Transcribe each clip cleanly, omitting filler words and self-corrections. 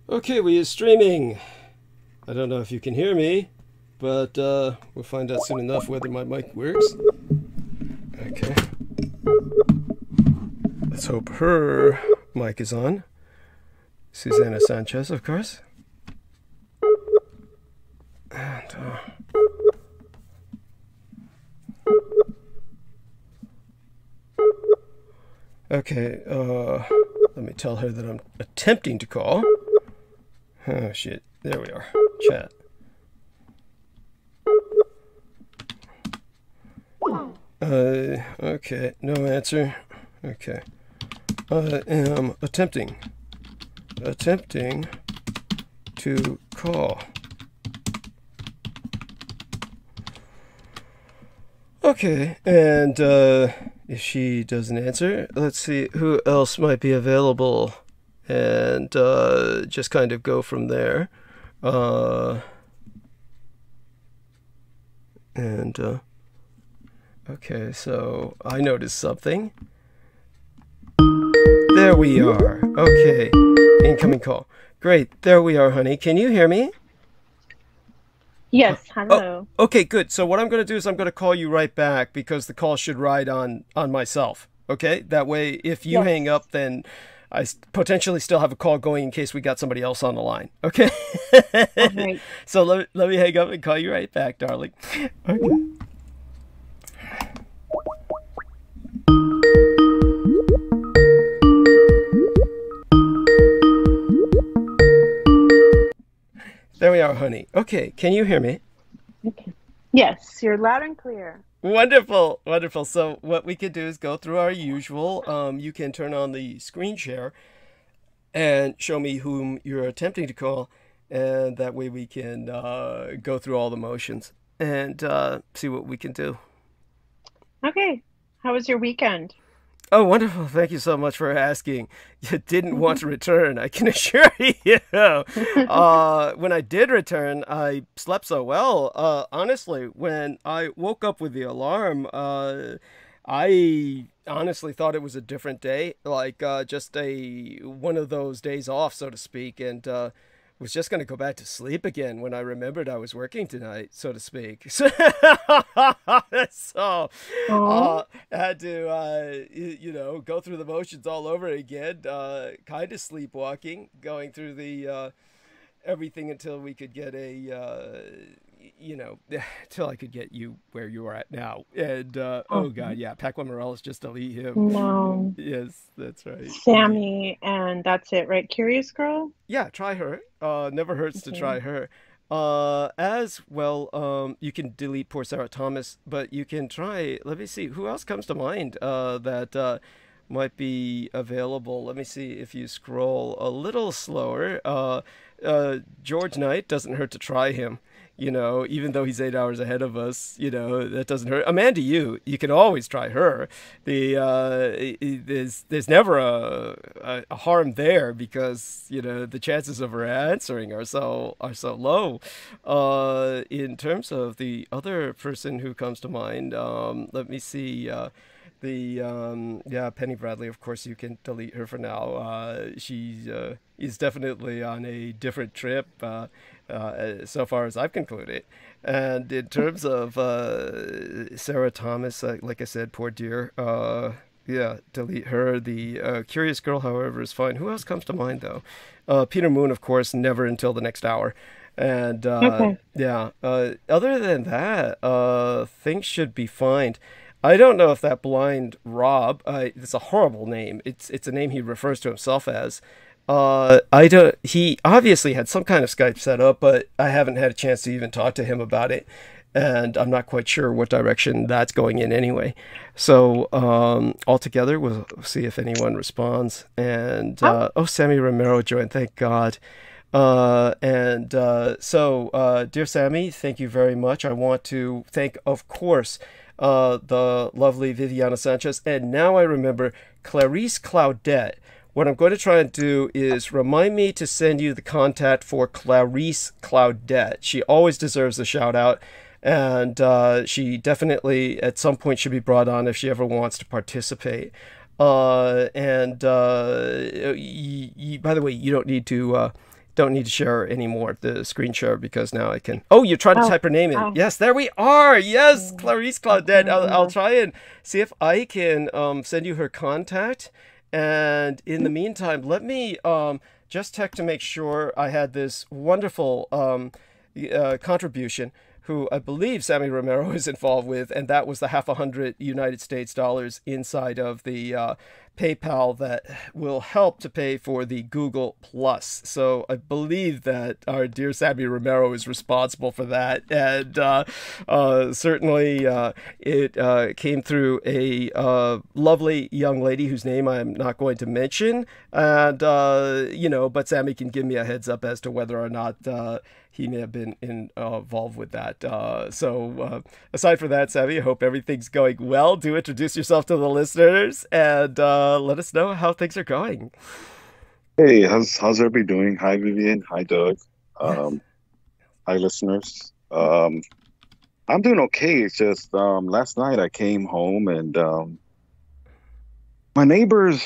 Okay, we are streaming. I don't know if you can hear me, but we'll find out soon enough whether my mic works. Okay. Let's hope her mic is on. Susana Sanchez, of course. And, okay, let me tell her that I'm attempting to call. Oh, shit. There we are. Chat. Okay. No answer. Okay. I am attempting to call. Okay, and if she doesn't answer, let's see who else might be available, and just kind of go from there. Okay, so I noticed something. There we are. Okay, incoming call. Great, there we are, honey. Can you hear me? Yes, hello. Oh, okay, good. So what I'm going to do is I'm going to call you right back because the call should ride on myself. Okay, that way if you hang up, then I potentially still have a call going in case we got somebody else on the line. Okay. Right. So let me hang up and call you right back, darling. Okay. There we are, honey. Okay, can you hear me? Okay. Yes, you're loud and clear. Wonderful, wonderful. So what we can do is go through our usual. You can turn on the screen share and show me whom you're attempting to call, and that way we can go through all the motions and see what we can do. Okay. How was your weekend? Oh, wonderful. Thank you so much for asking. You didn't want to return, I can assure you. When I did return, I slept so well. Honestly, when I woke up with the alarm, I honestly thought it was a different day, like just one of those days off, so to speak, and was just going to go back to sleep again when I remembered I was working tonight, so to speak. So had to, go through the motions all over again, kind of sleepwalking, going through the everything until we could get till I could get you where you are at now. And, oh God, yeah, Pac-Man Morales, just delete him. No. Yes, that's right. Sammy, and that's it, right? Curious Girl? Yeah, try her. Never hurts to try her. As well, you can delete poor Sarah Thomas, but you can try, let me see, who else comes to mind that might be available? Let me see if you scroll a little slower. George Knight, doesn't hurt to try him. Even though he's 8 hours ahead of us, that doesn't hurt. Amanda Yu, you can always try her. There's never a harm there because, the chances of her answering are so low. In terms of the other person who comes to mind, let me see. Penny Bradley, of course, you can delete her for now. She is definitely on a different trip, so far as I've concluded. And in terms of Sarah Thomas, like I said, poor dear, delete her. The Curious Girl, however, is fine. Who else comes to mind, though? Peter Moon, of course, never until the next hour. And other than that, things should be fine. I don't know if that blind Rob, it's a horrible name. It's a name he refers to himself as. He obviously had some kind of Skype set up, but I haven't had a chance to even talk to him about it. And I'm not quite sure what direction that's going in anyway. So, altogether, we'll see if anyone responds. And, Sammy Romero joined, thank God. Dear Sammy, thank you very much. I want to thank, of course, the lovely Viviana Sanchez, and now I remember Clarice Claudette. What I'm going to try and do is remind me to send you the contact for Clarice Claudette. She always deserves a shout out, and she definitely at some point should be brought on if she ever wants to participate. By the way, you don't need to don't need to share anymore the screen share because now I can. Oh, you're trying to type her name in. Yes, there we are. Yes, Clarice Claudette. I'll try and see if I can send you her contact. And in the meantime, let me just check to make sure I had this wonderful contribution, who I believe Sammy Romero is involved with, and that was the $50 United States inside of the PayPal that will help to pay for the Google Plus. So I believe that our dear Sammy Romero is responsible for that, and certainly it came through a lovely young lady whose name I'm not going to mention, and but Sammy can give me a heads up as to whether or not he may have been involved with that. So aside from that, Sammy, I hope everything's going well. Do introduce yourself to the listeners and let us know how things are going. Hey, how's everybody doing? Hi, Vivian. Hi, Doug. Hi, listeners. I'm doing okay. It's just last night I came home and my neighbors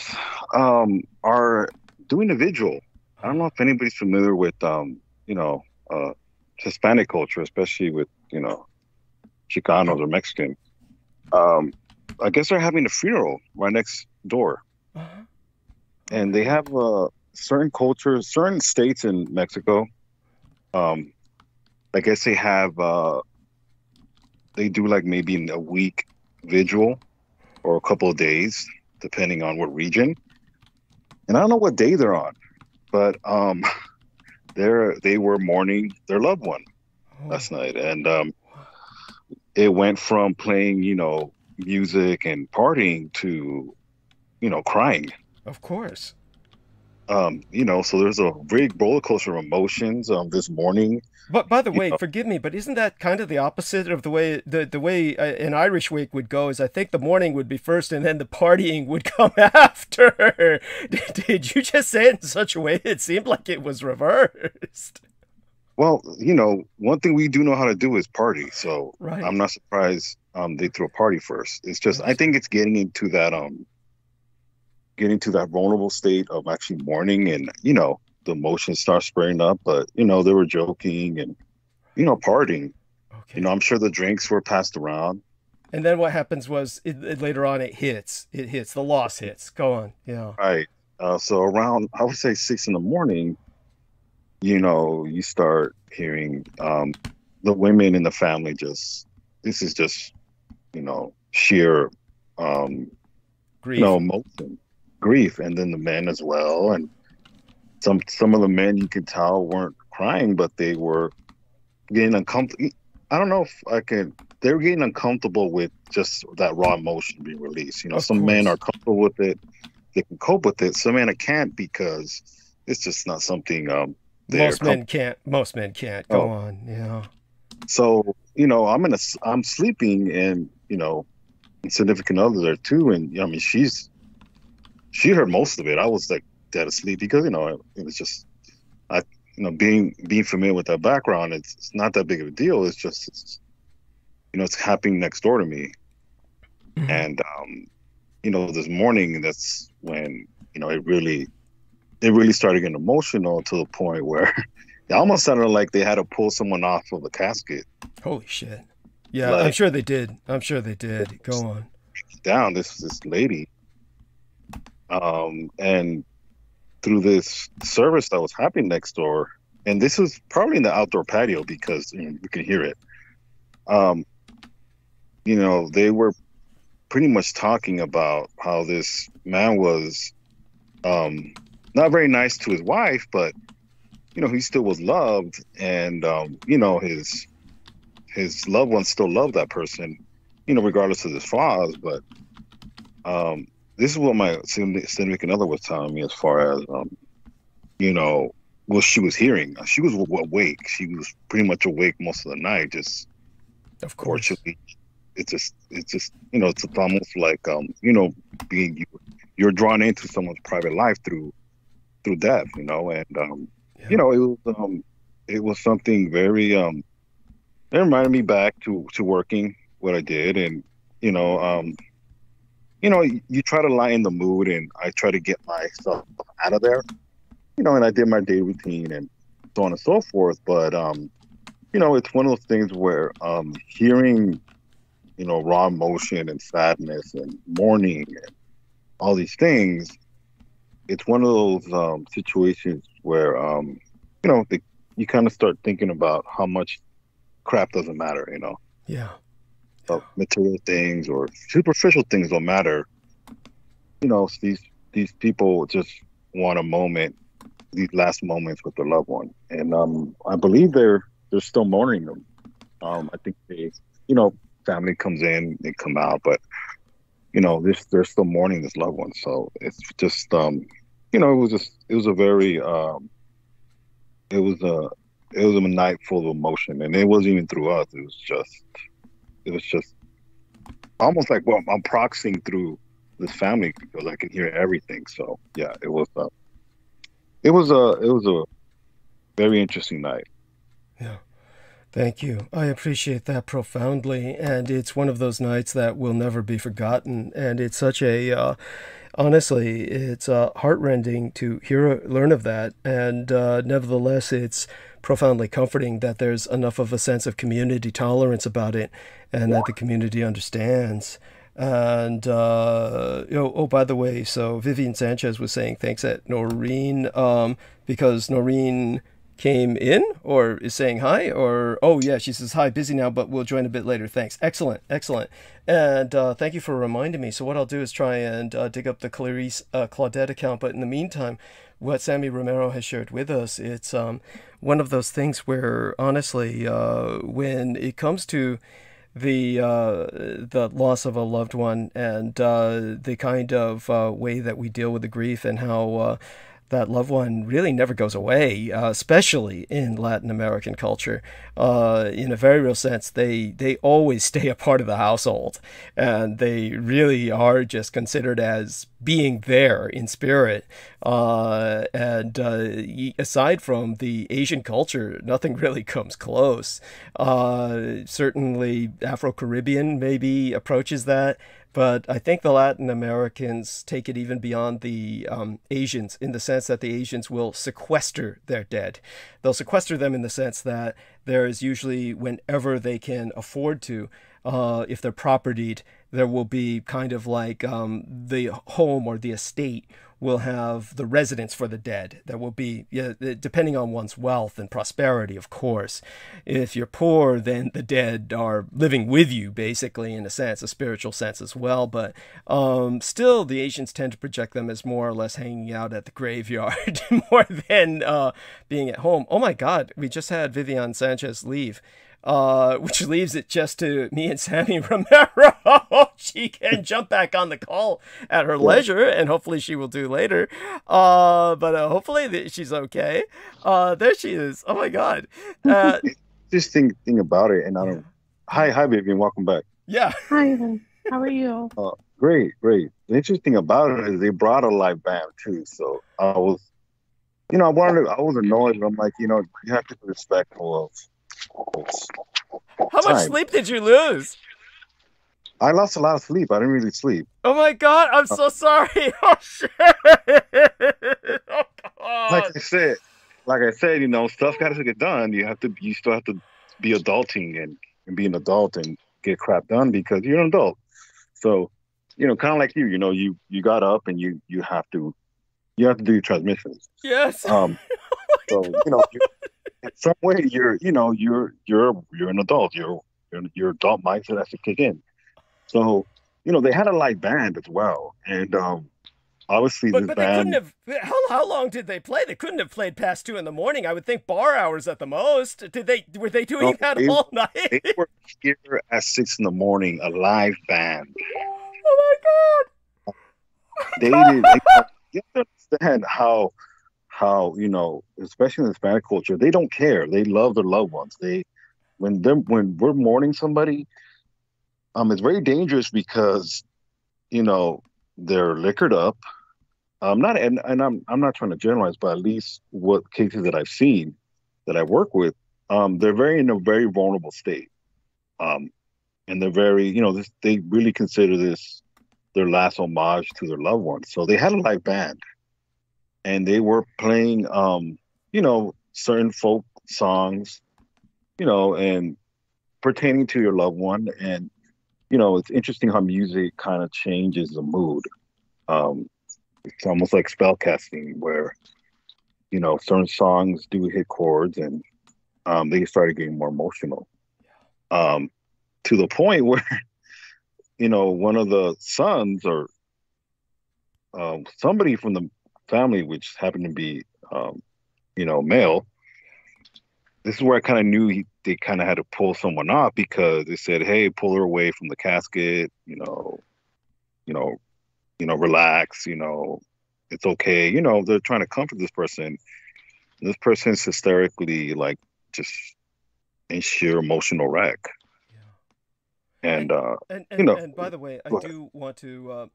are doing a vigil. I don't know if anybody's familiar with Hispanic culture, especially with, Chicanos or Mexican. I guess they're having a funeral right next door. And they have certain cultures, certain states in Mexico. I guess they have, they do like maybe a week vigil or a couple of days, depending on what region. And I don't know what day they're on, but they were mourning their loved one last night, and it went from playing music and partying to crying, of course. So there's a big roller coaster of emotions this morning. But by the way, forgive me, but isn't that kind of the opposite of the way the way an Irish wake would go? Is I think the mourning would be first, and then the partying would come after. Did you just say it in such a way it seemed like it was reversed? Well, one thing we do know how to do is party. So right. I'm not surprised they threw a party first. It's just I think it's getting into that vulnerable state of actually mourning, and the emotions start spraying up, but they were joking and partying. Okay. I'm sure the drinks were passed around. And then what happens was later on it hits the loss hits. Go on. Yeah. Right. So around, I would say 6 a.m, you start hearing the women in the family this is just sheer grief. Emotion, grief, and then the men as well. And some of the men you could tell weren't crying, but they were getting uncomfortable. I don't know if they were getting uncomfortable with just that raw emotion being released. Some men are comfortable with it. They can cope with it. Some men can't because it's just not something most men can't. Go on. Yeah. So, I'm sleeping, and, significant other there too. And she heard most of it. I was like dead asleep because, it was just, being familiar with that background, it's not that big of a deal. It's just, it's happening next door to me. Mm-hmm. And, this morning, that's when, it really started getting emotional to the point where it almost sounded like they had to pull someone off of a casket. Holy shit. Yeah, I'm sure they did. Go on. Down this lady. And through this service that was happening next door, and this was probably in the outdoor patio because we could hear it. They were pretty much talking about how this man was not very nice to his wife, but he still was loved, and his loved ones still loved that person, regardless of his flaws. But this is what my significant other was telling me as far as what she was hearing. She was awake. She was pretty much awake most of the night. Just, of course, it's just it's almost like being you're drawn into someone's private life through death, and it was something very it reminded me back to working what I did. And you try to lighten the mood, and I try to get myself out of there, and I did my day routine, and so on and so forth. But you know, it's one of those things where hearing, you know, raw emotion and sadness and mourning and all these things, it's one of those situations where you know, you kind of start thinking about how much crap doesn't matter, you know. Yeah. Material things or superficial things don't matter. You know, these people just want a moment, these last moments with their loved one, and I believe they're still mourning them. I think they, you know, family comes in, they come out, but you know, they're still mourning this loved one. So it's just, you know, it was a very, it was a night full of emotion, and it wasn't even through us. It was just almost like, well, I'm proxying through this family because I can hear everything. So yeah, it was a very interesting night. Yeah. Thank you. I appreciate that profoundly. And it's one of those nights that will never be forgotten. And it's such a, honestly, it's heartrending to learn of that. And nevertheless, it's profoundly comforting that there's enough of a sense of community tolerance about it and that the community understands. And, oh, by the way, so Vivian Sanchez was saying thanks at Noreen, because Noreen came in or is saying hi, or oh yeah, she says hi, busy now, but we'll join a bit later. Thanks. Excellent. And thank you for reminding me. So what I'll do is try and dig up the Clarice Claudette account, but in the meantime, what Sammy Romero has shared with us, it's one of those things where honestly, when it comes to the loss of a loved one and the kind of way that we deal with the grief and how that loved one really never goes away, especially in Latin American culture. In a very real sense, they always stay a part of the household, and they really are just considered as being there in spirit. And aside from the Asian culture, nothing really comes close. Certainly Afro-Caribbean maybe approaches that, but I think the Latin Americans take it even beyond the Asians, in the sense that the Asians will sequester their dead. They'll sequester them in the sense that there is usually, whenever they can afford to, if they're propertied, there will be kind of like the home or the estate will have the residence for the dead. There will be, depending on one's wealth and prosperity, of course. If you're poor, then the dead are living with you, basically, in a sense, a spiritual sense as well. But still, the Asians tend to project them as more or less hanging out at the graveyard more than being at home. Oh my God, we just had Vivian Sanchez leave. Which leaves it just to me and Sammy Romero. She can jump back on the call at her leisure, and hopefully she will do later. But hopefully she's okay. There she is. Oh my God. Interesting thing about it, and I don't. Hi, Vivian. Welcome back. Yeah. Hi, how are you? Great. The interesting about it is they brought a live band too. So I was, I was annoyed, but I'm like, you have to be respectful of. How much sleep did you lose? I lost a lot of sleep. I didn't really sleep. Oh my God, I'm so sorry. Oh shit. Oh God. Like I said, stuff got to get done. You still have to be adulting and be an adult and get crap done because you're an adult. So, kind of like you got up and you have to do your transmissions. Yes. So, in some way, you're an adult. Your adult mindset has to kick in. So, they had a live band as well, and obviously but this they band. Couldn't have. How long did they play? They couldn't have played past 2 a.m. I would think bar hours at the most. Were they doing that all night? They were here at 6 a.m. A live band. Oh my God! They did. You have to understand how especially in Hispanic culture, they don't care. They love their loved ones. When we're mourning somebody, it's very dangerous because, they're liquored up. I'm not trying to generalize, but at least what cases that I've seen, that I work with, they're in a very vulnerable state. And they're very, they really consider this their last homage to their loved ones. So they had a live band. And they were playing, certain folk songs, and pertaining to your loved one. And, it's interesting how music kind of changes the mood. It's almost like spell casting where, certain songs do hit chords and they started getting more emotional. To the point where, one of the sons or somebody from the family, which happened to be, male, this is where I kind of knew they kind of had to pull someone off, because they said, "Hey, pull her away from the casket, relax, it's okay." They're trying to comfort this person. This person's hysterically, like, just in sheer emotional wreck. And by the way, I do want to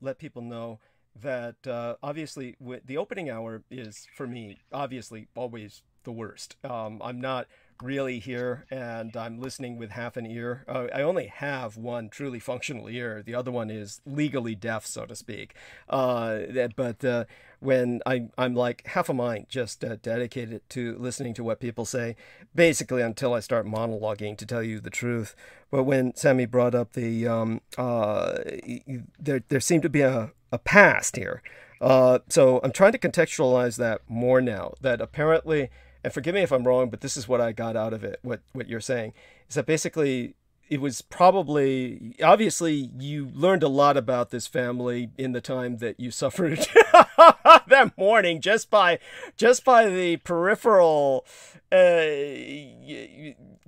let people know that obviously the opening hour is, for me, obviously always the worst. I'm not really here, and I'm listening with half an ear. I only have one truly functional ear. The other one is legally deaf, so to speak. But when I'm like half of mine just dedicated to listening to what people say, basically until I start monologuing, to tell you the truth. But when Sammy brought up the there seemed to be a past here. So I'm trying to contextualize that more now, that apparently, and forgive me if I'm wrong, but this is what I got out of it, what you're saying, is that basically it was probably, obviously you learned a lot about this family in the time that you suffered that morning, just by the peripheral,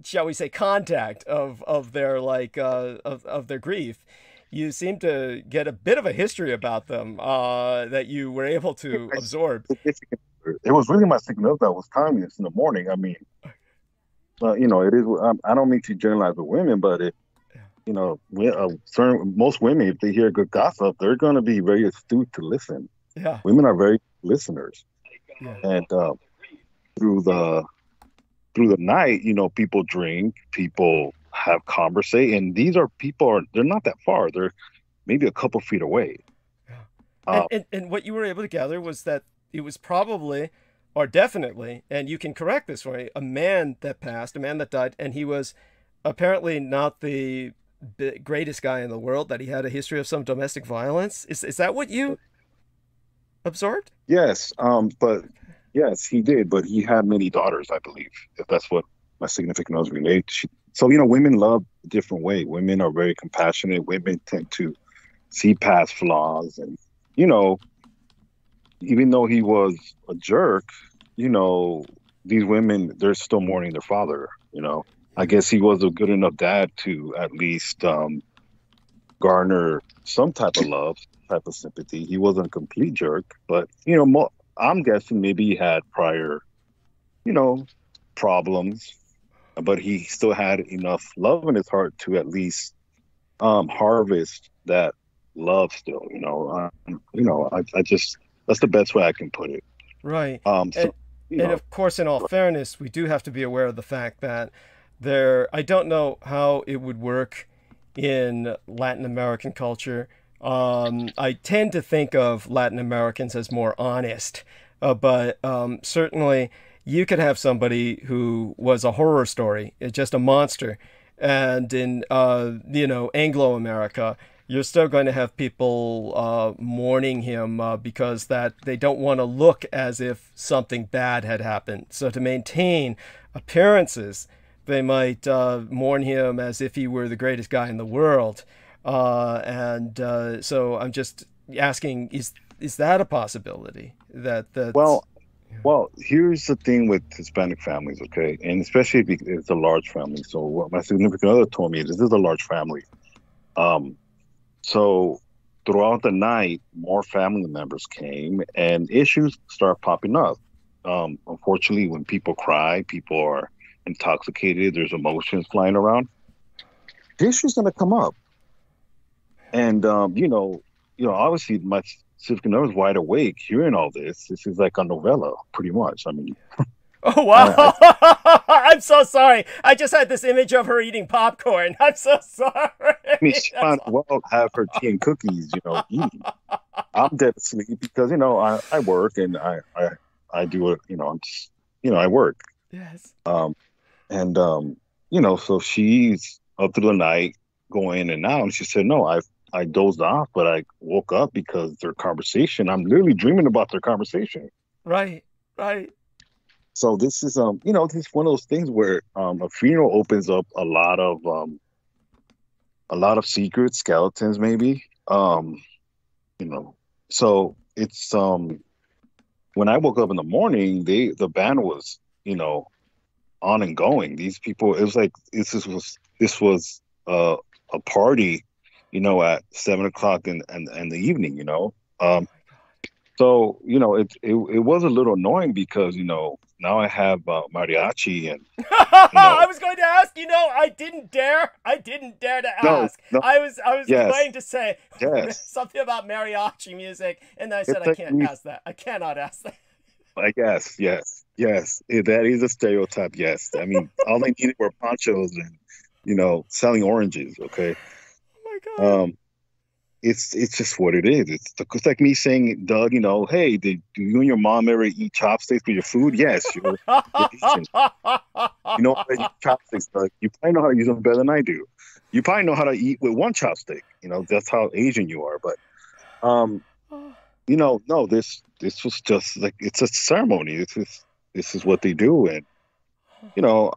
shall we say, contact of their, like, of their grief. You seem to get a bit of a history about them that you were able to absorb. It was really my significant that was telling me this in the morning. I mean, it is. I don't mean to generalize with women, but most women, if they hear good gossip, they're going to be very astute to listen. Yeah, women are very listeners. Yeah. And through the night, people drink, people have conversation, and these are they're not that far. They're maybe a couple feet away. Yeah. And what you were able to gather was that it was probably, or definitely, and you can correct this for me, a man that passed, a man that died, and he was apparently not the greatest guy in the world, that he had a history of some domestic violence. Is that what you absorbed? Yes, yes, he did, but he had many daughters, I believe, if that's what my significant other related to. So, women love a different way. Women are very compassionate. Women tend to see past flaws. And, even though he was a jerk, these women, they're still mourning their father, I guess he was a good enough dad to at least garner some type of love, type of sympathy. He wasn't a complete jerk, but, I'm guessing maybe he had prior, problems, but he still had enough love in his heart to at least harvest that love still, I just, that's the best way I can put it. Right. And of course, in all fairness, we do have to be aware of the fact that I don't know how it would work in Latin American culture. I tend to think of Latin Americans as more honest, but certainly you could have somebody who was a horror story, just a monster. And in, Anglo-America, you're still going to have people mourning him because that they don't want to look as if something bad had happened. So to maintain appearances, they might mourn him as if he were the greatest guy in the world. So I'm just asking, is that a possibility? Well, here's the thing with Hispanic families, okay? And especially if it's a large family. So what my significant other told me is this is a large family. So throughout the night, more family members came and issues start popping up. Unfortunately, when people cry, people are intoxicated, there's emotions flying around. The issue's going to come up. And, obviously my significant other is wide awake hearing all this. This is like a novella, pretty much. I mean... Oh, wow. I'm so sorry. I just had this image of her eating popcorn. I'm so sorry. I mean, she might well have her tea and cookies, eating. I'm dead asleep because, I work and I do it, I'm just, I work. Yes. And so she's up through the night going in and out. And she said, no, I dozed off, but I woke up because their conversation, I'm literally dreaming about their conversation. Right. Right. So this is this is one of those things where a funeral opens up a lot of secret skeletons, maybe. So it's when I woke up in the morning, the band was, on and going. These people, it was like this was a party, at 7 o'clock in the evening, So, it was a little annoying because, now I have mariachi and, I was going to ask, I didn't dare to ask. No, I was yes, going to say yes. something about mariachi music, and then I said, I can't ask that. I cannot ask that. I guess, yes. That is a stereotype, yes. I mean, all they needed were ponchos and, selling oranges, okay? Oh, my God. It's just what it is. It's like me saying, Doug, hey, do you and your mom ever eat chopsticks with your food? Yes, you're Asian. You know how to use chopsticks, Doug. You probably know how to use them better than I do. You probably know how to eat with one chopstick. That's how Asian you are. But, no, this was just like, it's a ceremony. This is what they do. And,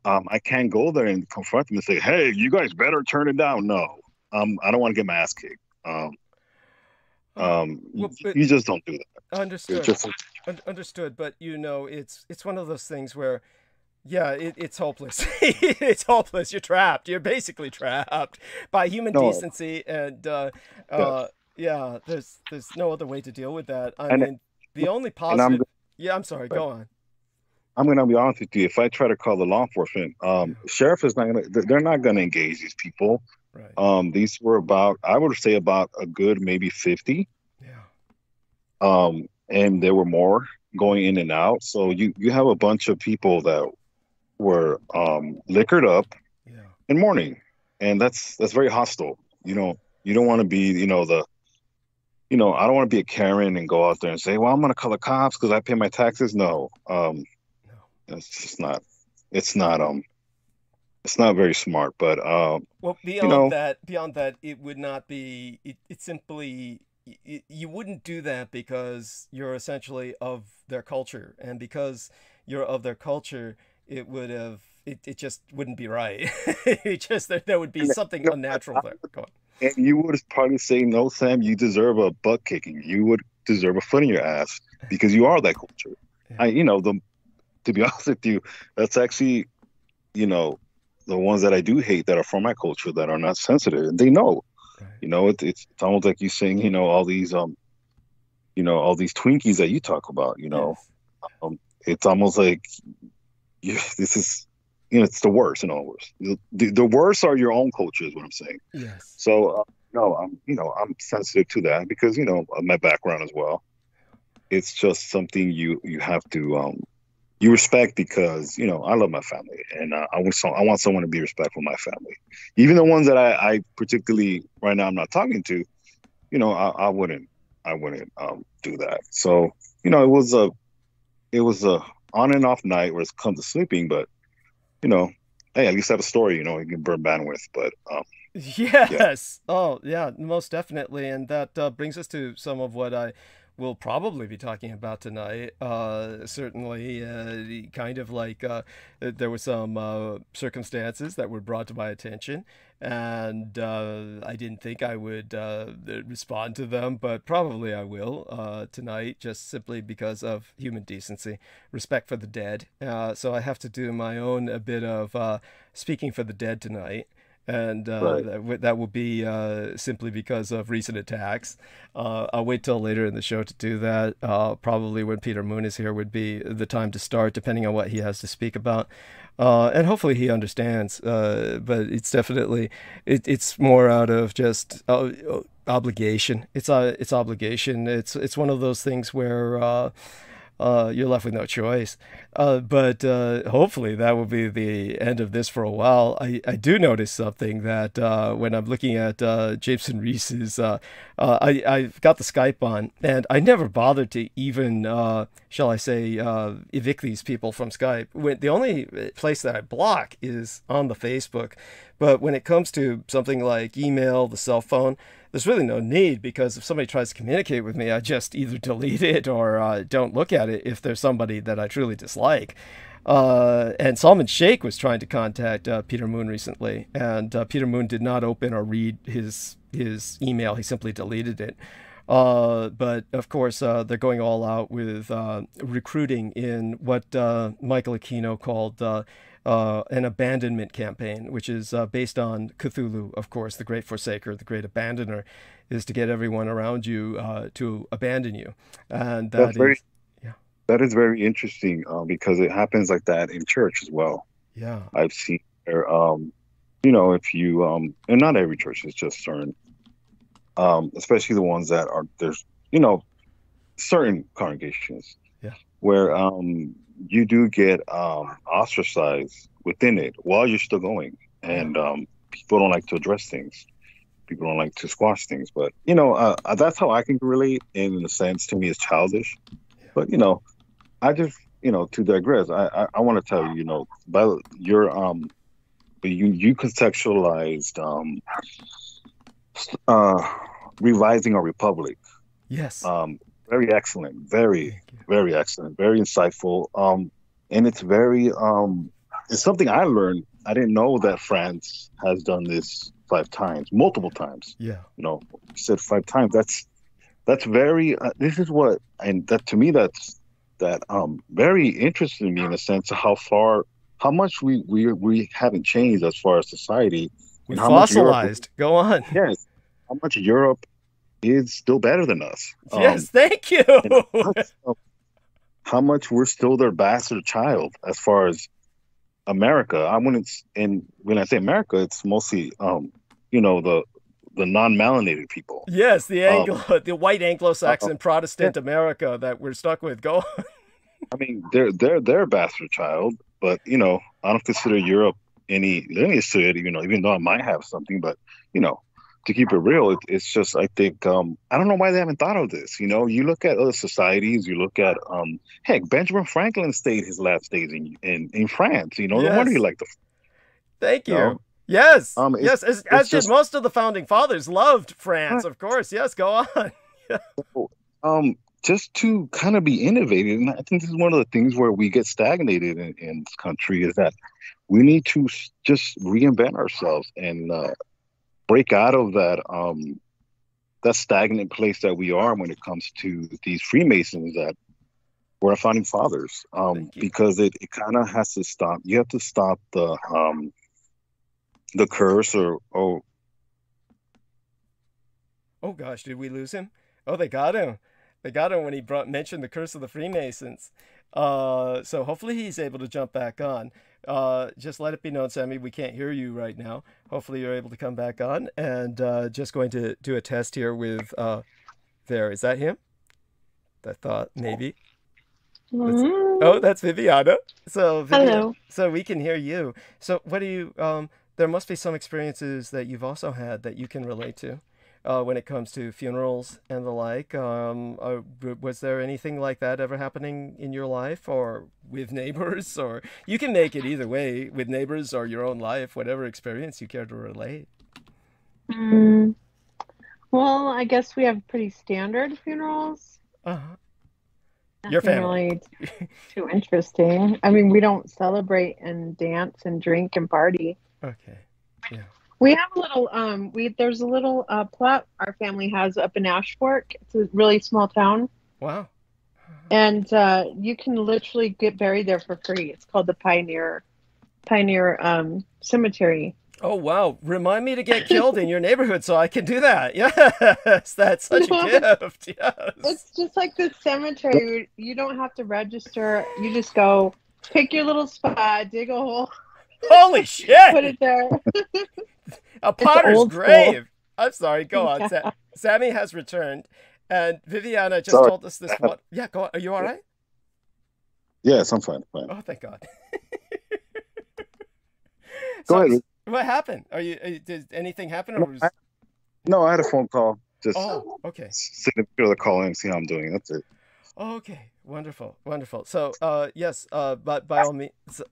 I can't go there and confront them and say, hey, you guys better turn it down. No, I don't want to get my ass kicked. You just don't do that. Understood. Understood. But it's one of those things where, yeah, it's hopeless. It's hopeless. You're trapped. You're basically trapped by human decency, and yeah, there's no other way to deal with that. I mean, the only positive. I'm sorry. Go on. I'm going to be honest with you. If I try to call the law enforcement, sheriff is not going to. They're not going to engage these people. Right. These were I would say about a good maybe 50. Yeah. And there were more going in and out. So you have a bunch of people that were liquored up in mourning, and that's very hostile. You don't want to be I don't want to be a Karen and go out there and say, well, I'm going to call the cops because I pay my taxes. No. It's just not. It's not very smart, but well, beyond that, it would not be. It simply you wouldn't do that because you're essentially of their culture, and because you're of their culture, it would have. It just wouldn't be right. It just there would be something unnatural there. Go on. And you would probably say, no, Sam, you deserve a butt kicking. You would deserve a foot in your ass because you are that culture. Yeah. To be honest with you, that's actually, the ones that I do hate that are from my culture that are not sensitive, and they know. Right. It's almost like you saying, all these all these Twinkies that you talk about. Yes. It's almost like this is it's the worst. The worst are your own culture, is what I'm saying. Yes. So I'm sensitive to that because of my background as well. It's just something you have to you respect because I love my family, and I want someone to be respectful of my family, even the ones that I particularly right now I'm not talking to. I wouldn't do that. So it was a on and off night where it's come to sleeping, but hey, at least I have a story. You can burn bandwidth, but yes, yeah. Oh yeah, most definitely, and that brings us to some of what I will probably be talking about tonight. Certainly, kind of like there were some circumstances that were brought to my attention, and I didn't think I would respond to them, but probably I will tonight, just simply because of human decency, respect for the dead. So I have to do my own a bit of speaking for the dead tonight. And right. That will be simply because of recent attacks. I'll wait till later in the show to do that. Probably when Peter Moon is here would be the time to start, depending on what he has to speak about. And hopefully he understands. But it's definitely, it's more out of just obligation. It's obligation. It's one of those things where you're left with no choice. But hopefully that will be the end of this for a while. I do notice something that when I'm looking at Jameson Reese's, I've got the Skype on, and I never bothered to even, shall I say, evict these people from Skype. The only place that I block is on the Facebook. But when it comes to something like email, the cell phone, there's really no need, because if somebody tries to communicate with me, I just either delete it or don't look at it if there's somebody that I truly dislike. And Salman Sheikh was trying to contact Peter Moon recently, and Peter Moon did not open or read his email. He simply deleted it. But of course, they're going all out with recruiting in what Michael Aquino called an abandonment campaign, which is based on Cthulhu, of course, the great forsaker, the great abandoner, is to get everyone around you to abandon you. And that that is very interesting, because it happens like that in church as well. Yeah, I've seen there, if you, and not every church, it's just certain, especially the ones that are, there's, certain congregations, where you do get ostracized within it while you're still going, and people don't like to address things. People don't like to squash things, but that's how I can relate. And in a sense, to me, it's childish. But I just to digress, I want to tell you, by your you contextualized revising our republic. Yes. Very excellent. Very excellent. Very insightful. And it's very it's something I learned. I didn't know that France has done this 5 times, multiple times. Yeah. You said 5 times. That's very. This is what, and that to me, that's very interesting to me, in a sense of how much we haven't changed as far as society. We fossilized. Go on. Yes. How much Europe is still better than us. Yes, thank you. How much we're still their bastard child as far as America. And when I say America, it's mostly the non-melanated people. Yes, the white Anglo-Saxon Protestant America that we're stuck with. Go on. I mean, they're a bastard child, but I don't consider Europe any lineage to it, even though I might have something, but to keep it real, it's just, I think, I don't know why they haven't thought of this. You look at other societies, you look at, heck, Benjamin Franklin stayed his last days in France. No wonder he liked the. Thank you. Yes. Yes. As did most of the founding fathers, loved France, of course. Yes, go on. Just to kind of be innovative, and I think this is one of the things where we get stagnated in this country, is that we need to just reinvent ourselves and break out of that stagnant place that we are when it comes to these Freemasons that were our founding fathers. Because it kind of has to stop. You have to stop the curse oh gosh, did we lose him? Oh, they got him. They got him when he mentioned the curse of the Freemasons. So hopefully he's able to jump back on. Just let it be known, Sammy, we can't hear you right now. Hopefully you're able to come back on. And just going to do a test here with there. Is that him? I thought maybe. Oh, that's Viviana. So hello. So we can hear you. So what do you there must be some experiences that you've also had that you can relate to when it comes to funerals and the like. Was there anything like that ever happening in your life, or with neighbors? Or you can make it either way, with neighbors or your own life, whatever experience you care to relate. Well, I guess we have pretty standard funerals. Your family. Really too interesting. I mean, we don't celebrate and dance and drink and party. Okay. Yeah. We have a little there's a little plot our family has up in Ashfork. It's a really small town. Wow. And you can literally get buried there for free. It's called the Pioneer Cemetery. Oh wow. Remind me to get killed in your neighborhood so I can do that. Yes, that's such a gift. Yes. It's just like this cemetery. You don't have to register. You just go pick your little spot, dig a hole. Holy shit! Put it there. A potter's grave. I'm sorry. Go on. Yeah. Sammy has returned, and Viviana just told us this one. Yeah, go on. Are you all right? Yes, I'm fine. Fine. Oh, thank God. Go ahead. What happened? Did anything happen? Or was... No, I had a phone call. Just okay. sitting the call and see how I'm doing. That's it. Okay, wonderful, wonderful. So, yes, by all means,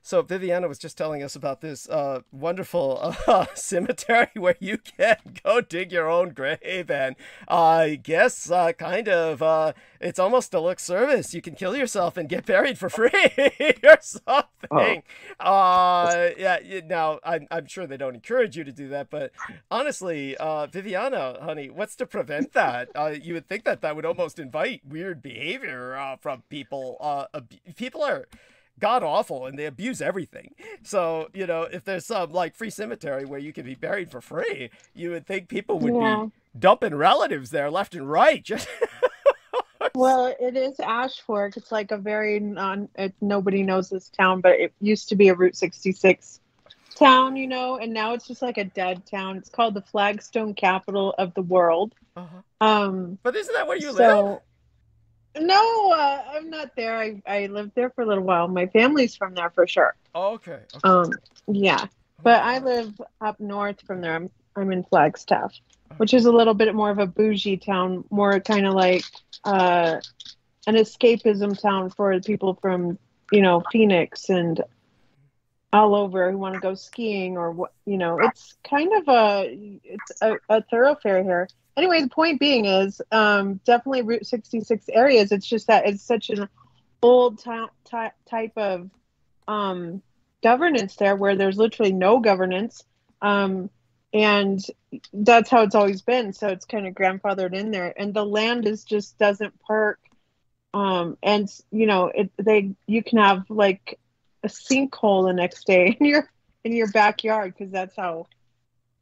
so Viviana was just telling us about this wonderful cemetery where you can go dig your own grave, and I guess kind of it's almost a lip service. You can kill yourself and get buried for free or something. Yeah. Now I'm sure they don't encourage you to do that, but honestly, Viviana, honey, what's to prevent that? You would think that would almost invite weird behavior from people. People are god awful and they abuse everything. So, you know, if there's some like free cemetery where you can be buried for free, you would think people would be dumping relatives there left and right. Just well, it is Ash Fork. It's like a very nobody knows this town, but it used to be a Route 66 town, you know, and now it's just like a dead town. It's called the flagstone capital of the world. But isn't that where you live? No, I'm not there. I lived there for a little while. My family's from there for sure. Oh, okay. Yeah, but I live up north from there. I'm in Flagstaff, which is a little bit more of a bougie town, more kind of like an escapism town for people from, you know, Phoenix and all over who want to go skiing or what, you know. It's kind of a thoroughfare here. Anyway, the point being is definitely Route 66 areas. It's just that it's such an old type of governance there where there's literally no governance. And that's how it's always been. So it's kind of grandfathered in there. And the land is just doesn't perk. And, you know, you can have like a sinkhole the next day in your backyard because that's how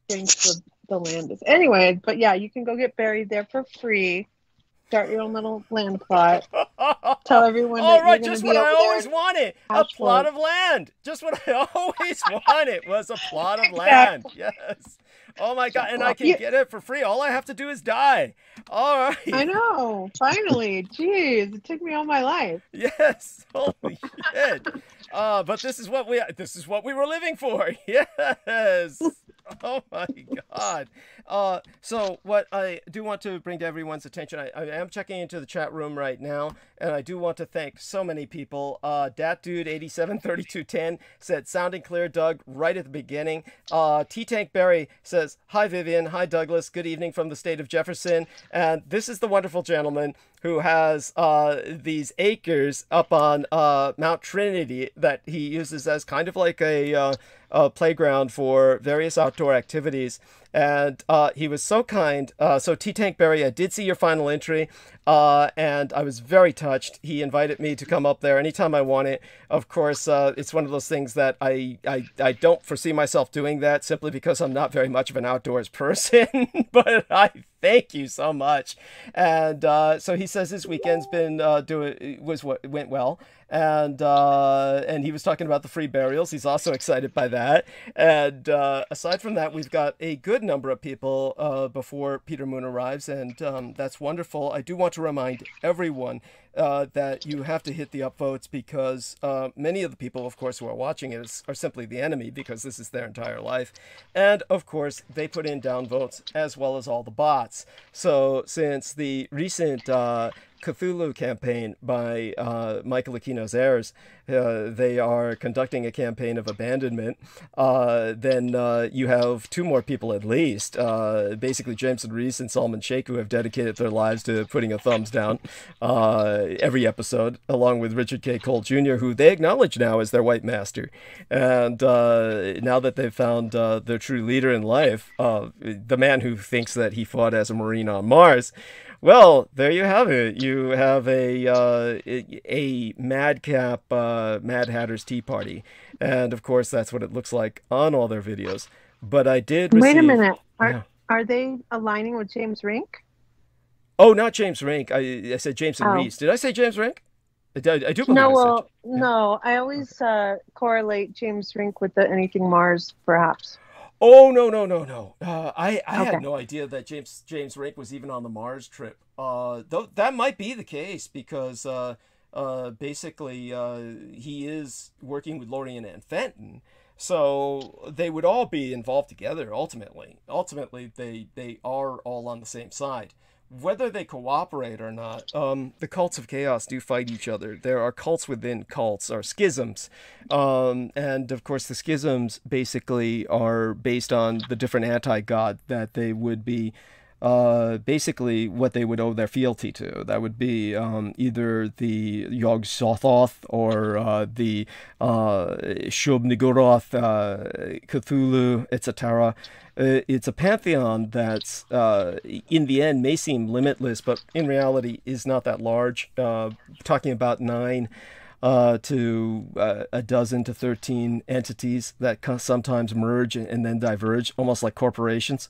things the land is. Anyway, but yeah, you can go get buried there for free. Start your own little land plot. Tell everyone that you're going to be over there. Just what I always wanted. A plot of land. Just what I always wanted was a plot of land. Yes. Oh my God. And I can get it for free. All I have to do is die. All right. I know. Finally. Jeez. It took me all my life. Yes. Holy shit. But this is what we were living for. Yes. Oh my God. So what I do want to bring to everyone's attention, I am checking into the chat room right now, and I do want to thank so many people. DatDude873210 said, sounding clear, Doug, right at the beginning. T-Tank Berry says, hi Vivian, hi Douglas, good evening from the state of Jefferson. And this is the wonderful gentleman who has these acres up on Mount Trinity that he uses as kind of like a playground for various outdoor activities. And he was so kind. So T-Tank Berry, I did see your final entry, and I was very touched. He invited me to come up there anytime I want it. Of course, it's one of those things that I don't foresee myself doing that simply because I'm not very much of an outdoors person, but I thank you so much. And so he says this weekend's been went well. And he was talking about the free burials. He's also excited by that. And aside from that, we've got a good number of people before Peter Moon arrives, and that's wonderful. I do want to remind everyone that you have to hit the upvotes because many of the people, of course, who are watching it are simply the enemy because this is their entire life. And, of course, they put in downvotes as well as all the bots. So since the recent Cthulhu campaign by Michael Aquino's heirs, they are conducting a campaign of abandonment, then you have two more people at least, basically Jameson Reese and Salman Sheikh, who have dedicated their lives to putting a thumbs down every episode, along with Richard K. Cole Jr., who they acknowledge now as their white master. And now that they've found their true leader in life, the man who thinks that he fought as a Marine on Mars, well, there you have it. You have a madcap Mad Hatter's Tea Party. And, of course, that's what it looks like on all their videos. But I did receive... Wait a minute. Are they aligning with James Rink? Oh, not James Rink. I said Jameson Reese. Did I say James Rink? I do believe no. I always correlate James Rink with the Anything Mars, perhaps. Oh, no. I had no idea that James Rink was even on the Mars trip. Though that might be the case because basically he is working with Lorien and Fenton. So they would all be involved together ultimately. Ultimately, they are all on the same side. Whether they cooperate or not, the cults of chaos do fight each other. There are cults within cults, or schisms. And of course, the schisms basically are based on the different anti-god that they would be, basically what they would owe their fealty to. That would be either the Yog-Sothoth or the Shub-Niggurath, Cthulhu, etc. It's a pantheon that's, in the end, may seem limitless, but in reality is not that large. Talking about 9 to a dozen to 13 entities that sometimes merge and then diverge, almost like corporations.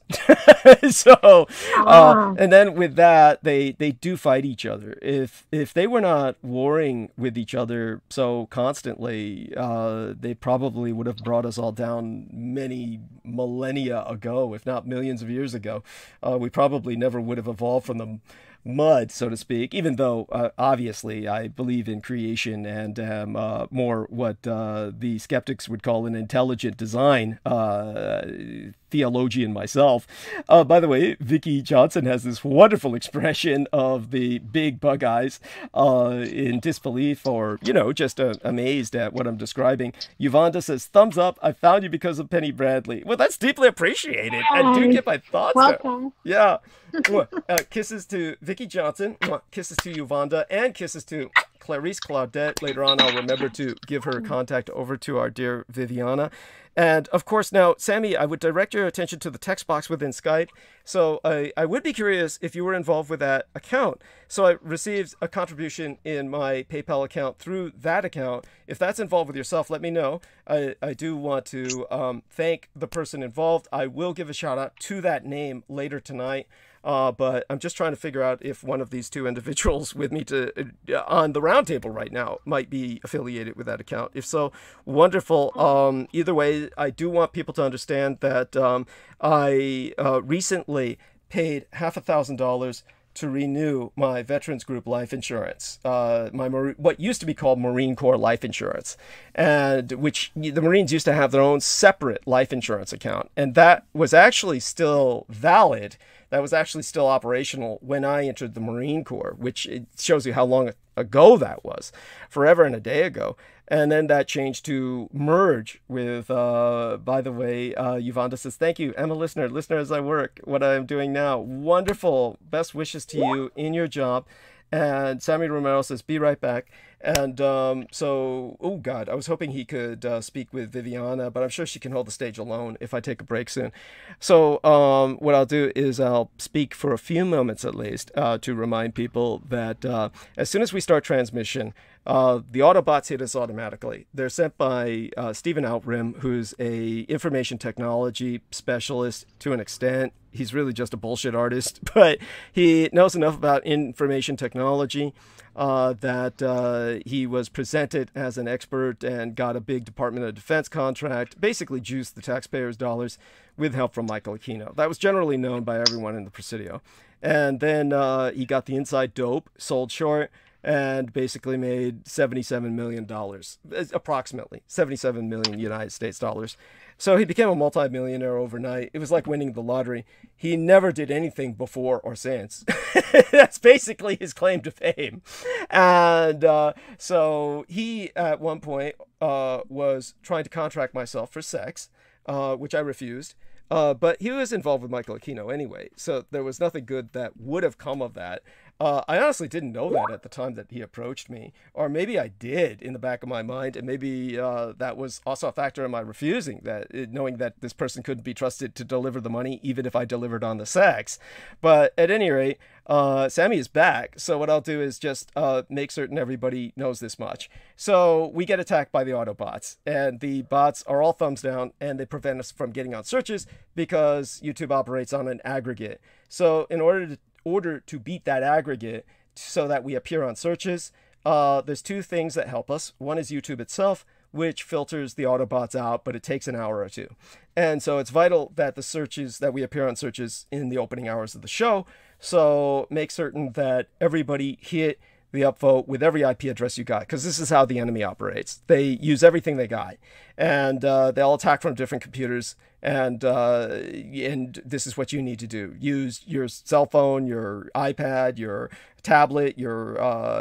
So, and then with that, they do fight each other. If they were not warring with each other so constantly, they probably would have brought us all down many millennia ago, if not millions of years ago. We probably never would have evolved from the mud, so to speak, even though obviously I believe in creation and am more what the skeptics would call an intelligent design theologian myself. By the way, Vicki Johnson has this wonderful expression of the big bug eyes in disbelief or, just amazed at what I'm describing. Yuvanda says, thumbs up, I found you because of Penny Bradley. Well, that's deeply appreciated. I do get my thoughts Welcome. there. Yeah. Kisses to Vicki Johnson, kisses to Yuvanda, and kisses to Clarice Claudette. Later on, I'll remember to give her contact over to our dear Viviana. And of course, now, Sammy, I would direct your attention to the text box within Skype. So I would be curious if you were involved with that account. So I received a contribution in my PayPal account through that account. If that's involved with yourself, let me know. I do want to thank the person involved. I will give a shout out to that name later tonight. But I'm just trying to figure out if one of these two individuals with me on the roundtable right now might be affiliated with that account. If so, wonderful. Either way, I do want people to understand that I recently paid $500,000 to renew my Veterans Group life insurance, what used to be called Marine Corps life insurance, and which the Marines used to have their own separate life insurance account, and that was actually still valid. That was actually still operational when I entered the Marine Corps, which it shows you how long ago that was, forever and a day ago. And then that changed to merge with, by the way, Yuvanda says, thank you. I'm a listener as I work, what I'm doing now. Wonderful. Best wishes to you in your job. And Sammy Romero says, be right back. And so, oh God, I was hoping he could speak with Viviana, but I'm sure she can hold the stage alone if I take a break soon. So what I'll do is I'll speak for a few moments at least to remind people that as soon as we start transmission, the Autobots hit us automatically. They're sent by Stephen Outrim, who's a information technology specialist to an extent. He's really just a bullshit artist, but he knows enough about information technology that he was presented as an expert and got a big Department of Defense contract, basically juiced the taxpayers' dollars with help from Michael Aquino. That was generally known by everyone in the Presidio. And then he got the inside dope, sold short, and basically made $77 million, approximately $77 million United States dollars. So he became a multimillionaire overnight. It was like winning the lottery. He never did anything before or since. That's basically his claim to fame. And so he, at one point, was trying to contract myself for sex, which I refused. But he was involved with Michael Aquino anyway, so there was nothing good that would have come of that. I honestly didn't know that at the time that he approached me, or maybe I did in the back of my mind, and maybe that was also a factor in my refusing, knowing that this person couldn't be trusted to deliver the money, even if I delivered on the sex. But at any rate, Sammy is back, so what I'll do is just make certain everybody knows this much. So we get attacked by the Autobots, and the bots are all thumbs down, and they prevent us from getting on searches because YouTube operates on an aggregate. So in order to beat that aggregate so that we appear on searches, there's two things that help us. One is YouTube itself, which filters the Autobots out, but it takes an hour or two. And so it's vital that we appear on searches in the opening hours of the show. So make certain that everybody hit the upvote with every IP address you got, because this is how the enemy operates. They use everything they got, and they'll attack from different computers, and this is what you need to do. Use your cell phone, your iPad, your tablet, your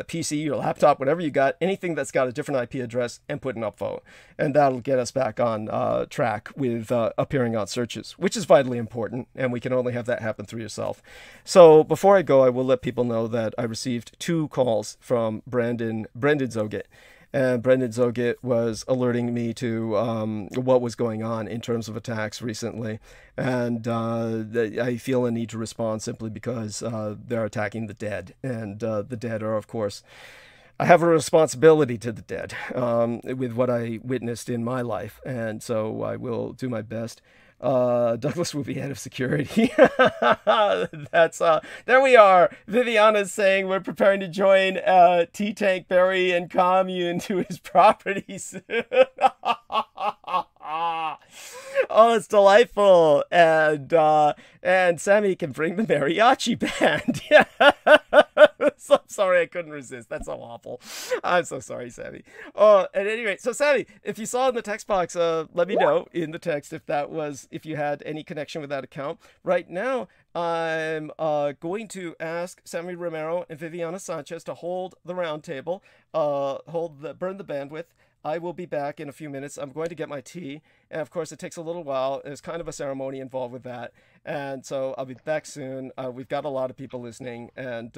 PC, your laptop, whatever you got, anything that's got a different IP address, and put an upvote. And that'll get us back on track with appearing on searches, which is vitally important, and we can only have that happen through yourself. So before I go, I will let people know that I received 2 calls from Brendan ̲ogit. And Brendan ̲ogit was alerting me to what was going on in terms of attacks recently. And I feel a need to respond simply because they're attacking the dead. And the dead are, of course, I have a responsibility to the dead with what I witnessed in my life. And so I will do my best. Douglas will be head of security. That's there we are. Viviana's saying we're preparing to join T-Tank Barry and commune to his property soon. Oh, it's delightful. And Sammy can bring the mariachi band. Yeah. So, I'm sorry I couldn't resist. That's so awful. I'm so sorry, Sammy. At any rate, so Sammy, if you saw in the text box, let me know in the text if you had any connection with that account. Right now, I'm going to ask Sammy Romero and Viviana Sanchez to hold the round table, burn the bandwidth. I will be back in a few minutes. I'm going to get my tea. And of course, it takes a little while. There's kind of a ceremony involved with that. And so I'll be back soon. We've got a lot of people listening, and,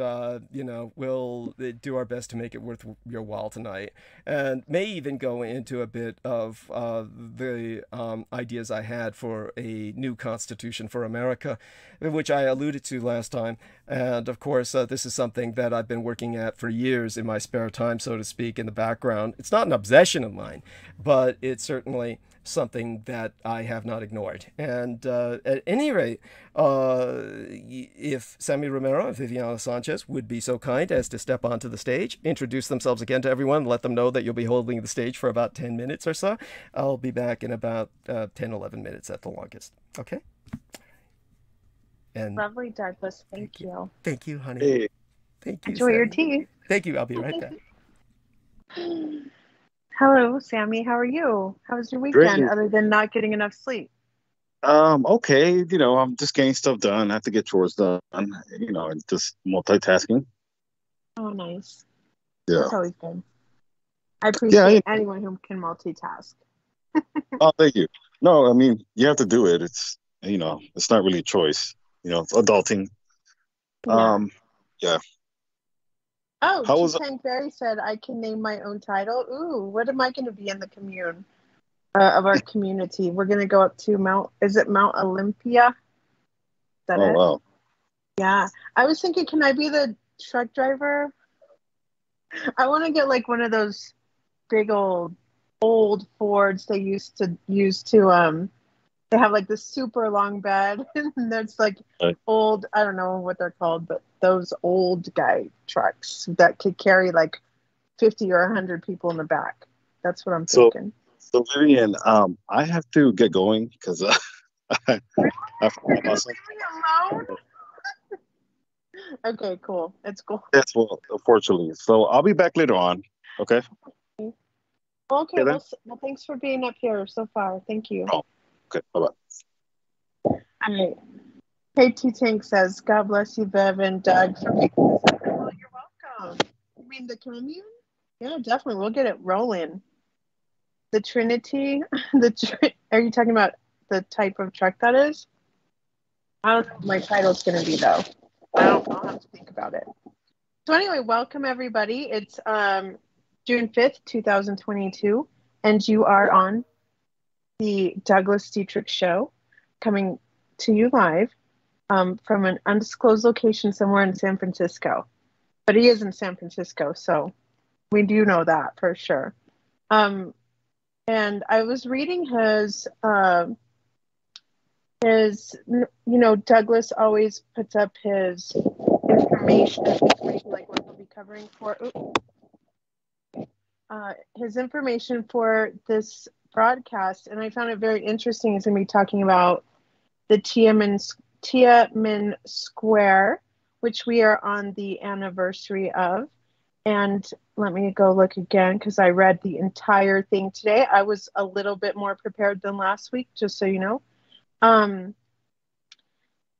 we'll do our best to make it worth your while tonight. And may even go into a bit of the ideas I had for a new constitution for America, which I alluded to last time. And of course, this is something that I've been working at for years in my spare time, so to speak, in the background. It's not an obsession of mine, but it's certainly something that I have not ignored. And at any rate, if Sammy Romero and Viviana Sanchez would be so kind as to step onto the stage, introduce themselves again to everyone, let them know that you'll be holding the stage for about 10 minutes or so. I'll be back in about 10, 11 minutes at the longest. Okay? And lovely, Douglas. Thank you. Thank you, honey. Hey. Thank you. Enjoy Sammy. your tea. Thank you. I'll be right back. Hello, Sammy. How are you? How was your weekend, Great. other than not getting enough sleep? Okay. I'm just getting stuff done. I have to get chores done. And just multitasking. Oh, nice. Yeah. That's always good. I appreciate anyone who can multitask. Oh, thank you. No, I mean, you have to do it. It's it's not really a choice. It's adulting. Yeah. Oh, T-Tank Barry said I can name my own title. Ooh, what am I going to be in the commune of our community? We're going to go up to Mount Olympia? Is that it? Wow. Yeah. I was thinking, can I be the truck driver? I want to get like one of those big old Fords they used to use to they have like this super long bed and there's like old, I don't know what they're called, but those old guy trucks that could carry like 50 or 100 people in the back. That's what I'm thinking. So Vivian, I have to get going because I forgot myself. Alone? Okay, cool. It's cool. Yes, well, unfortunately. So I'll be back later on. Okay. Okay. Well, thanks for being up here so far. Thank you. Oh, okay. Bye-bye. All right. T-Tank says, God bless you, Bev and Doug, for making this happen. Well, you're welcome. You mean the commune? Yeah, definitely. We'll get it rolling. The Trinity? Are you talking about the type of truck that is? I don't know what my title's going to be, though. I'll have to think about it. So anyway, welcome, everybody. It's June 5th, 2022, and you are on the Douglas Dietrich Show, coming to you live from an undisclosed location somewhere in San Francisco. But he is in San Francisco, so we do know that for sure. And I was reading his, Douglas always puts up his information, like what he'll be covering for. His information for this broadcast, and I found it very interesting. He's going to be talking about the Tiananmen Square, which we are on the anniversary of, And let me go look again because I read the entire thing today. I was a little bit more prepared than last week, just so you know.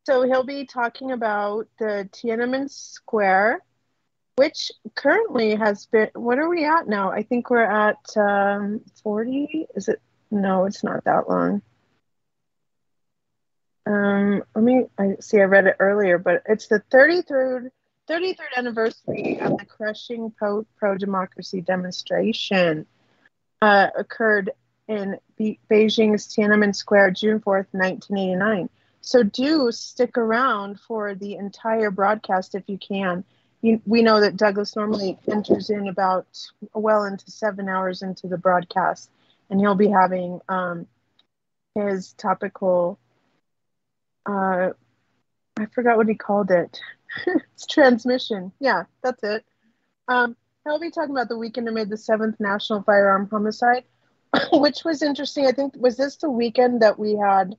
So he'll be talking about the Tiananmen Square, which currently has been, what are we at now? I think we're at 40. Is it? No, it's not that long. I read it earlier, but it's the 33rd anniversary of the crushing pro-democracy demonstration. Occurred in Beijing's Tiananmen Square, June 4th, 1989. So do stick around for the entire broadcast if you can. We know that Douglas normally enters in about well into 7 hours into the broadcast, and he'll be having his topical, I forgot what he called it. It's transmission. Yeah, that's it. He'll be talking about the weekend amid the 7th National Firearm Homicide, which was interesting. I think, was this the weekend that we had?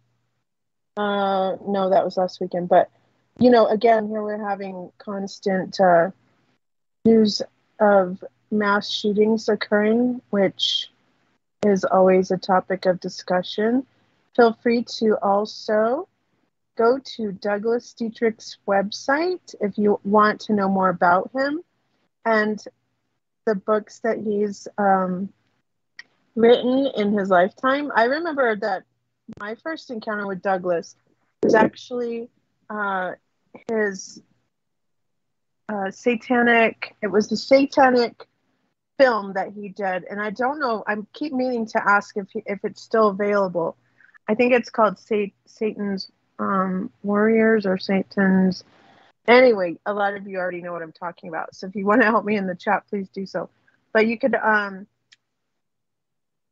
No, that was last weekend. But, again, here we're having constant news of mass shootings occurring, which is always a topic of discussion. Feel free to also go to Douglas Dietrich's website if you want to know more about him and the books that he's written in his lifetime. I remember that my first encounter with Douglas was actually his satanic film that he did, and I don't know, I keep meaning to ask if it's still available. I think it's called Satan's Warriors or Satan's. Anyway, a lot of you already know what I'm talking about. So if you want to help me in the chat, please do so. But you could,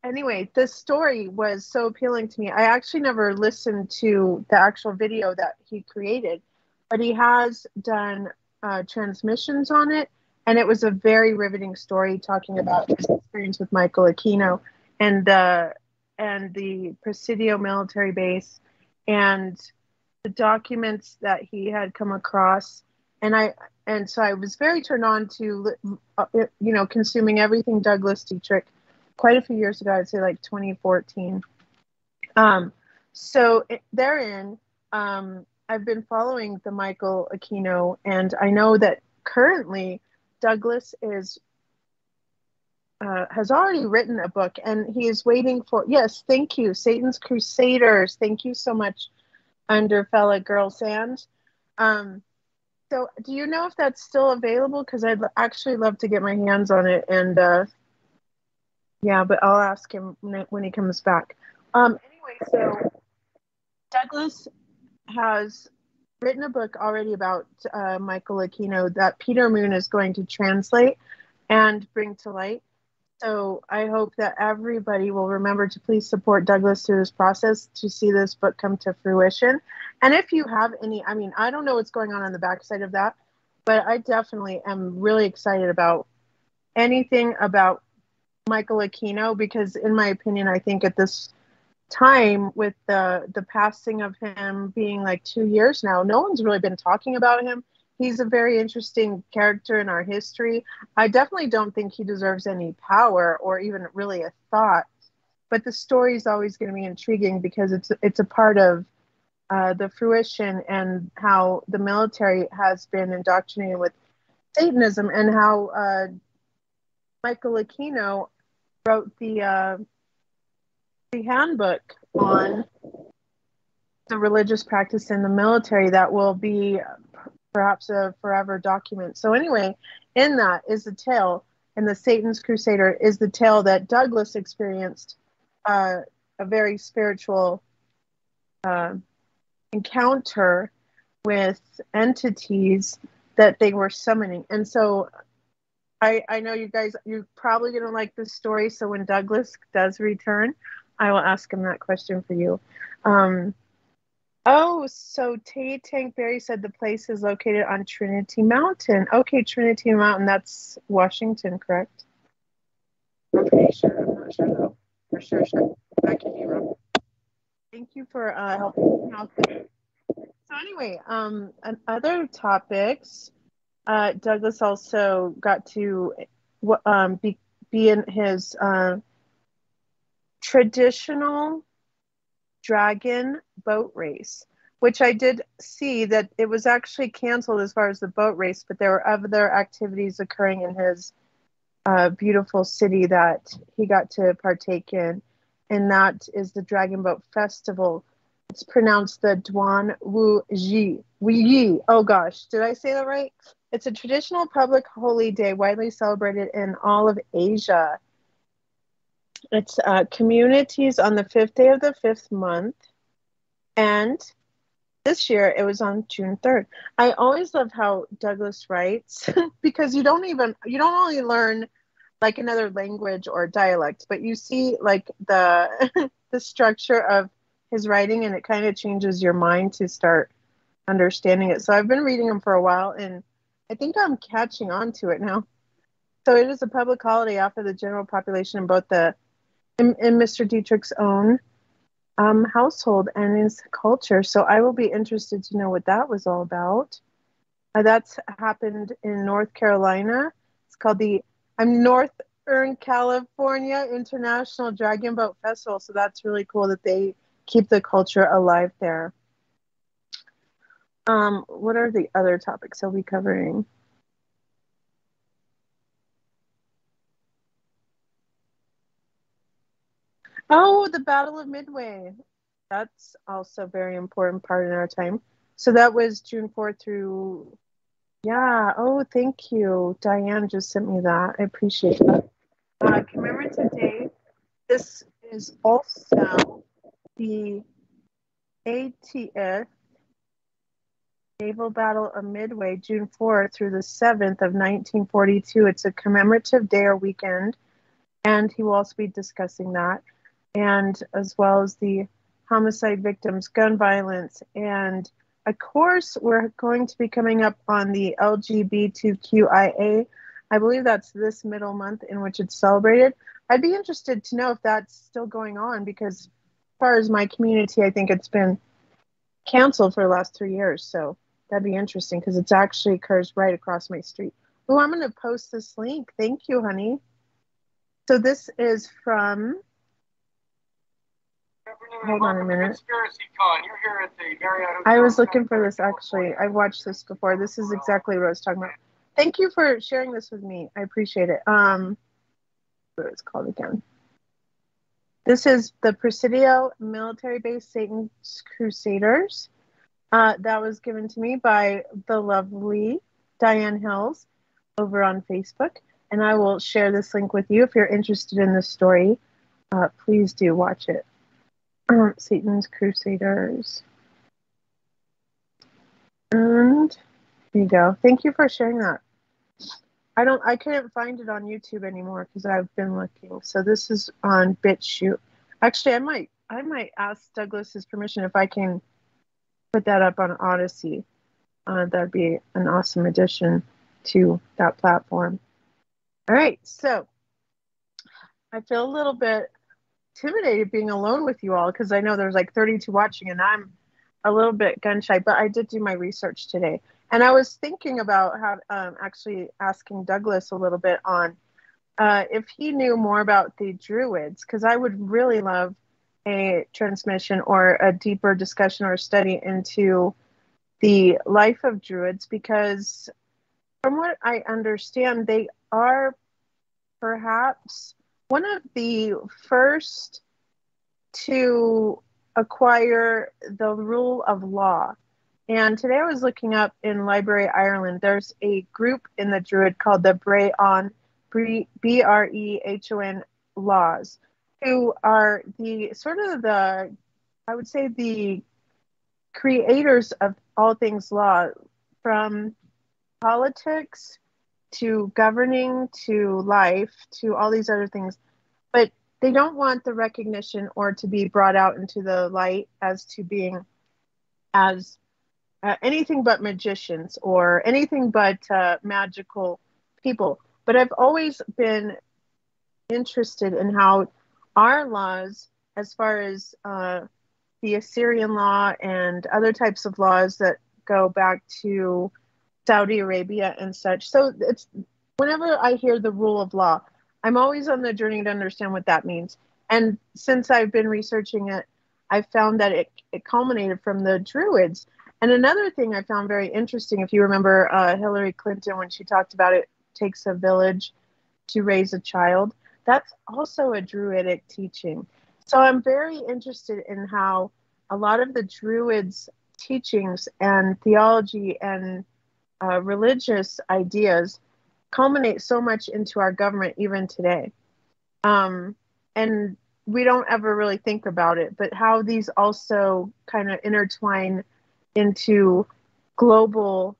anyway, this story was so appealing to me. I actually never listened to the actual video that he created, but he has done transmissions on it. And it was a very riveting story talking about his experience with Michael Aquino and the Presidio military base and the documents that he had come across. And so I was very turned on to, consuming everything Douglas Dietrich quite a few years ago. I'd say like 2014. Therein, I've been following the Michael Aquino, and I know that currently Douglas has already written a book, and he is waiting for, yes, thank you, Satan's Crusaders. Thank you so much, Underfella Girl Sand. So do you know if that's still available? Because I'd actually love to get my hands on it. And yeah, but I'll ask him when he comes back. Anyway, so Douglas has written a book already about Michael Aquino that Peter Moon is going to translate and bring to light. So I hope that everybody will remember to please support Douglas through this process to see this book come to fruition. And if you have any, I don't know what's going on the backside of that, but I definitely am really excited about anything about Michael Aquino, because in my opinion, I think at this time with the passing of him being like 2 years now, no one's really been talking about him. He's a very interesting character in our history. I definitely don't think he deserves any power or even really a thought, but the story is always going to be intriguing because it's a part of the fruition and how the military has been indoctrinated with Satanism, and how Michael Aquino wrote the handbook on the religious practice in the military that will be perhaps a forever document. So anyway, in that is the tale, and the Satan's Crusader is the tale that Douglas experienced a very spiritual encounter with entities that they were summoning. And so I know you guys, you're probably going to like this story. So when Douglas does return, I will ask him that question for you. So Tank Berry said the place is located on Trinity Mountain. Okay, Trinity Mountain, that's Washington, correct? I'm pretty sure. I'm not sure though. For sure. I could be wrong. Thank you for helping me out there. So anyway, other topics. Douglas also got to be in his traditional dragon boat race, which I did see that it was actually canceled as far as the boat race, but there were other activities occurring in his beautiful city that he got to partake in, and that is the Dragon Boat Festival. It's pronounced the Duānwǔ Jié. Oh gosh, did I say that right? It's a traditional public holy day widely celebrated in all of Asia. It's communities on the 5th day of the 5th month, and this year it was on June 3rd. I always love how Douglas writes because you don't only learn like another language or dialect, but you see like the the structure of his writing, and it kind of changes your mind to start understanding it. So I've been reading him for a while, and I think I'm catching on to it now. So it is a public holiday offered the general population in both in Mr. Dietrich's own household and his culture. So I will be interested to know what that was all about. That's happened in North Carolina. It's called the Northern California International Dragon Boat Festival. So that's really cool that they keep the culture alive there. What are the other topics I'll be covering? Oh, the Battle of Midway. That's also a very important part in our time. So that was June 4th through, yeah. Oh, thank you. Diane just sent me that. I appreciate that. Commemorative Day. This is also the 80th Naval Battle of Midway, June 4th through the 7th of 1942. It's a commemorative day or weekend, and he will also be discussing that, and as well as the homicide victims, gun violence, and of course, we're going to be coming up on the LGBTQIA. I believe that's this middle month in which it's celebrated. I'd be interested to know if that's still going on, because as far as my community, I think it's been canceled for the last 3 years. So that'd be interesting because it actually occurs right across my street. Oh, I'm going to post this link. Thank you, honey. So this is from... Hold on a minute. I was looking for this, actually. I watched this before. This is exactly what I was talking about. Thank you for sharing this with me. I appreciate it. What it's called again. This is the Presidio Military Base Satan's Crusaders. That was given to me by the lovely Diane Hills over on Facebook. And I will share this link with you. If you're interested in this story, please do watch it. Satan's Crusaders. And here you go. Thank you for sharing that. I couldn't find it on YouTube anymore because I've been looking. So this is on BitChute. Actually, I might ask Douglas's permission if I can put that up on Odyssey. That'd be an awesome addition to that platform. All right, so I feel a little bit intimidated being alone with you all because I know there's like 32 watching and I'm a little bit gun shy, but I did do my research today. And I was thinking about actually asking Douglas a little bit on if he knew more about the Druids, because I would really love a transmission or a deeper discussion or study into the life of Druids, because from what I understand, they are perhaps one of the first to acquire the rule of law. And today I was looking up in Library Ireland, there's a group in the Druid called the Brehon, Brehon laws, who are the sort of the, I would say, the creators of all things law, from politics to governing to life to all these other things. But they don't want the recognition or to be brought out into the light as to being as anything but magicians or anything but magical people. But I've always been interested in how our laws, as far as the Assyrian law and other types of laws that go back to Saudi Arabia and such. So it's whenever I hear the rule of law, I'm always on the journey to understand what that means. And since I've been researching it, I found that it culminated from the Druids. And another thing I found very interesting, if you remember Hillary Clinton, when she talked about it takes a village to raise a child, that's also a Druidic teaching. So I'm very interested in how a lot of the Druids' teachings and theology and religious ideas culminate so much into our government even today. And we don't ever really think about it, but how these also kind of intertwine into global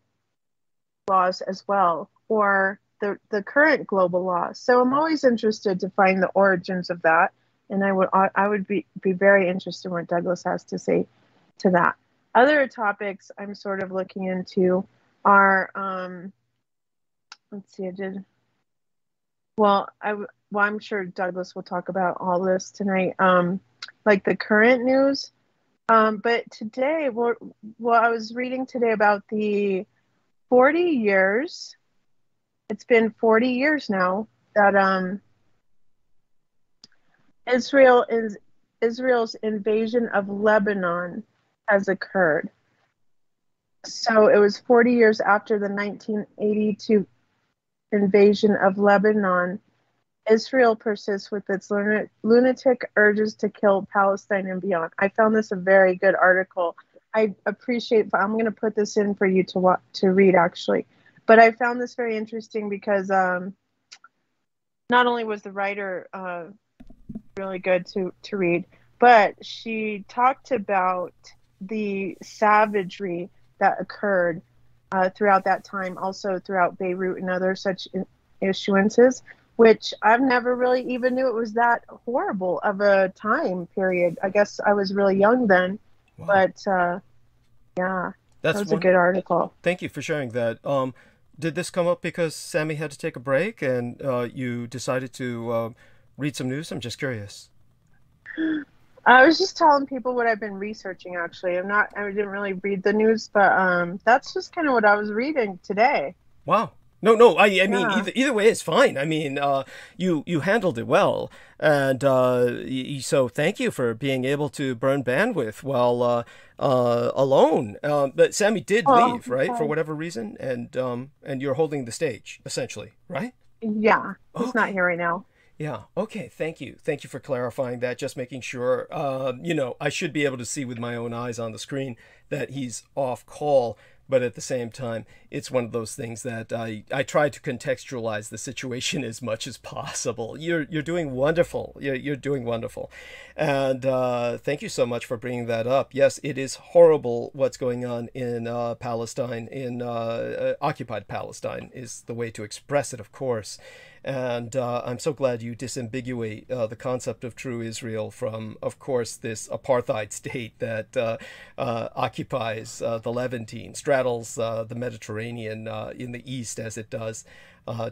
laws as well, or the current global laws. So I'm always interested to find the origins of that, and I would be very interested in what Douglas has to say to that. Other topics I'm sort of looking into are let's see, I'm sure Douglas will talk about all this tonight, like the current news. But today, I was reading today about the 40 years. It's been 40 years now that Israel's invasion of Lebanon has occurred. So it was 40 years after the 1982 invasion of Lebanon. Israel persists with its lunatic urges to kill Palestine and beyond. I found this a very good article. I appreciate. I'm going to put this in for you to read, actually. But I found this very interesting because not only was the writer really good to read, but she talked about the savagery that occurred throughout that time, also throughout Beirut and other such issuances, which I've never really even knew it was that horrible of a time period. I guess I was really young then. Wow. But yeah, that was a good article. Thank you for sharing that. Did this come up because Sammy had to take a break and you decided to read some news? I'm just curious. I was just telling people what I've been researching, actually. I didn't really read the news, but that's just kind of what I was reading today. Wow. No. I mean, either way is fine. I mean, you handled it well, and so thank you for being able to burn bandwidth while alone. But Sammy did leave, right, for whatever reason, and you're holding the stage essentially, right? Yeah, he's not here right now. Yeah. Okay. Thank you. Thank you for clarifying that. Just making sure. I should be able to see with my own eyes on the screen that he's off call. But at the same time, it's one of those things that I try to contextualize the situation as much as possible. You're doing wonderful. You're doing wonderful. And thank you so much for bringing that up. Yes, it is horrible what's going on in Palestine, in occupied Palestine is the way to express it, of course. And I'm so glad you disambiguate the concept of true Israel from, of course, this apartheid state that occupies the Levantine, straddles the Mediterranean in the east as it does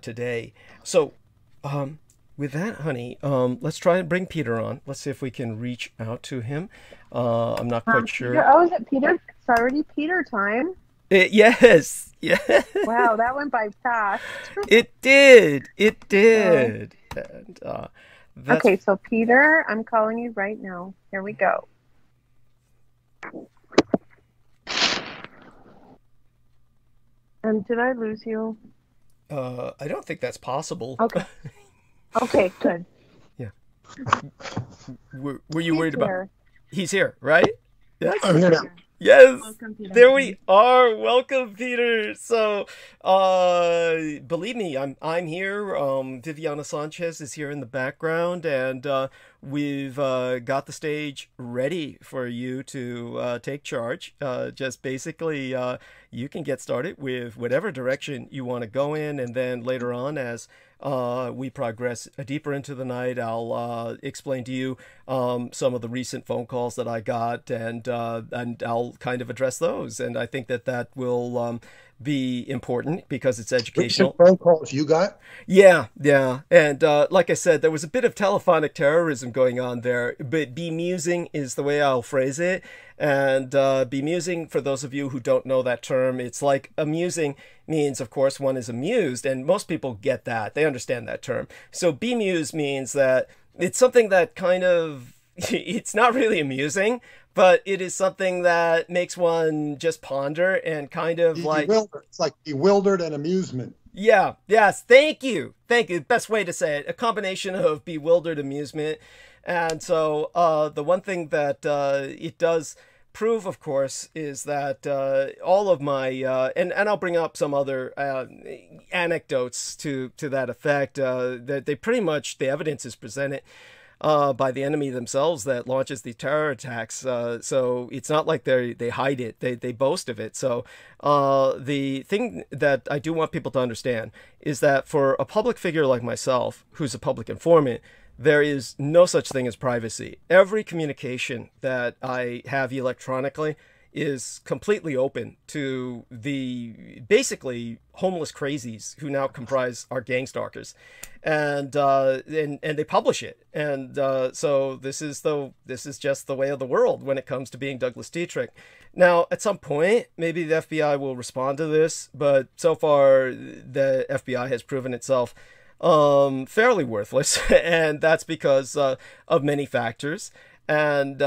today. So with that, honey, let's try and bring Peter on. Let's see if we can reach out to him. I'm not quite sure. Is it Peter? It's already Peter time. Yes. Wow, that went by fast. It did. And, okay, so Peter, I'm calling you right now. Here we go. Did I lose you? I don't think that's possible. Okay. Okay, good. Yeah. Were you worried about? He's here, right? Yes. I'm here now. Yes, welcome, Peter. There we are. Welcome, Peter. So, believe me, I'm here. Viviana Sanchez is here in the background, and we've got the stage ready for you to take charge. Just basically, you can get started with whatever direction you want to go in, and then later on, as we progress deeper into the night, I'll explain to you some of the recent phone calls that I got, and I'll kind of address those. And I think that will be important because it's Recent educational. phone calls you got? Yeah, yeah. And like I said, there was a bit of telephonic terrorism going on there, but bemusing is the way I'll phrase it. And bemusing, for those of you who don't know that term, it's like amusing means, of course, one is amused, and most people get that. They understand that term. So bemused means that it's something that kind of, it's not really amusing, but it is something that makes one just ponder and kind of like... Bewildered. It's like bewildered and amusement. Yeah, yes, thank you. Thank you. Best way to say it. A combination of bewildered amusement. And so the one thing that it does prove, of course, is that all of my... and I'll bring up some other anecdotes to that effect. That they pretty much, the evidence is presented by the enemy themselves that launches the terror attacks. So it's not like they hide it. They boast of it. So the thing that I do want people to understand is that for a public figure like myself, who's a public informant, there is no such thing as privacy. Every communication that I have electronically is completely open to the basically homeless crazies who now comprise our gang stalkers, and they publish it. And so this is just the way of the world when it comes to being Douglas Dietrich. Now, at some point, maybe the FBI will respond to this, but so far the FBI has proven itself fairly worthless, and that's because of many factors. And,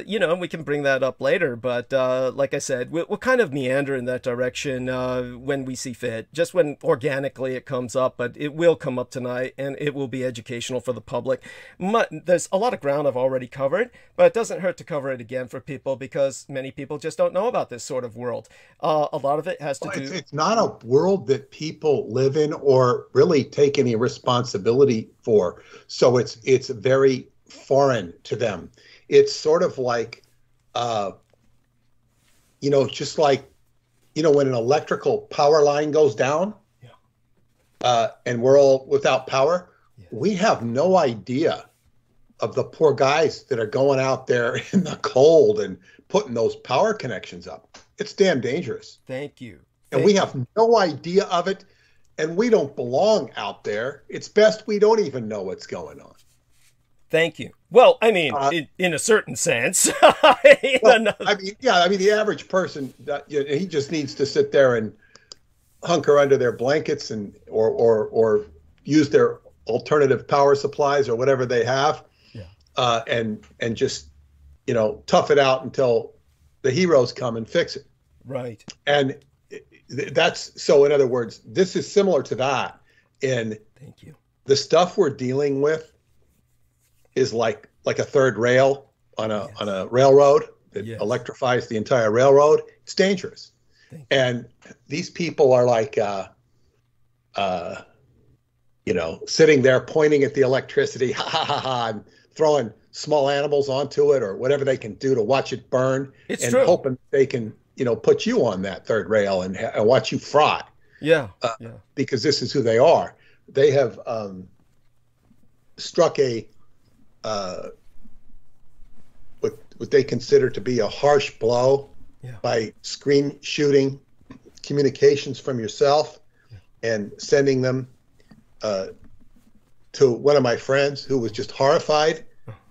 you know, we can bring that up later. But like I said, we'll kind of meander in that direction when we see fit, just when organically it comes up. But it will come up tonight, and it will be educational for the public. There's a lot of ground I've already covered, but it doesn't hurt to cover it again for people because many people just don't know about this sort of world. A lot of it has to do... It's not a world that people live in or really take any responsibility for. So it's very foreign to them. It's sort of like, you know, just like, you know, when an electrical power line goes down, and we're all without power, we have no idea of the poor guys that are going out there in the cold and putting those power connections up. It's damn dangerous. Thank you. And we have no idea of it, and we don't belong out there. It's best we don't even know what's going on. Thank you. Well, I mean, in a certain sense. Well, I mean, yeah, I mean, the average person, he just needs to sit there and hunker under their blankets and or use their alternative power supplies or whatever they have, and just, you know, tough it out until the heroes come and fix it. Right. And that's so. In other words, this is similar to that. And thank you. The stuff we're dealing with is like a third rail on a railroad that electrifies the entire railroad. It's dangerous. And these people are like, you know, sitting there pointing at the electricity, ha ha ha ha, and throwing small animals onto it or whatever they can do to watch it burn. It's and true. Hoping they can, you know, put you on that third rail and watch you fry. Yeah. Because this is who they are. They have struck a what they consider to be a harsh blow by screen shooting communications from yourself and sending them to one of my friends who was just horrified.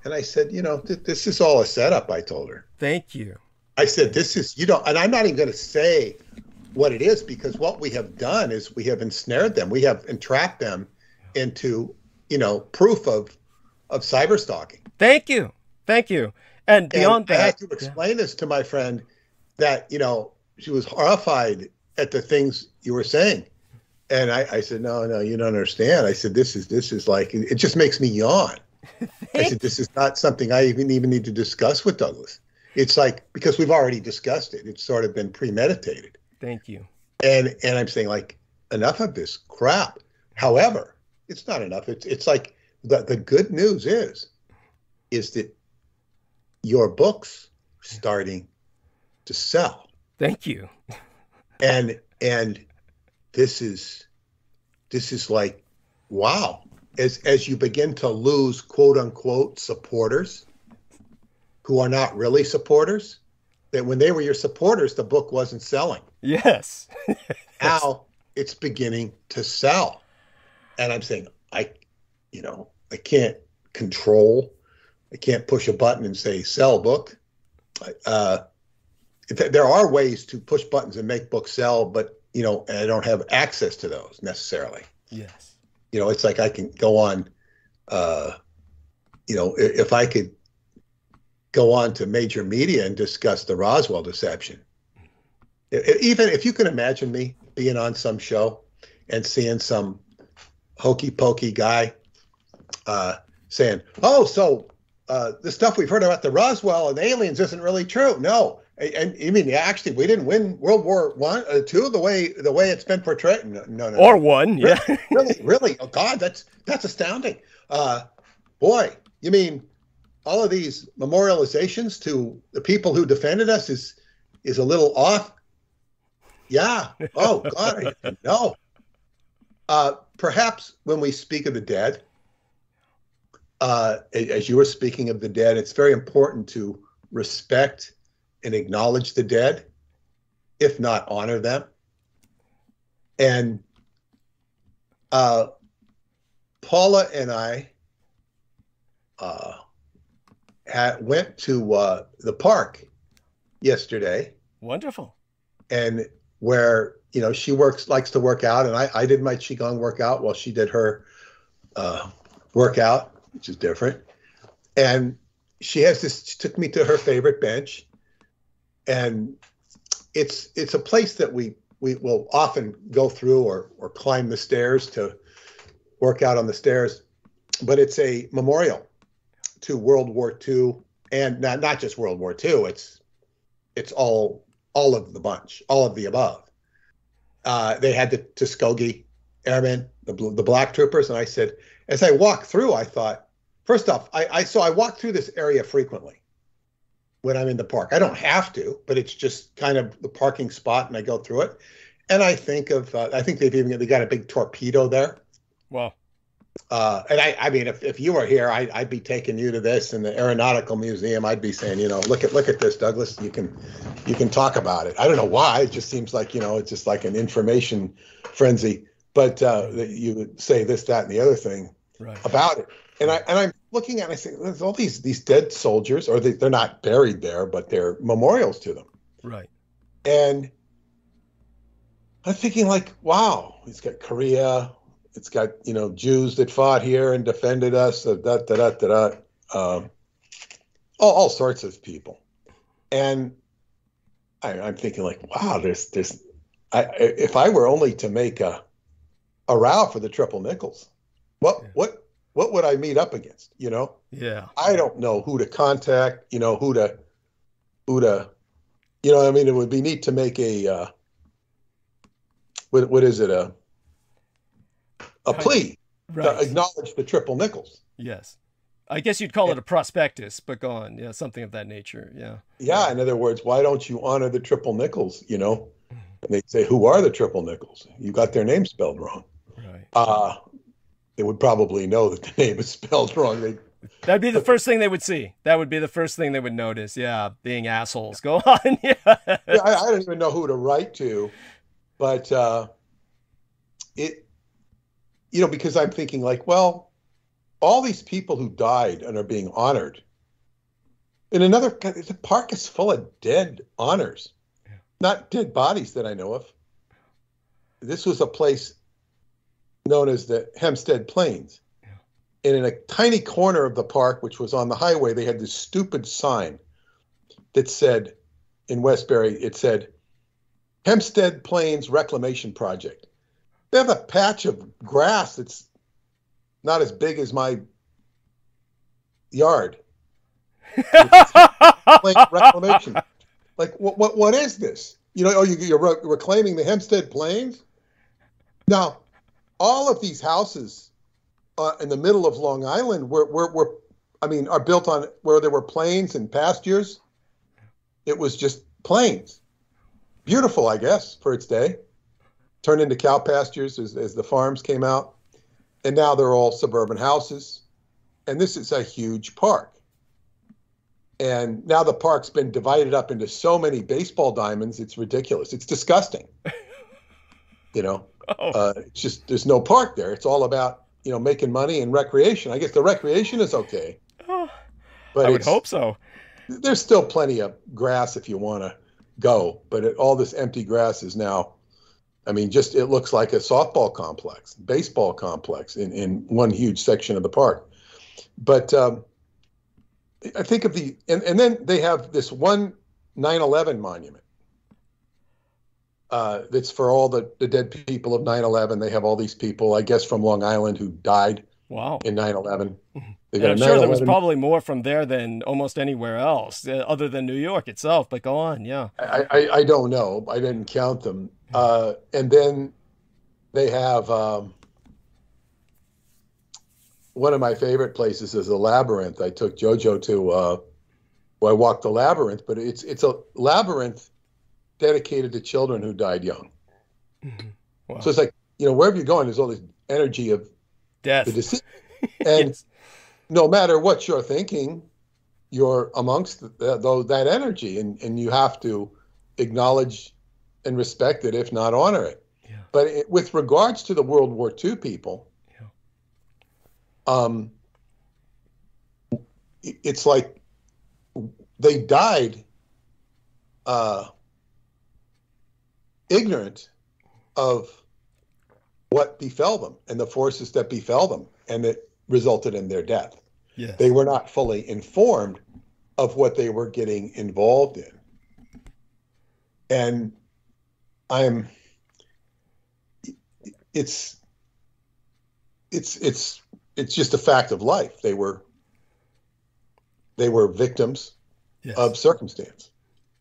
And I said, you know, this is all a setup, I told her. Thank you. I said, this is, you know, and I'm not even going to say what it is, because what we have done is we have ensnared them. We have entrapped them into, you know, proof of cyber stalking. Thank you. Thank you. And beyond that, I had to explain this to my friend that, you know, she was horrified at the things you were saying. And I said, no, you don't understand. I said, this is like, it just makes me yawn. I said, this is not something I even need to discuss with Douglas. It's like, because we've already discussed it. It's sort of been premeditated. Thank you. And I'm saying, like, enough of this crap. However, it's not enough. It's like the good news is that your books are starting to sell. Thank you. And this is like, wow. As you begin to lose quote unquote supporters who are not really supporters, that when they were your supporters, the book wasn't selling. Yes. Now it's beginning to sell. And I'm saying, I can't I can't push a button and say sell book. There are ways to push buttons and make books sell, but, I don't have access to those necessarily. Yes. It's like I can go on, if I could go on to major media and discuss the Roswell deception. Even if you can imagine me being on some show and seeing some hokey pokey guy saying, "Oh, so the stuff we've heard about the Roswell and the aliens isn't really true." No, and you mean actually we didn't win World War I, II the way it's been portrayed? No. Or one, yeah. Really. Oh God, that's astounding. Boy, you mean all of these memorializations to the people who defended us is a little off? Yeah. Oh God, no. Perhaps when we speak of the dead, as you were speaking of the dead, it's very important to respect and acknowledge the dead, if not honor them. And Paula and I went to the park yesterday. Wonderful. And where, she likes to work out, and I did my Qigong workout while she did her workout, which is different. And she took me to her favorite bench. And it's a place that we will often go through or climb the stairs to work out on the stairs. But it's a memorial to World War II, and not just World War II. It's all of the bunch, all of the above. They had the Tuskegee Airmen, the black troopers, and I said, as I walked through, I thought, first off, I walk through this area frequently when I'm in the park. I don't have to, but it's just kind of the parking spot, and I go through it. And I think of, I think they got a big torpedo there. Wow. And I mean, if you were here, I'd be taking you to this in the Aeronautical Museum. I'd be saying, look at this, Douglas. You can talk about it. I don't know why. It just seems like, it's just like an information frenzy. But you would say this, that, and the other thing about it. And I'm looking at it, I say, there's all these dead soldiers, or they're not buried there, but they're memorials to them. Right. And I'm thinking like, wow, it's got Korea. It's got, Jews that fought here and defended us, all sorts of people. And I'm thinking like, wow, if I were only to make a row for the triple nickels, what would I meet up against? Yeah. I don't know who to contact, who to, I mean, it would be neat to make a, what is it? A plea to acknowledge the triple nickels. Yes. I guess you'd call it a prospectus, but go on. Yeah, something of that nature. Yeah. Yeah. In other words, why don't you honor the triple nickels? And they say, who are the triple nickels? You got their name spelled wrong. Right. They would probably know that the name is spelled wrong. That'd be the first thing they would see. That would be the first thing they would notice. Yeah. Being assholes. Go on. Yeah. I don't even know who to write to, but because I'm thinking like, well, all these people who died and are being honored in the park is full of dead honors, not dead bodies that I know of. This was a place known as the Hempstead Plains. And in a tiny corner of the park, which was on the highway, they had this stupid sign that said, in Westbury, it said, Hempstead Plains Reclamation Project. They have a patch of grass that's not as big as my yard. Reclamation. Like, what is this? You're reclaiming the Hempstead Plains? Now, all of these houses in the middle of Long Island are built on where there were plains and pastures. It was just plains. Beautiful, I guess, for its day. Turned into cow pastures as the farms came out. And now they're all suburban houses. And this is a huge park. And now the park's been divided up into so many baseball diamonds, it's ridiculous. It's disgusting. You know, Oh, it's just there's no park there. It's all about making money and recreation. I guess the recreation is okay, oh, but I would hope so. there's still plenty of grass if you want to go. But all this empty grass is now, I mean, just it looks like a softball complex, baseball complex in one huge section of the park. But I think of and then they have this one 9/11 monument that's for all the dead people of 9/11. They have all these people, I guess, from Long Island who died Wow. in 9/11. And I'm sure there was probably more from there than almost anywhere else, other than New York itself. But go on, yeah. I don't know. I didn't count them. And then they have one of my favorite places is the Labyrinth. I took JoJo to. I walked the Labyrinth, but it's a labyrinth dedicated to children who died young. Wow. So it's like wherever you're going, there's all this energy of Death. the deceased, and Yes. no matter what you're thinking, you're amongst that energy, and you have to acknowledge and respect it, if not honor it. Yeah. But with regards to the World War II people, it's like they died ignorant of what befell them and the forces that befell them, and it resulted in their death. Yes. They were not fully informed of what they were getting involved in. And it's just a fact of life. They were victims Yes. of circumstance.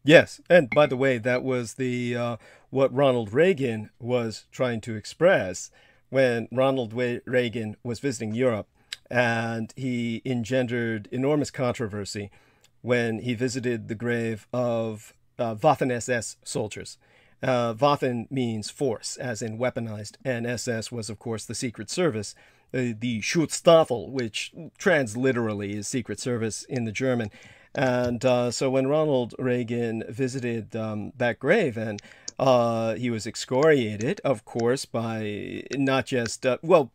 Yes, and by the way, that was the what Ronald Reagan was trying to express when Ronald Reagan was visiting Europe, and he engendered enormous controversy when he visited the grave of Waffen SS soldiers. Waffen means force, as in weaponized, and SS was, of course, the Secret Service, the Schutzstaffel, which transliterally is Secret Service in the German. And so when Ronald Reagan visited that grave, and he was excoriated, of course, by not just,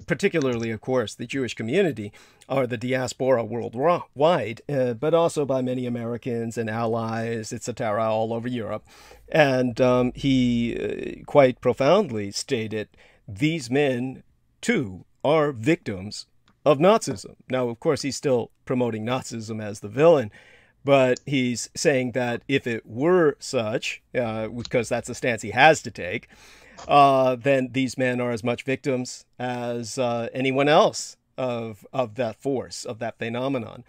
particularly, of course, the Jewish community or the diaspora worldwide, but also by many Americans and allies, etc., all over Europe. And he quite profoundly stated, these men, too, are victims of Nazism. Now, of course, he's still promoting Nazism as the villain, but he's saying that if it were such, because that's the stance he has to take, then these men are as much victims as anyone else of that force, of that phenomenon.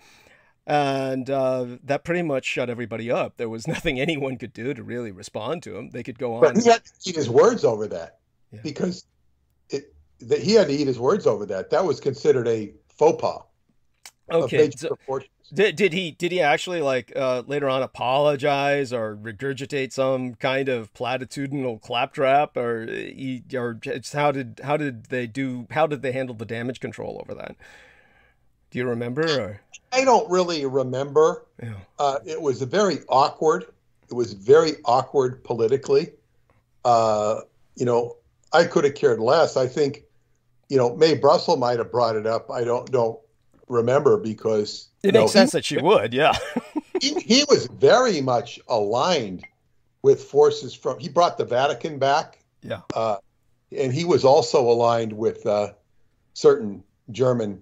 And that pretty much shut everybody up. There was nothing anyone could do to really respond to him. They could go on. But he had to eat his words over that, because he had to eat his words over that. That was considered a faux pas. Okay. Did he actually later on apologize or regurgitate some kind of platitudinal claptrap, or how did they handle the damage control over that? Do you remember? Or? I don't really remember. Yeah. It was very awkward. It was very awkward politically. I could have cared less. I think, Mae Brussel might have brought it up. I don't remember, because it makes sense that she would. Yeah. he was very much aligned with forces he brought the Vatican back. Yeah. And he was also aligned with certain German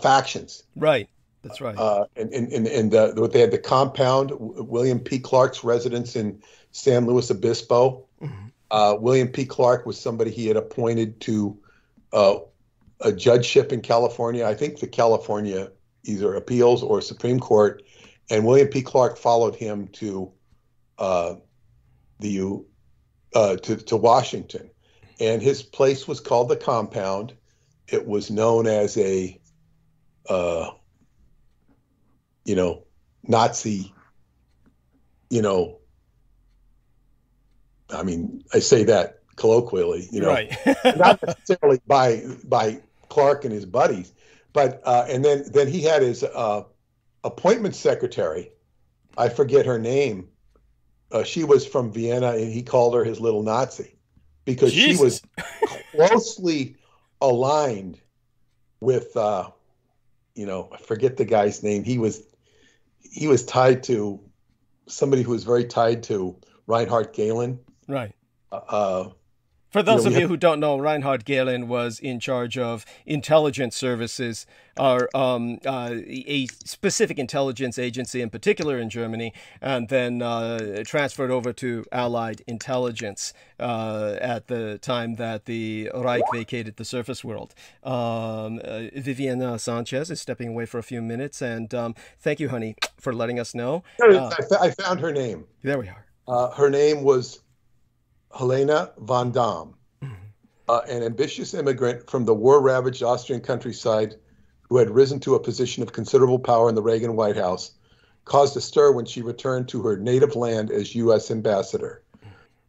factions. Right. That's right. And they had the compound, William P. Clark's residence in San Luis Obispo. Mm-hmm. William P. Clark was somebody he had appointed to a judgeship in California. I think the California either appeals or Supreme Court. And William P. Clark followed him to Washington. And his place was called the Compound. It was known as a Nazi, I mean, I say that colloquially, right. Not necessarily by Clark and his buddies, but and then he had his appointment secretary. I forget her name. She was from Vienna, and he called her his little Nazi. because Jesus. she was closely aligned with, I forget the guy's name. He was tied to somebody who was very tied to Reinhard Gehlen. Right. For those of you who don't know, Reinhard Gehlen was in charge of intelligence services, or a specific intelligence agency in particular in Germany, and then transferred over to Allied intelligence at the time that the Reich vacated the surface world. Vivian Sanchez is stepping away for a few minutes, and thank you, honey, for letting us know. I found her name. There we are. Her name was Helena von Dahm, an ambitious immigrant from the war-ravaged Austrian countryside who had risen to a position of considerable power in the Reagan White House, caused a stir when she returned to her native land as U.S. ambassador.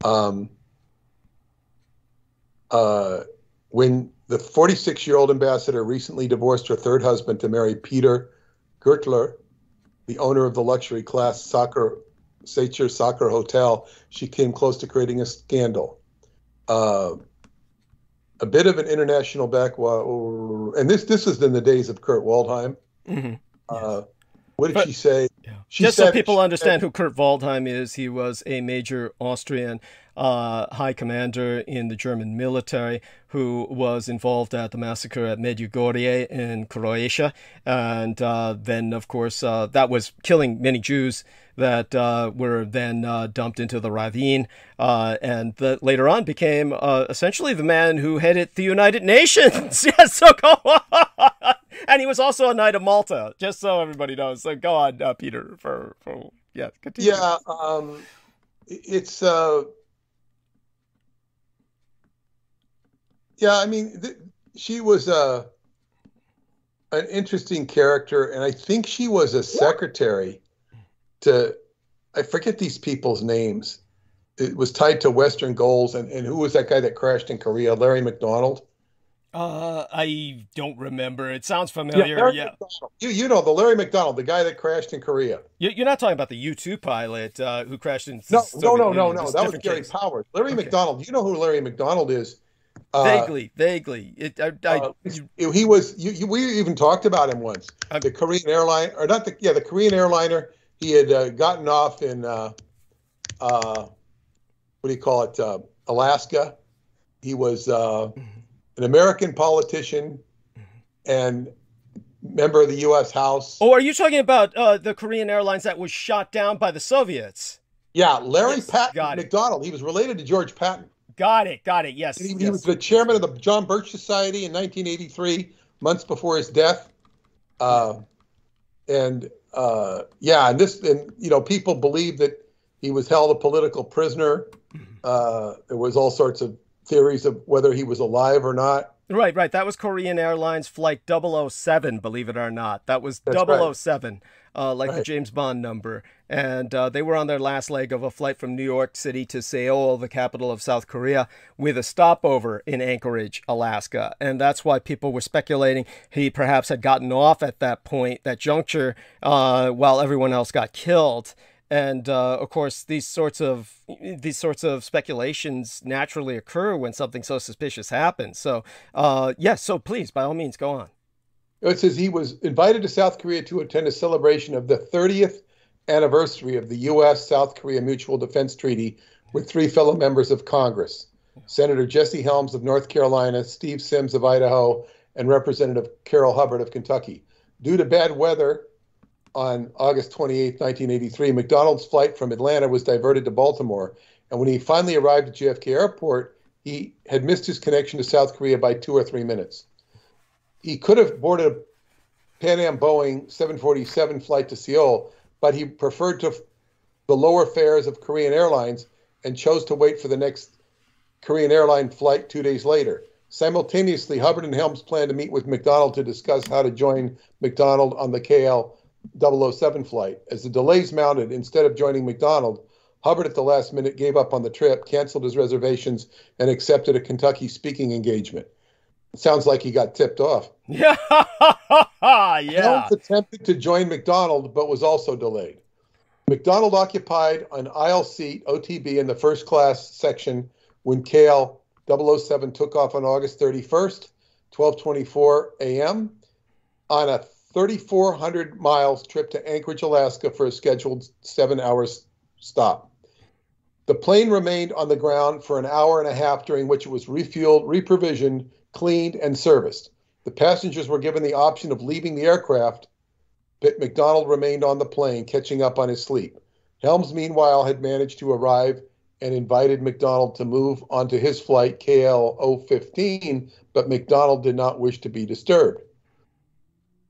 When the 46-year-old ambassador recently divorced her third husband to marry Peter Gertler, the owner of the luxury class Sacher Soccer Hotel, she came close to creating a scandal. A bit of an international backwater, and this was in the days of Kurt Waldheim. What did she say? Yeah. She Just said, so people understand who Kurt Waldheim is, he was a major Austrian high commander in the German military who was involved at the massacre at Medjugorje in Croatia. And then, of course, that was killing many Jews that were then dumped into the ravine, and that later on became essentially the man who headed the United Nations. Yes, so go on. And he was also a Knight of Malta, just so everybody knows. So go on, Peter, for continue. Yeah, it's I mean, she was an interesting character, and I think she was a secretary to, I forget these people's names. It was tied to Western goals, and who was that guy that crashed in Korea? Larry McDonald? I don't remember. It sounds familiar. Yeah. You know, the Larry McDonald, the guy that crashed in Korea. You're not talking about the U-2 pilot who crashed in No. That was Gary Powers. Larry McDonald. You know who Larry McDonald is? Vaguely. He was. We even talked about him once. The Korean airline, or not the the Korean airliner. He had gotten off in what do you call it? Alaska. He was an American politician and member of the U.S. House. Oh, are you talking about the Korean Airlines that was shot down by the Soviets? Yeah, Larry Patton McDonald. He was related to George Patton. Got it. Yes. He was the chairman of the John Birch Society in 1983, months before his death. And people believe that he was held a political prisoner. There was all sorts of theories of whether he was alive or not. Right. That was Korean Airlines Flight 007, believe it or not. That was That's 007, the James Bond number. And they were on their last leg of a flight from New York City to Seoul, the capital of South Korea, with a stopover in Anchorage, Alaska. And that's why people were speculating he perhaps had gotten off at that juncture, while everyone else got killed. And of course, these sorts of speculations naturally occur when something so suspicious happens. So, so please, by all means, go on. It says he was invited to South Korea to attend a celebration of the 30th anniversary of the U.S.-South Korea Mutual Defense Treaty with 3 fellow members of Congress, Senator Jesse Helms of North Carolina, Steve Sims of Idaho, and Representative Carol Hubbard of Kentucky. Due to bad weather, on August 28, 1983, McDonald's flight from Atlanta was diverted to Baltimore. And when he finally arrived at JFK Airport, he had missed his connection to South Korea by 2 or 3 minutes. He could have boarded a Pan Am Boeing 747 flight to Seoul, but he preferred the lower fares of Korean Airlines and chose to wait for the next Korean airline flight 2 days later. Simultaneously, Hubbard and Helms planned to meet with McDonald to discuss how to join McDonald on the KL 007 flight. As the delays mounted, instead of joining McDonald, Hubbard at the last minute gave up on the trip, canceled his reservations, and accepted a Kentucky speaking engagement. It sounds like he got tipped off. Yeah. Helms attempted to join McDonald, but was also delayed. McDonald occupied an aisle seat, OTB, in the first class section when KL 007 took off on August 31st, 12:24 a.m. on a 3,400 miles trip to Anchorage, Alaska for a scheduled 7 hours stop. The plane remained on the ground for an hour and a half, during which it was refueled, reprovisioned, cleaned, and serviced. The passengers were given the option of leaving the aircraft, but McDonald remained on the plane, catching up on his sleep. Helms, meanwhile, had managed to arrive and invited McDonald to move onto his flight KL-015, but McDonald did not wish to be disturbed.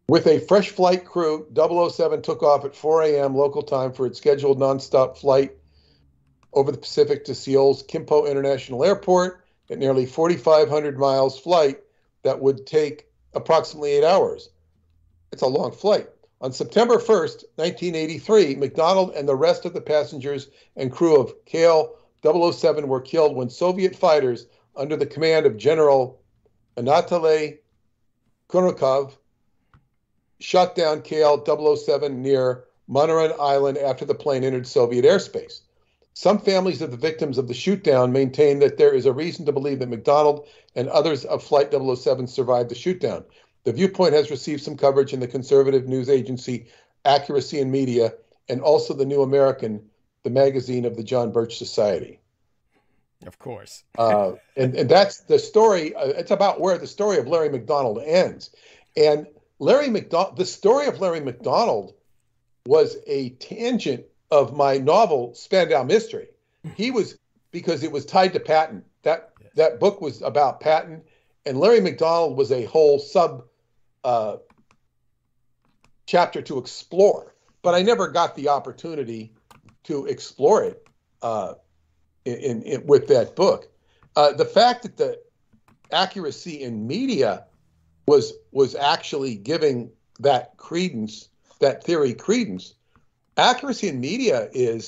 With a fresh flight crew, 007 took off at 4 a.m. local time for its scheduled nonstop flight over the Pacific to Seoul's Kimpo International Airport at nearly 4,500 miles flight that would take approximately 8 hours. It's a long flight. On September 1st, 1983, McDonald and the rest of the passengers and crew of KL-007 were killed when Soviet fighters under the command of General Anatoly Konrakov shot down KL-007 near Monoran Island after the plane entered Soviet airspace. Some families of the victims of the shootdown maintain that there is a reason to believe that McDonald and others of Flight 007 survived the shootdown. The viewpoint has received some coverage in the conservative news agency Accuracy in Media, and also the New American, the magazine of the John Birch Society. Of course. And that's the story. It's about where the story of Larry McDonald ends. And the story of Larry McDonald was a tangent of my novel, Spandau Mystery. He was, because it was tied to Patton. That book was about Patton, and Larry McDonald was a whole chapter to explore. But I never got the opportunity to explore it with that book. The fact that the Accuracy in Media was actually giving that credence, that theory credence. Accuracy in Media it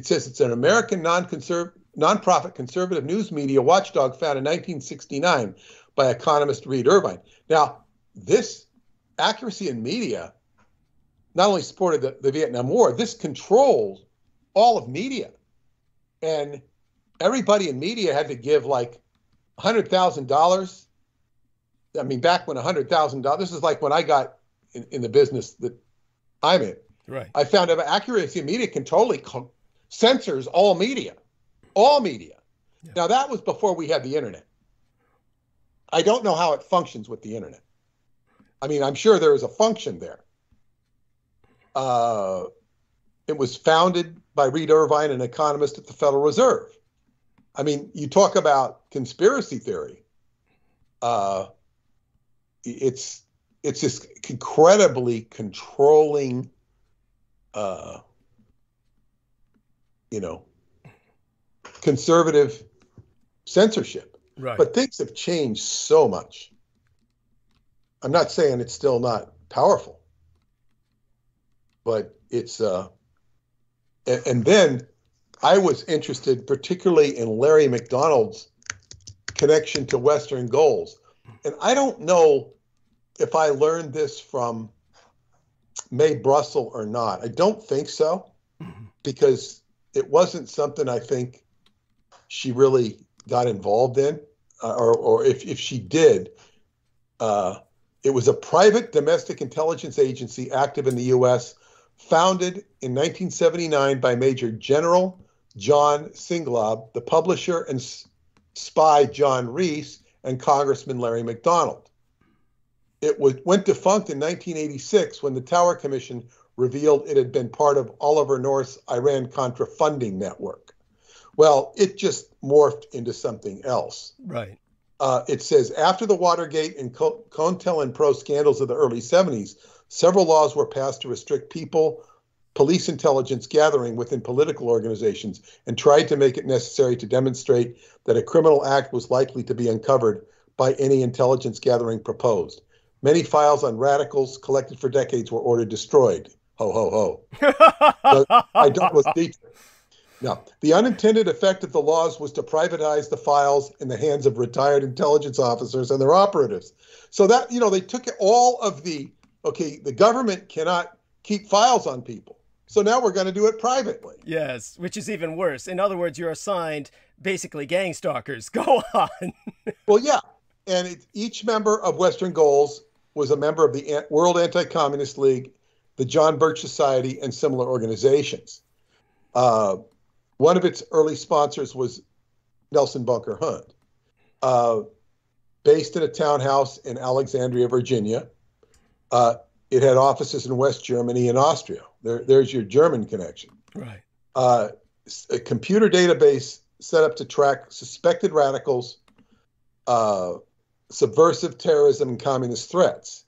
says it's an American nonprofit conservative news media watchdog founded in 1969 by economist Reed Irvine. Now, this Accuracy in Media not only supported the Vietnam War, this controls all of media. And everybody in media had to give like $100,000. I mean, back when $100,000, this is like when I got in the business that I'm in. Right. I found out Accuracy in Media totally censors all media. All media. Yeah. Now, that was before we had the internet. I don't know how it functions with the internet. I mean, I'm sure there is a function there. It was founded by Reed Irvine, an economist at the Federal Reserve. I mean, you talk about conspiracy theory. It's this incredibly controlling, conservative censorship. Right. But things have changed so much. I'm not saying it's still not powerful, but it's and then I was interested particularly in Larry McDonald's connection to Western goals. And I don't know if I learned this from Mae Brussel or not. I don't think so, because it wasn't something I think she really got involved in, or if she did, it was a private domestic intelligence agency active in the U.S., founded in 1979 by Major General John Singlaub, the publisher and spy John Reese, and Congressman Larry McDonald. It went defunct in 1986 when the Tower Commission revealed it had been part of Oliver North's Iran-Contra funding network. Well, it just morphed into something else. Right. It says, after the Watergate and COINTELPRO scandals of the early 70s, several laws were passed to restrict police intelligence gathering within political organizations, and tried to make it necessary to demonstrate that a criminal act was likely to be uncovered by any intelligence gathering proposed. Many files on radicals collected for decades were ordered destroyed. Ho, ho, ho. I don't was Dietrich. Now, the unintended effect of the laws was to privatize the files in the hands of retired intelligence officers and their operatives. So that, they took all of the government cannot keep files on people. So now we're going to do it privately. Yes, which is even worse. In other words, you're assigned basically gang stalkers. Go on. Well, yeah. And each member of Western Goals was a member of the World Anti-Communist League, the John Birch Society, and similar organizations. One of its early sponsors was Nelson Bunker Hunt. Based in a townhouse in Alexandria, Virginia, it had offices in West Germany and Austria. There's your German connection. Right. A computer database set up to track suspected radicals, subversive terrorism, and communist threats.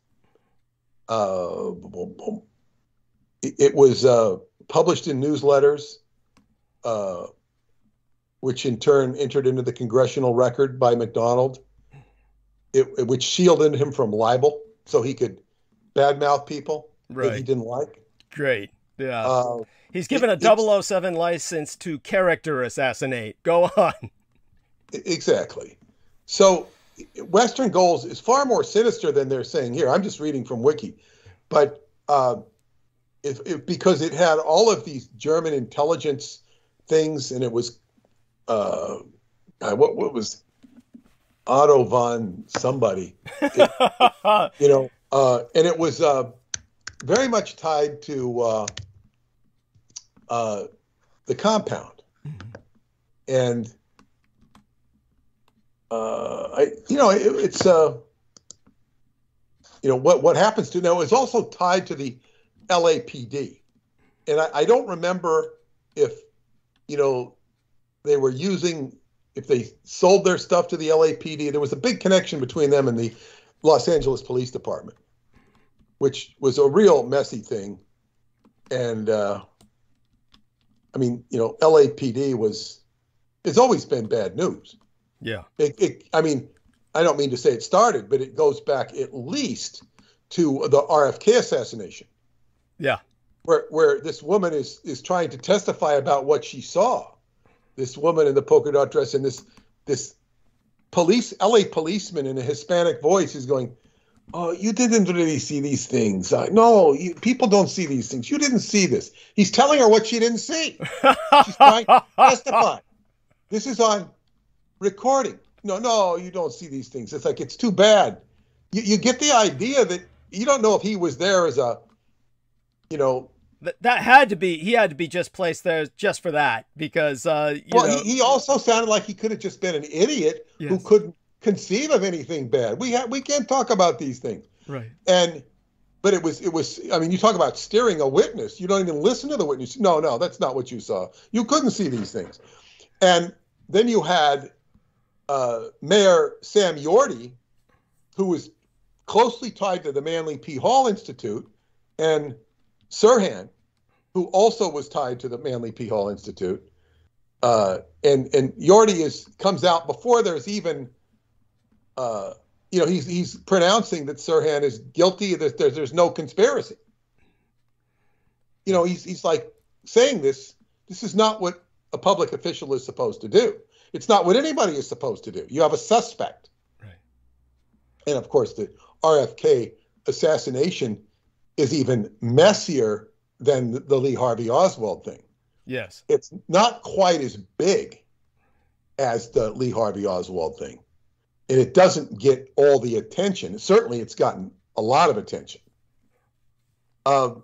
It was published in newsletters, which in turn entered into the congressional record by McDonald, which shielded him from libel, so he could badmouth people that he didn't like. Great. Yeah. He's given a 007 license to character assassinate. Go on. Exactly. So Western Goals is far more sinister than they're saying here. I'm just reading from Wiki. But because it had all of these German intelligence things, and it was, what was Otto von somebody, and it was very much tied to the compound, and it's what happens to now is also tied to the LAPD, and I don't remember if they were using, if they sold their stuff to the LAPD. There was a big connection between them and the Los Angeles Police Department, which was a real messy thing. And LAPD it's always been bad news. Yeah. I don't mean to say it started, but it goes back at least to the RFK assassination. Yeah. Where this woman is trying to testify about what she saw. This woman in the polka dot dress, and this LA policeman in a Hispanic voice is going, "Oh, you didn't really see these things. No, people don't see these things. You didn't see this." He's telling her what she didn't see. She's trying to testify. This is on recording. No, you don't see these things. It's like, it's too bad. You get the idea that you don't know if he was there as a, That had to be, he had to be just placed there just for that, because, he also sounded like he could have just been an idiot who couldn't conceive of anything bad. We can't talk about these things. Right. But it was, you talk about steering a witness. You don't even listen to the witness. No, that's not what you saw. You couldn't see these things. And then you had Mayor Sam Yorty, who was closely tied to the Manly P. Hall Institute, and Sirhan, who also was tied to the Manly P. Hall Institute. And Yorty comes out before there's even, he's pronouncing that Sirhan is guilty, that there's no conspiracy. He's like saying this is not what a public official is supposed to do. It's not what anybody is supposed to do. You have a suspect. Right. And of course, the RFK assassination is even messier than the Lee Harvey Oswald thing. Yes. It's not quite as big as the Lee Harvey Oswald thing. And it doesn't get all the attention. Certainly, it's gotten a lot of attention. And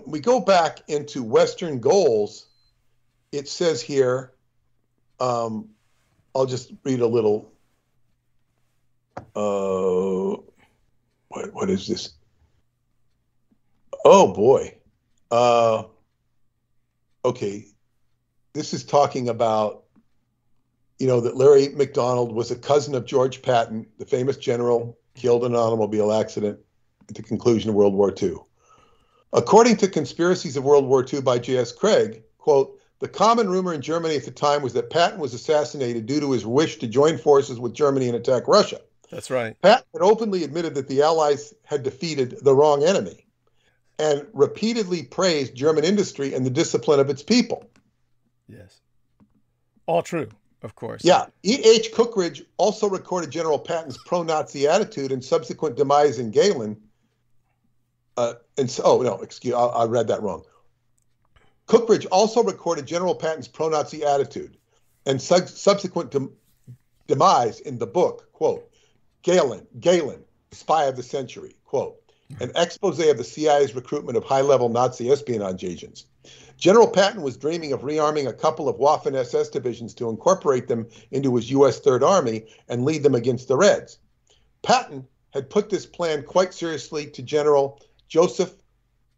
we go back into Western Goals. It says here, I'll just read a little. What is this? Oh boy. Okay. This is talking about, that Larry McDonald was a cousin of George Patton, the famous general killed in an automobile accident at the conclusion of World War II. According to Conspiracies of World War II by J.S. Craig, quote, "The common rumor in Germany at the time was that Patton was assassinated due to his wish to join forces with Germany and attack Russia." That's right. Patton had openly admitted that the Allies had defeated the wrong enemy and repeatedly praised German industry and the discipline of its people. Yes. All true, of course. Yeah. E.H. Cookridge also recorded General Patton's pro-Nazi attitude and subsequent demise in Galen. I read that wrong. Cookbridge also recorded General Patton's pro-Nazi attitude and subsequent demise in the book, quote, Galen, Spy of the Century, quote, an expose of the CIA's recruitment of high-level Nazi espionage agents. General Patton was dreaming of rearming a couple of Waffen-SS divisions to incorporate them into his U.S. Third Army and lead them against the Reds. Patton had put this plan quite seriously to General Joseph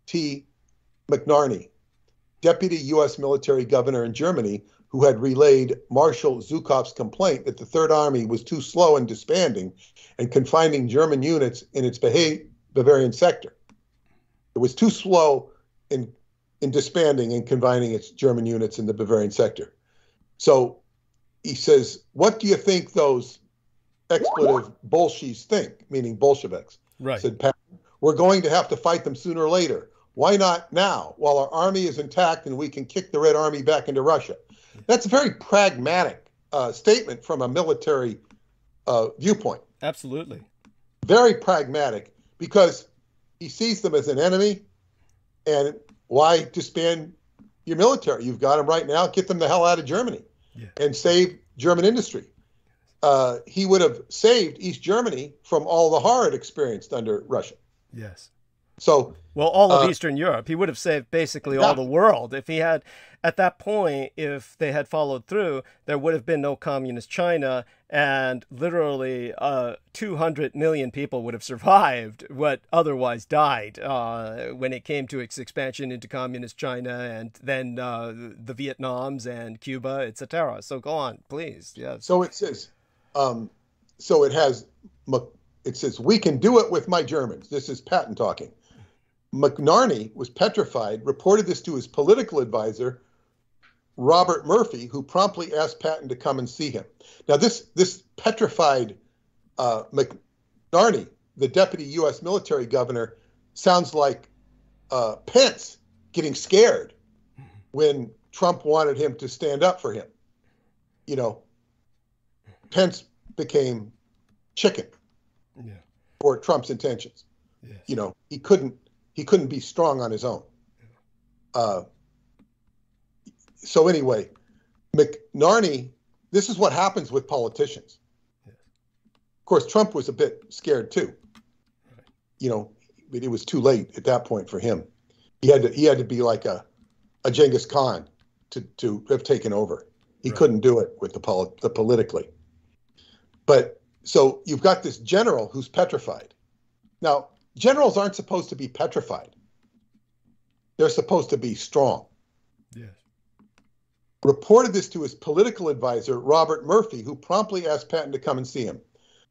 T. McNarney, deputy U.S. military governor in Germany, who had relayed Marshal Zhukov's complaint that the Third Army was too slow in disbanding and confining German units in its Bavarian sector. It was too slow in disbanding and confining its German units in the Bavarian sector. So he says, what do you think those expletive Bolsheviks think, meaning Bolsheviks? Right. Said Patton, we're going to have to fight them sooner or later. Why not now, while our army is intact and we can kick the Red Army back into Russia? That's a very pragmatic statement from a military viewpoint. Absolutely. Very pragmatic, because he sees them as an enemy, and why disband your military? You've got them right now. Get them the hell out of Germany and save German industry. He would have saved East Germany from all the horror it experienced under Russia. Yes. So, well, all of Eastern Europe. He would have saved basically all the world. If he had, at that point, if they had followed through, there would have been no communist China, and literally 200 million people would have survived what otherwise died when it came to its expansion into communist China, and then the Vietnams and Cuba, etc. So go on, please. Yes. So it says, it says, we can do it with my Germans. This is Patton talking. McNarney was petrified, reported this to his political advisor, Robert Murphy, who promptly asked Patton to come and see him. Now, this petrified McNarney, the deputy U.S. military governor, sounds like Pence getting scared when Trump wanted him to stand up for him. You know, Pence became chicken for Trump's intentions. Yes. You know, he couldn't be strong on his own. So anyway, McNarney, this is what happens with politicians. Yes. Of course, Trump was a bit scared too. Right. You know, but it was too late at that point for him. He had to be like a Genghis Khan to have taken over. He couldn't do it with the politically. But so you've got this general who's petrified. Now, generals aren't supposed to be petrified. They're supposed to be strong. Yes. Reported this to his political advisor, Robert Murphy, who promptly asked Patton to come and see him.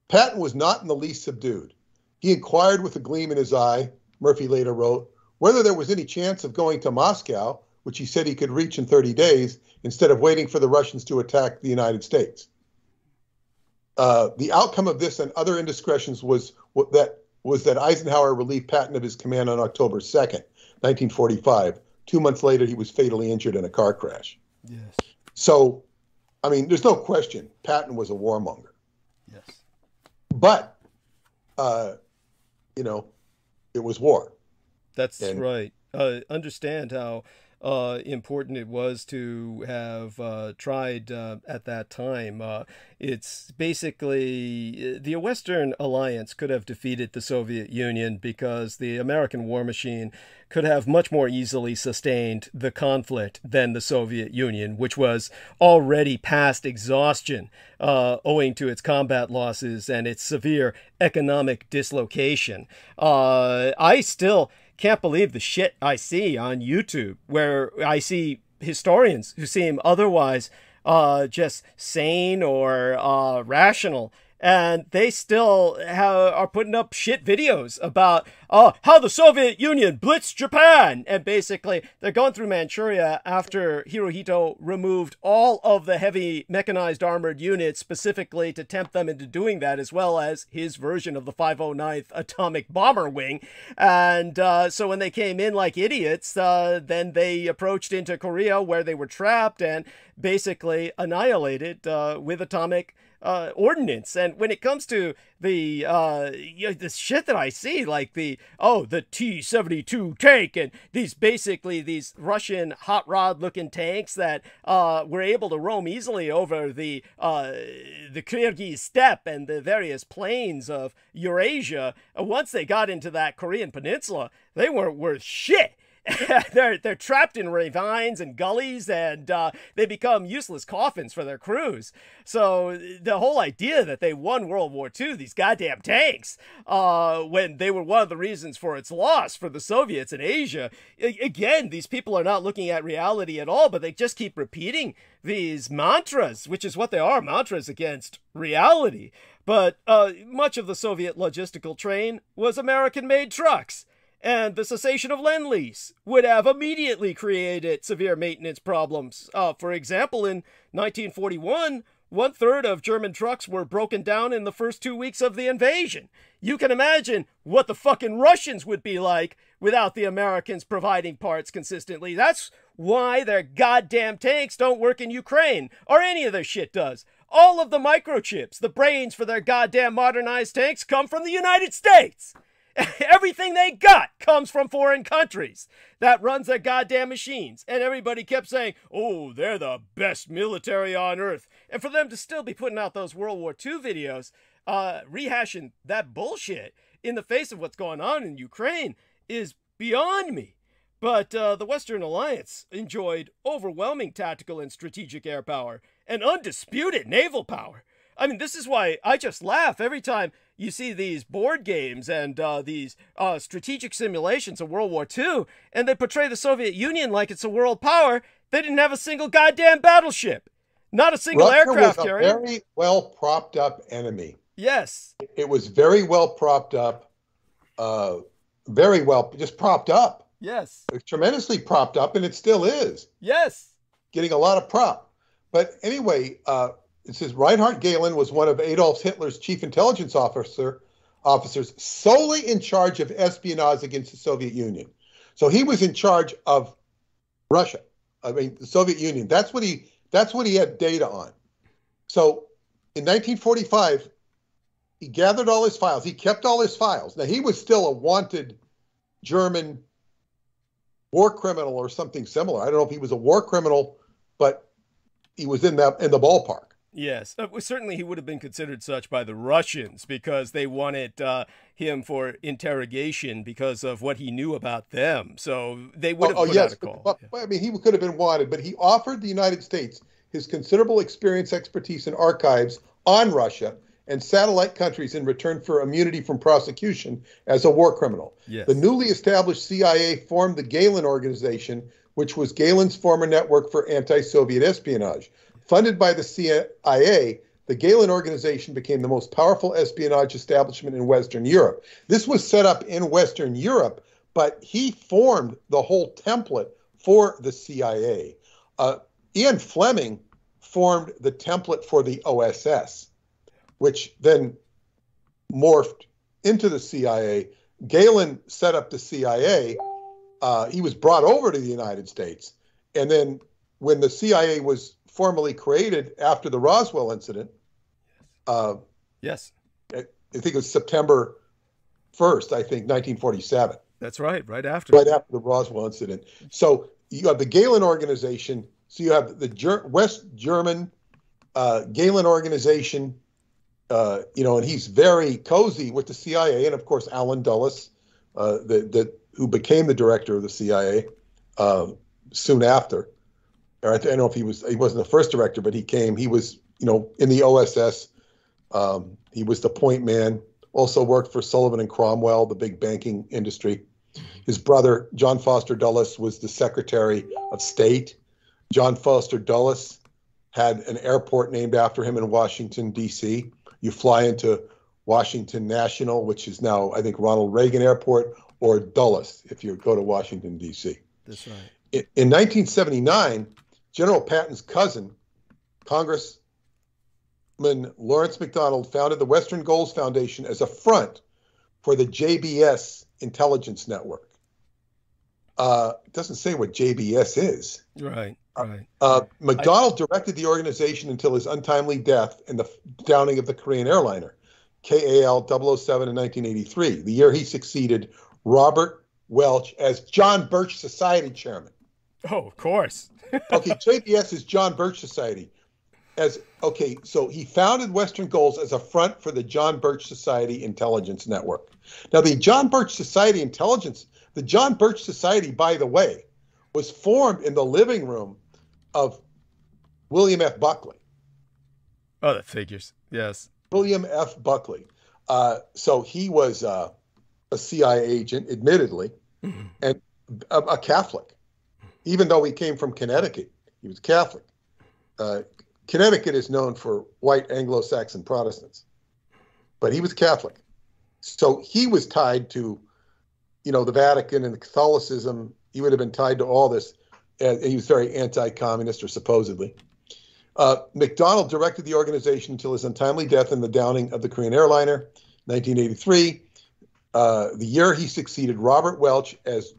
Patton was not in the least subdued. He inquired with a gleam in his eye, Murphy later wrote, whether there was any chance of going to Moscow, which he said he could reach in 30 days, instead of waiting for the Russians to attack the United States. The outcome of this and other indiscretions was that Eisenhower relieved Patton of his command on October 2nd, 1945. 2 months later, he was fatally injured in a car crash. Yes. So, I mean, there's no question Patton was a warmonger. Yes. But, you know, it was war. That's right. Understand how important it was to have tried at that time. It's basically the Western Alliance could have defeated the Soviet Union because the American war machine could have much more easily sustained the conflict than the Soviet Union, which was already past exhaustion owing to its combat losses and its severe economic dislocation. I still can't believe the shit I see on YouTube, where I see historians who seem otherwise just sane or rational, and they still are putting up shit videos about how the Soviet Union blitzed Japan. And basically, they're going through Manchuria after Hirohito removed all of the heavy mechanized armored units specifically to tempt them into doing that, as well as his version of the 509th Atomic Bomber Wing. And so when they came in like idiots, then they approached into Korea, where they were trapped and basically annihilated with atomic ordnance. And when it comes to the the shit that I see, like the T-72 tank and these Russian hot rod looking tanks that were able to roam easily over the Kyrgyz steppe and the various plains of Eurasia, once they got into that Korean peninsula, they weren't worth shit. They're trapped in ravines and gullies, and they become useless coffins for their crews. So the whole idea that they won World War II, these goddamn tanks, when they were one of the reasons for its loss for the Soviets in Asia, again, these people are not looking at reality at all, but they just keep repeating these mantras, which is what they are, mantras against reality. But much of the Soviet logistical train was American-made trucks. And the cessation of Lend-Lease would have immediately created severe maintenance problems. For example, in 1941, 1/3 of German trucks were broken down in the first 2 weeks of the invasion. You can imagine what the fucking Russians would be like without the Americans providing parts consistently. That's why their goddamn tanks don't work in Ukraine, or any of their shit does. All of the microchips, the brains for their goddamn modernized tanks, come from the United States. Everything they got comes from foreign countries that runs their goddamn machines. And everybody kept saying, oh, they're the best military on earth. And for them to still be putting out those World War II videos, rehashing that bullshit in the face of what's going on in Ukraine is beyond me. But the Western Alliance enjoyed overwhelming tactical and strategic air power and undisputed naval power. I mean, this is why I just laugh every time you see these board games and these strategic simulations of World War II, and they portray the Soviet Union like it's a world power. They didn't have a single goddamn battleship. Not a single aircraft carrier. Russia was a very well propped up enemy. Yes. It was very well propped up, very well, just propped up. Yes. It's tremendously propped up, and it still is. Yes. Getting a lot of prop. But anyway, it says Reinhard Gehlen was one of Adolf Hitler's chief intelligence officers solely in charge of espionage against the Soviet Union. So he was in charge of Russia. I mean, the Soviet Union. That's what he had data on. So in 1945, he gathered all his files. He kept all his files. Now, he was still a wanted German war criminal or something similar. I don't know if he was a war criminal, but he was in the ballpark. Yes, certainly he would have been considered such by the Russians because they wanted him for interrogation because of what he knew about them. So they would have put out a call. But, I mean, he could have been wanted, but he offered the United States his considerable experience, expertise, and archives on Russia and satellite countries in return for immunity from prosecution as a war criminal. Yes. The newly established CIA formed the Gehlen Organization, which was Gehlen's former network for anti-Soviet espionage. Funded by the CIA, the Gehlen Organization became the most powerful espionage establishment in Western Europe. This was set up in Western Europe, but he formed the whole template for the CIA. Ian Fleming formed the template for the OSS, which then morphed into the CIA. Gehlen set up the CIA. He was brought over to the United States. And then when the CIA was formally created after the Roswell incident. Yes. I think it was September 1st, 1947. That's right, right after the Roswell incident. So you have the Gehlen Organization. So you have the West German Gehlen Organization, and he's very cozy with the CIA. And of course, Alan Dulles, who became the director of the CIA soon after. I don't know if he wasn't the first director, but he was, in the OSS. He was the point man, also worked for Sullivan and Cromwell, the big banking industry. His brother, John Foster Dulles, was the Secretary of State. John Foster Dulles had an airport named after him in Washington, D.C. You fly into Washington National, which is now, I think, Ronald Reagan Airport, or Dulles if you go to Washington, D.C. That's right. In 1979, General Patton's cousin, Congressman Lawrence McDonald, founded the Western Goals Foundation as a front for the JBS intelligence network. It doesn't say what JBS is. Right. Right. McDonald directed the organization until his untimely death in the downing of the Korean airliner, KAL-007 in 1983, the year he succeeded Robert Welch as John Birch Society chairman. Oh, of course. Okay, JBS is John Birch Society. So he founded Western Goals as a front for the John Birch Society Intelligence Network. Now, the John Birch Society, by the way, was formed in the living room of William F. Buckley. Oh, that figures. Yes. William F. Buckley. So he was a CIA agent, admittedly, and a Catholic. Even though he came from Connecticut, he was Catholic. Connecticut is known for white Anglo-Saxon Protestants, but he was Catholic. So he was tied to, the Vatican and Catholicism. He would have been tied to all this. And he was very anti-communist, or supposedly. McDonald directed the organization until his untimely death in the downing of the Korean airliner, 1983, the year he succeeded Robert Welch as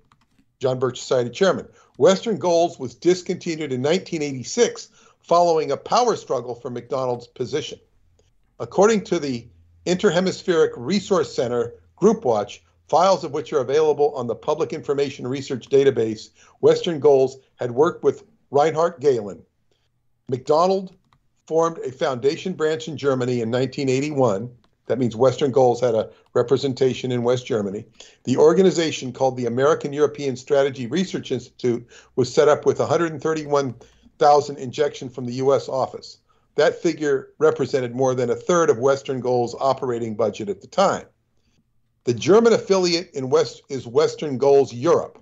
John Birch Society chairman. Western Goals was discontinued in 1986 following a power struggle for McDonald's position. According to the Interhemispheric Resource Center Group Watch, files of which are available on the Public Information Research Database, Western Goals had worked with Reinhard Gehlen. McDonald formed a foundation branch in Germany in 1981. That means Western Goals had a representation in West Germany. The organization, called the American European Strategy Research Institute, was set up with 131,000 injection from the U.S. office. That figure represented more than a third of Western Goals' operating budget at the time. The German affiliate is Western Goals Europe.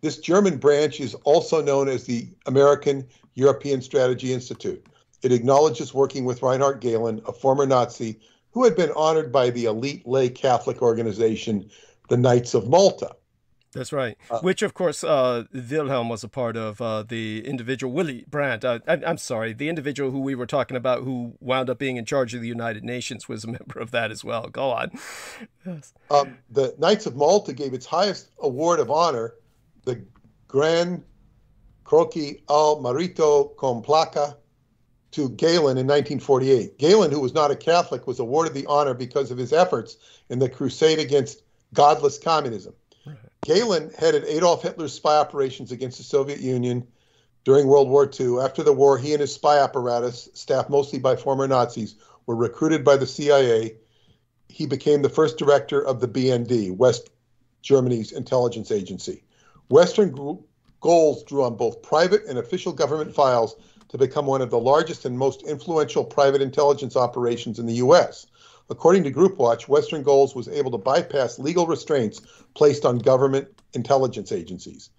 This German branch is also known as the American European Strategy Institute. It acknowledges working with Reinhard Gehlen, a former Nazi, who had been honored by the elite lay Catholic organization, the Knights of Malta. That's right. Which, of course, Wilhelm was a part of. The individual, Willy Brandt, I'm sorry, the individual who we were talking about who wound up being in charge of the United Nations was a member of that as well. Go on. Yes. The Knights of Malta gave its highest award of honor, the Gran Croce al Mérito con Placa, to Gehlen in 1948. Gehlen, who was not a Catholic, was awarded the honor because of his efforts in the crusade against godless communism. Gehlen headed Adolf Hitler's spy operations against the Soviet Union during World War II. After the war, he and his spy apparatus, staffed mostly by former Nazis, were recruited by the CIA. He became the first director of the BND, West Germany's intelligence agency. Western Goals drew on both private and official government files to become one of the largest and most influential private intelligence operations in the U.S. According to Group Watch, Western Goals was able to bypass legal restraints placed on government intelligence agencies.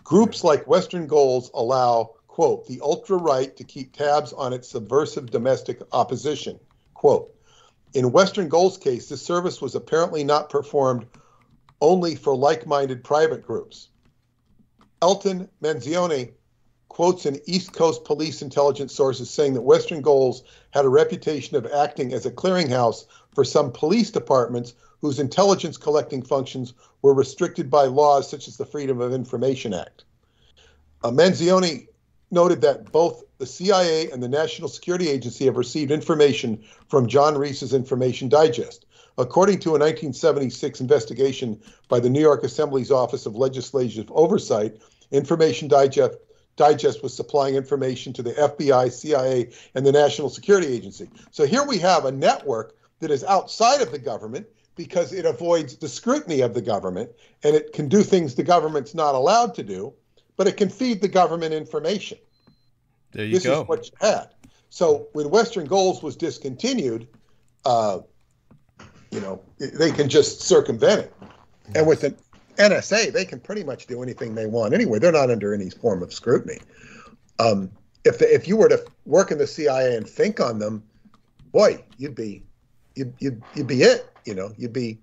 Groups like Western Goals allow, quote, the ultra-right to keep tabs on its subversive domestic opposition. Quote, in Western Goals' case, this service was apparently not performed only for like-minded private groups. Elton Manzioni quotes an East Coast police intelligence sources saying that Western Goals had a reputation of acting as a clearinghouse for some police departments whose intelligence collecting functions were restricted by laws such as the Freedom of Information Act. Manzioni noted that both the CIA and the National Security Agency have received information from John Reese's Information Digest. According to a 1976 investigation by the New York Assembly's Office of Legislative Oversight, Information Digest was supplying information to the FBI, CIA, and the National Security Agency. So here we have a network that is outside of the government because it avoids the scrutiny of the government, and it can do things the government's not allowed to do, but it can feed the government information. There you go. This is what you had. So when Western Goals was discontinued, they can just circumvent it. And with the NSA, they can pretty much do anything they want anyway. They're not under any form of scrutiny. If you were to work in the CIA and think on them, boy, you'd be it. You'd be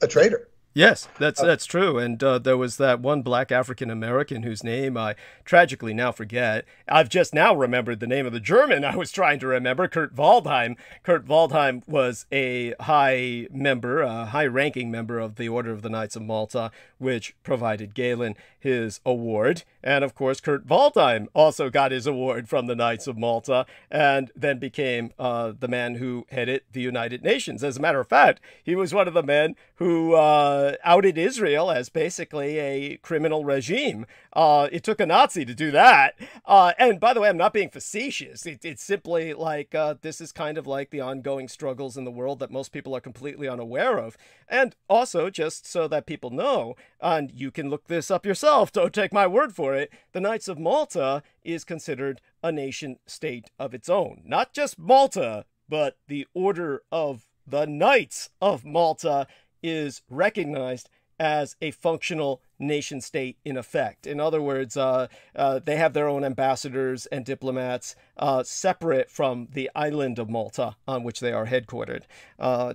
a traitor. Yes, that's true. And there was that one black African American whose name I tragically now forget. I've just now remembered the name of the German I was trying to remember, Kurt Waldheim. Kurt Waldheim was a high-ranking member of the Order of the Knights of Malta, which provided Galen his award. And of course, Kurt Waldheim also got his award from the Knights of Malta and then became the man who headed the United Nations. As a matter of fact, he was one of the men who outed Israel as basically a criminal regime. It took a Nazi to do that. And by the way, I'm not being facetious. It's simply like this is kind of like the ongoing struggles in the world that most people are completely unaware of. And also, just so that people know, and you can look this up yourself, don't take my word for it, the Knights of Malta is considered a nation state of its own. Not just Malta, but the Order of the Knights of Malta is recognized as a functional nation state in effect. In other words, they have their own ambassadors and diplomats separate from the island of Malta on which they are headquartered.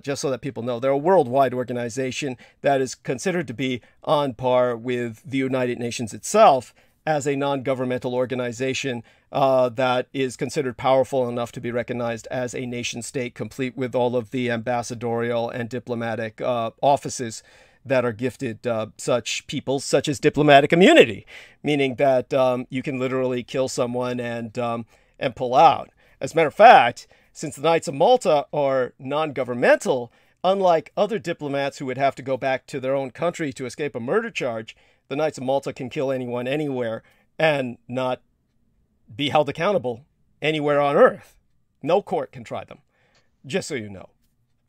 Just so that people know, they're a worldwide organization that is considered to be on par with the United Nations itself as a non-governmental organization that is considered powerful enough to be recognized as a nation state, complete with all of the ambassadorial and diplomatic offices that are gifted such people, such as diplomatic immunity, meaning that you can literally kill someone and pull out. As a matter of fact, since the Knights of Malta are non-governmental, unlike other diplomats who would have to go back to their own country to escape a murder charge, the Knights of Malta can kill anyone anywhere and not be held accountable anywhere on earth. No court can try them, just so you know.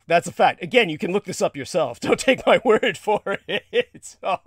That's a fact. Again, you can look this up yourself. Don't take my word for it. So,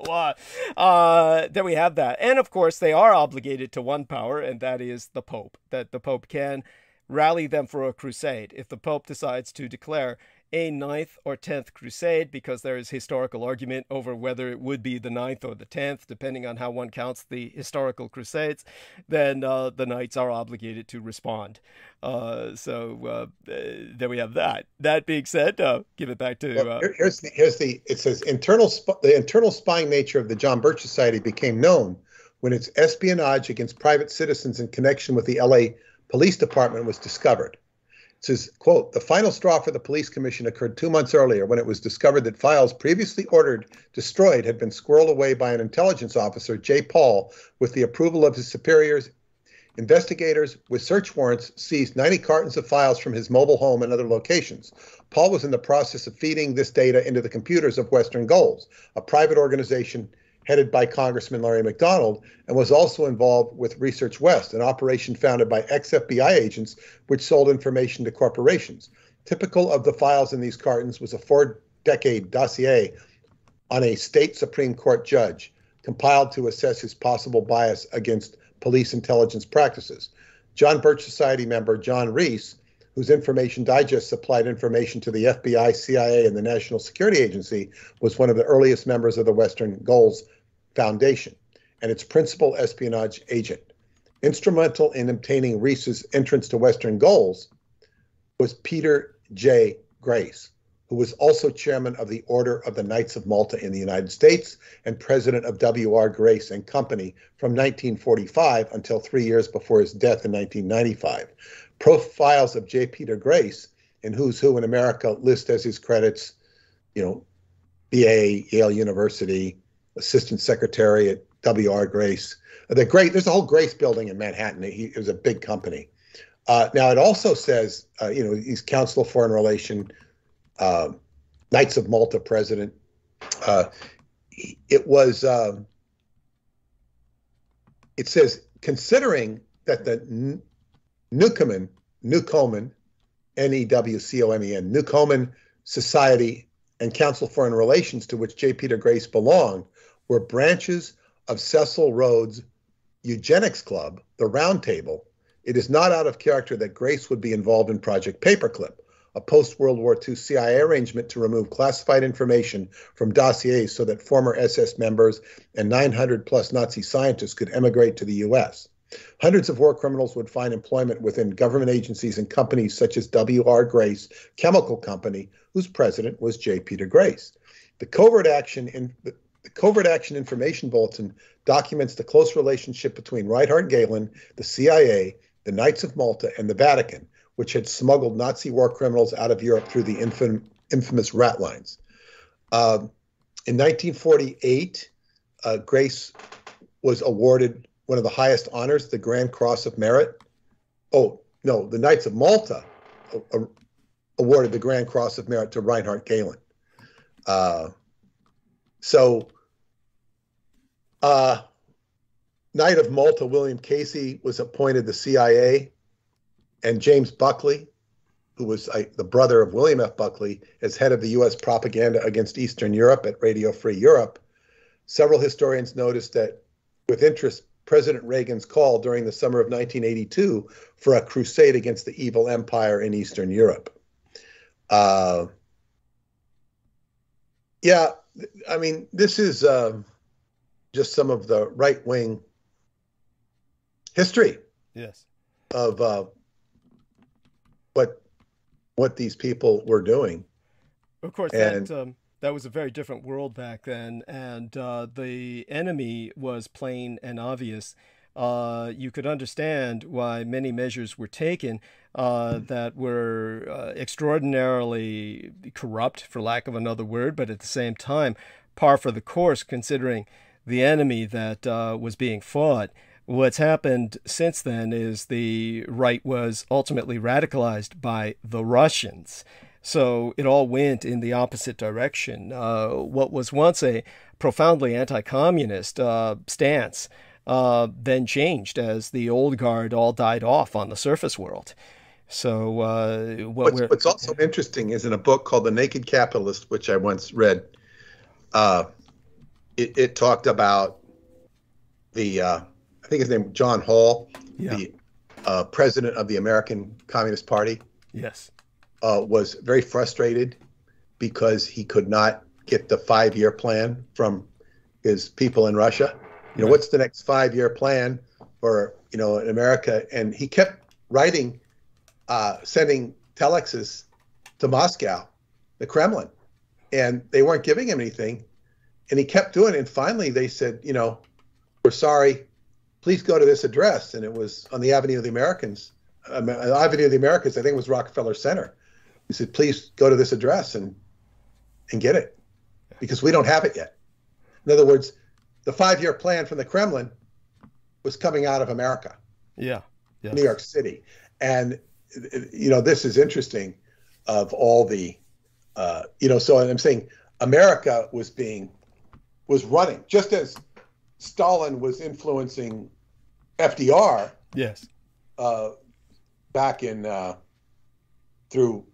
there we have that. And of course, they are obligated to one power, and that is the Pope. That the Pope can rally them for a crusade. If the Pope decides to declare a 9th or 10th crusade, because there is historical argument over whether it would be the 9th or the 10th, depending on how one counts the historical crusades, then the knights are obligated to respond. So there we have that. That being said, give it back to... it says, the internal spying nature of the John Birch Society became known when its espionage against private citizens in connection with the LA Police Department was discovered. It says, quote, the final straw for the police commission occurred 2 months earlier when it was discovered that files previously ordered destroyed had been squirreled away by an intelligence officer, J. Paul, with the approval of his superiors. Investigators with search warrants seized 90 cartons of files from his mobile home and other locations. Paul was in the process of feeding this data into the computers of Western Goals, a private organization headed by Congressman Larry McDonald, and was also involved with Research West, an operation founded by ex-FBI agents which sold information to corporations. Typical of the files in these cartons was a 4-decade dossier on a state Supreme Court judge, compiled to assess his possible bias against police intelligence practices. John Birch Society member John Reese, whose Information Digest supplied information to the FBI, CIA, and the National Security Agency, was one of the earliest members of the Western Goals Foundation and its principal espionage agent. Instrumental in obtaining Reese's entrance to Western Goals was Peter J. Grace, who was also chairman of the Order of the Knights of Malta in the United States and president of W.R. Grace and Company from 1945 until 3 years before his death in 1995. Profiles of J. Peter Grace, in Who's Who in America, list as his credits, BA, Yale University, assistant secretary at W.R. Grace. There's a whole Grace building in Manhattan. It was a big company. Now, it also says, he's Council of Foreign Relations, Knights of Malta president. It says, considering that the Newcomen, N-E-W-C-O-M-E-N, Newcomen Society and Council of Foreign Relations, to which J. Peter Grace belonged, were branches of Cecil Rhodes' Eugenics Club, the Round Table. It is not out of character that Grace would be involved in Project Paperclip, a post-World War II CIA arrangement to remove classified information from dossiers so that former SS members and 900-plus Nazi scientists could emigrate to the U.S. Hundreds of war criminals would find employment within government agencies and companies such as W.R. Grace Chemical Company, whose president was J. Peter Grace. The Covert Action Information Bulletin documents the close relationship between Reinhard Gehlen, the CIA, the Knights of Malta, and the Vatican, which had smuggled Nazi war criminals out of Europe through the infamous rat lines. In 1948, Grace was awarded one of the highest honors, the Grand Cross of Merit. Oh, no, the Knights of Malta awarded the Grand Cross of Merit to Reinhard Gehlen. Knight of Malta William Casey was appointed the CIA, and James Buckley, who was the brother of William F. Buckley, as head of the U.S. propaganda against Eastern Europe at Radio Free Europe. Several historians noticed that, with interest, President Reagan's call during the summer of 1982 for a crusade against the evil empire in Eastern Europe. Yeah, I mean, this is just some of the right-wing history, yes, of what these people were doing. Of course, and that was a very different world back then, and the enemy was plain and obvious. You could understand why many measures were taken that were extraordinarily corrupt, for lack of another word, but at the same time, par for the course, considering the enemy that was being fought. What's happened since then is the right was ultimately radicalized by the Russians. So it all went in the opposite direction. What was once a profoundly anti-communist stance then changed as the old guard all died off on the surface world. So what's also interesting is in a book called The Naked Capitalist, which I once read, it talked about the, I think his name was John Hall, yeah, the president of the American Communist Party. Yes. Was very frustrated because he could not get the 5-year plan from his people in Russia. You know, what's the next 5-year plan for, in America? And he kept writing, sending telexes to Moscow, the Kremlin, and they weren't giving him anything. And he kept doing it. And finally they said, we're sorry, please go to this address. And it was on the Avenue of the Americans. Avenue of the Americans, I think it was Rockefeller Center. He said, please go to this address and get it, because we don't have it yet. In other words, the 5-year plan from the Kremlin was coming out of America. Yeah. Yes. New York City. And, this is interesting of all the, so I'm saying America was running, just as Stalin was influencing FDR. Yes. Back in, through,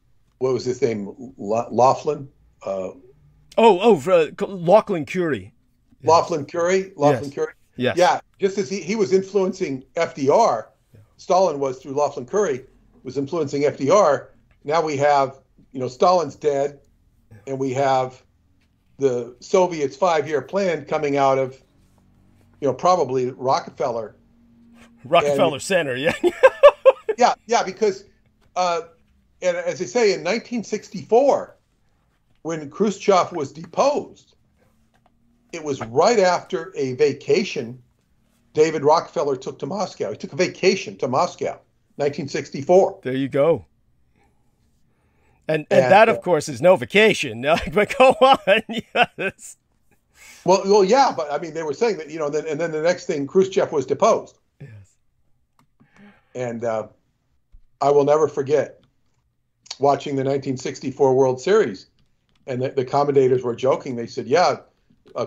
what was his name? Laughlin? Laughlin Curry. Laughlin Curry? Laughlin Curry? Yes. Yeah, just as he was influencing FDR, Stalin was, through Laughlin Curry, was influencing FDR. Now we have, Stalin's dead, and we have the Soviets' 5-year plan coming out of, probably Rockefeller Center, yeah. yeah, because, and as they say, in 1964, when Khrushchev was deposed, it was right after a vacation David Rockefeller took to Moscow. He took a vacation to Moscow, 1964. There you go. And that, of course, is no vacation. But go on. Yes. Well, yeah, but I mean, they were saying that, and then the next thing, Khrushchev was deposed. Yes. And I will never forget watching the 1964 World Series, and the commentators were joking. They said,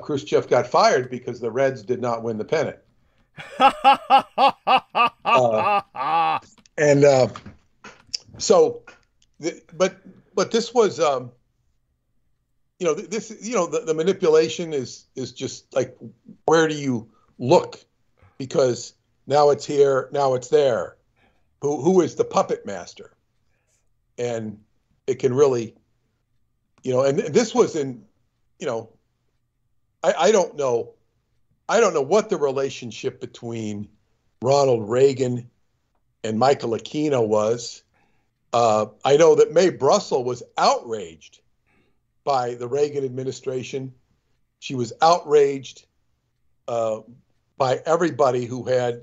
Khrushchev got fired because the Reds did not win the pennant. But this was, the manipulation is just like, where do you look? Because now it's here, now it's there. Who is the puppet master? And it can really, and this was in, I don't know what the relationship between Ronald Reagan and Michael Aquino was. I know that Mae Brussell was outraged by the Reagan administration. She was outraged by everybody who had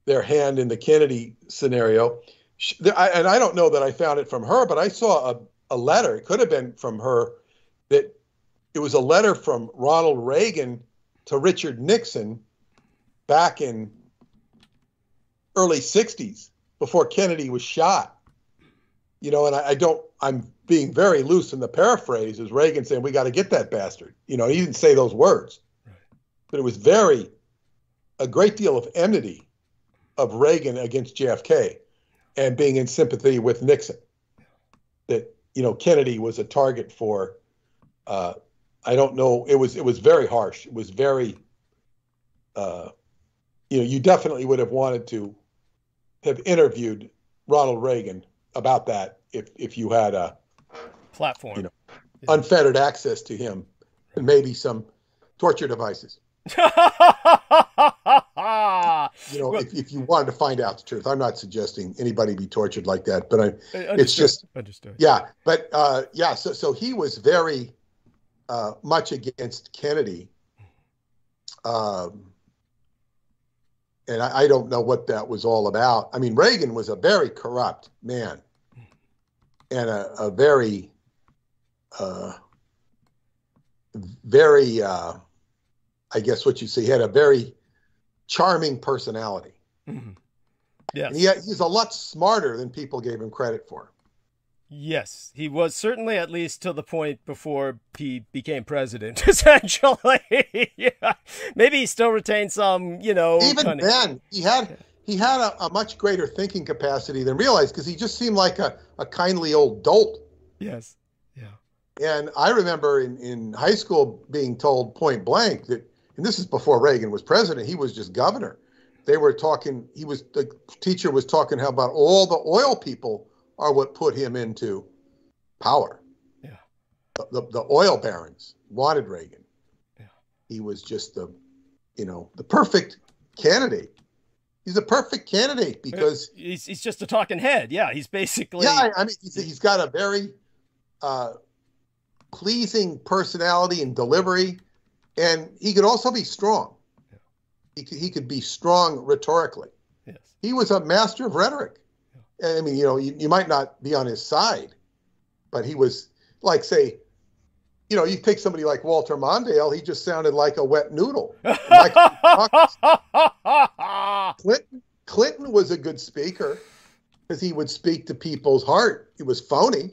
their hand in the Kennedy scenario. And I don't know that I found it from her, but I saw a letter. It could have been from her. That it was a letter from Ronald Reagan to Richard Nixon back in early 60s before Kennedy was shot. You know, and I'm being very loose in the paraphrase, is Reagan saying, we got to get that bastard. You know, he didn't say those words, but it was a great deal of enmity of Reagan against JFK and being in sympathy with Nixon. That, you know, Kennedy was a target for, I don't know, it was very harsh. It was very, you know, you definitely would have wanted to have interviewed Ronald Reagan about that if you had a platform, you know, unfettered access to him, and maybe some torture devices. You know, if you wanted to find out the truth. I'm not suggesting anybody be tortured like that, but it's just understood. Yeah, but yeah, so he was very much against Kennedy. And I don't know what that was all about. I mean, Reagan was a very corrupt man and a very, very, I guess what you say, he had a very charming personality. Mm-hmm. Yes. And he's a lot smarter than people gave him credit for. Yes, he was certainly, at least to the point before he became president, essentially. Yeah. Maybe he still retained some, you know. Even then, he had a much greater thinking capacity than realized, because he just seemed like a kindly old dolt. Yes, yeah. And I remember in high school being told point blank that, and this is before Reagan was president, he was just governor. They were talking, the teacher was talking how about all the oil people are what put him into power. Yeah. The oil barons wanted Reagan. Yeah. He was just the perfect candidate. He's a perfect candidate because he's just a talking head. Yeah, he's basically. Yeah, I mean, he's got a very pleasing personality and delivery, and he could also be strong. Yeah. He could be strong rhetorically. Yes. He was a master of rhetoric. I mean, you know, you might not be on his side, but he was like, say, you know, you take somebody like Walter Mondale, he just sounded like a wet noodle. Clinton was a good speaker because he would speak to people's heart. He was phony,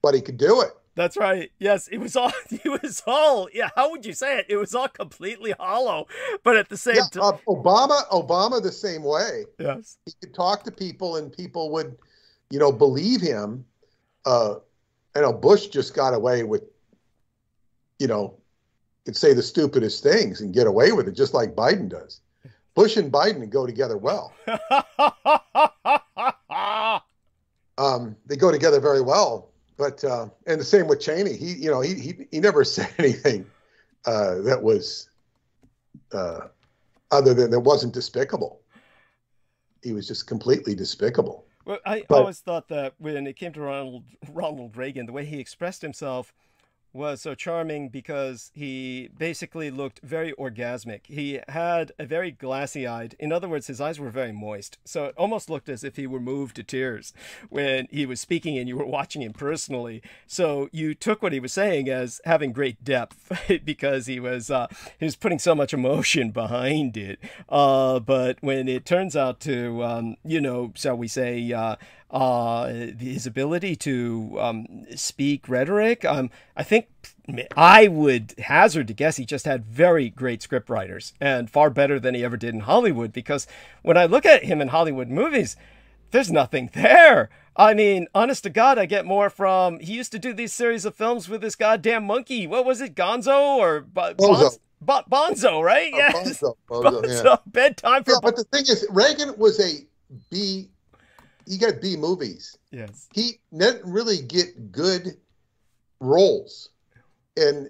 but he could do it. That's right. Yes, he was all, yeah, how would you say it? It was all completely hollow, but at the same time. Obama the same way. Yes. He could talk to people and people would, you know, believe him. You know, Bush just got away with, you know, could say the stupidest things and get away with it, just like Biden does. Bush and Biden go together well. They go together very well. But and the same with Cheney. He never said anything that was other than that wasn't despicable. He was just completely despicable. Well, I always thought that when it came to Ronald Reagan, the way he expressed himself was so charming because he basically looked very orgasmic. He had a very glassy-eyed, in other words, his eyes were very moist. So it almost looked as if he were moved to tears when he was speaking and you were watching him personally. So you took what he was saying as having great depth because he was putting so much emotion behind it. But when it turns out to, you know, shall we say, his ability to speak rhetoric, I think I would hazard to guess he just had very great script writers and far better than he ever did in Hollywood, because when I look at him in Hollywood movies, there's nothing there. I mean, honest to God, I get more from, he used to do these series of films with this goddamn monkey. What was it? Gonzo or Bonzo, right? Oh, yes. Bonzo, yeah. Bedtime for but the thing is, Reagan was he got B movies. Yes. He didn't really get good roles. And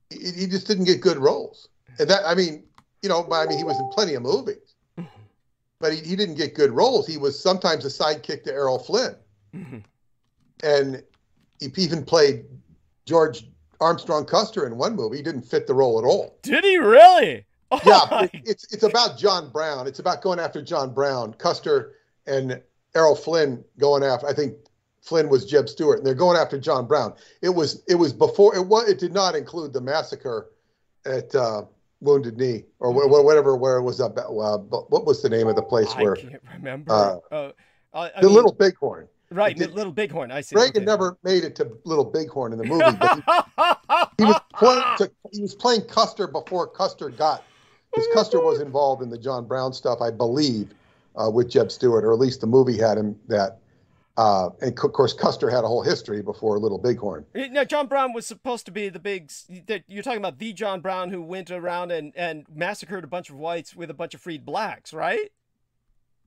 he just didn't get good roles. And that, I mean, you know, he was in plenty of movies. But he didn't get good roles. He was sometimes a sidekick to Errol Flynn. Mm-hmm. And he even played George Armstrong Custer in one movie. He didn't fit the role at all. Did he really? Oh, yeah, it's about John Brown. It's about going after John Brown. Custer and Errol Flynn going after. I think Flynn was Jeb Stuart, and they're going after John Brown. It was before. It did not include the massacre at Wounded Knee or whatever, where it was up. What was the name of the place where? I can't remember. The Little Bighorn. Right, Little Bighorn. I see. Reagan never made it to Little Bighorn in the movie, but he was playing Custer before Custer got, because Custer was involved in the John Brown stuff, I believe, with Jeb Stuart, or at least the movie had him that. And of course, Custer had a whole history before Little Bighorn. Now, John Brown was supposed to be the big. You're talking about the John Brown who went around and massacred a bunch of whites with a bunch of freed blacks, right?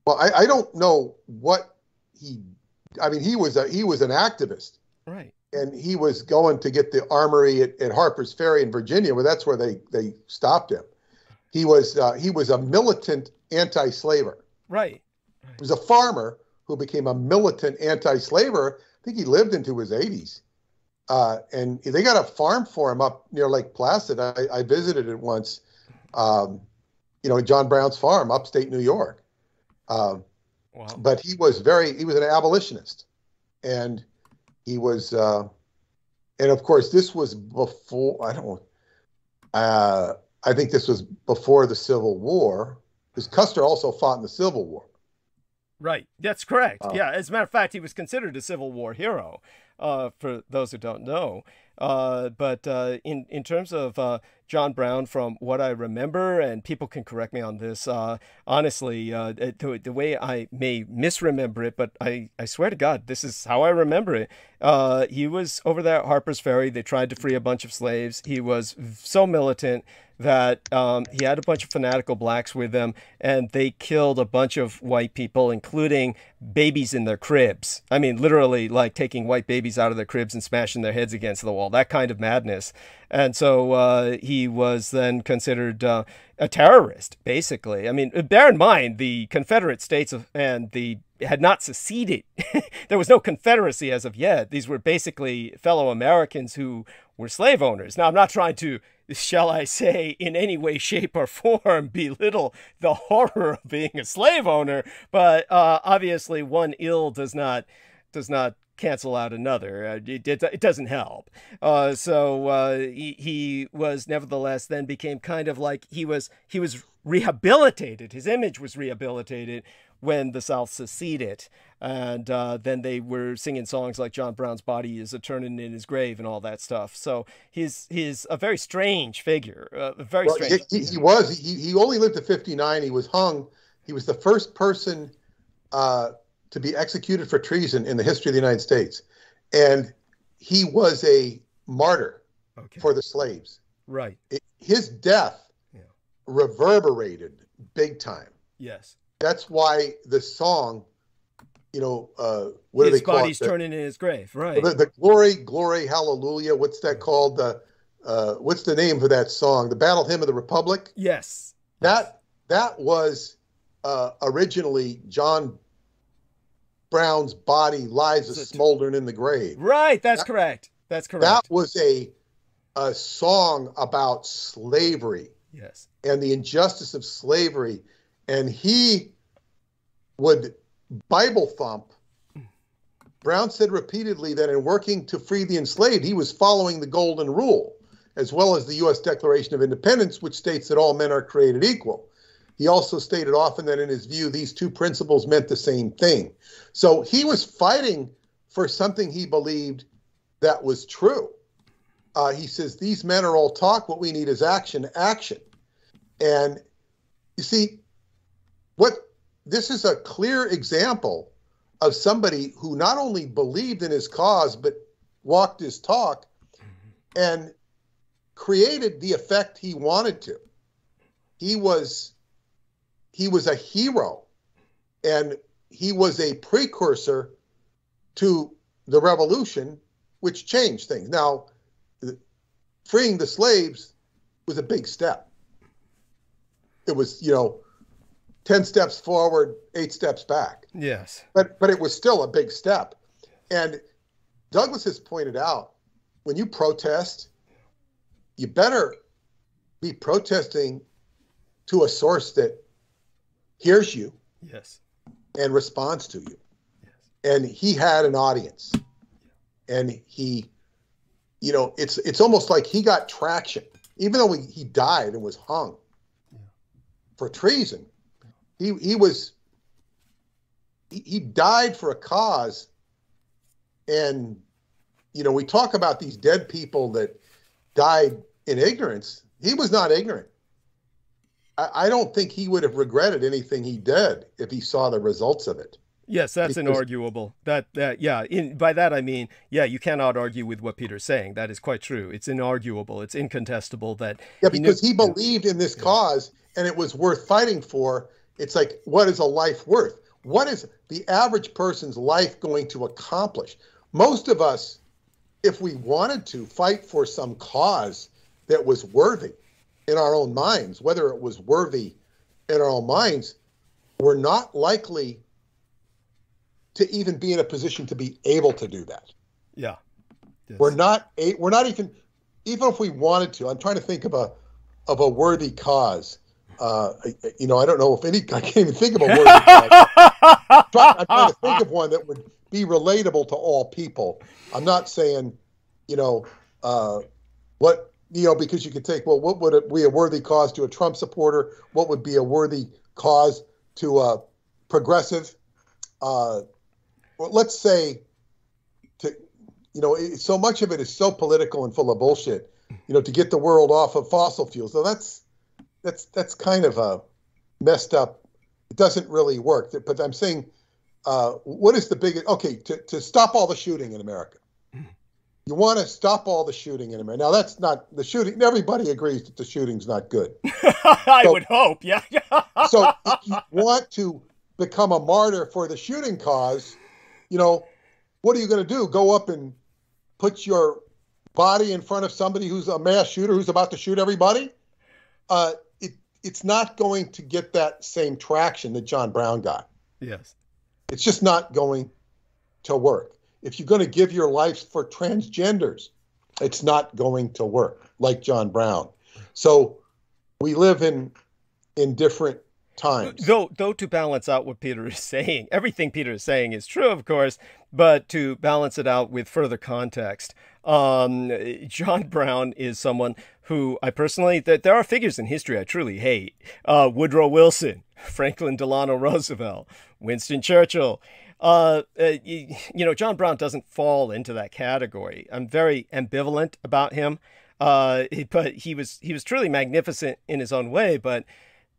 Well, I don't know what he. I mean, he was an activist, right? And he was going to get the armory at Harper's Ferry in Virginia, where that's where they stopped him. He was a militant anti-slaver. Right. He was a farmer who became a militant anti-slaver. I think he lived into his 80s. And they got a farm for him up near Lake Placid. I visited it once, John Brown's farm, upstate New York. Wow. But he was an abolitionist. And he was, and of course, this was before, I think this was before the Civil War, because Custer also fought in the Civil War. Right. That's correct. Yeah. As a matter of fact, he was considered a Civil War hero, for those who don't know. But in terms of John Brown, from what I remember, and people can correct me on this, honestly, the way I may misremember it, but I swear to God, this is how I remember it. He was over there at Harper's Ferry. They tried to free a bunch of slaves. He was so militant that he had a bunch of fanatical blacks with him, and they killed a bunch of white people, including babies in their cribs. I mean, literally, like taking white babies out of their cribs and smashing their heads against the wall, that kind of madness. And so he was then considered a terrorist, basically. I mean, bear in mind, the Confederate States had not seceded. There was no Confederacy as of yet. These were basically fellow Americans who were slave owners. Now, I'm not trying to, shall I say, in any way, shape, or form, belittle the horror of being a slave owner, but obviously one ill does not cancel out another. It doesn't help. So he was nevertheless then became kind of like he was rehabilitated. His image was rehabilitated when the South seceded. And then they were singing songs like John Brown's Body is a Turning in His Grave and all that stuff. So he's a very strange figure. Strange. He only lived to 59. He was hung. He was the first person to be executed for treason in the history of the United States. And he was a martyr for the slaves. Right. His death reverberated big time. Yes. That's why the song, what do they call it? His body's turning in his grave, right. The glory, hallelujah. What's that called? What's the name for that song? The Battle Hymn of the Republic? Yes. That was originally John Brown's body lies a smoldering in the grave. Right, that's correct. That's correct. That was a song about slavery. Yes. And the injustice of slavery. And he would Bible thump. Brown said repeatedly that in working to free the enslaved, he was following the Golden Rule, as well as the U.S. Declaration of Independence, which states that all men are created equal. He also stated often that in his view, these two principles meant the same thing. So he was fighting for something he believed that was true. He says, these men are all talk. What we need is action. And you see, this is a clear example of somebody who not only believed in his cause, but walked his talk and created the effect he wanted to. He was a hero, and he was a precursor to the revolution, which changed things. Now, freeing the slaves was a big step. It was, 10 steps forward, 8 steps back. Yes. But it was still a big step. And Douglas has pointed out when you protest, you better be protesting to a source that hears you, yes, and responds to you. yes, And he had an audience, and he, you know, it's almost like he got traction, even though he died and was hung for treason. He died for a cause. And, you know, we talk about these dead people that died in ignorance. He was not ignorant. I don't think he would have regretted anything he did if he saw the results of it. Yes, that's inarguable. By that I mean, yeah, you cannot argue with what Peter's saying. That is quite true. It's inarguable. It's incontestable that. Yeah, because he believed in this cause and it was worth fighting for. It's like, what is a life worth? What is the average person's life going to accomplish? Most of us, if we wanted to fight for some cause that was worthy in our own minds, whether it was worthy in our own minds, we're not likely to even be in a position to be able to do that. Yeah. Yes. We're not even if we wanted to. I'm trying to think of a worthy cause. You know, I don't know if I can't even think of a worthy cause. I'm trying to think of one that would be relatable to all people. I'm not saying, you know, what, you know, because you could take, well, what would be a worthy cause to a Trump supporter? What would be a worthy cause to a progressive? Well, let's say, you know, so much of it is so political and full of bullshit, you know, to get the world off of fossil fuels. So that's kind of messed up. It doesn't really work. But I'm saying, what is the biggest, okay, to stop all the shooting in America. You want to stop all the shooting in America. Now, that's not the shooting. Everybody agrees that the shooting's not good. I would hope, yeah. So if you want to become a martyr for the shooting cause, you know, what are you going to do? Go up and put your body in front of somebody who's a mass shooter who's about to shoot everybody? It's not going to get that same traction that John Brown got. Yes. It's just not going to work. If you're going to give your life for transgenders, it's not going to work like John Brown. So we live in different times. Though to balance out what Peter is saying, everything Peter is saying is true, of course, but to balance it out with further context, John Brown is someone who I personally, there are figures in history I truly hate. Woodrow Wilson, Franklin Delano Roosevelt, Winston Churchill. You know, John Brown doesn't fall into that category. I'm very ambivalent about him. But he was truly magnificent in his own way, but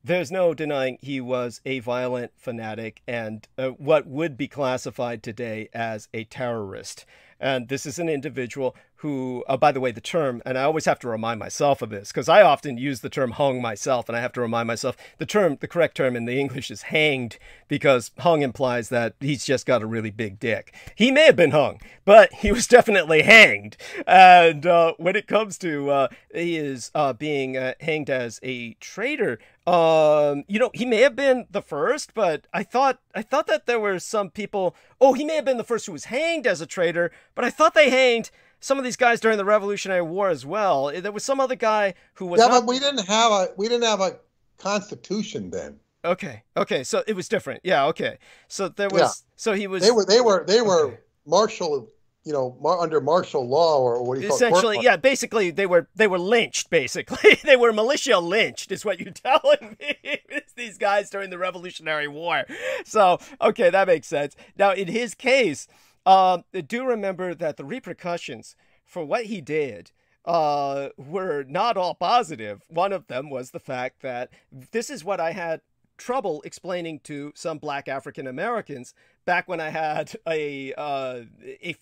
there's no denying he was a violent fanatic and what would be classified today as a terrorist. And this is an individual who, by the way, the term, and I always have to remind myself of this because I often use the term hung myself, and I have to remind myself the correct term in the English is hanged, because hung implies that he's just got a really big dick. He may have been hung, but he was definitely hanged. And when it comes to he is being hanged as a traitor, you know, he may have been the first, but I thought that there were some people. Oh, he may have been the first who was hanged as a traitor, but I thought they hanged some of these guys during the Revolutionary War as well. There was some other guy who was. Yeah, but we didn't have a constitution then. Okay, so it was different. Yeah, okay. So there was. Yeah. So he was. They were martial. You know, under martial law, or what do you call it? Essentially, yeah. Basically, they were lynched. Basically, they were militia lynched, is what you're telling me. It's these guys during the Revolutionary War. So, okay, that makes sense. Now, in his case, do remember that the repercussions for what he did were not all positive. One of them was the fact that this is what I had trouble explaining to some Black African Americans back when I had a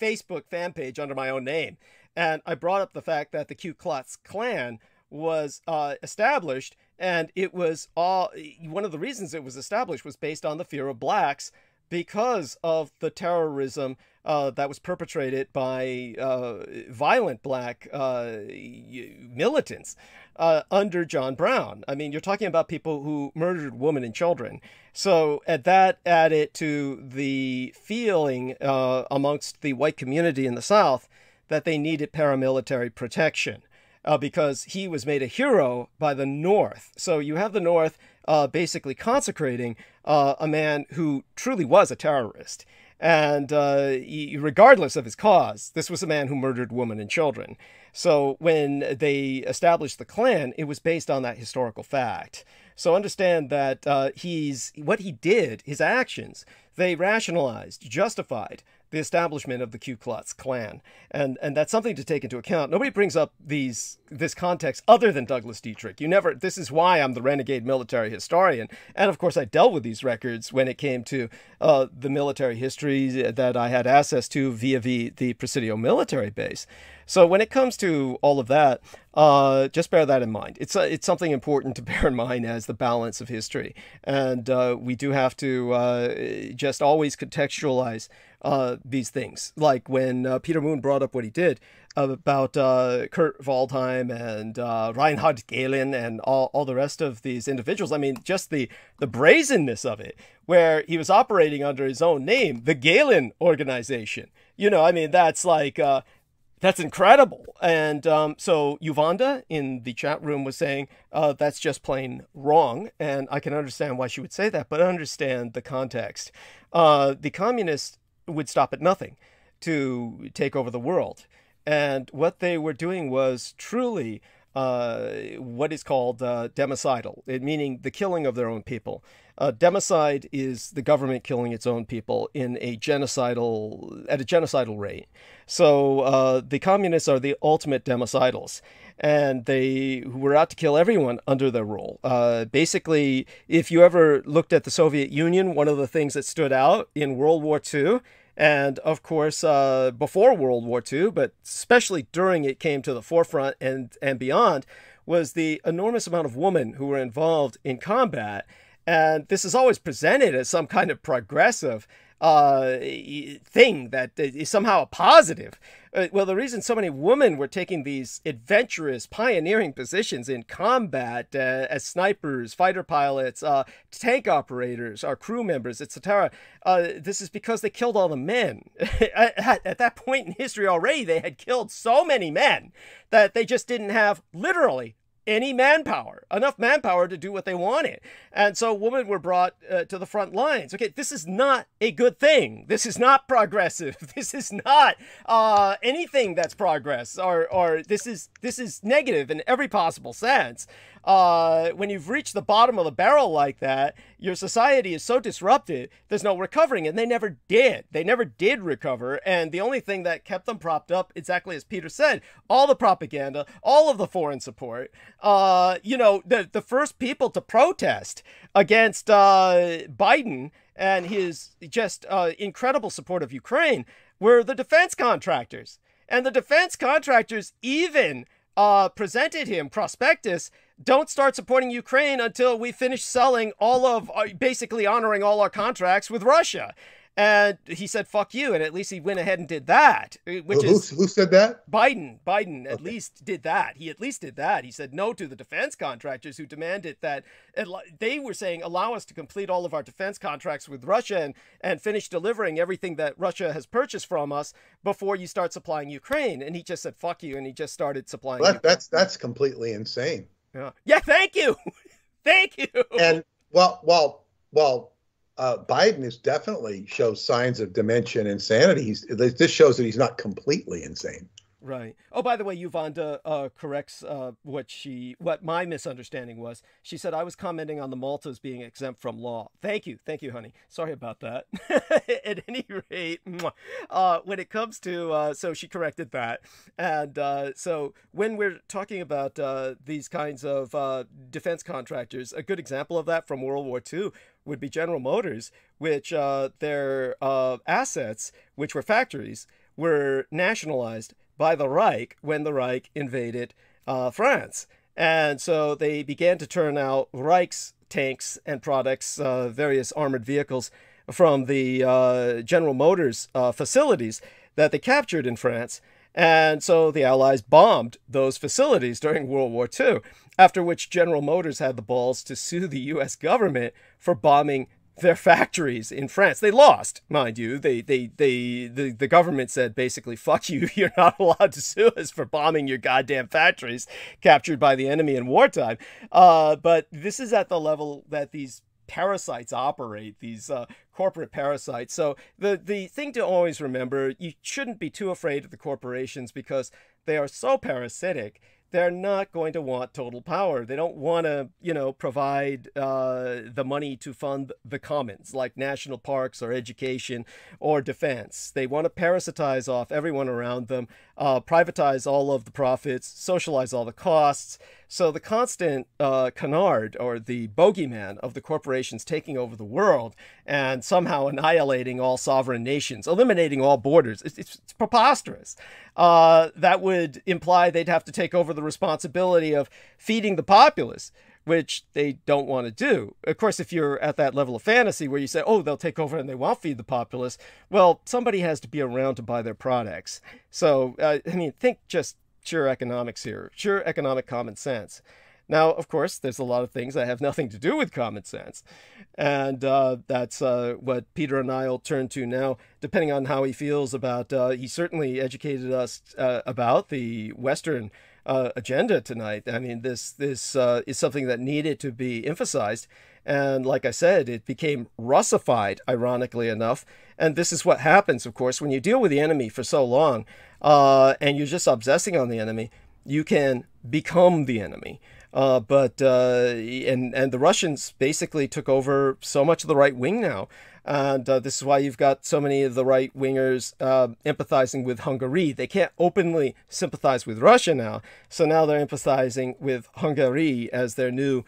Facebook fan page under my own name. And I brought up the fact that the Ku Klux Klan was established, and it was one of the reasons it was established was based on the fear of blacks because of the terrorism that was perpetrated by violent black militants under John Brown. I mean, you're talking about people who murdered women and children. So that added to the feeling amongst the white community in the South that they needed paramilitary protection. Because he was made a hero by the North. So you have the North basically consecrating a man who truly was a terrorist. And regardless of his cause, this was a man who murdered women and children. So when they established the Klan, it was based on that historical fact. So understand that what he did, his actions, they rationalized, justified the establishment of the Ku Klux Klan. And that's something to take into account. Nobody brings up this context other than Douglas Dietrich. This is why I'm the renegade military historian. And of course, I dealt with these records when it came to the military history that I had access to via the Presidio military base. So when it comes to all of that, just bear that in mind. It's something important to bear in mind as the balance of history. And we do have to just always contextualize these things. Like when Peter Moon brought up what he did about Kurt Waldheim and Reinhard Gehlen and all the rest of these individuals. I mean, just the brazenness of it, where he was operating under his own name, the Gehlen Organization. I mean, that's like... that's incredible. And so Yuvanda in the chat room was saying that's just plain wrong. And I can understand why she would say that, but understand the context. The communists would stop at nothing to take over the world. And what they were doing was truly what is called democidal, meaning the killing of their own people. Democide is the government killing its own people at a genocidal rate. So the communists are the ultimate democidals, and they were out to kill everyone under their rule. Basically, if you ever looked at the Soviet Union, one of the things that stood out in World War II, and of course before World War II, but especially during it came to the forefront and beyond, was the enormous amount of women who were involved in combat. And this is always presented as some kind of progressive thing that is somehow a positive. Well, the reason so many women were taking these adventurous, pioneering positions in combat as snipers, fighter pilots, tank operators, our crew members, etc., this is because they killed all the men. At that point in history already, they had killed so many men that they just didn't have, literally, any enough manpower to do what they wanted. And so women were brought to the front lines. Okay, this is not a good thing. This is not progressive. This is not anything that's progress, or this is negative in every possible sense. When you've reached the bottom of the barrel like that, your society is so disrupted, there's no recovering, and they never did. They never did recover, and the only thing that kept them propped up, exactly as Peter said, all the propaganda, all of the foreign support. The first people to protest against Biden and his just incredible support of Ukraine were the defense contractors. And the defense contractors even presented him prospectus, don't start supporting Ukraine until we finish selling basically honoring all our contracts with Russia. And he said, fuck you. And at least he went ahead and did that. Who said that? Biden at least did that. He at least did that. He said no to the defense contractors who demanded that they were saying, allow us to complete all of our defense contracts with Russia and finish delivering everything that Russia has purchased from us before you start supplying Ukraine. And he just said, fuck you. And he just started supplying. Well, that's completely insane. Yeah. Thank you. Thank you. And Biden is definitely shows signs of dementia and insanity. This shows that he's not completely insane. Right. Oh, by the way, Yuvanda corrects what my misunderstanding was. She said I was commenting on the Maltas being exempt from law. Thank you, honey. Sorry about that. At any rate, when it comes to so she corrected that, and so when we're talking about these kinds of defense contractors, a good example of that from World War II would be General Motors, which their assets, which were factories, were nationalized by the Reich when the Reich invaded France. And so they began to turn out Reich's tanks and products, various armored vehicles from the General Motors facilities that they captured in France. And so the Allies bombed those facilities during World War II, after which General Motors had the balls to sue the U.S. government for bombing their factories in France. They lost, mind you. The government said basically, fuck you, you're not allowed to sue us for bombing your goddamn factories captured by the enemy in wartime. But this is at the level that these parasites operate, these corporate parasites. So the thing to always remember, you shouldn't be too afraid of the corporations because they are so parasitic. They're not going to want total power. They don't want to, provide the money to fund the commons, like national parks or education or defense. They want to parasitize off everyone around them, privatize all of the profits, socialize all the costs. So the constant canard, or the bogeyman of the corporations taking over the world and somehow annihilating all sovereign nations, eliminating all borders, it's preposterous. That would imply they'd have to take over the responsibility of feeding the populace, which they don't want to do. Of course, if you're at that level of fantasy where you say, oh, they'll take over and they won't feed the populace, well, somebody has to be around to buy their products. So, think just pure economics here, pure economic common sense. Now, of course, there's a lot of things that have nothing to do with common sense. And that's what Peter and I will turn to now, depending on how he feels about, he certainly educated us about the Western agenda tonight. I mean, this is something that needed to be emphasized. And like I said, it became Russified, ironically enough. And this is what happens, of course, when you deal with the enemy for so long, and you're just obsessing on the enemy, you can become the enemy. And the Russians basically took over so much of the right wing now. And this is why you've got so many of the right wingers empathizing with Hungary. They can't openly sympathize with Russia now. So now they're empathizing with Hungary as their new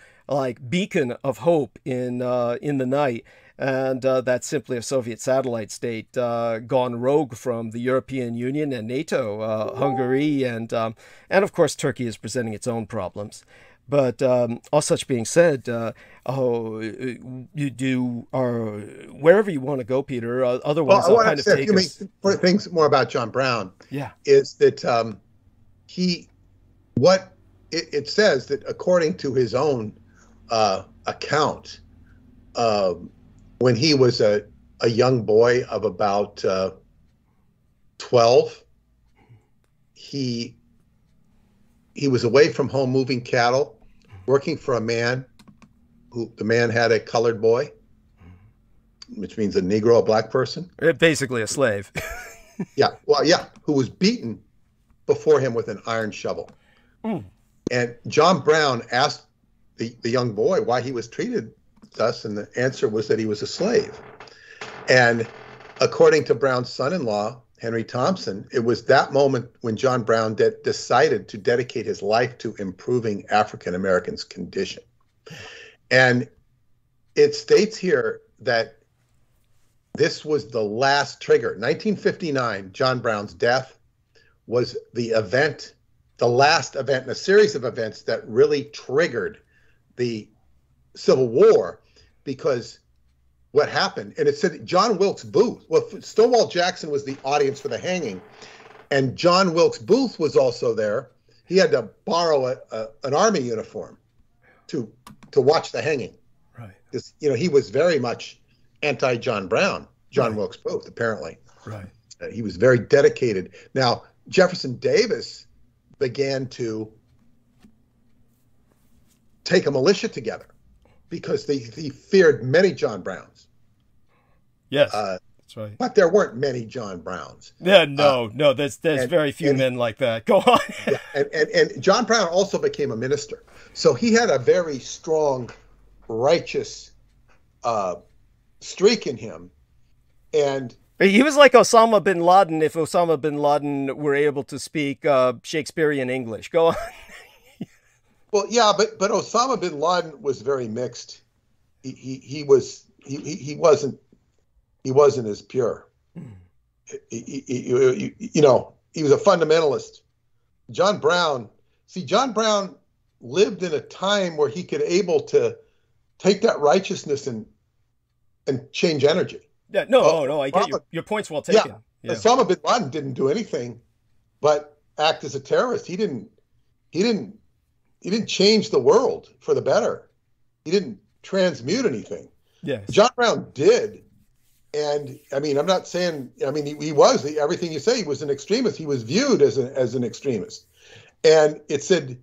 beacon of hope in the night. And that's simply a Soviet satellite state gone rogue from the European Union and NATO, Hungary, and of course Turkey is presenting its own problems. But all such being said, wherever you want to go, Peter. Otherwise, I want to say a few things more about John Brown. Yeah, is that it says that according to his own account, when he was a young boy of about 12, he was away from home moving cattle, working for a man the man had a colored boy, which means a Negro, a black person. Basically a slave. Who was beaten before him with an iron shovel. Mm. And John Brown asked the young boy why he was treated thus, and the answer was that he was a slave. And according to Brown's son-in-law, Henry Thompson, it was that moment when John Brown decided to dedicate his life to improving African Americans' condition. And it states here that this was the last trigger. 1959, John Brown's death was the last event in a series of events that really triggered the Civil War, because what happened, and it said John Wilkes Booth, well, Stonewall Jackson was the audience for the hanging, and John Wilkes Booth was also there. He had to borrow an army uniform to watch the hanging. Right. Because, he was very much anti-John Brown, John Wilkes Booth, apparently. Right. He was very dedicated. Now, Jefferson Davis began to take a militia together because he feared many John Browns. Yes, that's right. But there weren't many John Browns. Yeah, no, there's very few men like that. Go on. And John Brown also became a minister. So he had a very strong, righteous streak in him. And he was like Osama bin Laden if Osama bin Laden were able to speak Shakespearean English. Go on. Well, yeah, but Osama bin Laden was very mixed. He wasn't as pure. He was a fundamentalist. John Brown lived in a time where he could able to take that righteousness and change energy. Yeah, no, I get your point's well taken. Yeah. Osama bin Laden didn't do anything but act as a terrorist. He didn't change the world for the better. He didn't transmute anything. Yes. John Brown did. And I mean, I'm not saying, I mean, he was everything you say, he was an extremist. He was viewed as an extremist. And it said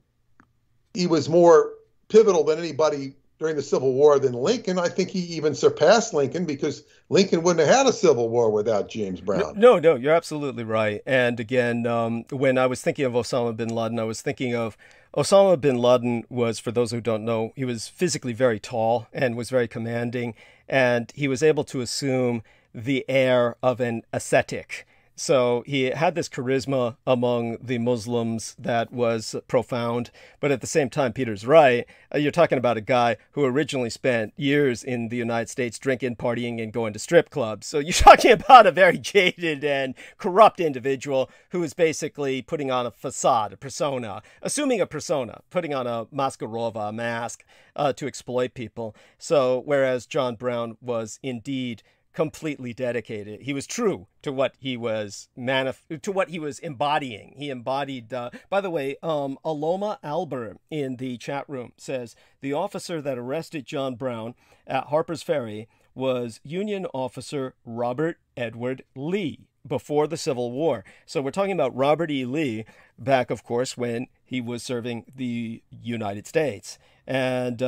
he was more pivotal than anybody during the Civil War than Lincoln. I think he even surpassed Lincoln, because Lincoln wouldn't have had a Civil War without James Brown. No, you're absolutely right. And again, when I was thinking of Osama bin Laden, I was thinking of Osama bin Laden was, for those who don't know, he was physically very tall and was very commanding, and he was able to assume the air of an ascetic. So he had this charisma among the Muslims that was profound. But at the same time, Peter's right. You're talking about a guy who originally spent years in the United States drinking, partying, and going to strip clubs. So you're talking about a very jaded and corrupt individual who is basically putting on a facade, a persona, assuming a persona, putting on a maskarova, a mask, to exploit people. So whereas John Brown was indeed completely dedicated. He was true to what he was embodying. He embodied, by the way, Aloma Albert in the chat room says, the officer that arrested John Brown at Harper's Ferry was Union officer Robert Edward Lee before the Civil War. So we're talking about Robert E. Lee back, of course, when he was serving the United States. And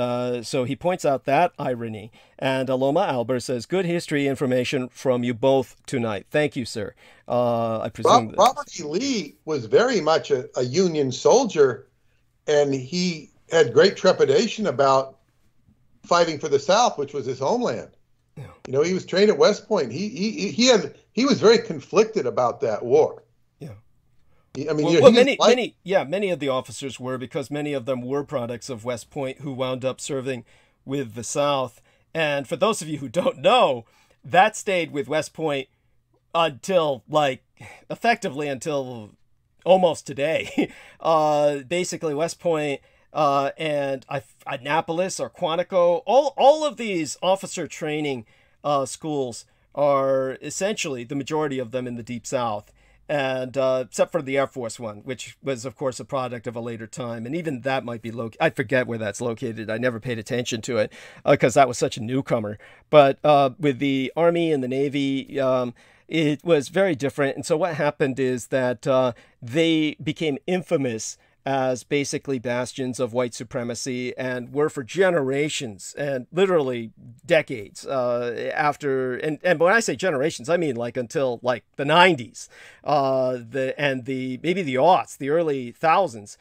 so he points out that irony. And Aloma Albert says, good history information from you both tonight. Thank you, sir. I presume Robert E. Lee was very much a Union soldier, and he had great trepidation about fighting for the South, which was his homeland. Yeah. You know, he was trained at West Point. He was very conflicted about that war. I mean, many of the officers were, because many of them were products of West Point who wound up serving with the South. And for those of you who don't know, that stayed with West Point until, effectively until almost today. Basically, West Point and Annapolis or Quantico, all of these officer training schools are essentially, the majority of them, in the Deep South. And except for the Air Force one, which was, of course, a product of a later time. And even that might be located. I forget where that's located. I never paid attention to it because that was such a newcomer. But with the Army and the Navy, it was very different. And so what happened is that they became infamous as basically bastions of white supremacy, and were for generations and literally decades after. And when I say generations, I mean until the 90s, maybe the aughts, the early thousands,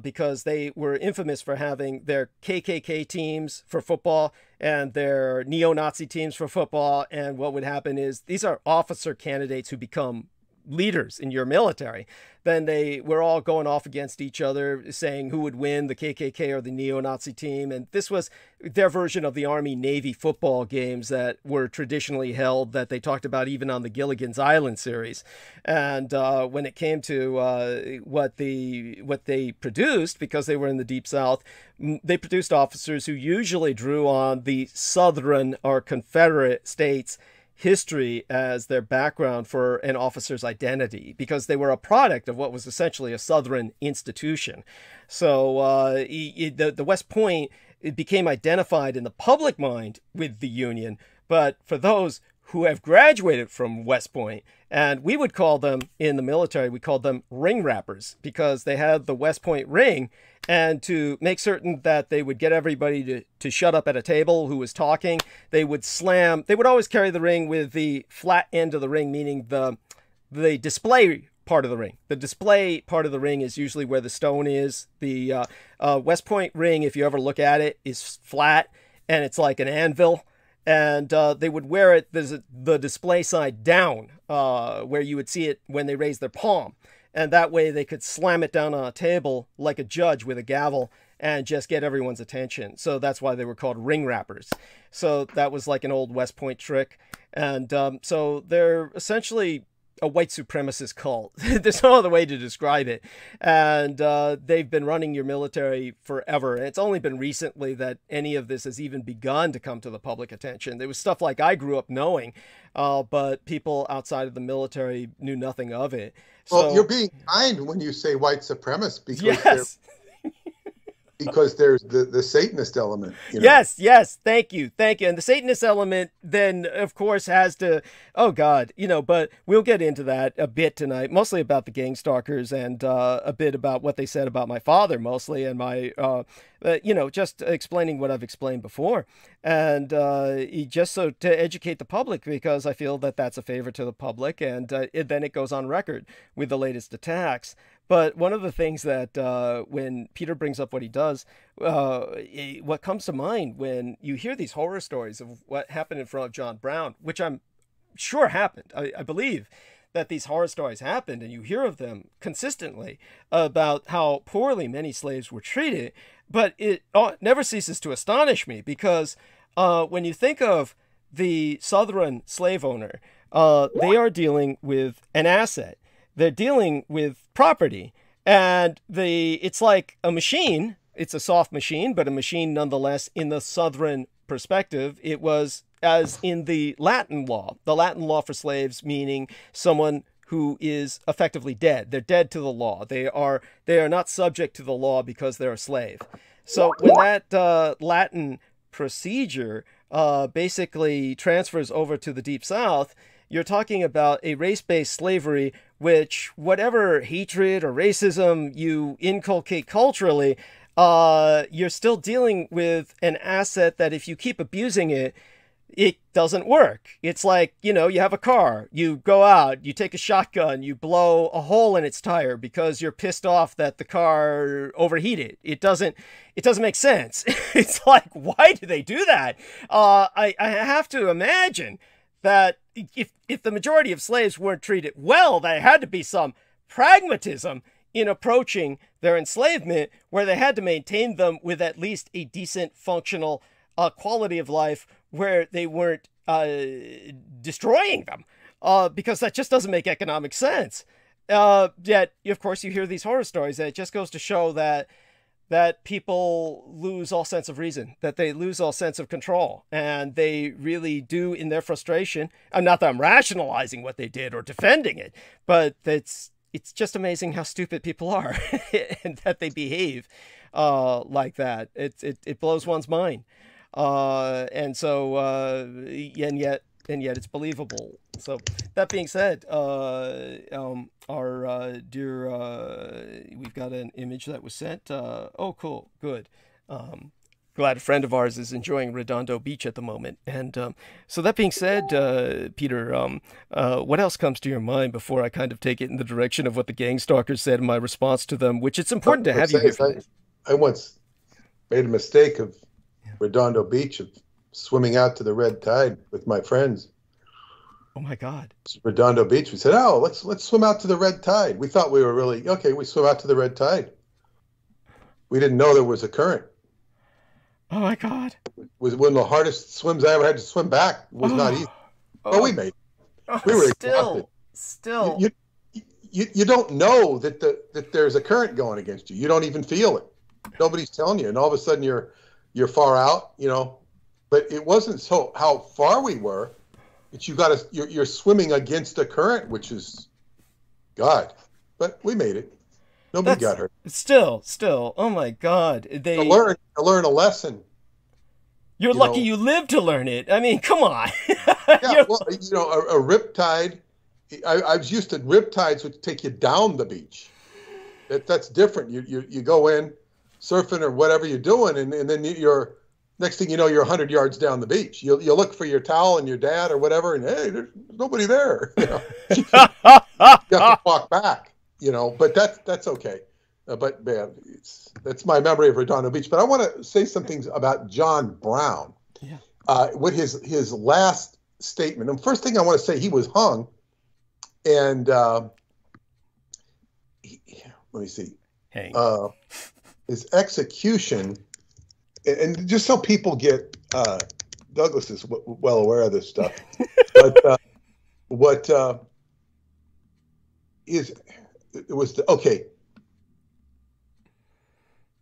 because they were infamous for having their KKK teams for football and their neo-Nazi teams for football. And what would happen is these are officer candidates who become leaders in your military. Then they were all going off against each other, saying who would win, the KKK or the neo-Nazi team. And this was their version of the Army-Navy football games that were traditionally held, that they talked about even on the Gilligan's Island series. And when it came to what they produced, because they were in the Deep South, they produced officers who usually drew on the Southern or Confederate states' history as their background for an officer's identity, because they were a product of what was essentially a Southern institution. So the West Point, it became identified in the public mind with the Union, but for those who have graduated from West Point, and we would call them in the military, we called them ring wrappers, because they had the West Point ring, and to make certain that they would get everybody to shut up at a table who was talking, they would always carry the ring with the flat end of the ring, meaning the display part of the ring. The display part of the ring is usually where the stone is. The West Point ring, if you ever look at it, is flat, and it's like an anvil. And they would wear it, the display side down, where you would see it when they raised their palm. And that way they could slam it down on a table like a judge with a gavel and just get everyone's attention. So that's why they were called ring wrappers. So that was like an old West Point trick. And so they're essentially a white supremacist cult. There's no other way to describe it. And they've been running your military forever. And it's only been recently that any of this has even begun to come to the public attention. There was stuff like I grew up knowing, but people outside of the military knew nothing of it. Well, you're being kind when you say white supremacist, because yes. because there's the Satanist element. You know? Yes, thank you. And the Satanist element then, of course, has to, oh God, but we'll get into that a bit tonight, mostly about the gang stalkers and a bit about what they said about my father, mostly, and my, just explaining what I've explained before, and just so to educate the public, because I feel that that's a favor to the public, and then it goes on record with the latest attacks. But one of the things that when Peter brings up what he does, what comes to mind when you hear these horror stories of what happened in front of John Brown, which I'm sure happened. I believe that these horror stories happened, and you hear of them consistently about how poorly many slaves were treated. But it never ceases to astonish me, because when you think of the Southern slave owner, they are dealing with an asset. They're dealing with property, and it's like a machine. It's a soft machine, but a machine nonetheless. In the Southern perspective, it was as in the Latin law for slaves, meaning someone who is effectively dead. They're dead to the law. They are not subject to the law because they're a slave. So when that Latin procedure basically transfers over to the Deep South, you're talking about a race-based slavery, which whatever hatred or racism you inculcate culturally, you're still dealing with an asset that if you keep abusing it, it doesn't work. It's like, you have a car, you go out, you take a shotgun, you blow a hole in its tire because you're pissed off that the car overheated. It doesn't make sense. It's like, why do they do that? I have to imagine that if the majority of slaves weren't treated well, there had to be some pragmatism in approaching their enslavement, where they had to maintain them with at least a decent functional quality of life, where they weren't destroying them, because that just doesn't make economic sense. Yet, of course, you hear these horror stories, and it just goes to show that people lose all sense of reason, that they lose all sense of control, and they really do, in their frustration. Not that I'm rationalizing what they did or defending it, but it's just amazing how stupid people are and that they behave like that. It blows one's mind, and yet it's believable. So that being said, our dear, we've got an image that was sent. Oh, cool. Good. Glad a friend of ours is enjoying Redondo Beach at the moment. And so that being said, Peter, what else comes to your mind before I kind of take it in the direction of what the gang stalkers said in my response to them, which it's important to have you here for this. I once made a mistake of Redondo Beach, of swimming out to the red tide with my friends. Oh my God. Redondo Beach. We said, oh, let's swim out to the red tide. We thought we were really, okay, we swim out to the red tide. We didn't know there was a current. Oh my God. It was one of the hardest swims I ever had to swim back. It was not easy. But we made it. We were still. You don't know that there's a current going against you. You don't even feel it. Nobody's telling you. And all of a sudden you're far out, But it wasn't so how far we were. You're swimming against a current, which is God. But we made it. Nobody got hurt. Still. Oh my God. To learn a lesson. You're lucky you lived to learn it. I mean, come on. Yeah, well, a riptide. I was used to riptides, which take you down the beach. That's different. You go in surfing or whatever you're doing, and then you're. Next thing you know, you're 100 yards down the beach. You look for your towel and your dad or whatever, and hey, there's nobody there. You have to walk back. But that's okay. But man, that's my memory of Redondo Beach. But I want to say some things about John Brown. Yeah. What his last statement. And first thing I want to say, he was hung, and let me see. His execution. And just so people get, Douglas is well aware of this stuff, but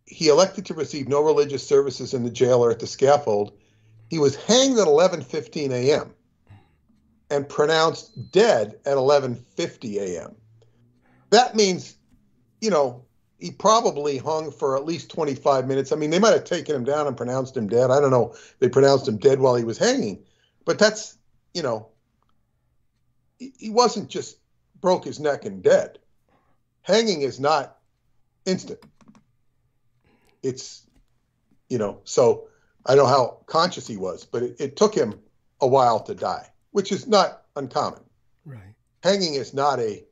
he elected to receive no religious services in the jail or at the scaffold. He was hanged at 11:15 a.m. and pronounced dead at 11:50 a.m. That means, he probably hung for at least 25 minutes. I mean, they might have taken him down and pronounced him dead. I don't know. They pronounced him dead while he was hanging. But that's, you know, he wasn't just broke his neck and dead. Hanging is not instant. It's, you know, so I don't know how conscious he was, but it took him a while to die, which is not uncommon. Right. Hanging is not it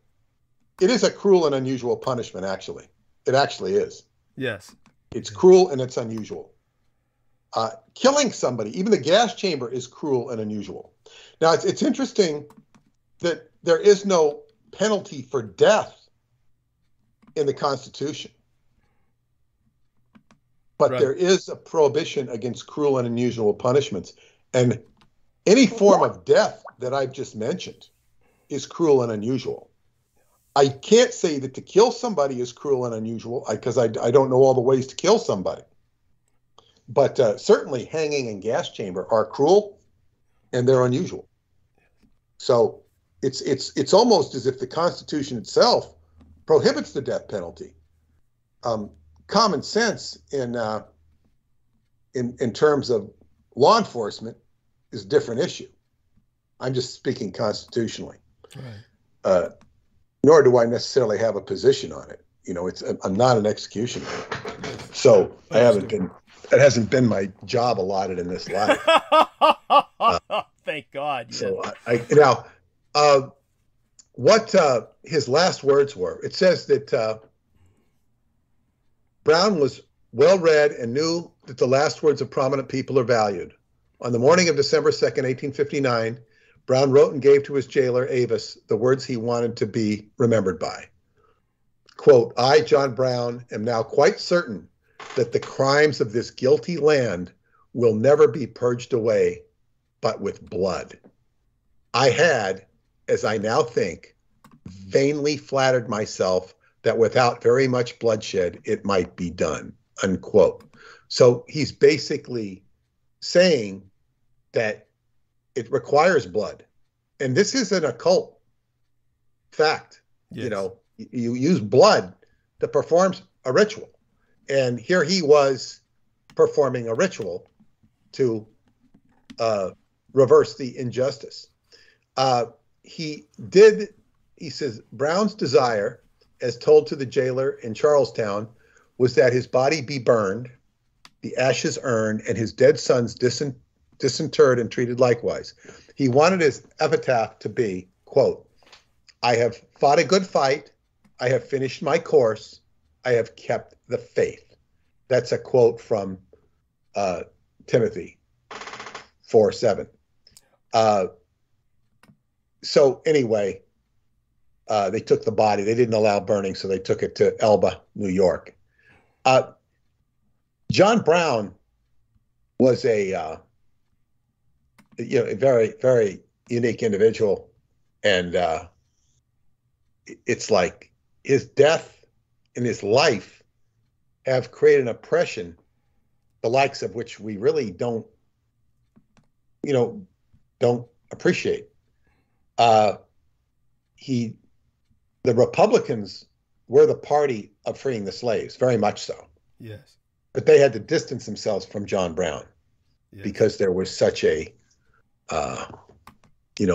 is a cruel and unusual punishment, actually. It actually is. Yes. It's cruel and it's unusual. Killing somebody, even the gas chamber, is cruel and unusual. Now, it's interesting that there is no penalty for death in the Constitution. But there is a prohibition against cruel and unusual punishments. And any form of death that I've just mentioned is cruel and unusual. I can't say that to kill somebody is cruel and unusual because I don't know all the ways to kill somebody. But certainly hanging and gas chamber are cruel and they're unusual. So it's almost as if the Constitution itself prohibits the death penalty. Common sense in terms of law enforcement is a different issue. I'm just speaking constitutionally. Right. Nor do I necessarily have a position on it. You know, I'm not an executioner, so it hasn't been my job allotted in this life. Thank God. Yeah. So what his last words were, it says that Brown was well read and knew that the last words of prominent people are valued. On the morning of December 2nd, 1859, Brown wrote and gave to his jailer, Avis, the words he wanted to be remembered by. Quote, I, John Brown, am now quite certain that the crimes of this guilty land will never be purged away, but with blood. I had, as I now think, vainly flattered myself that without very much bloodshed, it might be done, unquote. So he's basically saying that it requires blood. And this is an occult fact. Yes. You know, you use blood to perform a ritual. And here he was performing a ritual to reverse the injustice. He says, Brown's desire, as told to the jailer in Charlestown, was that his body be burned, the ashes earned, and his dead sons disinterred and treated likewise. He wanted his epitaph to be, quote, I have fought a good fight. I have finished my course. I have kept the faith. That's a quote from Timothy 4:7. So anyway, they took the body. They didn't allow burning, so they took it to Elba, New York. John Brown was a very, very unique individual, and it's like his death and his life have created an oppression, the likes of which we really don't appreciate. The Republicans were the party of freeing the slaves, very much so. Yes. But they had to distance themselves from John Brown, yes, because there was such a,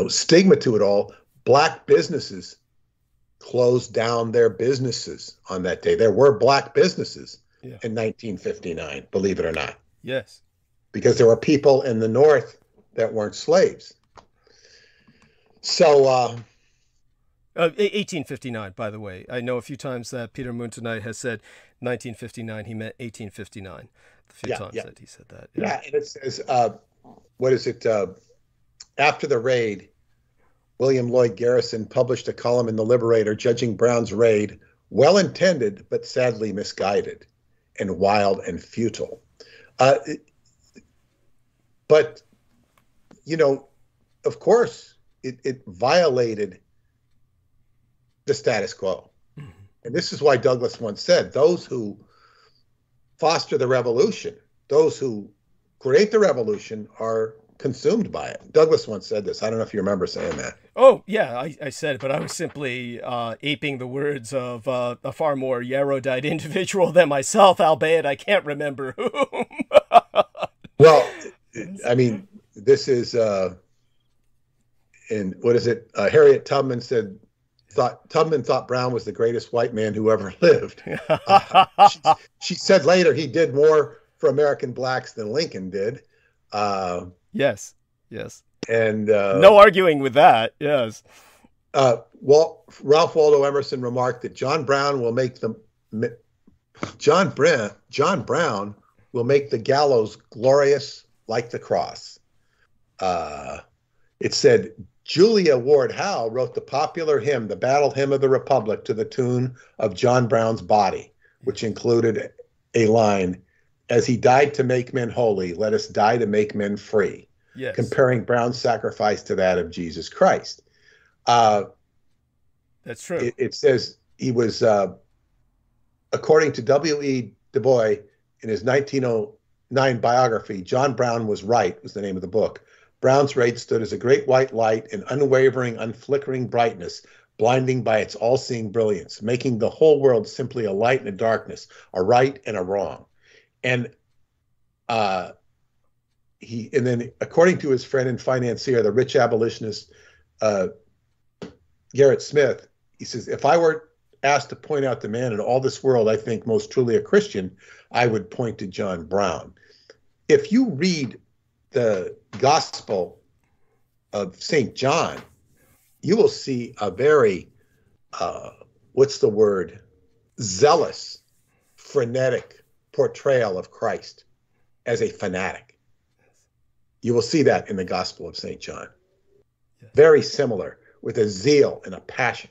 stigma to it all. Black businesses closed down their businesses on that day. There were black businesses in 1959, believe it or not. Yes. Because there were people in the North that weren't slaves. So, 1859, by the way. I know a few times that Peter Moon tonight has said 1959. He meant 1859. A few times that he said that. Yeah, and it says, what is it? After the raid, William Lloyd Garrison published a column in The Liberator judging Brown's raid well-intended but sadly misguided and wild and futile. But, of course, it violated the status quo. Mm-hmm. And this is why Douglas once said, those who foster the revolution, those who create the revolution are consumed by it. Douglas once said this. I don't know if you remember saying that. Oh, yeah, I said it, but I was simply aping the words of a far more erudite individual than myself, albeit I can't remember whom. Well, I mean, this is, in, what is it? Harriet Tubman Tubman thought Brown was the greatest white man who ever lived. She said later he did more for American blacks than Lincoln did. Yes. And no arguing with that. Yes. Ralph Waldo Emerson remarked that John Brown will make the gallows glorious like the cross. It said Julia Ward Howe wrote the popular hymn, the Battle Hymn of the Republic, to the tune of John Brown's Body, which included a line, "As he died to make men holy, let us die to make men free." Yes. Comparing Brown's sacrifice to that of Jesus Christ. That's true. It says he was, according to W.E. Du Bois in his 1909 biography, John Brown was right, was the name of the book. Brown's race stood as a great white light, an unwavering, unflickering brightness, blinding by its all-seeing brilliance, making the whole world simply a light and a darkness, a right and a wrong. And then, according to his friend and financier, the rich abolitionist Garrett Smith, he says, if I were asked to point out the man in all this world I think most truly a Christian, I would point to John Brown. If you read the Gospel of St. John, you will see a very, zealous, frenetic portrayal of Christ as a fanatic. You will see that in the Gospel of St. John. Yes. Very similar, with a zeal and a passion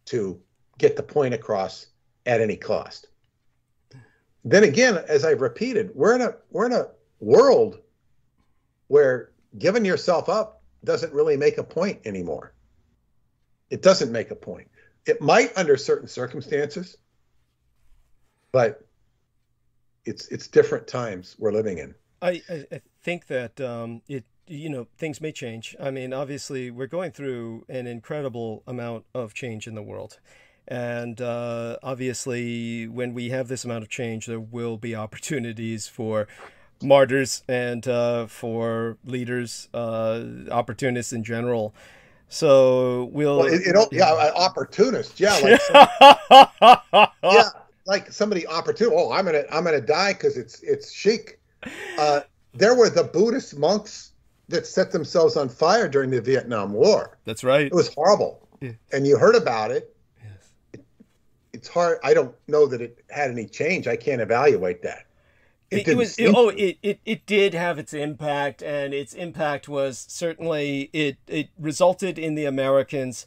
to get the point across at any cost. Then again, as I've repeated, we're in a world where giving yourself up doesn't really make a point anymore. It doesn't make a point. It might under certain circumstances, but it's different times we're living in. I think that things may change. I mean, obviously, we're going through an incredible amount of change in the world. And obviously, when we have this amount of change, there will be opportunities for martyrs and for leaders, opportunists in general. So opportunists, yeah, like somebody opportune. Oh, I'm gonna die because it's chic. There were the Buddhist monks that set themselves on fire during the Vietnam War. That's right. It was horrible, and you heard about it. Yes. It's hard. I don't know that it had any change. I can't evaluate that. It did have its impact, and its impact was certainly it resulted in the Americans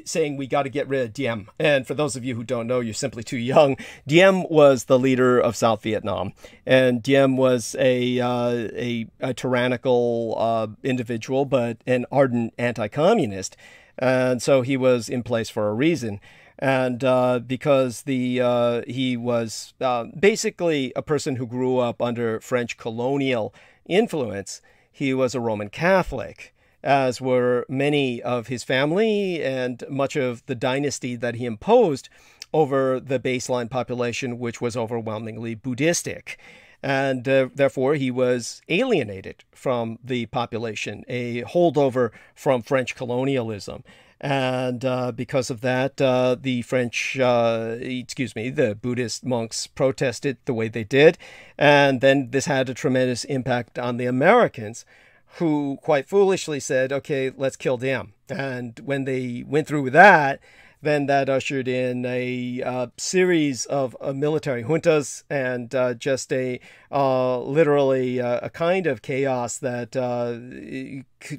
saying we got to get rid of Diem. And for those of you who don't know, you're simply too young. Diem was the leader of South Vietnam, and Diem was a tyrannical individual, but an ardent anti-communist, and so he was in place for a reason. And because he was basically a person who grew up under French colonial influence, he was a Roman Catholic, as were many of his family and much of the dynasty that he imposed over the baseline population, which was overwhelmingly Buddhistic. And therefore, he was alienated from the population, a holdover from French colonialism. And because of that, the Buddhist monks protested the way they did. And then this had a tremendous impact on the Americans, who quite foolishly said, okay, let's kill Diem. And when they went through with that, then that ushered in a series of military juntas and just literally a kind of chaos that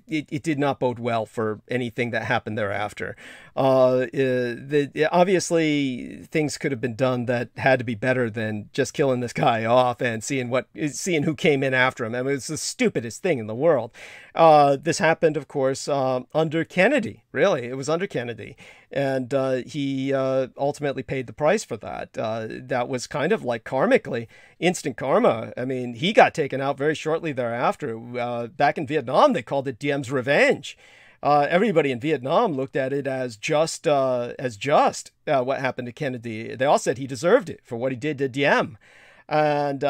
it did not bode well for anything that happened thereafter. Obviously, things could have been done that had to be better than just killing this guy off and seeing who came in after him. I mean, it's the stupidest thing in the world. This happened, of course, under Kennedy. Really, it was under Kennedy. And he ultimately paid the price for that. That was kind of like karmically, instant karma. I mean, he got taken out very shortly thereafter. Back in Vietnam, they called it Diem's revenge. Everybody in Vietnam looked at it as just what happened to Kennedy. They all said he deserved it for what he did to Diem. And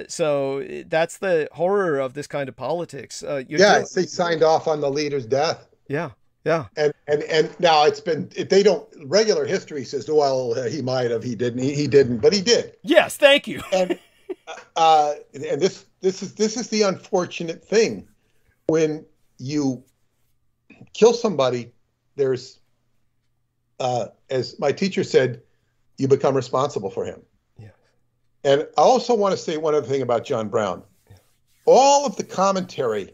so that's the horror of this kind of politics. They signed off on the leader's death. Yeah, yeah. And now regular history says, well, he might have, he didn't, but he did. Yes, thank you. And this is the unfortunate thing. When you kill somebody, there's, as my teacher said, you become responsible for him. And I also want to say one other thing about John Brown. All of the commentary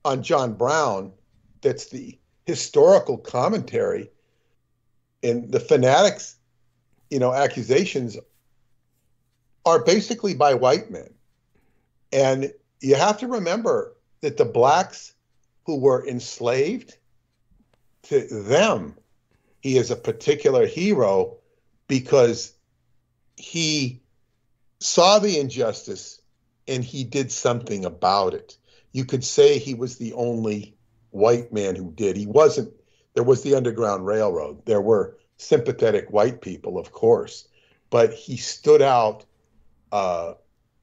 on John Brown, that's the historical commentary, and the fanatics, accusations are basically by white men. And you have to remember that the blacks who were enslaved, to them, he is a particular hero because he saw the injustice and he did something about it. You could say he was the only white man who did. He wasn't. There was the Underground Railroad. There were sympathetic white people, of course, but he stood out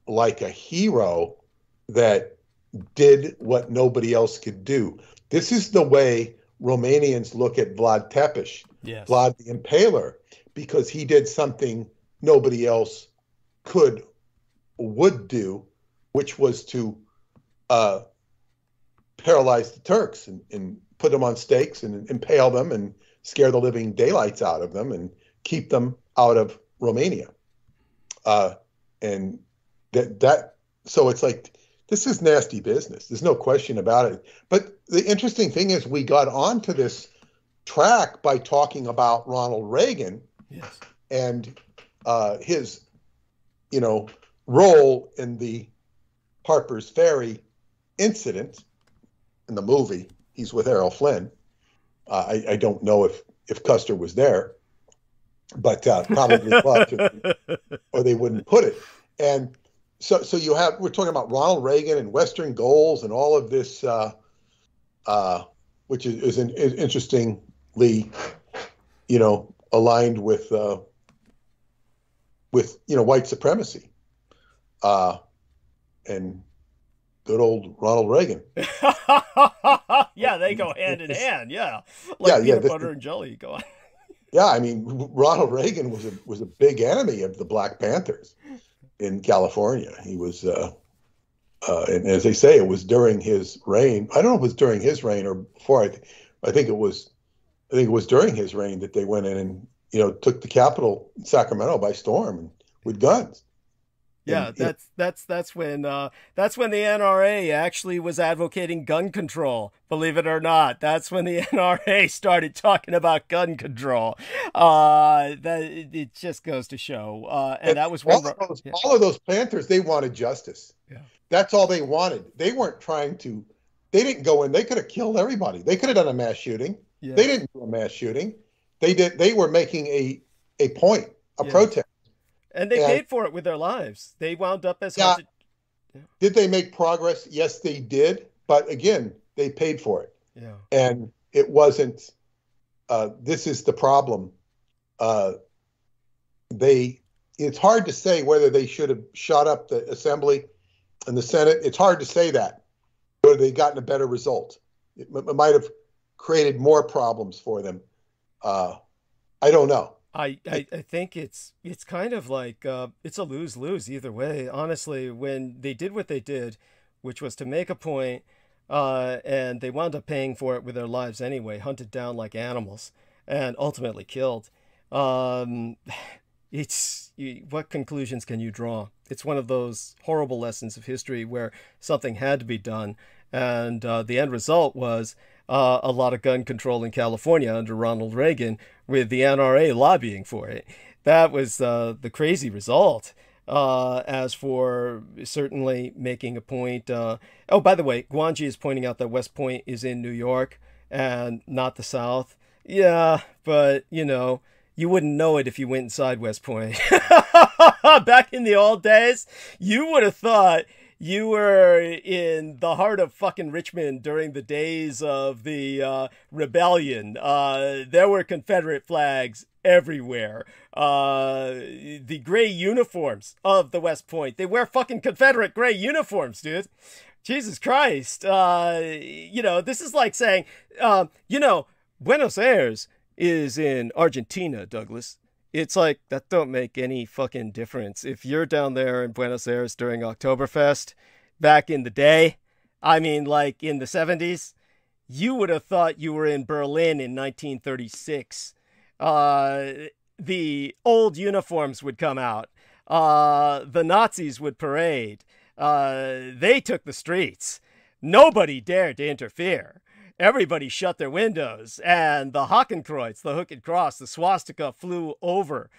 like a hero that did what nobody else could do. This is the way Romanians look at Vlad Tepes, yes. Vlad the Impaler, because he did something nobody else would do, which was to paralyze the Turks and put them on stakes and impale them and scare the living daylights out of them and keep them out of Romania. And so it's like, this is nasty business. There's no question about it. But the interesting thing is we got onto this track by talking about Ronald Reagan, yes. and his role in the Harper's Ferry incident in the movie. He's with Errol Flynn. I don't know if Custer was there, but probably was, or they wouldn't put it. And so we're talking about Ronald Reagan and Western goals and all of this, which is interestingly, aligned with white supremacy, and good old Ronald Reagan. Yeah, they go hand in hand. Yeah, like peanut butter and jelly. Go on. Yeah, I mean, Ronald Reagan was a big enemy of the Black Panthers in California. He was, and as they say, it was during his reign. I don't know if it was during his reign or before. I think it was during his reign that they went in and took the Capitol, Sacramento, by storm with guns. Yeah, that's when the NRA actually was advocating gun control. Believe it or not, that's when the NRA started talking about gun control. It just goes to show. And that was when all of those Panthers, they wanted justice. Yeah, that's all they wanted. They weren't trying to. They didn't go in. They could have killed everybody. They could have done a mass shooting. Yeah. They didn't do a mass shooting. They did. They were making a point, a protest. And they paid for it with their lives. They wound up as... Yeah. Did they make progress? Yes, they did. But again, they paid for it. Yeah. And it wasn't... this is the problem. It's hard to say whether they should have shot up the Assembly and the Senate. It's hard to say that. Whether they gotten a better result. It might have created more problems for them. I don't know. I think it's kind of like it's a lose-lose either way. Honestly, when they did what they did, which was to make a point, and they wound up paying for it with their lives anyway, hunted down like animals, and ultimately killed. What conclusions can you draw? It's one of those horrible lessons of history where something had to be done, and the end result was a lot of gun control in California under Ronald Reagan, with the NRA lobbying for it. That was the crazy result. As for certainly making a point. Oh, by the way, Guanji is pointing out that West Point is in New York and not the South. Yeah, but, you know, you wouldn't know it if you went inside West Point. Back in the old days, you would have thought you were in the heart of fucking Richmond during the days of the rebellion. There were Confederate flags everywhere. The gray uniforms of the West Point. They wear fucking Confederate gray uniforms, dude. Jesus Christ. You know, this is like saying, you know, Buenos Aires is in Argentina, Douglas. It's like, that don't make any fucking difference. If you're down there in Buenos Aires during Oktoberfest, back in the day, I mean, like in the 70s, you would have thought you were in Berlin in 1936. The old uniforms would come out. The Nazis would parade. They took the streets. Nobody dared to interfere. Everybody shut their windows, and the Hakenkreuz, the hook and cross, the swastika flew over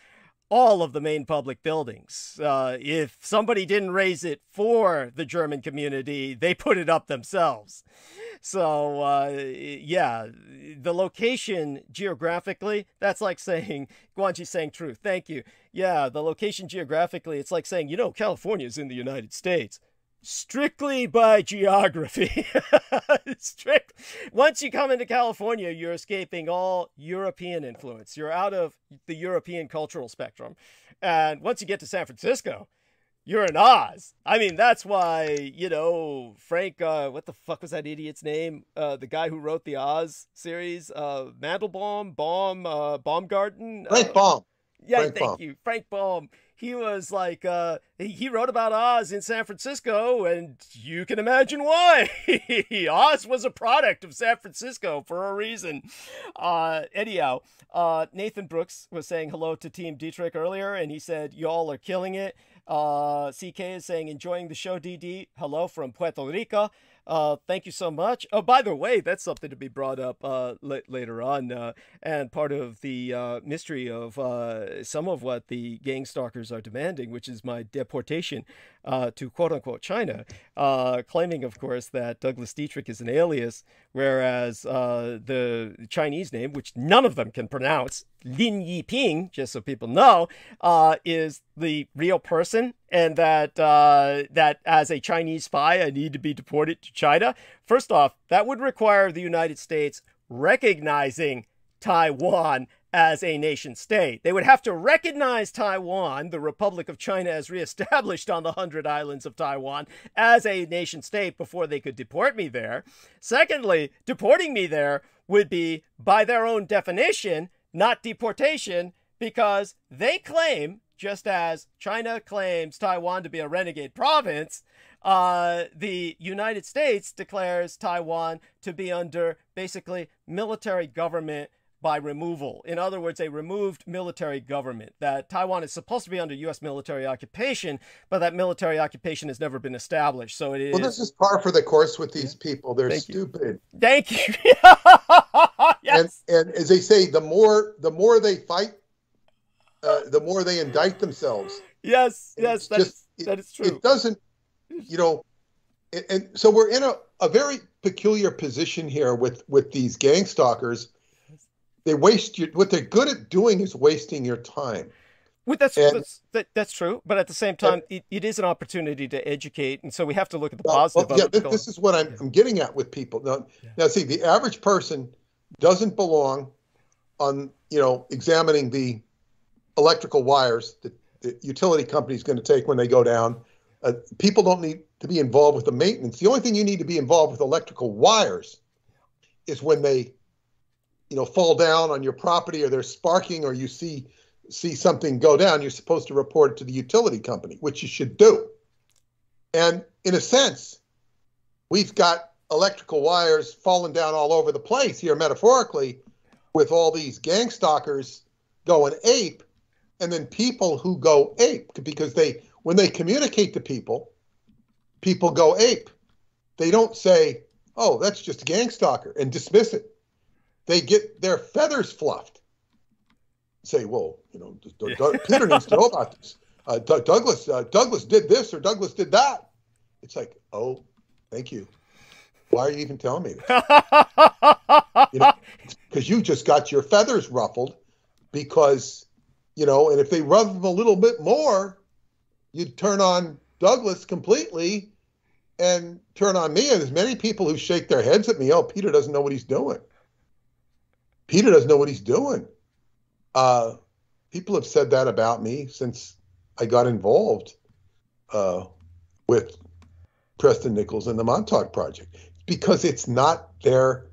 all of the main public buildings. If somebody didn't raise it for the German community, they put it up themselves. So, yeah, the location geographically, that's like saying, Guanji's saying true. Thank you. Yeah, the location geographically, it's like saying, you know, California's in the United States. Strictly by geography. Once you come into California, you're escaping all European influence. You're out of the European cultural spectrum. And once you get to San Francisco, you're in Oz. I mean, that's why, you know, Frank, what the fuck was that idiot's name? The guy who wrote the Oz series, Mandelbaum, Baumgarten. Frank Baum. Yeah, Frank thank Baum. you. Frank Baum. He was like, he wrote about Oz in San Francisco, and you can imagine why. Oz was a product of San Francisco for a reason. Anyhow, Nathan Brooks was saying hello to Team Dietrich earlier, and he said, y'all are killing it. CK is saying, enjoying the show, DD. Hello from Puerto Rico. Thank you so much. Oh, by the way, that's something to be brought up later on. And part of the mystery of some of what the gang stalkers are demanding, which is my deportation to quote-unquote China, claiming, of course, that Douglas Dietrich is an alias, whereas the Chinese name, which none of them can pronounce, Lin Yiping, just so people know, is the real person, and that that as a Chinese spy, I need to be deported to China. First off, that would require the United States recognizing Taiwan as a nation state. They would have to recognize Taiwan, the Republic of China as reestablished on the 100 islands of Taiwan, as a nation state before they could deport me there. Secondly, deporting me there would be, by their own definition, not deportation, because they claim, just as China claims Taiwan to be a renegade province, the United States declares Taiwan to be under basically military government by removal. In other words, a removed military government. That Taiwan is supposed to be under U.S. military occupation, but that military occupation has never been established. So it is. Well, this is par for the course with these people. They're stupid. Thank you. Yes. And as they say, the more they fight, the more they indict themselves. Yes, yes, that is true. It doesn't, you know, and so we're in a very peculiar position here with these gang stalkers. They waste what they're good at doing is wasting your time. Well, that's true, but at the same time, it is an opportunity to educate, and so we have to look at the positive. Well, yeah, this is what I'm getting at with people. Now, see, the average person doesn't belong on, you know, examining the electrical wires that the utility company is going to take when they go down. People don't need to be involved with the maintenance. The only thing you need to be involved with electrical wires is when they, you know, fall down on your property, or they're sparking, or you see something go down. You're supposed to report it to the utility company, which you should do. And in a sense, we've got electrical wires falling down all over the place here, metaphorically, with all these gang stalkers going ape, and then people who go ape, because when they communicate to people go ape. They don't say, oh, that's just a gang stalker, and dismiss it. They get their feathers fluffed. Say, well, you know, Peter needs to know about this. Douglas did this or Douglas did that. It's like, oh, thank you. Why are you even telling me this? Because you just got your feathers ruffled because, and if they ruffle them a little bit more, you'd turn on Douglas completely and turn on me. And there's many people who shake their heads at me. Oh, Peter doesn't know what he's doing. Peter doesn't know what he's doing. People have said that about me since I got involved with Preston Nichols and the Montauk Project, because it's not their,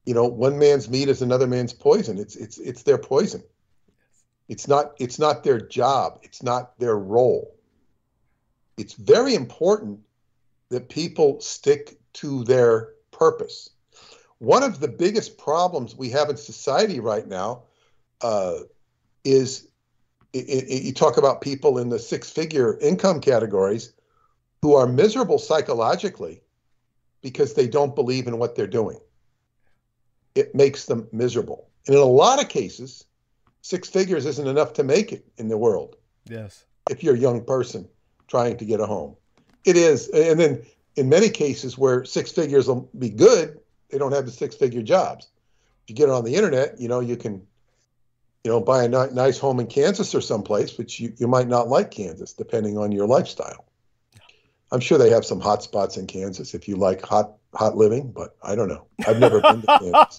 one man's meat is another man's poison. It's their poison. It's not their job. It's not their role. It's very important that people stick to their purpose. One of the biggest problems we have in society right now is you talk about people in the six-figure income categories who are miserable psychologically because they don't believe in what they're doing. It makes them miserable. And in a lot of cases, six figures isn't enough to make it in the world. Yes. If you're a young person trying to get a home. It is. And then in many cases where six figures will be good, they don't have the six-figure jobs. If you get it on the internet, you can, buy a nice home in Kansas or someplace, but you might not like Kansas, depending on your lifestyle. I'm sure they have some hot spots in Kansas if you like hot living, but I don't know. I've never been to Kansas.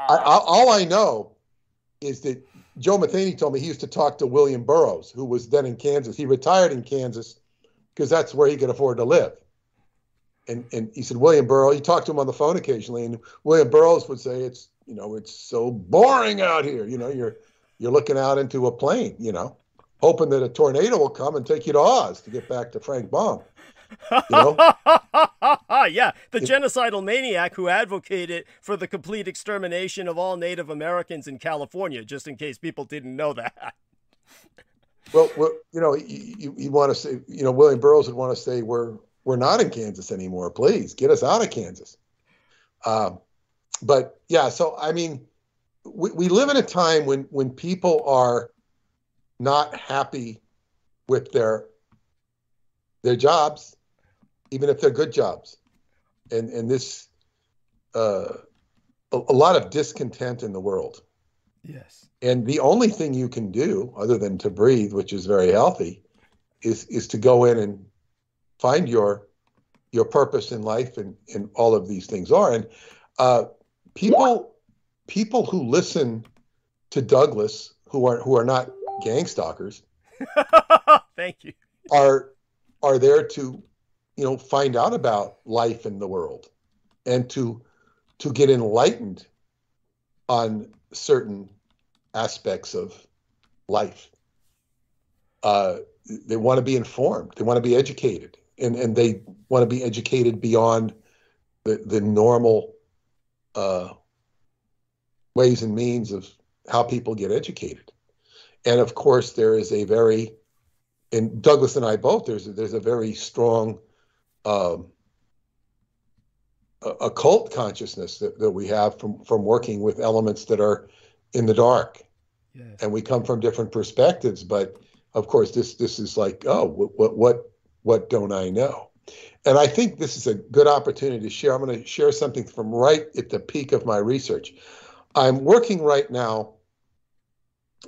All I know is that Joe Matheny told me he used to talk to William Burroughs, who was then in Kansas. He retired in Kansas because that's where he could afford to live. And he said, William Burroughs, he talked to him on the phone occasionally, and William Burroughs would say, it's so boring out here. You're looking out into a plane, hoping that a tornado will come and take you to Oz to get back to Frank Baum. Yeah, the genocidal maniac who advocated for the complete extermination of all Native Americans in California, just in case people didn't know that. Well, you want to say, William Burroughs would want to say, we're not in Kansas anymore. Please get us out of Kansas. But yeah, so I mean, we live in a time when people are not happy with their jobs, even if they're good jobs, and this a lot of discontent in the world. Yes. And the only thing you can do, other than to breathe, which is very healthy, is to go in and find your purpose in life, and all of these things are. And people who listen to Douglas, who are not gang stalkers, thank you, are there to find out about life in the world and to get enlightened on certain aspects of life. They want to be informed. They want to be educated, and they want to be educated beyond the normal ways and means of how people get educated. And of course, there is a very, and Douglas and I both, there's a very strong occult consciousness that we have from working with elements that are in the dark. Yes. And we come from different perspectives, but of course this is like, oh, what don't I know? And I think this is a good opportunity to share. I'm going to share something from right at the peak of my research. I'm working right now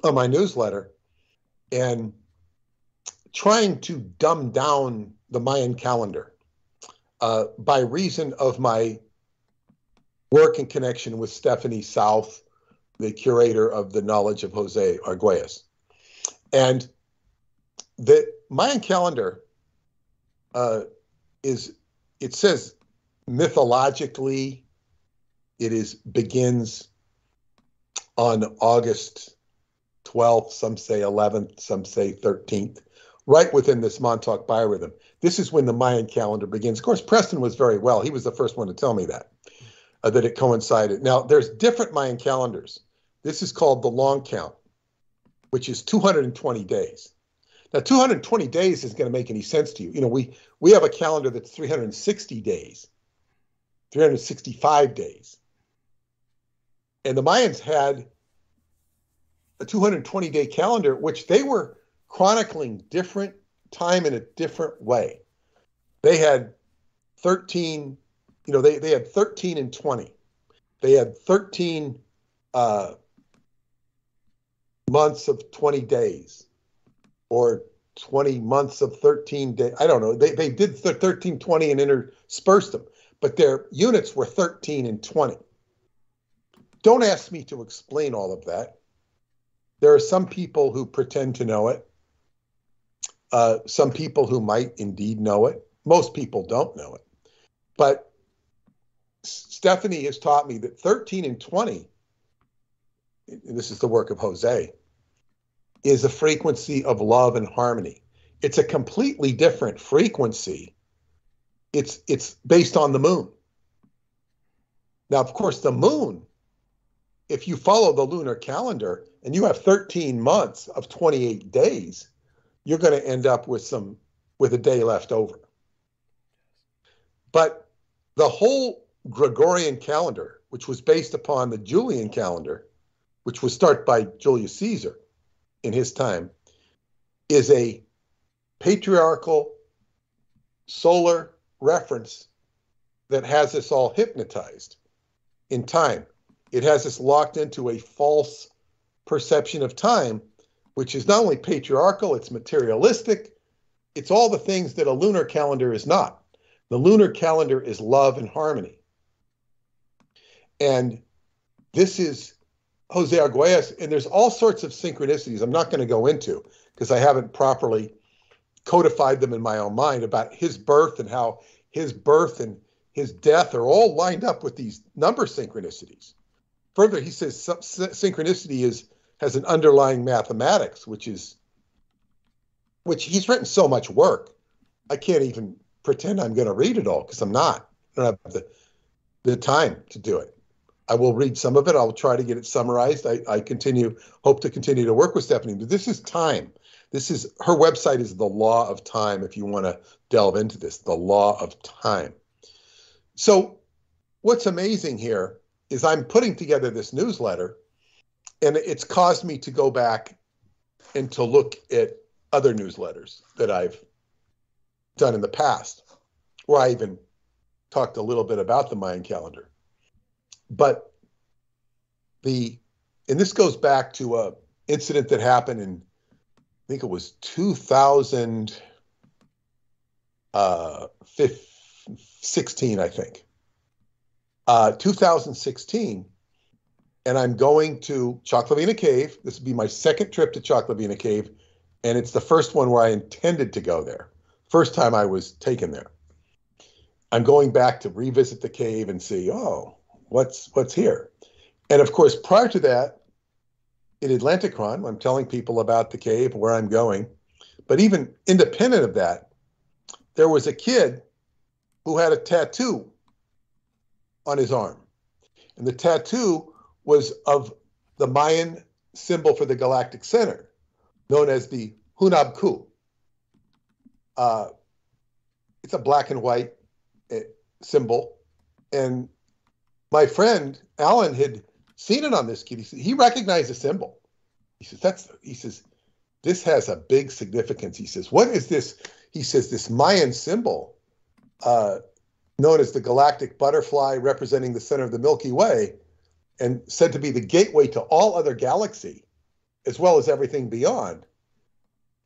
on my newsletter and trying to dumb down the Mayan calendar by reason of my work in connection with Stephanie South, the curator of the Knowledge of Jose Arguelles. And the Mayan calendar it says mythologically begins on August 12th, some say 11th, some say 13th, right within this Montauk biorhythm. This is when the Mayan calendar begins. Of course, Preston was very well. He was the first one to tell me that it coincided. Now, there's different Mayan calendars. This is called the long count, which is 220 days. Now, 220 days isn't going to make any sense to you. We have a calendar that's 360 days, 365 days. And the Mayans had a 220-day calendar, which they were chronicling different time in a different way. They had 13, they had 13 and 20. They had 13 months of 20 days, or 20 months of 13 days. I don't know. They did 13, 20 and interspersed them, but their units were 13 and 20. Don't ask me to explain all of that. There are some people who pretend to know it. Some people who might indeed know it. Most people don't know it. But Stephanie has taught me that 13 and 20, and this is the work of Jose, is a frequency of love and harmony. It's a completely different frequency. It's based on the moon. Now, of course, the moon, if you follow the lunar calendar and you have 13 months of 28 days, you're going to end up with a day left over. But the whole Gregorian calendar, which was based upon the Julian calendar, which was started by Julius Caesar in his time, is a patriarchal solar reference that has us all hypnotized in time. It has us locked into a false perception of time, which is not only patriarchal, it's materialistic. It's all the things that a lunar calendar is not. The lunar calendar is love and harmony. And this is Jose Arguelles, and there's all sorts of synchronicities I'm not going to go into because I haven't properly codified them in my own mind about his birth and how his birth and his death are all lined up with these number synchronicities. Further, he says synchronicity has an underlying mathematics, which he's written so much work. I can't even pretend I'm going to read it all because I'm not. I don't have the time to do it. I will read some of it. I'll try to get it summarized. I hope to continue to work with Stephanie. But this is time. Her website is The Law of Time, if you want to delve into this, The Law of Time. So what's amazing here is I'm putting together this newsletter, and it's caused me to go back and to look at other newsletters that I've done in the past, where I even talked a little bit about the Mayan calendar. But and this goes back to an incident that happened in, I think it was 2016, I think. 2016, and I'm going to Choclavina Cave. This will be my second trip to Choclavina Cave, and it's the first one where I intended to go there. First time I was taken there. I'm going back to revisit the cave and see, what's here? And of course, prior to that, in Atlanticron, I'm telling people about the cave, where I'm going. But even independent of that, there was a kid who had a tattoo on his arm. And the tattoo was of the Mayan symbol for the galactic center, known as the Hunab-Ku. It's a black and white symbol. And my friend Alan had seen it on this kid. He recognized the symbol. He says, this has a big significance. He says, what is this? He says, this Mayan symbol, known as the galactic butterfly representing the center of the Milky Way, and said to be the gateway to all other galaxy, as well as everything beyond.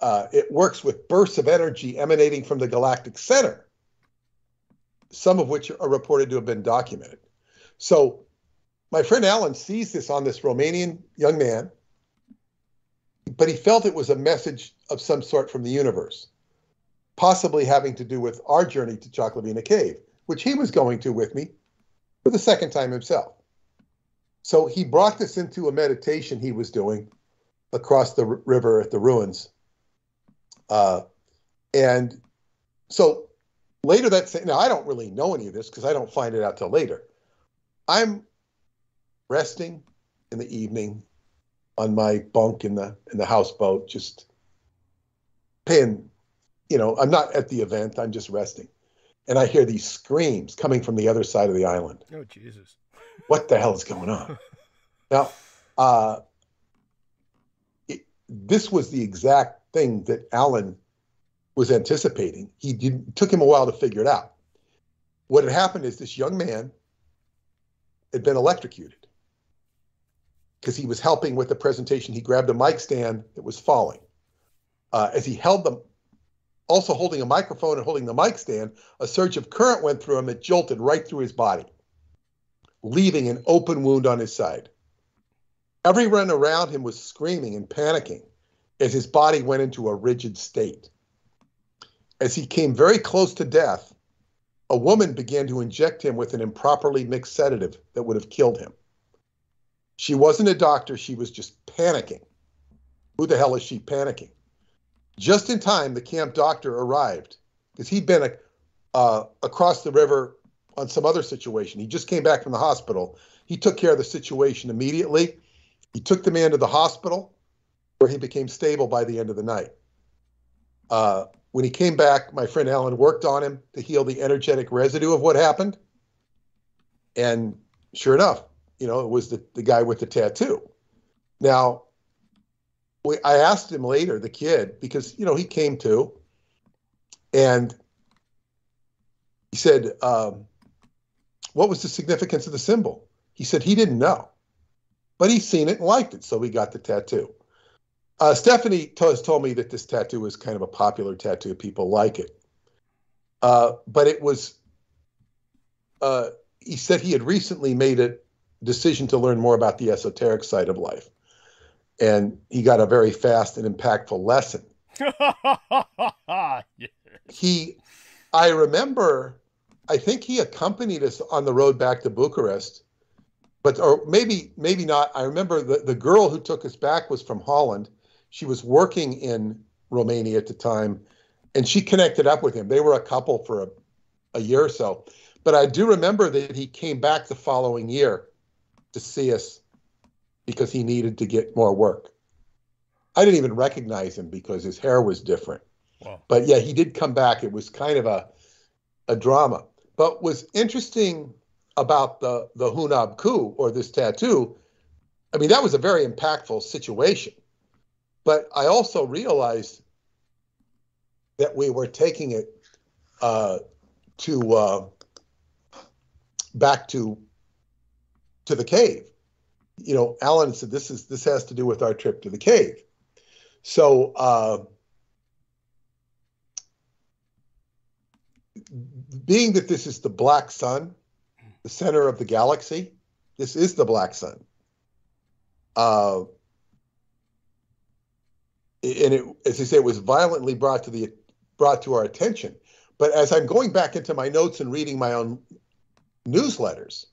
It works with bursts of energy emanating from the galactic center, some of which are reported to have been documented. So my friend Alan sees this on this Romanian young man, but he felt it was a message of some sort from the universe, possibly having to do with our journey to Choclavina Cave, which he was going to with me for the second time himself. So he brought this into a meditation he was doing across the river at the ruins. And so later now I don't really know any of this because I don't find it out till later. I'm resting in the evening on my bunk in the houseboat, just paying, I'm not at the event, I'm just resting. And I hear these screams coming from the other side of the island. Oh, Jesus. What the hell is going on? Now, this was the exact thing that Alan was anticipating. It took him a while to figure it out. What had happened is this young man had been electrocuted because he was helping with the presentation. He grabbed a mic stand that was falling. As he held them, also holding a microphone and holding the mic stand, a surge of current went through him. It jolted right through his body, leaving an open wound on his side. Everyone around him was screaming and panicking as his body went into a rigid state. As he came very close to death, a woman began to inject him with an improperly mixed sedative that would have killed him. She wasn't a doctor. She was just panicking. Who the hell is she panicking? Just in time, the camp doctor arrived because he'd been across the river on some other situation. He just came back from the hospital. He took care of the situation immediately. He took the man to the hospital where he became stable by the end of the night. When he came back, my friend Alan worked on him to heal the energetic residue of what happened. And sure enough, it was the guy with the tattoo. Now, I asked him later, the kid, because, he came to, and he said, what was the significance of the symbol? He said he didn't know, but he's seen it and liked it, so he got the tattoo. Stephanie has told me that this tattoo is kind of a popular tattoo. People like it. But it was, he said he had recently made a decision to learn more about the esoteric side of life. And he got a very fast and impactful lesson. I remember, I think he accompanied us on the road back to Bucharest, or maybe not. I remember the girl who took us back was from Holland. She was working in Romania at the time, and she connected up with him. They were a couple for a year or so. But I do remember that he came back the following year to see us because he needed to get more work. I didn't even recognize him because his hair was different. Wow. But yeah, he did come back. It was kind of a drama. But what's interesting about the Hunab-ku, or this tattoo, I mean, that was a very impactful situation. But I also realized that we were taking it back to the cave. Alan said this has to do with our trip to the cave. So being that this is the black sun, the center of the galaxy, this is the black sun. And it, as I say, it was violently brought to our attention. But as I'm going back into my notes and reading my own newsletters,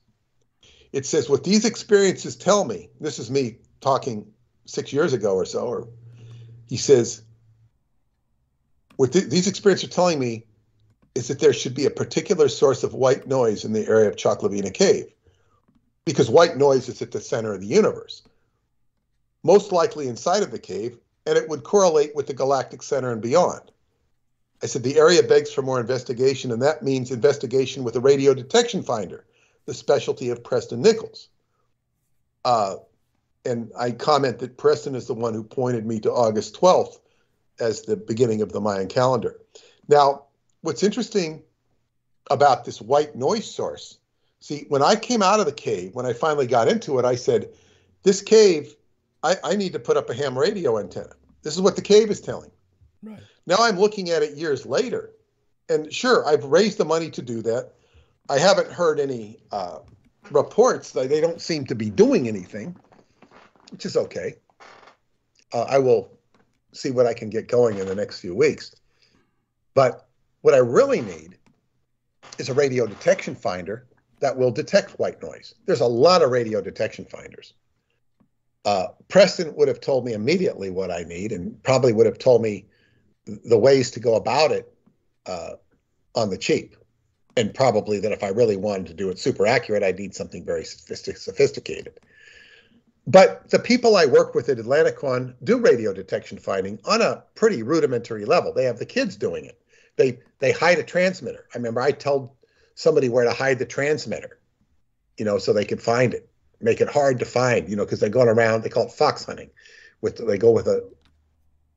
it says, what these experiences tell me, this is me talking 6 years ago or so, or he says, what these experiences are telling me is that there should be a particular source of white noise in the area of Choklavina Cave, because white noise is at the center of the universe, most likely inside of the cave, and it would correlate with the galactic center and beyond. I said, the area begs for more investigation, and that means investigation with a radio detection finder, the specialty of Preston Nichols. And I comment that Preston is the one who pointed me to August 12th as the beginning of the Mayan calendar. Now, what's interesting about this white noise source, see, when I came out of the cave, when I finally got into it, I said, this cave, I need to put up a ham radio antenna. This is what the cave is telling. Right. Now I'm looking at it years later, and sure, I've raised the money to do that. I haven't heard any reports that they don't seem to be doing anything, which is okay. I will see what I can get going in the next few weeks. But what I really need is a radio detection finder that will detect white noise. There's a lot of radio detection finders. Preston would have told me immediately what I need, and probably would have told me the ways to go about it on the cheap. And probably that if I really wanted to do it super accurate, I'd need something very sophisticated. But the people I work with at Atlanticon do radio detection finding on a pretty rudimentary level. They have the kids doing it. They hide a transmitter. I remember I told somebody where to hide the transmitter, so they could find it, make it hard to find, because they're going around, they call it fox hunting. They go with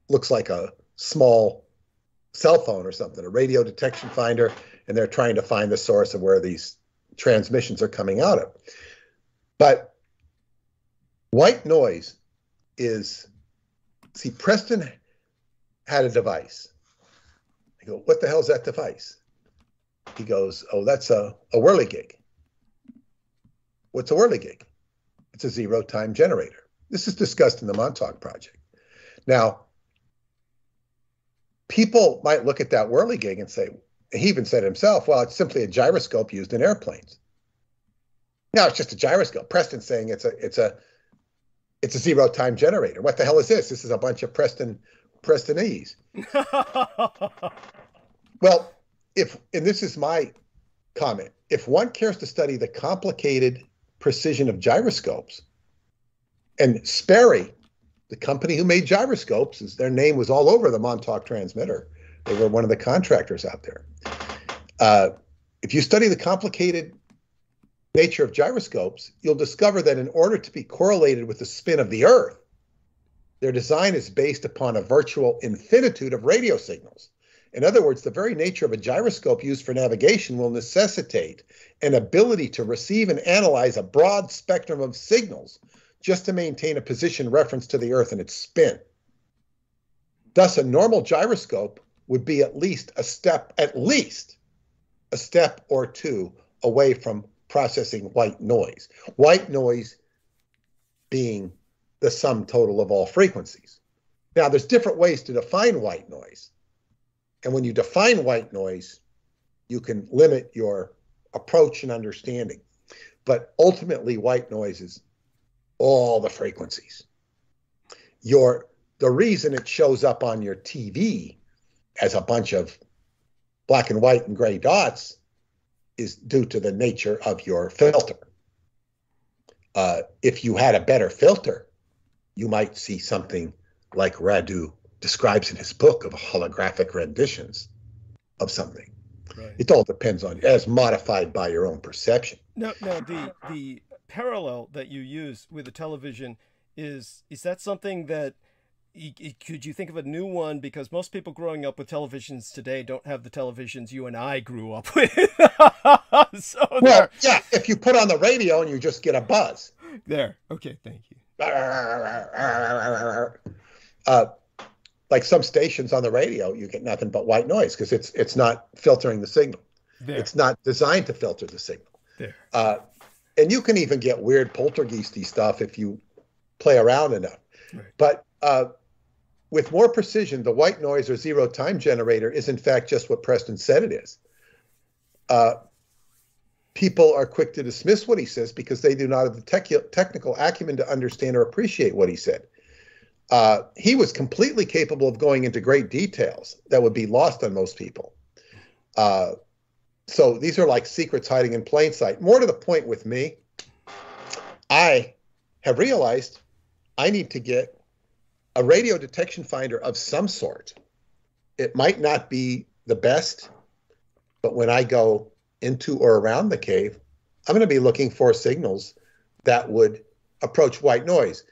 looks like a small cell phone or something, a radio detection finder, and they're trying to find the source of where these transmissions are coming out of. But white noise is, see, Preston had a device. I go, what the hell is that device? He goes, oh, that's a whirligig. What's a whirligig? It's a zero-time generator. This is discussed in the Montauk Project. Now, people might look at that whirligig and say, he even said himself, well, it's simply a gyroscope used in airplanes. No, it's just a gyroscope. Preston's saying it's a zero-time generator. What the hell is this? This is a bunch of Prestonese. Well, and this is my comment, if one cares to study the complicated precision of gyroscopes, and Sperry, the company who made gyroscopes, their name was all over the Montauk transmitter. They were one of the contractors out there. If you study the complicated nature of gyroscopes, you'll discover that in order to be correlated with the spin of the Earth, their design is based upon a virtual infinitude of radio signals. In other words, the very nature of a gyroscope used for navigation will necessitate an ability to receive and analyze a broad spectrum of signals just to maintain a position reference to the Earth and its spin. Thus, a normal gyroscope would be at least a step or two away from processing white noise. White noise being the sum total of all frequencies. Now, there's different ways to define white noise. And when you define white noise, you can limit your approach and understanding. But ultimately, white noise is all the frequencies. The reason it shows up on your TV as a bunch of black and white and gray dots is due to the nature of your filter. If you had a better filter, you might see something like Radu describes in his book of holographic renditions of something. Right. It all depends on you, as modified by your own perception. No, the parallel that you use with the television is that something that could you think of a new one? Because most people growing up with televisions today don't have the televisions you and I grew up with. Well, yeah, if you put on the radio and you just get a buzz. There. Okay, thank you. Like some stations on the radio, you get nothing but white noise because it's not filtering the signal. There. It's not designed to filter the signal. There. And you can even get weird poltergeisty stuff if you play around enough. Right. But with more precision, the white noise or zero-time generator is in fact just what Preston said it is. People are quick to dismiss what he says because they do not have the technical acumen to understand or appreciate what he said. He was completely capable of going into great details that would be lost on most people. So these are like secrets hiding in plain sight. More to the point with me, I have realized I need to get a radio detection finder of some sort. It might not be the best, but when I go into or around the cave, I'm going to be looking for signals that would approach white noise.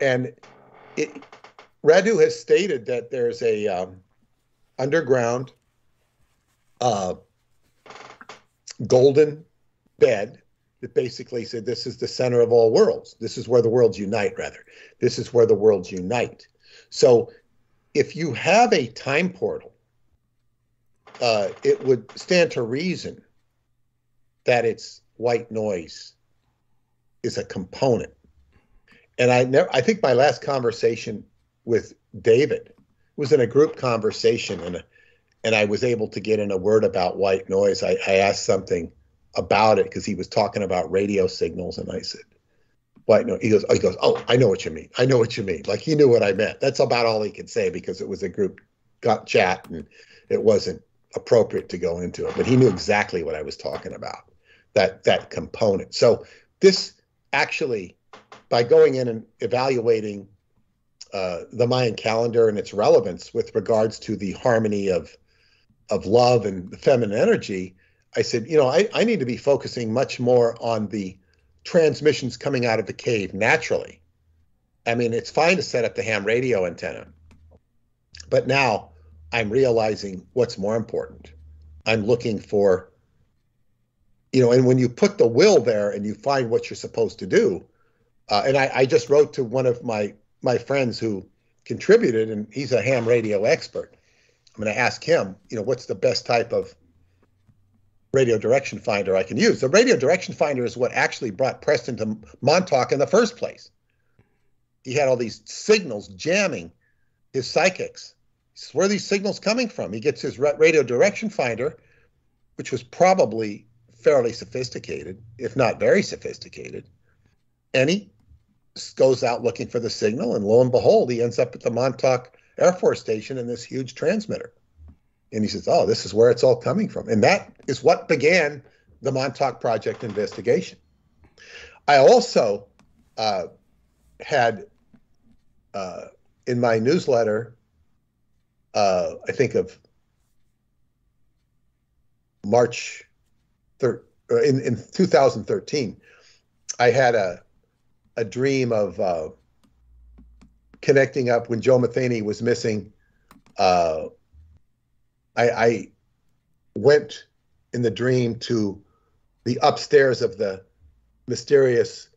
And Radu has stated that there's a underground golden bed that basically said this is the center of all worlds. This is where the worlds unite, rather. This is where the worlds unite. So if you have a time portal, it would stand to reason that its white noise is a component. And I think my last conversation with David was in a group conversation, and I was able to get in a word about white noise. I asked something about it because he was talking about radio signals, and I said, white noise. He goes, oh, I know what you mean. I know what you mean. Like he knew what I meant. That's about all he could say because it was a group chat and it wasn't appropriate to go into it, but he knew exactly what I was talking about, that component. So this actually, by going in and evaluating the Mayan calendar and its relevance with regards to the harmony of love and the feminine energy, I said, I need to be focusing much more on the transmissions coming out of the cave naturally. I mean, it's fine to set up the ham radio antenna, But now I'm realizing what's more important. I'm looking for, and when you put the will there and you find what you're supposed to do, and I just wrote to one of my friends who contributed, and he's a ham radio expert. I'm going to ask him, what's the best type of radio direction finder I can use. The radio direction finder is what actually brought Preston to Montauk in the first place. He had all these signals jamming his psychics. He says, where are these signals coming from? He gets his radio direction finder, which was probably fairly sophisticated, if not very sophisticated. And he goes out looking for the signal, and lo and behold, he ends up at the Montauk Air Force Station in this huge transmitter. And he says, oh, this is where it's all coming from. And that is what began the Montauk Project investigation. I also had in my newsletter, I think of March 3rd, in 2013, I had a dream of connecting up when Joe Matheny was missing. I went in the dream to the upstairs of the mysterious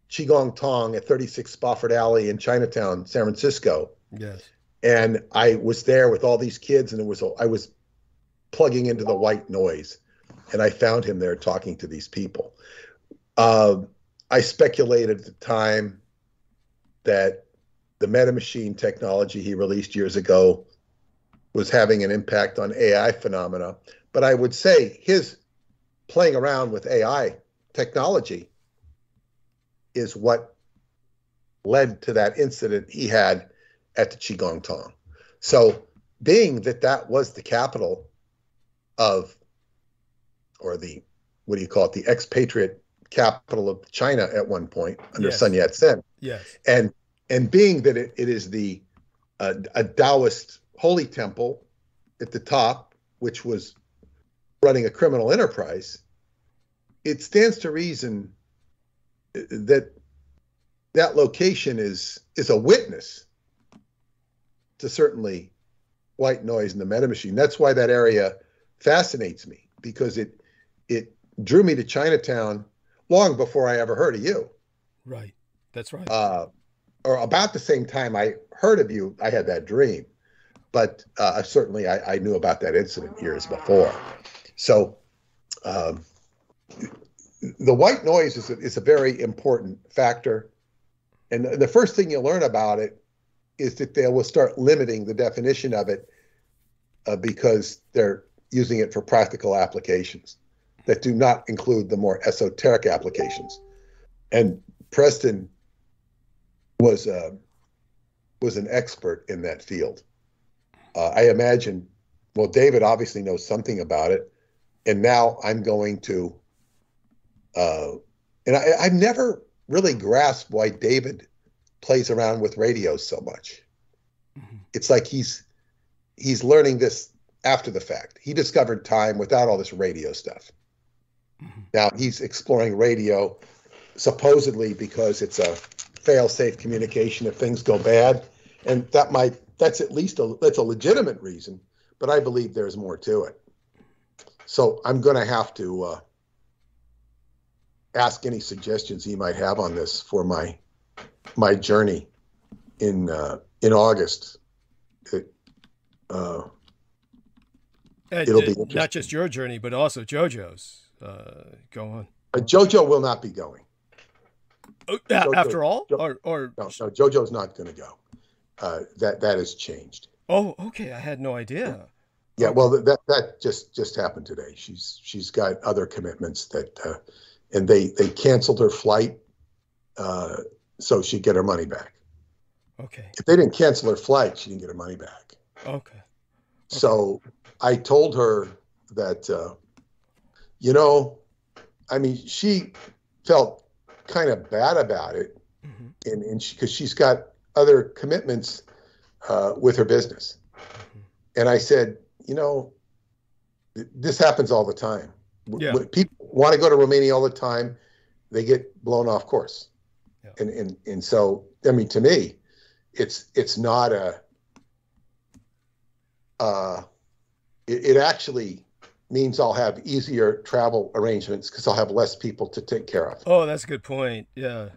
Qigong Tong at 36 Spofford Alley in Chinatown, San Francisco. Yes. And I was there with all these kids, and I was plugging into the white noise, and I found him there talking to these people. I speculated at the time that the metamachine technology he released years ago was having an impact on AI phenomena. But I would say his playing around with AI technology is what led to that incident he had at the Qigong Tong. So being that that was the capital of, or the, what do you call it, the expatriate capital of China at one point under Sun Yat-sen. Yes. And being that it is the a Taoist holy temple at the top, which was running a criminal enterprise, it stands to reason that that location is a witness to certainly white noise in the metamachine. That's why that area fascinates me, because it drew me to Chinatown long before I ever heard of you. Right. That's right. Or about the same time I heard of you, I had that dream. But certainly I knew about that incident years before. So the white noise is a very important factor. And the first thing you learn about it is that they will start limiting the definition of it because they're using it for practical applications that do not include the more esoteric applications. And Preston was an expert in that field. I imagine, well, David obviously knows something about it, and now I'm going to, and I've never really grasped why David plays around with radios so much. Mm-hmm. It's like he's learning this after the fact. He discovered time without all this radio stuff. Mm-hmm. Now he's exploring radio supposedly because it's a fail-safe communication if things go bad, and that's at least that's a legitimate reason, but I believe there's more to it. So I'm going to have to ask any suggestions he might have on this for my journey in August. It'll be not just your journey, but also JoJo's. Go on. JoJo will not be going. JoJo, after all, or no, JoJo's not going to go. That has changed. Oh, okay. I had no idea. Yeah, okay. Well, that just happened today. She's got other commitments that, and they canceled her flight, so she'd get her money back. Okay. If they didn't cancel her flight, she didn't get her money back. Okay. So I told her that, I mean, she felt kind of bad about it, mm-hmm. and because she's got other commitments with her business. Mm-hmm. And I said, this happens all the time. Yeah. When people want to go to Romania all the time, they get blown off course. Yeah. And so, I mean, to me, it's not it actually means I'll have easier travel arrangements because I'll have less people to take care of. Oh, that's a good point. Yeah.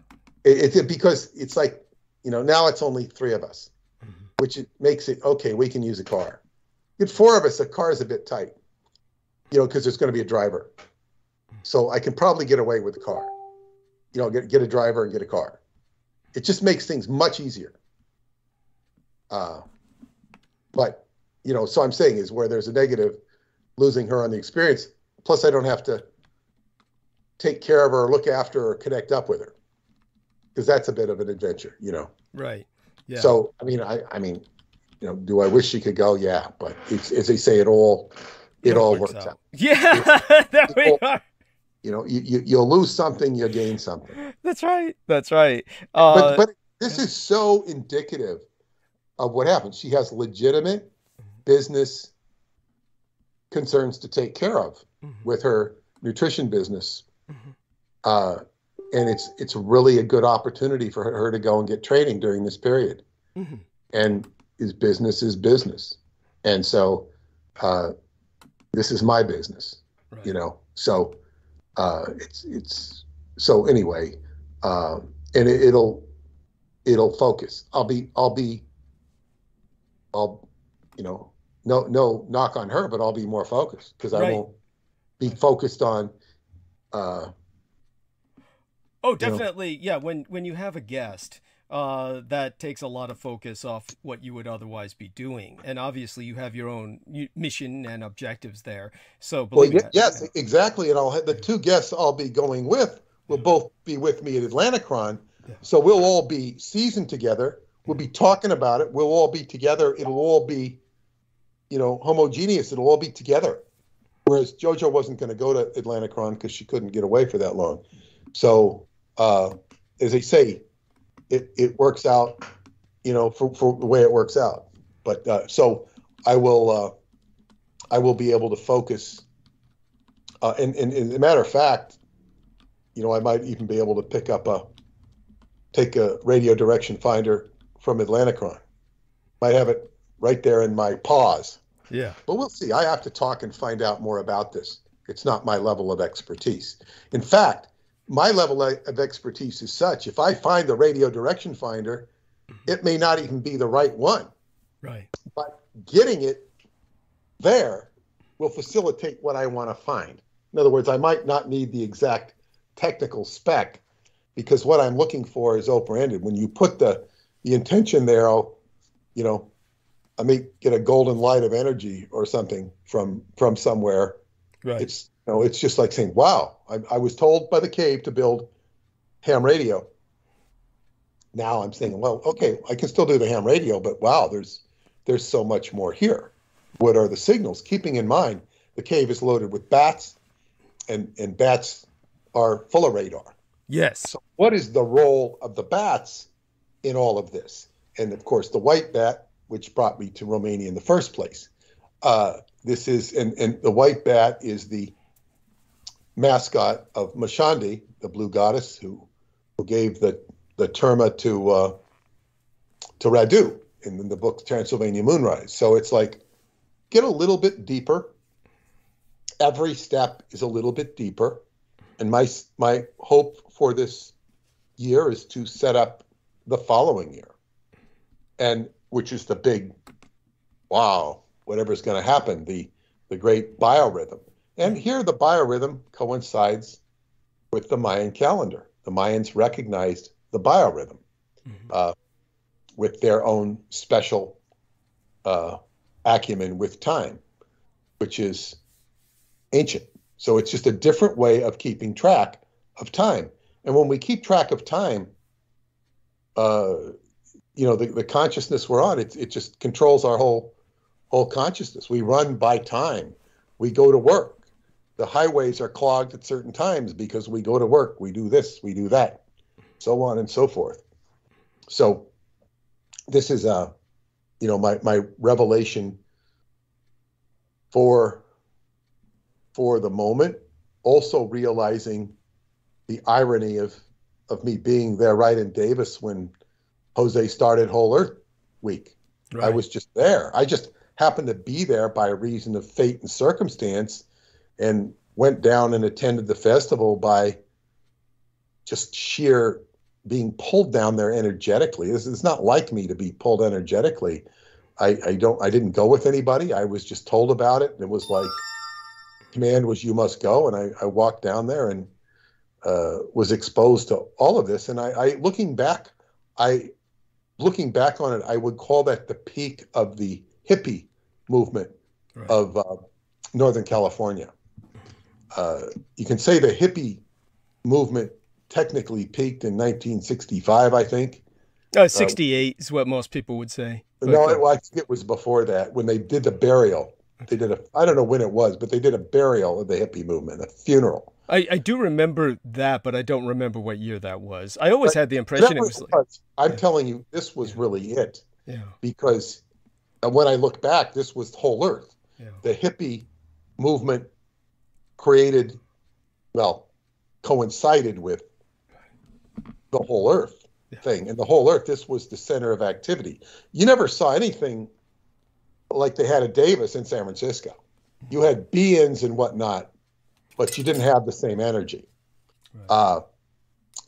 Because it's like, now it's only 3 of us, which makes it, okay, we can use a car. If 4 of us, a car is a bit tight, because there's going to be a driver. So I can probably get away with a car, get a driver and get a car. It just makes things much easier. But, so I'm saying is where there's a negative, losing her on the experience, plus I don't have to take care of her or look after her or connect up with her, because that's a bit of an adventure, Right. Yeah. So, I mean, do I wish she could go? Yeah. But it's, as they say, it all works out. Yeah. There we are. You'll lose something, you gain something. That's right. That's right. But this is so indicative of what happens. She has legitimate business concerns to take care of with her nutrition business. And it's really a good opportunity for her to go and get training during this period. And business is business. And so this is my business, right. So it's so anyway, and it'll focus. No knock on her, but I'll be more focused because I won't be focused on. Oh, definitely. Yeah. When you have a guest, that takes a lot of focus off what you would otherwise be doing. And obviously you have your own mission and objectives there. So believe me. Yes, exactly. And the 2 guests I'll be going with will both be with me at Atlanticron. Yeah. So we'll all be seasoned together. We'll be talking about it. We'll all be together. It'll all be, homogeneous. It'll all be together. Whereas JoJo wasn't going to go to Atlanticron because she couldn't get away for that long. So, as they say, it works out, for the way it works out. But so I will be able to focus. And as a matter of fact, I might even be able to take a radio direction finder from Atlanticron. Might have it right there in my paws. Yeah. But we'll see. I have to talk and find out more about this. It's not my level of expertise. In fact, my level of expertise is such, if I find the radio direction finder, it may not even be the right one. Right. But getting it there will facilitate what I want to find. In other words, I might not need the exact technical spec because what I'm looking for is open-ended. When you put the intention there, I may get a golden light of energy or something from somewhere. Right. It's just like saying, wow, I was told by the cave to build ham radio. Now I'm saying, well, okay, I can still do the ham radio, but wow, there's so much more here. What are the signals? Keeping in mind, the cave is loaded with bats, and bats are full of radar. Yes. So what is the role of the bats in all of this? And of course, the white bat, which brought me to Romania in the first place. This is, and the white bat is the mascot of Mashandi, the blue goddess who gave the terma to Radu in the book Transylvania Moonrise. So it's like, get a little bit deeper. Every step is a little bit deeper. And my hope for this year is to set up the following year. And which is the big, wow, whatever's going to happen, the great biorhythm. And here the biorhythm coincides with the Mayan calendar. The Mayans recognized the biorhythm with their own special acumen with time, which is ancient. So it's just a different way of keeping track of time. And when we keep track of time, the consciousness we're on, it just controls our whole consciousness. We run by time. We go to work. The highways are clogged at certain times because we go to work. We do this, we do that, so on and so forth. So this is my revelation for the moment. Also realizing the irony of me being there right in Davis when Jose started Whole Earth Week. Right. I was just there. I just happened to be there by reason of fate and circumstance, and went down and attended the festival by just sheer being pulled down there energetically. It's not like me to be pulled energetically. I didn't go with anybody. I was just told about it, and it was like, command was you must go, and I walked down there and was exposed to all of this. And looking back on it, I would call that the peak of the hippie movement of Northern California. You can say the hippie movement technically peaked in 1965, I think. 68 is what most people would say. No, I think it was before that, when they did the burial. They did I don't know when it was, but they did a burial of the hippie movement, a funeral. I do remember that, but I don't remember what year that was. I always had the impression it was like... I'm telling you, this was really it. Yeah. Because when I look back, this was the whole earth. Yeah. The hippie movement coincided with the whole earth thing. And the whole earth, this was the center of activity. You never saw anything like they had at Davis in San Francisco. You had be-ins and whatnot, but you didn't have the same energy. Right.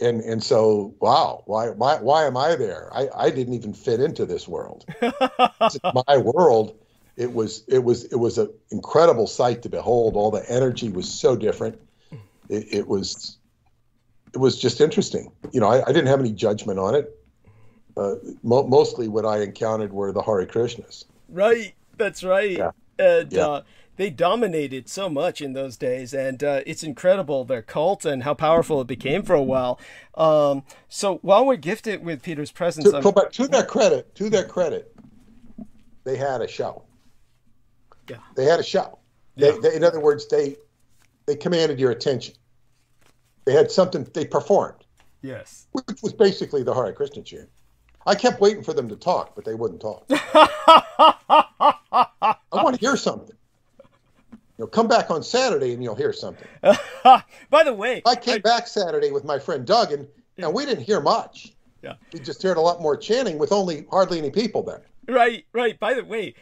And so, wow, why am I there? I didn't even fit into this world. This is my world. It was an incredible sight to behold. All the energy was so different. It was just interesting. You know, I didn't have any judgment on it. Mostly what I encountered were the Hare Krishnas. Right, that's right. Yeah. And they dominated so much in those days, and it's incredible, their cult and how powerful it became for a while. So while we're gifted with Peter's presence... But to their credit, they had a show. Yeah. They had a show. Yeah. In other words, they commanded your attention. They had something, they performed. Yes. Which was basically the Hare Krishna chant. I kept waiting for them to talk, but they wouldn't talk. I want to hear something. Come back on Saturday and you'll hear something. By the way, I came back Saturday with my friend Doug, and we didn't hear much. Yeah. We just heard a lot more chanting with hardly any people there. Right. By the way,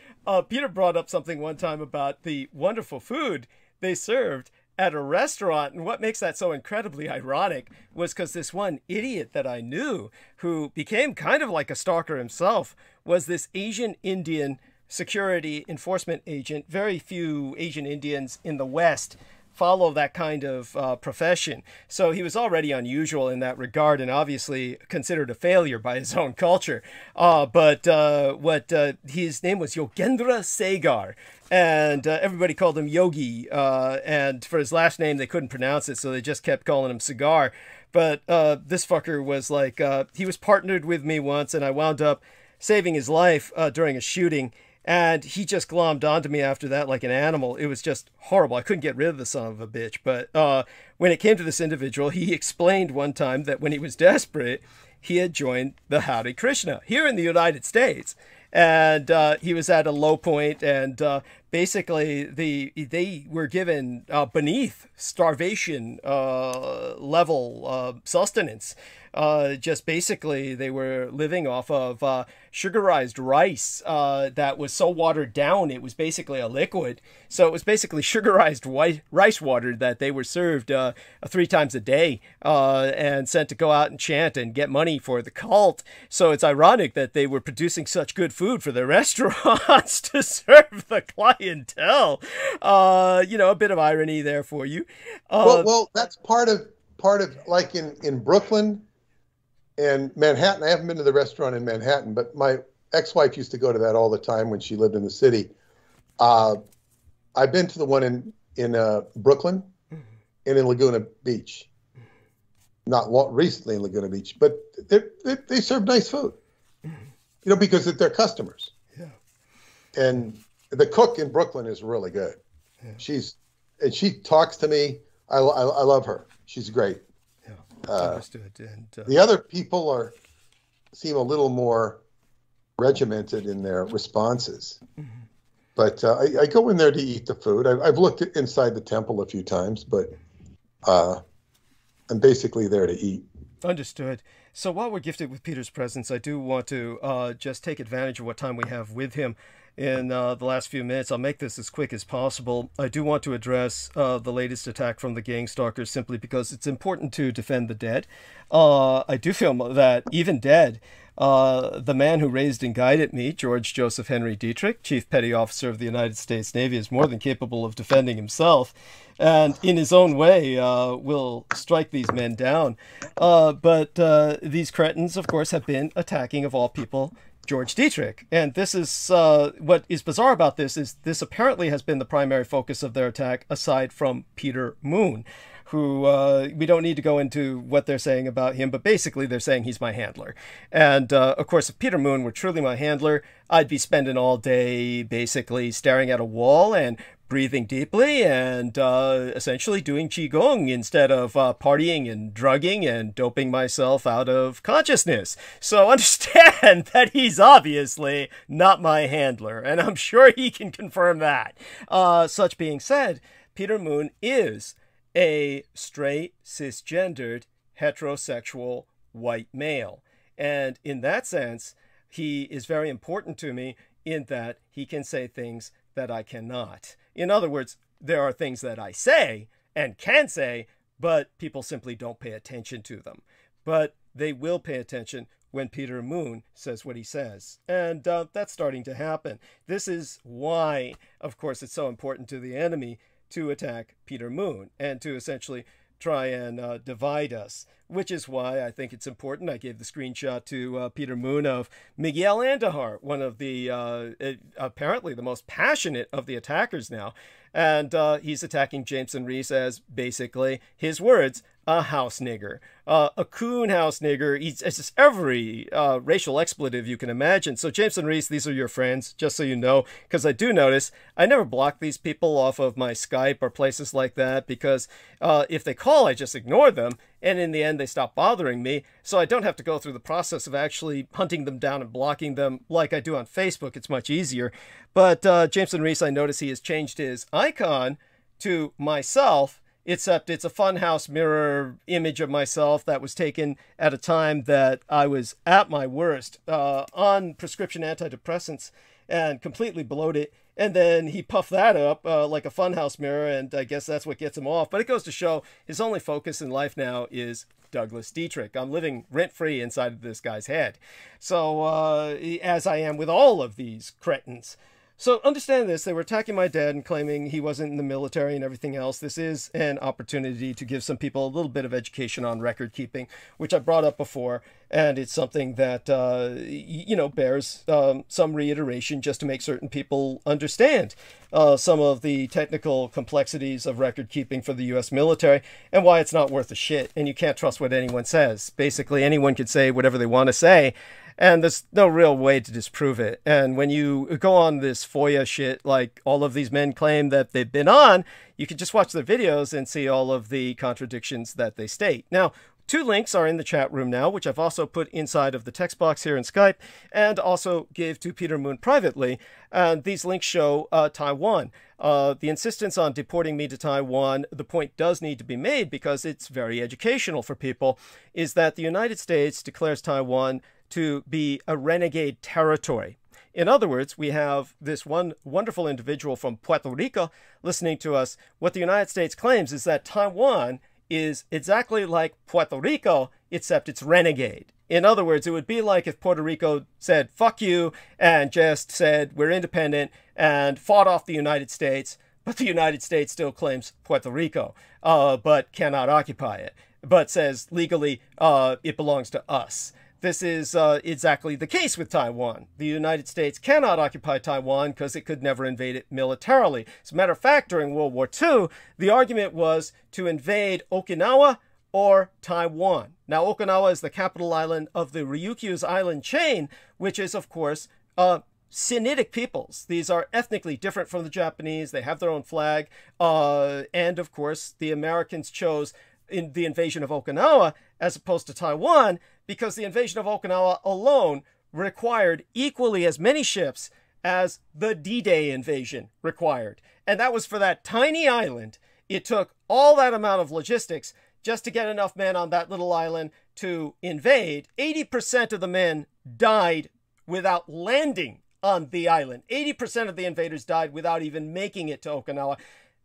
Peter brought up something one time about the wonderful food they served at a restaurant, and what makes that so incredibly ironic was because this one idiot that I knew, who became kind of like a stalker himself, was this Asian Indian security enforcement agent. Very few Asian Indians in the West follow that kind of profession. So he was already unusual in that regard, and obviously considered a failure by his own culture. But his name was Yogendra Segar, and everybody called him Yogi. And for his last name, they couldn't pronounce it, so they just kept calling him Cigar. But this fucker was like, he was partnered with me once, and I wound up saving his life during a shooting. And he just glommed onto me after that like an animal. It was just horrible. I couldn't get rid of the son of a bitch. But when it came to this individual, he explained one time that when he was desperate, he had joined the Hare Krishna here in the United States. And he was at a low point, and basically they were given beneath starvation level sustenance. Just basically they were living off of sugarized rice that was so watered down it was basically a liquid. So it was basically sugarized rice water that they were served 3 times a day and sent to go out and chant and get money for the cult. So it's ironic that they were producing such good food for their restaurants to serve the clientele. A bit of irony there for you. Well, that's part of like in Brooklyn and Manhattan. I haven't been to the restaurant in Manhattan, but my ex-wife used to go to that all the time when she lived in the city. I've been to the one in Brooklyn and in Laguna Beach. Not recently in Laguna Beach, but they serve nice food. Because they're customers. Yeah. And the cook in Brooklyn is really good. Yeah. She talks to me. I love her. She's great. Yeah. Understood. And the other people seem a little more regimented in their responses. Mm-hmm. But I go in there to eat the food. I've looked inside the temple a few times, but I'm basically there to eat. Understood. So while we're gifted with Peter's presence, I do want to just take advantage of what time we have with him in the last few minutes. I'll make this as quick as possible. I do want to address the latest attack from the gang stalkers simply because it's important to defend the dead. I do feel that even dead, the man who raised and guided me, George Joseph Henry Dietrich, Chief Petty Officer of the United States Navy, is more than capable of defending himself, and in his own way will strike these men down. But these cretins, of course, have been attacking, of all people, George Dietrich. And this is what is bizarre about this is this apparently has been the primary focus of their attack, aside from Peter Moon, who we don't need to go into what they're saying about him, but basically they're saying he's my handler. And of course, if Peter Moon were truly my handler, I'd be spending all day basically staring at a wall and breathing deeply and essentially doing Qigong instead of partying and drugging and doping myself out of consciousness. So understand that he's obviously not my handler, and I'm sure he can confirm that. Such being said, Peter Moon is a straight, cisgendered, heterosexual white male. And in that sense, he is very important to me in that he can say things that I cannot. In other words, there are things that I say and can say, but people simply don't pay attention to them. But they will pay attention when Peter Moon says what he says. And that's starting to happen. This is why, of course, it's so important to the enemy to attack Peter Moon and to essentially try and divide us, which is why I think it's important. I gave the screenshot to Peter Moon of Miguel Andahar, one of the apparently the most passionate of the attackers now. And he's attacking Jameson Reese as basically, his words, a house nigger, a coon house nigger. It's just every racial expletive you can imagine. So Jameson Reese, these are your friends, just so you know, because I do notice I never block these people off of my Skype or places like that, because if they call, I just ignore them. And in the end, they stop bothering me. So I don't have to go through the process of actually hunting them down and blocking them like I do on Facebook. It's much easier. But Jameson Reese, I notice he has changed his icon to myself, except it's a funhouse mirror image of myself that was taken at a time that I was at my worst on prescription antidepressants and completely bloated. And then he puffed that up like a funhouse mirror, and I guess that's what gets him off. But it goes to show his only focus in life now is Douglas Dietrich. I'm living rent-free inside of this guy's head. So, as I am with all of these cretins. So understand this, they were attacking my dad and claiming he wasn't in the military and everything else. This is an opportunity to give some people a little bit of education on record keeping, which I brought up before. And it's something that, you know, bears some reiteration just to make certain people understand some of the technical complexities of record keeping for the U.S. military and why it's not worth a shit. And you can't trust what anyone says. Basically, anyone can say whatever they want to say, and there's no real way to disprove it. And when you go on this FOIA shit, like all of these men claim that they've been on, you can just watch their videos and see all of the contradictions that they state. Now, 2 links are in the chat room now, which I've also put inside of the text box here in Skype, and also gave to Peter Moon privately. And these links show Taiwan. The insistence on deporting me to Taiwan, the point does need to be made because it's very educational for people, is that the United States declares Taiwan to be a renegade territory. In other words, we have this one wonderful individual from Puerto Rico listening to us. What the United States claims is that Taiwan is exactly like Puerto Rico, except it's renegade. In other words, it would be like if Puerto Rico said, fuck you, and just said, we're independent, and fought off the United States, but the United States still claims Puerto Rico, but cannot occupy it, but says legally it belongs to us. This is exactly the case with Taiwan. The United States cannot occupy Taiwan because it could never invade it militarily. As a matter of fact, during World War II, the argument was to invade Okinawa or Taiwan. Now, Okinawa is the capital island of the Ryukyu's island chain, which is, of course, Sinitic peoples. These are ethnically different from the Japanese. They have their own flag. And, of course, the Americans chose in the invasion of Okinawa as opposed to Taiwan, because the invasion of Okinawa alone required equally as many ships as the D-Day invasion required. And that was for that tiny island. It took all that amount of logistics just to get enough men on that little island to invade. 80% of the men died without landing on the island. 80% of the invaders died without even making it to Okinawa.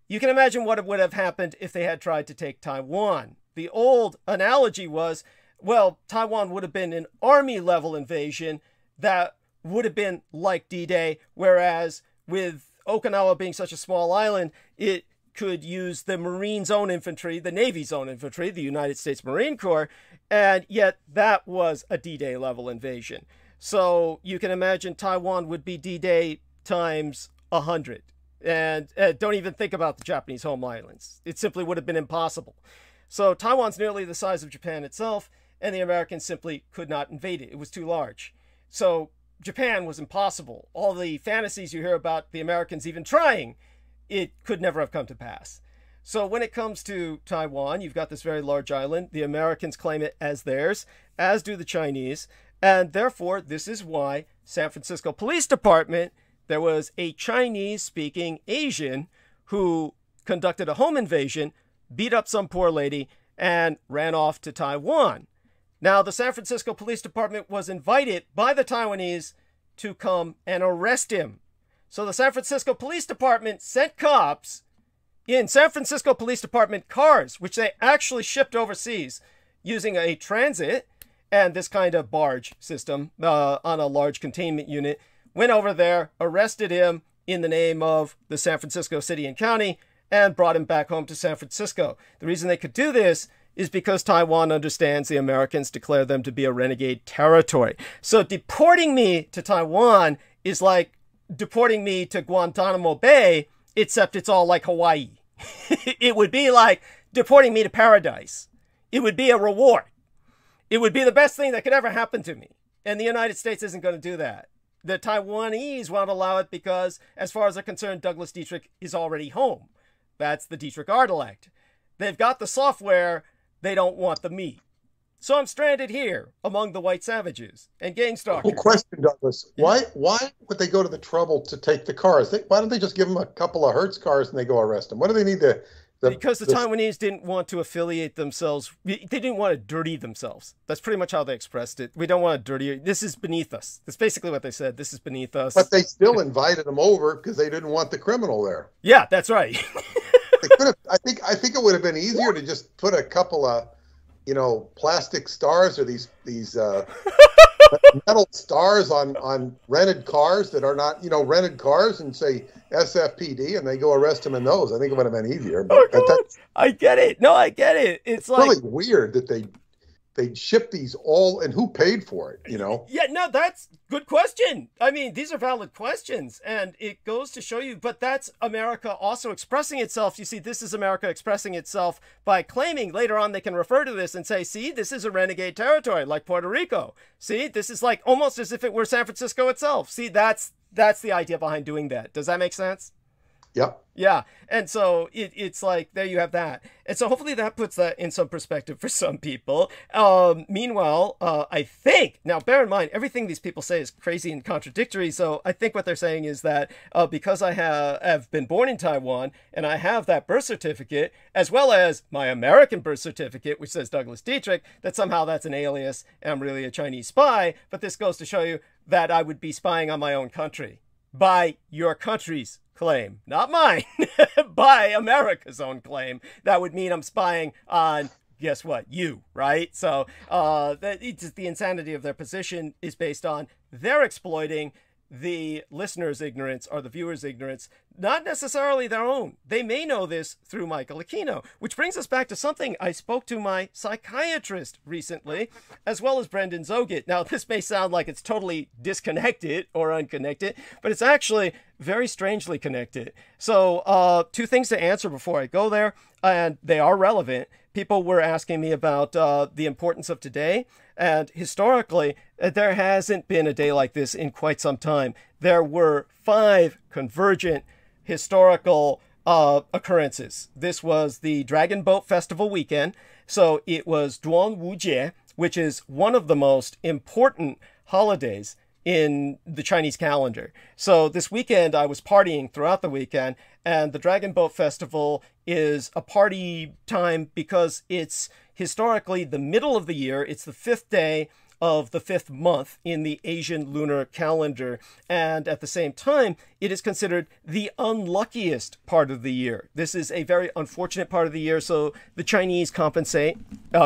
You can imagine what would have happened if they had tried to take Taiwan. The old analogy was, well, Taiwan would have been an army-level invasion that would have been like D-Day, whereas with Okinawa being such a small island, it could use the Marine's own infantry, the Navy's own infantry, the United States Marine Corps, and yet that was a D-Day level invasion. So you can imagine Taiwan would be D-Day times 100. And don't even think about the Japanese home islands. It simply would have been impossible. So Taiwan's nearly the size of Japan itself, and the Americans simply could not invade it. It was too large. So Japan was impossible. All the fantasies you hear about the Americans even trying, it could never have come to pass. So when it comes to Taiwan, you've got this very large island. The Americans claim it as theirs, as do the Chinese. And therefore, this is why San Francisco Police Department, there was a Chinese-speaking Asian who conducted a home invasion, beat up some poor lady, and ran off to Taiwan. Now, the San Francisco Police Department was invited by the Taiwanese to come and arrest him. So the San Francisco Police Department sent cops in San Francisco Police Department cars, which they actually shipped overseas using a transit and this kind of barge system on a large containment unit, went over there, arrested him in the name of the San Francisco City and County, and brought him back home to San Francisco. The reason they could do this is because Taiwan understands the Americans declare them to be a renegade territory. So deporting me to Taiwan is like deporting me to Guantanamo Bay, except it's all like Hawaii. It would be like deporting me to paradise. It would be a reward. It would be the best thing that could ever happen to me. And the United States isn't going to do that. The Taiwanese won't allow it because, as far as they're concerned, Douglas Dietrich is already home. That's the Dietrich Artilect. They've got the software. They don't want the meat. So I'm stranded here among the white savages and gang stalkers. Well, question, Douglas. Why would they go to the trouble to take the cars? Why don't they just give them a couple of Hertz cars and they go arrest them? What do they need to... Because the Taiwanese didn't want to affiliate themselves. They didn't want to dirty themselves. That's pretty much how they expressed it. We don't want to dirty. This is beneath us. That's basically what they said. This is beneath us. But they still invited them over because they didn't want the criminal there. Yeah, that's right. They could have, I think it would have been easier to just put a couple of, plastic stars or these metal stars on rented cars that are not, rented cars and say SFPD and they go arrest them in those. I think it would have been easier. But I get it. No, I get it. It's like really weird that they ship these all, and who paid for it, Yeah, no, that's good question. I mean, these are valid questions, and it goes to show you, but that's America also expressing itself. You see, this is America expressing itself by claiming later on they can refer to this and say, see, this is a renegade territory like Puerto Rico. See, this is like almost as if it were San Francisco itself. See, that's the idea behind doing that. Does that make sense? Yep. Yeah. And so it's like, there you have that. And so hopefully that puts that in some perspective for some people. Meanwhile, I think, now bear in mind, everything these people say is crazy and contradictory. So I think what they're saying is that because I have been born in Taiwan and I have that birth certificate, as well as my American birth certificate, which says Douglas Dietrich, that somehow that's an alias and I'm really a Chinese spy. But this goes to show you that I would be spying on my own country by your country's claim, not mine, by America's own claim. That would mean I'm spying on, guess what, you, right? So the insanity of their position is based on their exploiting the listener's ignorance or the viewer's ignorance, not necessarily their own. They may know this through Michael Aquino, which brings us back to something I spoke to my psychiatrist recently, as well as Brendan Zogit. Now, this may sound like it's totally disconnected or unconnected, but it's actually very strangely connected. So two things to answer before I go there, and they are relevant. People were asking me about the importance of today. And historically, there hasn't been a day like this in quite some time. There were 5 convergent historical occurrences. This was the Dragon Boat Festival weekend. So it was Duānwǔ Jié, which is one of the most important holidays in the Chinese calendar. So this weekend, I was partying throughout the weekend, and the Dragon Boat Festival is a party time because it's historically the middle of the year. It's the 5th day of the 5th month in the Asian lunar calendar. And at the same time, it is considered the unluckiest part of the year. This is a very unfortunate part of the year. So the Chinese compensate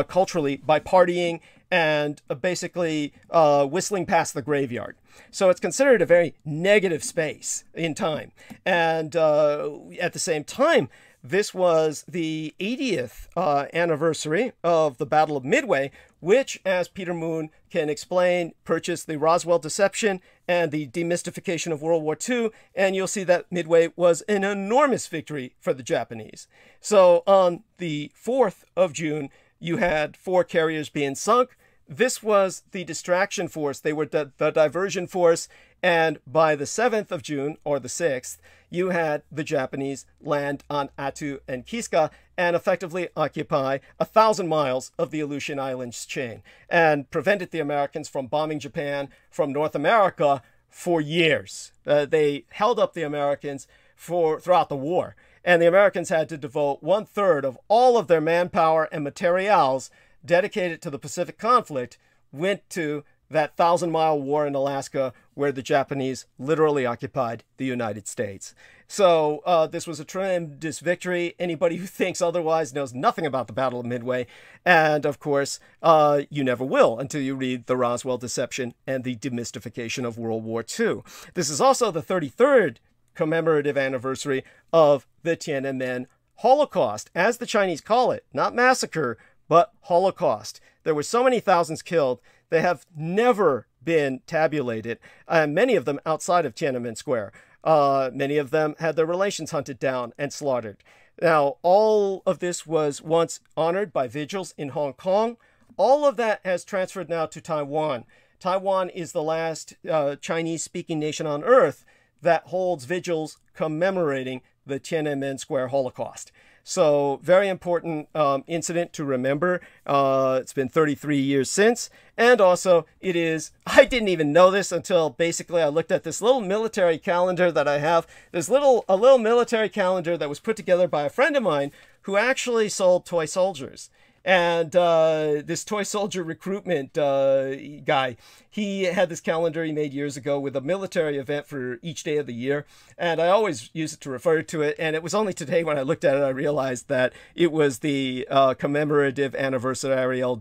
culturally by partying and basically whistling past the graveyard. So it's considered a very negative space in time. And at the same time, this was the 80th anniversary of the Battle of Midway, which, as Peter Moon can explain, purchased the Roswell Deception and the demystification of World War II. And you'll see that Midway was an enormous victory for the Japanese. So on the 4th of June, you had 4 carriers being sunk. This was the distraction force. They were the diversion force. And by the 7th of June, or the 6th, you had the Japanese land on Attu and Kiska and effectively occupy 1,000 miles of the Aleutian Islands chain and prevented the Americans from bombing Japan from North America for years. They held up the Americans throughout the war. And the Americans had to devote 1/3 of all of their manpower and materials dedicated to the Pacific conflict went to that 1,000-mile war in Alaska where the Japanese literally occupied the United States. So this was a tremendous victory. Anybody who thinks otherwise knows nothing about the Battle of Midway. And of course, you never will until you read the Roswell Deception and the demystification of World War II. This is also the 33rd commemorative anniversary of the Tiananmen Holocaust, as the Chinese call it, not massacre, but Holocaust. There were so many thousands killed. They have never been tabulated, and many of them outside of Tiananmen Square. Many of them had their relations hunted down and slaughtered. Now, all of this was once honored by vigils in Hong Kong. All of that has transferred now to Taiwan. Taiwan is the last Chinese-speaking nation on Earth that holds vigils commemorating the Tiananmen Square Holocaust. So very important incident to remember. It's been 33 years since. And also it is, I didn't even know this until basically I looked at this little military calendar that I have. There's a little military calendar that was put together by a friend of mine who actually sold toy soldiers. And this toy soldier recruitment guy, he had this calendar he made years ago with a military event for each day of the year. And I always use it to refer to it. And it was only today when I looked at it, I realized that it was the commemorative anniversarial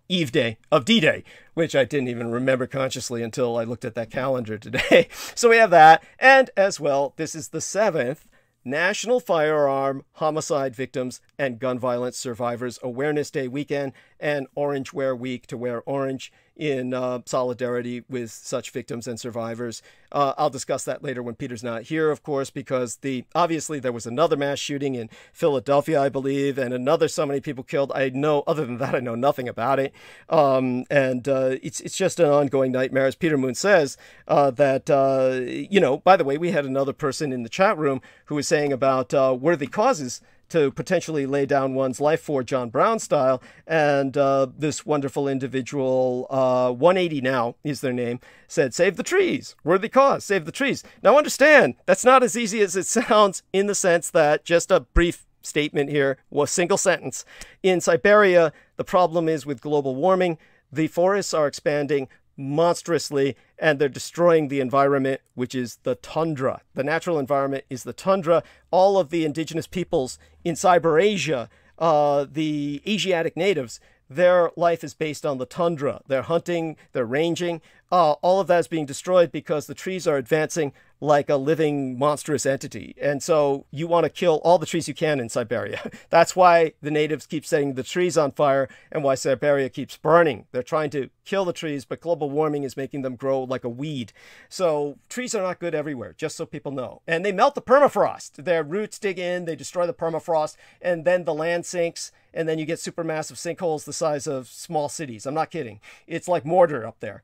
Eve Day of D-Day, which I didn't even remember consciously until I looked at that calendar today. So we have that. And as well, this is the 7th National Firearm Homicide Victims and Gun Violence Survivors Awareness Day weekend and Orange Wear Week to wear orange in solidarity with such victims and survivors. I'll discuss that later when Peter's not here, of course, because obviously there was another mass shooting in Philadelphia, I believe, and so many people killed. Other than that, I know nothing about it. It's just an ongoing nightmare, as Peter Moon says, by the way, we had another person in the chat room who was saying about worthy causes to potentially lay down one's life for, John Brown style. And this wonderful individual, 180 Now is their name, said, save the trees, worthy cause, save the trees. Now understand, that's not as easy as it sounds, in the sense that, just a brief statement here, was single sentence. In Siberia, the problem is with global warming. The forests are expanding monstrously, and they're destroying the environment, which is the tundra. The natural environment is the tundra. All of the indigenous peoples in Siberasia, the Asiatic natives, their life is based on the tundra. They're hunting, they're ranging. All of that is being destroyed because the trees are advancing like a living monstrous entity. And so you want to kill all the trees you can in Siberia. That's why the natives keep setting the trees on fire and why Siberia keeps burning. They're trying to kill the trees, but global warming is making them grow like a weed. So trees are not good everywhere, just so people know. And they melt the permafrost. Their roots dig in, they destroy the permafrost, and then the land sinks, and then you get supermassive sinkholes the size of small cities. I'm not kidding. It's like Mordor up there.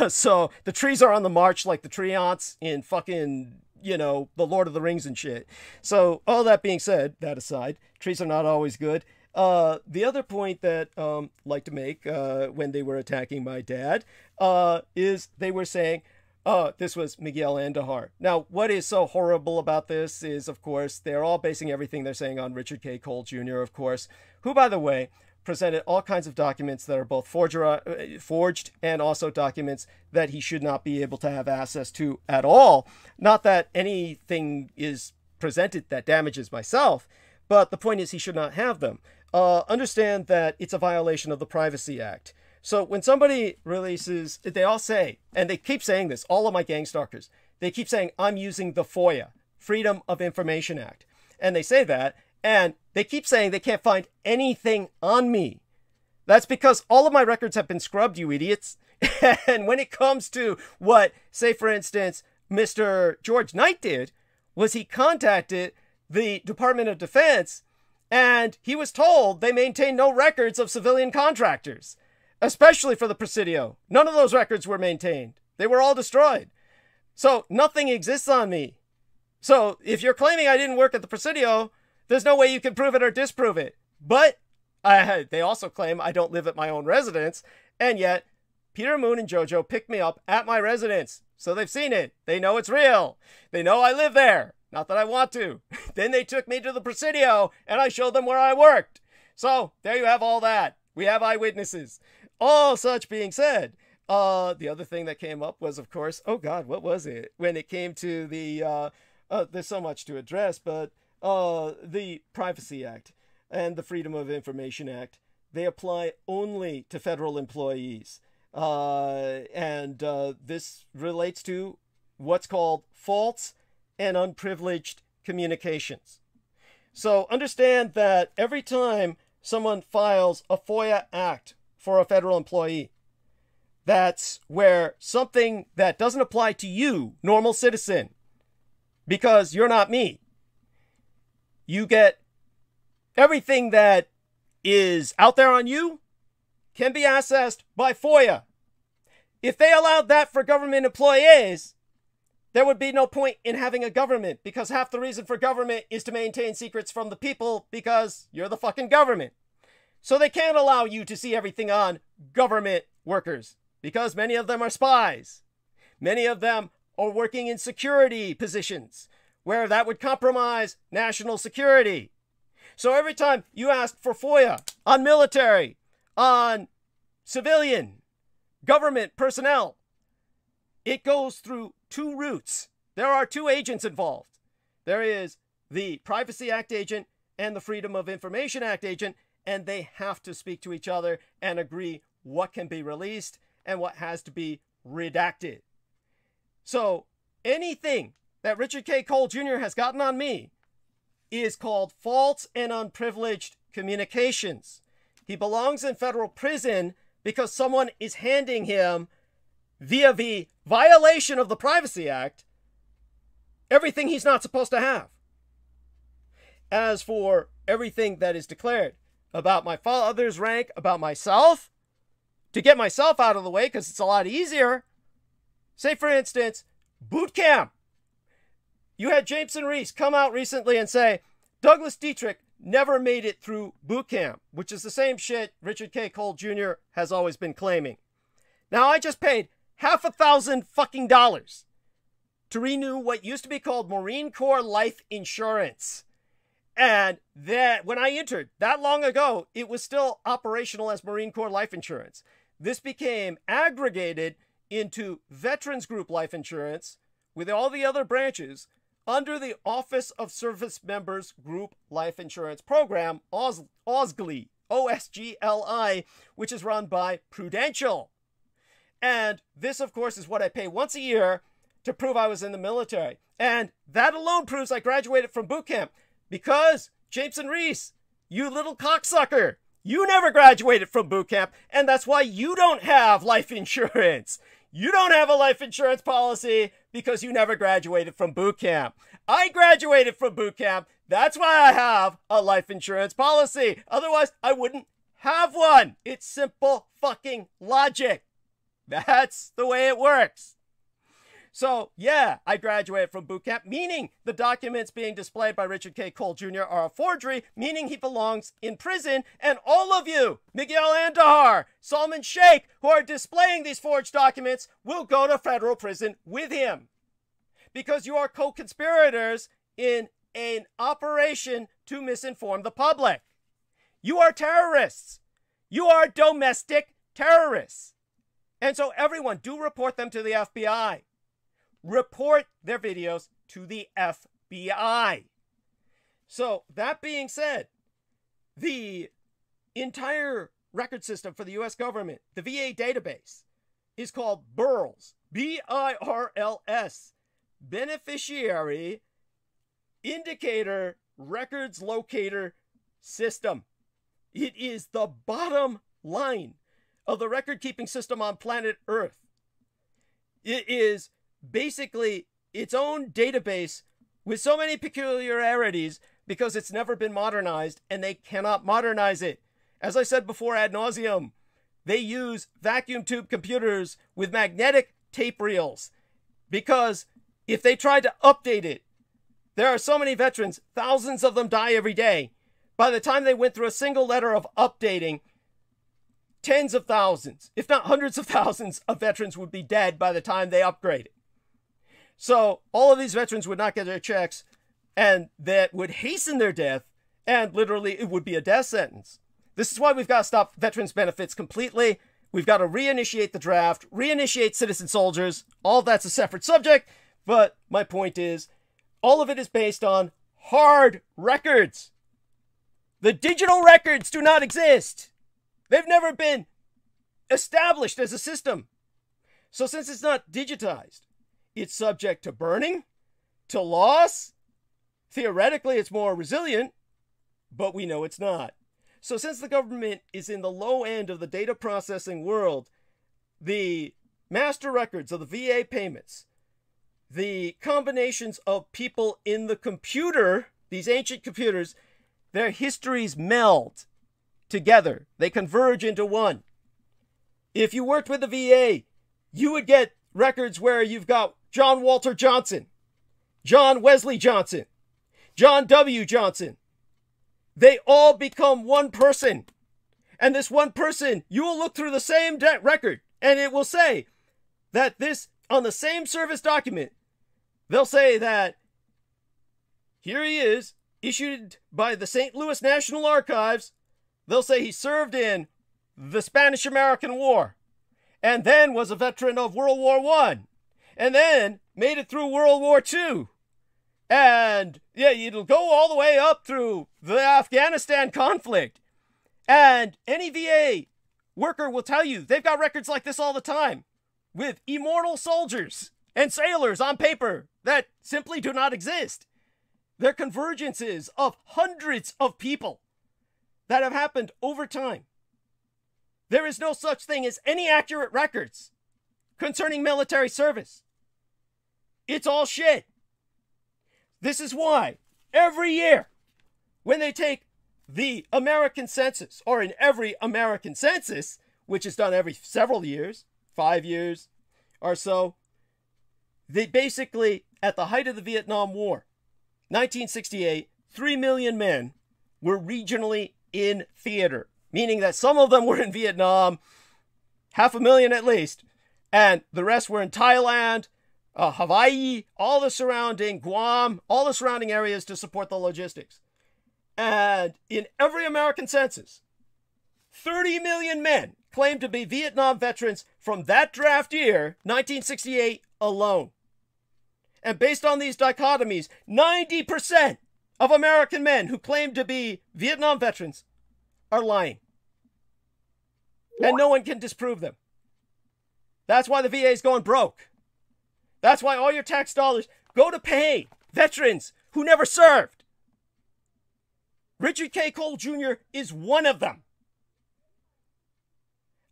So the trees are on the march like the treants in fucking, the Lord of the Rings and shit. So all that being said, that aside, trees are not always good. The other point that I'd like to make when they were attacking my dad is they were saying, this was Miguel Andujar. Now, what is so horrible about this is, of course, they're all basing everything they're saying on Richard K. Cole Jr., of course, who, by the way, presented all kinds of documents that are both forged and also documents that he should not be able to have access to at all. Not that anything is presented that damages myself, but the point is he should not have them. Understand that it's a violation of the Privacy Act. So when somebody releases, they all say, and they keep saying this, all of my gang stalkers, they keep saying, I'm using the FOIA, Freedom of Information Act. And they say that, and they keep saying they can't find anything on me. That's because all of my records have been scrubbed, you idiots. And when it comes to what, say for instance, Mr. George Knight did, was he contacted the Department of Defense, and he was told they maintain no records of civilian contractors, especially for the Presidio. None of those records were maintained. They were all destroyed. So nothing exists on me. So if you're claiming I didn't work at the Presidio, there's no way you can prove it or disprove it. But they also claim I don't live at my own residence, and yet Peter, Moon, and Jojo picked me up at my residence. So they've seen it. They know it's real. They know I live there. Not that I want to. Then they took me to the Presidio, and I showed them where I worked. So there you have all that. We have eyewitnesses. All such being said, the other thing that came up was, of course, oh God, what was it? When it came to the, there's so much to address, but the Privacy Act and the Freedom of Information Act, they apply only to federal employees. And this relates to what's called false and unprivileged communications. So understand that every time someone files a FOIA act for a federal employee, that's where something that doesn't apply to you, normal citizen, because you're not me, you get everything that is out there on you can be accessed by FOIA. If they allowed that for government employees, there would be no point in having a government, because half the reason for government is to maintain secrets from the people, because you're the fucking government. So they can't allow you to see everything on government workers, because many of them are spies. Many of them are working in security positions where that would compromise national security. So every time you ask for FOIA on military, on civilian, government personnel, it goes through two routes. There are two agents involved. There is the Privacy Act agent and the Freedom of Information Act agent, and they have to speak to each other and agree what can be released and what has to be redacted. So anything that Richard K. Cole Jr. has gotten on me is called false and unprivileged communications. He belongs in federal prison because someone is handing him, via the violation of the Privacy Act, everything he's not supposed to have. As for everything that is declared about my father's rank, about myself, to get myself out of the way, because it's a lot easier, say for instance, boot camp. You had Jameson Reese come out recently and say, Douglas Dietrich never made it through boot camp, which is the same shit Richard K. Cole Jr. has always been claiming. Now I just paid $1,000 fucking to renew what used to be called Marine Corps life insurance. And that when I entered that long ago, it was still operational as Marine Corps life insurance. This became aggregated into Veterans Group Life Insurance with all the other branches under the Office of Service Members Group Life Insurance Program, OSGLI, O-S-G-L-I, which is run by Prudential. And this, of course, is what I pay once a year to prove I was in the military. And that alone proves I graduated from boot camp, because Jameson Reese, you little cocksucker, you never graduated from boot camp, and that's why you don't have life insurance. You don't have a life insurance policy because you never graduated from boot camp. I graduated from boot camp. That's why I have a life insurance policy. Otherwise, I wouldn't have one. It's simple fucking logic. That's the way it works. So, yeah, I graduated from boot camp, meaning the documents being displayed by Richard K. Cole Jr. are a forgery, meaning he belongs in prison. And all of you, Miguel Andahar, Salman Sheikh, who are displaying these forged documents, will go to federal prison with him, because you are co-conspirators in an operation to misinform the public. You are terrorists. You are domestic terrorists. And so everyone, do report them to the FBI. Report their videos to the FBI. So that being said, the entire record system for the U.S. government, the VA database, is called BIRLS, B-I-R-L-S, Beneficiary Indicator Records Locator System. It is the bottom line of the record-keeping system on planet Earth. It is basically its own database with so many peculiarities because it's never been modernized and they cannot modernize it. As I said before ad nauseum, they use vacuum tube computers with magnetic tape reels because if they tried to update it, there are so many veterans, thousands of them die every day. By the time they went through a single letter of updating, tens of thousands, if not hundreds of thousands of veterans would be dead by the time they upgraded. So all of these veterans would not get their checks, and that would hasten their death, and literally it would be a death sentence. This is why we've got to stop veterans benefits completely. We've got to reinitiate the draft, reinitiate citizen soldiers. All that's a separate subject, but my point is, all of it is based on hard records. The digital records do not exist. They've never been established as a system. So since it's not digitized, it's subject to burning, to loss. Theoretically, it's more resilient, but we know it's not. So since the government is in the low end of the data processing world, the master records of the VA payments, the combinations of people in the computer, these ancient computers, their histories meld together. They converge into one. If you worked with the VA, you would get records where you've got John Walter Johnson, John Wesley Johnson, John W. Johnson. They all become one person. And this one person, you will look through the same record, and it will say that this, on the same service document, they'll say that here he is, issued by the St. Louis National Archives. They'll say he served in the Spanish-American War, and then was a veteran of World War I, and then made it through World War II. And yeah, it'll go all the way up through the Afghanistan conflict. And any VA worker will tell you they've got records like this all the time with immortal soldiers and sailors on paper that simply do not exist. They're convergences of hundreds of people that have happened over time. There is no such thing as any accurate records concerning military service. It's all shit. This is why every year when they take the American census, or in every American census, which is done every several years, 5 years or so, they basically, at the height of the Vietnam War, 1968, 3 million men were regionally in theater, meaning that some of them were in Vietnam, 500,000 at least, and the rest were in Thailand, Hawaii, all the surrounding, Guam, all the surrounding areas to support the logistics. And in every American census, 30 million men claimed to be Vietnam veterans from that draft year, 1968 alone. And based on these dichotomies, 90% of American men who claim to be Vietnam veterans are lying. And no one can disprove them. That's why the VA is going broke. That's why all your tax dollars go to pay veterans who never served. Richard K. Cole Jr. is one of them.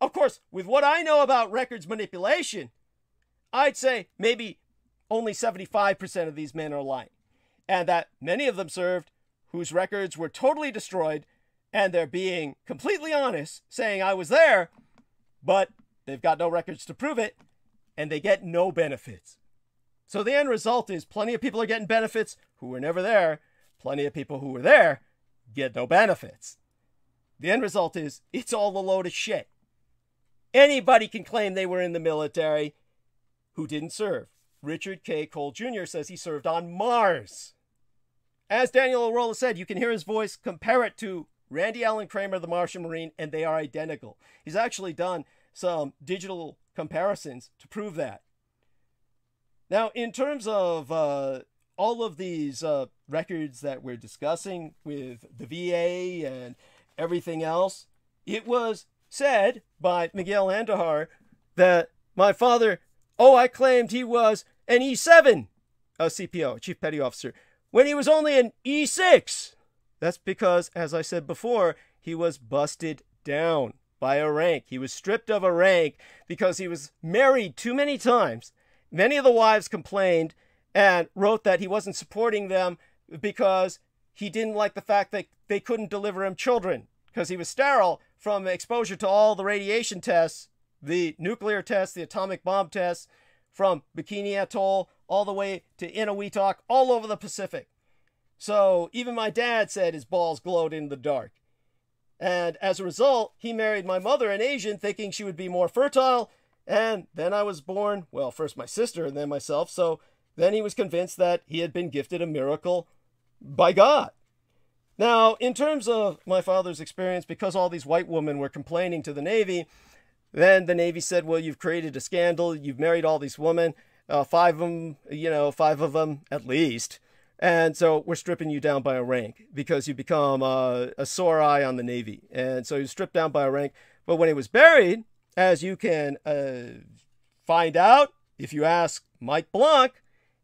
Of course, with what I know about records manipulation, I'd say maybe only 75% of these men are lying. And that many of them served whose records were totally destroyed, and they're being completely honest, saying I was there, but they've got no records to prove it, and they get no benefits. So the end result is plenty of people are getting benefits who were never there. Plenty of people who were there get no benefits. The end result is it's all a load of shit. Anybody can claim they were in the military who didn't serve. Richard K. Cole Jr. says he served on Mars. As Daniel Arola said, you can hear his voice, compare it to Randy Allen Kramer, the Martian Marine, and they are identical. He's actually done some digital comparisons to prove that. Now, in terms of all of these records that we're discussing with the VA and everything else, it was said by Miguel Andujar that my father, I claimed he was an E7, a CPO, a Chief Petty Officer, when he was only an E6. That's because, as I said before, he was busted down by a rank. He was stripped of a rank because he was married too many times. Many of the wives complained and wrote that he wasn't supporting them because he didn't like the fact that they couldn't deliver him children because he was sterile from exposure to all the radiation tests, the nuclear tests, the atomic bomb tests, from Bikini Atoll all the way to Inuiatak, all over the Pacific. So even my dad said his balls glowed in the dark. And as a result, he married my mother, an Asian, thinking she would be more fertile. And then I was born, well, first my sister and then myself. So then he was convinced that he had been gifted a miracle by God. Now, in terms of my father's experience, because all these white women were complaining to the Navy, then the Navy said, well, you've created a scandal. You've married all these women, five of them at least. And so we're stripping you down by a rank because you become a sore eye on the Navy. And so he was stripped down by a rank. But when he was buried, as you can find out if you ask Mike Blanc,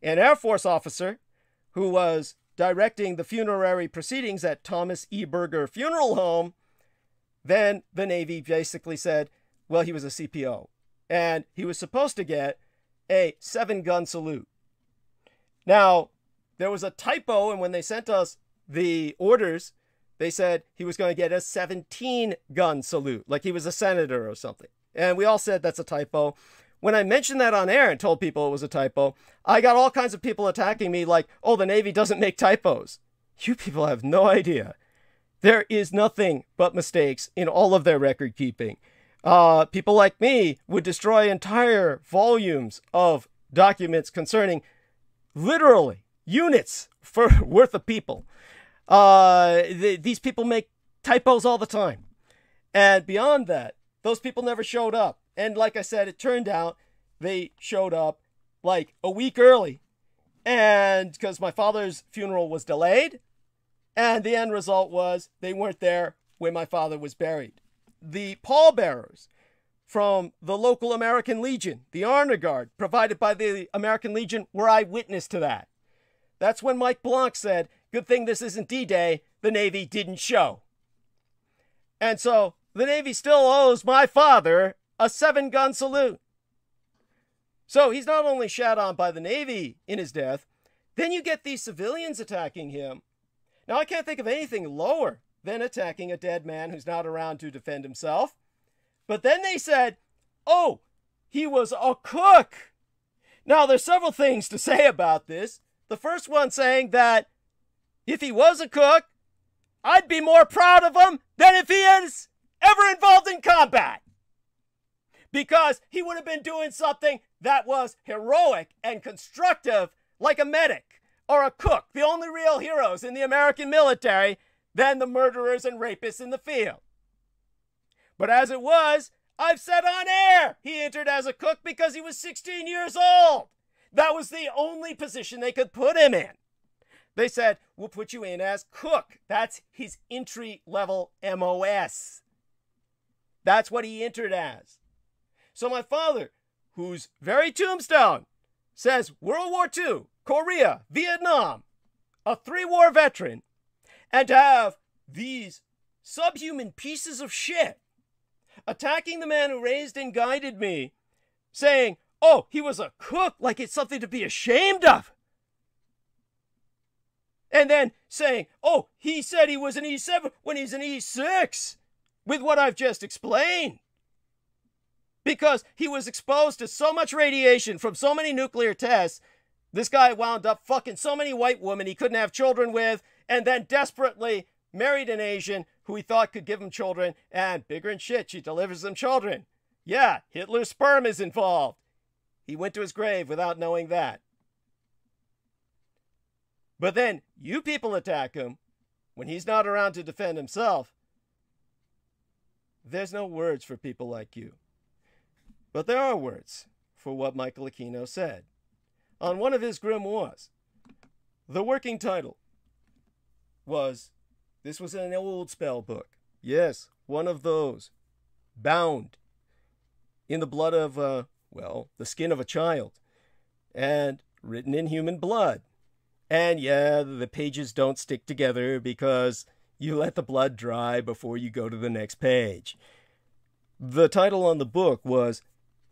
an Air Force officer who was directing the funerary proceedings at Thomas E. Berger Funeral Home, then the Navy basically said, well, he was a CPO. And he was supposed to get a 7-gun salute. Now, there was a typo, and when they sent us the orders, they said he was going to get a 17-gun salute, like he was a senator or something. And we all said that's a typo. When I mentioned that on air and told people it was a typo, I got all kinds of people attacking me like, oh, the Navy doesn't make typos. You people have no idea. There is nothing but mistakes in all of their record keeping. People like me would destroy entire volumes of documents concerning literally units worth of people. These people make typos all the time. And beyond that, those people never showed up. And like I said, it turned out they showed up like a week early. And because my father's funeral was delayed, and the end result was they weren't there when my father was buried. The pallbearers from the local American Legion, the honor guard provided by the American Legion, were eyewitness to that. That's when Mike Blanc said, good thing this isn't D-Day, the Navy didn't show. And so the Navy still owes my father a 7-gun salute. So he's not only shat on by the Navy in his death, then you get these civilians attacking him. Now, I can't think of anything lower than attacking a dead man who's not around to defend himself. But then they said, oh, he was a cook. Now, there's several things to say about this. The first one saying that if he was a cook, I'd be more proud of him than if he is ever involved in combat. Because he would have been doing something that was heroic and constructive, like a medic or a cook, the only real heroes in the American military, than the murderers and rapists in the field. But as it was, I've said on air, he entered as a cook because he was 16 years old. That was the only position they could put him in. They said, we'll put you in as cook. That's his entry-level MOS. That's what he entered as. So my father, whose very tombstone says World War II, Korea, Vietnam, a 3-war veteran, and to have these subhuman pieces of shit attacking the man who raised and guided me, saying, oh, he was a cook, like it's something to be ashamed of. And then saying, oh, he said he was an E7 when he's an E6, with what I've just explained. Because he was exposed to so much radiation from so many nuclear tests, this guy wound up fucking so many white women he couldn't have children with, and then desperately married an Asian who he thought could give him children, and bigger than shit, she delivers them children. Yeah, Hitler's sperm is involved. He went to his grave without knowing that. But then you people attack him when he's not around to defend himself, there's no words for people like you. But there are words for what Michael Aquino said. On one of his grimoires, the working title was, this was an old spell book. Yes, one of those. Bound in the blood of, the skin of a child. And written in human blood. And yeah, the pages don't stick together because you let the blood dry before you go to the next page. The title on the book was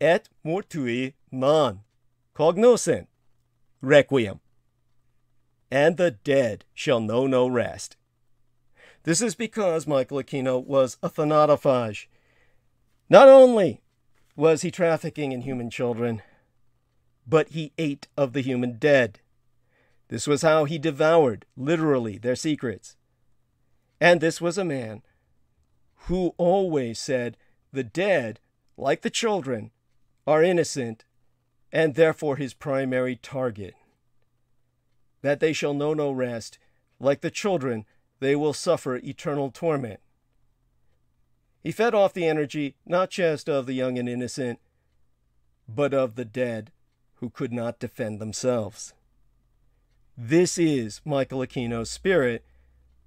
Et Mortui Non Cognoscent Requiem. And the dead shall know no rest. This is because Michael Aquino was a thanatophage. Not only was he trafficking in human children, but he ate of the human dead. This was how he devoured, literally, their secrets. And this was a man who always said the dead, like the children, are innocent, and therefore his primary target. That they shall know no rest, like the children, they will suffer eternal torment. He fed off the energy not just of the young and innocent, but of the dead who could not defend themselves. This is Michael Aquino's spirit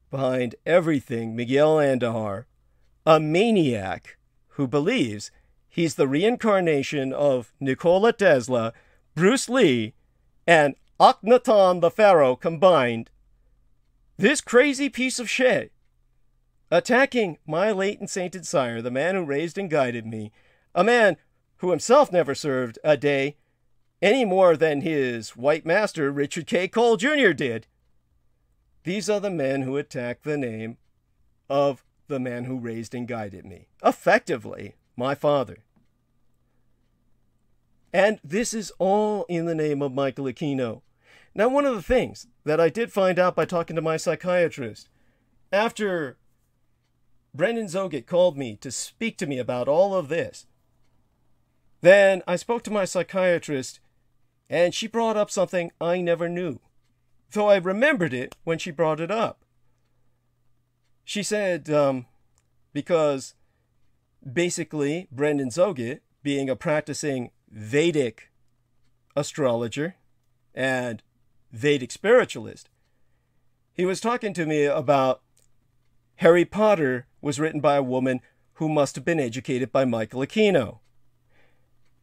behind everything Miguel Andújar, a maniac who believes he's the reincarnation of Nikola Tesla, Bruce Lee, and Akhenaton the Pharaoh combined. This crazy piece of shit, attacking my late and sainted sire, the man who raised and guided me, a man who himself never served a day any more than his white master, Richard K. Cole Jr. did. These are the men who attack the name of the man who raised and guided me. Effectively, my father. And this is all in the name of Michael Aquino. Now, one of the things that I did find out by talking to my psychiatrist, after Brendan Zogett called me to speak to me about all of this, then I spoke to my psychiatrist, and she brought up something I never knew, though I remembered it when she brought it up. She said, because basically Brendan Zogett, being a practicing Vedic astrologer and Vedic spiritualist, he was talking to me about Harry Potter was written by a woman who must have been educated by Michael Aquino.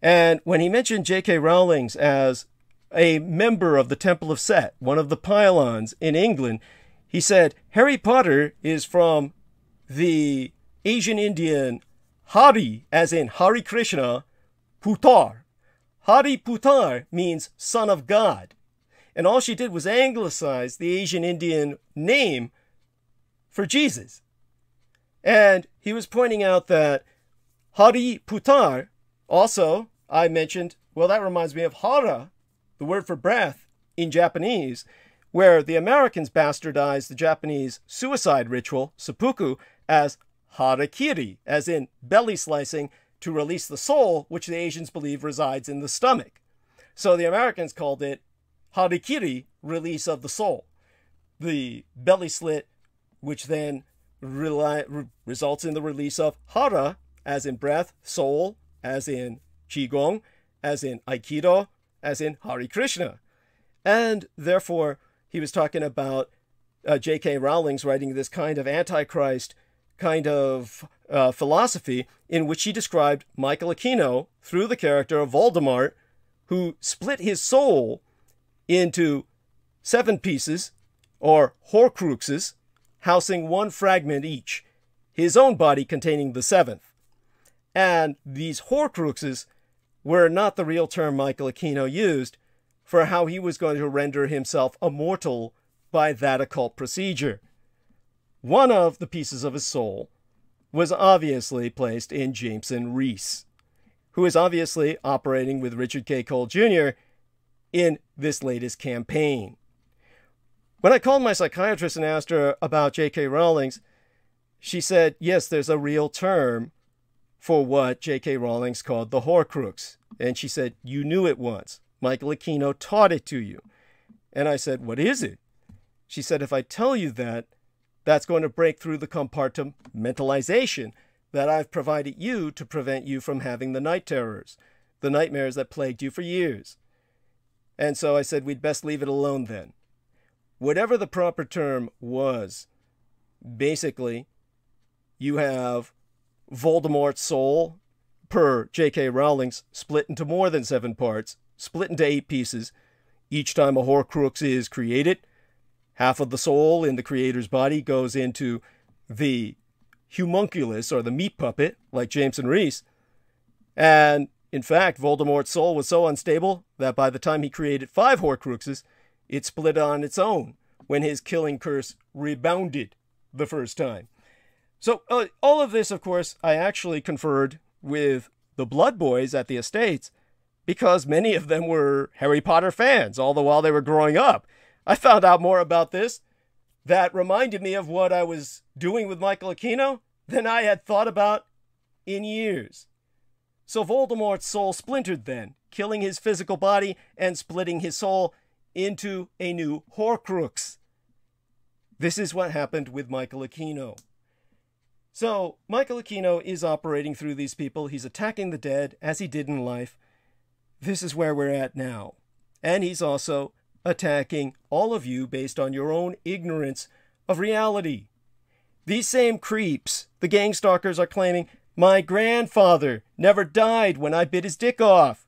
And when he mentioned J.K. Rowling as a member of the Temple of Set, one of the pylons in England, he said, Harry Potter is from the Asian Indian Hari, as in Hari Krishna, Putar. Hari Putar means son of God. And all she did was anglicize the Asian Indian name for Jesus. And he was pointing out that Hari Putar, also, I mentioned, well, that reminds me of hara, the word for breath in Japanese, where the Americans bastardized the Japanese suicide ritual, seppuku, as harakiri, as in belly slicing to release the soul, which the Asians believe resides in the stomach. So the Americans called it harakiri, release of the soul. The belly slit, which then results in the release of hara, as in breath, soul, as in qigong, as in aikido, as in Hare Krishna. And therefore, he was talking about J.K. Rowling's writing this kind of antichrist kind of philosophy in which he described Michael Aquino through the character of Voldemort, who split his soul into 7 pieces, or horcruxes, housing 1 fragment each, his own body containing the 7th. And these horcruxes were not the real term Michael Aquino used for how he was going to render himself immortal by that occult procedure. One of the pieces of his soul was obviously placed in Jameson Reese, who is obviously operating with Richard K. Cole Jr. in this latest campaign. When I called my psychiatrist and asked her about J.K. Rowling, she said, yes, there's a real term for what J.K. Rowling called the Horcrux. And she said, you knew it once. Michael Aquino taught it to you. And I said, what is it? She said, if I tell you that that's going to break through the compartmentalization that I've provided you to prevent you from having the night terrors, the nightmares that plagued you for years. And so I said we'd best leave it alone then. Whatever the proper term was, basically, you have Voldemort's soul, per J.K. Rowling's, split into more than 7 parts, split into 8 pieces. Each time a Horcrux is created, half of the soul in the creator's body goes into the homunculus, or the meat puppet, like Jameson Reese. And, in fact, Voldemort's soul was so unstable that by the time he created 5 Horcruxes, it split on its own when his killing curse rebounded the first time. So, all of this, of course, I actually conferred with the Blood Boys at the estates, because many of them were Harry Potter fans all the while they were growing up. I found out more about this that reminded me of what I was doing with Michael Aquino than I had thought about in years. So Voldemort's soul splintered then, killing his physical body and splitting his soul into a new Horcrux. This is what happened with Michael Aquino. So Michael Aquino is operating through these people. He's attacking the dead as he did in life. This is where we're at now. And he's also attacking all of you based on your own ignorance of reality. These same creeps, the gang stalkers, are claiming, my grandfather never died when I bit his dick off.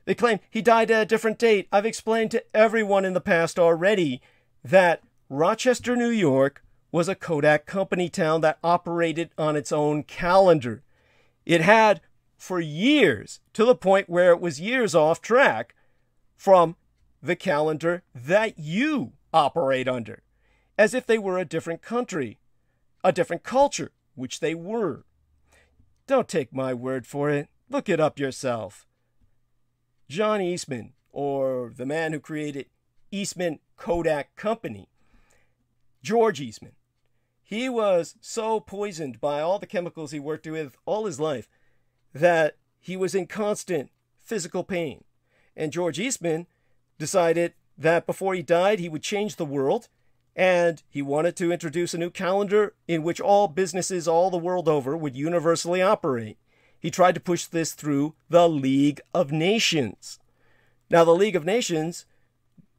They claim he died at a different date. I've explained to everyone in the past already that Rochester, New York was a Kodak company town that operated on its own calendar. It had for years, to the point where it was years off track from the calendar that you operate under, as if they were a different country, a different culture, which they were. Don't take my word for it. Look it up yourself. John Eastman, or the man who created Eastman Kodak Company, George Eastman, he was so poisoned by all the chemicals he worked with all his life that he was in constant physical pain. And George Eastman decided that before he died, he would change the world, and he wanted to introduce a new calendar in which all businesses all the world over would universally operate. He tried to push this through the League of Nations. Now, the League of Nations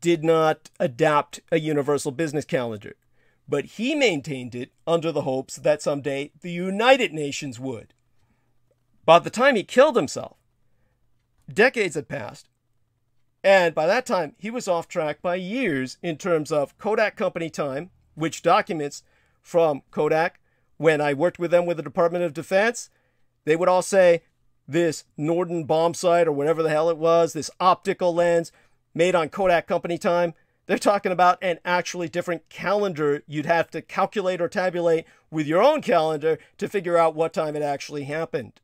did not adopt a universal business calendar, but he maintained it under the hopes that someday the United Nations would. By the time he killed himself, decades had passed, and by that time he was off track by years in terms of Kodak Company time, which documents from Kodak, when I worked with them with the Department of Defense, they would all say this Norden bomb sight or whatever the hell it was, this optical lens made on Kodak Company time, they're talking about an actually different calendar you'd have to calculate or tabulate with your own calendar to figure out what time it actually happened.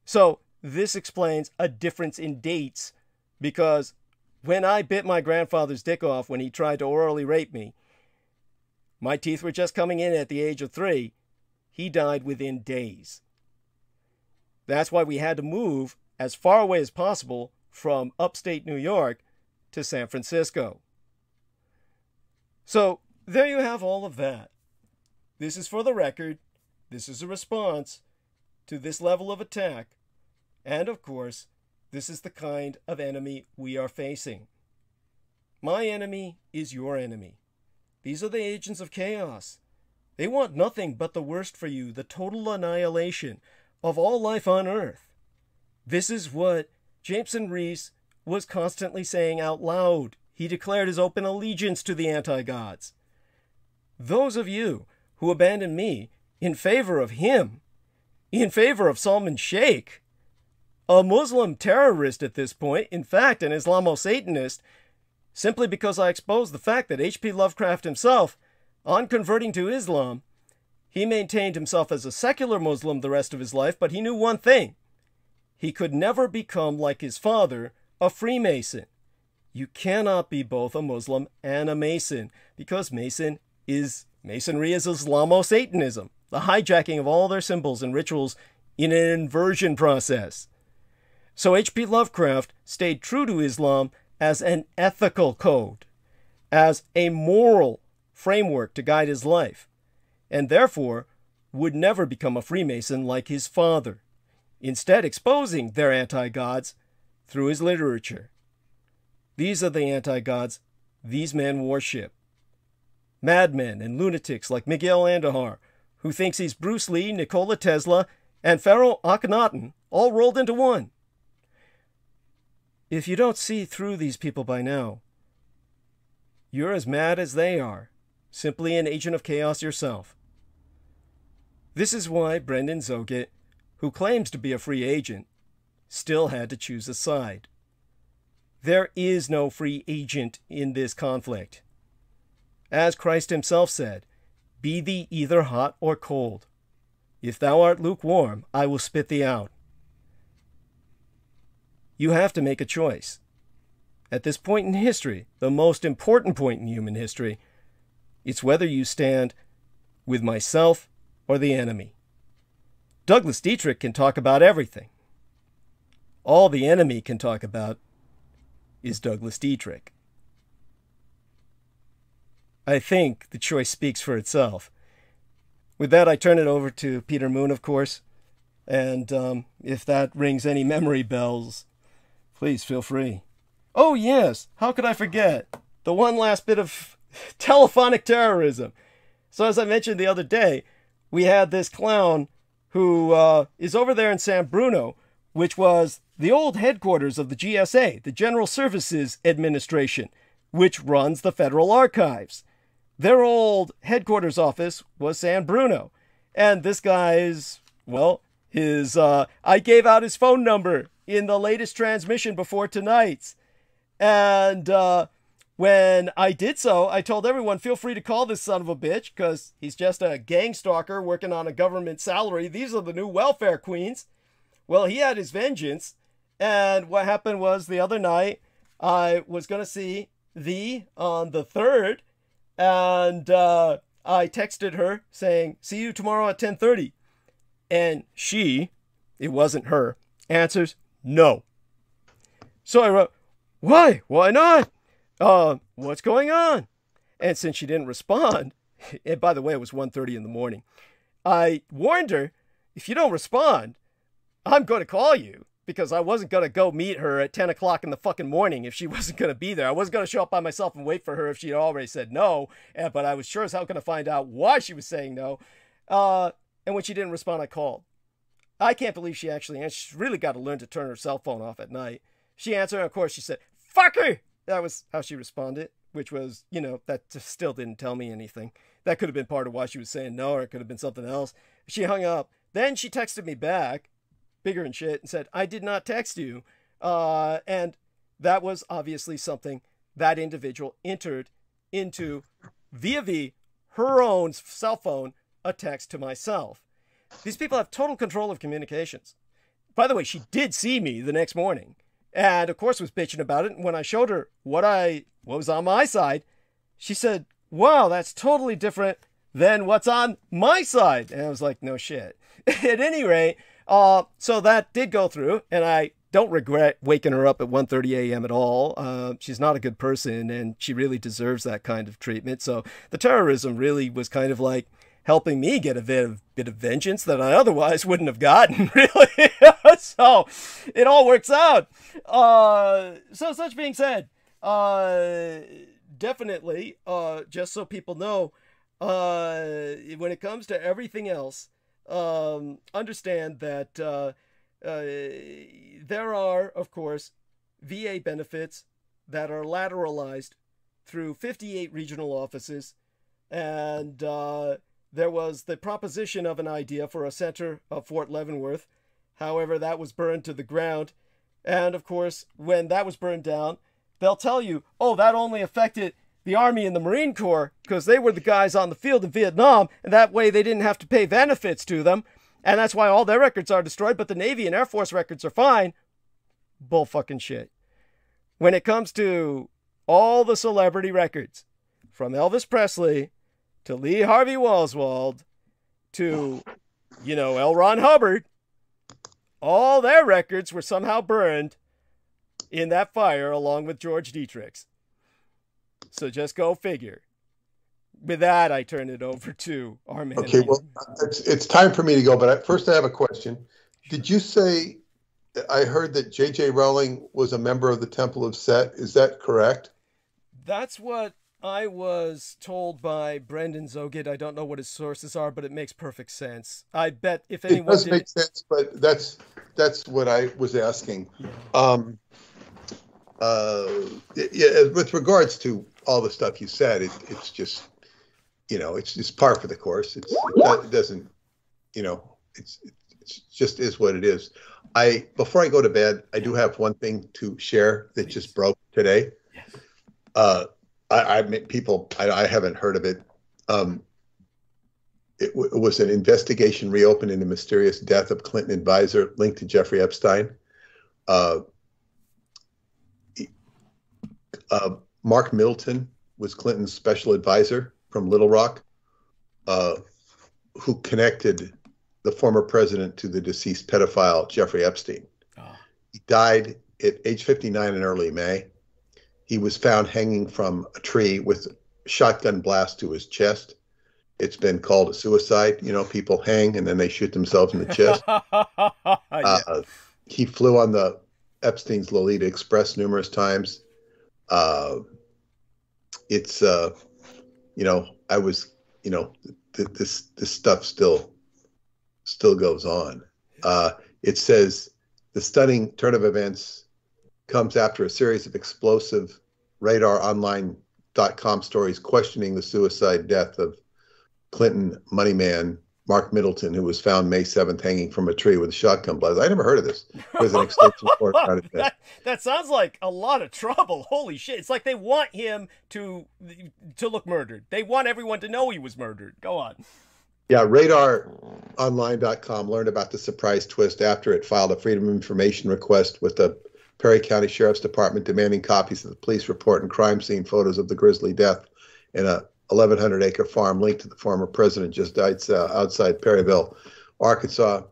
So this explains a difference in dates, because when I bit my grandfather's dick off when he tried to orally rape me, my teeth were just coming in at the age of 3. He died within days. That's why we had to move as far away as possible from upstate New York to San Francisco. So there you have all of that. This is for the record. This is a response to this level of attack. And of course, this is the kind of enemy we are facing. My enemy is your enemy. These are the agents of chaos. They want nothing but the worst for you, the total annihilation of all life on Earth. This is what Jameson Reese was constantly saying out loud. He declared his open allegiance to the anti-gods. Those of you who abandon me in favor of him, in favor of Salman Sheikh, a Muslim terrorist at this point, in fact, an Islamo-Satanist, simply because I exposed the fact that H.P. Lovecraft himself, on converting to Islam, he maintained himself as a secular Muslim the rest of his life, but he knew one thing. He could never become, like his father, a Freemason. You cannot be both a Muslim and a Mason, because Masonry is Islamo-Satanism, the hijacking of all their symbols and rituals in an inversion process. So H.P. Lovecraft stayed true to Islam as an ethical code, as a moral framework to guide his life, and therefore would never become a Freemason like his father, instead exposing their anti-gods through his literature. These are the anti-gods these men worship. Madmen and lunatics like Miguel Andújar, who thinks he's Bruce Lee, Nikola Tesla, and Pharaoh Akhenaten, all rolled into one. If you don't see through these people by now, you're as mad as they are, simply an agent of chaos yourself. This is why Brendan Zogit, who claims to be a free agent, still had to choose a side. There is no free agent in this conflict. As Christ himself said, "Be thee either hot or cold. If thou art lukewarm, I will spit thee out." You have to make a choice. At this point in history, the most important point in human history, it's whether you stand with myself or the enemy. Douglas Dietrich can talk about everything. All the enemy can talk about is Douglas Dietrich. I think the choice speaks for itself. With that, I turn it over to Peter Moon, of course. And if that rings any memory bells, please feel free. Oh, yes. How could I forget? The one last bit of telephonic terrorism. So as I mentioned the other day, we had this clown who is over there in San Bruno, which was the old headquarters of the GSA, the General Services Administration, which runs the Federal Archives. Their old headquarters office was San Bruno. And this guy's, well, I gave out his phone number in the latest transmission before tonight's. And when I did so, I told everyone, feel free to call this son of a bitch, because he's just a gang stalker working on a government salary. These are the new welfare queens. Well, he had his vengeance. And what happened was the other night, I was going to see Thee on the 3rd. And I texted her saying, see you tomorrow at 10:30. And she, it wasn't her, answers, no. So I wrote, why? Why not? What's going on? And since she didn't respond, and by the way, it was 1:30 in the morning, I warned her, if you don't respond, I'm going to call you, because I wasn't going to go meet her at 10 o'clock in the fucking morning if she wasn't going to be there. I wasn't going to show up by myself and wait for her if she had already said no, but I was sure as hell going to find out why she was saying no. And when she didn't respond, I called. I can't believe she actually answered. She's really got to learn to turn her cell phone off at night. She answered, and of course, she said, fuck her! That was how she responded, which was, that just still didn't tell me anything. That could have been part of why she was saying no, or it could have been something else. She hung up. Then she texted me back, bigger and shit, and said, I did not text you. And that was obviously something that individual entered into via her own cell phone, a text to myself. These people have total control of communications. By the way, she did see me the next morning, and of course was bitching about it. And when I showed her what was on my side, she said, wow, that's totally different than what's on my side. And I was like, no shit. At any rate, so that did go through, and I don't regret waking her up at 1:30 a.m. at all. She's not a good person, and she really deserves that kind of treatment. So the terrorism really was kind of like helping me get a bit of vengeance that I otherwise wouldn't have gotten, really. So it all works out. So such being said, definitely, just so people know, when it comes to everything else, understand that there are, of course, VA benefits that are lateralized through 58 regional offices, and there was the proposition of an idea for a center of Fort Leavenworth. However, that was burned to the ground, and of course, when that was burned down, they'll tell you, oh, that only affected the Army and the Marine Corps because they were the guys on the field in Vietnam, and that way they didn't have to pay benefits to them, and that's why all their records are destroyed, but the Navy and Air Force records are fine. Bull fucking shit. When it comes to all the celebrity records, from Elvis Presley to Lee Harvey Oswald to, L. Ron Hubbard, all their records were somehow burned in that fire along with George Dietrich's. So just go figure. with that, I turn it over to our man. Okay, well, it's time for me to go, but first I have a question. Did you say, I heard that J.J. Rowling was a member of the Temple of Set? Is that correct? That's what I was told by Brendan Zogid. I don't know what his sources are, but it makes perfect sense. I bet if anyone it does make sense, but that's what I was asking. Yeah. With regards to all the stuff you said, it's just, it's just par for the course. It doesn't, it's just is what it is. Before I go to bed, I do have one thing to share that just broke today. Yes. I haven't heard of it. It was an investigation reopened into mysterious death of Clinton advisor linked to Jeffrey Epstein. Mark Middleton was Clinton's special advisor from Little Rock, who connected the former president to the deceased pedophile Jeffrey Epstein. Oh. He died at age 59 in early May. He was found hanging from a tree with a shotgun blast to his chest. It's been called a suicide. People hang and then they shoot themselves in the chest. Yeah. He flew on the Epstein's Lolita Express numerous times. It's I was, this stuff still goes on. It says the stunning turn of events comes after a series of explosive RadarOnline.com stories questioning the suicide death of Clinton money man Mark Middleton, who was found May 7th hanging from a tree with a shotgun blast. I never heard of this. There's an extension court out of this. That sounds like a lot of trouble. Holy shit. It's like they want him to look murdered. They want everyone to know he was murdered. Go on. Yeah, RadarOnline.com learned about the surprise twist after it filed a Freedom of Information request with the Perry County Sheriff's Department demanding copies of the police report and crime scene photos of the grisly death in a 1,100-acre farm linked to the former president just died outside Perryville, Arkansas.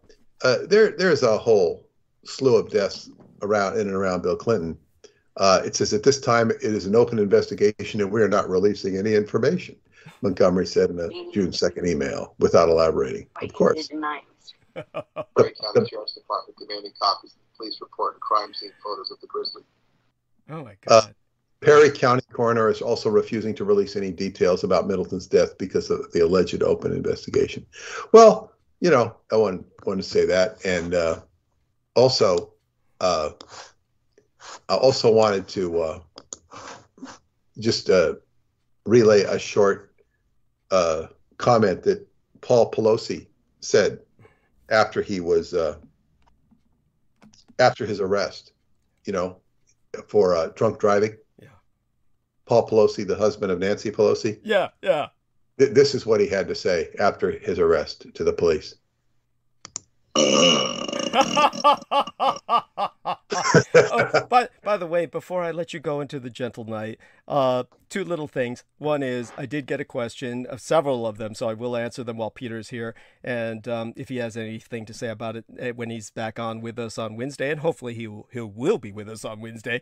There's a whole slew of deaths in and around Bill Clinton. It says at this time it is an open investigation and we are not releasing any information, Montgomery said in a June 2nd email without elaborating. Of course. Perry County Sheriff's Department demanding copies of the police report and crime scene photos of the grizzly. Oh my God. Perry County coroner is also refusing to release any details about Middleton's death because of the alleged open investigation. Well, I want to say that, and also, I also wanted to just relay a short comment that Paul Pelosi said after he was after his arrest, for drunk driving. Paul Pelosi, the husband of Nancy Pelosi. Yeah. This is what he had to say after his arrest to the police. By the way, before I let you go into the gentle night, two little things. One is I did get a question of several of them, so I will answer them while Peter's here. And if he has anything to say about it when he's back on with us on Wednesday, and hopefully he will be with us on Wednesday.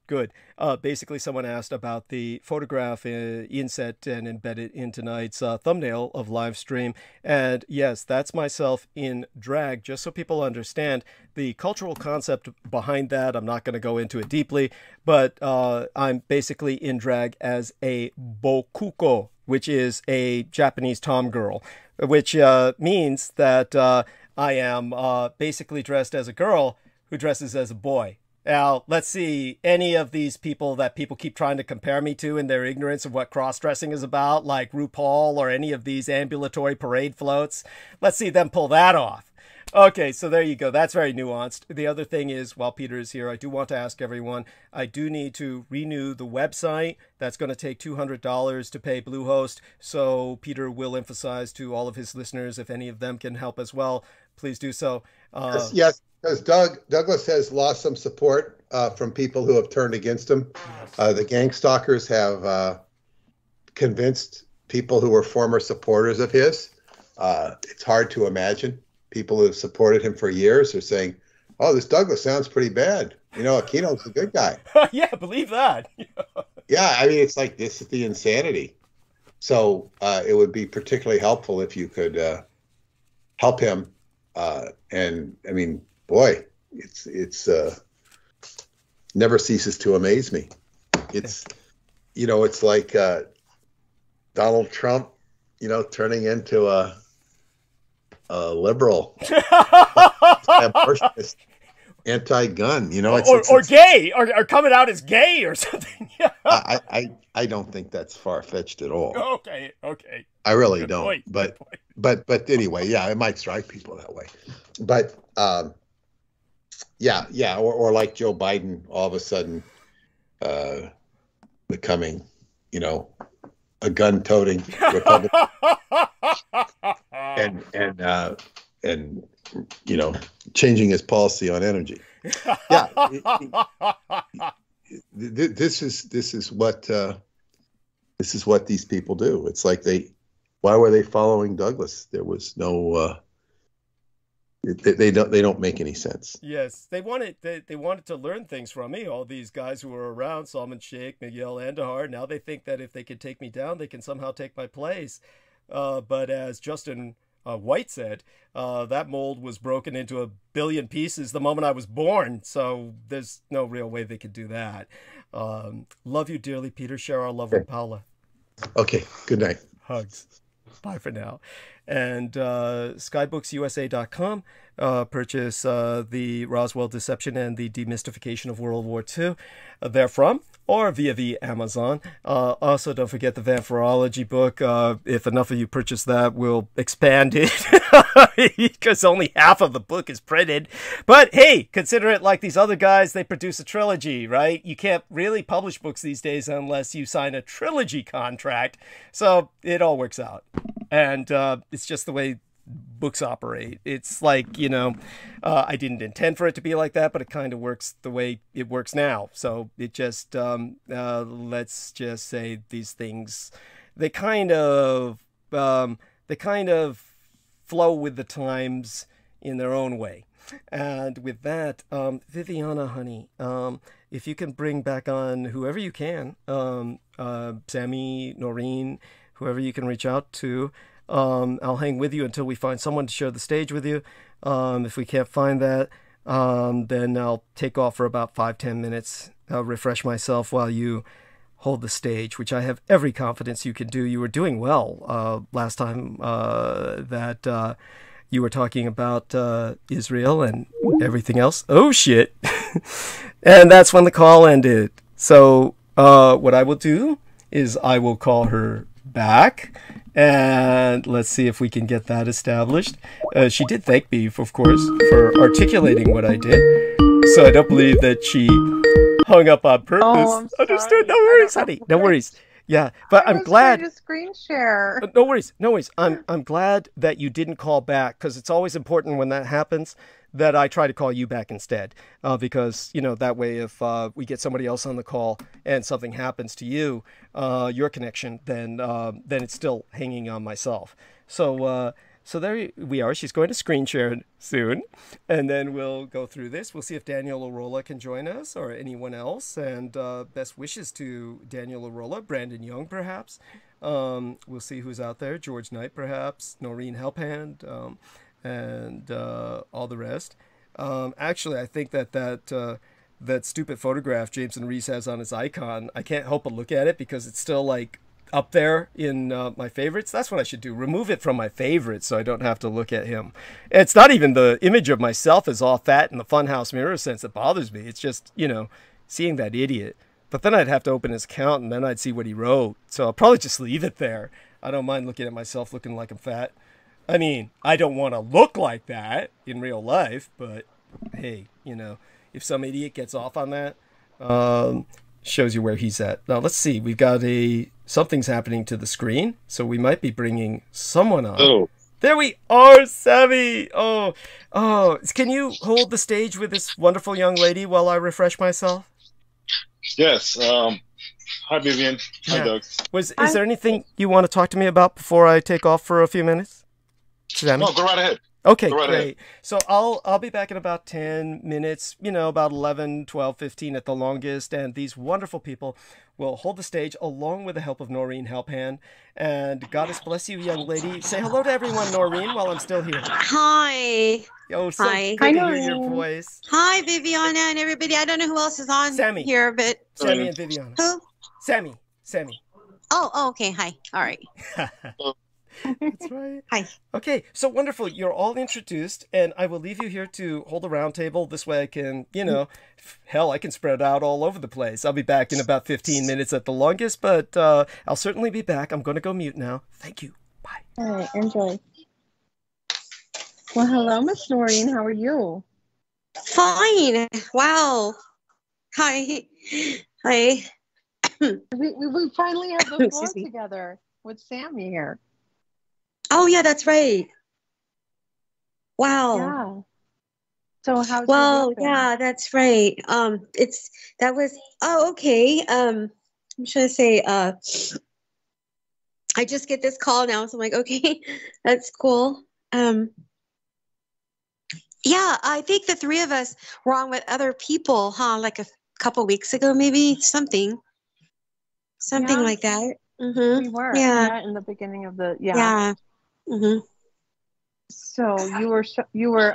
Good. Basically, someone asked about the photograph inset and embedded in tonight's thumbnail of live stream. And yes, that's myself in drag, just so people understand the cultural concept behind that. I'm not going to go into it deeply, but I'm basically in drag as a bokuko, which is a Japanese tomgirl, which means that I am basically dressed as a girl who dresses as a boy. Now, let's see, any of these people that people keep trying to compare me to in their ignorance of what cross-dressing is about, like RuPaul or any of these ambulatory parade floats, let's see them pull that off. Okay, so there you go. That's very nuanced. The other thing is, while Peter is here, I do want to ask everyone, I do need to renew the website. That's going to take $200 to pay Bluehost, so Peter will emphasize to all of his listeners, if any of them can help as well, please do so. Yes. Because Douglas has lost some support from people who have turned against him. The gang stalkers have convinced people who were former supporters of his. It's hard to imagine. People who have supported him for years are saying, oh, this Douglas sounds pretty bad. Aquino's a good guy. Yeah, believe that. yeah, I mean, it's like this is the insanity. So it would be particularly helpful if you could help him. And I mean, boy, it's never ceases to amaze me. It's, you know, it's like Donald Trump, you know, turning into a liberal, abortionist, anti-gun, you know, or gay, or coming out as gay or something. Yeah. I don't think that's far-fetched at all. Okay. I really Good don't. point. But anyway, yeah, it might strike people that way. But yeah, or like Joe Biden all of a sudden becoming, you know, a gun-toting Republican, and you know, changing his policy on energy. Yeah, this is what these people do. It's like why were they following Douglas? There was no. They don't make any sense. Yes, they wanted to learn things from me. All these guys who were around, Salman Sheikh, Miguel Andahar. Now they think that if they could take me down, they can somehow take my place. But as Justin White said, that mold was broken into a billion pieces the moment I was born. So there's no real way they could do that. Love you dearly, Peter. Share our love with Paula. Okay. Good night. Hugs. Bye for now. And skybooksusa.com, purchase the Roswell Deception and the Demystification of World War II therefrom, or via the Amazon. Also, don't forget the Vampirology book. If enough of you purchase that, we'll expand it, because only half of the book is printed. But hey, consider it like these other guys, they produce a trilogy, right? You can't really publish books these days unless you sign a trilogy contract. So it all works out. And it's just the way books operate. It's like, you know, I didn't intend for it to be like that, but it kind of works the way it works now. So it just, let's just say these things, they kind of flow with the times in their own way. And with that, Viviana, honey, if you can bring back on whoever you can, Sammy, Noreen, whoever you can reach out to, I'll hang with you until we find someone to share the stage with you. If we can't find that, then I'll take off for about 5-10 minutes. I'll refresh myself while you hold the stage, which I have every confidence you can do. You were doing well last time that you were talking about Israel and everything else. Oh, shit. And that's when the call ended. So what I will do is I will call her back, and let's see if we can get that established. She did thank me, of course, for articulating what I did, so I don't believe that she hung up on purpose. Oh, I'm Understood? sorry. No worries, honey. No worries. Yeah, but I'm glad. To screen share. No worries. I'm glad that you didn't call back, because it's always important when that happens that I try to call you back instead, because, you know, that way if we get somebody else on the call and something happens to you, your connection, then it's still hanging on myself. So there we are. She's going to screen share soon, and then we'll go through this. We'll see if Daniel Arola can join us or anyone else, and best wishes to Daniel Arola, Brandon Young perhaps. We'll see who's out there. George Knight perhaps, Noreen Helphand, and all the rest. Actually, I think that stupid photograph Jameson Reese has on his icon, I can't help but look at it because it's still like up there in my favorites. That's what I should do. Remove it from my favorites so I don't have to look at him. It's not even the image of myself as all fat in the funhouse mirror sense that bothers me. It's just, you know, seeing that idiot. But then I'd have to open his account and then I'd see what he wrote. So I'll probably just leave it there. I don't mind looking at myself looking like I'm fat. I mean, I don't want to look like that in real life, but hey, you know, if some idiot gets off on that, shows you where he's at. Now, let's see. We've got something's happening to the screen, so we might be bringing someone on. Oh. There we are, Sammy. Oh. Can you hold the stage with this wonderful young lady while I refresh myself? Yes. Hi, Vivian. Hi, Doug. Is there anything you want to talk to me about before I take off for a few minutes? Sammy? No, go right ahead. Okay, Go right ahead. great. So I'll be back in about 10 minutes, about 11, 12, 15 at the longest, and these wonderful people will hold the stage along with the help of Noreen Halpan. And Goddess bless you, young lady. Say hello to everyone, Noreen, while I'm still here. Hi. Oh, so Hi. good to Hi, hear your Noreen. voice. Hi, Viviana and everybody. I don't know who else is on Sammy. here, but Sammy and Viviana. who? Sammy. Oh, okay. Hi. All right. That's right. Hi. Okay, so wonderful. You're all introduced, and I will leave you here to hold a round table. This way I can, hell, I can spread out all over the place. I'll be back in about 15 minutes at the longest, but I'll certainly be back. I'm going to go mute now. Thank you. Bye. All right, enjoy. Well, hello, Miss Noreen. How are you? Fine. Wow. Hi. Hi. We finally have the floor Excuse me. together with Sammy here. Oh, yeah, that's right. Wow. Yeah. So how's Well, your week been? yeah, that's right. Okay. I'm trying to say, I just get this call now, so I'm like, okay, that's cool. Yeah, I think the three of us were on with other people, like a couple weeks ago, maybe something Yeah. like that. We were. Yeah. In the beginning of the Yeah. Mm-hmm. So you were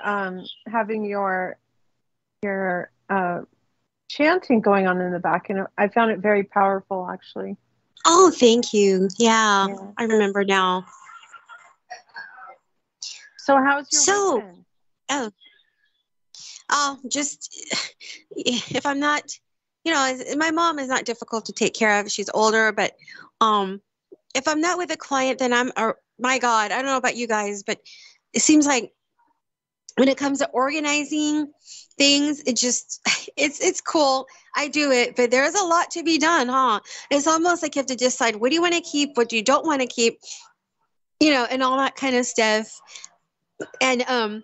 having your chanting going on in the back, and I found it very powerful, actually. Oh, thank you. Yeah. Yeah. I remember now. So how's your week been? Just if I'm not, my mom is not difficult to take care of. She's older, but if I'm not with a client, then my God, I don't know about you guys, but it seems like when it comes to organizing things, it's cool. I do it, but there's a lot to be done, huh? It's almost like you have to decide what do you want to keep, what you don't want to keep, and all that kind of stuff. And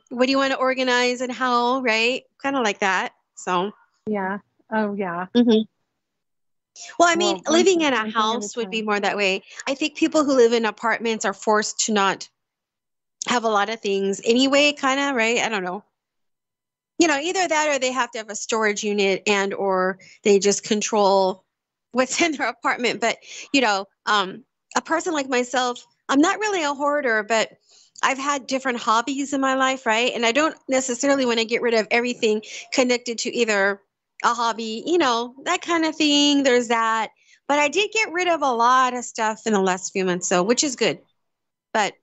what do you want to organize and how, right? Kind of like that. So Yeah. Oh, yeah. mm-hmm. Well, I mean, Well, living in one a thing at house a would be time. more that way. I think people who live in apartments are forced to not have a lot of things anyway, kind of, right? I don't know. Either that or they have to have a storage unit or they just control what's in their apartment. But, a person like myself, I'm not really a hoarder, but I've had different hobbies in my life, right? And I don't necessarily want to get rid of everything connected to either a hobby, that kind of thing. There's that. But I did get rid of a lot of stuff in the last few months, which is good. But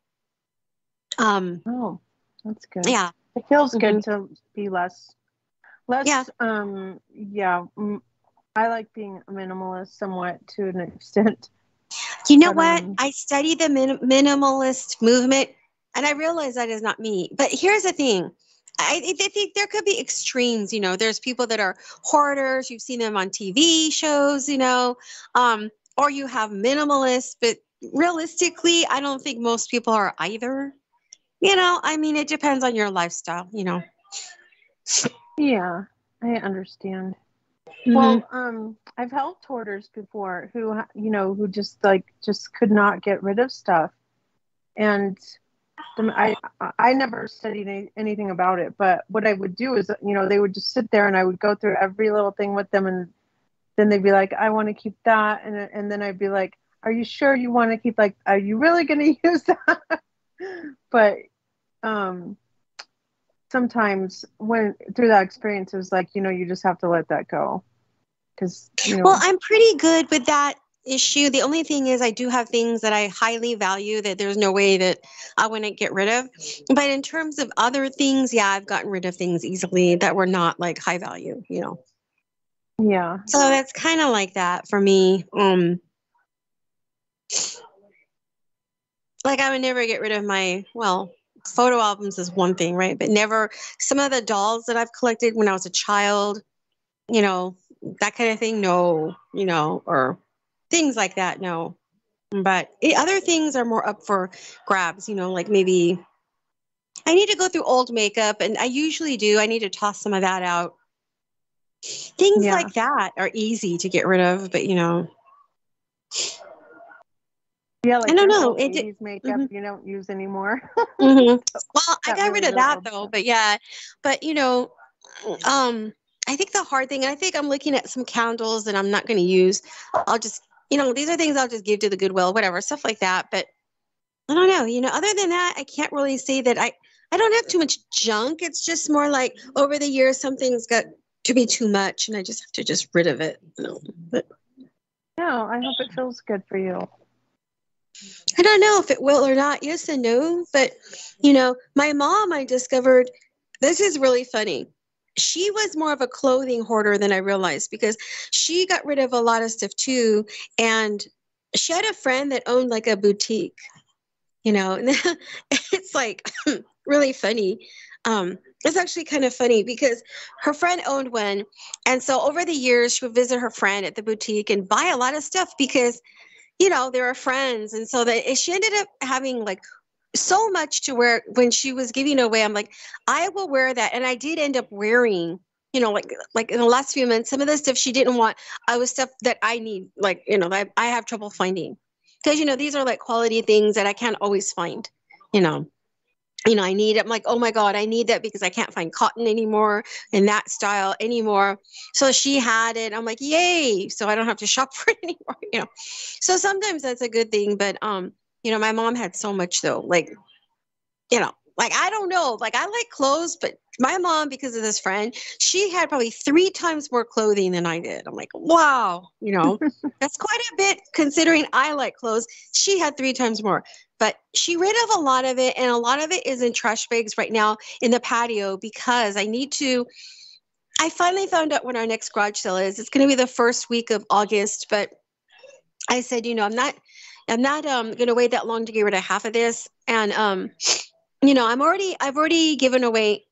Oh, that's good. yeah. It feels Mm-hmm. good to be less. Yeah. I like being a minimalist somewhat to an extent. You know But, what? I studied the minimalist movement, and I realized that is not me. But here's the thing. I think there could be extremes. There's people that are hoarders. You've seen them on TV shows, or you have minimalists. But realistically, I don't think most people are either. I mean, it depends on your lifestyle, Yeah, I understand. Mm-hmm. Well, I've helped hoarders before who just could not get rid of stuff, and I never studied anything about it. But what I would do is, they would just sit there, and I would go through every little thing with them, and then they'd be like, "I want to keep that," and then I'd be like, "Are you sure you want to keep? Like, are you really going to use that?" But sometimes through that experience, it was like, you just have to let that go. Because Well, I'm pretty good with that issue. The only thing is I do have things that I highly value that there's no way that I wouldn't get rid of. But in terms of other things, yeah, I've gotten rid of things easily that were not like high value, Yeah. So that's kind of like that for me. Like I would never get rid of photo albums is one thing, right? But never some of the dolls that I've collected when I was a child, that kind of thing, no, or things like that, no. But other things are more up for grabs, like maybe I need to go through old makeup, and I usually do. I need to toss some of that out. Things like that are easy to get rid of, but Yeah, like I don't your know. whole It did. 80s makeup you don't use anymore. Well, I Got got really rid of real that old though. stuff. But yeah, but I think the hard thing, and I think I'm looking at some candles and I'm not going to use. I'll just, these are things I'll just give to the Goodwill, whatever, stuff like that. But I don't know. Other than that, I can't really say that I don't have too much junk. It's just more like over the years, some things got to be too much, and I just have to just rid of it. But No, I hope it feels good for you. I don't know if it will or not. Yes and no. But my mom, I discovered this is really funny. She was more of a clothing hoarder than I realized because she got rid of a lot of stuff too. And she had a friend that owned like a boutique, and it's like really funny. It's actually kind of funny because her friend owned one. And so over the years, she would visit her friend at the boutique and buy a lot of stuff because, they were friends. And so that she ended up having like so much to where when she was giving away, I'm like, I will wear that. And I did end up wearing, like in the last few months, some of the stuff she didn't want, I was stuff that I need, like, that I have trouble finding. Because, these are like quality things that I can't always find, I need it. I'm like, oh my God, I need that because I can't find cotton anymore in that style anymore. So she had it. I'm like, yay. So I don't have to shop for it anymore, So sometimes that's a good thing. But, my mom had so much though, like, like, I don't know, like I like clothes, but my mom, because of this friend, she had probably 3 times more clothing than I did. I'm like, wow, that's quite a bit considering I like clothes. She had 3 times more, but she rid of a lot of it. And a lot of it is in trash bags right now in the patio because I finally found out when our next garage sale is. It's going to be the first week of August, but I said, I'm not going to wait that long to get rid of half of this. And, I've already given away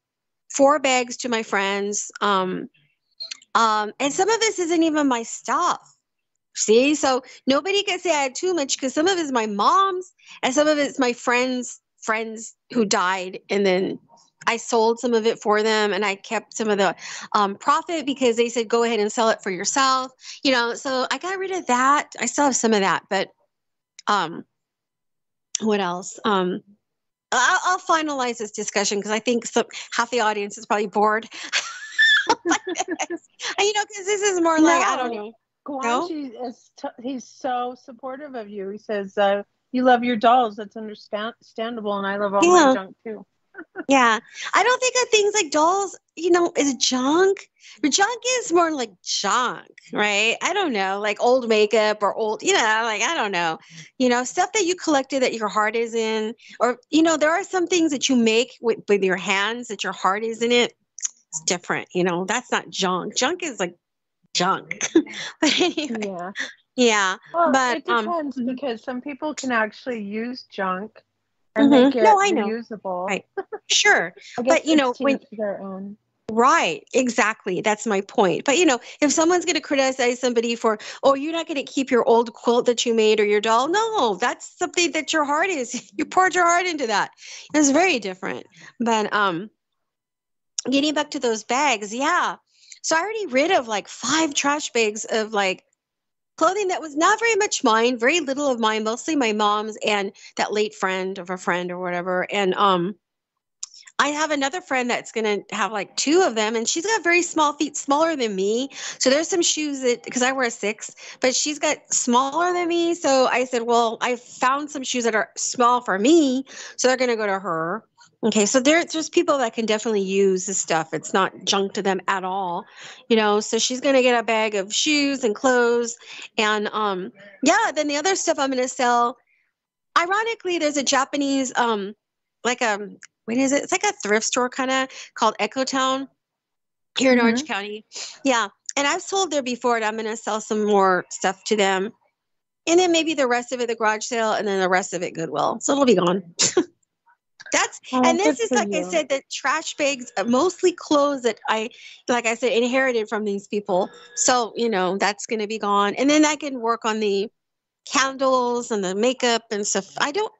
4 bags to my friends. And some of this isn't even my stuff. See, so nobody can say I had too much because some of it's my mom's and some of it's my friends who died. And then I sold some of it for them and I kept some of the profit because they said, go ahead and sell it for yourself. So I got rid of that. I still have some of that, but what else? I'll finalize this discussion because I think half the audience is probably bored. Because this is more like, I don't know. Guanchi he's so supportive of you. He says, you love your dolls. That's understandable. And I love all my junk too. Yeah. I don't think of things like dolls, is junk. But junk is more like junk, right? I don't know, like old makeup or old, like, I don't know, stuff that you collected that your heart is in. Or, there are some things that you make with your hands that your heart is in it. It's different, that's not junk. Junk is like junk. But anyway. Yeah. Well, but it depends because some people can actually use junk and make it reusable. Right. Sure. I guess but when their own. Right. Exactly. That's my point. But if someone's going to criticize somebody for, oh, you're not going to keep your old quilt that you made or your doll. No, that's something that your heart is. You poured your heart into that. It's very different. But getting back to those bags, yeah. So I already rid of like 5 trash bags of like clothing that was not very much mine, very little of mine, mostly my mom's and that late friend of a friend or whatever. And I have another friend that's going to have like 2 of them, and she's got very small feet, smaller than me. So there's some shoes because I wear a 6, but she's got smaller than me. So I said, well, I found some shoes that are small for me, so they're going to go to her. Okay, so there's people that can definitely use this stuff. It's not junk to them at all, so she's going to get a bag of shoes and clothes. And then the other stuff I'm going to sell, ironically, there's a Japanese, what is it? It's like a thrift store kind of called Echo Town here in Orange County. Yeah. And I've sold there before, and I'm going to sell some more stuff to them. And then maybe the rest of it, the garage sale, and then the rest of it, Goodwill. So it'll be gone. And this is, like I said, the trash bags, mostly clothes that like I said, inherited from these people. So, that's going to be gone. And then I can work on the candles and the makeup and stuff. I don't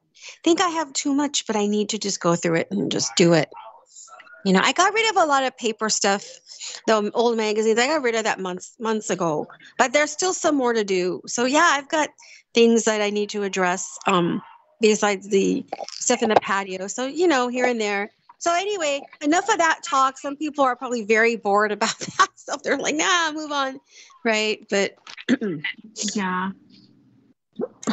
think I have too much, but I need to just go through it and just do it. I got rid of a lot of paper stuff, the old magazines. I got rid of that months ago, but there's still some more to do. So yeah, I've got things that I need to address besides the stuff in the patio. So, you know, here and there. So anyway, enough of that talk. Some people are probably very bored about that stuff. They're like, nah, move on. Right. But Yeah.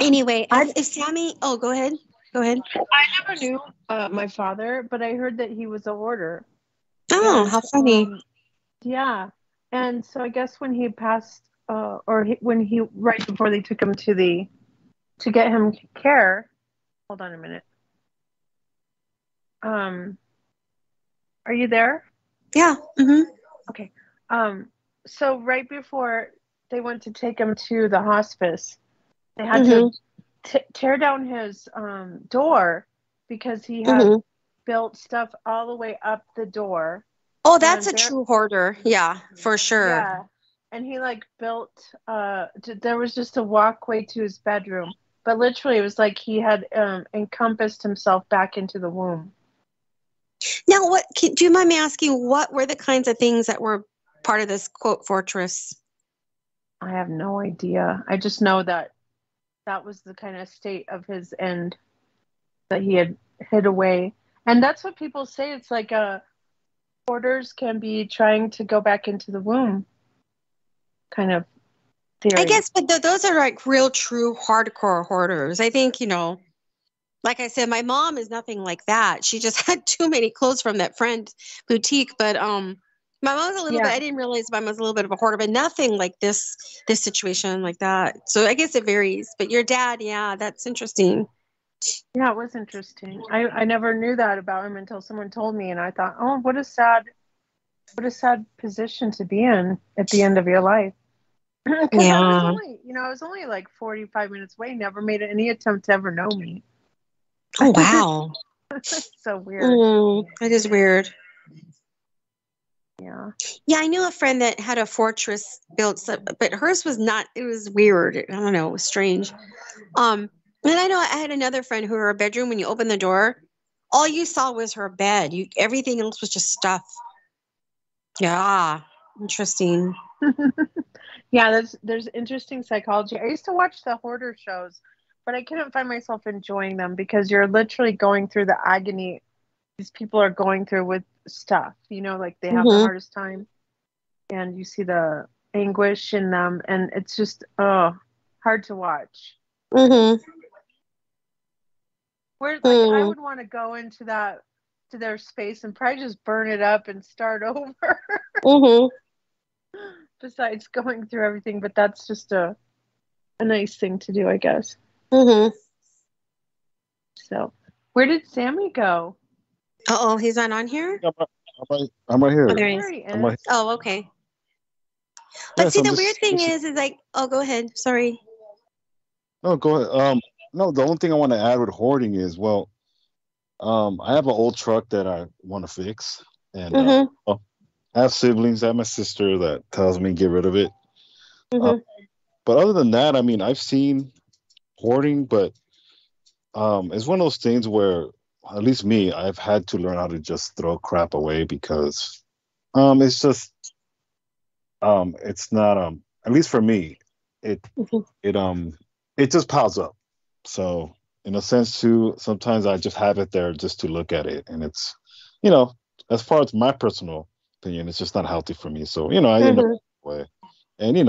anyway, if Sammy, oh, go ahead. Go ahead. I never knew my father, but I heard that he was a hoarder. Oh, how funny. Yeah. And so I guess when he passed, right before they took him to get him care, hold on a minute. Are you there? Yeah. Mm-hmm. Okay. So right before they went to take him to the hospice, they had to tear down his door because he had built stuff all the way up the door. Oh, that's a true hoarder. Yeah, for sure. Yeah. And he like built, there was just a walkway to his bedroom. But literally it was like he had encompassed himself back into the womb. Now, do you mind me asking, what were the kinds of things that were part of this, quote, fortress? I have no idea. I just know that was the kind of state of his end that he had hid away. And that's what people say. It's like hoarders can be trying to go back into the womb kind of theory. I guess, but those are like real, true, hardcore hoarders. I think, you know, like I said, my mom is nothing like that. She just had too many clothes from that friend boutique. But my mom's a little bit, I didn't realize my mom's a little bit of a hoarder, but nothing like this situation like that. So I guess it varies. But your dad, yeah, that's interesting. Yeah, it was interesting. I never knew that about him until someone told me, and I thought, oh, what a sad position to be in at the end of your life. Yeah. I was only like 45 minutes away, never made any attempt to ever know me. Oh, wow. So weird. That is weird. Yeah. Yeah, I knew a friend that had a fortress built, but hers was not, it was weird. I don't know, it was strange. And I know I had another friend who, her bedroom, when you opened the door, all you saw was her bed. Everything else was just stuff. Yeah, interesting. Yeah, there's interesting psychology. I used to watch the hoarder shows, but I couldn't find myself enjoying them because you're literally going through the agony these people are going through with stuff, like they have the hardest time, and you see the anguish in them, and it's just hard to watch. Where I would want to go into their space and probably just burn it up and start over. Besides going through everything, but that's just a nice thing to do, I guess. So, where did Sammy go? Uh-oh, he's not on here? I'm right here. Oh, there he is. Oh, okay. But Yes, see, the weird thing is like, oh, go ahead. Sorry. No, go ahead. No, the only thing I want to add with hoarding is, well, I have an old truck that I want to fix, and I have siblings. I have my sister that tells me get rid of it. But other than that, I mean, I've seen hoarding, but it's one of those things where, at least me, I've had to learn how to just throw crap away because it's just it's not at least for me, it just piles up. So in a sense too, sometimes I just have it there just to look at it, and it's as far as my personal opinion, it's just not healthy for me. So I end up that way, and you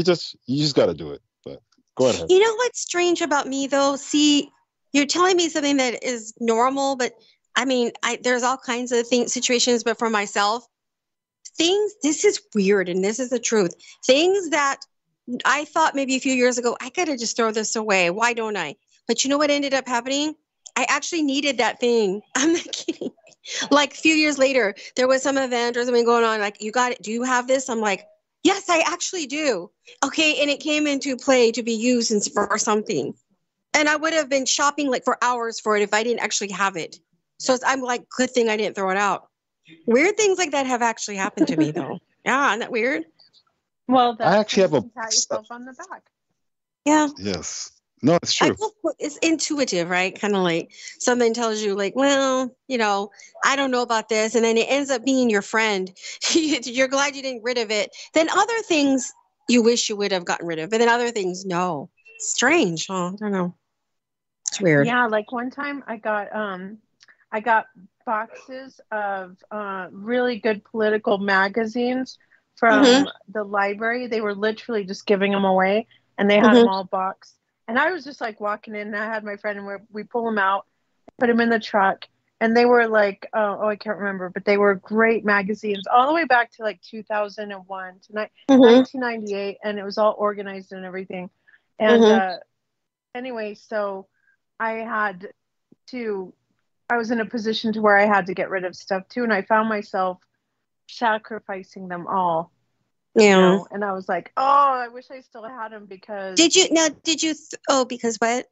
just got to do it. But go ahead. You know what's strange about me though? See, you're telling me something that is normal, but I mean, there's all kinds of situations, but for myself, this is weird, and this is the truth. Things that I thought maybe a few years ago, I gotta just throw this away. Why don't I? But you know what ended up happening? I actually needed that thing. I'm not kidding. Like a few years later, there was some event or something going on. Like, you got it? Do you have this? I'm like, yes, I actually do. Okay, and it came into play to be used for something. And I would have been shopping like for hours for it if I didn't actually have it. So I'm like, good thing I didn't throw it out. Weird things like that have actually happened to me though. Yeah, isn't that weird? Well, I actually have pat yourself on the back. Yeah. Yes. No, it's true. It's intuitive, right? Kind of like something tells you like, well, I don't know about this. And then it ends up being your friend. You're glad you didn't get rid of it. Then other things you wish you would have gotten rid of. But then other things, no. strange. Oh, I don't know. It's weird. Yeah, like one time I got boxes of really good political magazines from the library. They were literally just giving them away, and they had them all boxed. And I was just like walking in, and I had my friend, and we pull them out, put them in the truck, and they were like, I can't remember, but they were great magazines all the way back to like 2001 to 1998, and it was all organized and everything. And anyway, so I was in a position to where I had to get rid of stuff too, and I found myself sacrificing them all. Yeah. You know? And I was like, I wish I still had them because... because what?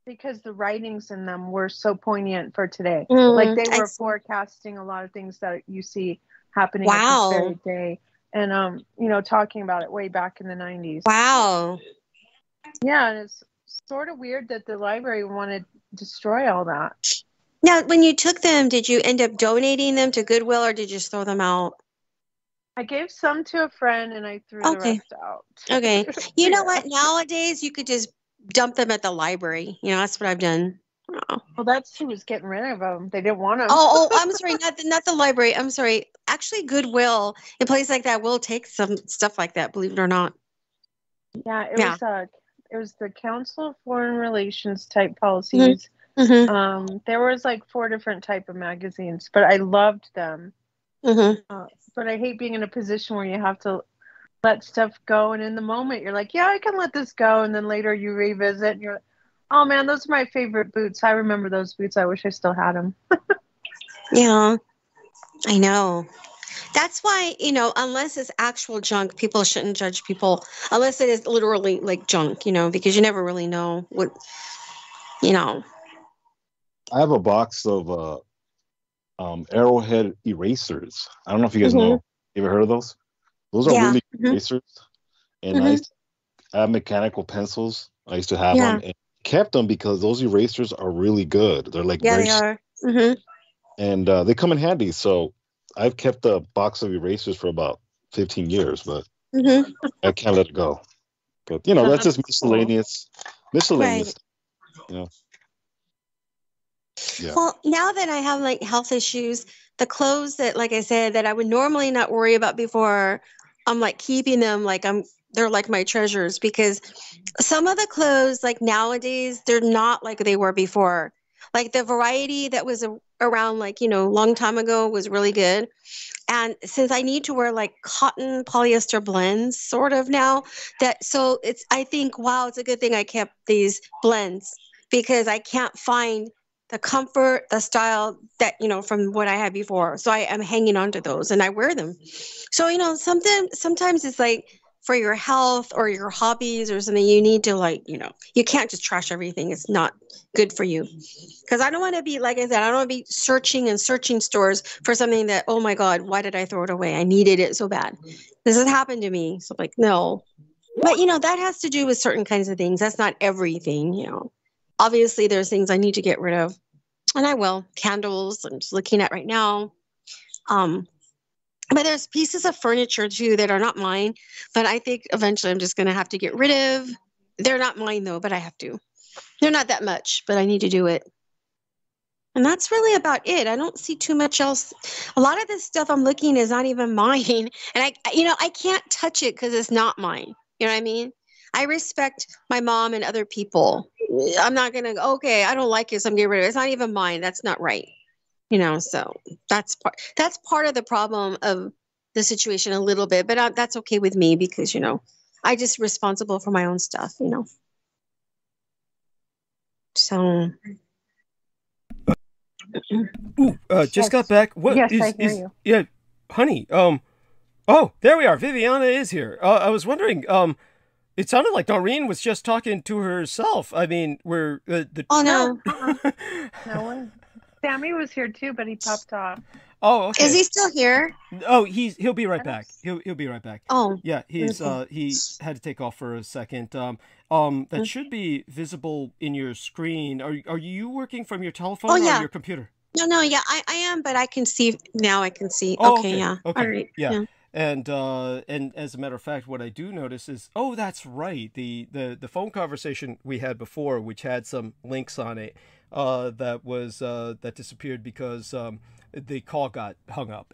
Because the writings in them were so poignant for today. Like they were forecasting a lot of things that you see happening at this very day. And, talking about it way back in the 90s. Wow. Yeah, and it's sort of weird that the library wanted to destroy all that. Now, when you took them, did you end up donating them to Goodwill, or did you just throw them out? I gave some to a friend, and I threw the rest out. Okay. You know what? Nowadays, you could just dump them at the library. That's what I've done. Oh. Well, that's who was getting rid of them. They didn't want them. I'm sorry. Not the library. I'm sorry. Actually, Goodwill, a place like that, will take some stuff like that, believe it or not. Yeah, it was the Council of Foreign Relations type policies. There was like 4 different type of magazines, but I loved them. But I hate being in a position where you have to let stuff go, and in the moment you're like, yeah, I can let this go, and then later you revisit and you're like, oh man, those are my favorite boots. I remember those boots. I wish I still had them. Yeah, I know. That's why, unless it's actual junk, people shouldn't judge people unless it is literally like junk, because you never really know what, I have a box of Arrowhead erasers. I don't know if you guys know. You ever heard of those? Those are really good erasers. And I have mechanical pencils. I used to have them and kept them because those erasers are really good. They're like they are. And they come in handy. So I've kept a box of erasers for about 15 years, but I can't let it go. But that's just miscellaneous. Right. Yeah. Well, now that I have like health issues, the clothes that, like I said, that I would normally not worry about before, I'm like keeping them like they're like my treasures, because some of the clothes like nowadays, they're not like they were before. Like the variety that was around like, long time ago was really good. And since I need to wear like cotton polyester blends sort of now, I think, wow, it's a good thing I kept these blends, because I can't find the comfort, the style that, from what I had before. So I am hanging on to those and I wear them. So, sometimes it's like for your health or your hobbies or something, you need to like, you can't just trash everything. It's not good for you. Because I don't want to be, like I said, I don't want to be searching stores for something that, oh my God, why did I throw it away? I needed it so bad. This has happened to me. So I'm like, no. But, that has to do with certain kinds of things. That's not everything, Obviously, there's things I need to get rid of, and I will. Candles, I'm just looking at right now. But there's pieces of furniture, too, that are not mine, but I think eventually I'm just going to have to get rid of. They're not mine, though, but I have to. They're not that much, but I need to do it. And that's really about it. I don't see too much else. A lot of this stuff I'm looking is not even mine, and I can't touch it because it's not mine. You know what I mean? I respect my mom and other people. I'm not going to, okay, I don't like it, so I'm getting rid of it. It's not even mine. That's not right. So that's part of the problem of the situation a little bit, but that's okay with me because, I just responsible for my own stuff, So. Just got back. What I hear you. Yeah, honey. There we are. Viviana is here. I was wondering, it sounded like Doreen was just talking to herself. I mean, we're the. Oh no! No one. Sammy was here too, but he popped off. Oh, okay. Is he still here? Oh, he'll be right back. He'll be right back. Oh, yeah. He had to take off for a second. That should be visible in your screen. Are you working from your telephone or your computer? No. Yeah, I am, but I can see now. I can see. Oh, okay. Yeah. Okay. All right. Yeah. And as a matter of fact, what I do notice is, oh, that's right, the phone conversation we had before, which had some links on it, that disappeared because the call got hung up.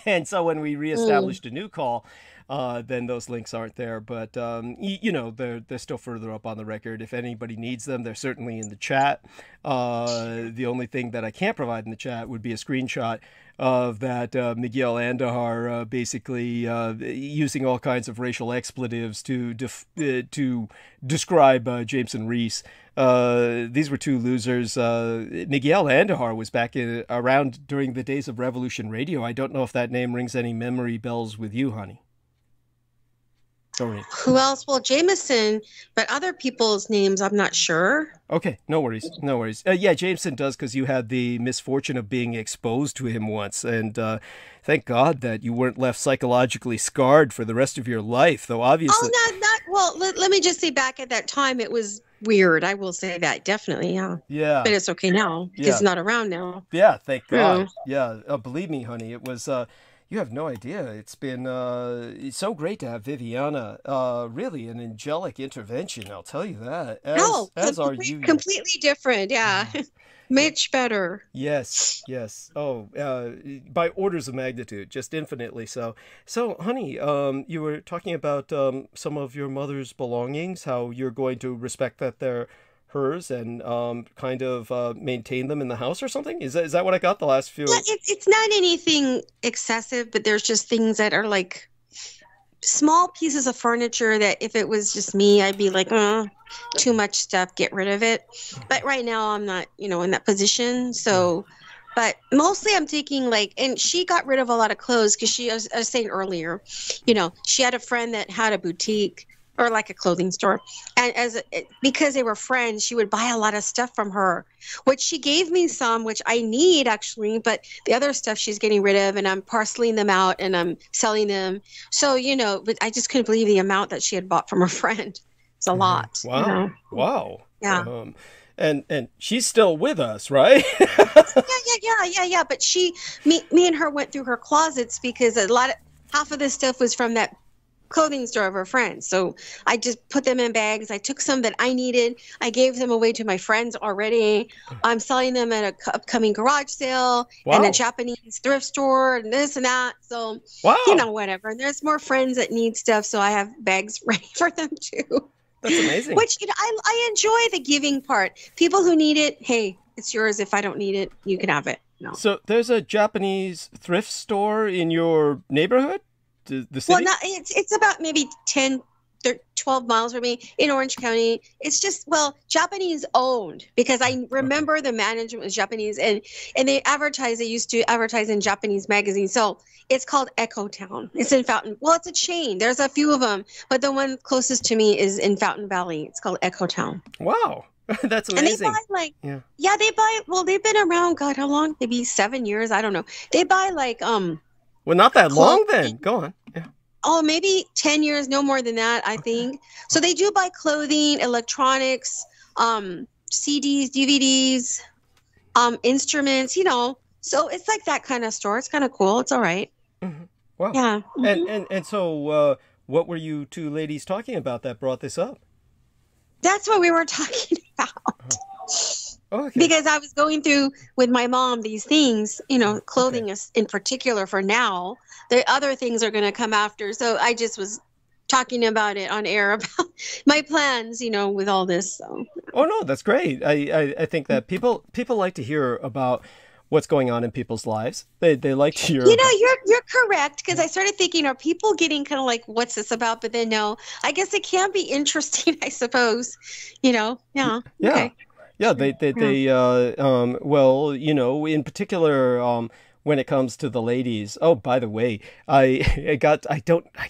And so when we reestablished a new call, then those links aren't there. But, they're still further up on the record. If anybody needs them, they're certainly in the chat. The only thing that I can't provide in the chat would be a screenshot of that Miguel Andahar basically using all kinds of racial expletives to describe Jameson Reese. These were two losers. Miguel Andahar was back around during the days of Revolution Radio. I don't know if that name rings any memory bells with you, honey. Sorry. Who else? Well, Jameson, but other people's names, I'm not sure. Okay, no worries, no worries. Yeah, Jameson does, because you had the misfortune of being exposed to him once, and thank God that you weren't left psychologically scarred for the rest of your life, though obviously... Oh, well, let me just say, back at that time, it was weird. I will say that, definitely, yeah. Yeah. But it's okay now, because it's not around now. Yeah, thank God. Yeah, believe me, honey, it was... You have no idea. It's been it's so great to have Viviana. Really an angelic intervention, I'll tell you that. As are you. Completely different, yeah. Much better. Yes. Oh, by orders of magnitude, just infinitely so. So, honey, you were talking about some of your mother's belongings, how you're going to respect that they're hers and kind of maintain them in the house or something? Is that what I got the last few? Yeah, it's not anything excessive, but there's just things that are like small pieces of furniture that if it was just me, I'd be like, too much stuff, get rid of it. But right now I'm not, in that position. So, but mostly I'm taking and she got rid of a lot of clothes because I was saying earlier, she had a friend that had a boutique or like a clothing store. And because they were friends, she would buy a lot of stuff from her, which she gave me some, which I need actually, but the other stuff she's getting rid of, and I'm parceling them out and I'm selling them. So, but I just couldn't believe the amount that she had bought from her friend. It's a lot. Wow. Wow. Yeah. And she's still with us, right? Yeah. But me and her went through her closets because half of this stuff was from that clothing store of her friends. So I just put them in bags. I took some that I needed. I gave them away to my friends already. I'm selling them at an upcoming garage sale and a Japanese thrift store and this and that. So, whatever. And there's more friends that need stuff. So I have bags ready for them too. That's amazing. Which I enjoy the giving part. People who need it, hey, it's yours. If I don't need it, you can have it. No. So there's a Japanese thrift store in your neighborhood? The city? Well, it's about maybe 10, 12 miles from me in Orange County. It's just, Japanese owned because I remember the management was Japanese and they used to advertise in Japanese magazines. So it's called Echo Town. It's in Fountain. Well, it's a chain. There's a few of them, but the one closest to me is in Fountain Valley. It's called Echo Town. Wow. That's amazing. And they buy they buy, they've been around, God, how long? Maybe 7 years. I don't know. They buy well, not that long then. Go on. Yeah. Oh, maybe 10 years, no more than that, I think. So they do buy clothing, electronics, CDs, DVDs, instruments, So it's like that kind of store. It's kind of cool. It's all right. Mm-hmm. Wow. Yeah. Mm-hmm. And so what were you two ladies talking about that brought this up? That's what we were talking about. Oh, okay. Because I was going through with my mom these things, clothing is in particular for now. The other things are going to come after. So I just was talking about it on air about my plans, with all this. So. Oh no, that's great. I think that people like to hear about what's going on in people's lives. They like to hear. You're correct because I started thinking, are people getting kind of like, what's this about? But then no, I guess it can be interesting, I suppose. Yeah. Okay. Yeah, well, in particular, when it comes to the ladies. Oh, by the way, I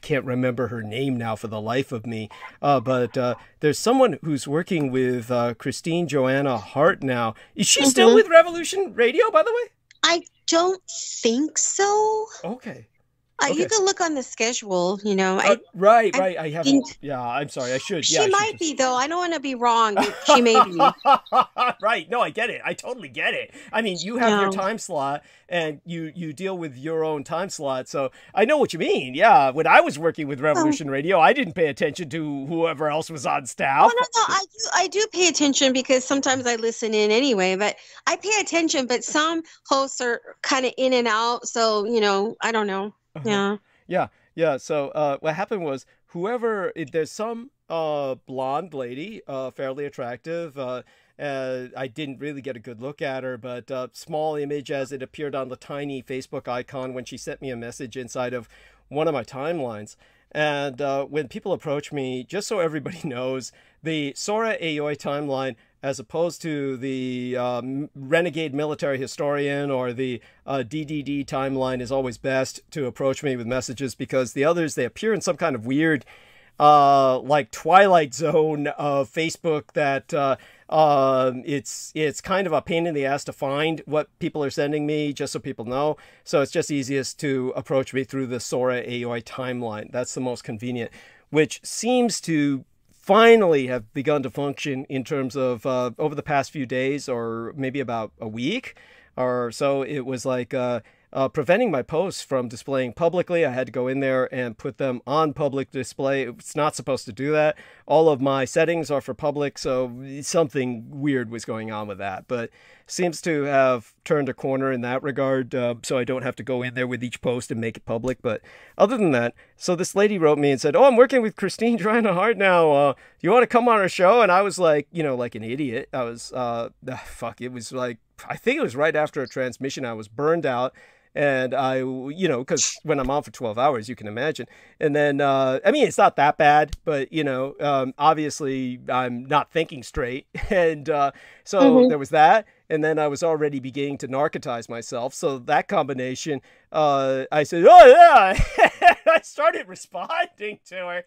can't remember her name now for the life of me. But there's someone who's working with Christine Joanna Hart now. Is she still with Revolution Radio, by the way? I don't think so. Okay. You can look on the schedule, you know. Right. I haven't. Yeah, I'm sorry. I should. She might be, though. I don't want to be wrong. She may be. Right. No, I get it. I totally get it. I mean, you have your time slot, and you deal with your own time slot. So I know what you mean. Yeah. When I was working with Revolution Radio, I didn't pay attention to whoever else was on staff. Oh, no. I do pay attention because sometimes I listen in anyway. But I pay attention, but some hosts are kind of in and out. So, you know, I don't know. Yeah. So what happened was there's some blonde lady, fairly attractive. I didn't really get a good look at her, but small image as it appeared on the tiny Facebook icon when she sent me a message inside of one of my timelines. And when people approach me, just so everybody knows, the Sora Aoi timeline, as opposed to the renegade military historian or the DDD timeline, is always best to approach me with messages, because the others, they appear in some kind of weird, like Twilight Zone of Facebook that it's kind of a pain in the ass to find what people are sending me, just so people know. So it's just easiest to approach me through the Sora Aoi timeline. That's the most convenient, which seems to finally have begun to function in terms of over the past few days, or maybe about a week or so. It was like preventing my posts from displaying publicly. I had to go in there and put them on public display. It's not supposed to do that. All of my settings are for public, so something weird was going on with that. But seems to have turned a corner in that regard, so I don't have to go in there with each post and make it public. But other than that, so this lady wrote me and said, "Oh, I'm working with Christine Joanna Hart now. Do you want to come on our show?" And I was like, you know, like an idiot. I was, it was like, I think it was right after a transmission. I was burned out. And I, you know, because when I'm on for 12 hours, you can imagine. And then, I mean, it's not that bad, but, you know, obviously I'm not thinking straight. And so there was that. And then I was already beginning to narcotize myself. So that combination, I said, "Oh, yeah." I started responding to her.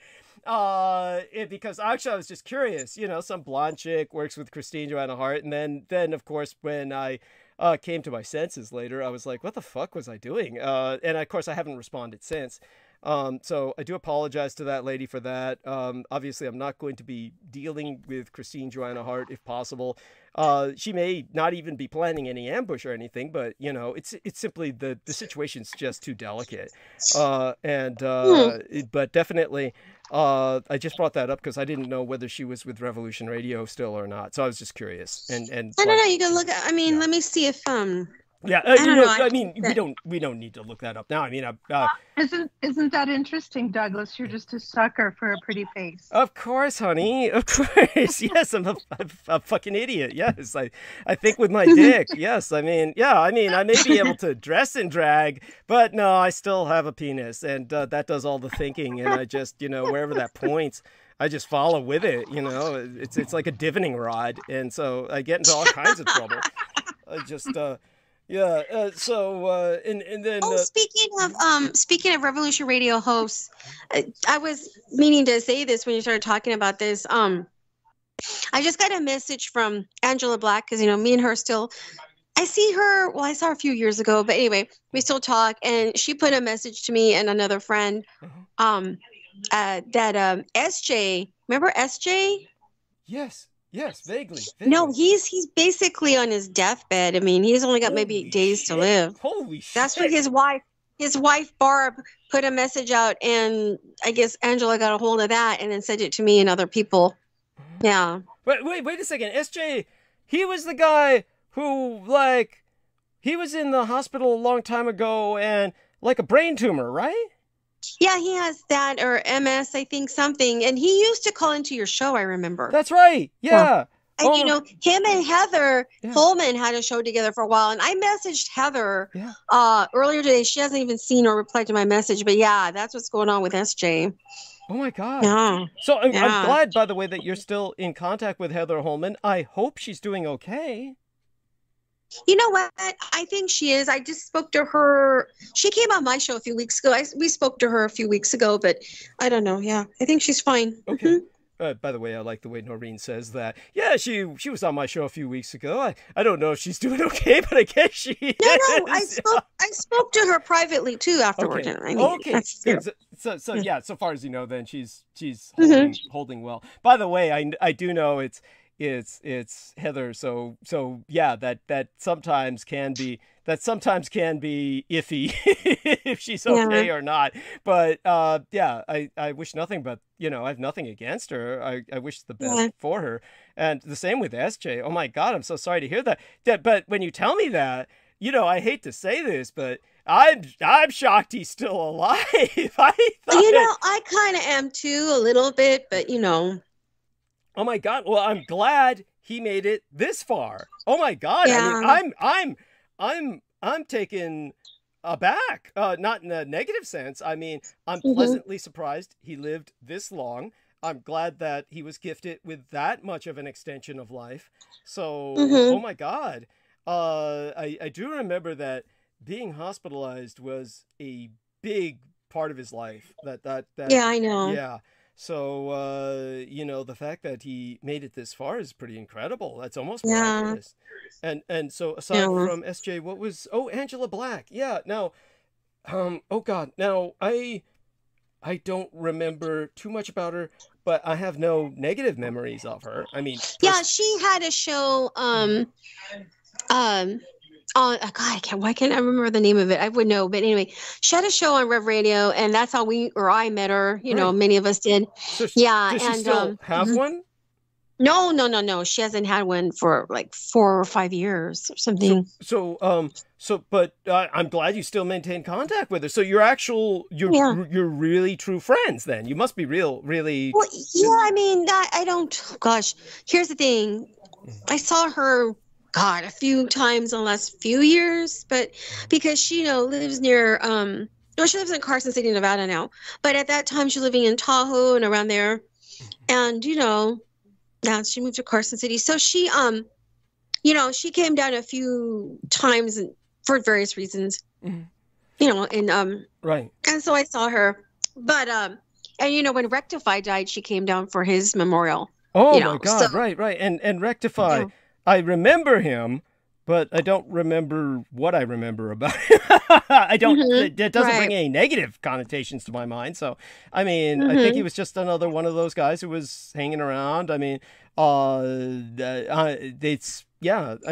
Because actually I was just curious, you know, some blonde chick works with Christine Joanna Hart. And then of course, when I came to my senses later, I was like, what the fuck was I doing? And of course I haven't responded since. So I do apologize to that lady for that. Obviously I'm not going to be dealing with Christine Joanna Hart if possible. She may not even be planning any ambush or anything, but you know, it's simply the situation's just too delicate. But definitely, I just brought that up because I didn't know whether she was with Revolution Radio still or not. So I was just curious. And I don't know. You can look at. I mean, let me see if Yeah, I don't know. I mean, we don't need to look that up now. I mean, isn't that interesting, Douglas? You're just a sucker for a pretty face. Of course, honey. Of course. Yes, I'm a fucking idiot. Yes, I think with my dick. Yes, I mean, yeah. I mean, I may be able to dress in drag, but no, I still have a penis, and that does all the thinking. And I just, you know, wherever that points, I just follow with it. You know, it's like a divining rod, and so I get into all kinds of trouble. I just. Yeah. And then. Speaking of Revolution Radio hosts, I was meaning to say this when you started talking about this. I just got a message from Angela Black because, you know, me and her still. I see her. Well, I saw her a few years ago, but anyway, we still talk. And she put a message to me and another friend. That SJ. Remember SJ? Yes. Yes, vaguely. No, he's basically on his deathbed. I mean, he's only got maybe days to live. Holy shit. That's what his wife Barb put a message out, and I guess Angela got a hold of that and then sent it to me and other people. Yeah. Wait a second. SJ, he was the guy who, like, he was in the hospital a long time ago and like a brain tumor, right? Yeah, he has that, or MS, I think, something. And he used to call into your show, I remember. That's right. Yeah. And, you know, him and Heather Holman had a show together for a while. And I messaged Heather earlier today. She hasn't even seen or replied to my message. But, yeah, that's what's going on with SJ. Oh, my God. Yeah. So I'm glad, by the way, that you're still in contact with Heather Holman. I hope she's doing okay. You know what? I think she is. I just spoke to her. She came on my show a few weeks ago. We spoke to her a few weeks ago, but I don't know. Yeah, I think she's fine. Okay. by the way, I like the way Noreen says that. Yeah, she was on my show a few weeks ago. I don't know if she's doing okay, but I guess she is. No, I spoke to her privately too afterwards. Okay. I mean, Okay. good. So yeah, so far as you know, then she's Mm-hmm. holding well. By the way, I do know it's Heather. So yeah, that sometimes can be iffy if she's okay or not. But yeah, I wish nothing but, you know, I have nothing against her. I wish the best for her. And the same with SJ. Oh my God, I'm so sorry to hear that. But when you tell me that, you know, I hate to say this, but I'm shocked he's still alive. I kind of am too, a little bit, but you know. Oh my God. Well, I'm glad he made it this far. Oh my God. Yeah. I mean, I'm taken aback. Not in a negative sense. I mean, I'm pleasantly surprised he lived this long. I'm glad that he was gifted with that much of an extension of life. So, oh my God. I do remember that being hospitalized was a big part of his life. That Yeah, I know. Yeah. So, you know, the fact that he made it this far is pretty incredible. That's almost miraculous. And so aside from SJ, what was, Angela Black. Yeah. Now, oh God. Now, I don't remember too much about her, but I have no negative memories of her. I mean, yeah, she had a show, God, why can't I remember the name of it? I would know, but anyway, she had a show on Rev Radio, and that's how I met her. You know, many of us did. So yeah, does she still have one? No. She hasn't had one for like 4 or 5 years or something. But I'm glad you still maintain contact with her. So you're really true friends then. You must be really. Well, yeah, I mean, I don't. Gosh, here's the thing. I saw her, God, a few times in the last few years, but because she, lives near, she lives in Carson City, Nevada now, but at that time she was living in Tahoe and around there. And, now she moved to Carson City. So she, she came down a few times for various reasons, right. And so I saw her, but, and when Rectify died, she came down for his memorial. Oh my God. So, right. And Rectify, I remember him, but I don't remember what I remember about him. I don't. It doesn't bring any negative connotations to my mind. So, I mean, I think he was just another one of those guys who was hanging around. I mean, I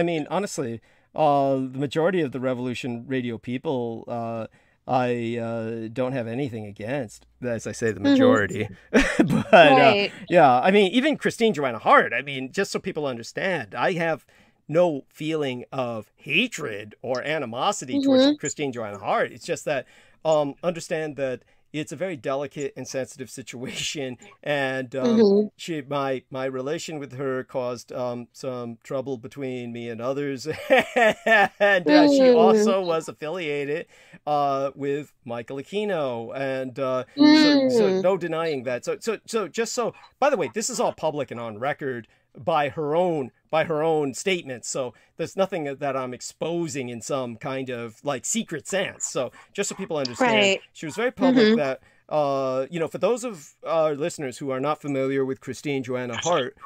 mean, honestly, the majority of the Revolution Radio people, I don't have anything against, as I say, the majority. But yeah, I mean, even Christine Joanna Hart, I mean, just so people understand, I have no feeling of hatred or animosity towards Christine Joanna Hart. It's just that understand that it's a very delicate and sensitive situation, and my relation with her caused some trouble between me and others, and she also was affiliated with Michael Aquino, and so no denying that. So just so, by the way, this is all public and on record by her own statements, so there's nothing that I'm exposing in some kind of like secret sense. So just so people understand, she was very public that for those of our listeners who are not familiar with Christine Joanna Hart,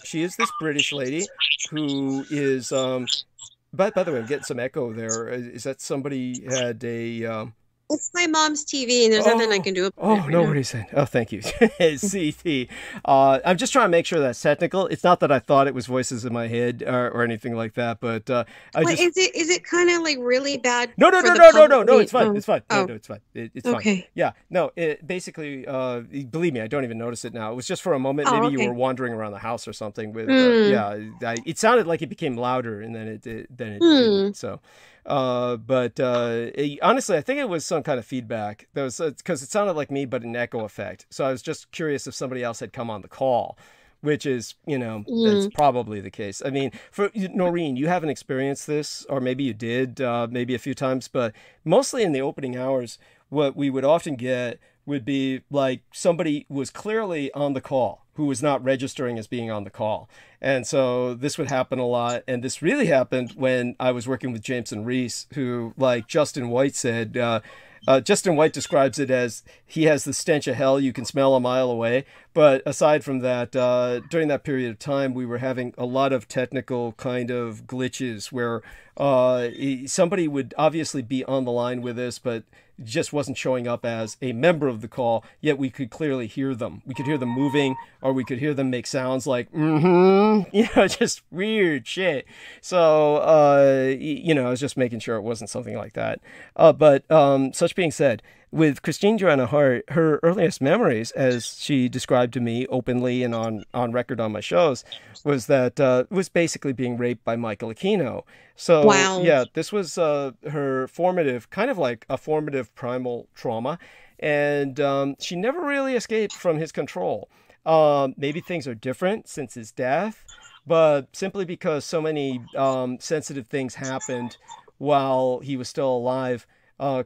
she is this British lady who is by the way, I'm getting some echo there. Is that somebody had a It's my mom's TV, and there's nothing I can do about it. No worries. Oh, thank you. CT. I'm just trying to make sure that's technical. It's not that I thought it was voices in my head or anything like that, but is it kind of like really bad? No. It's fine. It's fine. No, it's fine. It's fine. Yeah. No. It basically, believe me, I don't even notice it now. It was just for a moment. Maybe you were wandering around the house or something. With it sounded like it became louder, and then it didn't. So. But honestly, I think it was some kind of feedback. There was, because it sounded like me, but an echo effect. So I was just curious if somebody else had come on the call, which is, that's probably the case. I mean, for Noreen, you haven't experienced this, or maybe you did, maybe a few times, but mostly in the opening hours, what we would often get would be like somebody was clearly on the call who was not registering as being on the call. And so this would happen a lot. And this really happened when I was working with Jameson Reese, who, like Justin White said, Justin White describes it as he has the stench of hell you can smell a mile away. But aside from that, during that period of time, we were having a lot of technical kind of glitches where somebody would obviously be on the line with us, but just wasn't showing up as a member of the call, yet we could clearly hear them. We could hear them moving, or we could hear them make sounds like, just weird shit. So, I was just making sure it wasn't something like that. But such being said, with Christine Joanna Hart, her earliest memories, as she described to me openly and on record on my shows, was that was basically being raped by Michael Aquino. So, wow. Yeah, this was her formative, kind of like a formative primal trauma. And she never really escaped from his control. Maybe things are different since his death, but simply because so many sensitive things happened while he was still alive,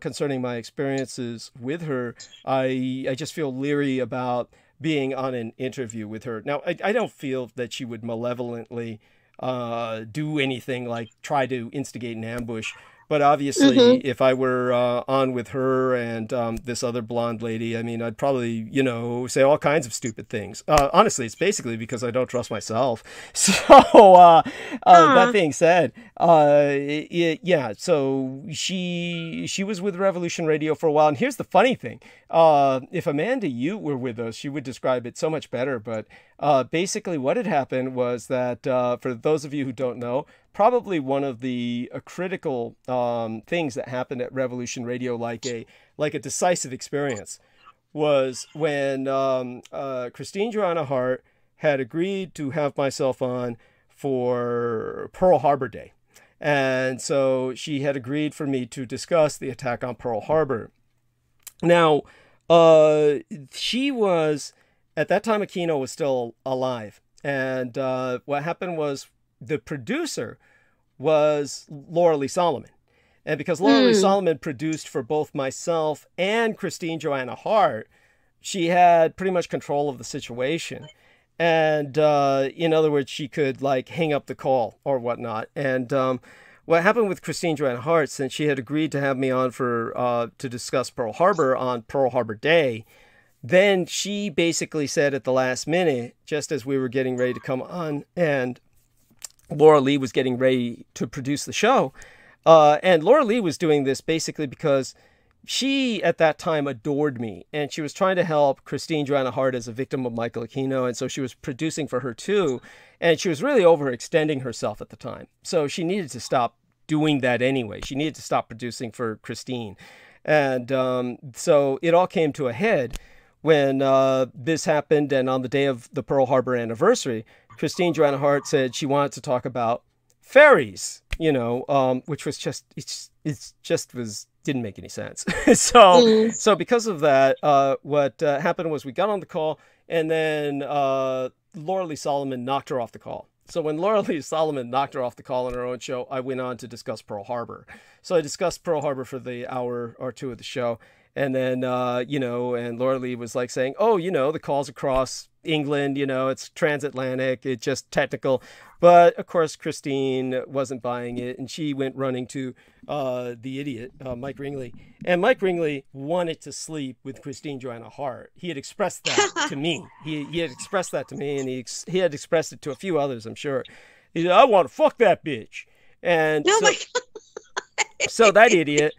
concerning my experiences with her, I just feel leery about being on an interview with her. Now, I don't feel that she would malevolently do anything like try to instigate an ambush. But obviously, if I were on with her and this other blonde lady, I mean, I'd probably, say all kinds of stupid things. Honestly, it's basically because I don't trust myself. So that being said, so she was with Revolution Radio for a while. And here's the funny thing. If Amanda Yu were with us, she would describe it so much better. But basically what had happened was that, for those of you who don't know, probably one of the critical things that happened at Revolution Radio, like a decisive experience, was when Christine Joanna Hart had agreed to have myself on for Pearl Harbor Day. And so she had agreed for me to discuss the attack on Pearl Harbor. Now, she was, at that time, Aquino was still alive. And what happened was, the producer was Laura Lee Solomon. And because Laura Lee Solomon produced for both myself and Christine Joanna Hart, she had pretty much control of the situation. And in other words, she could hang up the call or whatnot. And what happened with Christine Joanna Hart, since she had agreed to have me on for to discuss Pearl Harbor on Pearl Harbor Day, then she basically said at the last minute, just as we were getting ready to come on, and Laura Lee was getting ready to produce the show. And Laura Lee was doing this basically because she, at that time, adored me. And she was trying to help Christine Joanna Hart as a victim of Michael Aquino. And so she was producing for her too. And she was really overextending herself at the time. So she needed to stop doing that anyway. She needed to stop producing for Christine. And so it all came to a head when this happened. And on the day of the Pearl Harbor anniversary, Christine Joanna Hart said she wanted to talk about ferries, which was just, didn't make any sense. So because of that, what happened was we got on the call, and then Laura Lee Solomon knocked her off the call. So when Laura Lee Solomon knocked her off the call on her own show, I went on to discuss Pearl Harbor. So I discussed Pearl Harbor for the hour or two of the show. And then, and Laura Lee was saying, the calls across England, it's transatlantic, it's just technical. But of course, Christine wasn't buying it, and she went running to the idiot, Mike Ringley. And Mike Ringley wanted to sleep with Christine Joanna Hart. He had expressed that to me. He had expressed that to me, and he had expressed it to a few others, I'm sure. He said, I want to fuck that bitch. And so that idiot...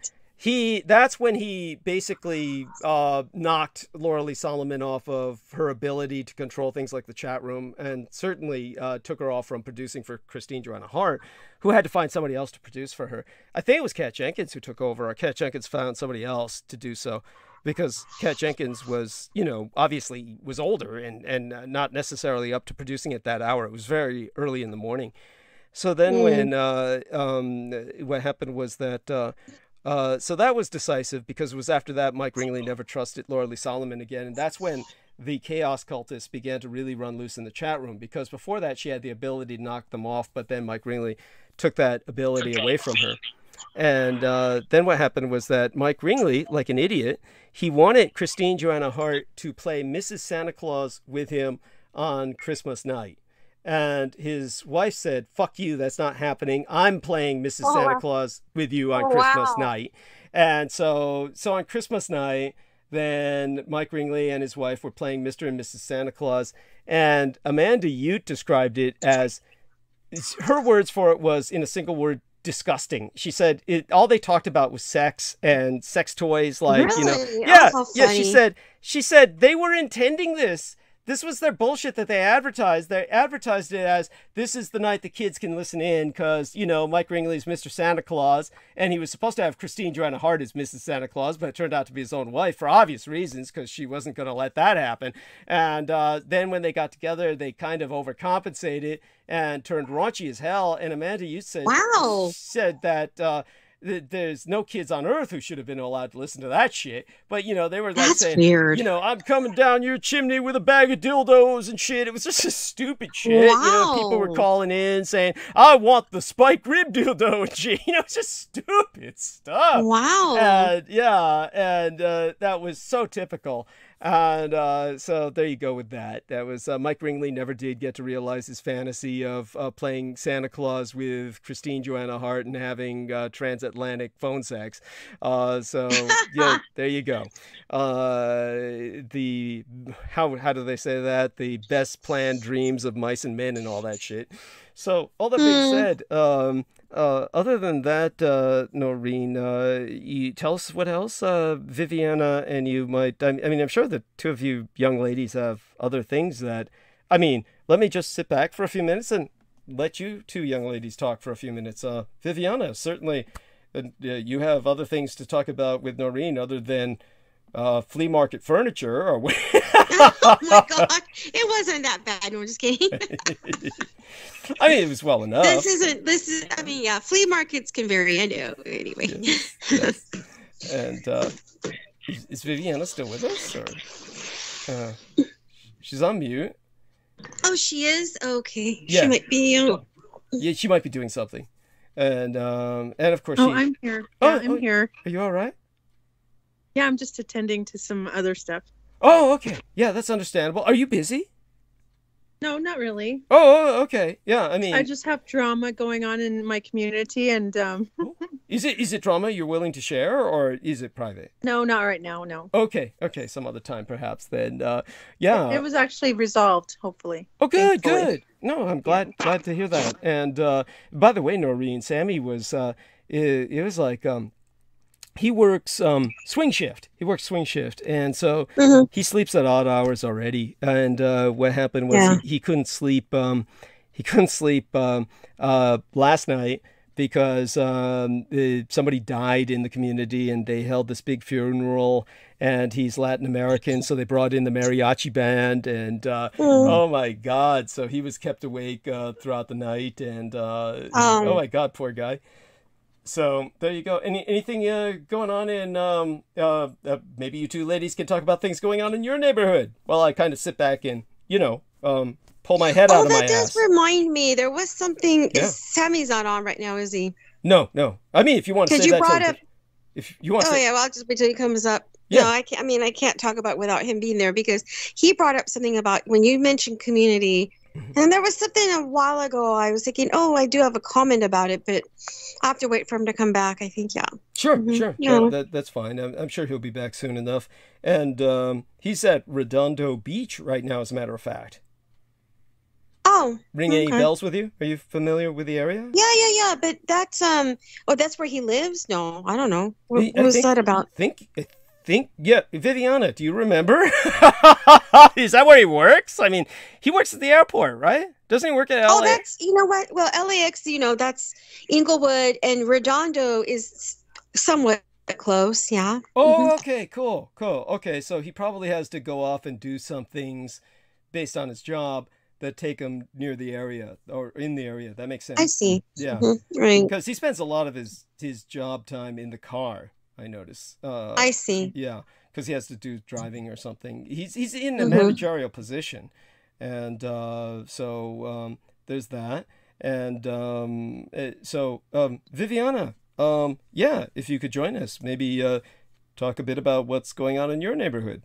That's when he basically knocked Laura Lee Solomon off of her ability to control things like the chat room, and certainly took her off from producing for Christine Joanna Hart, who had to find somebody else to produce for her. I think it was Kat Jenkins who took over, or Kat Jenkins found somebody else to do so, because Kat Jenkins was, obviously was older and not necessarily up to producing at that hour. It was very early in the morning. So then when what happened was that... so that was decisive, because it was after that Mike Ringley never trusted Laura Lee Solomon again. And that's when the chaos cultists began to really run loose in the chat room, because before that she had the ability to knock them off, but then Mike Ringley took that ability away from her. And then what happened was that Mike Ringley, like an idiot, he wanted Christine Joanna Hart to play Mrs. Santa Claus with him on Christmas night. And his wife said, fuck you, that's not happening. I'm playing Mrs. Santa Claus with you on Christmas night. And so on Christmas night, then Mike Ringley and his wife were playing Mr. and Mrs. Santa Claus, and Amanda Ute described it as, her words for it was, in a single word, disgusting. She said all they talked about was sex and sex toys, like, really? you know. Yeah, Oh, yeah. She said they were intending this. This was their bullshit that they advertised. They advertised it as, this is the night the kids can listen in because, you know, Mike Ringley's Mr. Santa Claus, and he was supposed to have Christine Joanna Hart as Mrs. Santa Claus, but it turned out to be his own wife for obvious reasons because she wasn't going to let that happen. And then when they got together, they kind of overcompensated and turned raunchy as hell. And Amanda, you said, Wow. said that there's no kids on earth who should have been allowed to listen to that shit. But, you know, they were like That's saying, weird. you know, I'm coming down your chimney with a bag of dildos and shit. It was just a stupid shit. Wow. You know, people were calling in saying, I want the spike rib dildo and shit. You know, it's just stupid stuff. Wow. And yeah, and that was so typical. And so there you go with that. That was Mike Ringley never did get to realize his fantasy of playing Santa Claus with Christine Joanna Hart and having transatlantic phone sex. So yeah, there you go. The how do they say that? The best planned dreams of mice and men and all that shit. So all that being said, other than that, Noreen, you tell us what else, Viviana, and you might, I mean, I'm sure the two of you young ladies have other things that, I mean, let me just sit back for a few minutes and let you two young ladies talk for a few minutes. Viviana, certainly you have other things to talk about with Noreen other than flea market furniture or Oh my god, it wasn't that bad. No, I'm just kidding. I mean, it was well enough. I mean, yeah, flea markets can vary. I know. Anyway. Yes. And is Viviana still with us? Or she's on mute. Oh, she is? Okay. Yeah. She might be. Yeah, she might be doing something. And of course I'm here. Yeah, I'm here. Are you all right? Yeah, I'm just attending to some other stuff. Oh, okay. Yeah, that's understandable. Are you busy? No, not really. Oh, okay. Yeah, I mean, I just have drama going on in my community, and is it drama you're willing to share, or is it private? no, not right now. No. Okay, some other time perhaps. Then, yeah. It was actually resolved, hopefully. Oh, good, thankfully. good. No, I'm glad to hear that. And by the way, Noreen, Sammy was it was like he works swing shift. He works swing shift, and so he sleeps at odd hours already. And what happened was he couldn't sleep. He couldn't sleep last night because somebody died in the community, and they held this big funeral. And he's Latin American, so they brought in the mariachi band, and oh my God! So he was kept awake throughout the night, and oh my God, poor guy. So there you go. Anything going on in maybe you two ladies can talk about things going on in your neighborhood while I kind of sit back and pull my head out of my ass. That does remind me. There was something. Yeah. Sammy's not on right now, is he? No. I mean, if you want to say that. Because you brought up. If you want. Oh yeah, well, I'll just wait till he comes up. Yeah. No, I can't. I mean, I can't talk about it without him being there because he brought up something about when you mentioned community. And there was something a while ago I was thinking, oh, I do have a comment about it, but I have to wait for him to come back, I think, yeah. Sure. Yeah, that's fine. I'm sure he'll be back soon enough. And he's at Redondo Beach right now, as a matter of fact. Oh. Ring any bells with you? Are you familiar with the area? Yeah. But that's, that's where he lives? No, I don't know. What was that about? Yeah, Viviana, do you remember? Is that where he works? I mean, he works at the airport, right? Doesn't he work at LA? Oh, that's, you know what? Well, LAX, that's Inglewood, and Redondo is somewhat close, yeah. Oh, okay, cool. Okay, so he probably has to go off and do some things based on his job that take him near the area or in the area. That makes sense. I see. Yeah. Right. Because he spends a lot of his job time in the car. I notice. I see. Yeah, because he has to do driving or something. He's in a managerial position, and so there's that. And so Viviana, yeah, if you could join us, maybe talk a bit about what's going on in your neighborhood,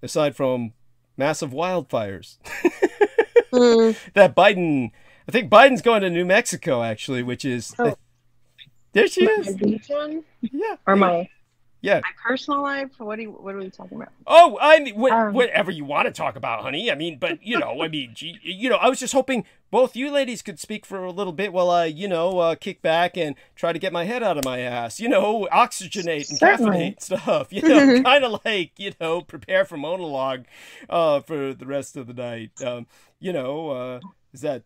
aside from massive wildfires. That I think Biden's going to New Mexico actually, which is. There she my is. region Yeah. or my Yeah. personal life. What are we talking about? Oh, I mean, whatever you want to talk about, honey. I mean, but gee, I was just hoping both you ladies could speak for a little bit while I, kick back and try to get my head out of my ass. Oxygenate and Certainly. caffeinate stuff. Kind of like, prepare for monologue, for the rest of the night. Is that,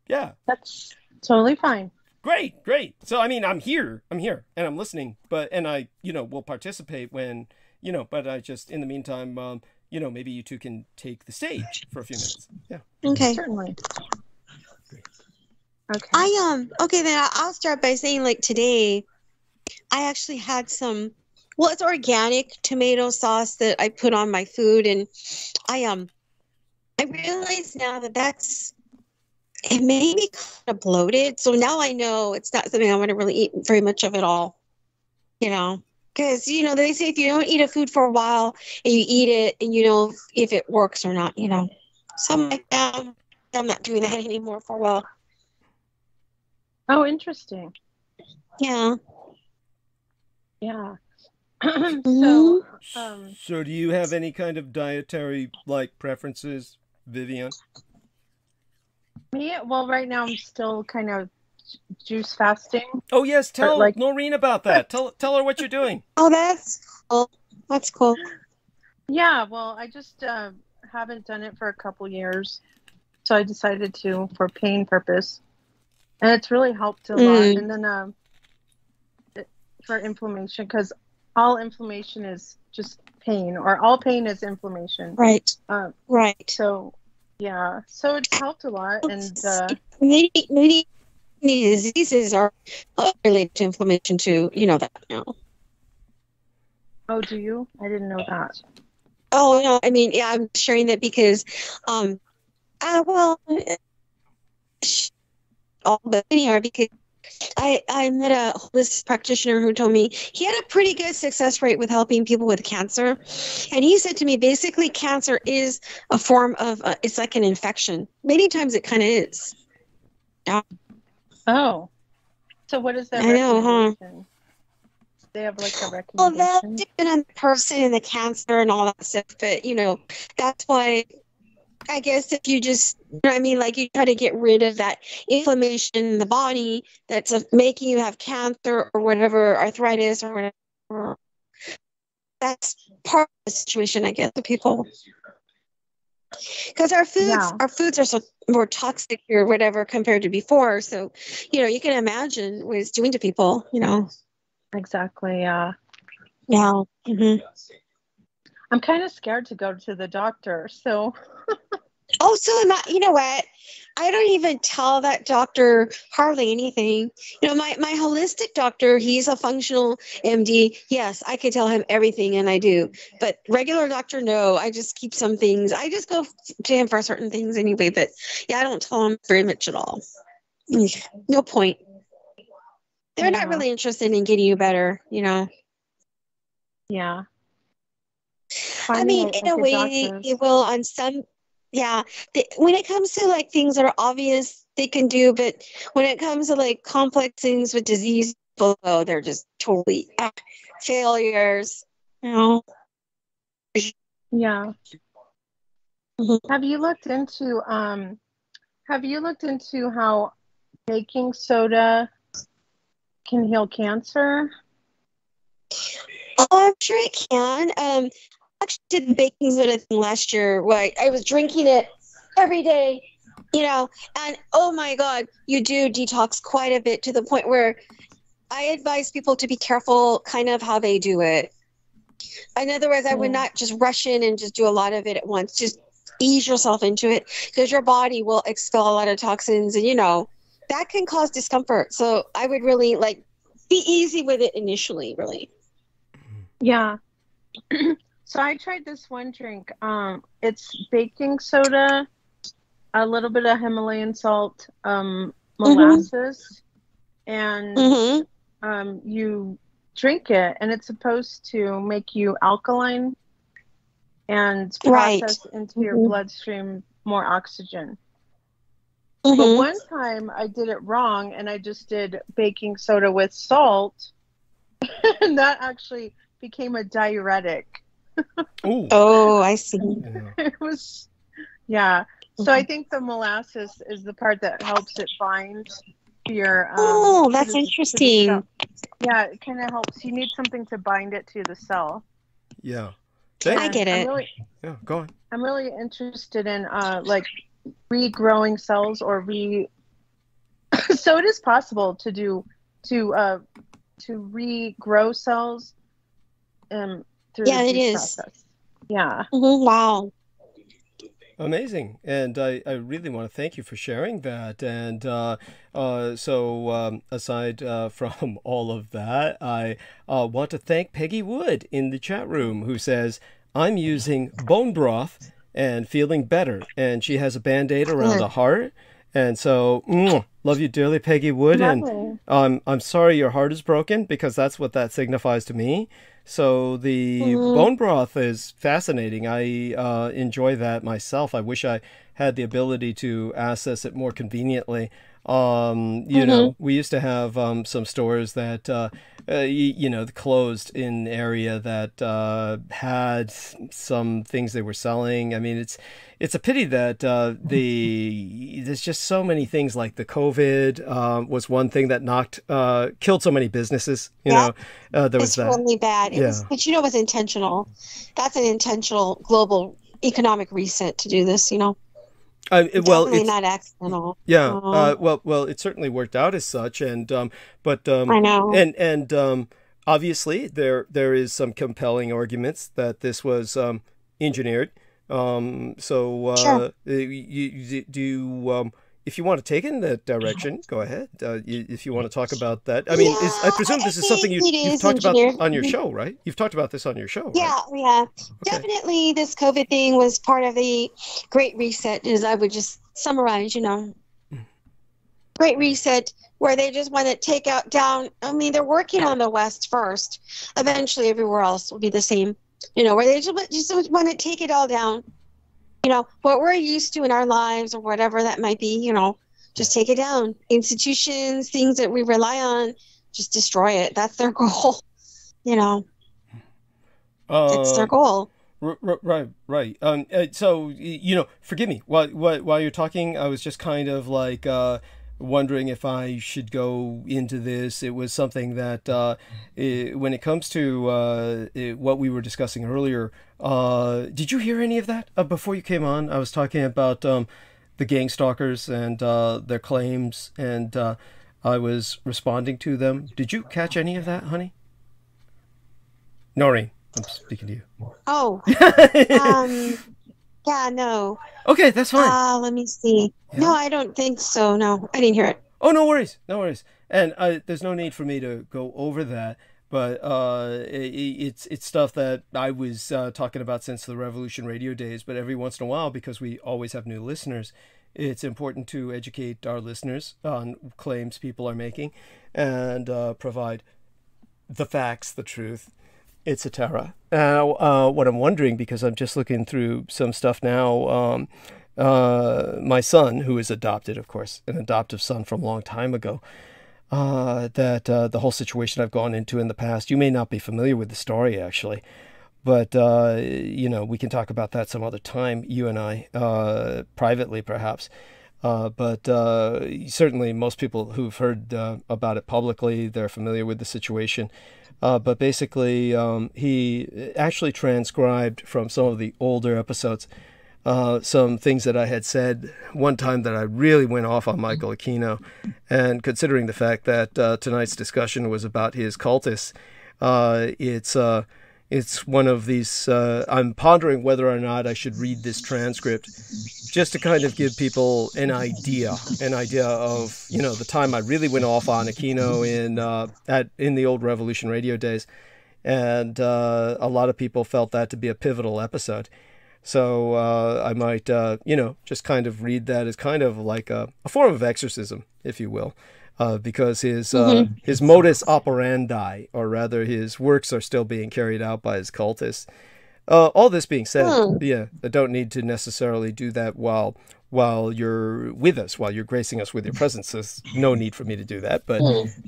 yeah. That's totally fine. Great. So, I mean, I'm here, and I'm listening, and I, will participate when, but I just, in the meantime, maybe you two can take the stage for a few minutes. Yeah. Okay. Certainly. Okay. Okay, then I'll start by saying, like, today, I actually had it's organic tomato sauce that I put on my food, and I realize now that it made me kind of bloated. So now I know it's not something I want to really eat very much of at all, because, they say if you don't eat a food for a while and you eat it and you know if it works or not, So I'm like, I'm not doing that anymore for a while. Oh, interesting. Yeah. Yeah. Mhm. So do you have any kind of dietary, preferences, Vivian? Me? Well, right now I'm still kind of juice fasting. Oh, yes, tell But, Noreen about that. Tell her what you're doing. Oh, that's cool. That's cool. Yeah, well, I just haven't done it for a couple years, so I decided to for pain purpose, and it's really helped a lot. And then for inflammation, because all inflammation is just pain, or all pain is inflammation. Right. Right. So yeah, so it's helped a lot, and many diseases are related to inflammation too. You know that now. Oh, do you? I didn't know that. Oh no, I mean, yeah, I'm sharing that because, all but anyway, because I met a holistic practitioner who told me he had a pretty good success rate with helping people with cancer, and he said to me, basically, cancer is a form of it's like an infection. Many times it kind of is. Yeah. Oh, so what is that? I know, huh? They have like a recommendation. Well, that depends on the person and the cancer and all that stuff, but that's why I guess if you just, like you try to get rid of that inflammation in the body that's making you have cancer or whatever, arthritis or whatever, that's part of the situation, I guess, for people. Because our foods are so more toxic or whatever compared to before. So, you can imagine what it's doing to people, Exactly, yeah. Yeah. Mm-hmm. I'm kind of scared to go to the doctor, so. Oh, so am I. You know what? I don't even tell that doctor hardly anything. My holistic doctor, he's a functional MD. Yes, I could tell him everything, and I do. But regular doctor, no. I just keep some things. I just go to him for certain things anyway. But yeah, I don't tell him very much at all. No point. They're not really interested in getting you better, Yeah. I mean, in a way, they will on some. Yeah, when it comes to things that are obvious, they can do, but when it comes to complex things with disease, they're just totally failures. Yeah. Mm-hmm. Have you looked into how baking soda can heal cancer? Oh, I'm sure it can. I actually did the baking soda thing last year where I was drinking it every day, and oh my God, you do detox quite a bit to the point where I advise people to be careful kind of how they do it. In other words, I would not just rush in and just do a lot of it at once. Just ease yourself into it because your body will expel a lot of toxins and, that can cause discomfort. So I would really be easy with it initially, really. Yeah. So I tried this one drink. It's baking soda, a little bit of Himalayan salt, molasses, and you drink it, and it's supposed to make you alkaline and process into your bloodstream more oxygen. But Mhm. one time I did it wrong and I just did baking soda with salt, and that actually became a diuretic. Ooh. Oh, I see. Yeah. It was, yeah. So I think the molasses is the part that helps it bind to your. Oh, to that's the- to the interesting. cell. Yeah, it kind of helps. You need something to bind it to the cell. Yeah. I get it. Yeah, go on. I'm really interested in like regrowing cells or so it is possible to do to regrow cells through Yeah, the it juice is. process. Yeah. Mhm. Wow. Amazing. And I really want to thank you for sharing that. And so aside from all of that, I want to thank Peggy Wood in the chat room, who says, I'm using bone broth and feeling better. And she has a Band-Aid around the heart. And so, love you dearly, Peggy Wood. Lovely. And I'm sorry your heart is broken, because that's what that signifies to me. So the bone broth is fascinating. I enjoy that myself. I wish I had the ability to access it more conveniently. You know, we used to have some stores that, you know, closed in the area that had some things they were selling. I mean, it's a pity that there's just so many things, like the COVID was one thing that killed so many businesses. You know, there was It's that. really bad. It was, but you know, it was intentional. That's an intentional global economic reset to do this. You know. Well, definitely it's not accidental. yeah. Well, it certainly worked out as such, and but I know. and obviously there is some compelling arguments that this was engineered. So Sure. you do. If you want to take it in that direction, go ahead. If you want to talk about that, I mean, I presume this is something you've talked engineered. about on your show, right? You've talked about this on your show, right? Yeah. Definitely this COVID thing was part of the Great Reset, as I would just summarize, you know. Great Reset, where they just want to take down, I mean, they're working on the West first. Eventually everywhere else will be the same, you know, where they just want to take it all down. You know, what we're used to in our lives or whatever that might be, you know, just take it down. Institutions, things that we rely on, just destroy it. That's their goal, you know. It's their goal. Right. So, you know, forgive me. While you're talking, I was just kind of like wondering if I should go into this. It was something that, when it comes to what we were discussing earlier, did you hear any of that before you came on? I was talking about the gang stalkers and their claims, and I was responding to them. Did you catch any of that, honey? Noreen, I'm speaking to you. Oh, yeah, no. Okay, that's fine. Let me see. Yeah. No, I don't think so. No, I didn't hear it. Oh, no worries. And there's no need for me to go over that, but it's stuff that I was talking about since the Revolution Radio days. But every once in a while, because we always have new listeners, it's important to educate our listeners on claims people are making and provide the facts, the truth, etc. What I'm wondering, because I'm just looking through some stuff now, my son, who is adopted, of course, an adoptive son from a long time ago, that the whole situation I've gone into in the past, you may not be familiar with the story, actually, but, you know, we can talk about that some other time, you and I, privately, perhaps. But certainly most people who've heard about it publicly, they're familiar with the situation. But basically, he actually transcribed from some of the older episodes some things that I had said one time that I really went off on Michael Aquino. And considering the fact that tonight's discussion was about his cultists, it's one of these, I'm pondering whether or not I should read this transcript just to kind of give people an idea of, you know, the time I really went off on Aquino in the old Revolution Radio days. And a lot of people felt that to be a pivotal episode. So I might, you know, just kind of read that as kind of like a form of exorcism, if you will. Because his modus operandi, or rather his works, are still being carried out by his cultists. All this being said, yeah, I don't need to necessarily do that while while you're with us, while you're gracing us with your presence. There's no need for me to do that, but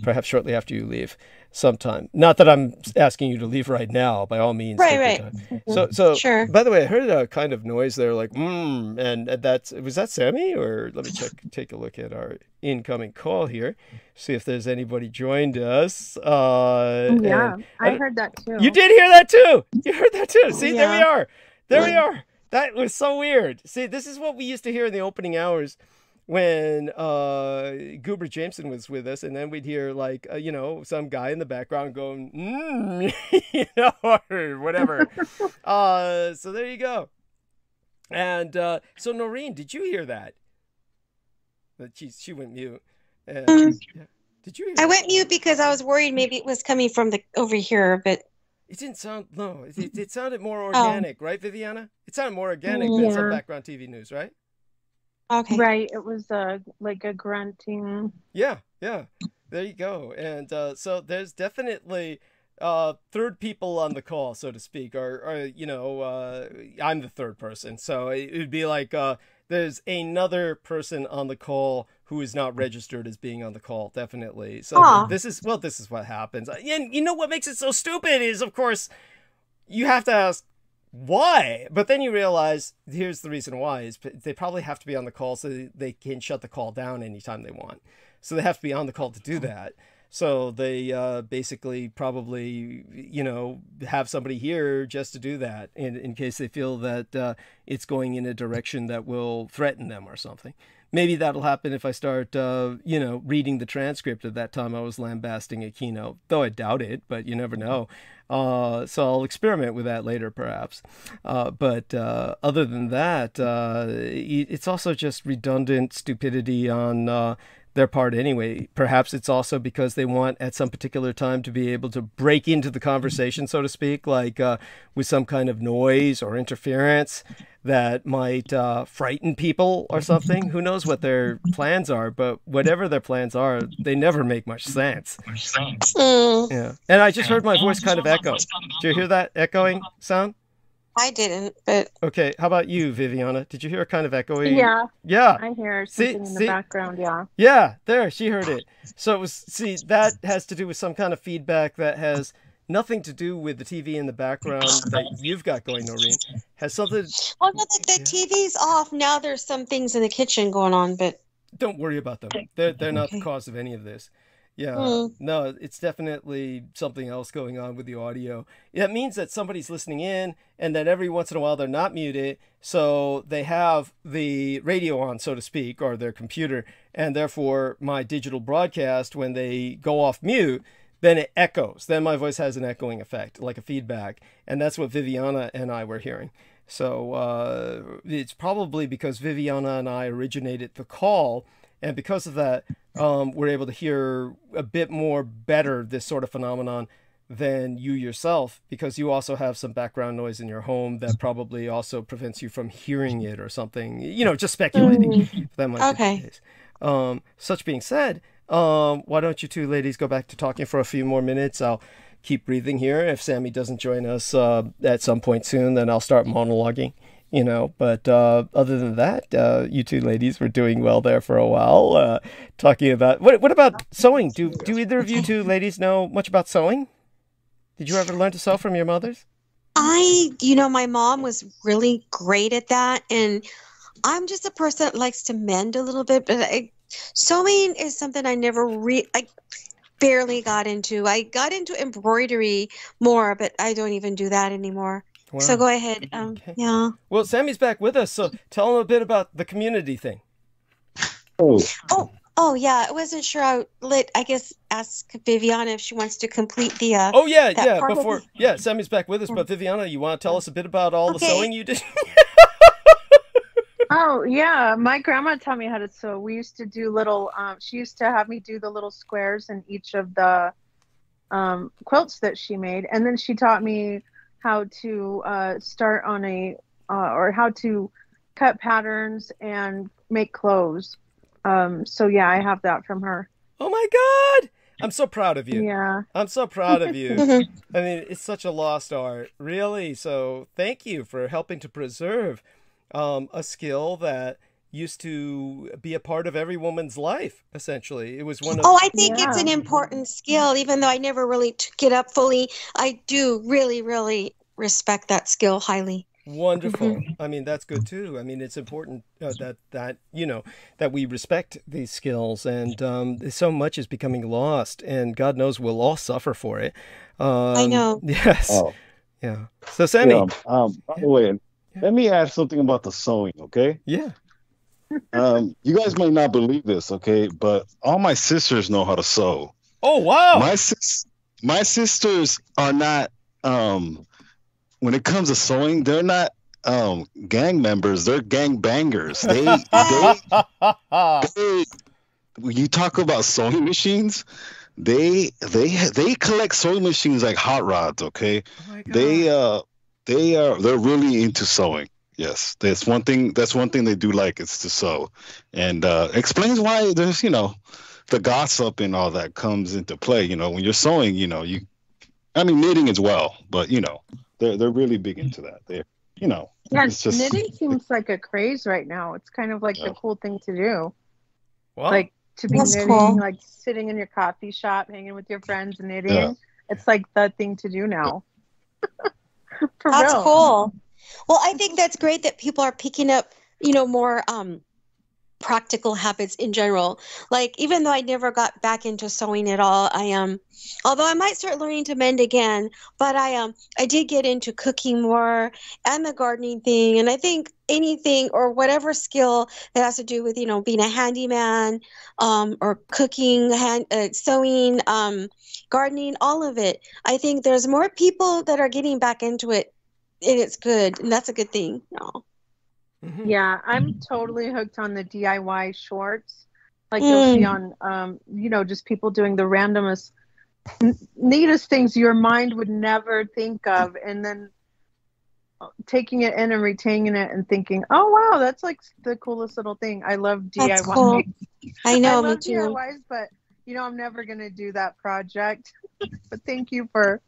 perhaps shortly after you leave sometime. Not that I'm asking you to leave right now, by all means. Right. So Sure. by the way, I heard a kind of noise there, like, and was that Sammy? Or let me take a look at our incoming call here, see if there's anybody joined us. Yeah, I heard that too. You did hear that too? You heard that too? See, there we are. There we are. That was so weird. See, this is what we used to hear in the opening hours when Goober Jameson was with us, and then we'd hear, like, some guy in the background going, or whatever. So there you go. And so Noreen, did you hear that? She went mute. And, did you hear I that? went mute because I was worried maybe it was coming from over here, but It didn't sound, no, it sounded more organic, right, Viviana? It sounded more organic than some background TV news, right? okay. Right, it was like a grunting. Yeah, there you go. And so there's definitely third people on the call, so to speak, or I'm the third person. So it would be like there's another person on the call who is not registered as being on the call, definitely. So this is what happens. And you know what makes it so stupid is, of course, you have to ask why, but then you realize here's the reason why is they probably have to be on the call so they can shut the call down anytime they want. So they have to be on the call to do that. So they basically probably, have somebody here just to do that in case they feel that it's going in a direction that will threaten them or something. Maybe that'll happen if I start, reading the transcript of that time I was lambasting a keynote, though I doubt it, but you never know. So I'll experiment with that later, perhaps. But other than that, it's also just redundant stupidity on their part anyway. Perhaps it's also because they want at some particular time to be able to break into the conversation, so to speak, like with some kind of noise or interference that might frighten people or something. Who knows what their plans are, but whatever their plans are, they never make much sense. Yeah. And I just heard my voice kind of echo. Did you hear that echoing sound? I didn't, but okay. How about you, Viviana? Did you hear a kind of echoing? Yeah. I hear something in the background. Yeah, there, she heard it. So it was, that has to do with some kind of feedback that has nothing to do with the TV in the background that you've got going, Noreen. Has something. Well, no, the TV's off now. There's some things in the kitchen going on, but don't worry about them. They're not the cause of any of this. Yeah, no, it's definitely something else going on with the audio. That means that somebody's listening in and that every once in a while they're not muted. So they have the radio on, so to speak, or their computer. And therefore my digital broadcast, when they go off mute, then it echoes. Then my voice has an echoing effect, like a feedback. And that's what Viviana and I were hearing. So it's probably because Viviana and I originated the call. And because of that, we're able to hear a bit more better this sort of phenomenon than you yourself, because you also have some background noise in your home that probably also prevents you from hearing it or something, just speculating. That might be the case. Such being said, why don't you two ladies go back to talking for a few more minutes? I'll keep breathing here. If Sammy doesn't join us at some point soon, then I'll start monologuing. But other than that, you two ladies were doing well there for a while, talking about what about sewing? Do either of you two ladies know much about sewing? Did you ever learn to sew from your mothers? My mom was really great at that, and I'm just a person that likes to mend a little bit, but sewing is something I never barely got into. I got into embroidery more, but I don't even do that anymore. Wow. So go ahead. Okay. Yeah. Well, Sammy's back with us, so tell him a bit about the community thing. Oh, yeah. I wasn't sure. I guess ask Viviana if she wants to complete the. Sammy's back with us, but Viviana, you want to tell us a bit about all the sewing you did? Oh yeah, my grandma taught me how to sew. We used to do little. She used to have me do the little squares in each of the quilts that she made, and then she taught me how to start on or how to cut patterns and make clothes. So yeah, I have that from her. Oh my God! I'm so proud of you. Yeah. I'm so proud of you. I mean, it's such a lost art, really. So thank you for helping to preserve a skill that used to be a part of every woman's life, essentially. It was one of... Oh, I think it's an important skill, even though I never really took it up fully. I do really, really respect that skill highly. Wonderful. I mean, that's good too. I mean, it's important that you know, that we respect these skills, and so much is becoming lost, and God knows we'll all suffer for it. I know. Yes. Oh. Yeah. So, Sammy. By the way, let me add something about the sewing, okay? Yeah. You guys might not believe this, okay? But all my sisters know how to sew. Oh, wow. My sisters are not, when it comes to sewing, they're not gang members. They're gang bangers. They when you talk about sewing machines, they collect sewing machines like hot rods, okay? Oh my God. They're really into sewing. Yes, that's one thing they do like, is to sew, and explains why there's, you know, the gossip and all that comes into play. You know, when you're sewing, you know, knitting as well, but you know, they're really big into that. They're, you know, Yeah, it's just, knitting seems like a craze right now. It's kind of like the cool thing to do. Wow. Like to be That's knitting, cool. like sitting in your coffee shop, hanging with your friends and knitting. Yeah. It's like the thing to do now. For That's real. cool. Well, I think that's great that people are picking up, you know, more practical habits in general. Like, even though I never got back into sewing at all, although I might start learning to mend again, but I did get into cooking more, and the gardening thing. And I think anything or whatever skill that has to do with, you know, being a handyman, or cooking, sewing, gardening, all of it. I think there's more people that are getting back into it, and it's good, and that's a good thing. No. Mhm. Yeah, I'm totally hooked on the DIY shorts. Like you'll see on, you know, just people doing the randomest, neatest things your mind would never think of, and then taking it in and retaining it and thinking, oh wow, that's like the coolest little thing. I love DIY. That's cool. I know, I me love too. DIYs, but you know, I'm never gonna do that project. But thank you for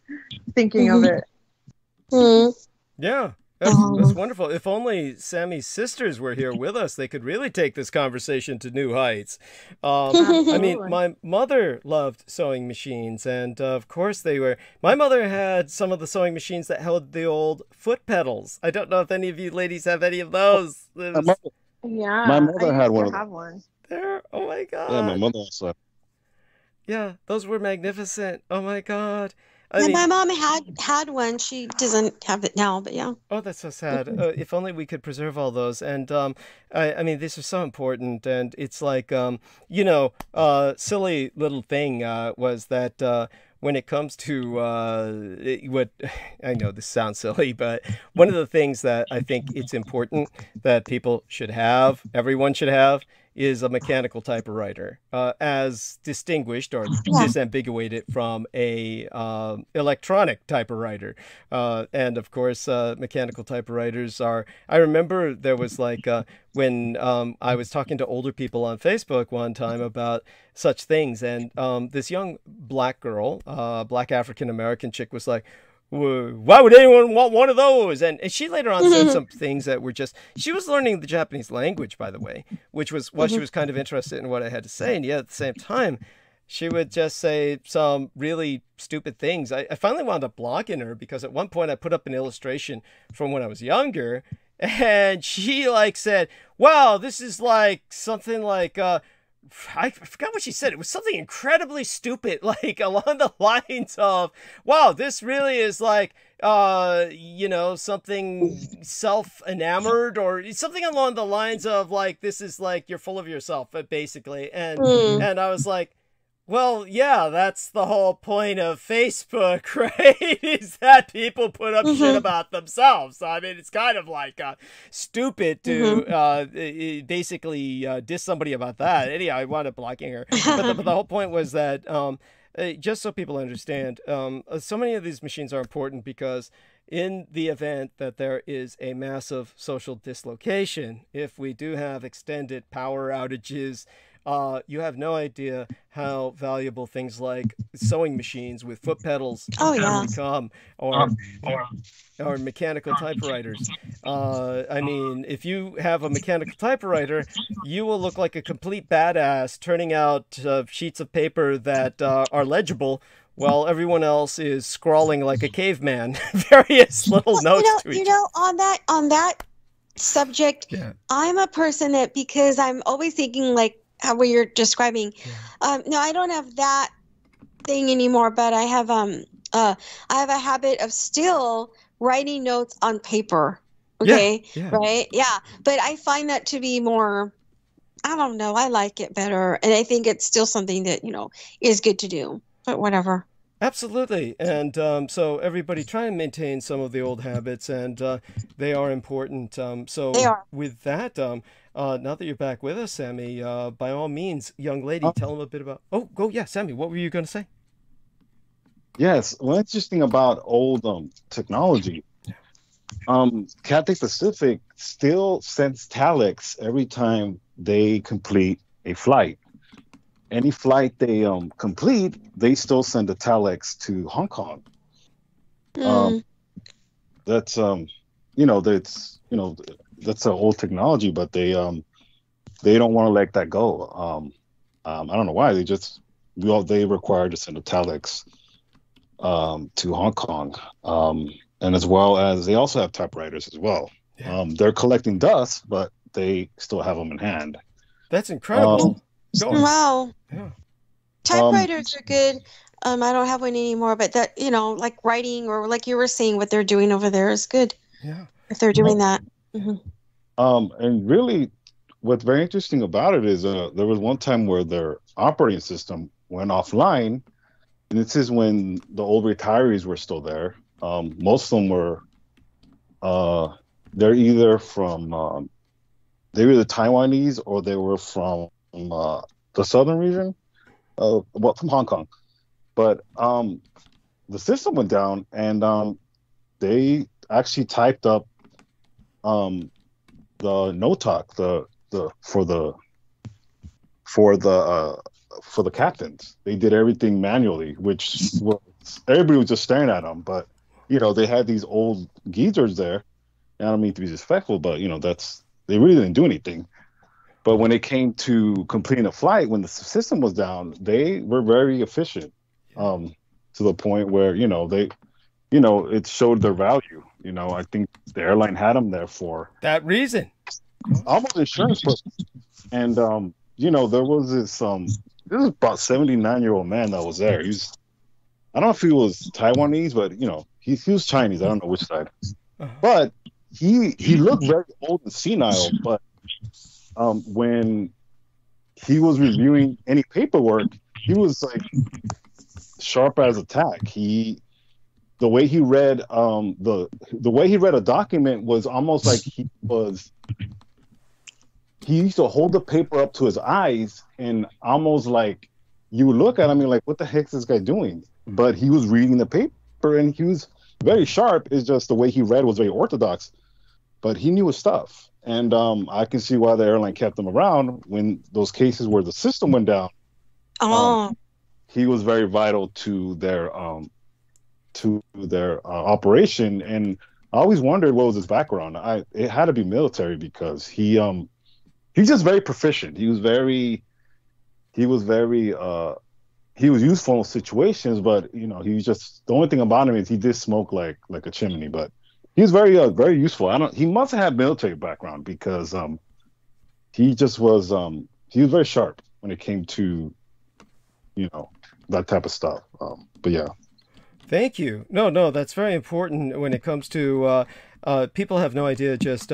thinking of it. Mm. Yeah. That's wonderful. If only Sammy's sisters were here with us, they could really take this conversation to new heights. I mean, my mother loved sewing machines, and of course my mother had some of the sewing machines that held the old foot pedals. I don't know if any of you ladies have any of those. Yeah, my mother I had used one to of have them. one. There. Oh my God. Yeah, my mother also had. Yeah, those were magnificent. Oh my God. Yeah, my mom had one. She doesn't have it now, but yeah. Oh, that's so sad. If only we could preserve all those. And I mean, these are so important. And it's like, you know, silly little thing was that when it comes to what I know this sounds silly, but one of the things that I think it's important that people should have, everyone should have, is a mechanical typewriter, as distinguished or disambiguated from a electronic typewriter. And of course, mechanical typewriters are, I remember there was like, when I was talking to older people on Facebook one time about such things, and this young black girl, black African-American chick was like, why would anyone want one of those? And she later on said some things that were just, she was learning the Japanese language, by the way, which was what she was kind of interested in what I had to say. And yet at the same time, she would just say some really stupid things. I finally wound up blocking her because at one point I put up an illustration from when I was younger, and she like said, wow, this is like something like, I forgot what she said. It was something incredibly stupid, like along the lines of, wow, this really is like, you know, something self-enamored or something along the lines of like, this is like, you're full of yourself, basically. And I was like, well, yeah, that's the whole point of Facebook, right? Is that people put up shit about themselves. I mean, it's kind of like stupid to basically diss somebody about that. Anyhow, I wound up blocking her. But the whole point was that just so people understand, so many of these machines are important because in the event that there is a massive social dislocation, if we do have extended power outages, you have no idea how valuable things like sewing machines with foot pedals become, or mechanical typewriters. I mean, if you have a mechanical typewriter, you will look like a complete badass turning out sheets of paper that are legible, while everyone else is scrawling like a caveman, various little notes to each other. On that subject, I'm a person that, because I'm always thinking like how you're describing. No, I don't have that thing anymore, but I have a habit of still writing notes on paper. Okay, right? Yeah, but I find that to be more, I don't know, I like it better, and I think it's still something that is good to do. But whatever. Absolutely. And so everybody try and maintain some of the old habits, and they are important. With that, now that you're back with us, Sammy, by all means, young lady, tell them a bit about... Oh, go, yeah, Sammy, what were you going to say? Yes, well, interesting about old technology. Cathay Pacific still sends telex every time they complete a flight. Any flight they complete, they still send a telex to Hong Kong. That's that's an old technology, but they don't want to let that go. I don't know why. They require to send a telex to Hong Kong, and as well as they also have typewriters as well. They're collecting dust, but they still have them in hand. That's incredible. Wow. Yeah. Typewriters are good. I don't have one anymore, but that, like writing, or like you were saying, what they're doing over there is good. Yeah. If they're doing that. And really, what's very interesting about it is there was one time where their operating system went offline, and this is when the old retirees were still there. Most of them were, they're either from, they were the Taiwanese, or they were from the southern region, from Hong Kong. But the system went down, and they actually typed up the no-talk for the captains. They did everything manually, which everybody was just staring at them. But they had these old geezers there, and I don't mean to be disrespectful, but they really didn't do anything. But when it came to completing a flight, when the system was down, they were very efficient, to the point where, it showed their value. I think the airline had them there for that reason. Almost insurance purposes. And, there was this was about 79-year-old man that was there. I don't know if he was Taiwanese, but, he was Chinese. I don't know which side. But he looked very old and senile, but when he was reviewing any paperwork, he was like sharp as a tack. The way he read the way he read a document was almost like he used to hold the paper up to his eyes, and almost like you would look at him and you're like, what the heck is this guy doing? But he was reading the paper, and he was very sharp. It's just the way he read was very orthodox, but he knew his stuff. And I can see why the airline kept him around when those cases where the system went down. He was very vital to their operation. And I always wondered what was his background. It had to be military, because he's just very proficient. He was useful in situations, but he was just, the only thing about him is he did smoke like a chimney, but he was very very useful. He must have had military background, because he just was he was very sharp when it came to that type of stuff. But yeah. Thank you. No, that's very important when it comes to people have no idea just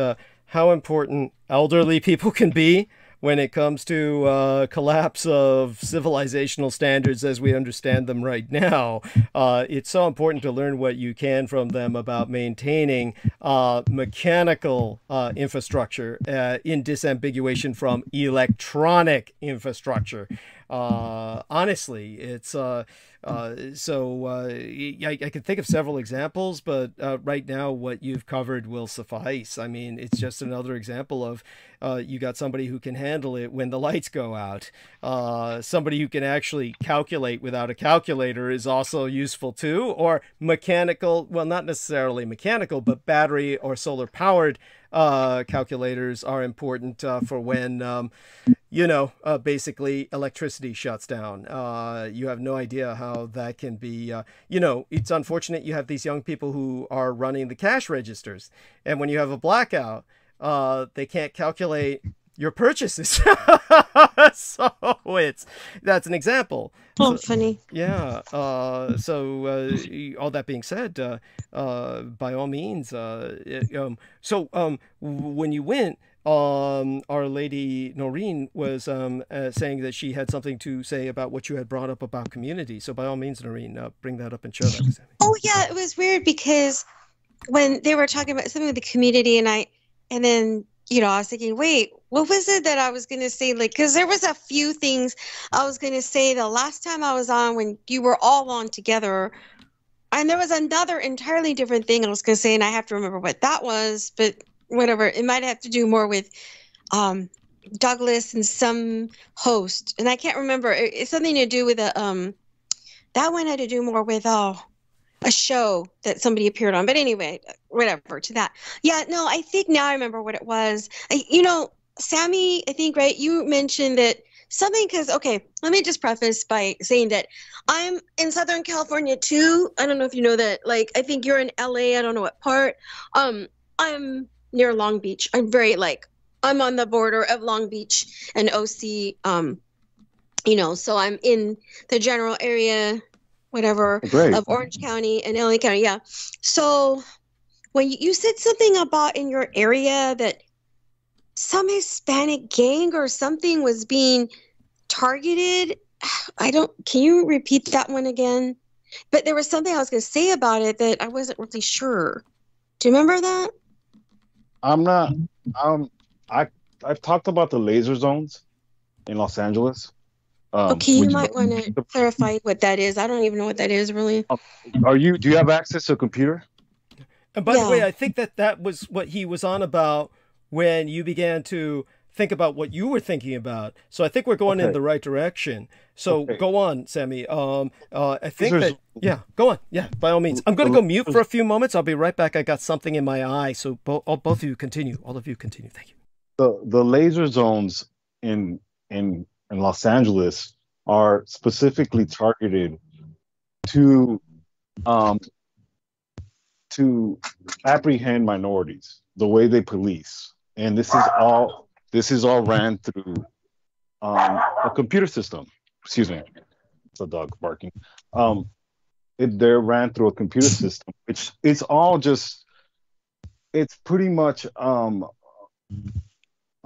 how important elderly people can be when it comes to collapse of civilizational standards as we understand them right now. It's so important to learn what you can from them about maintaining mechanical infrastructure in disambiguation from electronic infrastructure. Honestly, it's I can think of several examples, but right now what you've covered will suffice. I mean, it's just another example of you got somebody who can handle it when the lights go out. Somebody who can actually calculate without a calculator is also useful too, or mechanical, well, not necessarily mechanical, but battery or solar powered calculators are important for when basically electricity shuts down. You have no idea how that can be, it's unfortunate you have these young people who are running the cash registers. And when you have a blackout, they can't calculate your purchases. So that's an example. Oh, funny. Yeah. All that being said, by all means, when you went, Our Lady Noreen was saying that she had something to say about what you had brought up about community. So by all means, Noreen, bring that up and share that. Oh yeah, it was weird because when they were talking about something with the community, and then I was thinking, wait, what was it that I was going to say? Like, because there was a few things I was going to say the last time I was on when you were all on together. And there was another entirely different thing I was going to say, and I have to remember what that was, but whatever. It might have to do more with Douglas and some host. And I can't remember. It's something to do with that one had to do more with a show that somebody appeared on. But anyway, whatever to that. Yeah, no, I think now I remember what it was. Sammy, I think, right, you mentioned that something because, okay, let me just preface by saying that I'm in Southern California too. I don't know if you know that. Like, I think you're in LA. I don't know what part. I'm near Long Beach. I'm on the border of Long Beach and OC. So I'm in the general area, whatever, of Orange County and LA County. Yeah. So when you said something about in your area that some Hispanic gang or something was being targeted, can you repeat that one again? But there was something I was going to say about it that I wasn't really sure. Do you remember that? I'm not. I've talked about the laser zones in Los Angeles. Okay, you might want to clarify what that is. I don't even know what that is, really. Do you have access to a computer? And by the way, I think that was what he was on about when you began to think about what you were thinking about. So I think we're going in the right direction. So go on, Sammy. I think go on. Yeah, by all means. I'm going to go mute for a few moments. I'll be right back. I got something in my eye. So both of you continue. All of you continue. Thank you. The laser zones in Los Angeles are specifically targeted to apprehend minorities, the way they police. And this is all ran through a computer system. Excuse me, it's a dog barking. They're ran through a computer system, which it's pretty much a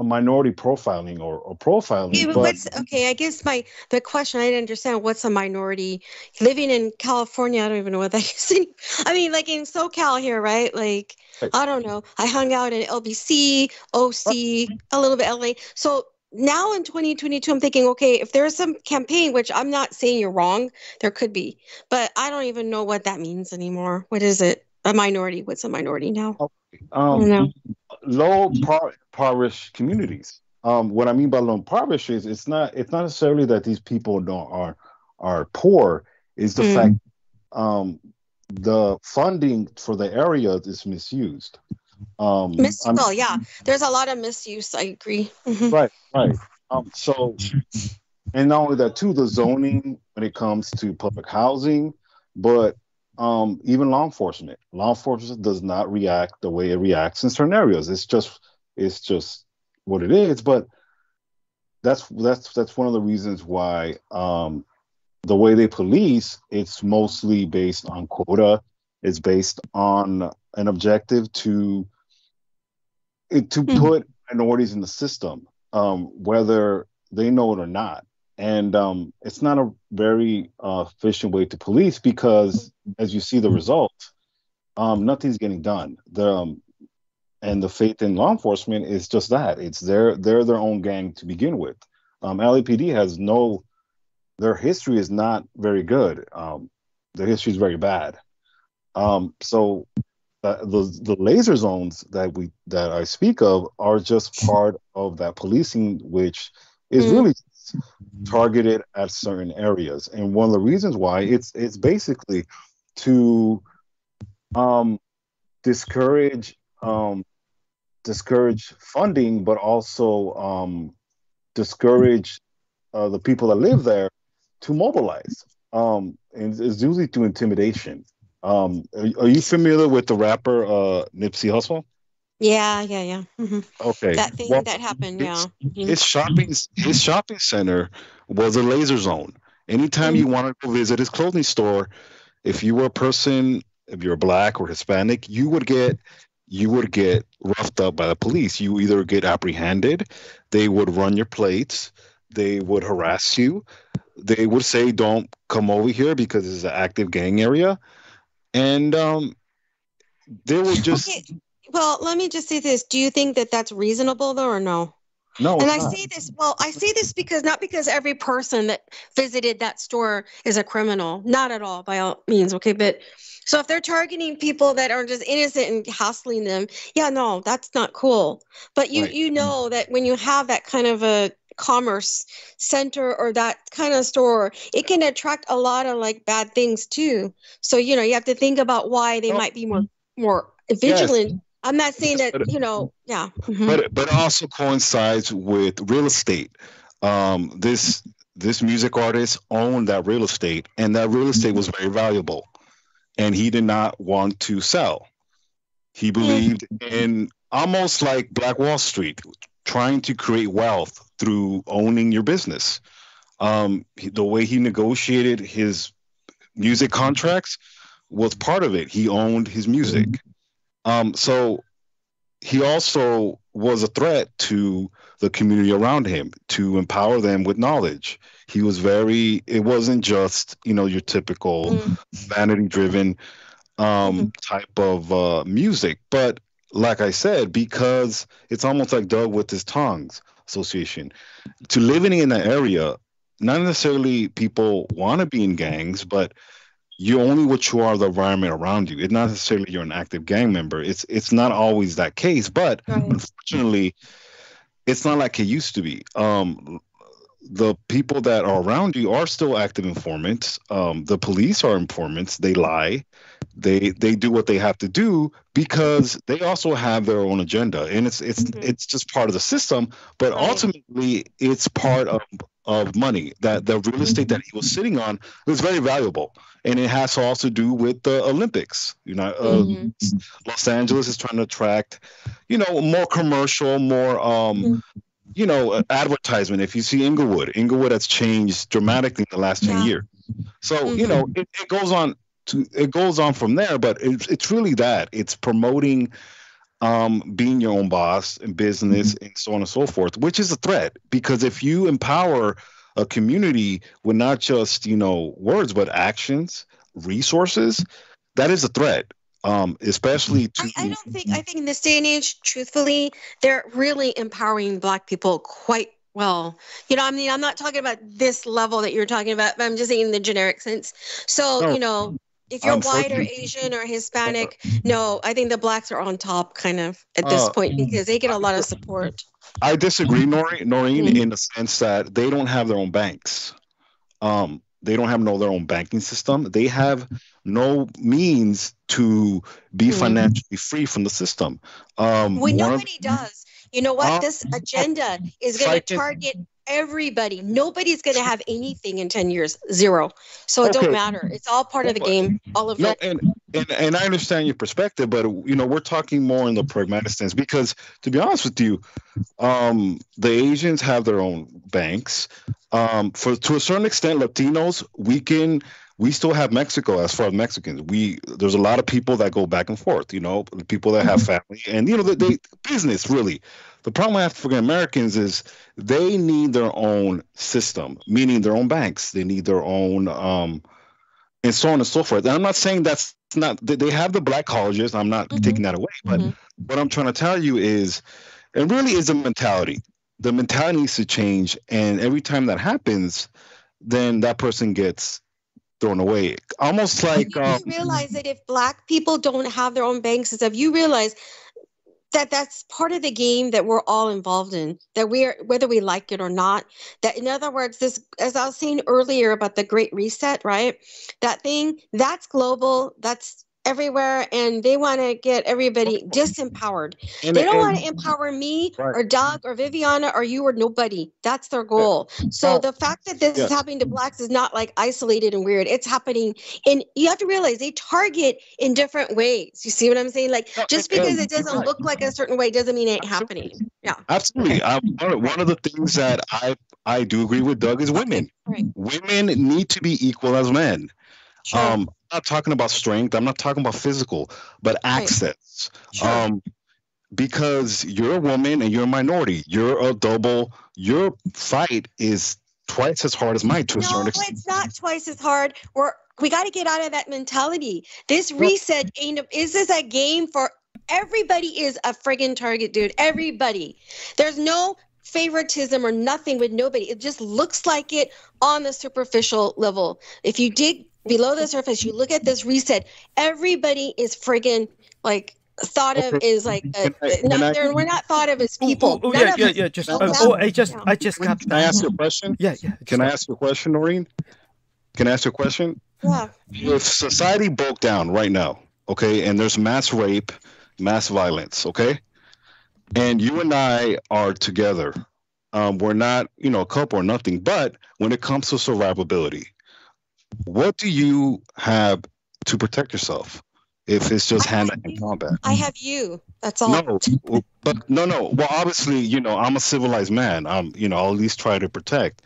minority profiling or profiling. Yeah, I guess the question I didn't understand, what's a minority living in California? I don't even know what that is. I mean, like in SoCal here, right? Like, I don't know. I hung out in LBC, OC, a little bit LA. So now in 2022, I'm thinking, okay, if there's some campaign, which I'm not saying you're wrong, there could be, but I don't even know what that means anymore. What is it? A minority? What's a minority now? Low impoverished communities. What I mean by low impoverished is it's not necessarily that these people are poor. It's the fact the funding for the areas is misused. There's a lot of misuse. I agree. Mm-hmm. Right. So, and not only that too, the zoning when it comes to public housing, but even law enforcement does not react the way it reacts in certain areas. It's just what it is. But that's one of the reasons why the way they police, it's mostly based on quota. It's based on an objective to put minorities in the system, whether they know it or not. And it's not a very efficient way to police because, as you see the result, nothing's getting done. And the faith in law enforcement is just that. It's they're their own gang to begin with. LAPD has no their history is not very good. Their history is very bad. So the laser zones that I speak of are just part of that policing, which is really targeted at certain areas. And one of the reasons why it's basically to discourage funding, but also discourage the people that live there to mobilize. And it's usually through intimidation. Are you familiar with the rapper Nipsey Hussle? Yeah. Okay. That thing that happened, His shopping center was a laser zone. Anytime you wanted to visit his clothing store, if you were a person, if you're Black or Hispanic, you would get roughed up by the police. You either get apprehended, they would run your plates, they would harass you, they would say, "Don't come over here because it's an active gang area," and they would just. Okay. Well, let me just say this: do you think that that's reasonable, though, or no? No. And I say this. Well, I say this not because every person that visited that store is a criminal. Not at all, by all means. Okay, but so if they're targeting people that are just innocent and hassling them, no, that's not cool. But you know that when you have that kind of a commerce center or that kind of store, it can attract a lot of like bad things too. So you have to think about why they might be more vigilant. Yes. I'm not saying that, But it also coincides with real estate. This music artist owned that real estate, and that real estate was very valuable, and he did not want to sell. He believed in almost like Black Wall Street, trying to create wealth through owning your business. The way he negotiated his music contracts was part of it. He owned his music. So he also was a threat to the community around him to empower them with knowledge. He was it wasn't just, your typical vanity driven type of music. But like I said, because it's almost like Doug with his tongues association, to living in an area, not necessarily people want to be in gangs, but you're only what you are, the environment around you. It's not necessarily you're an active gang member. It's not always that case, but unfortunately, it's not like it used to be. The people that are around you are still active informants. The police are informants. They lie. They do what they have to do because they also have their own agenda, and it's just part of the system. But ultimately, it's part of money. That the real estate that he was sitting on was very valuable. And it has to also do with the Olympics. Los Angeles is trying to attract, more commercial, more, advertisement. If you see Inglewood has changed dramatically in the last 10 years. So, it goes on from there, but it's really that. It's promoting being your own boss in business and so on and so forth, which is a threat. Because if you empower a community with not just, words, but actions, resources, that is a threat. Especially to... I think in this day and age, truthfully, they're really empowering Black people quite well. I'm not talking about this level that you're talking about, but I'm just saying in the generic sense. So, if you're white or Asian or Hispanic, I think the Blacks are on top kind of at this point because they get a lot of support. I disagree, Noreen, in the sense that they don't have their own banks. They don't have their own banking system. They have no means to be financially free from the system. Nobody does. You know what? This agenda is going to target everybody. Nobody's going to have anything in 10 years. Zero. So it don't matter. It's all part of the game. All of it. And I understand your perspective, but we're talking more in the pragmatic sense because, to be honest with you, the Asians have their own banks. To a certain extent, Latinos, we still have Mexico as far as Mexicans. There's a lot of people that go back and forth, people that have family and, they business really. The problem with African Americans is they need their own system, meaning their own banks. They need their own, and so on and so forth. And I'm not saying that's not, they have the Black colleges. I'm not taking that away, but what I'm trying to tell you is, it really is a mentality. The mentality needs to change. And every time that happens, then that person gets thrown away. Almost like you realize that if Black people don't have their own banks and stuff, you realize that that's part of the game that we're all involved in, that whether we like it or not. That, in other words, this, as I was saying earlier about the Great Reset, right? That thing, that's global, that's everywhere, and they want to get everybody disempowered. They don't want to empower me or Doug or Viviana or you or nobody. That's their goal. So the fact that this is happening to Blacks is not like isolated and weird. It's happening, and you have to realize they target in different ways. You see what I'm saying? Like, just because it doesn't look like a certain way doesn't mean it ain't happening. Yeah, absolutely. One of the things that I do agree with Doug is women. Right. Women need to be equal as men. Sure. I'm not talking about strength. I'm not talking about physical, but access. Sure. Because you're a woman and you're a minority. Your fight is twice as hard as mine to a certain extent. No, it's not twice as hard. We got to get out of that mentality. This reset is this a game for everybody? Is a friggin' target, dude. Everybody. There's no favoritism or nothing with nobody. It just looks like it on the superficial level. If you dig below the surface, you look at this reset, everybody is friggin' like thought of is like we're not thought of as people. I just got. Can I ask you a question? Yeah. Can I ask you a question, Noreen? Can I ask you a question? Yeah. If society broke down right now, okay, and there's mass rape, mass violence, okay, and you and I are together, we're not, a couple or nothing, but when it comes to survivability, what do you have to protect yourself if it's just hand-to-hand combat? I have you. That's all. No. Well, obviously, I'm a civilized man. I'll at least try to protect.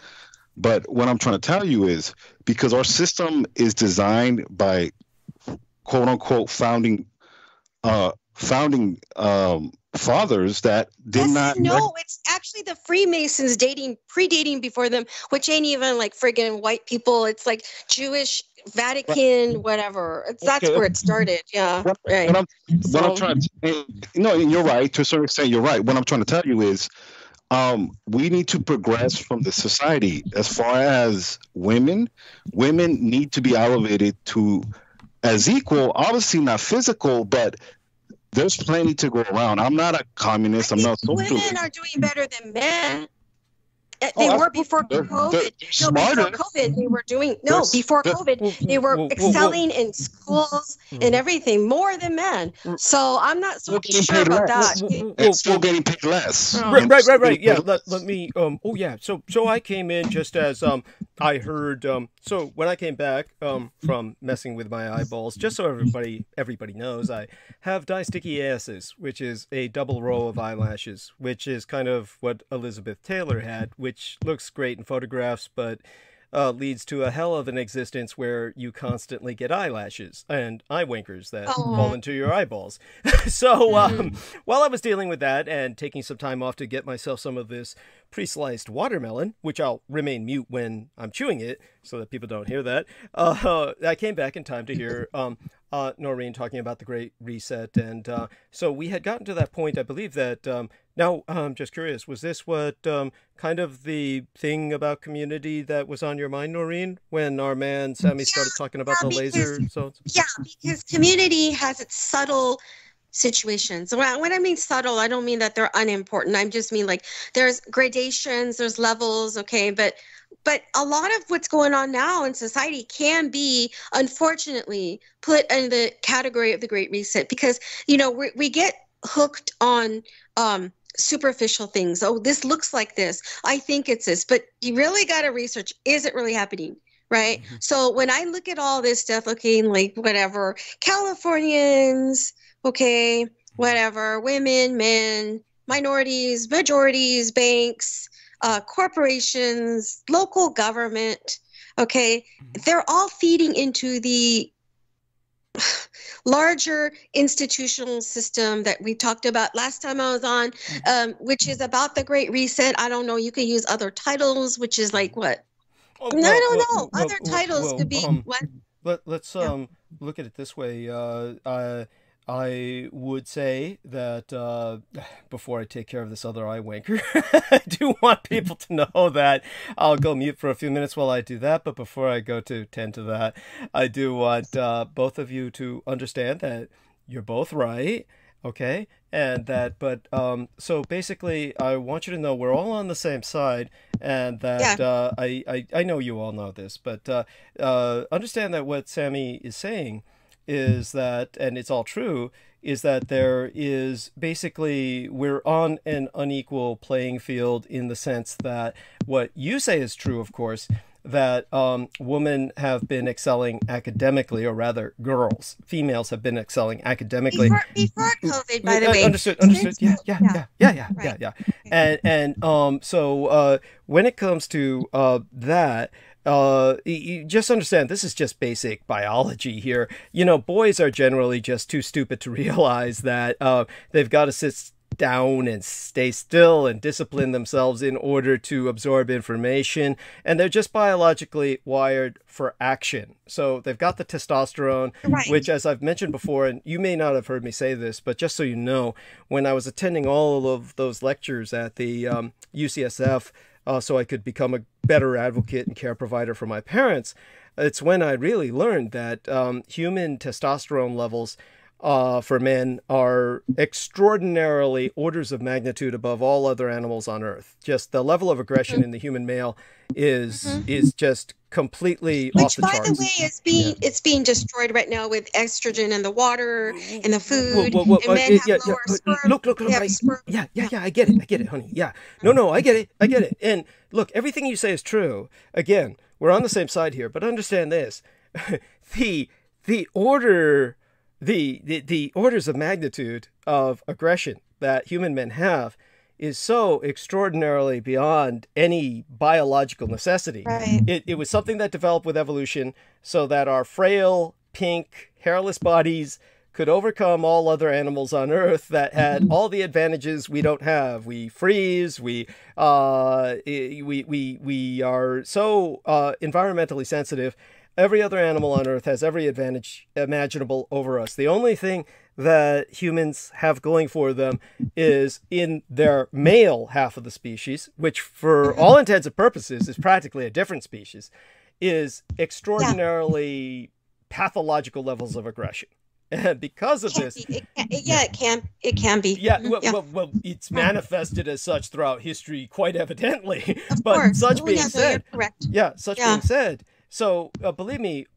But what I'm trying to tell you is because our system is designed by quote unquote founding fathers that did not. No, it's actually the Freemasons predating before them, which ain't even like friggin' white people. It's like Jewish, Vatican, whatever. That's where it started. Yeah, right. What I'm trying to, you're right. To a certain extent, you're right. What I'm trying to tell you is, we need to progress from the society as far as women. Women need to be elevated to as equal. Obviously, not physical, but there's plenty to go around. I'm not a communist. I'm not socialist. Women are doing better than men. They were before COVID. Before COVID, they were doing before COVID, they were excelling in schools and everything more than men. So I'm not so sure about that. And still getting paid less. Right. Yeah. Let me. So I came in just as I heard. So when I came back from messing with my eyeballs, just so everybody knows, I have distichiasis, which is a double row of eyelashes, which is kind of what Elizabeth Taylor had, which looks great in photographs, but leads to a hell of an existence where you constantly get eyelashes and eye winkers that fall into your eyeballs. So while I was dealing with that and taking some time off to get myself some of this pre-sliced watermelon, which I'll remain mute when I'm chewing it so that people don't hear that, I came back in time to hear Noreen talking about the Great Reset. And so we had gotten to that point, I believe, that now I'm just curious, was this what kind of the thing about community that was on your mind, Noreen, when our man Sammy started talking about the laser? Yeah, because community has its subtle situations. When I mean subtle, I don't mean that they're unimportant. I just mean like there's gradations, there's levels, okay, but a lot of what's going on now in society can be, unfortunately, put in the category of the Great Reset because, we get hooked on superficial things. Oh, this looks like this. I think it's this. But you really got to research, is it really happening? Right? Mm-hmm. So when I look at all this stuff, okay, like whatever, Californians, okay, whatever, women, men, minorities, majorities, banks, corporations, local government, okay, they're all feeding into the larger institutional system that we talked about last time I was on, which is about the Great Reset. I don't know, you could use other titles, which is like what? I don't know. Other titles could be what? Let's look at it this way. I would say that before I take care of this other eye wanker, I do want people to know that I'll go mute for a few minutes while I do that. But before I go to tend to that, I do want both of you to understand that you're both right. Okay. And that, but so basically, I want you to know we're all on the same side, and that I know you all know this, but understand that what Sammy is saying is that, and it's all true, is that there is basically, we're on an unequal playing field in the sense that what you say is true, of course, that women have been excelling academically, or rather girls, females have been excelling academically. Before COVID, by the way. Understood. Yeah. And so when it comes to that, you just understand, this is just basic biology here. You know, boys are generally just too stupid to realize that they've got to sit down and stay still and discipline themselves in order to absorb information, and they're just biologically wired for action. So they've got the testosterone, which, as I've mentioned before, and you may not have heard me say this, but just so you know, when I was attending all of those lectures at the UCSF, so I could become a better advocate and care provider for my parents, it's when I really learned that human testosterone levels for men are extraordinarily orders of magnitude above all other animals on Earth. Just the level of aggression in the human male is just completely off the charts. Which, by the way, it's being destroyed right now with estrogen in the water and the food. And men have lower sperm. Look. I get it, honey. Yeah. No, I get it. And look, everything you say is true. Again, we're on the same side here, but understand this: the orders of magnitude of aggression that human men have is so extraordinarily beyond any biological necessity. Right. It was something that developed with evolution so that our frail, pink, hairless bodies could overcome all other animals on Earth that had all the advantages we don't have. We freeze. We are so environmentally sensitive. Every other animal on Earth has every advantage imaginable over us. The only thing that humans have going for them is in their male half of the species, which for all intents and purposes is practically a different species, is extraordinarily pathological levels of aggression. And because of this... It can be. Yeah, well, it's manifested as such throughout history quite evidently. Of but course. Such being said... Correct. Yeah, being said... So believe me,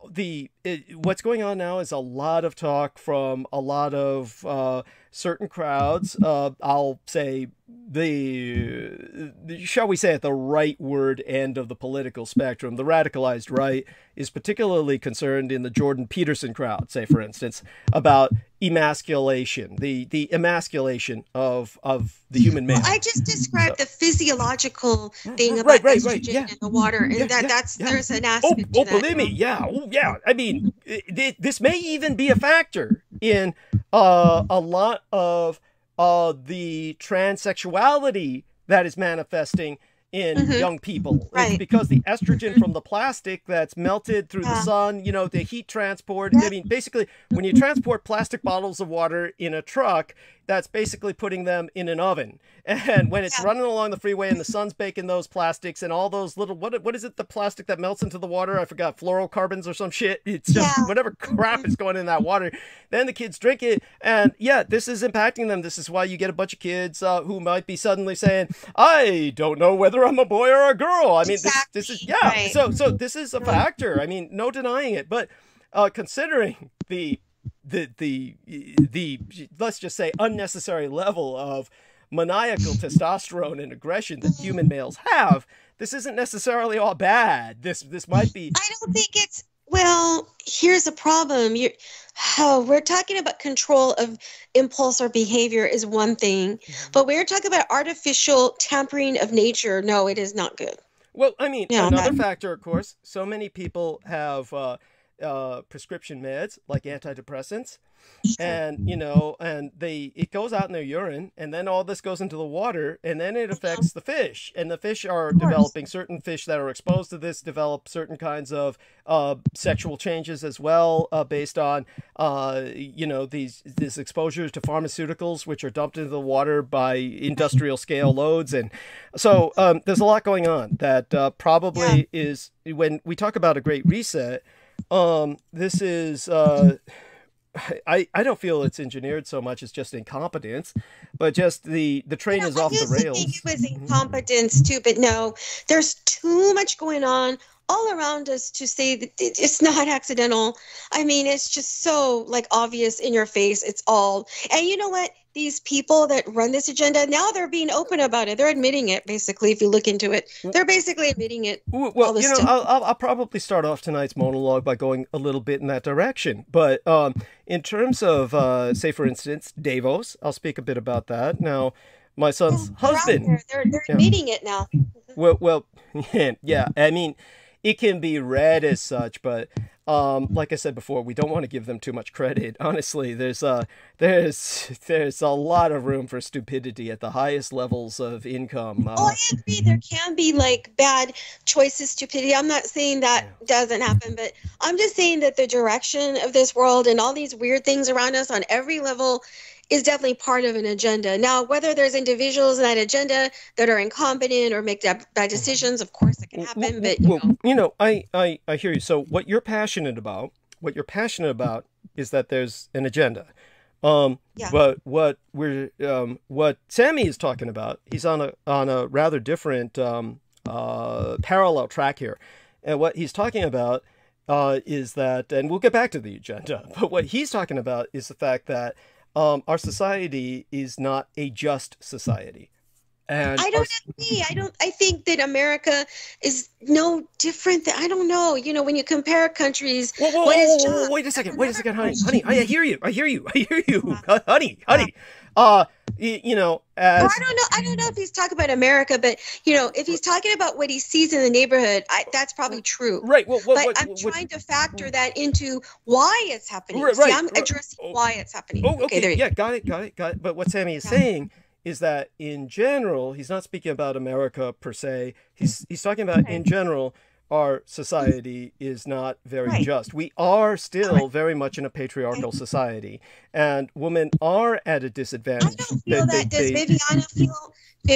what's going on now is a lot of talk from a lot of certain crowds. I'll say shall we say at the rightward end of the political spectrum, the radicalized right is particularly concerned in the Jordan Peterson crowd, say for instance, about emasculation, the emasculation of the human male. Well, I just described the physiological thing about estrogen in the water, and there's an aspect to that. Believe me, yeah. I mean, this may even be a factor in a lot of the transsexuality that is manifesting in young people. It's because the estrogen from the plastic that's melted through the sun, you know, the heat transport. I mean, basically, when you transport plastic bottles of water in a truck, that's basically putting them in an oven. And when it's running along the freeway and the sun's baking those plastics and all those little, what is it, the plastic that melts into the water? I forgot, fluorocarbons or some shit. It's just whatever crap is going in that water. Then the kids drink it. And this is impacting them. This is why you get a bunch of kids who might be suddenly saying, I don't know whether I'm a boy or a girl. I mean, this is, So this is a factor. I mean, no denying it. But considering the let's just say unnecessary level of maniacal testosterone and aggression that human males have, this isn't necessarily all bad. This might be. I don't think it's. Well, here's a problem. We're talking about control of impulse or behavior is one thing, but we're talking about artificial tampering of nature. No, it is not good. Well, I mean, another factor, of course, so many people have prescription meds like antidepressants, and you know, and it goes out in their urine, and then all this goes into the water, and then it affects the fish, and the fish are developing, certain fish that are exposed to this develop certain kinds of sexual changes as well, based on you know, these exposures to pharmaceuticals which are dumped into the water by industrial scale loads. And so there's a lot going on that probably is, when we talk about a great reset, this is I don't feel it's engineered so much as just incompetence, but just the train is off the rails. I think it was incompetence too, but no, there's too much going on all around us to say that it's not accidental. I mean, it's just so like obvious in your face. It's all, and you know what? These people that run this agenda, now they're being open about it. They're admitting it, basically, if you look into it. They're basically admitting it. Well, you know, I'll probably start off tonight's monologue by going a little bit in that direction. But in terms of, say, for instance, Davos, I'll speak a bit about that. Now, my son's husband. They're admitting it now. Well, yeah, I mean, it can be read as such, but like I said before, we don't want to give them too much credit. Honestly, there's a lot of room for stupidity at the highest levels of income. I agree. There can be like bad choices, stupidity. I'm not saying that doesn't happen, but I'm just saying that the direction of this world and all these weird things around us on every level is definitely part of an agenda. Now, whether there's individuals in that agenda that are incompetent or make bad decisions, of course it can happen. But you know, I hear you. So what you're passionate about is that there's an agenda. But what Sammy is talking about, he's on a rather different parallel track here, and what he's talking about is that, and we'll get back to the agenda, but what he's talking about is the fact that our society is not a just society. And I don't agree. I think that America is no different than, I don't know. You know, when you compare countries, wait a second, honey. I hear you, honey. You know, as I don't know if he's talking about America, but you know, if he's talking about what he sees in the neighborhood, that's probably true. Right. But I'm trying to factor that into why it's happening. Right. See, I'm addressing why it's happening. Oh, okay. There you go. Got it. But what Sammy is saying is that in general, he's not speaking about America per se. He's talking about in general, our society is not very just. We are still very much in a patriarchal society, and women are at a disadvantage. I don't feel that.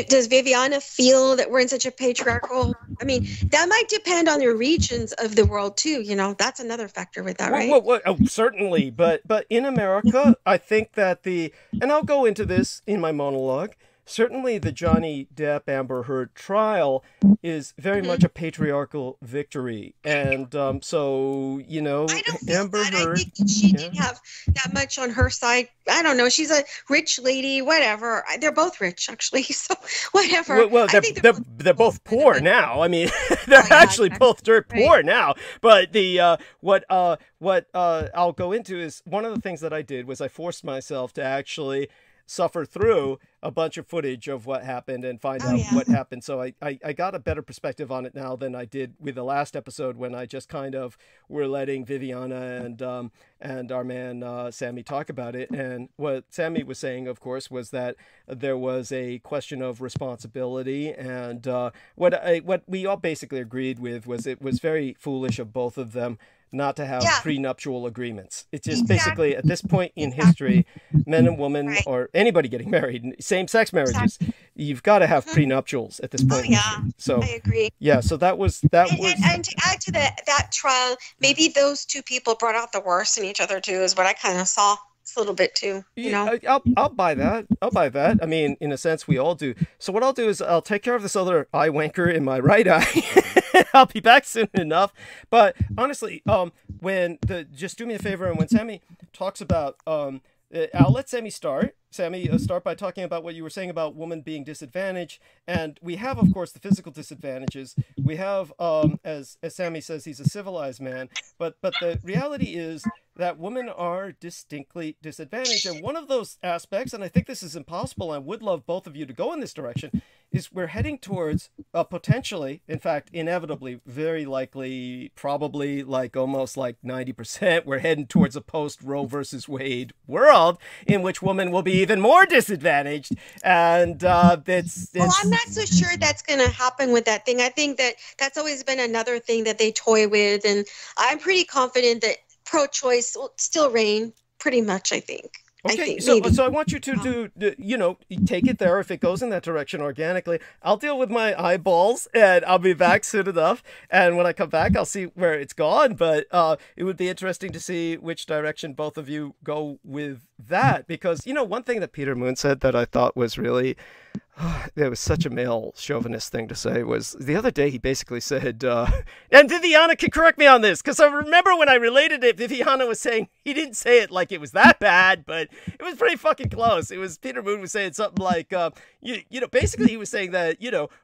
Does Viviana feel that we're in such a patriarchal? I mean, that might depend on the regions of the world too. You know, that's another factor with that, right? Well, certainly, but in America, I think that and I'll go into this in my monologue. Certainly, the Johnny Depp Amber Heard trial is very much a patriarchal victory, and so you know, Amber Heard. I think that she didn't have that much on her side. I don't know. She's a rich lady, whatever. They're both rich, actually. So whatever. Well, they're both poor now. I mean, they're actually both dirt poor now. But what I'll go into is one of the things that I did was I forced myself to actually suffer through a bunch of footage of what happened and find out what happened. So I got a better perspective on it now than I did with the last episode, when I just kind of were letting Viviana and our man Sammy talk about it. And what Sammy was saying, of course, was that there was a question of responsibility, and what we all basically agreed with was it was very foolish of both of them not to have prenuptial agreements. It's just basically at this point in history, men and women or anybody getting married, same-sex marriages, you've got to have prenuptials at this point. So I agree. Yeah, so that was and to add to that trial, maybe those two people brought out the worst in each other too, is what I kind of saw. A little bit too, you know. I'll buy that. I mean, in a sense, we all do. So what I'll do is I'll take care of this other eye wanker in my right eye. I'll be back soon enough. But honestly, just do me a favor, and when Sammy talks about, I'll let Sammy start. Start by talking about what you were saying about women being disadvantaged. And we have, of course, the physical disadvantages. We have, as Sammy says, he's a civilized man. But the reality is that women are distinctly disadvantaged. And one of those aspects, and I think this is impossible, and I would love both of you to go in this direction, is we're heading towards potentially, in fact, inevitably, very likely, probably like almost like 90%, we're heading towards a post-Roe versus Wade world in which women will be even more disadvantaged. And it's well, I'm not so sure that's going to happen with that thing. I think that that's always been another thing that they toy with. And I'm pretty confident that pro-choice will still reign pretty much, I think. Okay, so I want you to take it there if it goes in that direction organically. I'll deal with my eyeballs, and I'll be back soon enough. And when I come back, I'll see where it's gone. But it would be interesting to see which direction both of you go with that. Because, one thing that Peter Moon said that I thought was really... it was such a male chauvinist thing to say was the other day he basically said, and Viviana can correct me on this, because I remember when I related it, Viviana was saying he didn't say it like it was that bad, but it was pretty fucking close. It was Peter Moon was saying something like, basically he was saying that,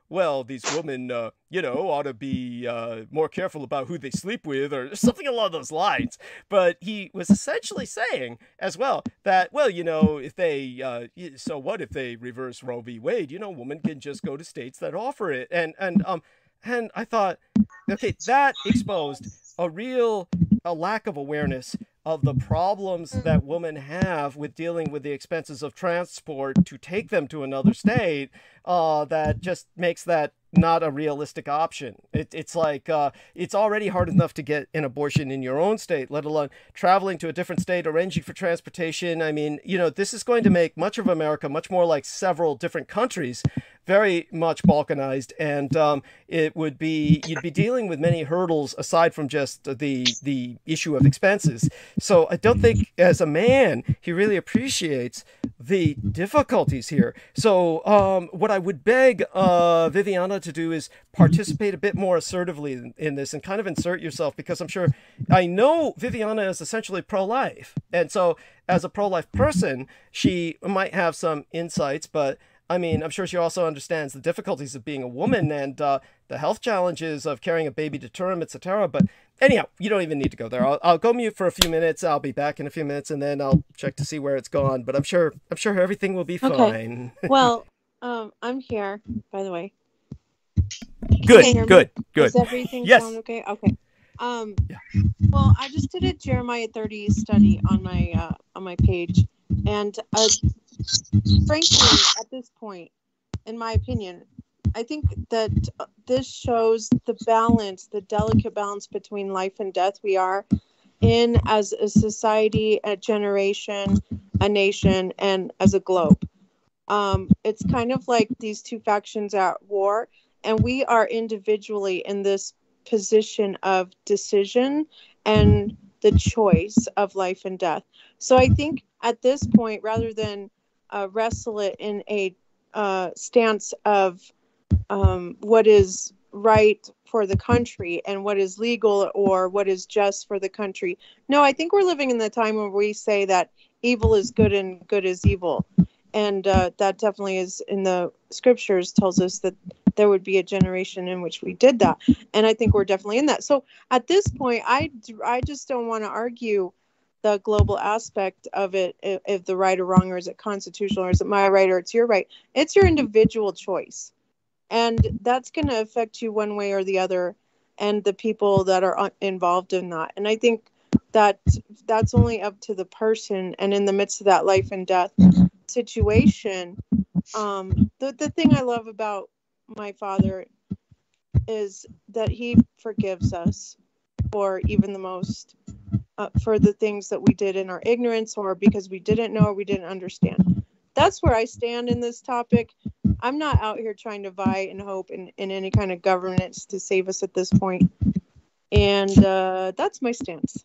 well, these women, ought to be more careful about who they sleep with or something along those lines. But he was essentially saying as well that, well, if they, so what if they reverse Roe v. Wade? Women can just go to states that offer it. And I thought, okay, that exposed a lack of awareness of the problems that women have with dealing with the expenses of transport to take them to another state, that just makes that not a realistic option. It's like it's already hard enough to get an abortion in your own state, let alone traveling to a different state, arranging for transportation. I mean, this is going to make much of America much more like several different countries, very much balkanized, and you'd be dealing with many hurdles aside from just the issue of expenses. So I don't think, as a man, he really appreciates the difficulties here. So what I would beg Viviana to do is participate a bit more assertively in this and kind of insert yourself, because I know Viviana is essentially pro-life, and so as a pro-life person, she might have some insights, but I mean, I'm sure she also understands the difficulties of being a woman and the health challenges of carrying a baby to term, etc. But anyhow, you don't even need to go there. I'll go mute for a few minutes. I'll be back in a few minutes, and then I'll check to see where it's gone. But I'm sure everything will be fine. Well, I'm here, by the way. Good. Is everything sound okay? Okay. Yeah. Well, I just did a Jeremiah 30 study on my page, and frankly, at this point, in my opinion, I think that this shows the delicate balance between life and death we are in as a society, a generation, a nation, and as a globe. It's kind of like these two factions at war, and we are individually in this position of decision and the choice of life and death. So I think at this point, rather than wrestle it in a stance of what is right for the country and what is legal or what is just for the country. No, I think we're living in the time where we say that evil is good and good is evil. And that definitely is in the scriptures, tells us that there would be a generation in which we did that. And I think we're definitely in that. So at this point, I just don't want to argue the global aspect of it, if the right or wrong, or is it constitutional, or is it my right or it's your right. It's your individual choice. And that's going to affect you one way or the other, and the people that are involved in that. And I think that that's only up to the person. And in the midst of that life and death situation, the thing I love about my father is that he forgives us for even the most, for the things that we did in our ignorance, or because we didn't know or we didn't understand. That's where I stand in this topic. I'm not out here trying to vie and hope in any kind of governance to save us at this point. And that's my stance.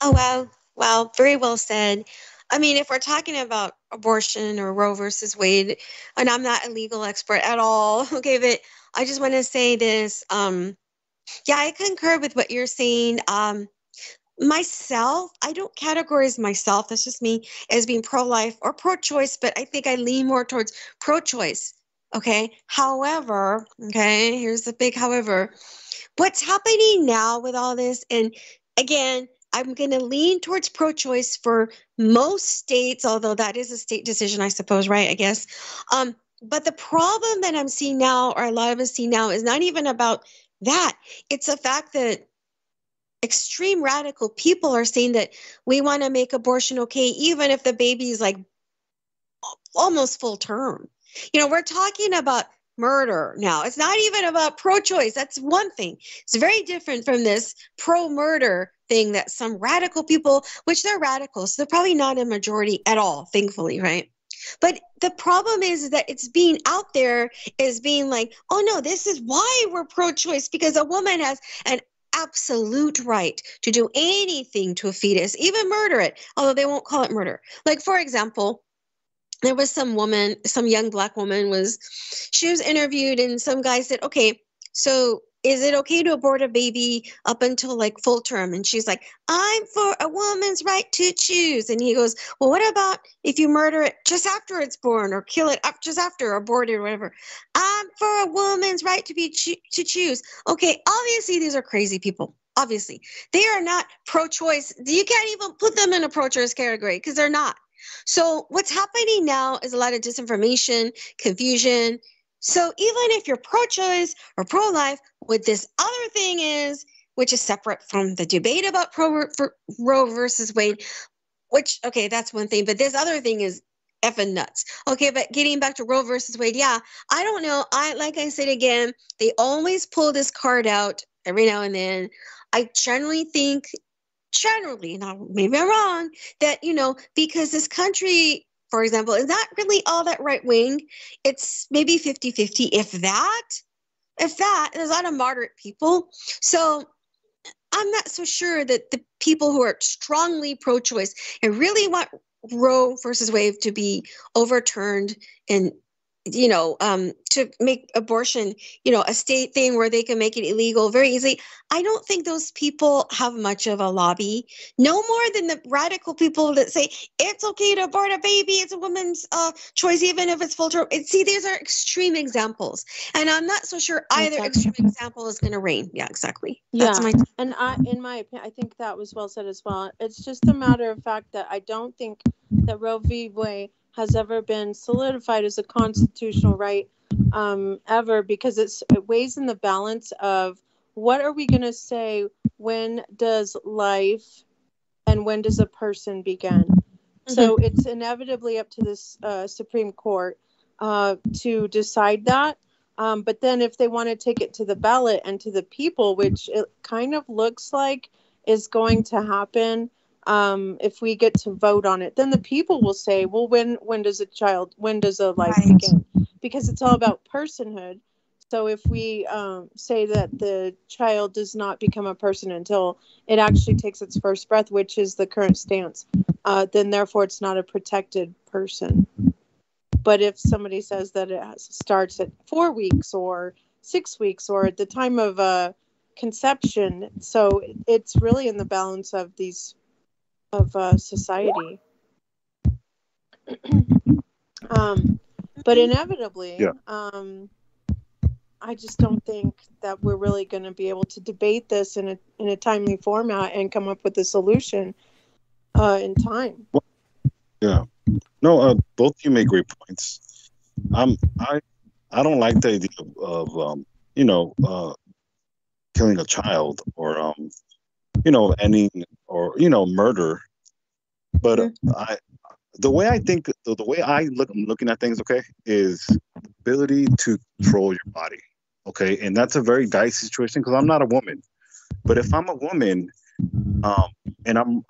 Oh, wow. Wow. Very well said. I mean, if we're talking about abortion or Roe versus Wade, and I'm not a legal expert at all, okay, but I just want to say this. Yeah, I concur with what you're saying. Myself, I don't categorize myself, that's just me, as being pro-life or pro-choice, but I think I lean more towards pro-choice, okay? However, okay, here's the big however. What's happening now with all this, and again, I'm going to lean towards pro-choice for most states, although that is a state decision, I suppose, right? I guess. But the problem that I'm seeing now, or a lot of us see now, is not even about that. It's the fact that extreme radical people are saying that we want to make abortion okay, even if the baby is like almost full term. You know, we're talking about murder now. It's not even about pro-choice. That's one thing. It's very different from this pro-murder thing that some radical people, which they're radicals, so they're probably not a majority at all, thankfully, right? But the problem is that it's being out there as being like, oh no, this is why we're pro-choice, because a woman has an absolute right to do anything to a fetus, even murder it, although they won't call it murder. Like, for example, there was some woman, some young Black woman she was interviewed, and some guy said, okay, so is it okay to abort a baby up until like full term? And she's like, I'm for a woman's right to choose. And he goes, well, what about if you murder it just after it's born, or kill it up just after, or abort it, or whatever? I'm for a woman's right to choose. Okay, obviously these are crazy people. Obviously, they are not pro-choice. You can't even put them in a pro-choice category because they're not. So what's happening now is a lot of disinformation, confusion. So even if you're pro-choice or pro-life, what this other thing is, which is separate from the debate about Roe versus Wade, which, okay, that's one thing. But this other thing is effing nuts. Okay, but getting back to Roe versus Wade, yeah, I don't know. Like I said again, they always pull this card out every now and then. I generally think, now maybe I'm wrong, that, you know, because this country, for example, is not really all that right-wing. It's maybe 50-50, if that. There's a lot of moderate people. So I'm not so sure that the people who are strongly pro-choice and really want Roe versus Wade to be overturned and, you know, to make abortion, you know, a state thing where they can make it illegal very easily. I don't think those people have much of a lobby, no more than the radical people that say it's okay to abort a baby, it's a woman's choice, even if it's full term. See, these are extreme examples, and I'm not so sure either extreme example is going to reign. Yeah, exactly. That's in my opinion, I think that was well said as well. It's just a matter of fact that I don't think that Roe v. Wade has ever been solidified as a constitutional right ever, because it weighs in the balance of what are we going to say, when does life and when does a person begin? Mm-hmm. So it's inevitably up to this Supreme Court to decide that. But then if they want to take it to the ballot and to the people, which it kind of looks like is going to happen, if we get to vote on it, then the people will say, well, when does a life begin? Because it's all about personhood. So if we say that the child does not become a person until it actually takes its first breath, which is the current stance, then therefore it's not a protected person. But if somebody says that it starts at 4 weeks or 6 weeks or at the time of conception, so it's really in the balance of society. But inevitably, I just don't think that we're really going to be able to debate this in a timely format and come up with a solution in time. Yeah. No, both of you make great points. I don't like the idea of killing a child or ending or murder. But the way I think, the way I'm looking at things, okay, is the ability to control your body, okay, and that's a very dicey situation because I'm not a woman. But if I'm a woman, and I'm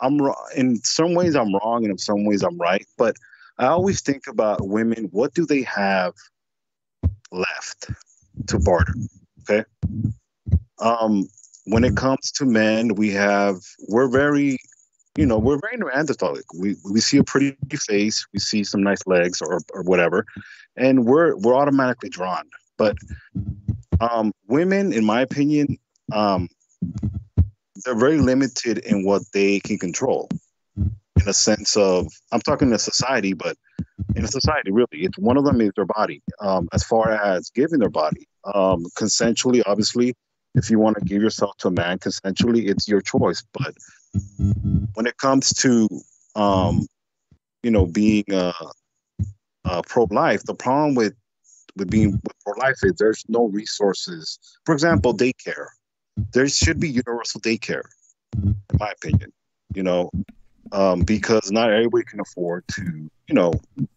in some ways I'm wrong, and in some ways I'm right. But I always think about women. What do they have left to barter? Okay. When it comes to men, we're very Neanderthalic. We see a pretty face, we see some nice legs or whatever, and we're automatically drawn. But women, in my opinion, they're very limited in what they can control. In a sense of, I'm talking to society, but in a society, really, it's one of them is their body. As far as giving their body, consensually, obviously, if you want to give yourself to a man consensually, it's your choice. But when it comes to, being pro-life, the problem with with being pro-life is there's no resources. For example, daycare. There should be universal daycare, in my opinion. You know, because not everybody can afford to. You know,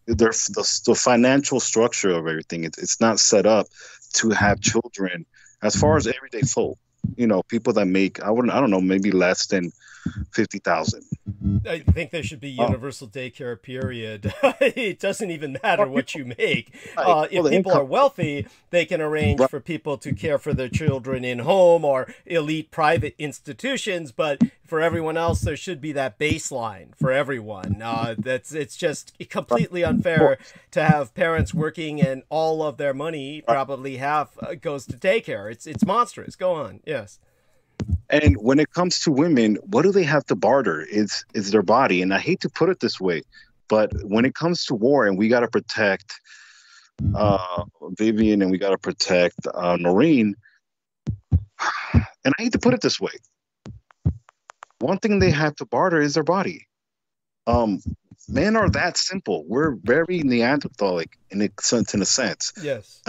the financial structure of everything. It's not set up to have children. As far as everyday folk, you know, people that make I don't know, maybe less than 50,000. I think there should be universal daycare, period. It doesn't even matter what you make. If people are wealthy, they can arrange for people to care for their children in home or elite private institutions. But for everyone else, there should be that baseline for everyone. It's just completely unfair to have parents working and all of their money, probably half, goes to daycare. It's monstrous. Go on. Yes. And when it comes to women, what do they have to barter? It's their body. And I hate to put it this way, but when it comes to war and we got to protect Vivian and we got to protect Noreen, and I hate to put it this way, one thing they have to barter is their body. Men are that simple. We're very Neanderthalic in a sense. Yes.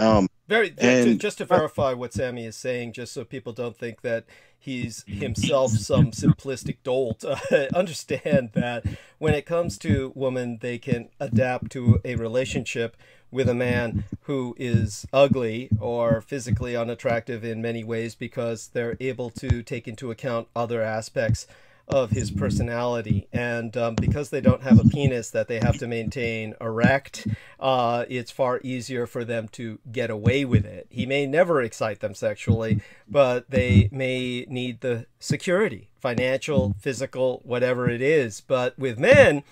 Just to verify what Sammy is saying, just so people don't think that he's himself some simplistic dolt, understand that when it comes to women, they can adapt to a relationship with a man who is ugly or physically unattractive in many ways because they're able to take into account other aspects of his personality, and because they don't have a penis that they have to maintain erect, it's far easier for them to get away with it. He may never excite them sexually, but they may need the security, financial, physical, whatever it is. But with men,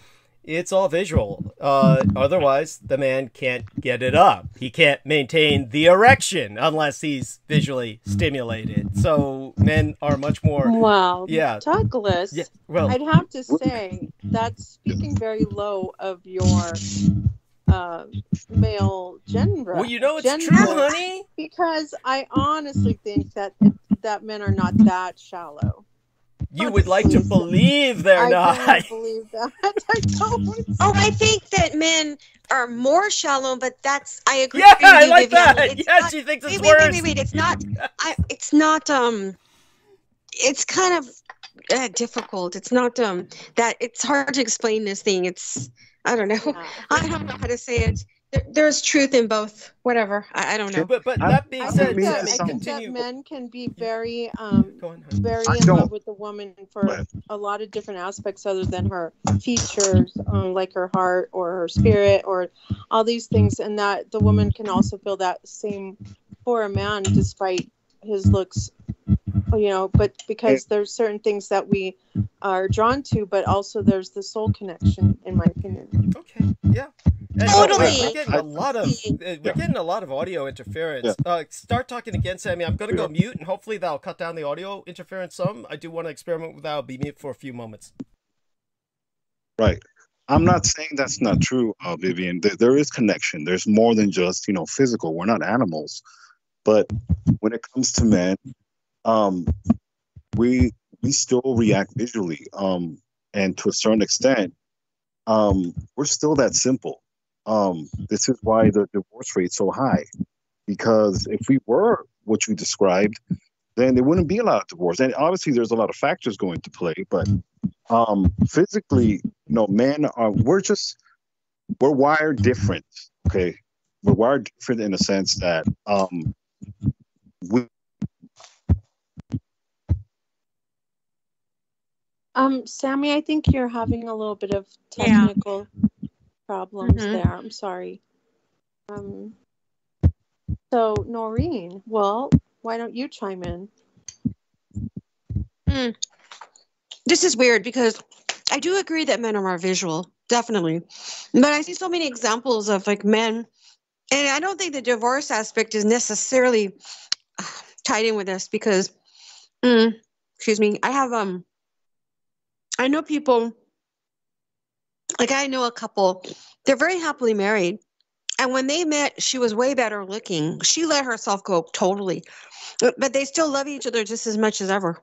it's all visual. Otherwise, the man can't get it up. He can't maintain the erection unless he's visually stimulated. So men are much more... Wow. Yeah. Douglas, yeah, well, I'd have to say that's speaking very low of your male gender. Well, you know it's true, honey. Because I honestly think that men are not that shallow. You would like to believe they're not. I don't believe that. I don't. Oh, I think that men are more shallow, but I agree. Yeah, with you, I like Vivian. that. It's Yeah, not, she thinks it's wait, worse. Wait. It's not. It's kind of difficult. It's not that it's hard to explain this thing. I don't know. Yeah. I don't know how to say it. There's truth in both. Whatever. I don't know. But that being said, I think continue. that men can be very, Go on, honey. very in love with the woman for a lot of different aspects other than her features, like her heart or her spirit or all these things, and that the woman can also feel that same for a man despite his looks, you know, but because there's certain things that we are drawn to, but also there's the soul connection, in my opinion. Okay, yeah. And Totally. We're getting a lot of audio interference. Yeah. Start talking again, Sammy. I'm going to go mute, and hopefully that'll cut down the audio interference some. I do want to experiment with that. I'll be mute for a few moments. Right. I'm not saying that's not true, Vivian. There is connection. There's more than just, physical. We're not animals. But when it comes to men, we still react visually. And to a certain extent, we're still that simple. This is why the divorce rate's so high. Because if we were what you described, then there wouldn't be a lot of divorce. And obviously there's a lot of factors going into play, but physically, men we're wired different. Okay. We're wired different in the sense that Sammy, I think you're having a little bit of technical problems there. I'm sorry. So Noreen, well, why don't you chime in? This is weird because I do agree that men are more visual, definitely. But I see so many examples of men, and I don't think the divorce aspect is necessarily tied in with this because, excuse me, I know people, I know a couple, they're very happily married. And when they met, she was way better looking. She let herself go totally. But they still love each other just as much as ever.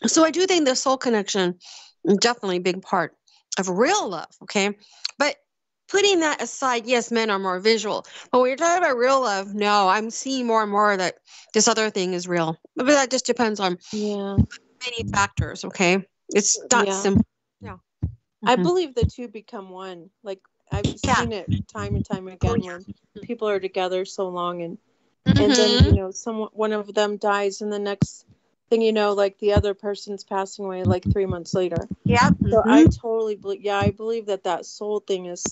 So I do think the soul connection is definitely a big part of real love, okay? But putting that aside, yes, men are more visual. But when you're talking about real love, no, I'm seeing more and more that this other thing is real. But that just depends on many factors, okay? It's not simple. Yeah. I believe the two become one. Like, I've seen it time and time again when people are together so long and then, you know, one of them dies and the next thing you know, like the other person's passing away like 3 months later. Yeah. So I totally believe, I believe that soul thing is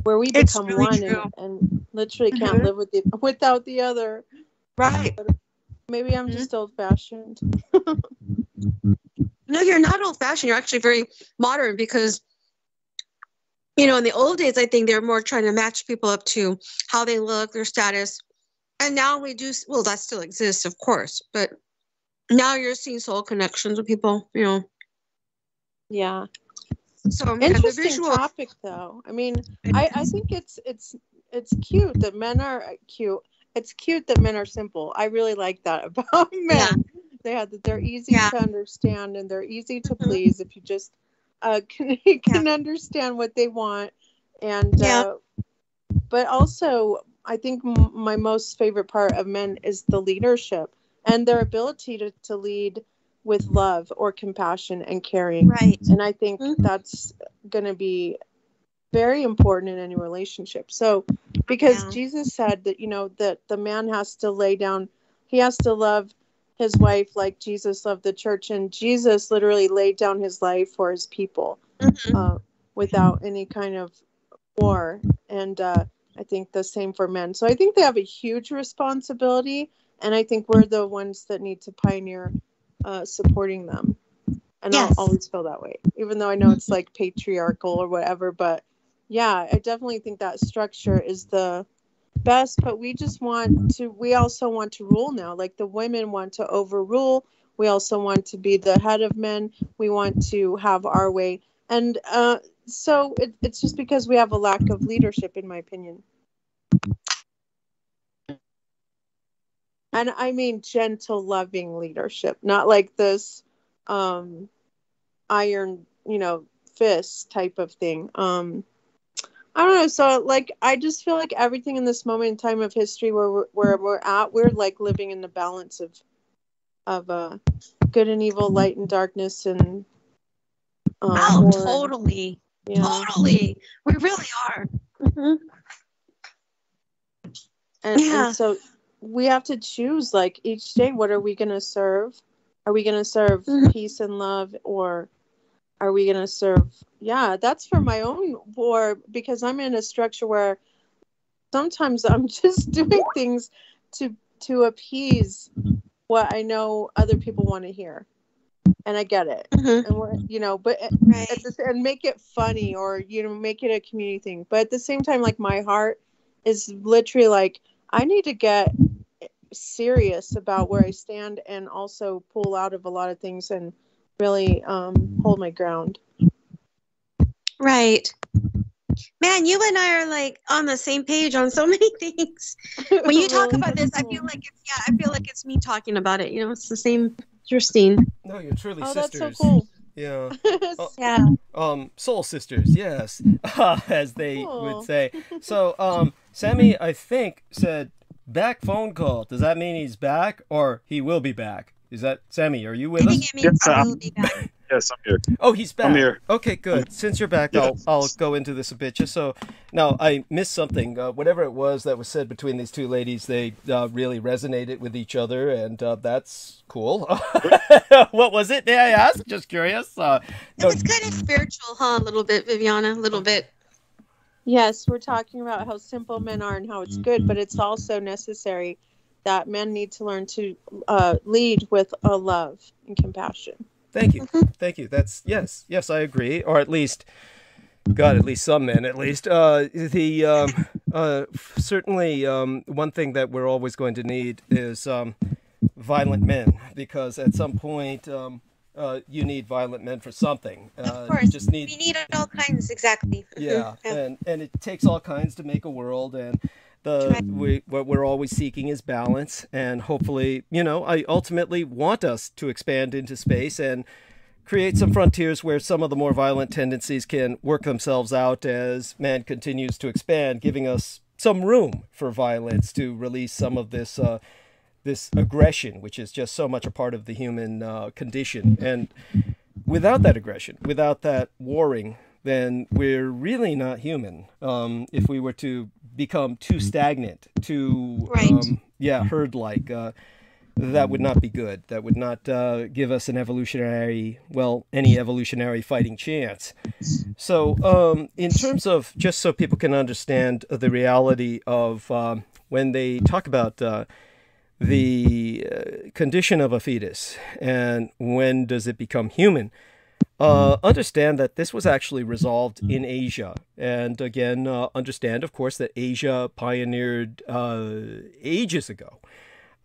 where we become really one and literally can't live without the other. Right. But maybe I'm just old-fashioned. No, you're not old-fashioned. You're actually very modern because, you know, in the old days, I think they're more trying to match people up to how they look, their status. And now we do, well, that still exists, of course, but now you're seeing soul connections with people, you know. Yeah. So interesting topic, though. I mean, I think it's cute that men are cute. It's cute that men are simple. I really like that about men. Yeah. They're easy to understand and they're easy to please if you just can understand what they want. And but also, I think my most favorite part of men is the leadership and their ability to lead with love or compassion and caring. Right. And I think that's going to be very important in any relationship. So, because Jesus said that, you know, that the man has to lay down, he has to love his wife like Jesus loved the church. And Jesus literally laid down his life for his people without any kind of war. And I think the same for men. So I think they have a huge responsibility. And I think we're the ones that need to pioneer supporting them. And I'll always feel that way, even though I know it's like patriarchal or whatever. But yeah, I definitely think that structure is the best. But we also want to rule now. Like the women want to overrule. We also want to be the head of men. We want to have our way. And so it's just because we have a lack of leadership, in my opinion. And I mean gentle, loving leadership, not like this iron, you know, fist type of thing. I don't know. So like, I just feel like everything in this moment in time of history where we're at, we're like living in the balance of good and evil, light and darkness, and totally, totally, we really are. And so we have to choose, like, each day, what are we going to serve? Are we going to serve peace and love, or are we going to serve? Yeah, that's for my own war, because I'm in a structure where sometimes I'm just doing things to appease what I know other people want to hear. And I get it. And we're, you know, but and make it funny, or, you know, make it a community thing. But at the same time, like, my heart is literally like, I need to get serious about where I stand and also pull out of a lot of things and really hold my ground. Right. Man, you and I are like on the same page on so many things. When you talk about this, I feel like it's me talking about it. You know, it's the same. Interesting. No, you're truly sisters. That's so cool. Yeah. Soul sisters, yes, as they would say. So, Sammy, I think, said back phone call. Does that mean he's back, or he will be back? Is that, Sammy, are you with us? Yes, yes, I'm here. Oh, he's back. I'm here. Okay, good. Since you're back, I'll go into this a bit. Just so, now, I missed something. Whatever it was that was said between these two ladies, they really resonated with each other, and that's cool. What was it, may I ask? Just curious. It was kind of spiritual, huh? A little bit, Viviana, a little bit. Yes, we're talking about how simple men are and how it's good, but it's also necessary that men need to learn to lead with a love and compassion. Thank you. Thank you. That's, yes, I agree. Or at least, God, at least some men, at least. Certainly, one thing that we're always going to need is violent men, because at some point, you need violent men for something. Of course, we need all kinds, exactly. Yeah, and it takes all kinds to make a world, and what we're always seeking is balance, and hopefully, you know, I ultimately want us to expand into space and create some frontiers where some of the more violent tendencies can work themselves out as man continues to expand, giving us some room for violence to release some of this this aggression, which is just so much a part of the human condition. And without that aggression, without that warring, then we're really not human. If we were to become too stagnant, too herd-like, that would not be good. That would not give us an evolutionary, any evolutionary fighting chance. So in terms of, just so people can understand the reality of when they talk about the condition of a fetus and when does it become human, understand that this was actually resolved in Asia. And again, understand, of course, that Asia pioneered ages ago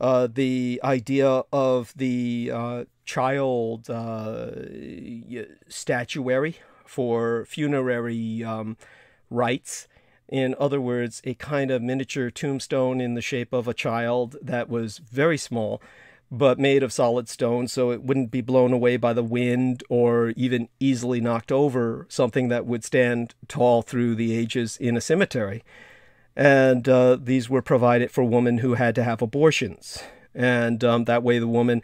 the idea of the child statuary for funerary rites. In other words, a kind of miniature tombstone in the shape of a child that was very small, but made of solid stone, so it wouldn't be blown away by the wind or even easily knocked over, something that would stand tall through the ages in a cemetery. And these were provided for women who had to have abortions. And that way the woman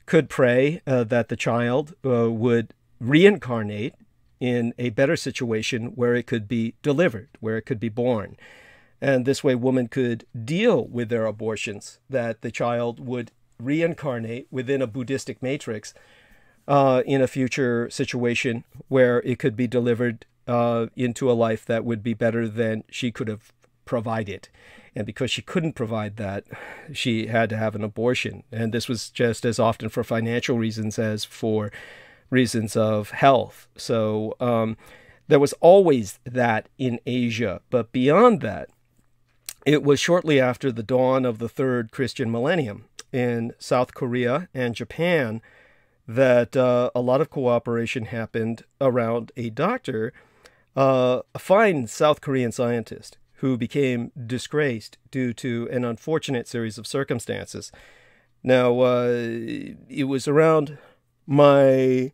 could pray that the child would reincarnate in a better situation where it could be delivered, where it could be born. And this way women could deal with their abortions, that the child would reincarnate within a Buddhistic matrix in a future situation where it could be delivered into a life that would be better than she could have provided. And because she couldn't provide that, she had to have an abortion. And this was just as often for financial reasons as for reasons of health. So there was always that in Asia. But beyond that, it was shortly after the dawn of the third Christian millennium in South Korea and Japan that a lot of cooperation happened around a doctor, a fine South Korean scientist who became disgraced due to an unfortunate series of circumstances. Now, it was around my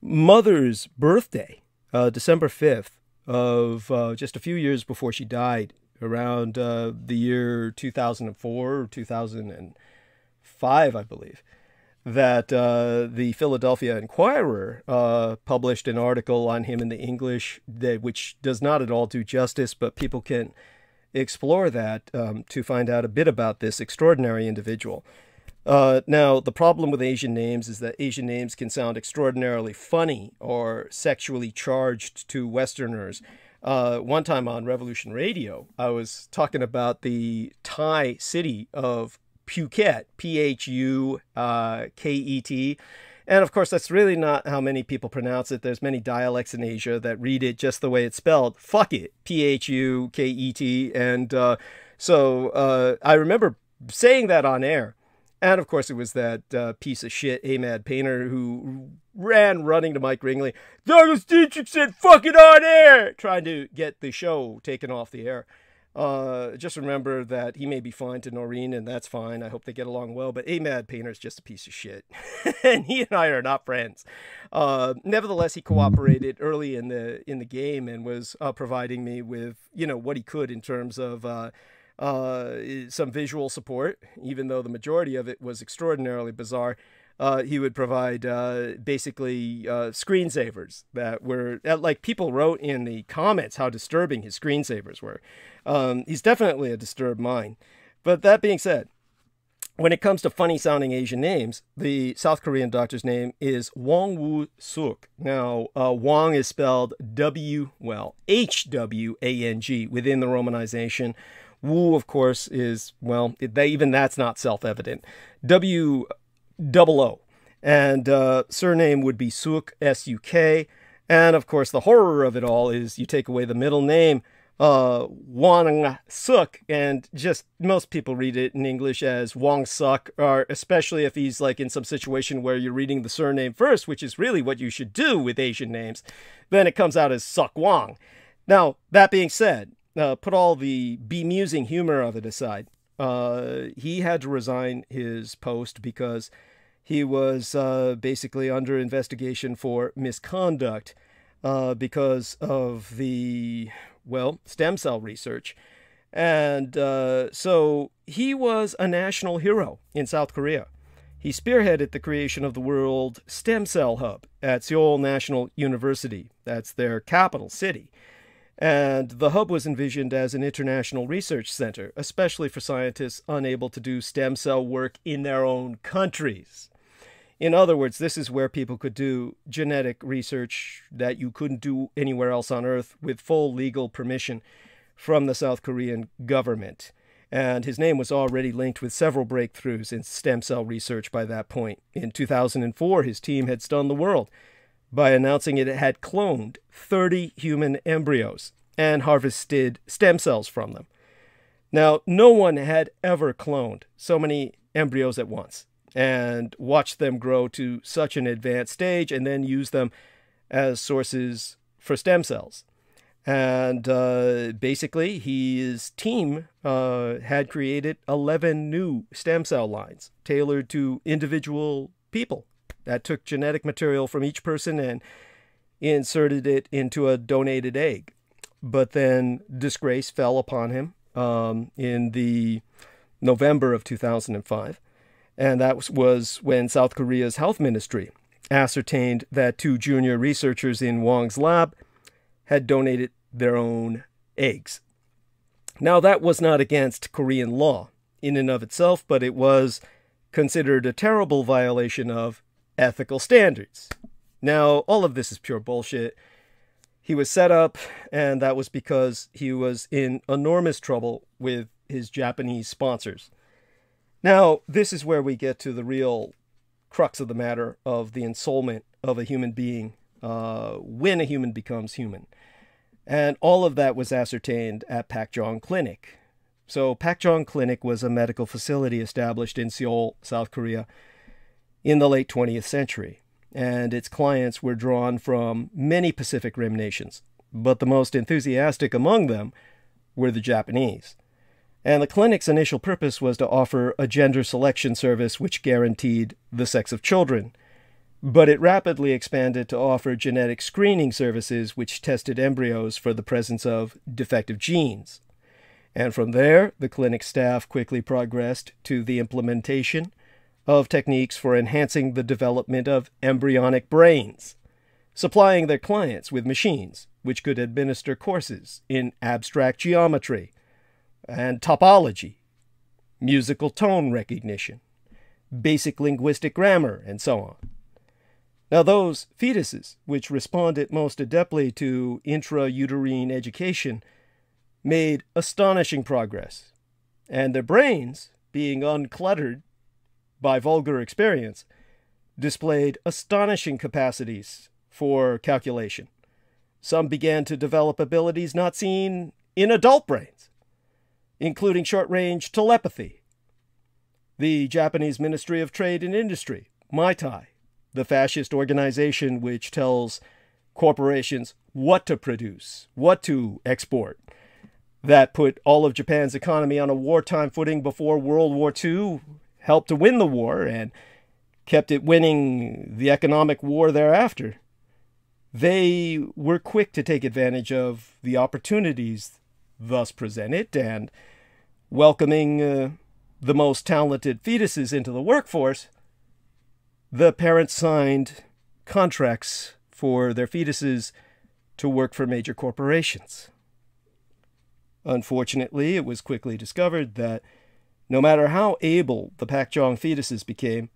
mother's birthday, December 5th, of just a few years before she died, around the year 2004 or 2005, I believe, that the Philadelphia Inquirer published an article on him in the English, which does not at all do justice, but people can explore that to find out a bit about this extraordinary individual. Now, the problem with Asian names is that Asian names can sound extraordinarily funny or sexually charged to Westerners. One time on Revolution Radio, I was talking about the Thai city of Phuket, Phuket. And of course, that's really not how many people pronounce it. There's many dialects in Asia that read it just the way it's spelled. Fuck it, Phuket. And so I remember saying that on air. And of course, it was that piece of shit, Ahmad Painter, who ran running to Mike Ringley. Douglas Dietrich said, fuck it on air, trying to get the show taken off the air. Just remember that he may be fine to Noreen, and that's fine. I hope they get along well. But Ahmad Painter's just a piece of shit. And he and I are not friends. Nevertheless, he cooperated early in the game and was providing me with, what he could in terms of some visual support, even though the majority of it was extraordinarily bizarre. He would provide basically screensavers that were, like people wrote in the comments how disturbing his screensavers were. He's definitely a disturbed mind. But that being said, when it comes to funny sounding Asian names, the South Korean doctor's name is Dwann-woo Suk. Now, Wang is spelled Hwang within the romanization. Wu, of course, is, even that's not self-evident. W-O-O. And surname would be Suk, S-U-K. And, of course, the horror of it all is you take away the middle name, Wang Suk, and just most people read it in English as Wang Suk, or especially if he's like in some situation where you're reading the surname first, which is really what you should do with Asian names, then it comes out as Suk Wang. Now, that being said, put all the bemusing humor of it aside. He had to resign his post because He was basically under investigation for misconduct because of the, well, stem cell research. And so he was a national hero in South Korea. He spearheaded the creation of the World Stem Cell Hub at Seoul National University. That's their capital city. And the hub was envisioned as an international research center, especially for scientists unable to do stem cell work in their own countries. In other words, this is where people could do genetic research that you couldn't do anywhere else on Earth with full legal permission from the South Korean government. And his name was already linked with several breakthroughs in stem cell research by that point. In 2004, his team had stunned the world by announcing it had cloned 30 human embryos and harvested stem cells from them. Now, no one had ever cloned so many embryos at once and watched them grow to such an advanced stage and then use them as sources for stem cells. And basically, his team had created 11 new stem cell lines tailored to individual people that took genetic material from each person and inserted it into a donated egg. But then disgrace fell upon him in the November of 2005. And that was when South Korea's health ministry ascertained that 2 junior researchers in Wong's lab had donated their own eggs. Now, that was not against Korean law in and of itself, but it was considered a terrible violation of ethical standards. Now, all of this is pure bullshit. He was set up, and that was because he was in enormous trouble with his Japanese sponsors. Now, this is where we get to the real crux of the matter of the ensoulment of a human being when a human becomes human. And all of that was ascertained at Pakjeong Clinic. So Pakjeong Clinic was a medical facility established in Seoul, South Korea, in the late 20th century. And its clients were drawn from many Pacific Rim nations, but the most enthusiastic among them were the Japanese. And the clinic's initial purpose was to offer a gender selection service which guaranteed the sex of children. But it rapidly expanded to offer genetic screening services which tested embryos for the presence of defective genes. And from there, the clinic staff quickly progressed to the implementation of techniques for enhancing the development of embryonic brains, supplying their clients with machines which could administer courses in abstract geometry and topology, musical tone recognition, basic linguistic grammar, and so on. Now, those fetuses, which responded most adeptly to intrauterine education, made astonishing progress, and their brains, being uncluttered by vulgar experience, displayed astonishing capacities for calculation. Some began to develop abilities not seen in adult brains, including short-range telepathy. The Japanese Ministry of Trade and Industry, MIDWAY, the fascist organization which tells corporations what to produce, what to export, that put all of Japan's economy on a wartime footing before World War II, helped to win the war, and kept it winning the economic war thereafter. They were quick to take advantage of the opportunities thus presented, and welcoming the most talented fetuses into the workforce, the parents signed contracts for their fetuses to work for major corporations. Unfortunately, it was quickly discovered that no matter how able the Pakjeong fetuses became,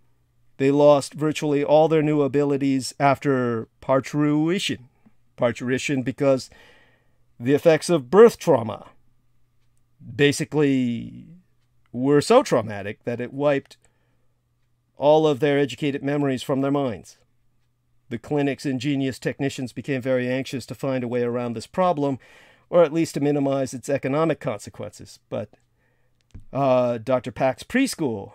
they lost virtually all their new abilities after parturition. Parturition because the effects of birth trauma basically were so traumatic that it wiped all of their educated memories from their minds. The clinic's ingenious technicians became very anxious to find a way around this problem, or at least to minimize its economic consequences. But Dr. Pak's preschool,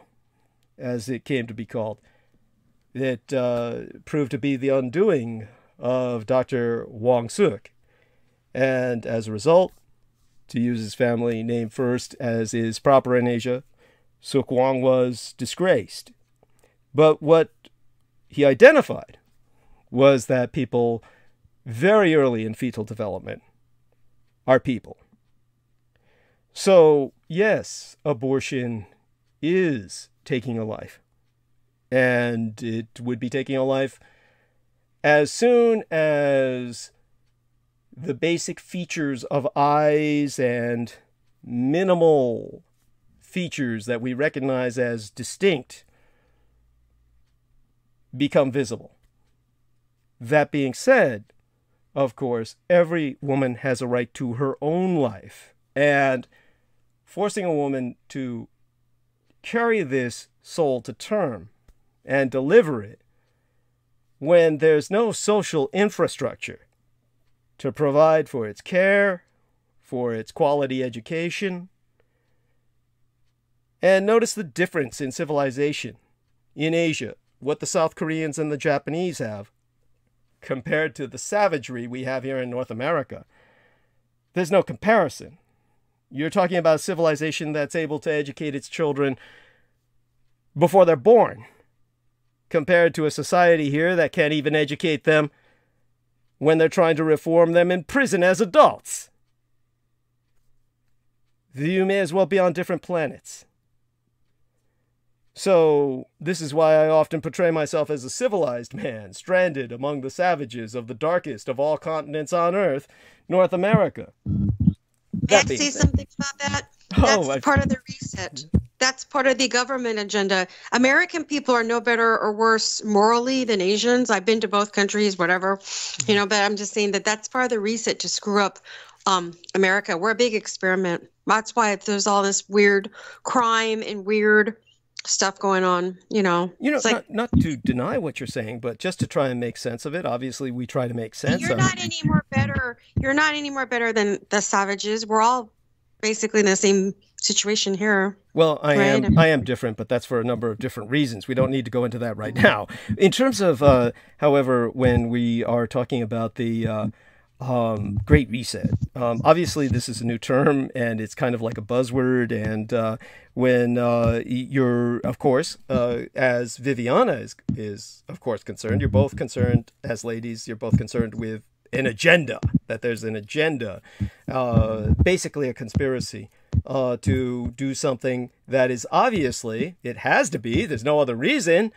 as it came to be called, it proved to be the undoing of Dr. Wong Suk. And as a result, to use his family name first, as is proper in Asia, Suk Wong was disgraced. But what he identified was that people very early in fetal development are people. So, yes, abortion is taking a life. And it would be taking a life as soon as the basic features of eyes and minimal features that we recognize as distinct become visible. That being said, of course, every woman has a right to her own life. And forcing a woman to carry this soul to term and deliver it when there's no social infrastructure to provide for its care, for its quality education. And notice the difference in civilization in Asia, what the South Koreans and the Japanese have, compared to the savagery we have here in North America. There's no comparison. You're talking about a civilization that's able to educate its children before they're born, compared to a society here that can't even educate them when they're trying to reform them in prison as adults. You may as well be on different planets. So, this is why I often portray myself as a civilized man, stranded among the savages of the darkest of all continents on Earth, North America. May I say something about that? That's part of the reset. That's part of the government agenda. American people are no better or worse morally than Asians. I've been to both countries, whatever, you know, but I'm just saying that that's part of the reset to screw up America. We're a big experiment. That's why there's all this weird crime and weird stuff going on, you know. You know, like, not to deny what you're saying, but just to try and make sense of it. Obviously, we try to make sense you're of not it. any more better. You're not any more better than the savages. We're all basically in the same situation here. Well, I am different, but that's for a number of different reasons. We don't need to go into that right now. In terms of, however, when we are talking about the Great Reset, obviously this is a new term and it's kind of like a buzzword. And when you're, of course, as Viviana is of course concerned, you're both concerned as ladies, you're both concerned with an agenda, that there's an agenda, basically a conspiracy to do something that is obviously, it has to be, there's no other reason,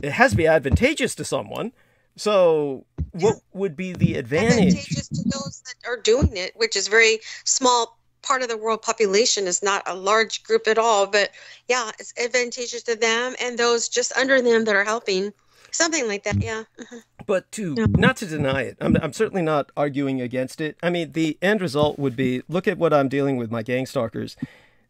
it has to be advantageous to someone. So what would be the advantage? Advantageous to those that are doing it, which is very small part of the world population, is not a large group at all. But yeah, it's advantageous to them and those just under them that are helping. Something like that, yeah. But not to deny it, I'm certainly not arguing against it. I mean, the end result would be, look at what I'm dealing with, my gang stalkers.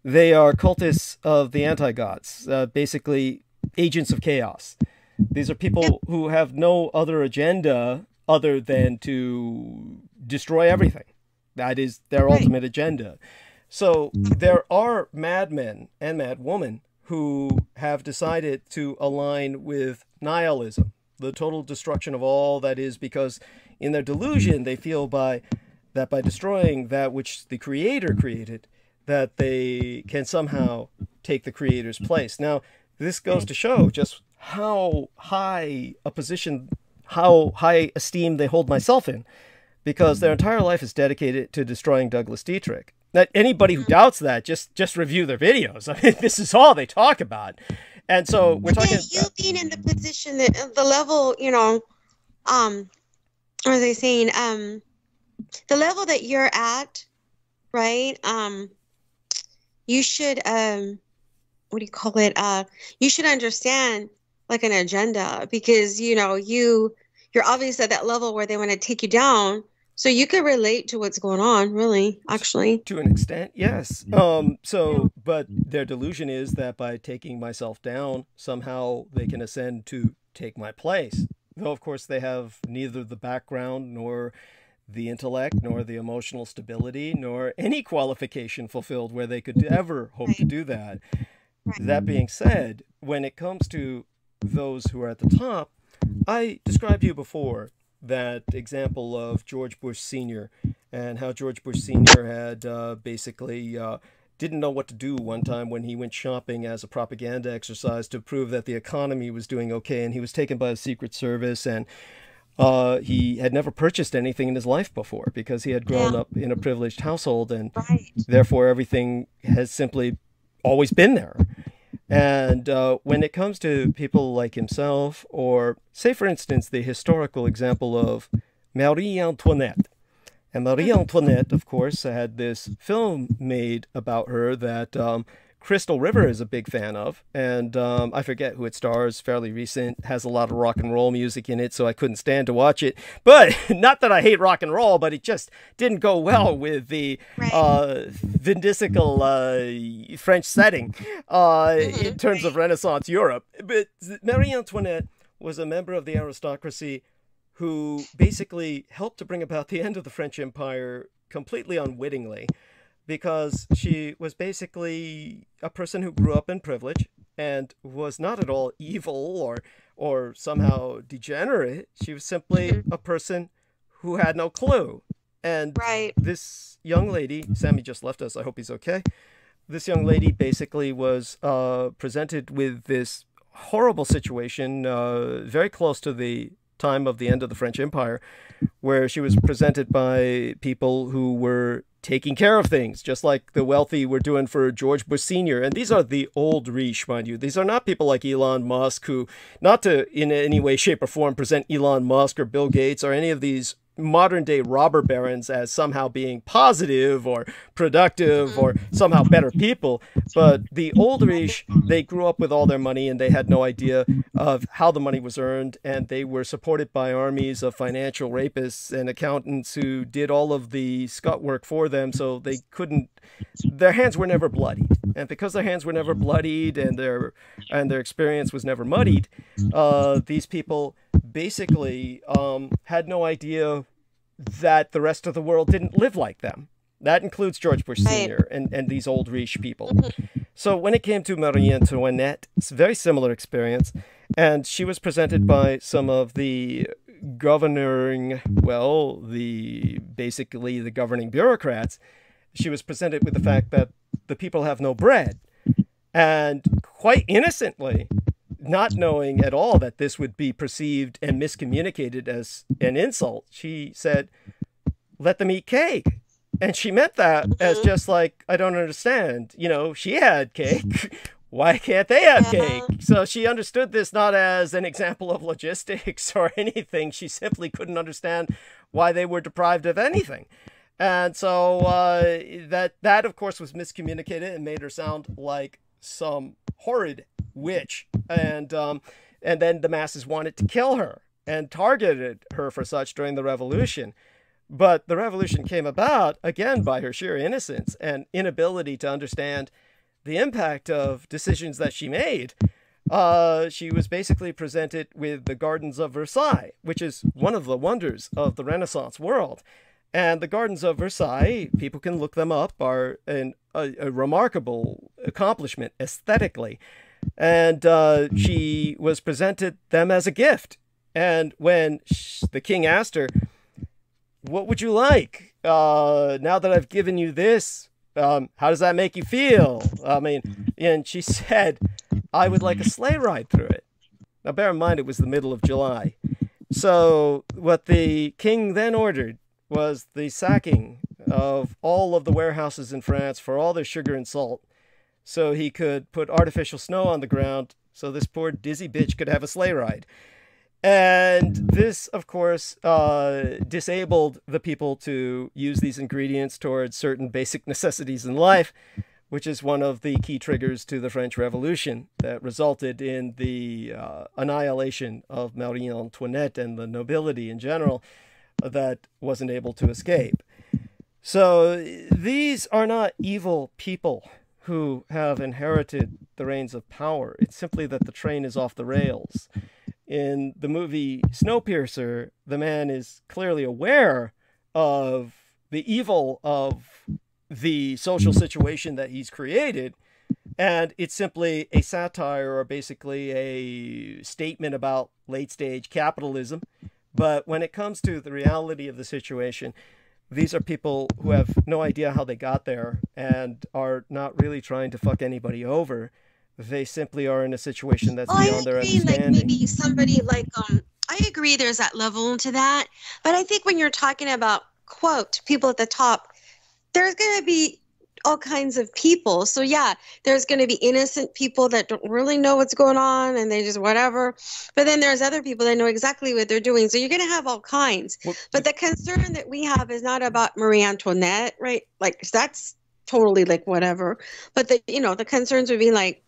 They are cultists of the anti-gods, basically agents of chaos. These are people who have no other agenda other than to destroy everything. That is their ultimate agenda. So there are madmen and madwomen who have decided to align with nihilism, the total destruction of all that is, because in their delusion they feel by destroying that which the Creator created, that they can somehow take the Creator's place. Now, this goes to show just how high a position, how high esteem they hold myself in, because their entire life is dedicated to destroying Douglas Dietrich. Now, anybody who doubts that, just review their videos. I mean, this is all they talk about. And so we're talking you being in the position that the level, you know, what are they saying? The level that you're at, right? You should, what do you call it? You should understand like an agenda, because, you know, you're obviously at that level where they want to take you down. So you could relate to what's going on, really, actually. To an extent, yes. But their delusion is that by taking myself down, somehow they can ascend to take my place. Though, of course, they have neither the background nor the intellect nor the emotional stability nor any qualification fulfilled where they could ever hope to do that. That being said, when it comes to those who are at the top, I described to you before that example of George Bush Sr. and how George Bush Sr. had basically didn't know what to do one time when he went shopping as a propaganda exercise to prove that the economy was doing okay, and he was taken by the Secret Service, and he had never purchased anything in his life before because he had grown up in a privileged household, and therefore everything has simply always been there. And when it comes to people like himself, or say, for instance, the historical example of Marie Antoinette. And Marie Antoinette, of course, had this film made about her that Crystal River is a big fan of. And I forget who it stars, fairly recent, has a lot of rock and roll music in it, so I couldn't stand to watch it. But not that I hate rock and roll, but it just didn't go well with the vindical French setting in terms of Renaissance Europe. But Marie Antoinette was a member of the aristocracy who basically helped to bring about the end of the French Empire completely unwittingly, because she was basically a person who grew up in privilege and was not at all evil or somehow degenerate. She was simply a person who had no clue. And this young lady, Sammy just left us, I hope he's okay. This young lady basically was presented with this horrible situation very close to the time of the end of the French Empire, where she was presented by people who were taking care of things, just like the wealthy were doing for George Bush Sr. And these are the old riche, mind you. These are not people like Elon Musk, who, not to in any way, shape, or form present Elon Musk or Bill Gates or any of these modern-day robber barons as somehow being positive or productive or somehow better people. But the old riche, they grew up with all their money and they had no idea of how the money was earned, and they were supported by armies of financial rapists and accountants who did all of the scut work for them, so they couldn't, their hands were never bloodied. And because their hands were never bloodied and their experience was never muddied, these people basically had no idea that the rest of the world didn't live like them. That includes George Bush Sr. and these old riche people. So when it came to Marie Antoinette, it's a very similar experience. And she was presented by some of the governing, well, basically the governing bureaucrats. She was presented with the fact that the people have no bread. And quite innocently, not knowing at all that this would be perceived and miscommunicated as an insult, she said, let them eat cake. And she meant that as just like, I don't understand. You know, she had cake. Why can't they have cake? So she understood this not as an example of logistics or anything. She simply couldn't understand why they were deprived of anything. And so that of course was miscommunicated and made her sound like some horrid witch. And then the masses wanted to kill her and targeted her for such during the revolution. But the revolution came about, again, by her sheer innocence and inability to understand the impact of decisions that she made. She was basically presented with the Gardens of Versailles, which is one of the wonders of the Renaissance world. And the Gardens of Versailles, people can look them up, are a remarkable accomplishment aesthetically. And she was presented them as a gift. And when the king asked her, what would you like? Now that I've given you this, how does that make you feel? I mean, and she said, I would like a sleigh ride through it. Now, bear in mind, it was the middle of July. So what the king then ordered was the sacking of all of the warehouses in France for all their sugar and salt, so he could put artificial snow on the ground so this poor dizzy bitch could have a sleigh ride. And this, of course, disabled the people to use these ingredients towards certain basic necessities in life, which is one of the key triggers to the French Revolution that resulted in the annihilation of Marie Antoinette and the nobility in general that wasn't able to escape. So these are not evil people who have inherited the reins of power. It's simply that the train is off the rails. In the movie Snowpiercer, the man is clearly aware of the evil of the social situation that he's created, and it's simply a satire or basically a statement about late-stage capitalism. But when it comes to the reality of the situation, these are people who have no idea how they got there and are not really trying to fuck anybody over. They simply are in a situation that's beyond their understanding. Like maybe somebody like I agree there's that level to that, but I think when you're talking about quote people at the top, there's going to be all kinds of people. So yeah, there's going to be innocent people that don't really know what's going on and they just whatever. But then there's other people that know exactly what they're doing. So you're going to have all kinds. Well, but the concern that we have is not about Marie Antoinette, right? Like that's totally like whatever. But the concerns would be like,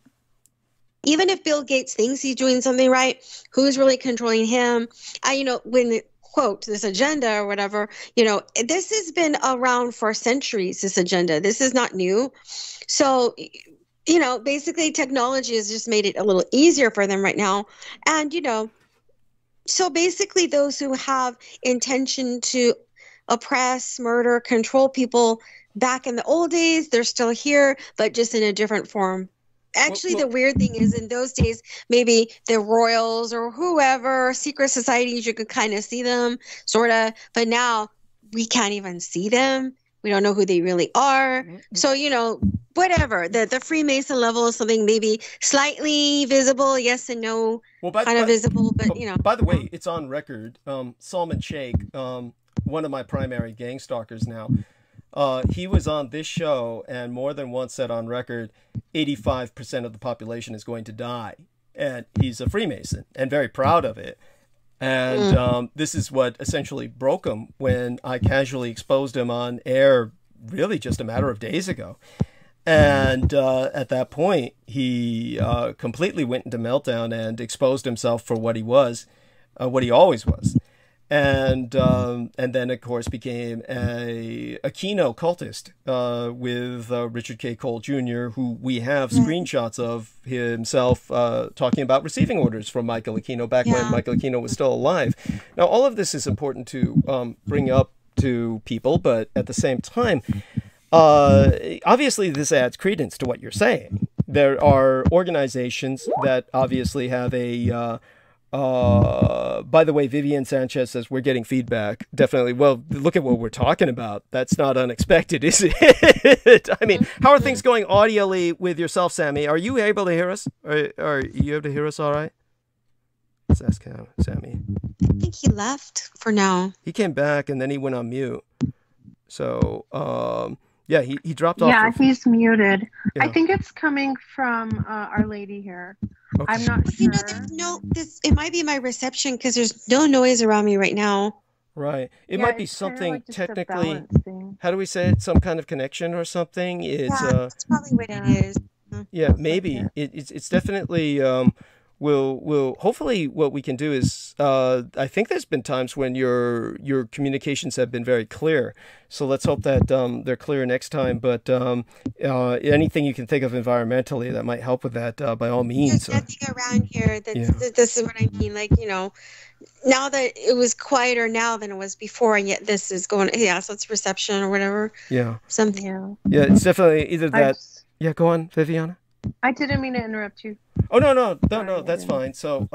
even if Bill Gates thinks he's doing something right, who's really controlling him? When quote this agenda or whatever, this has been around for centuries, this agenda. This is not new. So, basically technology has just made it a little easier for them right now. And, so basically those who have intention to oppress, murder, control people back in the old days, they're still here, but just in a different form. Actually, the weird thing is in those days, maybe the royals or whoever, secret societies, you could kind of see them, sort of. But now we can't even see them. We don't know who they really are. So, whatever. The Freemason level is something maybe slightly visible, yes and no, visible. But, By the way, it's on record. Salman Sheikh, one of my primary gang stalkers now, he was on this show and more than once said on record, 85% of the population is going to die. And he's a Freemason and very proud of it. And this is what essentially broke him when I casually exposed him on air really just a matter of days ago. And at that point, he completely went into meltdown and exposed himself for what he was, what he always was. And then, of course, became a Aquino cultist with Richard K. Cole Jr., who we have screenshots of himself talking about receiving orders from Michael Aquino back when Michael Aquino was still alive. Now, all of this is important to bring up to people, but at the same time, obviously this adds credence to what you're saying. There are organizations that obviously have a... by the way, Vivian Sanchez says we're getting feedback. Definitely. Well, look at what we're talking about. That's not unexpected, is it? I mean, how are things going audially with yourself, Sammy? Are you able to hear us? Are you able to hear us all right? Let's ask Sammy. I think he left for now. He came back and then he went on mute. So, yeah, he dropped off. Yeah, he's muted. Yeah. I think it's coming from Our Lady here. Okay. I'm not sure. It might be my reception because there's no noise around me right now. Right. It might be something like technically. How do we say it? Some kind of connection or something. That's probably what it is. Yeah, maybe it's definitely. We'll hopefully what we can do is I think there's been times when your communications have been very clear, so let's hope that they're clear next time. But anything you can think of environmentally that might help with that, by all means. There's nothing around here this is what I mean, like now that it was quieter now than it was before, and yet this is going so it's reception or whatever. Something. Yeah, it's definitely either that. Go on, Viviana. I didn't mean to interrupt you. Oh, no, that's fine. So,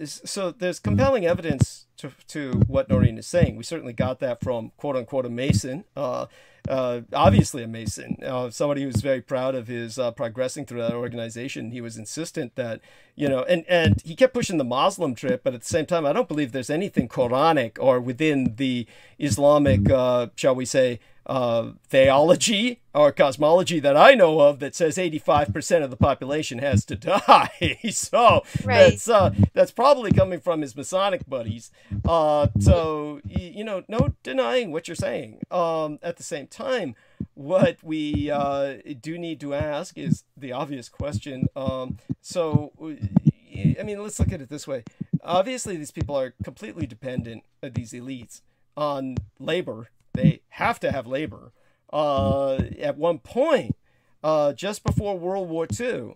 so there's compelling evidence to what Noreen is saying. We certainly got that from quote unquote a Mason, obviously a Mason, somebody who's very proud of his progressing through that organization. He was insistent that, and he kept pushing the Muslim trip, but at the same time, I don't believe there's anything Quranic or within the Islamic, shall we say, theology or cosmology that I know of that says 85% of the population has to die. So that's probably coming from his Masonic buddies. So, no denying what you're saying. At the same time, what we do need to ask is the obvious question. So, I mean, let's look at it this way. Obviously, these people are completely dependent, these elites, on labor. They have to have labor. At one point, just before World War II,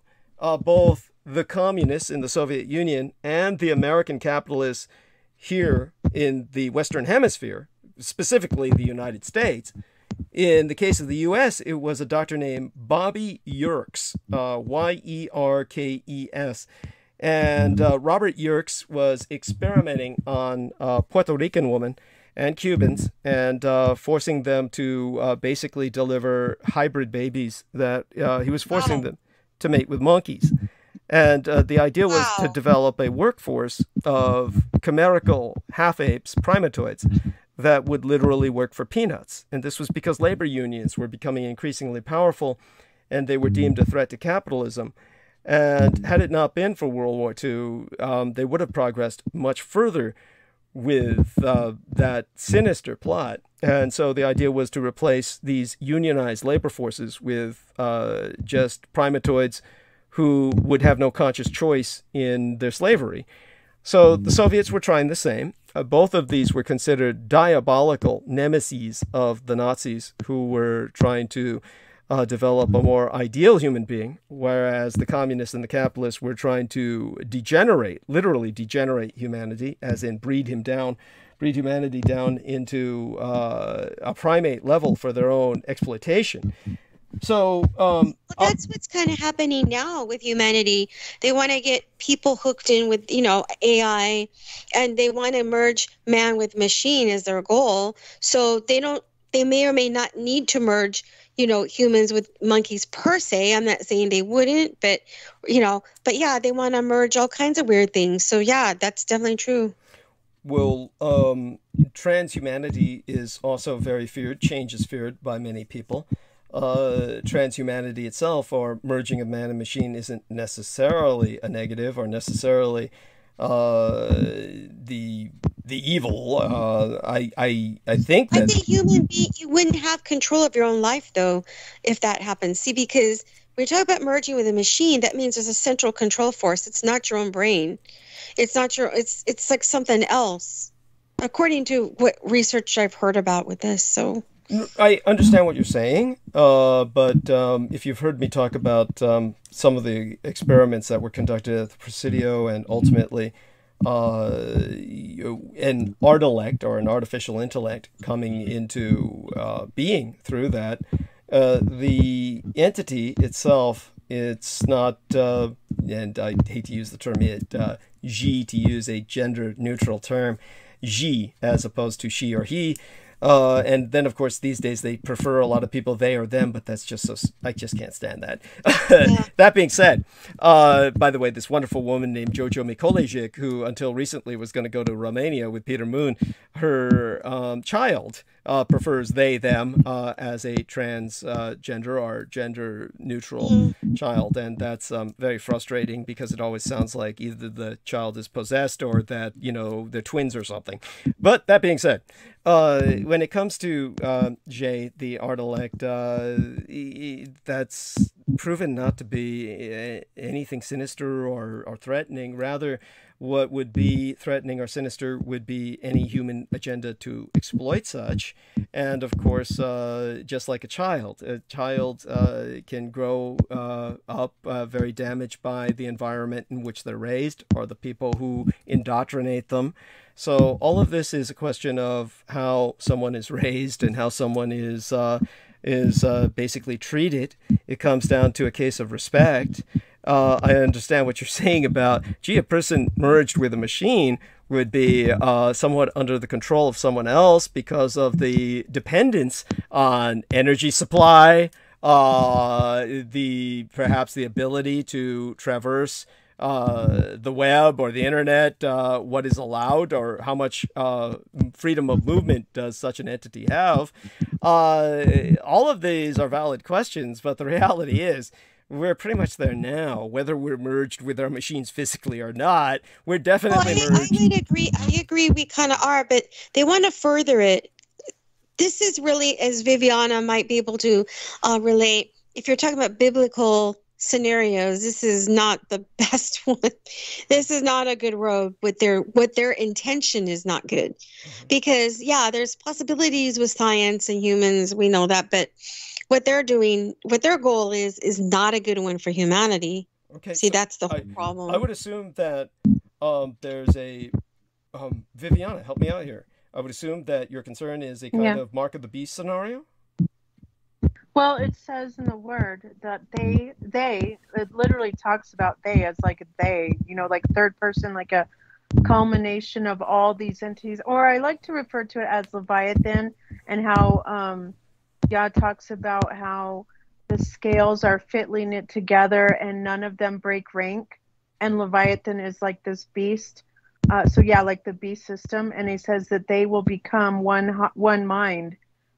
both the communists in the Soviet Union and the American capitalists here in the Western Hemisphere, specifically the United States, in the case of the U.S., it was a doctor named Bobby Yerkes, Yerkes. And Robert Yerkes was experimenting on a Puerto Rican woman. and Cubans, and forcing them to basically deliver hybrid babies that he was forcing them to mate with monkeys. And the idea was to develop a workforce of chimerical half-apes, primatoids, that would literally work for peanuts. And this was because labor unions were becoming increasingly powerful, and they were deemed a threat to capitalism. And had it not been for World War II, they would have progressed much further with that sinister plot. And so the idea was to replace these unionized labor forces with just primatoids who would have no conscious choice in their slavery. So the Soviets were trying the same. Both of these were considered diabolical nemeses of the Nazis, who were trying to develop a more ideal human being, whereas the communists and the capitalists were trying to degenerate, literally degenerate humanity, as in breed humanity down into a primate level for their own exploitation. So well, that's what's kind of happening now with humanity. They want to get people hooked in with, you know, AI, and they want to merge man with machine as their goal. So they may or may not need to merge, you know, humans with monkeys per se. I'm not saying they wouldn't, but, you know, but yeah, they want to merge all kinds of weird things. So yeah, that's definitely true. Well, transhumanity is also very feared. Change is feared by many people. Transhumanity itself, or merging of man and machine, isn't necessarily a negative or necessarily the evil. I think that... As a human being, you wouldn't have control of your own life, though, if that happens. See, because when you talk about merging with a machine, that means there's a central control force. It's not your own brain. It's not your... It's like something else, according to what research I've heard about with this, so... I understand what you're saying, but if you've heard me talk about some of the experiments that were conducted at the Presidio, and ultimately an art-elect, or an artificial intellect, coming into being through that, the entity itself, it's not, and I hate to use the term ̶hǐ, to use a gender-neutral term, ̶hǐ as opposed to she or he. And then, of course, these days they prefer a lot of people they or them, but that's just so, I just can't stand that. Yeah. That being said, by the way, this wonderful woman named Jojo Mikolejic, who until recently was going to go to Romania with Peter Moon, her child prefers they, them as a transgender or gender neutral child. And that's very frustrating, because it always sounds like either the child is possessed or that, you know, they're twins or something. But that being said, when it comes to Jay, the art-elect, that's proven not to be anything sinister or threatening. Rather, what would be threatening or sinister would be any human agenda to exploit such. And of course, just like a child can grow up very damaged by the environment in which they're raised, or the people who indoctrinate them. So all of this is a question of how someone is raised and how someone is basically treated. It comes down to a case of respect. I understand what you're saying about, gee, a person merged with a machine would be somewhat under the control of someone else because of the dependence on energy supply, perhaps the ability to traverse the web or the internet, what is allowed, or how much freedom of movement does such an entity have. All of these are valid questions, but the reality is we're pretty much there now. Whether we're merged with our machines physically or not, we're definitely merged. I agree we kind of are, but they want to further it. This is really, as Viviana might be able to relate, if you're talking about biblical scenarios, this is not the best one. This is not a good road. What their intention is not good, because yeah, there's possibilities with science and humans, we know that, but what they're doing, what their goal is not a good one for humanity. Okay, see, so that's the whole problem. I would assume that there's a Viviana, help me out here. I would assume that your concern is a kind of Mark of the Beast scenario. Well, it says in the word that they, it literally talks about they as like a they, you know, like third person, like a culmination of all these entities, or I like to refer to it as Leviathan, and how Jié talks about how the scales are fitly knit together and none of them break rank, and Leviathan is like this beast. So yeah, like the beast system, and he says that they will become one mind.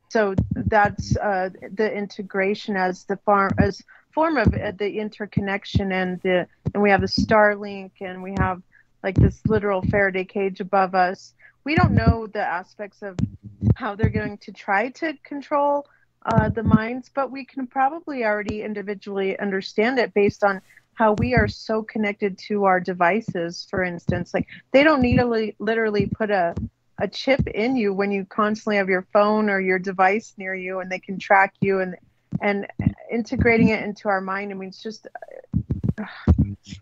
So that's the integration as the form of the interconnection, and we have the Starlink, and we have like this literal Faraday cage above us. We don't know the aspects of how they're going to try to control the minds, but we can probably already individually understand it based on how we are so connected to our devices. For instance, like they don't need to literally put a chip in you when you constantly have your phone or your device near you, and they can track you, and integrating it into our mind. I mean, it's just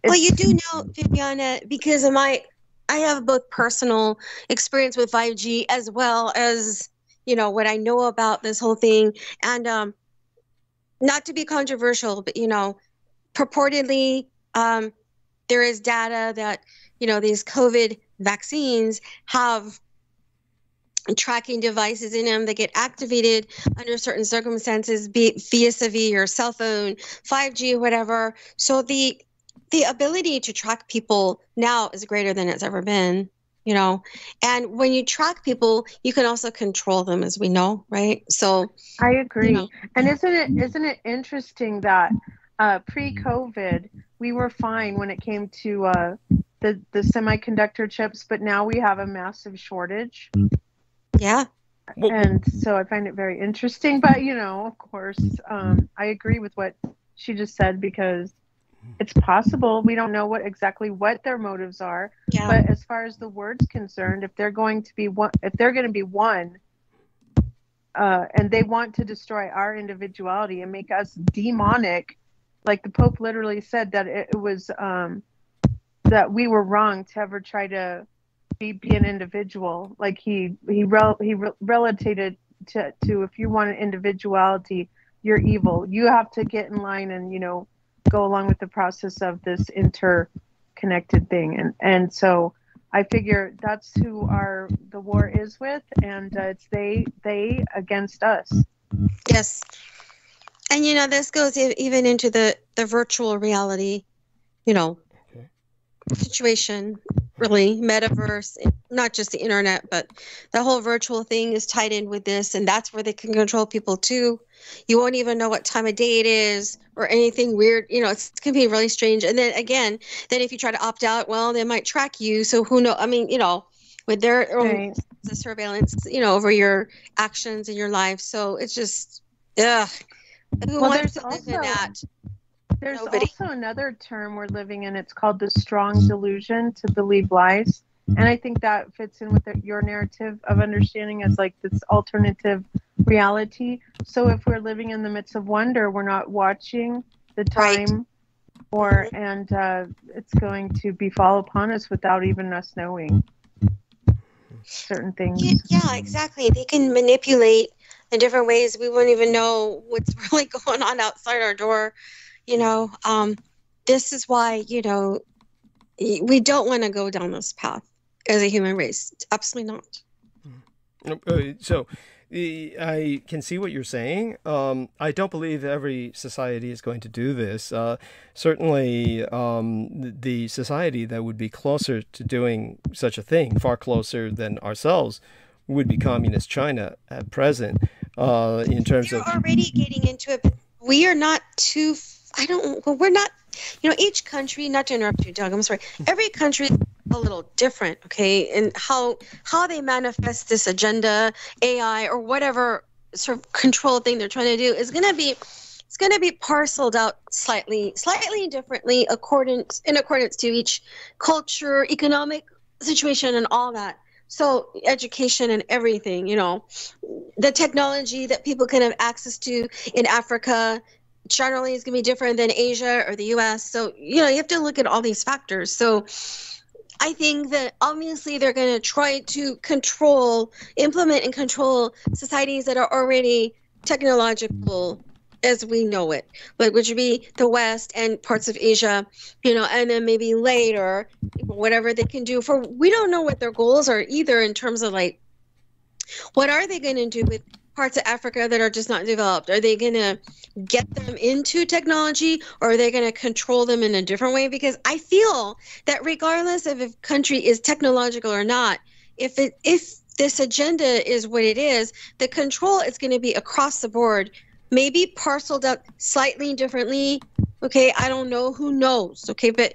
well, you do know, Viviana, because of I have both personal experience with 5G as well as, you know, what I know about this whole thing. And not to be controversial, but, you know, purportedly there is data that, you know, these COVID vaccines have tracking devices in them that get activated under certain circumstances, be it vis-a-vis your cell phone, 5G, whatever. So the ability to track people now is greater than it's ever been, you know. And when you track people, you can also control them, as we know, right? So I agree. You know. And isn't it interesting that pre-COVID we were fine when it came to the semiconductor chips, but now we have a massive shortage. Yeah. And so I find it very interesting. But, you know, of course, I agree with what she just said, because it's possible. We don't know exactly what their motives are. Yeah. But as far as the word's concerned, if they're going to be one, and they want to destroy our individuality and make us demonic, like the Pope literally said that it was that we were wrong to ever try to be an individual. Like he related to if you want an individuality, you're evil. You have to get in line and, you know, go along with the process of this interconnected thing. And so I figure that's who the war is with, and it's they against us. Yes. And, you know, this goes even into the virtual reality, you know, situation, really, metaverse, not just the internet, but the whole virtual thing is tied in with this, and that's where they can control people too. You won't even know what time of day it is or anything weird. You know, it's going to be really strange. And then again, if you try to opt out, well, they might track you. So who knows? I mean, you know, with their own surveillance, you know, over your actions in your life. So it's just, ugh. Who wants to live in that? There's Nobody. also another term we're living in. It's called the strong delusion to believe lies. And I think that fits in with your narrative of understanding as like this alternative reality. So if we're living in the midst of wonder, we're not watching the time, and it's going to befall upon us without even us knowing certain things. Yeah, exactly. They can manipulate in different ways. We won't even know what's really going on outside our door. You know, this is why, you know, we don't want to go down this path as a human race. Absolutely not. So I can see what you're saying. I don't believe every society is going to do this. Certainly, the society that would be closer to doing such a thing, far closer than ourselves, would be communist China at present. In terms of already getting into it, but we are not too. We're not, you know, each country, not to interrupt you, Doug, I'm sorry, every country is a little different, okay, and how they manifest this agenda, AI, or whatever sort of control thing they're trying to do is going to be parceled out slightly differently in accordance to each culture, economic situation, and all that. So education and everything, you know, the technology that people can have access to in Africa generally is going to be different than Asia or the US. So, you know, you have to look at all these factors. So I think that obviously they're going to try to implement and control societies that are already technological as we know it, like which would be the West and parts of Asia, and then maybe later, whatever they can do for, we don't know what their goals are either in terms of like, what are they going to do with parts of Africa that are just not developed? Are they going to get them into technology, or are they going to control them in a different way? Because I feel that regardless of if a country is technological or not, if this agenda is what it is, the control is going to be across the board, maybe parceled up slightly differently. Okay, I don't know, who knows? Okay, but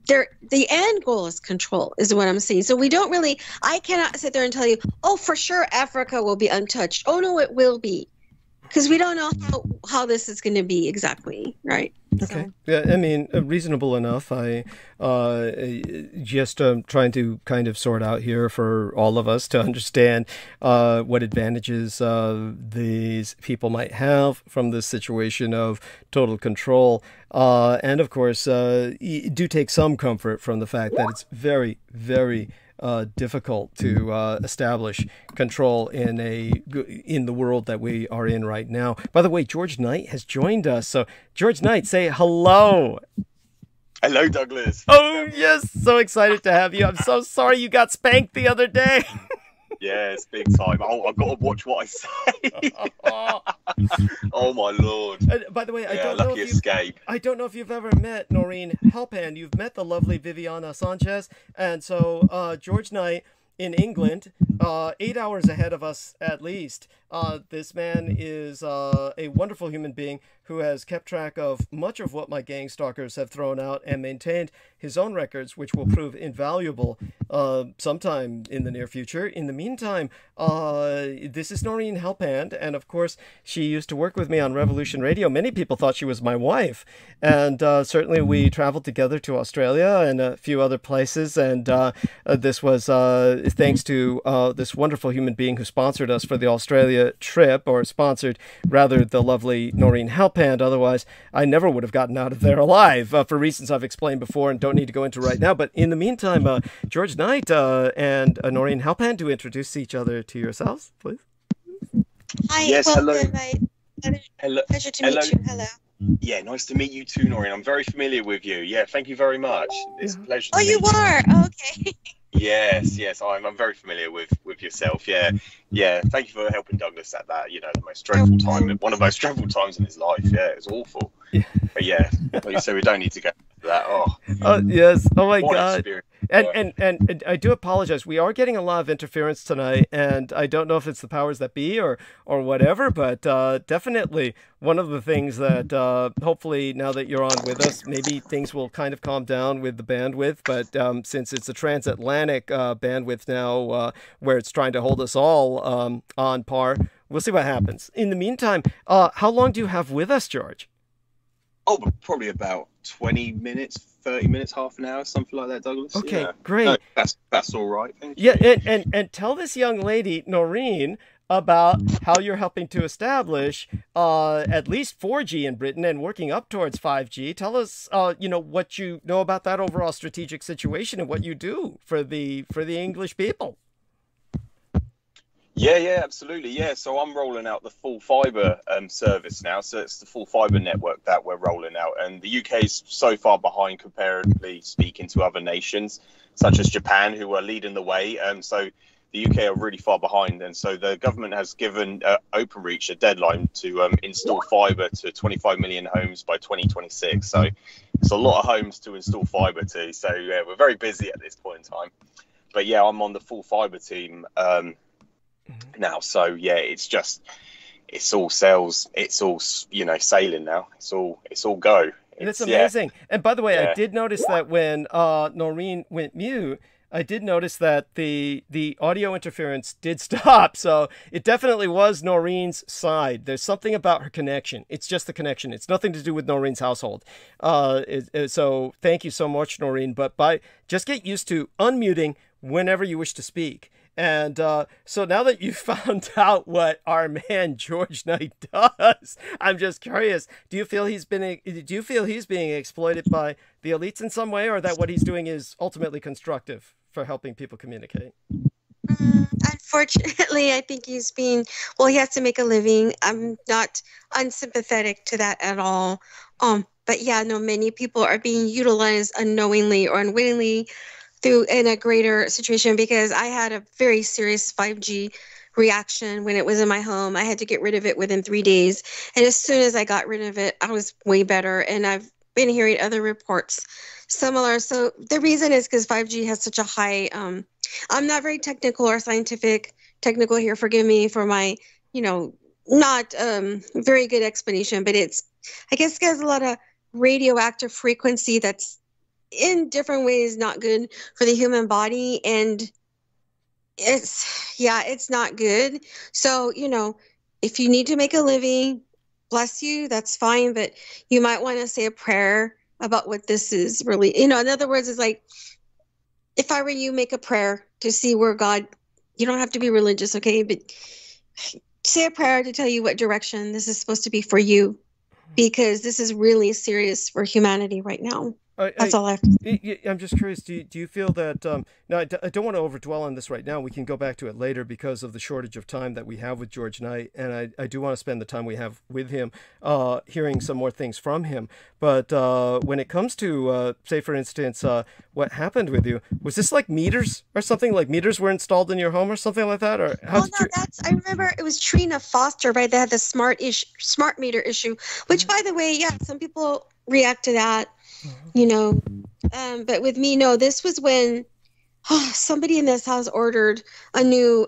the end goal is control, is what I'm saying. So we don't really, I cannot sit there and tell you, oh, for sure Africa will be untouched. Oh no, it will be. Because we don't know how this is going to be exactly, right? Okay. So. Yeah, I mean, reasonable enough. I just trying to kind of sort out here for all of us to understand what advantages these people might have from this situation of total control. And of course, do take some comfort from the fact that it's very, very difficult to establish control in the world that we are in right now. By the way, George Knight has joined us. So, George Knight, say hello. Hello, Douglas. Oh, yes. So excited to have you. I'm so sorry you got spanked the other day. Yeah, it's big time. Oh, I've got to watch what I say. Oh, my Lord. By the way, I don't know if you've ever met Noreen Helpan. You've met the lovely Viviana Sanchez. And so George Knight in England, 8 hours ahead of us at least. This man is a wonderful human being who has kept track of much of what my gang stalkers have thrown out and maintained his own records, which will prove invaluable sometime in the near future. In the meantime, this is Noreen Helpan, and of course, she used to work with me on Revolution Radio. Many people thought she was my wife, and certainly we traveled together to Australia and a few other places, and this was thanks to this wonderful human being who sponsored us for the Australia trip, or sponsored, rather, the lovely Noreen Helpan. Otherwise, I never would have gotten out of there alive for reasons I've explained before and don't need to go into right now. But in the meantime, George Knight and Noreen Helpan, do introduce each other to yourselves, please. Hi, yes, welcome. Hello. Pleasure to meet you. Hello. Yeah, nice to meet you too, Noreen. I'm very familiar with you. Yeah, thank you very much. It's a pleasure to meet you are? Oh, okay. Yes, I'm very familiar with yourself. Yeah. Thank you for helping Douglas at that. The most dreadful time, one of the most dreadful times in his life. Yeah, it was awful. But yeah, like you said, we don't need to go into that. Oh yes. Oh my God. Experience. And I do apologize. We are getting a lot of interference tonight, and I don't know if it's the powers that be or whatever, but definitely one of the things that hopefully now that you're on with us, maybe things will kind of calm down with the bandwidth. But since it's a transatlantic bandwidth now, where it's trying to hold us all on par, we'll see what happens. In the meantime, how long do you have with us, George? Oh, probably about 20 minutes, 30 minutes, half an hour, something like that, Douglas. Okay, yeah. great. No, that's all right. Thank you. Yeah, and tell this young lady, Noreen, about how you're helping to establish at least 4G in Britain and working up towards 5G. Tell us, what you know about that overall strategic situation and what you do for the English people. Yeah, absolutely. Yeah, so I'm rolling out the full fiber service now. So it's the full fiber network that we're rolling out. And the UK is so far behind, comparatively speaking, to other nations, such as Japan, who are leading the way. So the UK are really far behind. And so the government has given Openreach a deadline to install fiber to 25 million homes by 2026. So it's a lot of homes to install fiber to. So yeah, we're very busy at this point in time. But yeah, I'm on the full fiber team now. So yeah, it's all sales, it's all sailing now, it's all go. It's amazing. Yeah. And by the way, I did notice that when Noreen went mute, I did notice that the audio interference did stop. So it definitely was Noreen's side. There's something about her connection. It's just the connection. It's nothing to do with Noreen's household. So thank you so much, Noreen. But just get used to unmuting whenever you wish to speak. And so now that you've found out what our man George Knight does, I'm just curious. Do you feel he's being exploited by the elites in some way, or that what he's doing is ultimately constructive for helping people communicate? Unfortunately, I think he's being, well, he has to make a living. I'm not unsympathetic to that at all. But yeah, no, many people are being utilized unknowingly or unwittingly through in a greater situation, because I had a very serious 5G reaction when it was in my home. I had to get rid of it within 3 days. And as soon as I got rid of it, I was way better. And I've been hearing other reports similar. So the reason is because 5G has such a high, I'm not very technical or technical here. Forgive me for my, not very good explanation, but it's, I guess it has a lot of radioactive frequency that's in different ways not good for the human body. And it's not good. So, if you need to make a living, bless you, that's fine. But you might want to say a prayer about what this is really, in other words, it's like, if I were you, make a prayer to see where God, you don't have to be religious, okay? But say a prayer to tell you what direction this is supposed to be for you, because this is really serious for humanity right now. That's all I have to say. I'm just curious, do you feel that, now I don't want to overdwell on this right now, we can go back to it later because of the shortage of time that we have with George Knight, and I do want to spend the time we have with him hearing some more things from him. But when it comes to, say for instance, what happened with you, was this like meters or something? Like meters were installed in your home or something like that? Or no, I remember it was Trina Foster, right? They had the smart meter issue, which by the way, yeah, some people react to that. But with me, no, this was when somebody in this house ordered a new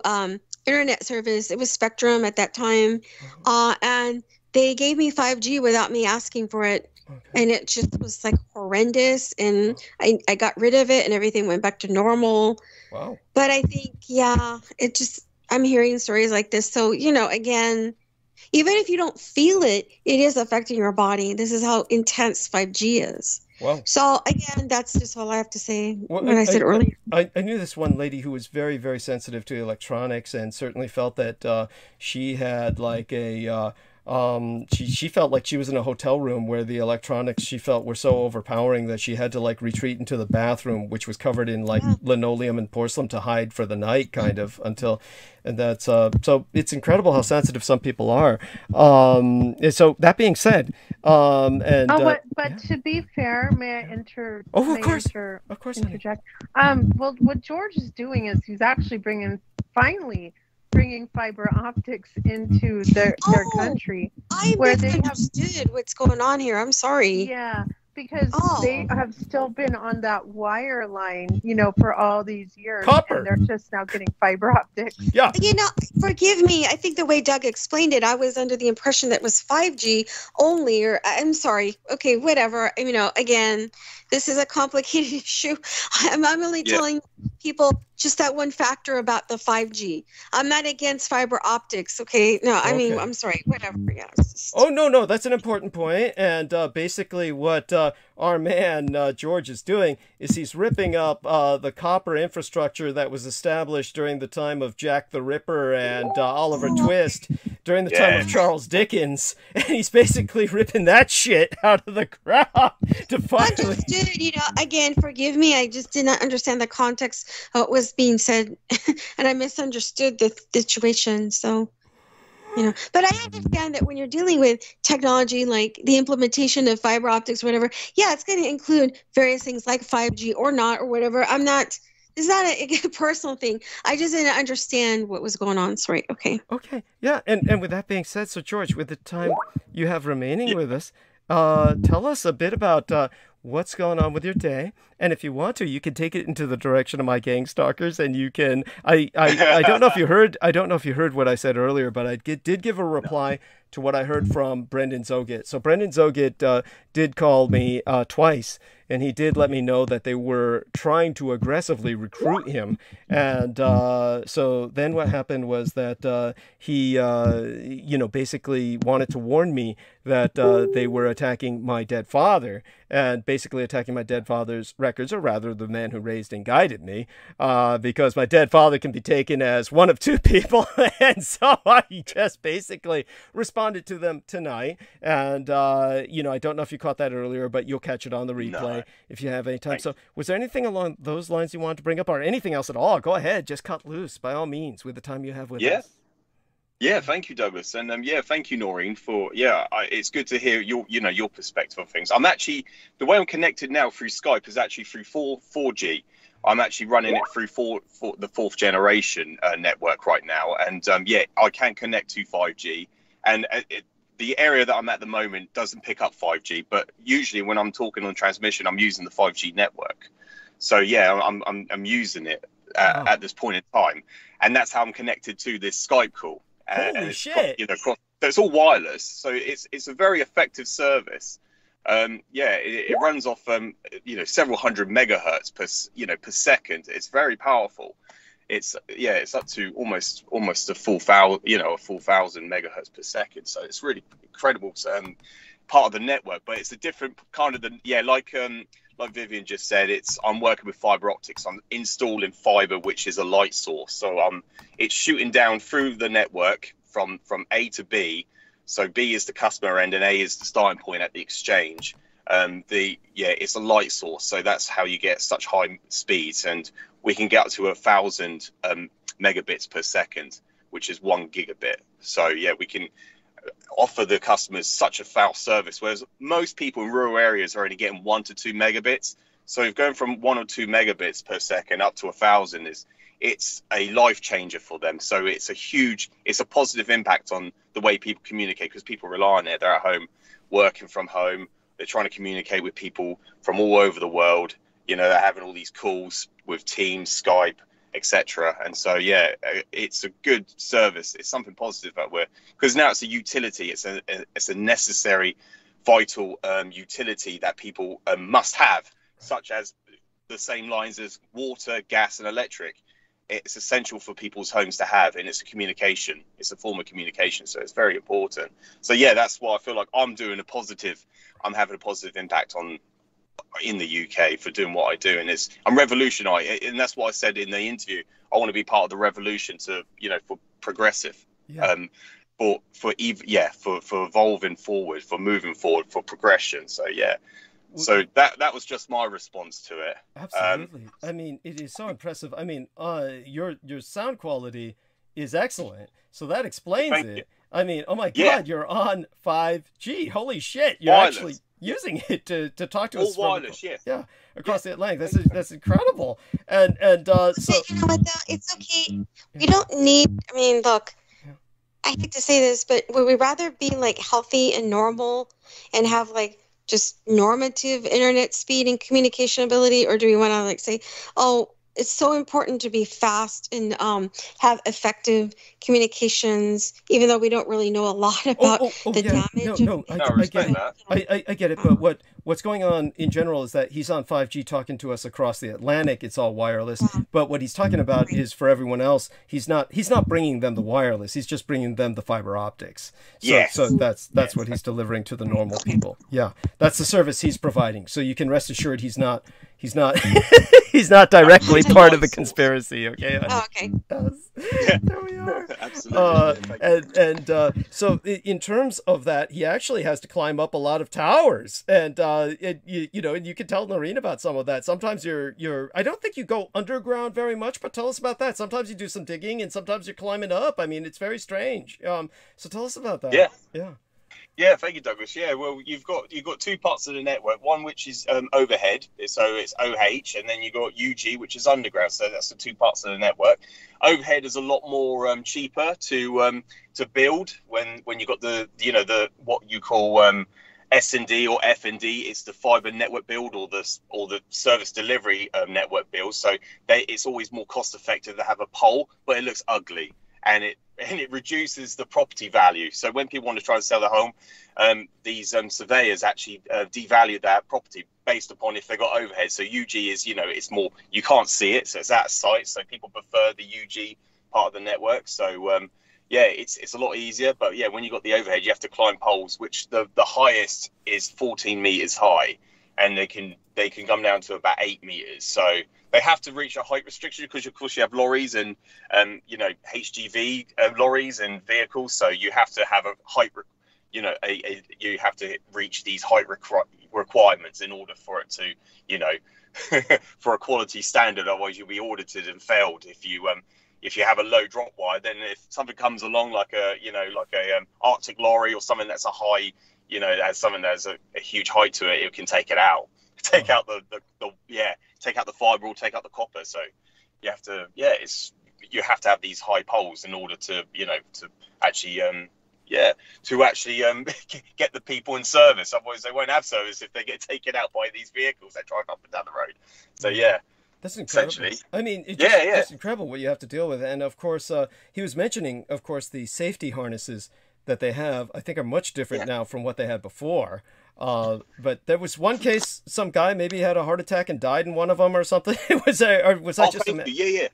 internet service. It was Spectrum at that time. And they gave me 5G without me asking for it. Okay. And it just was like horrendous. And I got rid of it and everything went back to normal. Wow. But I think, I'm hearing stories like this. So, again, even if you don't feel it, it is affecting your body. This is how intense 5G is. Wow. So again, that's just all I have to say. I said earlier. I knew this one lady who was very, very sensitive to electronics and certainly felt that she had like a she felt like she was in a hotel room where the electronics she felt were so overpowering that she had to like retreat into the bathroom, which was covered in like linoleum and porcelain to hide for the night, kind of, and that's so it's incredible how sensitive some people are. So that being said, but to be fair, may I of course, interject? Well, what George is doing is he's actually finally bringing fiber optics into their country. I misunderstood what's going on here. I'm sorry. Yeah, because they have still been on that wire line, for all these years. Copper. And they're just now getting fiber optics. Yeah. Forgive me. I think the way Doug explained it, I was under the impression that was 5G only, or I'm sorry. Okay, whatever. Again, this is a complicated issue. I'm only telling people just that one factor about the 5G. I'm not against fiber optics, okay? No, I mean, I'm sorry, whatever. Yeah, Oh, no, that's an important point. And basically what our man George is doing is he's ripping up the copper infrastructure that was established during the time of Jack the Ripper and Oliver Twist, during the time of Charles Dickens, and he's basically ripping that shit out of the ground to finally... Understood, again, forgive me, I just did not understand the context of what was being said, and I misunderstood the situation, so... but I understand that when you're dealing with technology like the implementation of fiber optics, whatever, it's going to include various things like 5G or not or whatever. It's not a personal thing. I just didn't understand what was going on. Sorry. Okay. Okay. Yeah. And with that being said, so George, with the time you have remaining with us, tell us a bit about what's going on with your day, and if you want to, you can take it into the direction of my gang stalkers, and you can. I don't know if you heard. I don't know if you heard what I said earlier, but I did give a reply to what I heard from Brendan Zogit. So Brendan Zogit did call me twice, and he did let me know that they were trying to aggressively recruit him. And so then what happened was that he, basically wanted to warn me that they were attacking my dead father, and basically attacking my dead father's records, or rather the man who raised and guided me, because my dead father can be taken as one of two people. And so I just basically responded responded to them tonight. And, you know, I don't know if you caught that earlier, but you'll catch it on the replay if you have any time. So was there anything along those lines you wanted to bring up, or anything else at all? Go ahead. Just cut loose, by all means, with the time you have with us. Yeah, thank you, Douglas, and yeah, thank you, Noreen, for it's good to hear your perspective on things. I'm actually, the way I'm connected now through Skype is actually through 4G. I'm actually running it through the fourth generation network right now, and yeah, I can connect to 5G, and the area that I'm at the moment doesn't pick up 5G, but usually when I'm talking on transmission, I'm using the 5G network. So yeah, I'm using it at this point in time, and that's how I'm connected to this Skype call. Holy shit! You know, so it's all wireless, so it's a very effective service. Yeah, it runs off you know, several hundred megahertz per second. It's very powerful. It's up to almost a full thousand megahertz per second. So it's really incredible. Part of the network, but it's a different kind of like Vivian just said, I'm working with fiber optics. I'm installing fiber, which is a light source. So it's shooting down through the network from A to B. So B is the customer end and A is the starting point at the exchange. It's a light source. So that's how you get such high speeds. And we can get up to 1,000 megabits per second, which is 1 gigabit. So yeah, we can offer the customers such a fast service, whereas most people in rural areas are only getting 1 to 2 megabits. So if going from 1 or 2 megabits per second up to 1,000 it's a life changer for them. So it's a positive impact on the way people communicate, because people rely on it. They're at home working from home. They're trying to communicate with people from all over the world. You know, they're having all these calls with Teams, Skype, etc. And so yeah, it's a good service. It's something positive that because now it's a utility. It's a necessary, vital utility that people must have, such as the same lines as water, gas, and electric. It's essential for people's homes to have, and it's a communication. It's a form of communication, so it's very important. So yeah, that's why I feel like I'm having a positive impact in the UK for doing what I do, and I'm revolutionizing, and that's what I said in the interview. I want to be part of the revolution for progressive, for evolving forward, for moving forward, for progression. So yeah. So that was just my response to it. Absolutely. I mean, it is so impressive. I mean, your sound quality is excellent. So that explains it. You. I mean, oh my God, you're on 5G. Holy shit. You're wireless. Actually using it to talk to us. All wireless, yeah, across the Atlantic. That's incredible. And so you know what though? It's okay. We don't need, I mean, look, I hate to say this, but would we rather be like healthy and normal and have like just normative internet speed and communication ability, or do we want to like say, oh, it's so important to be fast and have effective communications, even though we don't really know a lot about the damage. I get it. But what's going on in general is that he's on 5G talking to us across the Atlantic. It's all wireless. But what he's talking about is for everyone else. He's not bringing them the wireless. He's just bringing them the fiber optics. So that's what he's delivering to the normal people. Yeah, that's the service he's providing. So you can rest assured he's not he's not directly part of the conspiracy. Okay. Oh, okay. There we are. Absolutely. So in terms of that, he actually has to climb up a lot of towers, and you can tell Noreen about some of that. Sometimes I don't think you go underground very much, but tell us about that. Sometimes you do some digging, and sometimes you're climbing up. I mean, it's very strange. So tell us about that. Yeah, thank you, Douglas. Yeah, well, you've got two parts of the network. One which is overhead, so it's OH, and then you got UG, which is underground. So that's the two parts of the network. Overhead is a lot more cheaper to build when you got the what you call S&D or F&D. It's the fiber network build or the service delivery network build. So it's always more cost effective to have a pole, but it looks ugly. And it reduces the property value. So when people want to try to sell their home, these surveyors actually devalue that property based upon if they got overhead. So UG is, it's more, you can't see it, so it's out of sight. So people prefer the UG part of the network. So it's a lot easier. But yeah, when you got the overhead, you have to climb poles, which the highest is 14 meters high. and they can come down to about 8 meters. So they have to reach a height restriction because, of course, you have lorries and HGV lorries and vehicles. So you have to have a height, you have to reach these height requirements in order for it to, for a quality standard. Otherwise, you'll be audited and failed if you have a low drop wire. Then if something comes along like a Arctic lorry or something that's a high, as something that has a huge height to it, it can take it out. Take out take out the fiber or take out the copper. So you have to have these high poles in order to actually get the people in service. Otherwise they won't have service if they get taken out by these vehicles that drive up and down the road. So that's incredible. I mean, it's incredible what you have to deal with. And of course, he was mentioning, of course, the safety harnesses that they have, I think, are much different now from what they had before. But there was one case, some guy maybe had a heart attack and died in one of them or something. Was that just a...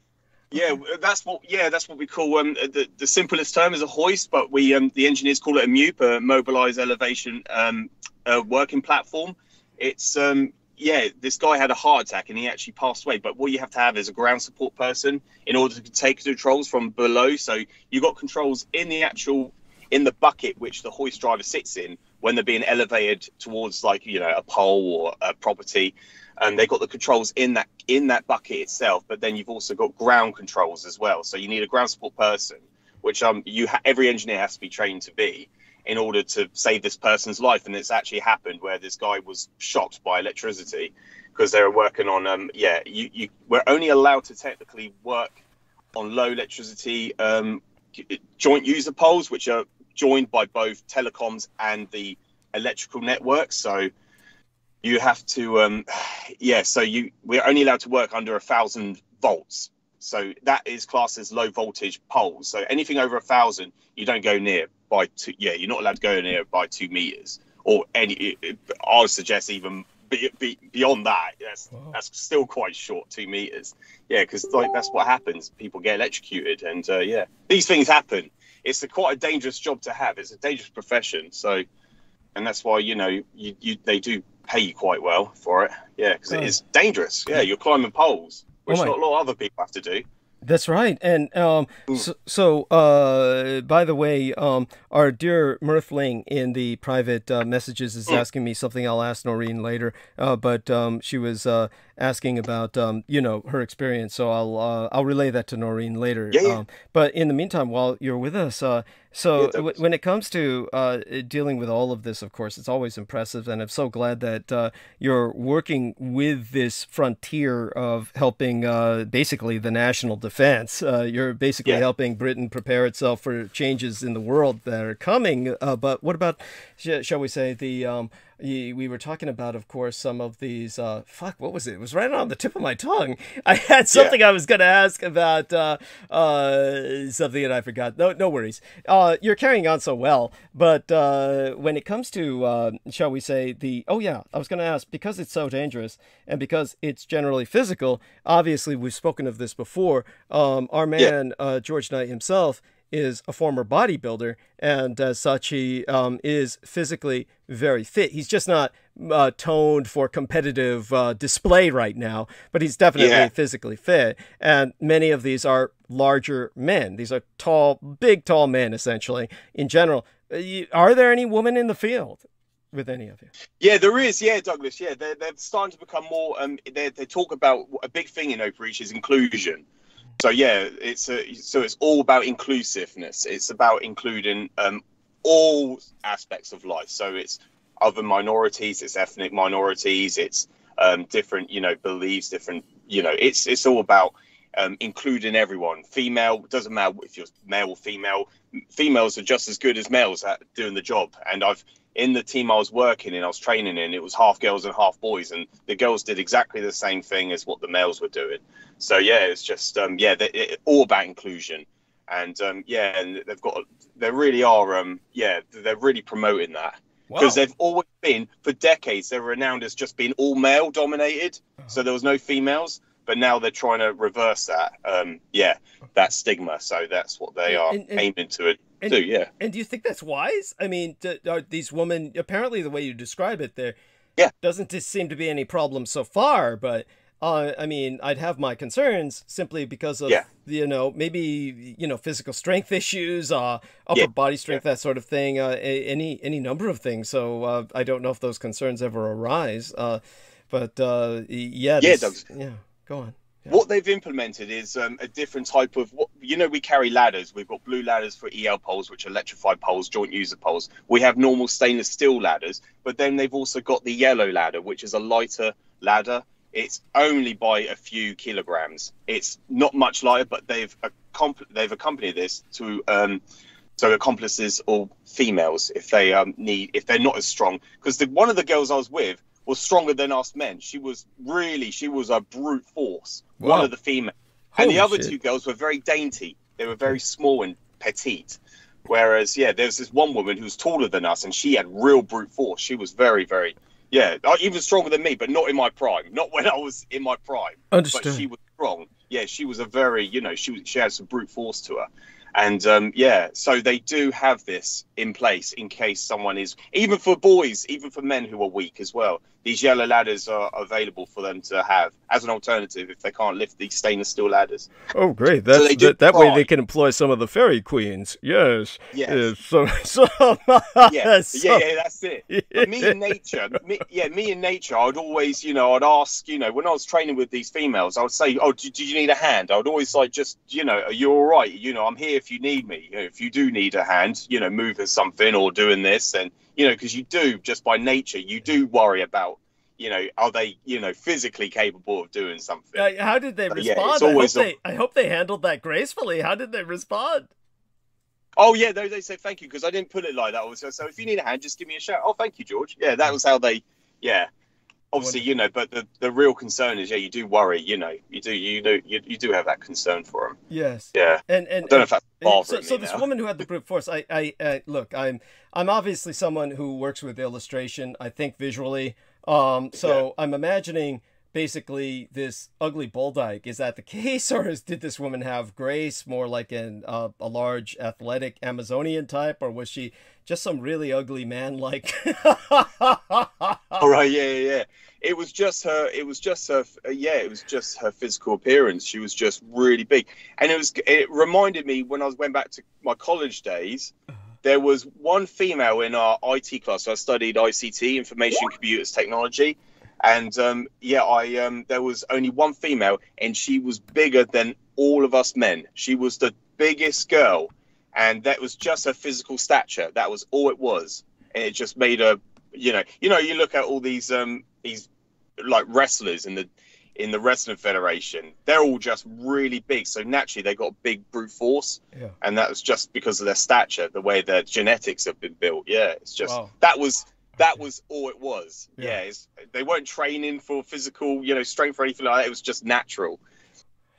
Yeah, that's what we call the simplest term is a hoist, but we the engineers call it a MUP, a mobilized elevation working platform. It's this guy had a heart attack and he actually passed away. But what you have to have is a ground support person in order to take controls from below. So you got controls in the bucket which the hoist driver sits in when they're being elevated towards a pole or a property. And they got the controls in that bucket itself, but then you've also got ground controls as well. So you need a ground support person, which every engineer has to be trained to be in order to save this person's life. And it's actually happened where this guy was shocked by electricity because they were working on we're only allowed to technically work on low electricity joint user poles, which are joined by both telecoms and the electrical network. So you have to, we're only allowed to work under 1,000 volts. So that is classed as low voltage poles. So anything over 1,000, you don't go near by you're not allowed to go near by 2 meters or I would suggest even beyond that. That's still quite short, 2 meters. Yeah, because that's what happens. People get electrocuted and these things happen. It's quite a dangerous job to have. It's a dangerous profession. So, and that's why, they do pay you quite well for it. Yeah, because it is dangerous. Yeah, you're climbing poles, which not a lot of other people have to do. That's right. And so by the way, our dear Mirthling in the private messages is asking me something I'll ask Noreen later. But she was asking about her experience, so I'll relay that to Noreen later. But in the meantime, while you're with us, when it comes to dealing with all of this, of course, it's always impressive, and I'm so glad that you're working with this frontier of helping basically the national defense. You're basically helping Britain prepare itself for changes in the world that are coming. But what about, shall we say, we were talking about, of course, some of these, what was it? It was right on the tip of my tongue. I had something I was going to ask about something and I forgot. No worries. You're carrying on so well. But when it comes to, shall we say, I was going to ask, because it's so dangerous and because it's generally physical, obviously we've spoken of this before, our man, George Knight himself, is a former bodybuilder, and as such, he is physically very fit. He's just not toned for competitive display right now, but he's definitely physically fit. And many of these are larger men. These are big, tall men, essentially, in general. Are there any women in the field with any of you? Yeah, there is. Yeah, Douglas. Yeah, they're starting to become more. They talk about a big thing in Open Reach is inclusion. So it's all about inclusiveness. It's about including all aspects of life. So it's other minorities, it's ethnic minorities, it's different, beliefs, different, it's all about including everyone. Female, doesn't matter if you're male or female. Females are just as good as males at doing the job. And in the team I was working in, I was training in, it was half girls and half boys, and the girls did exactly the same thing as what the males were doing. So it's just all about inclusion, and and they really are they're really promoting that, because they've always been, for decades, they're renowned as just being all male dominated, so there was no females. But now they're trying to reverse that, that stigma. So that's what they are aiming to do. Yeah. And do you think that's wise? I mean, are these women, apparently the way you describe it, doesn't seem to be any problem so far, but I mean, I'd have my concerns simply because of, maybe, physical strength issues, upper body strength, that sort of thing, any number of things. So I don't know if those concerns ever arise. Go on. Yeah. What they've implemented is a different type of, we carry ladders. We've got blue ladders for EL poles, which are electrified poles, joint user poles. We have normal stainless steel ladders, but then they've also got the yellow ladder, which is a lighter ladder. It's only by a few kilograms. It's not much lighter, but they've accompanied this to so accomplices or females if they if they're not as strong. Because one of the girls I was with was stronger than us men. She was a brute force. Wow. One of the females, and the other two girls were very dainty. They were very small and petite. Whereas, there's this one woman who was taller than us, and she had real brute force. She was very, very. Yeah, even stronger than me, but not in my prime. Not when I was in my prime. Understood. But she was strong. Yeah, she was a very, she had some brute force to her. And, so they do have this in place in case someone is, even for boys, even for men who are weak as well. These yellow ladders are available for them to have as an alternative if they can't lift these stainless steel ladders. Oh, great. That way they can employ some of the fairy queens. Yes. Yes. That's it. Yeah. But me in nature, I'd always, I'd ask, when I was training with these females, I would say, oh, do you need a hand? I would always are you all right? I'm here if you need me. If you do need a hand, moving something or doing this, and, because you do, just by nature, you do worry about, are they, physically capable of doing something? How did they respond? I hope they handled that gracefully. How did they respond? Oh, yeah, they say thank you, because I didn't put it like that. So if you need a hand, just give me a shout. Oh, thank you, George. Yeah, that was how they, obviously, but the real concern is, you do worry, you do have that concern for them. Yes. Yeah. And I don't know if that's bothering so this woman who had the brute force, look, I'm obviously someone who works with illustration, I think visually. So I'm imagining basically this ugly bull dyke. Is that the case, or did this woman have grace, more like a large athletic Amazonian type, or was she just some really ugly man like? All right, yeah. It was just her physical appearance. She was just really big. And it reminded me when I went back to my college days, there was one female in our IT class. So I studied ICT, Information Computers Technology. And there was only one female, and she was bigger than all of us men. She was the biggest girl, and that was just her physical stature. That was all it was, and it just made her. You look at all these like wrestlers in the Wrestling Federation. They're all just really big, so naturally they got big brute force, and that was just because of their stature, the way their genetics have been built. Yeah, it's just that was all it was. Yeah, they weren't training for physical, strength or anything like that. It was just natural.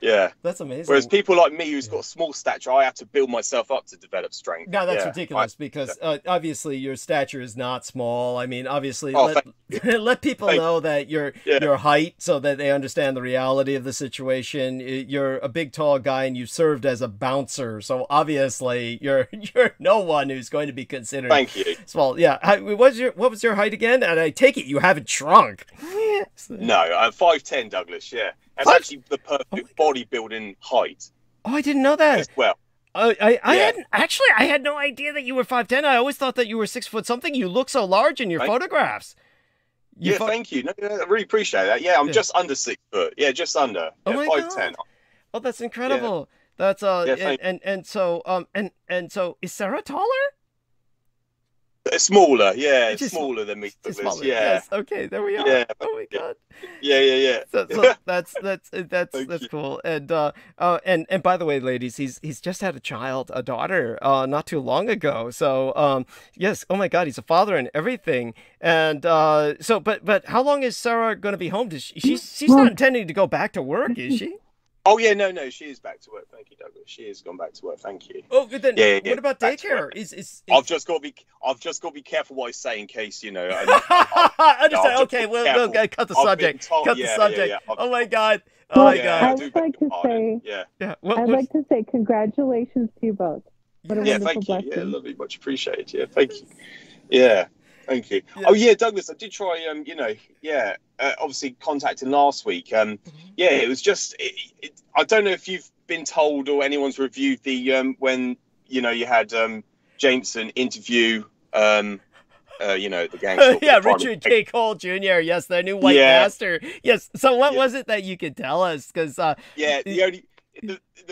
Yeah, that's amazing. Whereas people like me who's got a small stature, I have to build myself up to develop strength. No, that's ridiculous because obviously your stature is not small. I mean, obviously let people know that your height so that they understand the reality of the situation. You're a big, tall guy, and you've served as a bouncer, so obviously you're no one who's going to be considered. Thank you. Small. Yeah. What was your height again? And I take it you haven't shrunk. No, I'm 5'10", Douglas. Yeah. That's actually the perfect bodybuilding height. Oh, I didn't know that. As well. I had no idea that you were 5'10". I always thought that you were 6 foot something. You look so large in your photographs. Thank you. No, I really appreciate that. Yeah, I'm just under 6 foot. Yeah, just under. Oh my 5'10". God. Oh, that's incredible. Yeah. That's and so is Sarah taller? Smaller, smaller than me. Smaller. Yes. Okay, there we are. Yeah. Oh my God. Yeah. So that's cool. And by the way, ladies, he's just had a daughter, not too long ago. So yes. Oh my God, he's a father and everything. And but how long is Sarah going to be home? She's not intending to go back to work, is she? Oh yeah, no, she is back to work. Thank you, Douglas. She has gone back to work. Thank you. Oh, good then. Yeah. What about daycare? I've just got to be careful what I say in case Understand? Okay, we'll cut the subject. Cut the subject. Yeah. Oh my God. Oh my God. I would like to say. I'd like to say congratulations to you both. What a wonderful thank blessing. you. Yeah, lovely, much appreciated. Yeah, thank you. Yeah. Thank you. Yeah. Oh yeah, Douglas, I did try. Obviously contacting last week. Yeah, it was just. I don't know if you've been told or anyone's reviewed the when you had Jameson interview. The gang. Yeah, Richard K. Cole Jr. Yes, their new white master. Yes. So what was it that you could tell us? Because the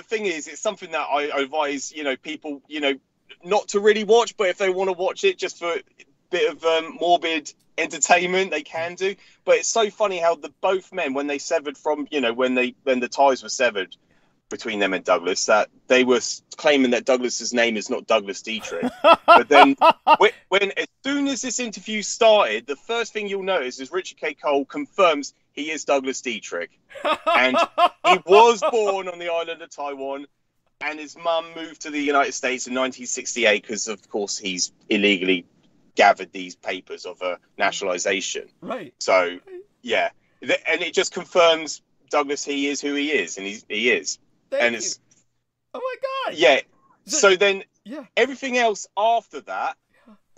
thing is, it's something that I advise people not to really watch, but if they want to watch it just for a bit of morbid entertainment, they can do. But it's so funny how both men, when they severed from when the ties were severed between them and Douglas, that they were claiming that Douglas's name is not Douglas Dietrich. But then when as soon as this interview started, the first thing you'll notice is Richard K. Cole confirms he is Douglas Dietrich. And he was born on the island of Taiwan, and his mum moved to the United States in 1968 because, of course, he's illegally gathered these papers of a nationalization. Right. So, yeah. And it just confirms Douglas, he is who he is, and he is. Thank you. Oh my God. Yeah. So then everything else after that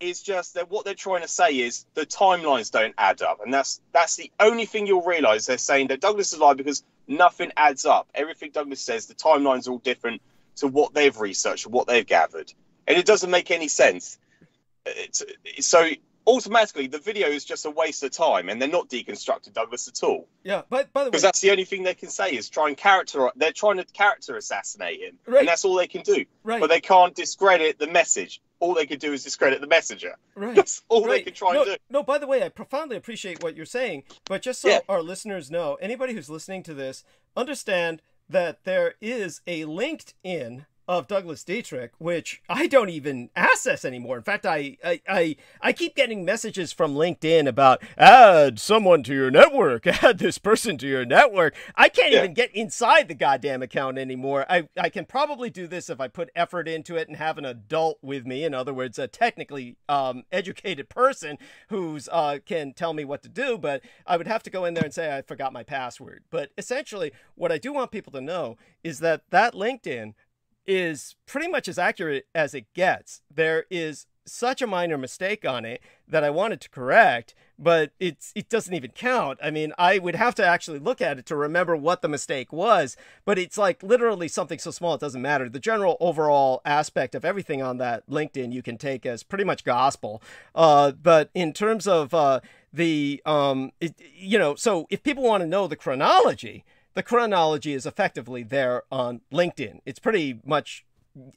is just that what they're trying to say is the timelines don't add up. And that's the only thing you'll realize. They're saying that Douglas is lying because nothing adds up. Everything Douglas says, the timelines are all different to what they've researched or what they've gathered. And it doesn't make any sense. So automatically the video is just a waste of time, and they're not deconstructing Douglas at all. Yeah, but by the way, because that's the only thing they can say is they're trying to character assassinate him, right. And that's all they can do. Right. But they can't discredit the message. All they can do is discredit the messenger. Right. That's all they can try and do. No, by the way, I profoundly appreciate what you're saying, but just so our listeners know, anybody who's listening to this, understand that there is a LinkedIn of Douglas Dietrich, which I don't even access anymore. In fact, I keep getting messages from LinkedIn about add someone to your network, add this person to your network. I can't even get inside the goddamn account anymore. I can probably do this if I put effort into it and have an adult with me. In other words, a technically educated person who's can tell me what to do, but I would have to go in there and say I forgot my password. But essentially, what I do want people to know is that LinkedIn is pretty much as accurate as it gets. There is such a minor mistake on it that I wanted to correct, but it doesn't even count. I mean, I would have to actually look at it to remember what the mistake was, but it's like literally something so small it doesn't matter. The general overall aspect of everything on that LinkedIn you can take as pretty much gospel. But in terms of so if people want to know the chronology is effectively there on LinkedIn. It's pretty much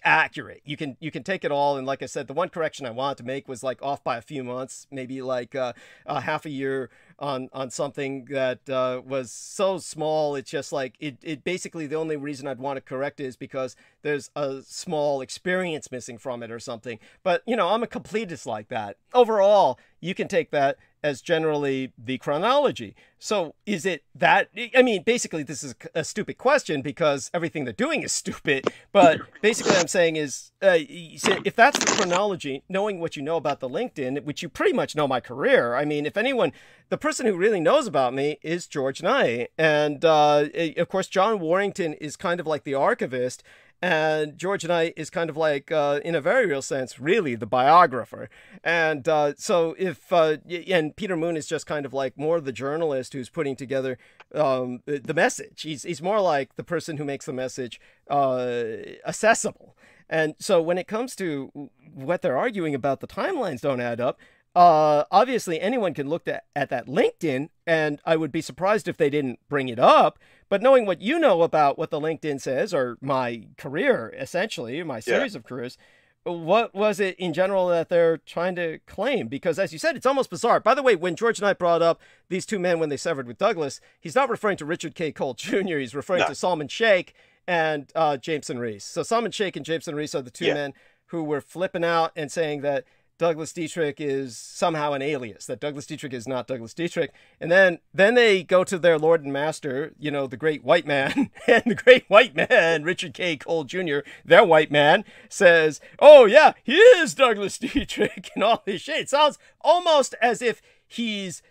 accurate. You can take it all, and like I said, the one correction I wanted to make was like off by a few months, maybe like a half a year on something that was so small. It's just like it basically the only reason I'd want to correct it is because there's a small experience missing from it or something. But I'm a completist like that. Overall, you can take that as generally the chronology. So is it that, I mean, basically this is a stupid question because everything they're doing is stupid, but basically what I'm saying is, if that's the chronology, knowing what you know about the LinkedIn, which you pretty much know my career, I mean, if anyone, the person who really knows about me is George Nye. And of course, John Warrington is kind of like the archivist, and George Knight is kind of like, in a very real sense, really the biographer. And so and Peter Moon is just kind of like more the journalist who's putting together the message. He's more like the person who makes the message accessible. And so when it comes to what they're arguing about, the timelines don't add up. Obviously, anyone can look at that LinkedIn, and I would be surprised if they didn't bring it up. But knowing what you know about what the LinkedIn says, or my career, essentially, my series of careers, what was it in general that they're trying to claim? Because as you said, it's almost bizarre. By the way, when George Knight brought up these two men when they severed with Douglas, he's not referring to Richard K. Cole Jr., he's referring to Salman Sheikh and Jameson Reese. So Salman Sheikh and Jameson Reese are the two men who were flipping out and saying that Douglas Dietrich is somehow an alias, that Douglas Dietrich is not Douglas Dietrich. And then they go to their Lord and Master, the great white man, and the great white man, Richard K. Cole Jr., their white man, says, oh yeah, he is Douglas Dietrich and all this shit. It sounds almost as if he's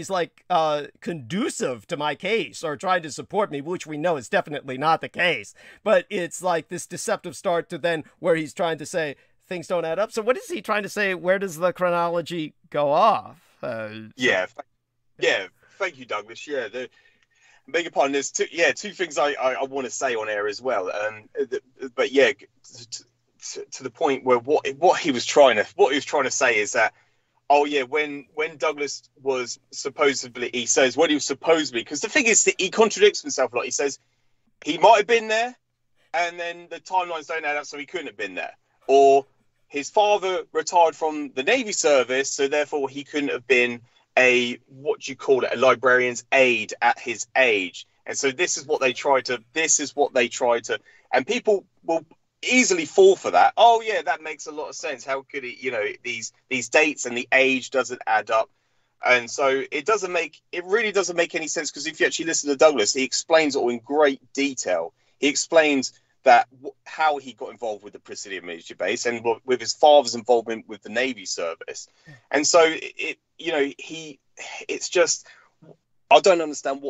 like conducive to my case or trying to support me, which we know is definitely not the case. But it's like this deceptive start to then where he's trying to say, things don't add up. So what is he trying to say? Where does the chronology go off? Yeah, thank you, Douglas. Yeah, beg your pardon. There's two things I want to say on air as well. But yeah, to the point where what he was trying to say is that, oh yeah, when Douglas was supposedly, he says when he was supposedly, because the thing is that he contradicts himself a lot. He says he might have been there, and then the timelines don't add up, so he couldn't have been there. Or his father retired from the Navy service, so therefore he couldn't have been a librarian's aide at his age. And so this is what they try to, and people will easily fall for that. Oh yeah, that makes a lot of sense. How could it, these dates and the age doesn't add up. And so it really doesn't make any sense, because if you actually listen to Douglas, he explains it all in great detail. He explains that how he got involved with the Presidium military base and with his father's involvement with the Navy service. And so it's just, I don't understand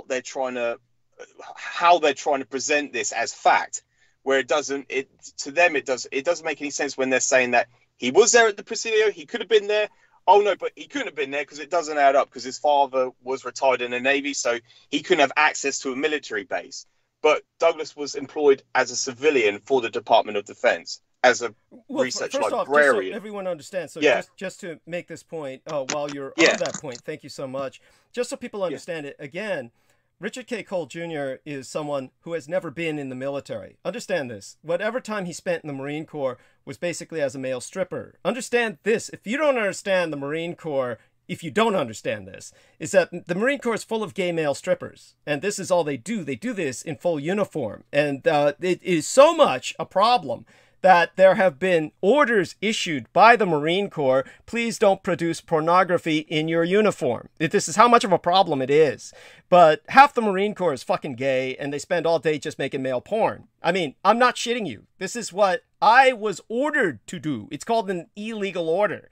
how they're trying to present this as fact, where it doesn't make any sense when they're saying that he was there at the Presidio, he could have been there. Oh no, but he couldn't have been there because it doesn't add up, because his father was retired in the Navy, so he couldn't have access to a military base. But Douglas was employed as a civilian for the Department of Defense as a research librarian. Off, just so everyone understands, so just to make this point, while you're on that point, thank you so much. Just so people understand it, again, Richard K. Cole Jr. is someone who has never been in the military. Understand this. Whatever time he spent in the Marine Corps was basically as a male stripper. Understand this. If you don't understand the Marine Corps, if you don't understand this, is that the Marine Corps is full of gay male strippers. And this is all they do. They do this in full uniform. And it is so much a problem that there have been orders issued by the Marine Corps, please don't produce pornography in your uniform. This is how much of a problem it is. But half the Marine Corps is fucking gay, and they spend all day just making male porn. I mean, I'm not shitting you. This is what I was ordered to do. It's called an illegal order.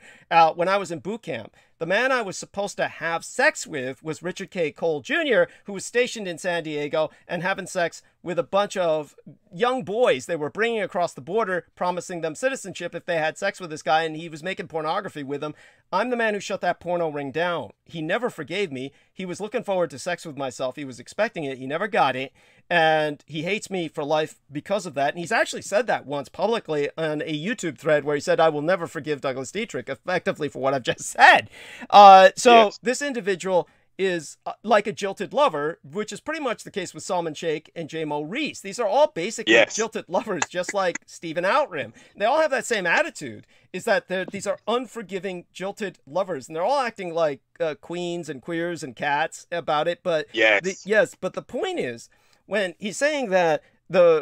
When I was in boot camp, the man I was supposed to have sex with was Richard K. Cole Jr., who was stationed in San Diego and having sex with a bunch of young boys they were bringing across the border, promising them citizenship if they had sex with this guy, and he was making pornography with them. I'm the man who shut that porno ring down. He never forgave me. He was looking forward to sex with myself. He was expecting it. He never got it. And he hates me for life because of that. And he's actually said that once publicly on a YouTube thread where he said, I will never forgive Douglas Dietrich, effectively for what I've just said. This individual is like a jilted lover, which is pretty much the case with Salman Sheikh and J-Mo Reese. These are all basically jilted lovers, just like Stephen Outram. They all have that same attitude, is that these are unforgiving, jilted lovers, and they're all acting like queens and queers and cats about it. But but the point is, when he's saying that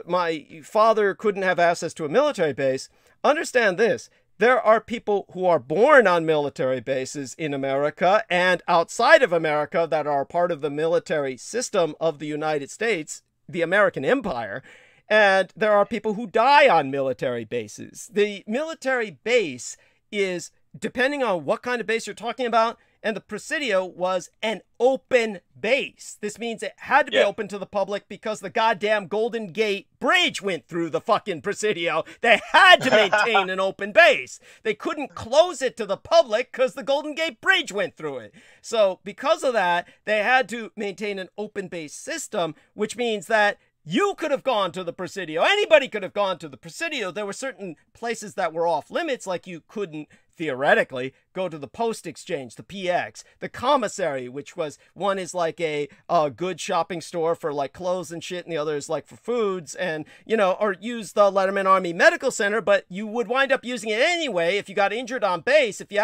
my father couldn't have access to a military base, understand this. There are people who are born on military bases in America and outside of America that are part of the military system of the United States, the American Empire, and there are people who die on military bases. The military base is, depending on what kind of base you're talking about, and the Presidio was an open base. This means it had to be open to the public because the goddamn Golden Gate Bridge went through the fucking Presidio. They had to maintain an open base. They couldn't close it to the public because the Golden Gate Bridge went through it. So because of that, they had to maintain an open base system, which means that you could have gone to the Presidio. Anybody could have gone to the Presidio. There were certain places that were off limits, like you couldn't theoretically go to the post exchange, the PX, the commissary, which was, one is like a good shopping store for like clothes and shit, and the other is like for foods, and or use the Letterman Army Medical Center, but you would wind up using it anyway if you got injured on base. If you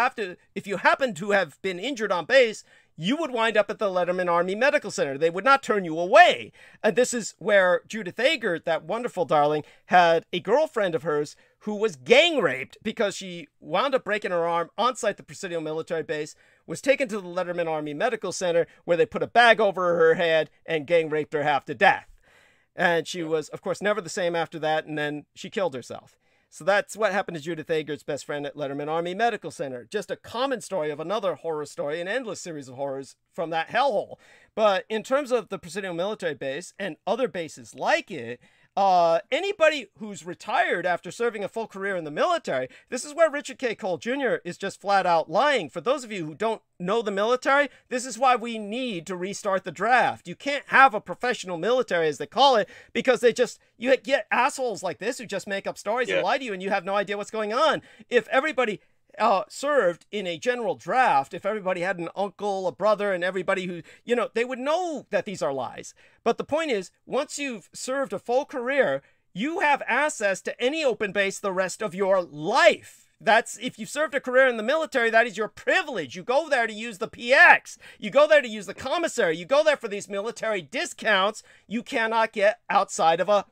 happen to have been injured on base, you would wind up at the Letterman Army Medical Center. They would not turn you away. And this is where Judith Agert, that wonderful darling, had a girlfriend of hers who was gang raped because she wound up breaking her arm on site at the Presidio military base, was taken to the Letterman Army Medical Center where they put a bag over her head and gang raped her half to death. And she was, of course, never the same after that, and then she killed herself. So that's what happened to Judith Agert's best friend at Letterman Army Medical Center. Just a common story of another horror story, an endless series of horrors from that hellhole. But in terms of the Presidio military base and other bases like it, anybody who's retired after serving a full career in the military, this is where Richard K. Cole Jr. is just flat out lying. For those of you who don't know the military, this is why we need to restart the draft. You can't have a professional military, as they call it, because you get assholes like this who just make up stories and lie to you, and you have no idea what's going on. If everybody served in a general draft, if everybody had an uncle, a brother, and everybody who, they would know that these are lies. But the point is, once you've served a full career, you have access to any open base the rest of your life. If you've served a career in the military, that is your privilege. You go there to use the PX. You go there to use the commissary. You go there for these military discounts you cannot get outside of a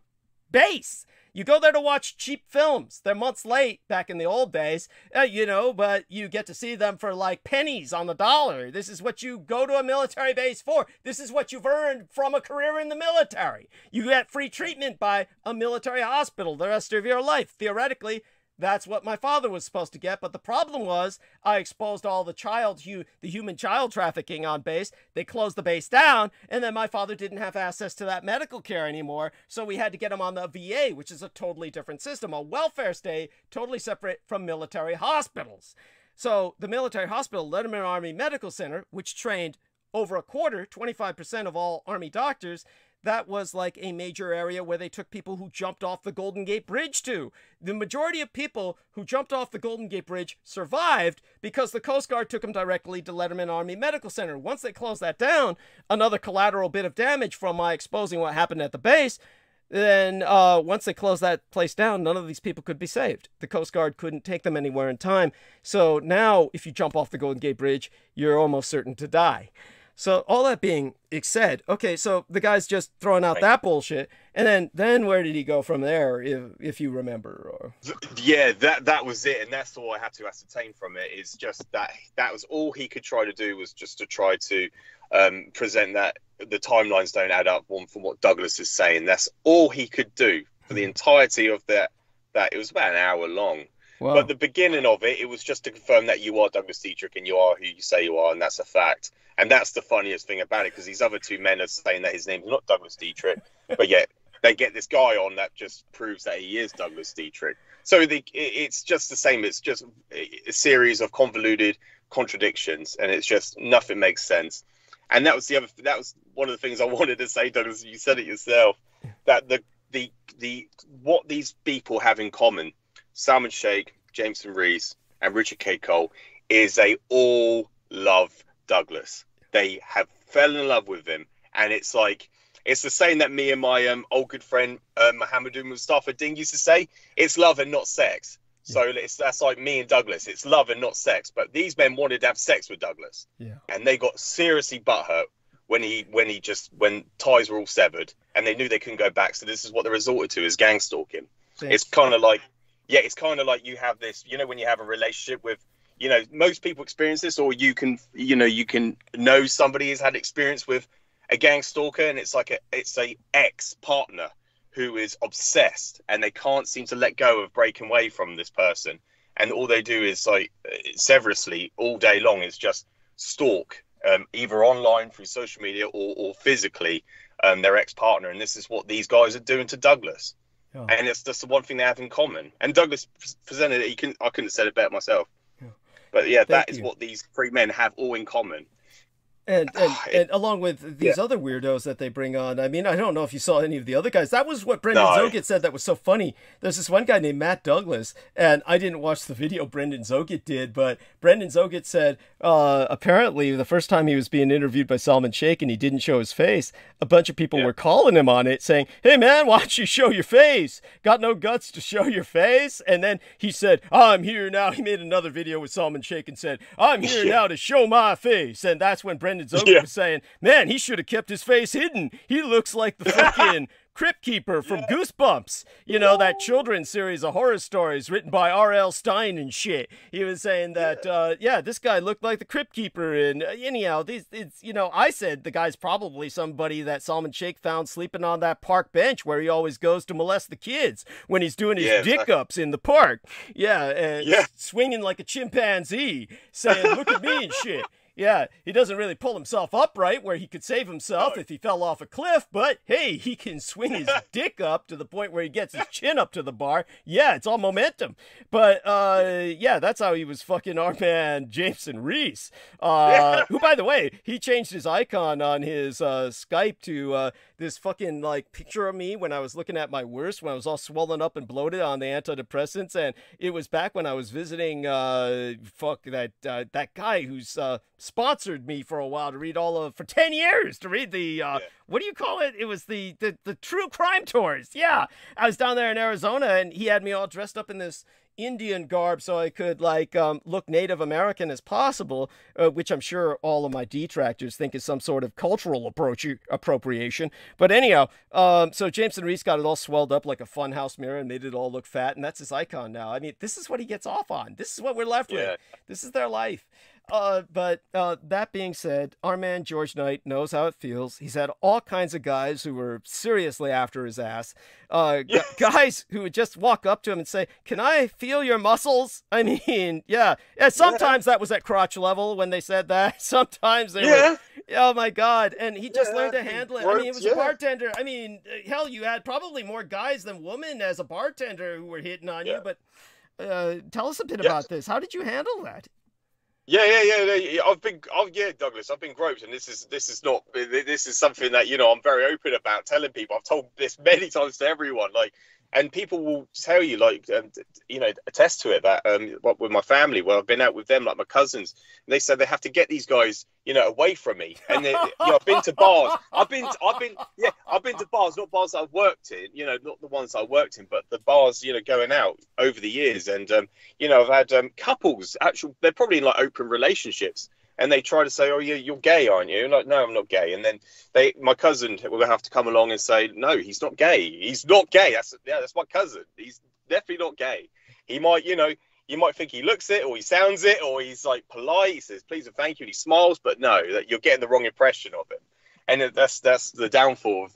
base. You go there to watch cheap films. They're months late back in the old days, but you get to see them for like pennies on the dollar. This is what you go to a military base for. This is what you've earned from a career in the military. You get free treatment by a military hospital the rest of your life. Theoretically, that's what my father was supposed to get, but the problem was I exposed all the human child trafficking on base. They closed the base down, and then my father didn't have access to that medical care anymore, so we had to get him on the VA, which is a totally different system, a welfare state totally separate from military hospitals. So the military hospital, Letterman Army Medical Center, which trained over a quarter, 25% of all Army doctors, that was like a major area where they took people who jumped off the Golden Gate Bridge to. The majority of people who jumped off the Golden Gate Bridge survived because the Coast Guard took them directly to Letterman Army Medical Center. Once they closed that down, another collateral bit of damage from my exposing what happened at the base, then once they closed that place down, none of these people could be saved. The Coast Guard couldn't take them anywhere in time. So now, if you jump off the Golden Gate Bridge, you're almost certain to die. So all that being said, okay, so the guy's just throwing out that bullshit, and then where did he go from there, if you remember? Or... Yeah, that was it, and that's all I had to ascertain from it, is just that was all he could try to do, was just to try to present that the timelines don't add up from what Douglas is saying. That's all he could do for the entirety of that. It was about an hour long. Wow. But the beginning of it was just to confirm that you are Douglas Dietrich and you are who you say you are, and that's a fact. And that's the funniest thing about it, because these other two men are saying that his name's not Douglas Dietrich, but yet they get this guy on that just proves that he is Douglas Dietrich. So it's just the same. It's just a series of convoluted contradictions, and it's just nothing makes sense. And that was one of the things I wanted to say, Douglas. You said it yourself, that what these people have in common, Salman Sheikh, Jameson Rees, and Richard K. Cole, is they all love Douglas. They have fell in love with him, and it's the saying that me and my old good friend Mohammed Mustafa Ding used to say: it's love and not sex. So that's like me and Douglas. It's love and not sex. But these men wanted to have sex with Douglas, and they got seriously butthurt when ties were all severed, and they knew they couldn't go back. So this is what they resorted to, is gang stalking. It's kind of like you have this, when you have a relationship with, most people experience this, or you can know somebody has had experience with a gang stalker, and it's a ex-partner who is obsessed and they can't seem to let go of breaking away from this person, and all they do is severously all day long is just stalk, either online through social media or physically their ex-partner. And this is what these guys are doing to Douglas. And it's just the one thing they have in common. And Douglas presented it. I couldn't have said it better myself. But yeah, that is what these three men have all in common. And along with these other weirdos that they bring on, I mean, I don't know if you saw any of the other guys. That was what Brendan Zogit said that was so funny. There's this one guy named Matt Douglas, and I didn't watch the video Brendan Zogit did, but Brendan Zogit said apparently the first time he was being interviewed by Salman Sheikh and he didn't show his face, a bunch of people were calling him on it saying, "Hey man, why don't you show your face? Got no guts to show your face?" And then he said, "I'm here now." He made another video with Salman Sheikh and said, "I'm here now to show my face." And that's when Brendan Zogit was saying, "Man, he should have kept his face hidden. He looks like the freaking Crypt Keeper from Goosebumps. That children's series of horror stories written by R.L. Stine and shit." He was saying that, this guy looked like the Crypt Keeper. And anyhow, I said the guy's probably somebody that Salman Sheikh found sleeping on that park bench where he always goes to molest the kids when he's doing his dick ups in the park. Swinging like a chimpanzee, saying, "Look at me" and shit. Yeah, he doesn't really pull himself upright where he could save himself if he fell off a cliff, but hey, he can swing his dick up to the point where he gets his chin up to the bar. Yeah, it's all momentum. But yeah, that's how he was fucking our man Jameson Reese, who, by the way, he changed his icon on his Skype to this fucking like picture of me when I was looking at my worst, when I was all swollen up and bloated on the antidepressants, and it was back when I was visiting that guy who's sponsored me for a while to read for 10 years to read the what do you call it? It was the true crime tours. Yeah, I was down there in Arizona, and he had me all dressed up in this Indian garb so I could like look Native American as possible, which I'm sure all of my detractors think is some sort of cultural appropriation. But anyhow, so Jameson Reese got it all swelled up like a funhouse mirror and made it all look fat, and that's his icon now. I mean, this is what he gets off on. This is what we're left with. This is their life. But that being said, our man George Knight knows how it feels. He's had all kinds of guys who were seriously after his ass. Guys who would just walk up to him and say, "Can I feel your muscles?" I mean, yeah. Sometimes that was at crotch level when they said that. Sometimes they were, oh my God. And he just learned to handle it. I mean, he was a bartender. I mean, hell, you had probably more guys than women as a bartender who were hitting on you. But tell us a bit about this. How did you handle that? Douglas, I've been groped, and this is something that, you know, I'm very open about telling people. I've told this many times to everyone, like, and people will tell you, like, you know, attest to it, that with my family, where I've been out with them, like my cousins, and they said they have to get these guys, you know, away from me. And you know, I've been to bars. I've been to bars, not bars that I've worked in, you know, not the ones I worked in, but the bars, you know, going out over the years. And you know, I've had couples, they're probably in like open relationships, and they try to say, "Oh, you're gay, aren't you?" I'm like, "No, I'm not gay." And then my cousin will have to come along and say, "No, he's not gay. He's not gay. That's my cousin. He's definitely not gay. He might, you know, you might think he looks it, or he sounds it, or he's like polite. He says please and thank you, and he smiles, but no, that you're getting the wrong impression of him." And that's the downfall of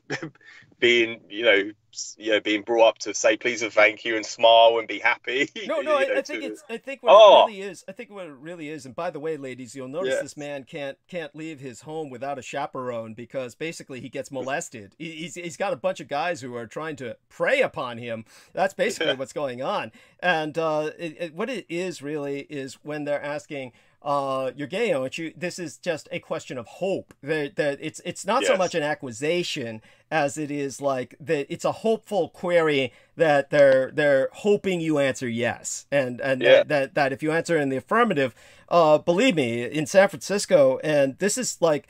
being, being brought up to say please and thank you and smile and be happy. I think what it really is. And by the way, ladies, you'll notice this man can't leave his home without a chaperone, because basically he gets molested. He's got a bunch of guys who are trying to prey upon him. That's basically what's going on. And what it is really is when they're asking, "You're gay, aren't you?" This is just a question of hope. That it's not so much an accusation as it is like that. It's a hopeful query that they're hoping you answer yes, and that if you answer in the affirmative, believe me, in San Francisco, and this is like.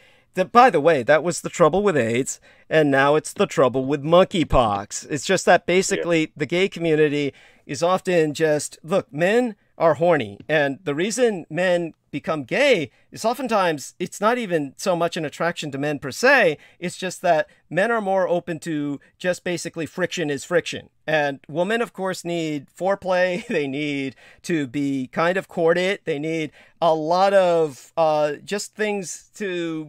By the way, that was the trouble with AIDS, and now it's the trouble with monkeypox. It's just that basically the gay community is often just, look, men are horny, and the reason men become gay is oftentimes it's not even so much an attraction to men per se, it's just that men are more open to just basically friction is friction. And women, of course, need foreplay, they need to be kind of courted, they need a lot of just things to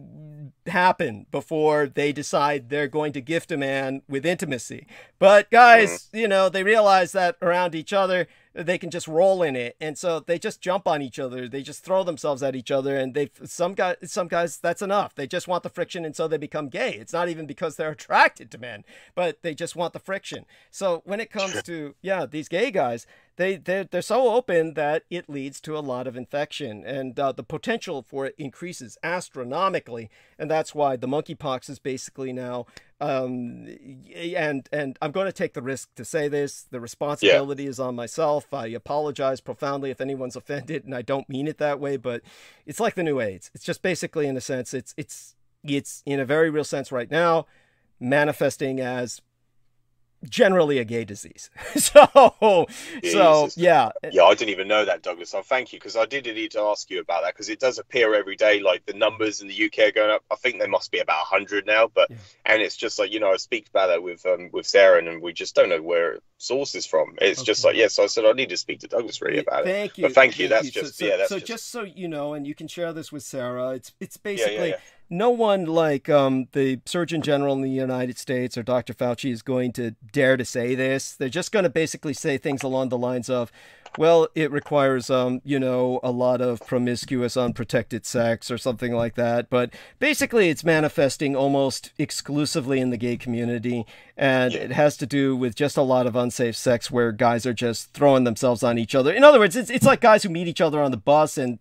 happen before they decide they're going to gift a man with intimacy. But guys, you know, they realize that around each other, they can just roll in it, and so they just jump on each other, they just throw themselves at each other, and some guys that's enough. They just want the friction, and so they become gay. It's not even because they're attracted to men, but they just want the friction. So when it comes to these gay guys, they're so open that it leads to a lot of infection, and the potential for it increases astronomically, and that's why the monkeypox is basically now and I'm going to take the risk to say this. The responsibility is on myself. I apologize profoundly if anyone's offended, and I don't mean it that way, but it's like the new AIDS. It's just basically, in a sense, it's in a very real sense right now manifesting as generally a gay disease. so yeah, I didn't even know that, Douglas. So thank you, because I did need to ask you about that, because it does appear every day, like the numbers in the UK are going up. I think they must be about 100 now, but and it's just like, you know, I speak about that with Sarah, and we just don't know where it sources from. It's just like, so I said I need to speak to Douglas really about it. Thank you. But thank you. That's just just so just so you know, and you can share this with Sarah, it's basically no one like the Surgeon General in the United States or Dr. Fauci is going to dare to say this. They're just going to basically say things along the lines of, well, it requires, you know, a lot of promiscuous, unprotected sex or something like that. But basically, it's manifesting almost exclusively in the gay community. And it has to do with just a lot of unsafe sex where guys are just throwing themselves on each other. In other words, it's like guys who meet each other on the bus and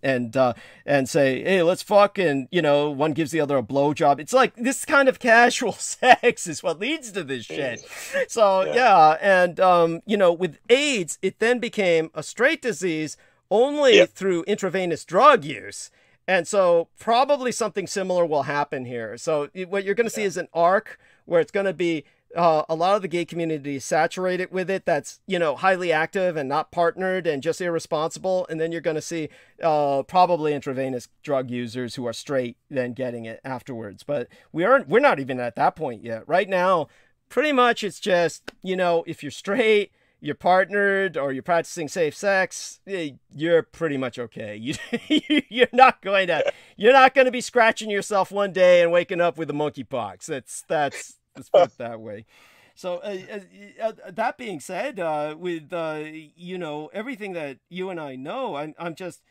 say, hey, let's fuck. And, you know, one gives the other a blowjob. It's like this kind of casual sex is what leads to this shit. So, yeah. And, you know, with AIDS, it then became a straight disease only through intravenous drug use. And so probably something similar will happen here. So what you're going to see is an arc where it's going to be a lot of the gay community is saturated with it. That's, you know, highly active and not partnered and just irresponsible. And then you're going to see probably intravenous drug users who are straight then getting it afterwards. But we're not even at that point yet. Right now, pretty much it's just, you know, if you're straight, you're partnered, or you're practicing safe sex, you're pretty much okay. You're not going to be scratching yourself one day and waking up with the monkeypox. Let's put it that way. So that being said, with you know, everything that you and I know, I'm just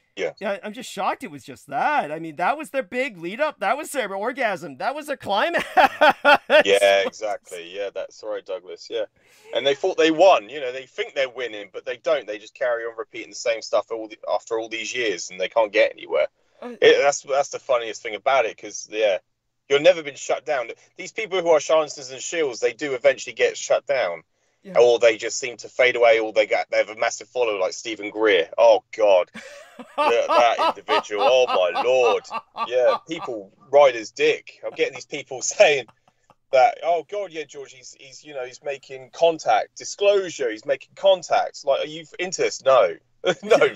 shocked it was just that. I mean, that was their big lead up. That was their orgasm. That was their climax. Yeah, exactly. Yeah, that's right, Douglas. Yeah. And they thought they won. You know, they think they're winning, but they don't. They just carry on repeating the same stuff after all these years, and they can't get anywhere. That's the funniest thing about it, because, you've never been shut down. These people who are charlatans and shills, they do eventually get shut down. Yeah. Or they just seem to fade away, or they have a massive follower like Stephen Greer. Oh, God. That individual. Oh, my Lord. Yeah, people ride his dick. I'm getting these people saying that, oh, God, yeah, George, he's you know, he's making contact. Disclosure, he's making contacts. Like, are you into this? No. No.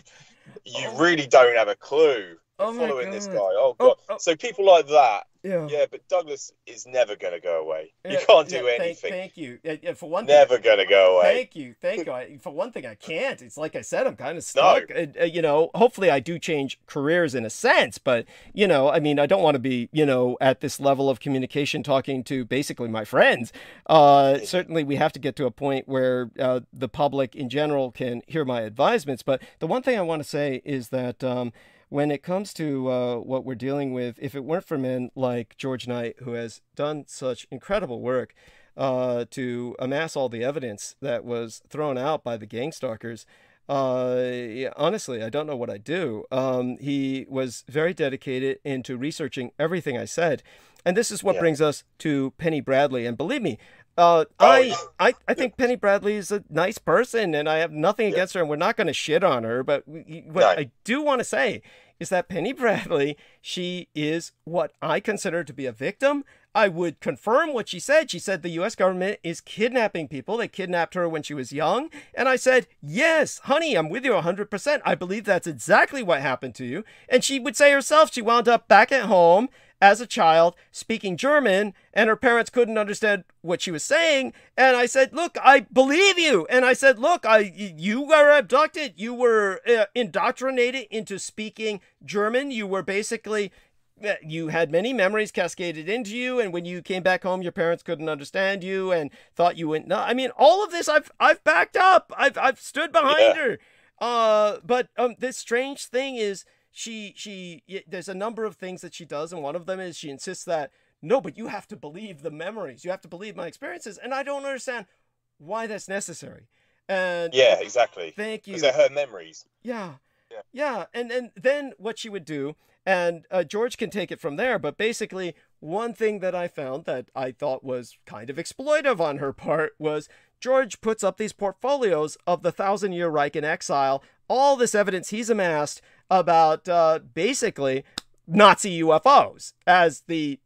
You really don't have a clue. Following this guy. Oh, God. So people like that. Yeah, but Douglas is never going to go away. You can't do anything. Thank you. For one thing, never going to go away. Thank you. For one thing, I can't. It's like I said, I'm kind of stuck. No. You know, hopefully I do change careers in a sense, but, you know, I mean, I don't want to be, you know, at this level of communication talking to basically my friends. Certainly we have to get to a point where the public in general can hear my advisements. But the one thing I want to say is that when it comes to what we're dealing with, if it weren't for men like George Knight, who has done such incredible work to amass all the evidence that was thrown out by the gang stalkers, honestly, I don't know what I'd do. He was very dedicated into researching everything I said. And this is what brings us to Penny Bradley. And believe me, I think Penny Bradley is a nice person, and I have nothing against her, and we're not going to shit on her. But what I do want to say is that Penny Bradley, she is what I consider to be a victim. I would confirm what she said. She said the U.S. government is kidnapping people. They kidnapped her when she was young. And I said, yes, honey, I'm with you 100%. I believe that's exactly what happened to you. And she would say herself, she wound up back at home as a child speaking German, and her parents couldn't understand what she was saying. And I said, look, I believe you. And I said, look, you were abducted. You were indoctrinated into speaking German. You were basically, you had many memories cascaded into you. And when you came back home, your parents couldn't understand you and thought you wouldn't know. I mean, all of this I've backed up. I've stood behind her. But this strange thing is, there's a number of things that she does, and one of them is she insists that, no, but you have to believe the memories. You have to believe my experiences. And I don't understand why that's necessary. And yeah, exactly. Thank you. Because they're her memories. Yeah. And then what she would do, and George can take it from there, but basically one thing that I found that I thought was kind of exploitive on her part was George puts up these portfolios of the 1,000-Year Reich in exile, all this evidence he's amassed about basically Nazi UFOs, as the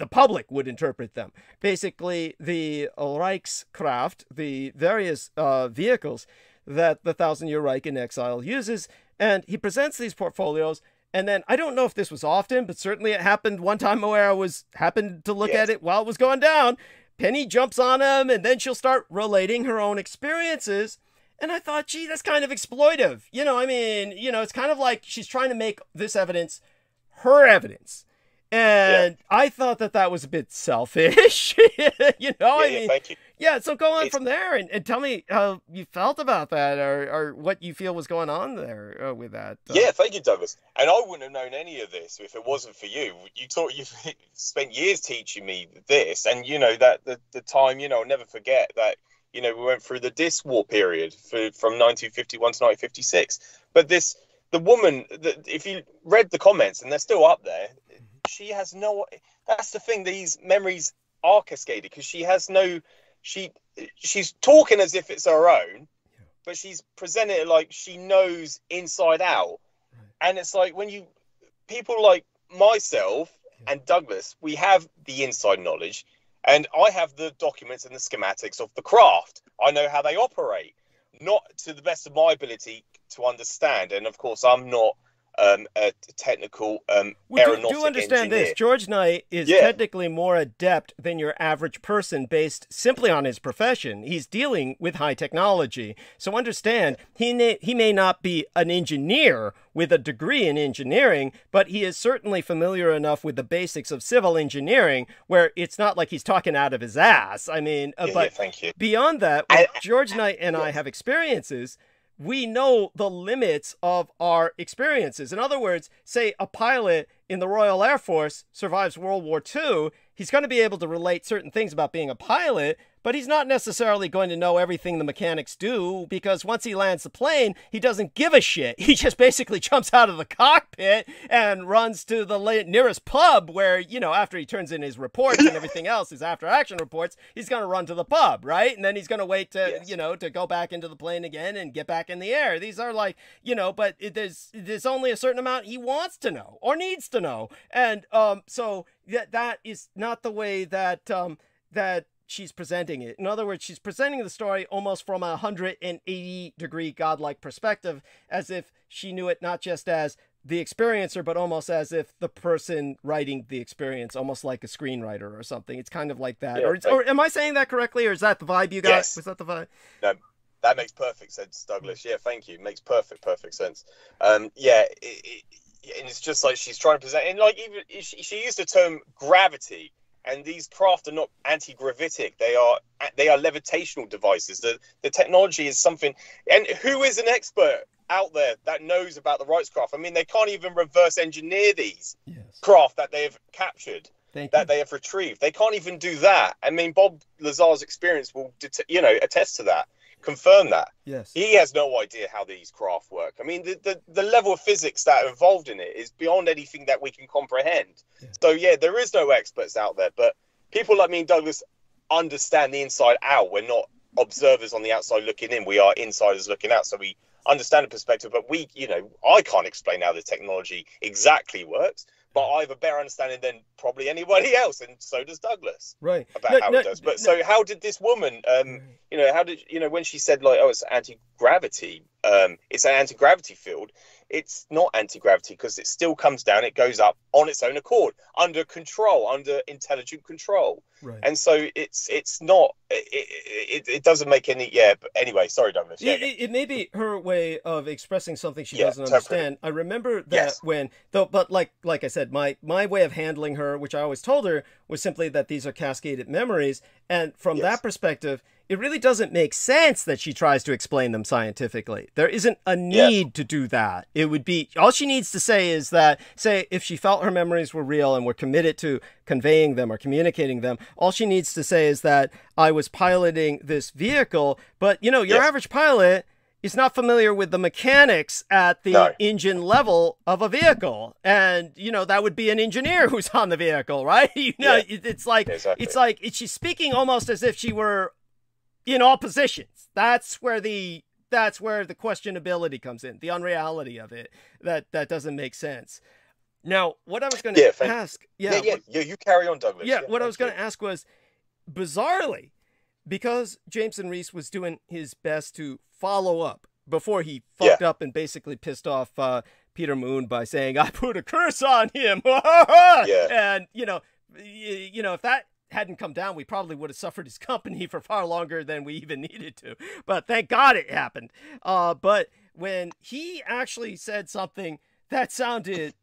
public would interpret them. Basically, the Reichskraft, the various vehicles that the 1,000-Year Reich in exile uses, and he presents these portfolios. And then I don't know if this was often, but certainly it happened one time where I happened to look at it while it was going down. Penny jumps on him, and then she'll start relating her own experiences. And I thought, gee, that's kind of exploitive. You know, I mean, you know, it's kind of like she's trying to make this evidence her evidence. And I thought that was a bit selfish. You know, I mean, thank you. Yeah, so go on from there and tell me how you felt about that, or what you feel was going on there with that. Yeah, thank you, Douglas. And I wouldn't have known any of this if it wasn't for you. You spent years teaching me this, and you know that the time, you know, I'll never forget that. You know, we went through the disc war period from 1951 to 1956. But the woman, if you read the comments, and they're still up there, she has no. That's the thing. These memories are cascaded because she has no. She's talking as if it's her own, but she's presenting it like she knows inside out. And it's like when people like myself and Douglas, we have the inside knowledge, and I have the documents and the schematics of the craft. I know how they operate, not to the best of my ability to understand. And of course, I'm not a technical aeronautic do understand engineer. this. George Knight is technically more adept than your average person based simply on his profession. He's dealing with high technology. So understand, he may not be an engineer with a degree in engineering, but he is certainly familiar enough with the basics of civil engineering where it's not like he's talking out of his ass. I mean, but thank you. Beyond that, when George Knight and I have experiences, we know the limits of our experiences. In other words, say a pilot in the Royal Air Force survives World War II, he's going to be able to relate certain things about being a pilot, but he's not necessarily going to know everything the mechanics do, because once he lands the plane, he doesn't give a shit. He just basically jumps out of the cockpit and runs to the nearest pub where, you know, after he turns in his reports and everything else, his after-action reports, he's going to run to the pub, right? And then he's going to wait to, you know, to go back into the plane again and get back in the air. These are like, you know, but there's only a certain amount he wants to know or needs to know. And so that is not the way that that she's presenting it. In other words, she's presenting the story almost from a 180-degree godlike perspective, as if she knew it not just as the experiencer, but almost as if the person writing the experience, almost like a screenwriter or something. It's kind of like that. Yeah, or am I saying that correctly, or is that the vibe you got? Yes. Was that the vibe? No, that makes perfect sense, Douglas. Yeah, thank you. It makes perfect sense. Yeah, and it's just like she's trying to present, and like even she used the term gravity. And these craft are not anti-gravitic; they are levitational devices. The technology is something. And who is an expert out there that knows about the Wright's craft? I mean, they can't even reverse engineer these craft that they have captured, that they have retrieved. They can't even do that. I mean, Bob Lazar's experience will, attest to that, confirm that. Yes, he has no idea how these craft work. I mean, the level of physics that are involved in it is beyond anything that we can comprehend. So yeah, there is no experts out there, but people like me and Douglas understand the inside out. We're not observers on the outside looking in. We are insiders looking out. So we understand the perspective, but I can't explain how the technology exactly works, but I have a better understanding than probably anybody else, and so does Douglas. Right. About how it does. But so how did this woman, when she said like, oh, it's anti-gravity, it's an anti-gravity field. It's not anti-gravity because it still comes down, it goes up on its own accord, under control, under intelligent control. Right. And so it's not, it doesn't make any, but anyway, sorry, Douglas. It may be her way of expressing something she doesn't understand. I remember that but like I said, my way of handling her, which I always told her, was simply that these are cascaded memories. And from that perspective, it really doesn't make sense that she tries to explain them scientifically. There isn't a need to do that. It would be, all she needs to say is that, say, if she felt her memories were real and were committed to conveying them or communicating them, all she needs to say is that I was piloting this vehicle, but, your average pilot is not familiar with the mechanics at the engine level of a vehicle. And, that would be an engineer who's on the vehicle, right? It's like, she's speaking almost as if she were in all positions. That's where the questionability comes in, the unreality of it. That doesn't make sense. Now, what I was going to ask, you carry on, Douglas. What I was going to ask was, bizarrely, because Jameson Reese was doing his best to follow up before he fucked up and basically pissed off Peter Moon by saying, "I put a curse on him." And if that hadn't come down, we probably would have suffered his company for far longer than we even needed to. But thank God it happened. But when he actually said something that sounded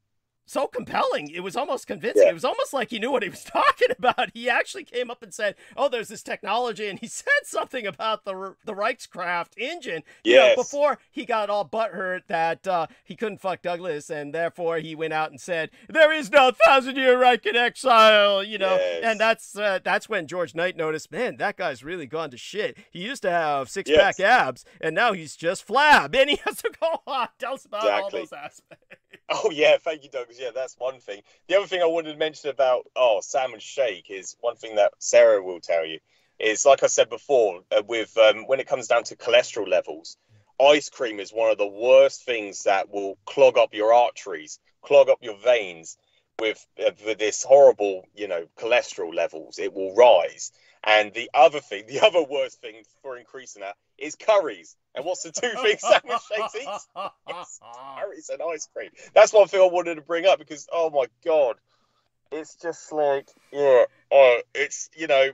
so compelling. It was almost convincing. It was almost like he knew what he was talking about. He actually came up and said, oh, there's this technology. And he said something about the Reichskraft engine, you know, before he got all butthurt that he couldn't fuck Douglas. And therefore he went out and said, there is no 1,000-year Reich in exile, you know. And that's when George Knight noticed, man, that guy's really gone to shit. He used to have six-pack abs, and now he's just flab. And he has to go on. Tell us about all those aspects. Oh, yeah, thank you, Douglas. Yeah, that's one thing. The other thing I wanted to mention about, salmon shake is one thing that Sarah will tell you is, like I said before, with when it comes down to cholesterol levels, ice cream is one of the worst things that will clog up your arteries, clog up your veins with this horrible, you know, cholesterol levels. It will rise. And the other worst thing for increasing that is curries. And what's the two things salmon shakes eats? It's curries and ice cream. That's one thing I wanted to bring up because, oh my God, it's just like, it's, you know,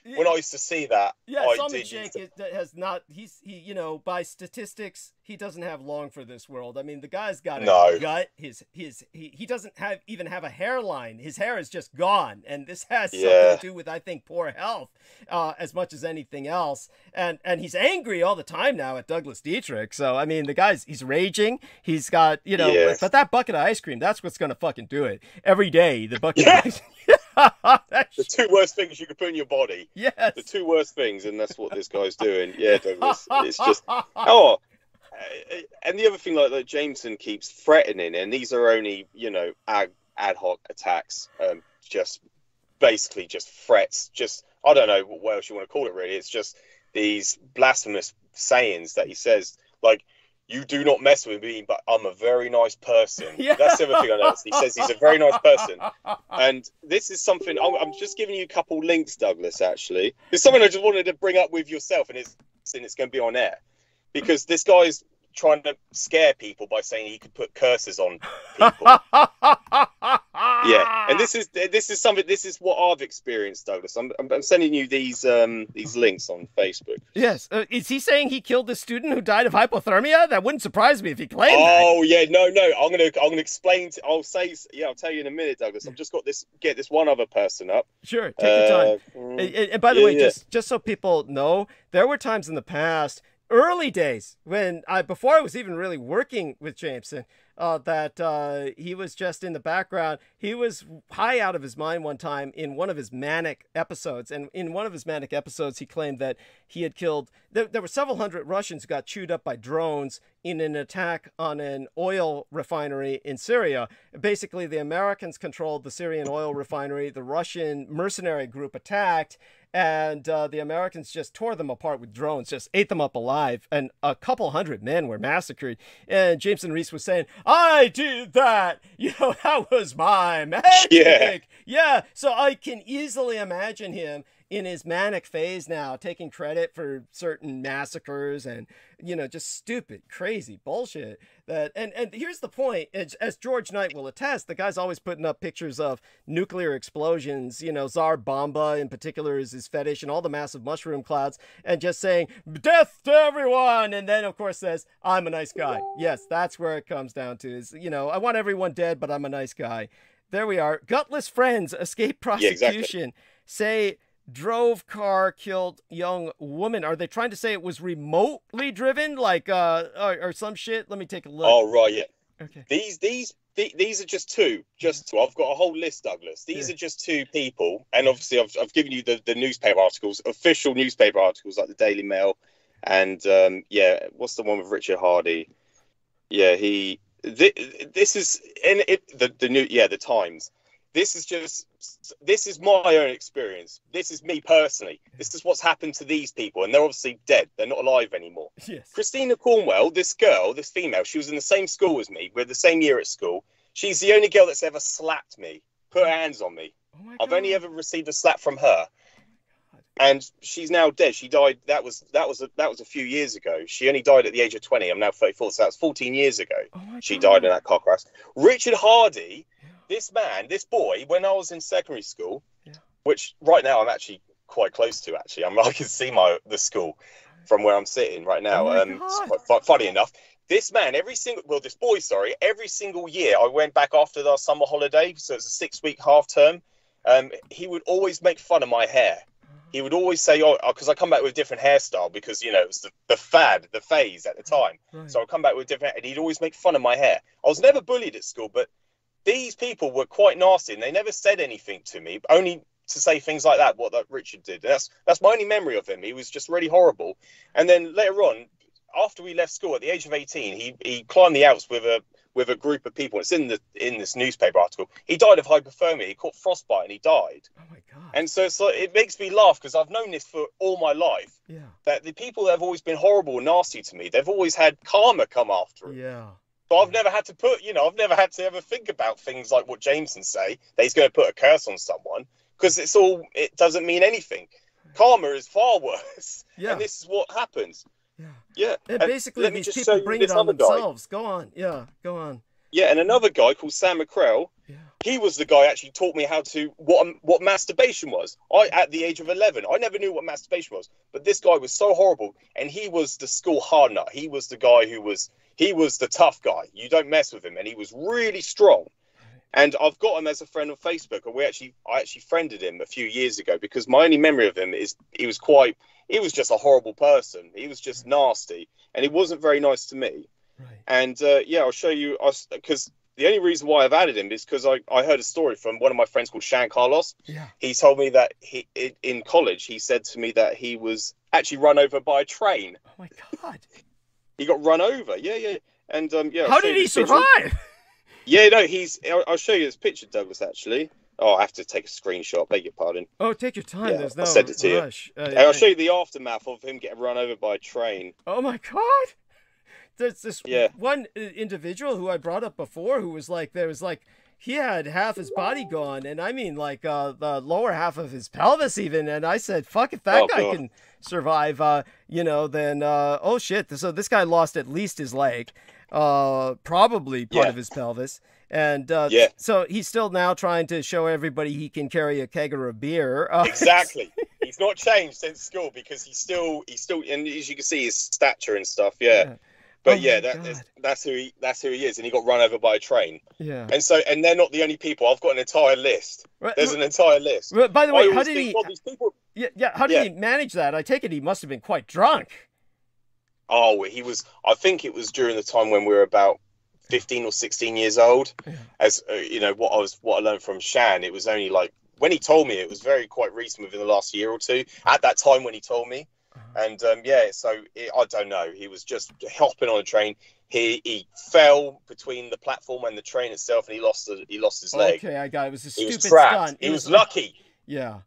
when I used to see that, salmon shake has not. He, you know, by statistics, he doesn't have long for this world. I mean, the guy's got a gut. He doesn't even have a hairline. His hair is just gone, and this has something to do with, I think, poor health, as much as anything else. And he's angry all the time now at Douglas Dietrich. So I mean, he's raging. He's got, you know, but that bucket of ice cream, that's what's gonna fucking do it every day. The bucket of ice cream. The two worst things you could put in your body. Yes. The two worst things, and that's what this guy's doing. Yeah, Douglas. It's just and the other thing, like Jameson keeps threatening, and these are only, you know, ad hoc attacks, just basically just threats. Just, I don't know what else you want to call it. Really, it's just these blasphemous sayings that he says, like, you do not mess with me, but I'm a very nice person. That's the other thing I noticed. He says he's a very nice person. And this is something, I'm just giving you a couple links, Douglas, actually. There's something I just wanted to bring up with yourself, and it's going to be on air. Because this guy's trying to scare people by saying he could put curses on people. And this is something. This is what I've experienced, Douglas. I'm sending you these links on Facebook. Yes, is he saying he killed a student who died of hypothermia? That wouldn't surprise me if he claimed that. Oh yeah, no. I'm gonna explain. I'll tell you in a minute, Douglas. I've just got get this one other person up. Sure, take your time. And by the way, just so people know, there were times in the past, early days, when before I was even really working with Jameson, that he was just in the background. He was high out of his mind one time in one of his manic episodes. And in one of his manic episodes, he claimed that he had killed, there were several hundred Russians who got chewed up by drones in an attack on an oil refinery in Syria. Basically, the Americans controlled the Syrian oil refinery. The Russian mercenary group attacked, and the Americans just tore them apart with drones, just ate them up alive, and a couple hundred men were massacred. And Jameson Reese was saying, I did that, you know, that was my magic. Yeah, so I can easily imagine him in his manic phase now, taking credit for certain massacres and, you know, just stupid, crazy bullshit. And here's the point, as George Knight will attest, the guy's always putting up pictures of nuclear explosions, you know, Tsar Bomba in particular is his fetish, and all the massive mushroom clouds, and just saying, death to everyone, and then, of course, says, I'm a nice guy. Yes, that's where it comes down to, is, you know, I want everyone dead, but I'm a nice guy. There we are. Gutless friends escape prosecution. Say, drove car killed young woman. Are they trying to say it was remotely driven, like or some shit? Let me take a look. Oh right, yeah. Okay. These are just two. I've got a whole list, Douglas. These are just two people, and obviously I've given you the newspaper articles, official newspaper articles like the Daily Mail, and what's the one with Richard Hardy? Yeah, this is in it. The Times. This is my own experience. This is me personally. This is what's happened to these people, and they're obviously dead. They're not alive anymore. Yes. Christina Cornwell, this female, she was in the same school as me. We're the same year at school. She's the only girl that's ever slapped me, put her hands on me. Oh my God. I've only ever received a slap from her, and she's now dead. She died. That was a few years ago. She only died at the age of 20. I'm now 34, so that's 14 years ago. Oh my she God. died in that car crash. Richard Hardy. This boy, when I was in secondary school, which right now I'm actually quite close to, I can see the school from where I'm sitting right now. It's quite funny enough. this man, this boy, sorry, every single year I went back after our summer holiday, so it's a 6-week half term. He would always make fun of my hair. He would always say, "Oh, because I come back with a different hairstyle because it was the phase at the time." Right. So I'd come back with different, and he'd always make fun of my hair. I was never bullied at school, but these people were quite nasty, and they never said anything to me, only to say things like that. What that Richard did. That's my only memory of him. He was just really horrible. And then later on, after we left school at the age of 18, he climbed the Alps with a group of people. It's in this newspaper article. He died of hypothermia. He caught frostbite and he died. Oh my god! And so it makes me laugh because I've known this for all my life. Yeah. That the people that have always been horrible and nasty to me, they've always had karma come after them. Yeah. But I've never had to I've never had to ever think about things like what Jameson say that he's going to put a curse on someone, because it doesn't mean anything. Karma is far worse. Yeah. And this is what happens. Yeah. Yeah. And basically, these people bring it on themselves. Go on. Yeah. Go on. Yeah. And another guy called Sam McCrell, he was the guy actually taught me how to what masturbation was. At the age of 11, I never knew what masturbation was. But this guy was so horrible, and he was the school hard nut. He was the guy he was the tough guy. You don't mess with him, and he was really strong. And I've got him as a friend on Facebook, and I actually friended him a few years ago because my only memory of him is he was just a horrible person. He was just nasty, and he wasn't very nice to me. Right. And I'll show you, because the only reason why I've added him is because I heard a story from one of my friends called Shan Carlos. Yeah. He told me that in college, he said to me that he was actually run over by a train. Oh my God. He got run over. Yeah. And how did he survive? Yeah, no, I'll show you this picture, Douglas, actually. Oh, I have to take a screenshot. Beg your pardon. Oh, take your time. There's no I'll send it to rush. You. And I'll show you the aftermath of him getting run over by a train. Oh, my God. There's this one individual who I brought up before who was like, he had half his body gone. And I mean, like, the lower half of his pelvis even. And I said, fuck, if that guy can survive, then, oh, shit. So this guy lost at least his leg. Probably part of his pelvis, and so he's still now trying to show everybody he can carry a keg or a beer. Exactly, he's not changed since school because he's still, and as you can see, his stature and stuff. Yeah. But that's who he is, and he got run over by a train. Yeah, and they're not the only people. I've got an entire list. There's an entire list. By the way, how did he? How did he manage that? I take it he must have been quite drunk. Oh, he was. I think it was during the time when we were about 15 or 16 years old. Yeah. As what I learned from Shan, it was only like when he told me. It was quite recent, within the last year or two. At that time when he told me, and I don't know. He was just hopping on a train. He fell between the platform and the train itself, and he lost his leg. Okay, I got it. It was a stupid stunt. He was lucky. Yeah.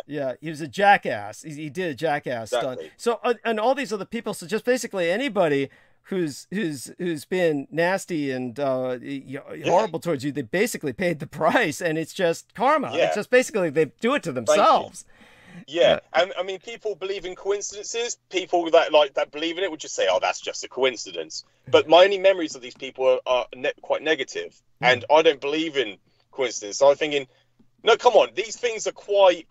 Yeah, he was a jackass. He did a jackass stunt. So, and all these other people. So, just basically anybody who's been nasty and horrible towards you, they basically paid the price, and it's just karma. Yeah. It's just basically they do it to themselves. Yeah, and I mean, people believe in coincidences. People that believe in it would just say, "Oh, that's just a coincidence." But my only memories of these people are quite negative, and I don't believe in coincidence. So I'm thinking, no, come on, these things are quite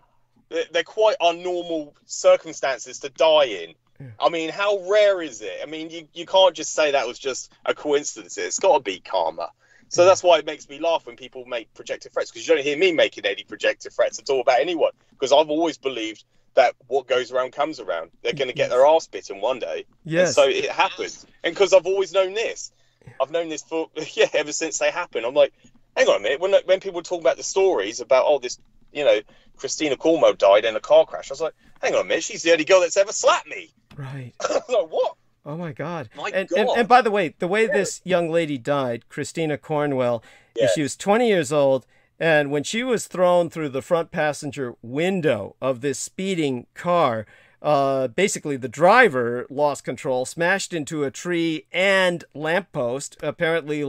unnormal circumstances to die in. Yeah. I mean, how rare is it? I mean, you can't just say that was just a coincidence. It's got to be karma. So that's why it makes me laugh when people make projected threats, because you don't hear me making any projected threats at all about anyone, because I've always believed that what goes around comes around. They're going to get their arse bitten one day. Yes. And so it happens. And because I've always known this. I've known this for, ever since they happened. I'm like, hang on a minute. When people talk about the stories about, this, Christina Cuomo died in a car crash, I was like, hang on a minute, she's the only girl that's ever slapped me. Right. I was like, what? Oh my God. And by the way, this young lady died, Christina Cornwell, she was 20 years old, and when she was thrown through the front passenger window of this speeding car, basically the driver lost control, smashed into a tree and lamppost, apparently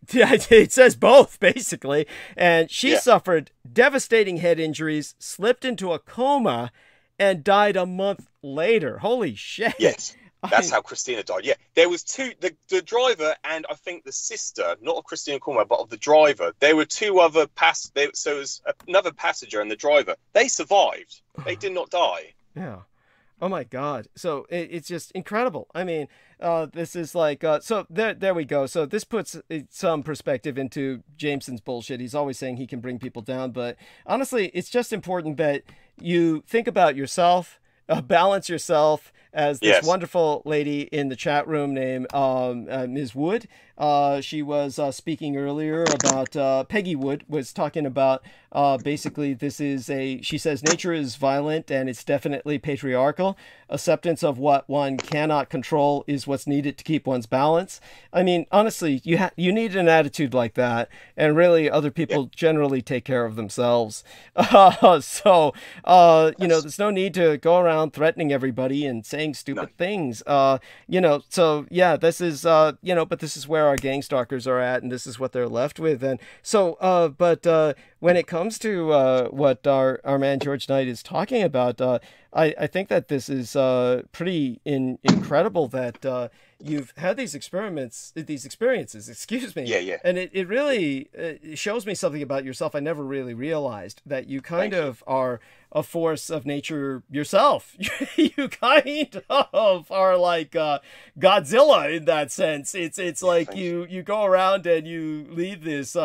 it says both, basically. And she suffered devastating head injuries, slipped into a coma, and died a month later. Holy shit. Yes, that's how Christina died. Yeah, there was two, the driver and I think the sister, not of Christina Cuomo, but of the driver. There were two other so it was another passenger and the driver. They survived. They did not die. Yeah. Oh my God. So it's just incredible. I mean, this is like, so there we go. So this puts some perspective into Jameson's bullshit. He's always saying he can bring people down, but honestly, it's just important that you think about yourself, balance yourself, as this wonderful lady in the chat room named Ms. Wood. She was speaking earlier about Peggy Wood was talking about basically this is she says nature is violent and it's definitely patriarchal. Acceptance of what one cannot control is what's needed to keep one's balance. I mean, honestly, you need an attitude like that, and really other people generally take care of themselves. So there's no need to go around threatening everybody and saying stupid things. So yeah, this is but this is where our gang stalkers are at, and this is what they're left with. And so but when it comes to what our man George Knight is talking about, I think that this is pretty incredible that you've had these experiences, excuse me. Yeah. And it really shows me something about yourself I never really realized, that you kind of are a force of nature yourself. You kind of are like Godzilla in that sense. It's like you go around and you leave this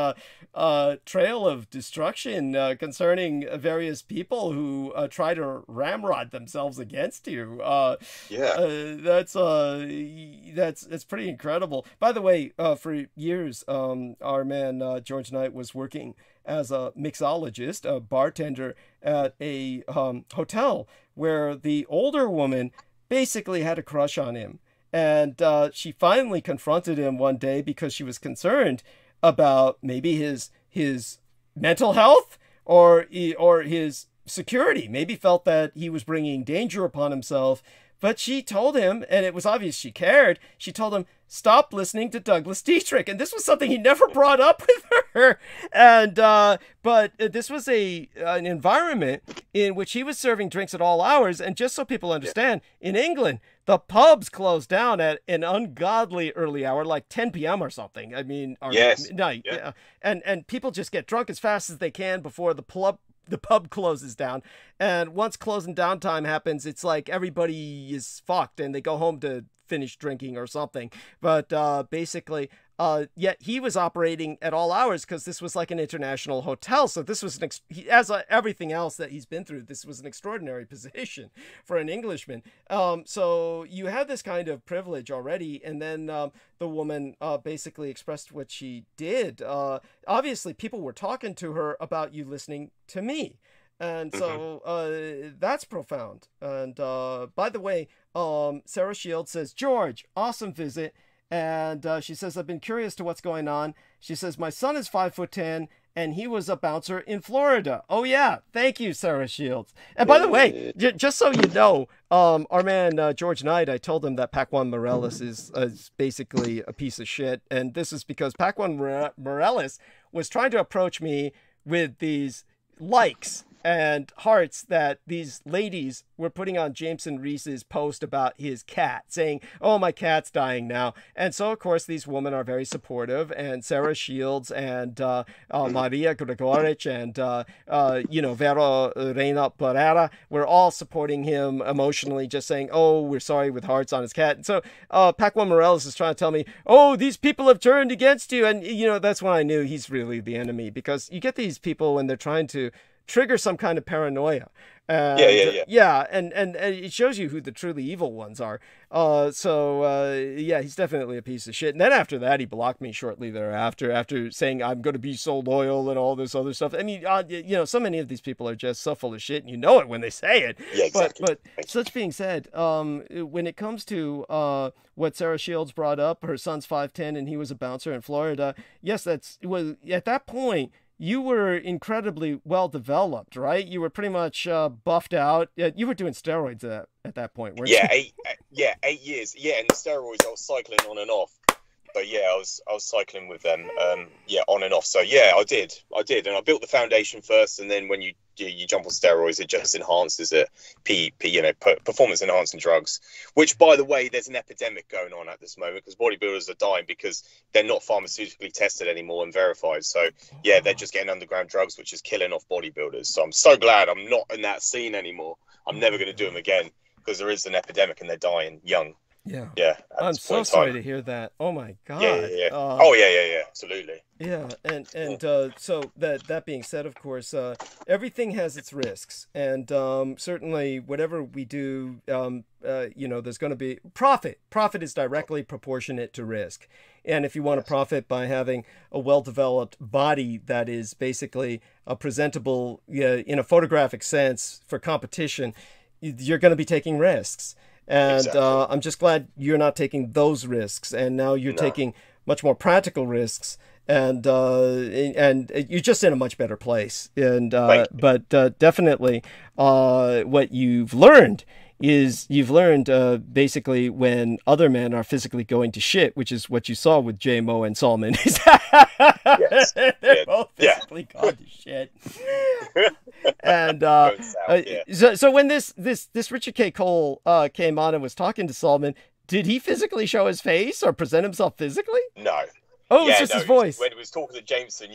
trail of destruction concerning various people who try to ramrod themselves against you. That's pretty incredible. By the way, for years, our man George Knight was working as a mixologist, a bartender at a hotel where the older woman basically had a crush on him. And she finally confronted him one day because she was concerned about maybe his mental health or his security. Maybe felt that he was bringing danger upon himself. But she told him, and it was obvious she cared, she told him, stop listening to Douglas Dietrich. And this was something he never brought up with her. And but this was an environment in which he was serving drinks at all hours. And just so people understand, in England, the pubs closed down at an ungodly early hour, like 10 p.m. or something. I mean, or midnight. Yeah. And people just get drunk as fast as they can before the pub closes down. And once closing down time happens, it's like everybody is fucked and they go home to finish drinking or something. But basically, yet he was operating at all hours because this was like an international hotel. So this was everything else that he's been through, this was an extraordinary position for an Englishman. So you had this kind of privilege already, and then the woman basically expressed what she did. Obviously, people were talking to her about you listening to me. And so that's profound. And by the way, Sarah Shields says, George, awesome visit. And she says, I've been curious to what's going on. She says, my son is 5'10", and he was a bouncer in Florida. Oh, yeah. Thank you, Sarah Shields. And by the way, just so you know, our man George Knight, I told him that Paquan Morelos is basically a piece of shit. And this is because Paquan Morelos was trying to approach me with these likes and hearts that these ladies were putting on Jameson Reese's post about his cat, saying, oh, my cat's dying now. And so, of course, these women are very supportive, and Sarah Shields and Maria Gregorich and, Vera Reina Pereira were all supporting him emotionally, just saying, oh, we're sorry, with hearts on his cat. And so Paquan Morelos is trying to tell me, oh, these people have turned against you. And, that's when I knew he's really the enemy, because you get these people when they're trying to trigger some kind of paranoia. And it shows you who the truly evil ones are. He's definitely a piece of shit. And then after that, he blocked me shortly thereafter, after saying I'm going to be so loyal and all this other stuff. I mean, so many of these people are just so full of shit, and you know it when they say it. Yeah, exactly. But such being said, when it comes to what Sarah Shields brought up, her son's 5'10", and he was a bouncer in Florida. Yes, at that point, you were incredibly well developed, right? You were pretty much buffed out. You were doing steroids at that point, weren't you? 8 years. Yeah, and the steroids I was cycling on and off. But yeah, I was cycling with them. On and off. So yeah, I did, and I built the foundation first, and then when you jump on steroids, it just enhances it. Performance enhancing drugs. Which, by the way, there's an epidemic going on at this moment because bodybuilders are dying because they're not pharmaceutically tested anymore and verified. So yeah, they're just getting underground drugs, which is killing off bodybuilders. So I'm so glad I'm not in that scene anymore. I'm never going to do them again. because there is an epidemic and they're dying young. Yeah. Yeah. I'm so sorry to hear that. Oh my God. Yeah. Oh yeah. Absolutely. Yeah, and so that being said, of course, everything has its risks, and certainly whatever we do, there's going to be profit. Profit is directly proportionate to risk, and if you want to profit by having a well-developed body that is basically presentable in a photographic sense for competition, you're going to be taking risks. And Exactly. I'm just glad you're not taking those risks, and now you're taking much more practical risks, and you're just in a much better place. And but definitely, what you've learned is basically when other men are physically going to shit, which is what you saw with J-Mo and Salman. Yes. They're both physically going to shit. And so when this Richard K. Cole came on and was talking to Salman, did he physically show his face or present himself physically? No. Oh, it's just his voice. When he was talking to Jameson,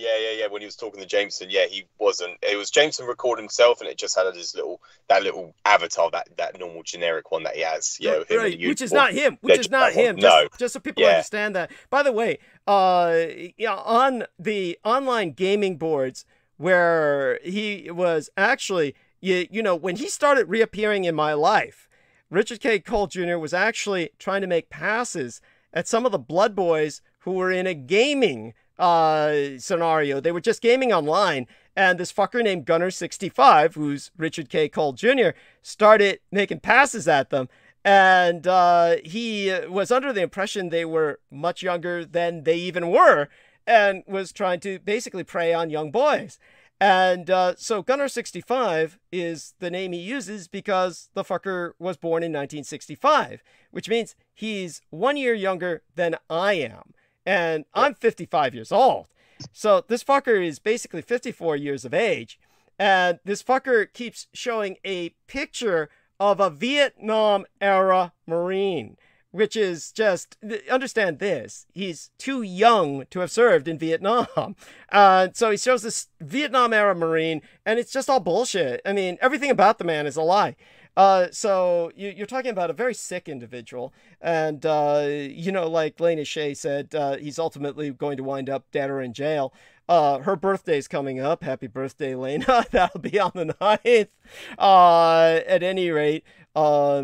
when he was talking to Jameson, he wasn't. It was Jameson recording himself, and it just had that little avatar, that normal generic one that he has. Yeah, right. Which is not him. Just so people understand that. By the way, on the online gaming boards where he was actually, when he started reappearing in my life, Richard K. Cole Jr. was actually trying to make passes at some of the Blood Boys who were in a gaming scenario. They were just gaming online, and this fucker named Gunner65, who's Richard K. Cole Jr., started making passes at them, and he was under the impression they were much younger than they even were, and was trying to basically prey on young boys. And so Gunner65 is the name he uses because the fucker was born in 1965, which means he's 1 year younger than I am. And I'm 55 years old. So this fucker is basically 54 years of age. And this fucker keeps showing a picture of a Vietnam-era Marine, which is just, understand this, he's too young to have served in Vietnam. So he shows this Vietnam-era Marine, and it's just all bullshit. I mean, everything about the man is a lie. So you're talking about a very sick individual. And, like Lena Shea said, he's ultimately going to wind up dead or in jail. Her birthday's coming up. Happy birthday, Lena. That'll be on the 9th. At any rate,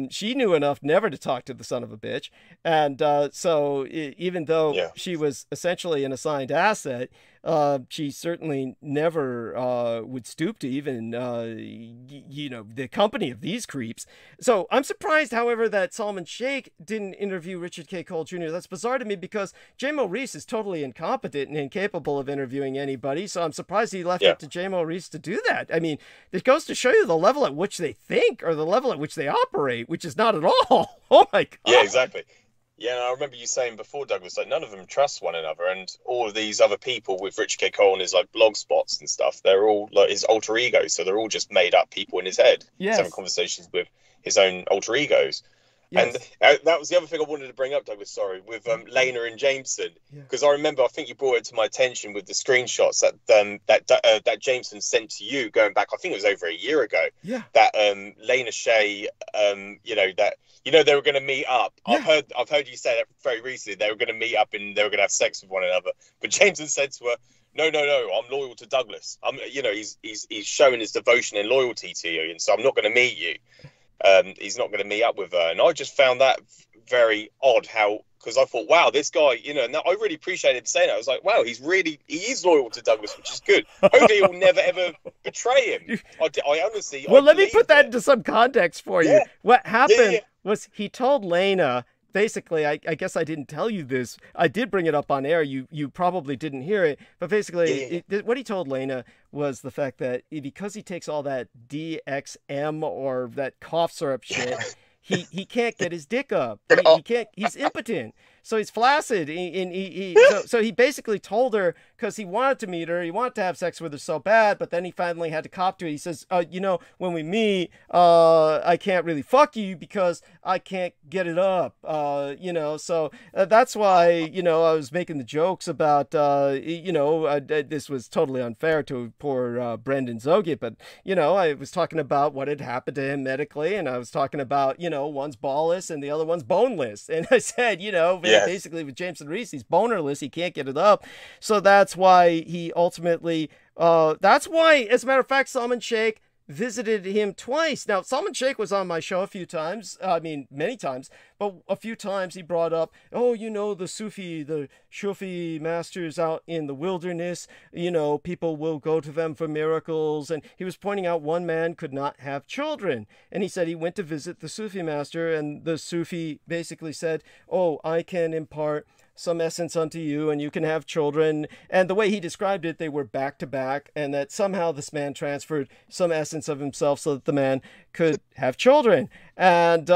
she knew enough never to talk to the son of a bitch. And so even though she was essentially an assigned asset, she certainly never would stoop to even, the company of these creeps. So I'm surprised, however, that Salman Sheikh didn't interview Richard K. Cole Jr. That's bizarre to me because J-Mo Reese is totally incompetent and incapable of interviewing anybody. So I'm surprised he left it to J-Mo Reese to do that. I mean, it goes to show you the level at which they think or the level at which they operate, which is not at all. Oh my God. Yeah, exactly. Yeah, and I remember you saying before, Douglas, like none of them trust one another, and all of these other people with Richard K. Cole and his like blog spots and stuff, they're all like his alter egos, so they're all just made up people in his head. Yes. He's having conversations with his own alter egos. Yes. And that was the other thing I wanted to bring up, Douglas, sorry, with Lena and Jameson, because I remember, I think you brought it to my attention with the screenshots that Jameson sent to you going back, I think it was over a year ago, that Lena Shea, they were going to meet up. Yeah. I've heard you say that very recently. They were going to meet up and they were going to have sex with one another. But Jameson said to her, no, I'm loyal to Douglas. He's showing his devotion and loyalty to you, and so I'm not going to meet you. He's not going to meet up with her. And I just found that very odd because I thought, wow, this guy, and I really appreciated him saying that. I was like, wow, he is loyal to Douglas, which is good. Hopefully he'll never, ever betray him. I honestly... Well, let me put that into some context for you. What happened was he told Lena... Basically, I guess I didn't tell you this. I did bring it up on air. You probably didn't hear it. But basically, what he told Lena was the fact that because he takes all that DXM or that cough syrup shit, he can't get his dick up. He can't. He's impotent. So he's flaccid. So he basically told her, because he wanted to meet her, he wanted to have sex with her so bad, but then he finally had to cop to it. He says, you know, when we meet, I can't really fuck you because I can't get it up. You know, so that's why, you know, I was making the jokes about, you know, this was totally unfair to poor Brendan Zogit, but, you know, I was talking about what had happened to him medically, and I was talking about, you know, one's ballless and the other one's boneless. And I said, you know, basically with Jameson Reese, he's bonerless, he can't get it up. So that's why he ultimately, that's why, as a matter of fact, Salman Sheikh visited him twice. Now, Salman Sheikh was on my show a few times, I mean, many times, but a few times he brought up, oh, you know, the Sufi masters out in the wilderness, you know, people will go to them for miracles. And he was pointing out one man could not have children. And he said he went to visit the Sufi master, and the Sufi basically said, oh, I can impart some essence unto you and you can have children. And the way he described it, they were back to back, and that somehow this man transferred some essence of himself so that the man could have children. And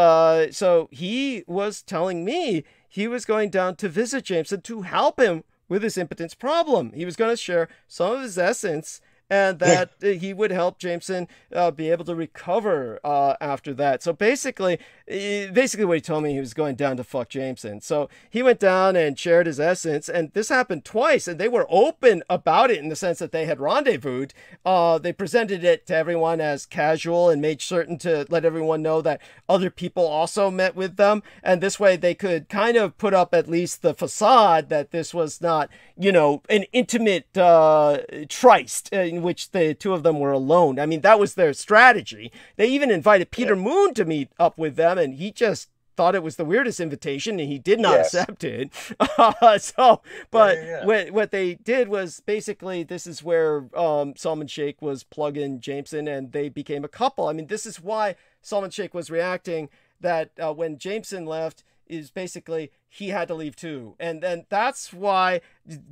so he was telling me he was going down to visit Jameson to help him with his impotence problem. He was going to share some of his essence, and that he would help Jameson be able to recover after that. So basically what he told me, he was going down to fuck Jameson. So he went down and shared his essence, and this happened twice, and they were open about it in the sense that they had rendezvoused. They presented it to everyone as casual and made certain to let everyone know that other people also met with them, and this way they could kind of put up at least the facade that this was not, you know, an intimate tryst in which the two of them were alone. I mean, that was their strategy. They even invited Peter Moon to meet up with them, and he just thought it was the weirdest invitation, and he did not accept it. What they did was basically, this is where Salman Sheikh was plugging Jameson, and they became a couple. I mean, this is why Salman Sheikh was reacting that when Jameson left, is basically he had to leave too. And then that's why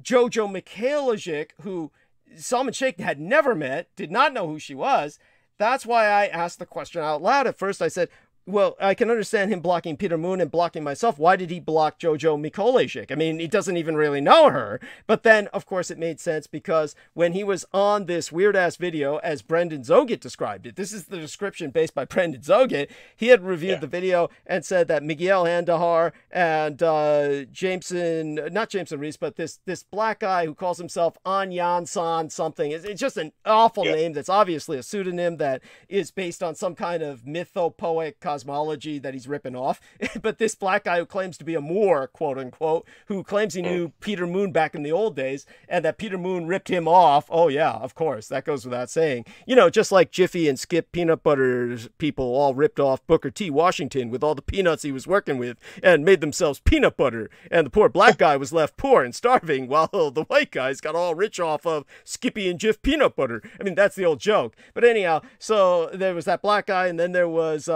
Jojo Mikhailovic, who Salman Sheikh had never met, did not know who she was. That's why I asked the question out loud. At first I said, well, I can understand him blocking Peter Moon and blocking myself. Why did he block Jojo Mikhailovic? I mean, he doesn't even really know her. But then, of course, it made sense because when he was on this weird-ass video, as Brendan Zogit described it, this is the description based by Brendan Zogit, he had reviewed the video and said that Miguel Andahar and not Jameson Reese, but this black guy who calls himself Anyan San something. It's just an awful name that's obviously a pseudonym that is based on some kind of mythopoeic cosmology that he's ripping off. But this black guy who claims to be a Moor, quote unquote, who claims he knew Peter Moon back in the old days and that Peter Moon ripped him off. Oh yeah, of course, that goes without saying. You know, just like Jiffy and Skip peanut butter people all ripped off Booker T. Washington with all the peanuts he was working with and made themselves peanut butter, and the poor black guy was left poor and starving while the white guys got all rich off of Skippy and Jiff peanut butter. I mean, that's the old joke. But anyhow, so there was that black guy, and then there was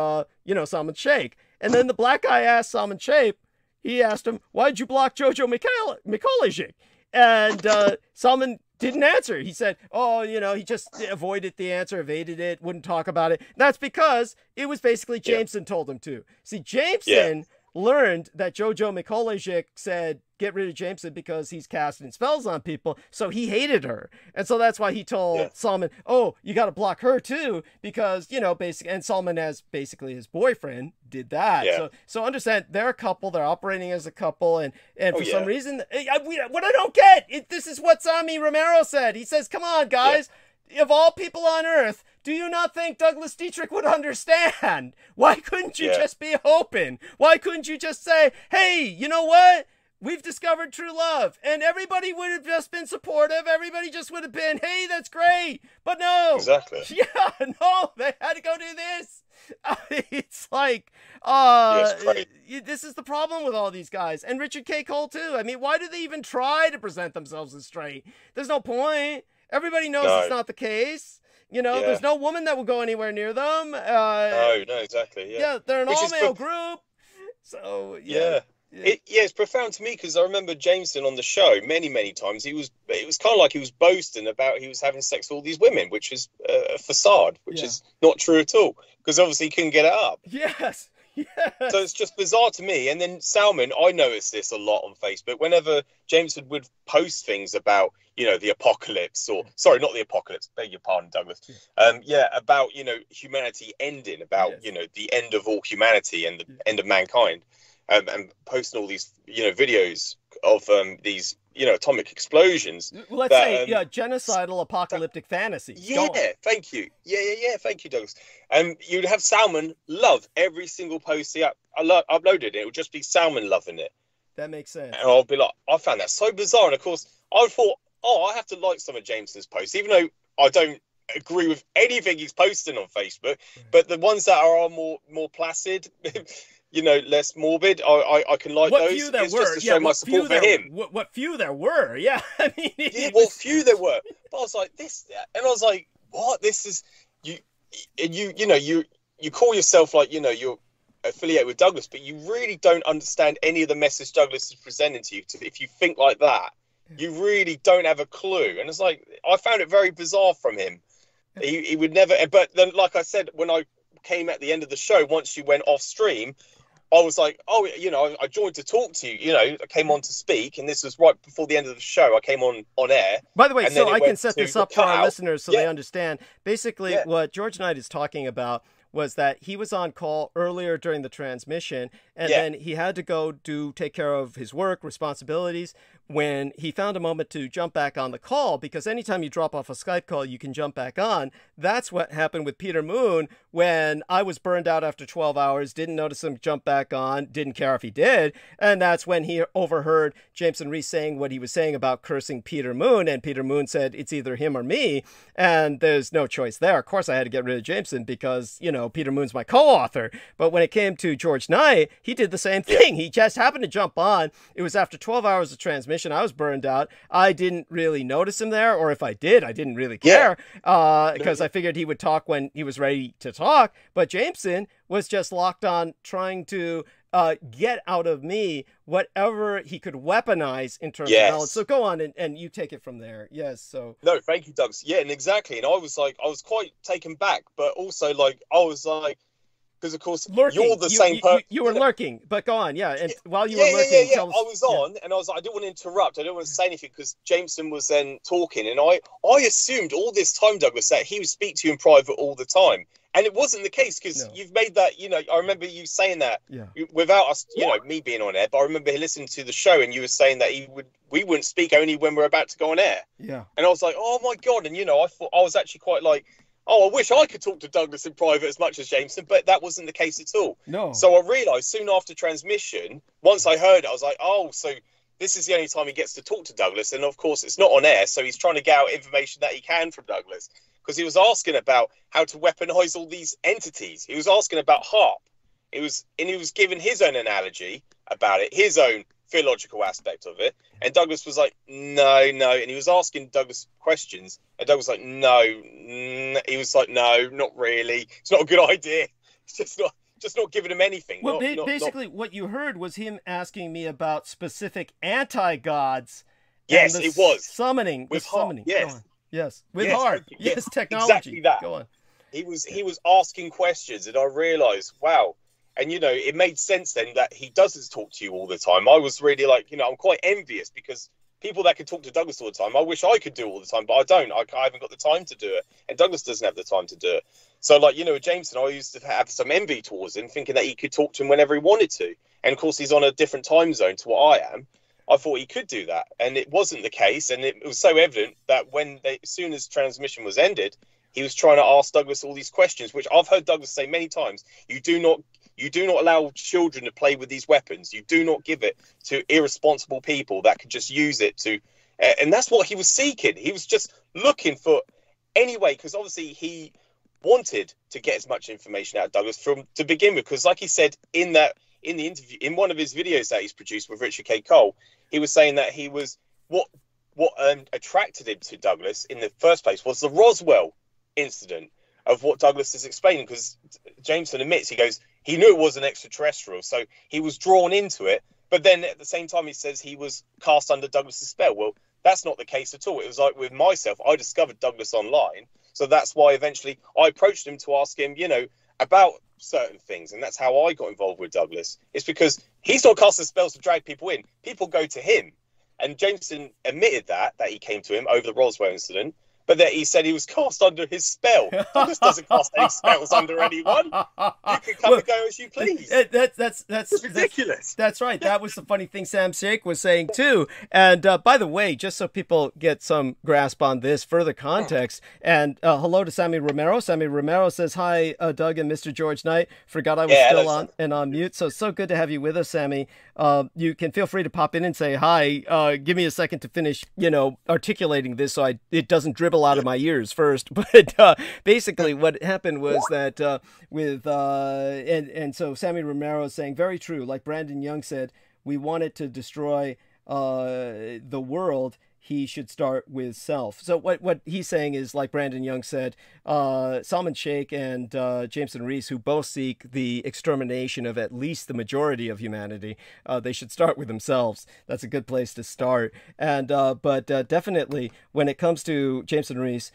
you know, Salman Sheikh. And then the black guy asked Salman Sheikh, he asked him, why'd you block Jojo Mikhailovic? And Salman didn't answer. He said, oh, you know, he just avoided the answer, evaded it, wouldn't talk about it. That's because it was basically Jameson told him to. See, Jameson learned that Jojo Mikhailovic said, get rid of Jameson because he's casting spells on people, so he hated her. And so that's why he told Salman, oh, you got to block her too, because, you know, basically, and Salman, as basically his boyfriend, did that. So understand, they're a couple, they're operating as a couple, and for some reason, what I don't get, this is what Sami Romero said. He says, come on, guys, of all people on earth, do you not think Douglas Dietrich would understand? Why couldn't you just be open? Why couldn't you just say, hey, you know what? We've discovered true love, and everybody would have just been supportive. Everybody just would have been, hey, that's great. But no. Exactly. Yeah, no, they had to go do this. It's like, this is the problem with all these guys. And Richard K. Cole, too. I mean, why do they even try to present themselves as straight? There's no point. Everybody knows it's not the case. You know, there's no woman that will go anywhere near them. No, exactly. Yeah, they're an all-male group. So, it's profound to me because I remember Jameson on the show many times. It was kind of like he was boasting about he was having sex with all these women, which is a facade, which is not true at all, because obviously he couldn't get it up. Yes. Yes. So it's just bizarre to me. And then Salman, I noticed this a lot on Facebook. Whenever Jameson would post things about, you know, the apocalypse, or sorry, not the apocalypse, beg your pardon, Douglas. About, you know, humanity ending, about, you know, the end of all humanity and the end of mankind, and posting all these, you know, videos of these, you know, atomic explosions. Well, let's say genocidal apocalyptic fantasies. Yeah, thank you. Yeah, thank you, Douglas. You'd have Salman love every single post he uploaded. It would just be Salman loving it. That makes sense. And I'll be like, I found that so bizarre. And of course, I thought, I have to like some of Jameson's posts, even though I don't agree with anything he's posting on Facebook. But the ones that are more placid, you know, less morbid, I can like what those. Few there it's were. just to show my support for him. What few there were, yeah. I mean, few there were. But I was like, this, and I was like, what? This is you call yourself, like, you know, you're affiliated with Douglas, but you really don't understand any of the message Douglas is presenting to you. If you think like that, you really don't have a clue. And it's like, I found it very bizarre from him. He would never. But then, like I said, when I came at the end of the show, once you went off stream, I was like, oh, you know, I joined to talk to you. You know, I came on to speak, and this was right before the end of the show. I came on air. By the way, so I can set this up for our listeners so they understand. Basically, what George Knight is talking about was that he was on call earlier during the transmission, and then he had to go take care of his work, responsibilities, when he found a moment to jump back on the call, because anytime you drop off a Skype call, you can jump back on. That's what happened with Peter Moon when I was burned out after 12 hours, didn't notice him jump back on, didn't care if he did, and that's when he overheard Jameson Reese saying what he was saying about cursing Peter Moon, and Peter Moon said, it's either him or me, and there's no choice there. Of course, I had to get rid of Jameson because, you know, Peter Moon's my co-author. But when it came to George Knight, he did the same thing. He just happened to jump on. It was after 12 hours of transmission. I was burned out. I didn't really notice him there, or if I did, I didn't really care, because I figured he would talk when he was ready to talk. But Jameson was just locked on trying to get out of me whatever he could weaponize in terms of knowledge. So go on and you take it from there. Yes. So no, thank you, Doug. Yeah, and exactly. And I was quite taken back, but also like I was like, because of course lurking. You're the same person. You were lurking, but go on. Yeah, and while you were lurking, I was on, and I was like, I didn't want to interrupt. I didn't want to say anything because Jameson was then talking, and I assumed all this time, Douglas, that he would speak to you in private all the time. And it wasn't the case, because you've made that, you know, I remember you saying that without us, you know, me being on air, but I remember listening to the show and you were saying that we wouldn't speak only when we're about to go on air. Yeah. And I was like, oh my God. And, you know, I thought I was actually quite like, oh, I wish I could talk to Douglas in private as much as Jameson, but that wasn't the case at all. No. So I realised soon after transmission, once I heard it, I was like, oh, so this is the only time he gets to talk to Douglas. And of course, it's not on air, so he's trying to get out information that he can from Douglas. Because he was asking about how to weaponize all these entities. He was asking about HARP. He was giving his own analogy about it, his own theological aspect of it. And Douglas was like, no. And he was asking Douglas questions. And Douglas was like, no. He was like, no, not really. It's not a good idea. It's just not giving him anything. Well, basically, what you heard was him asking me about specific anti-gods. Yes, it was. Summoning. With summoning. Yes. Yes, with HARP. Yes, technology. Exactly that. Go on. He was asking questions, and I realised, wow. And, you know, it made sense then that he doesn't talk to you all the time. I was really like, you know, I'm quite envious, because people that can talk to Douglas all the time, I wish I could do all the time, but I don't. I haven't got the time to do it. And Douglas doesn't have the time to do it. So, like, you know, with Jameson, I used to have some envy towards him, thinking that he could talk to him whenever he wanted to. And, of course, he's on a different time zone to what I am. I thought he could do that, and it wasn't the case. And it was so evident that as soon as transmission was ended, he was trying to ask Douglas all these questions, which I've heard Douglas say many times. You do not allow children to play with these weapons. You do not give it to irresponsible people that could just use it to, and that's what he was seeking. He was just looking for any way, because obviously he wanted to get as much information out of Douglas to begin with, because like he said in the interview, in one of his videos that he's produced with Richard K. Cole, he was saying that he was what attracted him to Douglas in the first place was the Roswell incident of what Douglas is explaining, because Jameson admits, he goes, he knew it was an extraterrestrial, so he was drawn into it, but then at the same time he says he was cast under Douglas's spell. Well, that's not the case at all. It was like with myself, I discovered Douglas online, so that's why eventually I approached him to ask him, you know, about certain things, and that's how I got involved with Douglas. It's because he's not casting spells to drag people in. People go to him. And Jameson admitted that he came to him over the Roswell incident, but that he said he was cast under his spell. Douglas doesn't cast any spells under anyone. You can come and go as you please. That's ridiculous. That's right. That was the funny thing Sam Shake was saying too. And by the way, just so people get some grasp on this, further context, and hello to Sammy Romero. Sammy Romero says, hi, Doug and Mr. George Knight. Forgot I was still on and on mute. So good to have you with us, Sammy. You can feel free to pop in and say hi. Give me a second to finish, articulating this so it doesn't dribble out of my ears first. But basically what happened was that and so Sammy Romero is saying, very true. Like Brandon Young said, we wanted to destroy the world. He should start with self. So what he's saying is, like Brandon Young said, Salman Sheikh and Jameson Rees, who both seek the extermination of at least the majority of humanity, they should start with themselves. That's a good place to start. And but definitely, when it comes to Jameson Rees,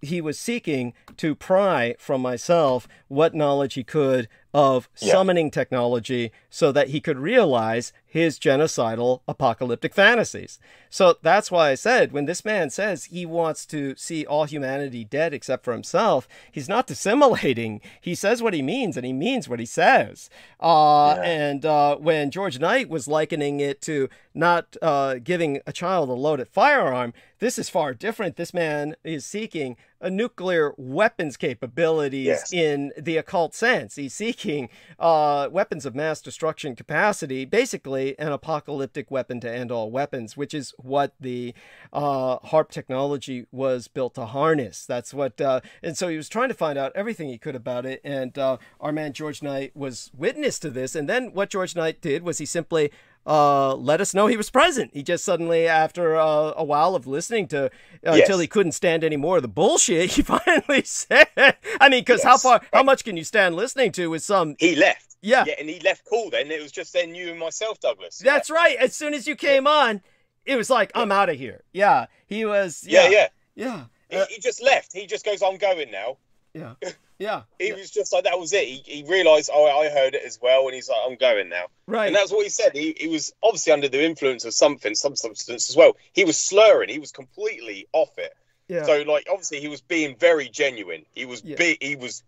he was seeking to pry from myself what knowledge he could of summoning technology so that he could realize his genocidal apocalyptic fantasies. So that's why I said, when this man says he wants to see all humanity dead except for himself, he's not dissimulating. He says what he means, and he means what he says. And when George Knight was likening it to not giving a child a loaded firearm, this is far different. This man is seeking a nuclear weapons capabilities in the occult sense. He's seeking weapons of mass destruction capacity, basically an apocalyptic weapon to end all weapons, which is what the HARP technology was built to harness. That's what, and so he was trying to find out everything he could about it. And our man George Knight was witness to this. And then what George Knight did was he simply let us know he was present. He just suddenly, after a while of listening to until he couldn't stand any more of the bullshit, he finally said, I mean, because how much can you stand listening to with some... He left. Yeah, and he left cool then. It was just then you and myself, Douglas. That's right. As soon as you came on, it was like, I'm out of here. Yeah, he was... Yeah. He just left. He just goes, I'm going now. Yeah. He was just like, that was it. He realised, I heard it as well, and he's like, I'm going now. Right. And that's what he said. He was obviously under the influence of some substance as well. He was slurring. He was completely off it. Yeah. So, obviously, he was being very genuine. He was he was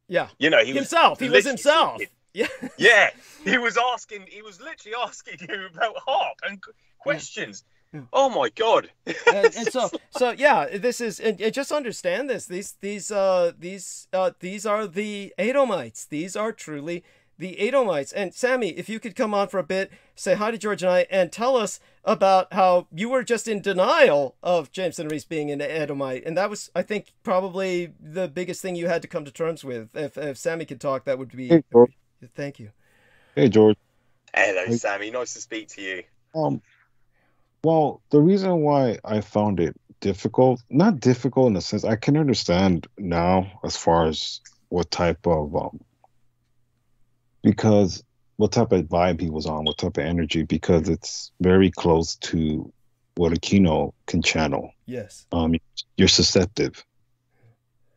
himself. He was himself. Yeah. Yeah. He was literally asking you about HARP and questions. Yeah. Oh my God! and so yeah, this is, and just understand this. These are the Edomites. These are truly the Edomites. And Sammy, if you could come on for a bit, say hi to George and I, and tell us about how you were just in denial of Jameson Rees being an Edomite, and that was, I think, probably the biggest thing you had to come to terms with. If Sammy could talk, that would be. Hey, George. Thank you. Hey, George. Hello, Sammy. Nice to speak to you. Well, the reason why I found it difficult, not difficult in a sense, I can understand now as far as what type of vibe he was on, what type of energy, because it's very close to what a Kino can channel. Yes. You're susceptible.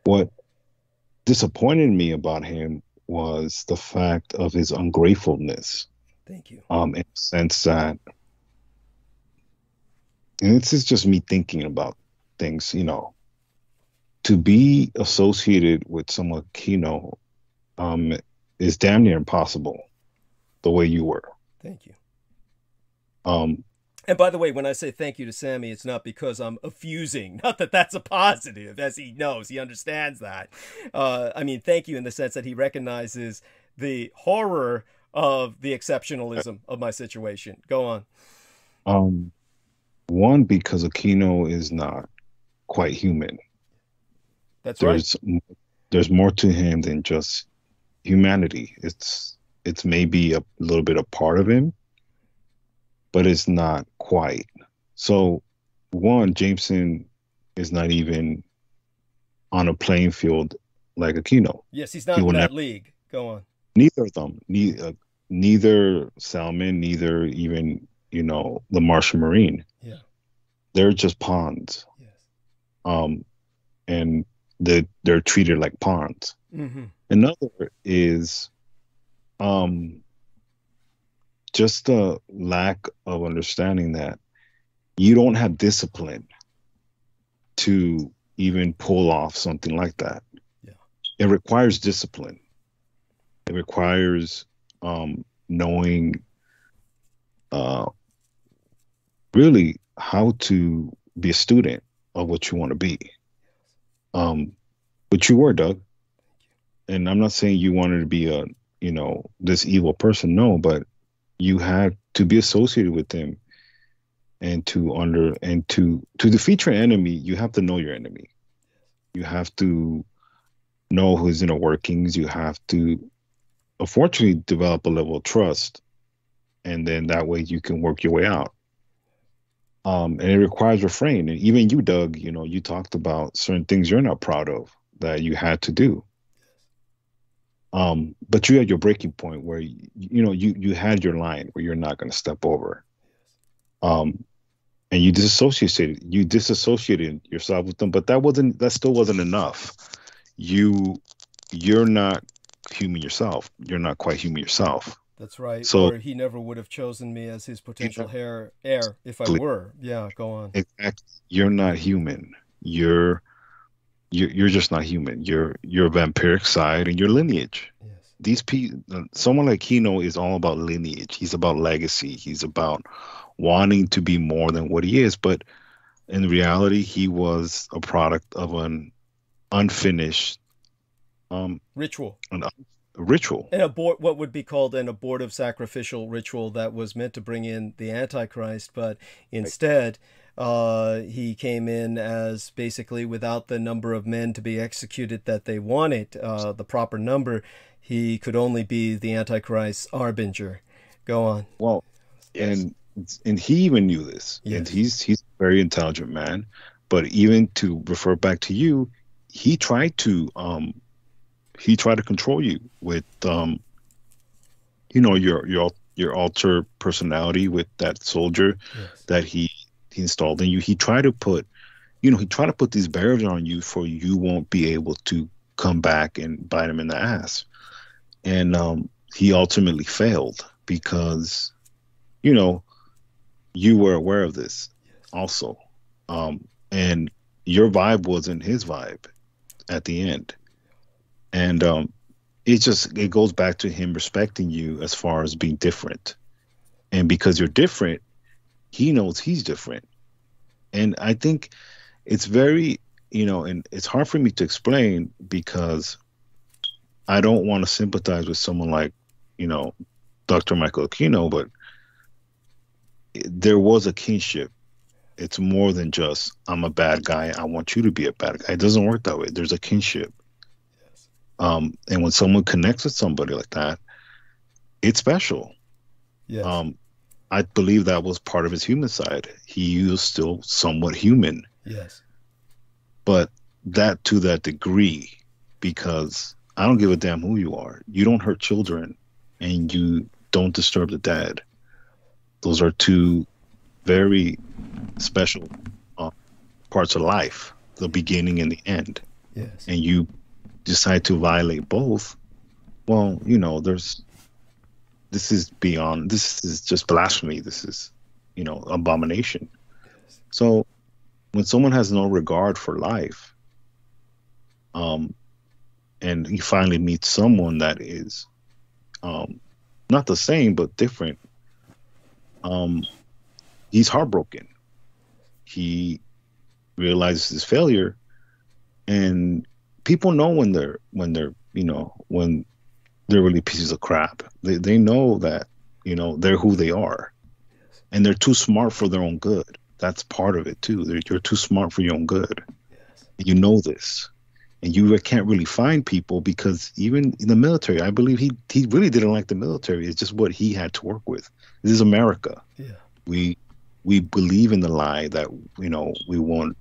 What disappointed me about him was the fact of his ungratefulness. Thank you. In the sense that, and this is just me thinking about things, to be associated with someone Kino is damn near impossible the way you were. Thank you. And by the way, when I say thank you to Sammy, it's not because I'm effusing. Not that that's a positive, as he knows. He understands that. I mean, thank you in the sense that he recognizes the horror of the exceptionalism of my situation. Go on. One, because Aquino is not quite human. That's right. There's more to him than just humanity. It's maybe a little bit a part of him, but it's not quite. So, one, Jameson is not even on a playing field like Aquino. Yes, he's not in that league. Go on. Neither of them. Neither Salmon, neither even the Martian Marine. Yeah. They're just pawns. Yes. And they're treated like pawns. Mm-hmm. Another is just a lack of understanding that you don't have discipline to even pull off something like that. Yeah. It requires discipline. It requires knowing really how to be a student of what you want to be. But you were, Doug. And I'm not saying you wanted to be a, this evil person. No, but you had to be associated with them, and to defeat your enemy, you have to know your enemy. You have to know his inner workings. You have to, unfortunately, develop a level of trust, and then that way you can work your way out. And it requires refrain. And even you, Doug, you talked about certain things you're not proud of that you had to do. But you had your breaking point where you had your line where you're not going to step over. And you disassociated yourself with them, but that still wasn't enough. You're not human yourself. You're not quite human yourself. That's right. So, or he never would have chosen me as his potential heir if I were. Yeah, go on. Exactly. You're not human. You're just not human. Your vampiric side and your lineage. Yes. These people, someone like Kino is all about lineage. He's about legacy. He's about wanting to be more than what he is. But in reality, he was a product of an unfinished ritual. Ritual. What would be called an abortive sacrificial ritual that was meant to bring in the Antichrist, but instead he came in as basically without the number of men to be executed that they wanted, the proper number. He could only be the Antichrist's harbinger. Go on. Well, Yes. and he even knew this. Yes. And he's a very intelligent man. But even to refer back to you, he tried to control you with your alter personality with that soldier. Yes. That he installed in you. He tried to put these barriers on you for you won't be able to come back and bite him in the ass. And he ultimately failed because you were aware of this also. And your vibe wasn't his vibe at the end. And it goes back to him respecting you as far as being different. And because you're different, he knows he's different. And I think it's very, and it's hard for me to explain because I don't want to sympathize with someone like, Dr. Michael Aquino, but there was a kinship. It's more than just, I'm a bad guy, I want you to be a bad guy. It doesn't work that way. There's a kinship. And when someone connects with somebody like that, it's special. Yes. I believe that was part of his human side. He was still somewhat human. Yes. But that to that degree, because I don't give a damn who you are. You don't hurt children and you don't disturb the dead. Those are two very special parts of life, the beginning and the end. Yes. And you decide to violate both. Well, this is just blasphemy. This is, abomination. Yes. So when someone has no regard for life, and he finally meets someone that is not the same but different, he's heartbroken. He realizes his failure, and people know when they're really pieces of crap. They know that they're who they are, and they're too smart for their own good. That's part of it too. You're too smart for your own good. Yes. You know this. And you can't really find people because even in the military, I believe he really didn't like the military. It's just what he had to work with. This is America. Yeah. We believe in the lie that, we want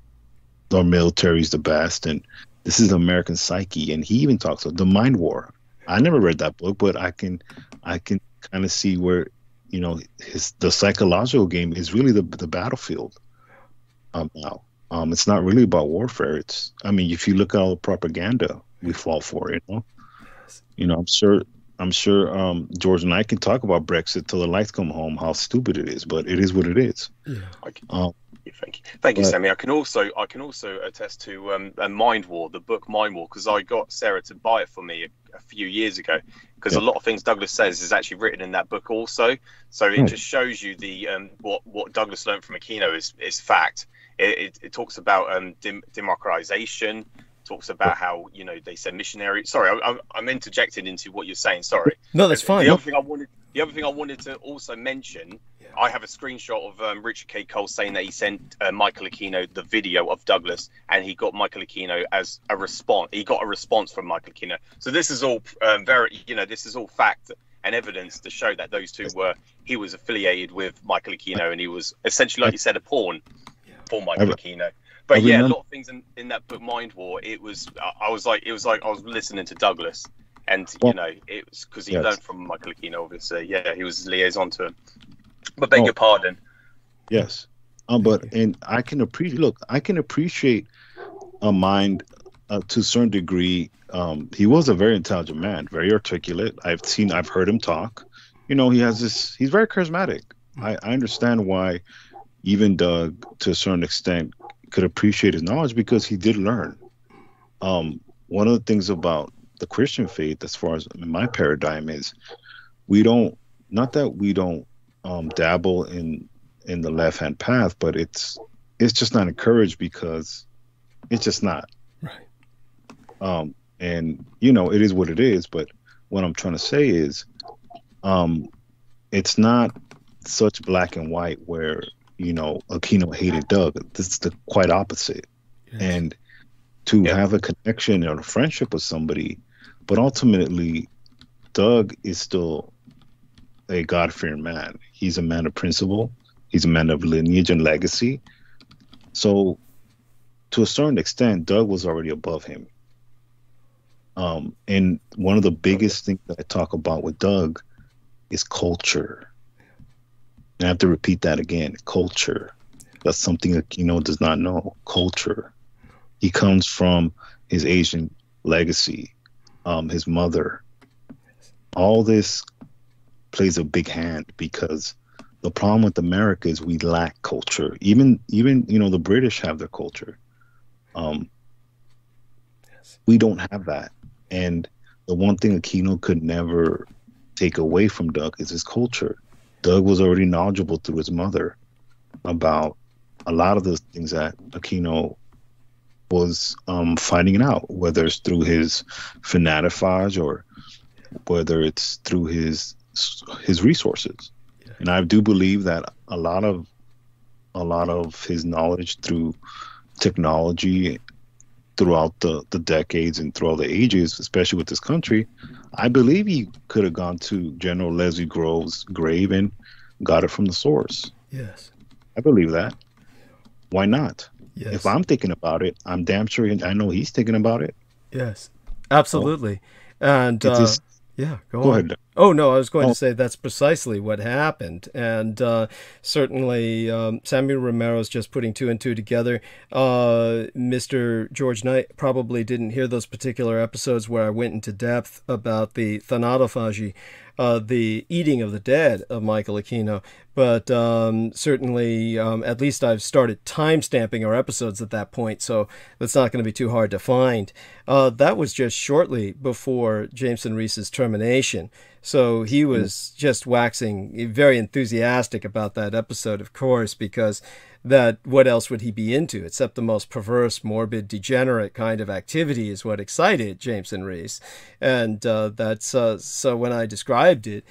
our military is the best. And this is the American psyche. And he even talks about the mind war. I never read that book, but I can kind of see where, the psychological game is really the battlefield now. It's not really about warfare. If you look at all the propaganda we fall for, You know, I'm sure George and I can talk about Brexit till the lights come home, how stupid it is, but it is what it is. Yeah. Thank you, Sammy. I can also attest to Mind War, the book Mind War, because I got Sarah to buy it for me a few years ago. Because a lot of things Douglas says is actually written in that book also. So it just shows you the what Douglas learned from Aquino is fact. It talks about democratization. Talks about how, you know, they said missionary. Sorry, I'm interjecting into what you're saying. Sorry. No, that's fine. The other thing I wanted to also mention, I have a screenshot of Richard K. Cole saying that he sent Michael Aquino the video of Douglas, and he got Michael Aquino as a response. He got a response from Michael Aquino. So this is all this is all fact and evidence to show that those two he was affiliated with Michael Aquino, and he was essentially, like you said, a pawn for Michael Aquino. But yeah, a lot of things in that book, Mind War, it was I was listening to Douglas, and you know, it was because he learned from Michael Aquino, obviously. Yeah, he was liaison to him. But beg your pardon. Yes, and I can appreciate a mind to a certain degree. He was a very intelligent man, very articulate. I've heard him talk. You know, he's very charismatic. I understand why even Doug, to a certain extent, could appreciate his knowledge, because he did learn. One of the things about the Christian faith, as far as in my paradigm, is we don't dabble in the left-hand path, but it's just not encouraged, because it's just not. Right. And you know, it is what it is. But what I'm trying to say is, it's not such black and white where, you know, Aquino hated Doug. This is the quite opposite. Yes. And to have a connection or a friendship with somebody, but ultimately, Doug is still a God-fearing man. He's a man of principle. He's a man of lineage and legacy. So, to a certain extent, Doug was already above him. And one of the biggest things that I talk about with Doug is culture. And I have to repeat that again. Culture. That's something Aquino does not know. Culture. He comes from his Asian legacy, his mother. All this plays a big hand, because the problem with America is we lack culture. Even you know, the British have their culture. We don't have that. And the one thing Aquino could never take away from Doug is his culture. Doug was already knowledgeable through his mother about a lot of the things that Aquino was finding out, whether it's through his fanatifage or whether it's through his resources. Yeah. And I do believe that a lot of his knowledge through technology throughout the decades and throughout the ages, especially with this country, I believe he could have gone to General Leslie Groves' grave and got it from the source. Yes. I believe that. Why not? Yes. If I'm thinking about it, I'm damn sure I know he's thinking about it. Yes, absolutely. So, and yeah, go on. Ahead. Oh, no, I was going to say that's precisely what happened. And certainly Samuel Romero's just putting two and two together. Mr. George Knight probably didn't hear those particular episodes where I went into depth about the thanatophagy, the eating of the dead of Michael Aquino. But certainly, at least I've started time-stamping our episodes at that point, so that's not going to be too hard to find. That was just shortly before Jameson Reese's termination. So he was just waxing very enthusiastic about that episode, of course, because what else would he be into except the most perverse, morbid, degenerate kind of activity is what excited Jameson Reese. And so when I described it,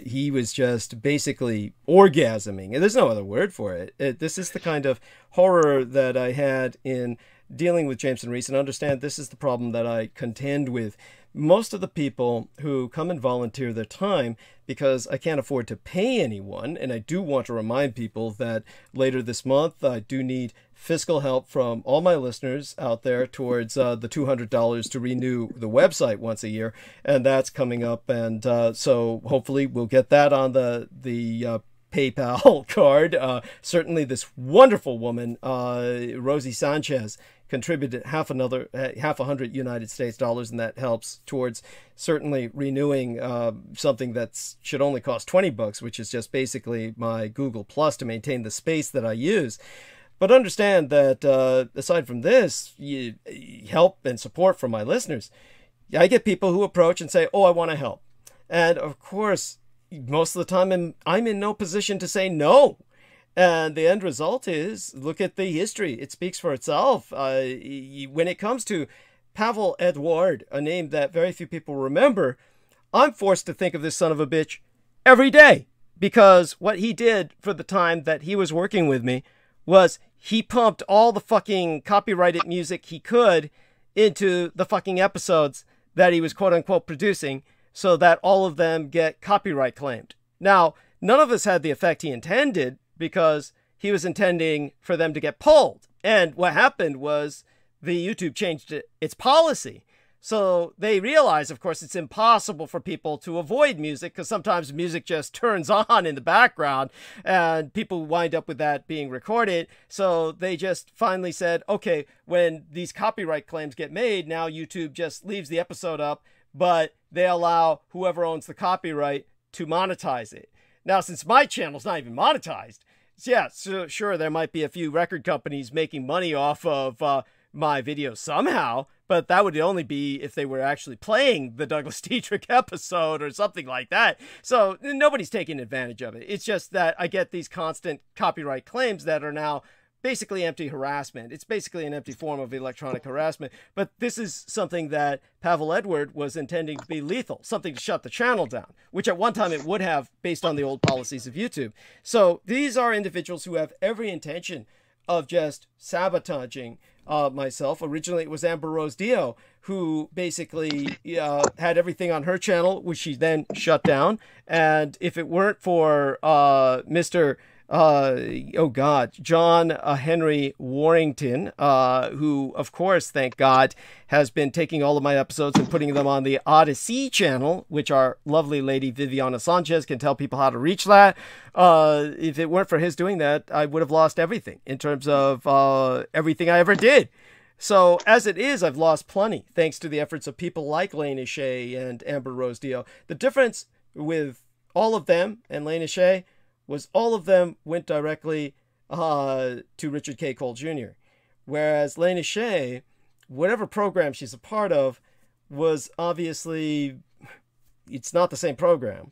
he was just basically orgasming. And there's no other word for it. This is the kind of horror that I had in dealing with Jameson Reese, and understand this is the problem that I contend with. Most of the people who come and volunteer their time, because I can't afford to pay anyone, and I do want to remind people that later this month I do need fiscal help from all my listeners out there towards the $200 to renew the website once a year, and that's coming up, and so hopefully we'll get that on the PayPal card. Certainly this wonderful woman, Rosie Sanchez, contributed half a hundred United States dollars, and that helps towards certainly renewing something that should only cost $20, which is just basically my Google Plus to maintain the space that I use. But understand that aside from this, help and support from my listeners, I get people who approach and say, oh, I want to help. And of course, most of the time I'm in no position to say no. And the end result is, look at the history. It speaks for itself. When it comes to Pavel Edward, a name that very few people remember, I'm forced to think of this son of a bitch every day. Because what he did for the time that he was working with me was he pumped all the fucking copyrighted music he could into the fucking episodes that he was quote-unquote producing so that all of them get copyright claimed. Now, none of us had the effect he intended because he was intending for them to get pulled. And what happened was the YouTube changed its policy. So they realize, of course, it's impossible for people to avoid music because sometimes music just turns on in the background and people wind up with that being recorded. So they just finally said, okay, when these copyright claims get made, now YouTube just leaves the episode up, but they allow whoever owns the copyright to monetize it. Now, since my channel's not even monetized, yeah, so sure, there might be a few record companies making money off of my videos somehow, but that would only be if they were actually playing the Douglas Dietrich episode or something like that. So nobody's taking advantage of it. It's just that I get these constant copyright claims that are now basically empty harassment. It's basically an empty form of electronic harassment. But this is something that Pavel Edward was intending to be lethal, something to shut the channel down, which at one time it would have based on the old policies of YouTube. So these are individuals who have every intention of just sabotaging myself. Originally, it was Amber Rose Dio, who basically had everything on her channel, which she then shut down. And if it weren't for Mr. John Henry Warrington, who, of course, thank God, has been taking all of my episodes and putting them on the Odyssey channel, which our lovely lady Viviana Sanchez can tell people how to reach that. If it weren't for his doing that, I would have lost everything in terms of everything I ever did. So as it is, I've lost plenty, thanks to the efforts of people like Lena Shea and Amber Rose Dio. The difference with all of them and Lena Shea was all of them went directly to Richard K. Cole Jr. Whereas Lena Shea, whatever program she's a part of, was obviously, it's not the same program.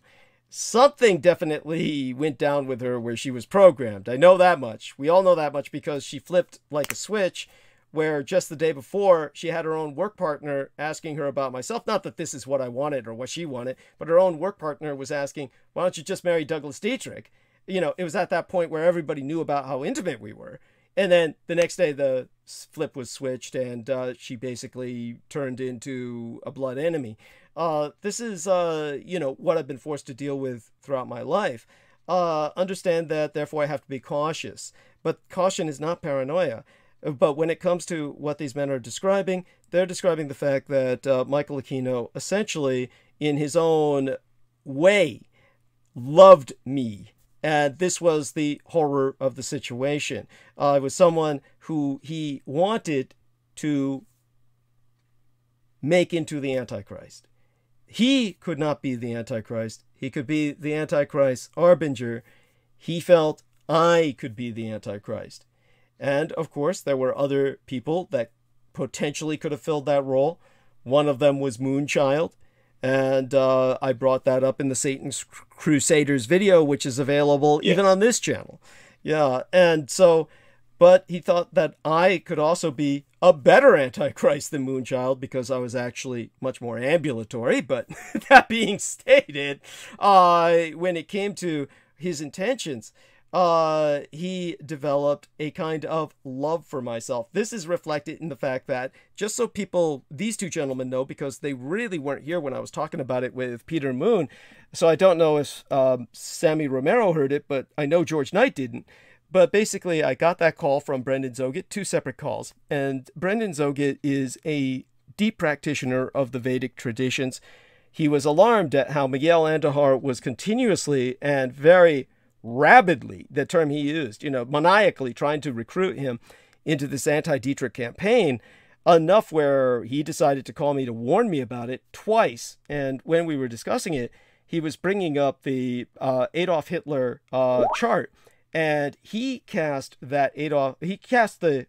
Something definitely went down with her where she was programmed. I know that much. We all know that much because she flipped like a switch where just the day before she had her own work partner asking her about myself. Not that this is what I wanted or what she wanted, but her own work partner was asking, why don't you just marry Douglas Dietrich? You know, it was at that point where everybody knew about how intimate we were. And then the next day the flip was switched and she basically turned into a blood enemy. This is, you know, what I've been forced to deal with throughout my life. Understand that, therefore, I have to be cautious. But caution is not paranoia. But when it comes to what these men are describing, they're describing the fact that Michael Aquino essentially, in his own way, loved me. And this was the horror of the situation. I was someone who he wanted to make into the Antichrist. He could not be the Antichrist. He could be the Antichrist harbinger. He felt I could be the Antichrist. And, of course, there were other people that potentially could have filled that role. One of them was Moonchild. And I brought that up in the Satan's Crusaders video, which is available even on this channel. Yeah, and so, but he thought that I could also be a better Antichrist than Moonchild because I was actually much more ambulatory. But that being stated, when it came to his intentions, he developed a kind of love for myself. This is reflected in the fact that, just so people, these two gentlemen know, because they really weren't here when I was talking about it with Peter Moon, so I don't know if Sammy Romero heard it, but I know George Knight didn't. But basically, I got that call from Brendan Zogit, two separate calls, and Brendan Zogit is a deep practitioner of the Vedic traditions. He was alarmed at how Miguel Andahar was continuously and very rabidly, the term he used, you know, maniacally trying to recruit him into this anti-Dietrich campaign, enough where he decided to call me to warn me about it twice. And when we were discussing it, he was bringing up the Adolf Hitler chart, and he cast the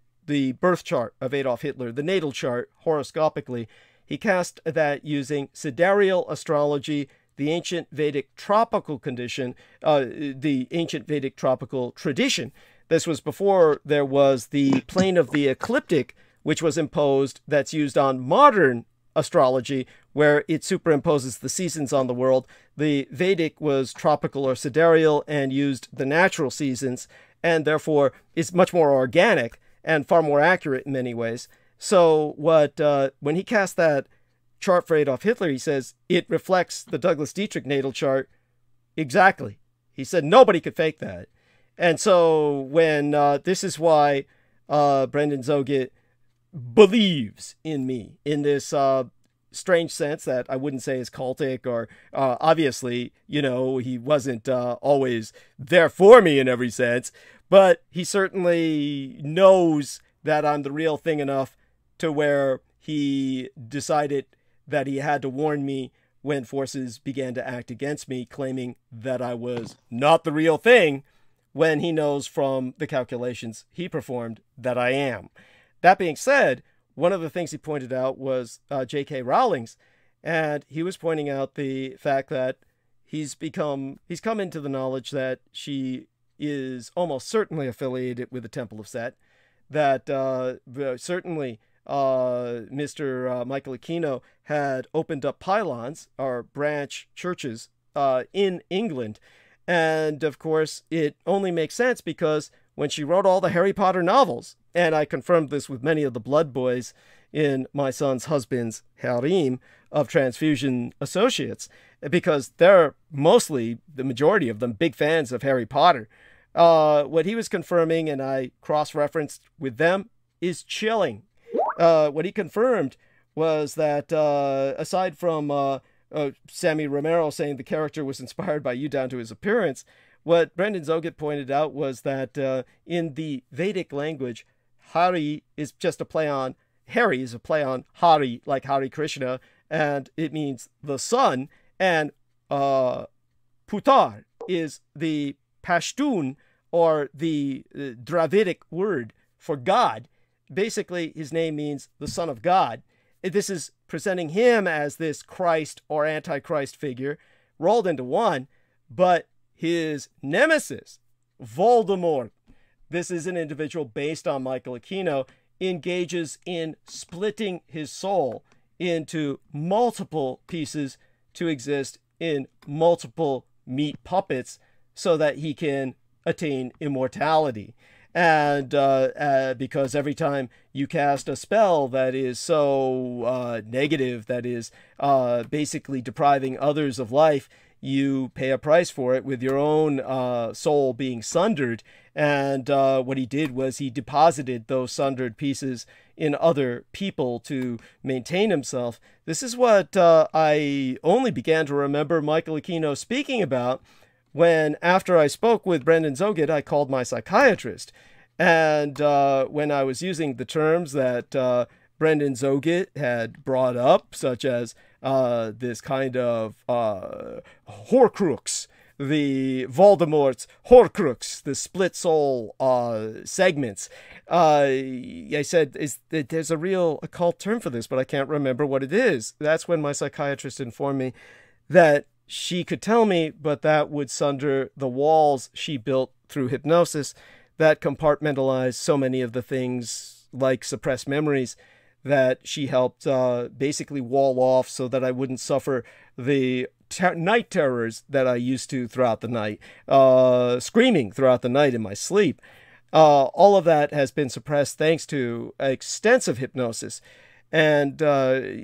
birth chart of Adolf Hitler, the natal chart, horoscopically. He cast that using sidereal astrology, the ancient Vedic tropical condition, the ancient Vedic tropical tradition. This was before there was the plane of the ecliptic, which was imposed, that's used on modern astrology, where it superimposes the seasons on the world. The Vedic was tropical or sidereal and used the natural seasons, and therefore is much more organic and far more accurate in many ways. So when he cast that chart for Adolf Hitler, he says it reflects the Douglas Dietrich natal chart exactly. He said nobody could fake that. And so when this is why Brendan ̲ógit believes in me in this strange sense that I wouldn't say is cultic, or obviously, you know, he wasn't always there for me in every sense, but he certainly knows that I'm the real thing enough to where he decided that he had to warn me when forces began to act against me, claiming that I was not the real thing, when he knows from the calculations he performed that I am. That being said, one of the things he pointed out was J.K. Rowling's, and he was pointing out the fact that he's come into the knowledge that she is almost certainly affiliated with the Temple of Set, that certainly Mr. Michael Aquino had opened up pylons, or branch churches, in England. And of course, it only makes sense because when she wrote all the Harry Potter novels, and I confirmed this with many of the blood boys in my son's husband's harem of transfusion associates, because they're mostly, the majority of them, big fans of Harry Potter. What he was confirming, and I cross-referenced with them, is chilling. What he confirmed was that aside from Sammy Romero saying the character was inspired by you down to his appearance, what Brendan ̲ógit pointed out was that in the Vedic language, Hari is just a play on, Hari is a play on Hari, like Hare Krishna, and it means the sun, and Putar is the Pashtun, or the Dravidic word for God. Basically, his name means the Son of God. This is presenting him as this Christ or Antichrist figure rolled into one, but his nemesis, Voldemort, this is an individual based on Michael Aquino, engages in splitting his soul into multiple pieces to exist in multiple meat puppets so that he can attain immortality. And because every time you cast a spell that is so negative, that is basically depriving others of life, you pay a price for it with your own soul being sundered. And what he did was he deposited those sundered pieces in other people to maintain himself. This is what I only began to remember Michael Aquino speaking about when, after I spoke with Brendan ̲ógit, I called my psychiatrist. And when I was using the terms that Brendan ̲ógit had brought up, such as this kind of Horcrux, the Voldemort's Horcrux, the split soul segments, I said, there's a real occult term for this, but I can't remember what it is. That's when my psychiatrist informed me that she could tell me, but that would sunder the walls she built through hypnosis that compartmentalized so many of the things like suppressed memories that she helped basically wall off so that I wouldn't suffer the night terrors that I used to throughout the night, screaming throughout the night in my sleep. All of that has been suppressed thanks to extensive hypnosis. And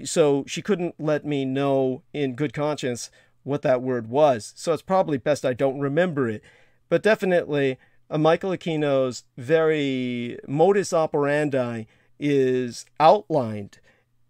so she couldn't let me know in good conscience what that word was. So it's probably best I don't remember it. But definitely, Michael Aquino's very modus operandi is outlined,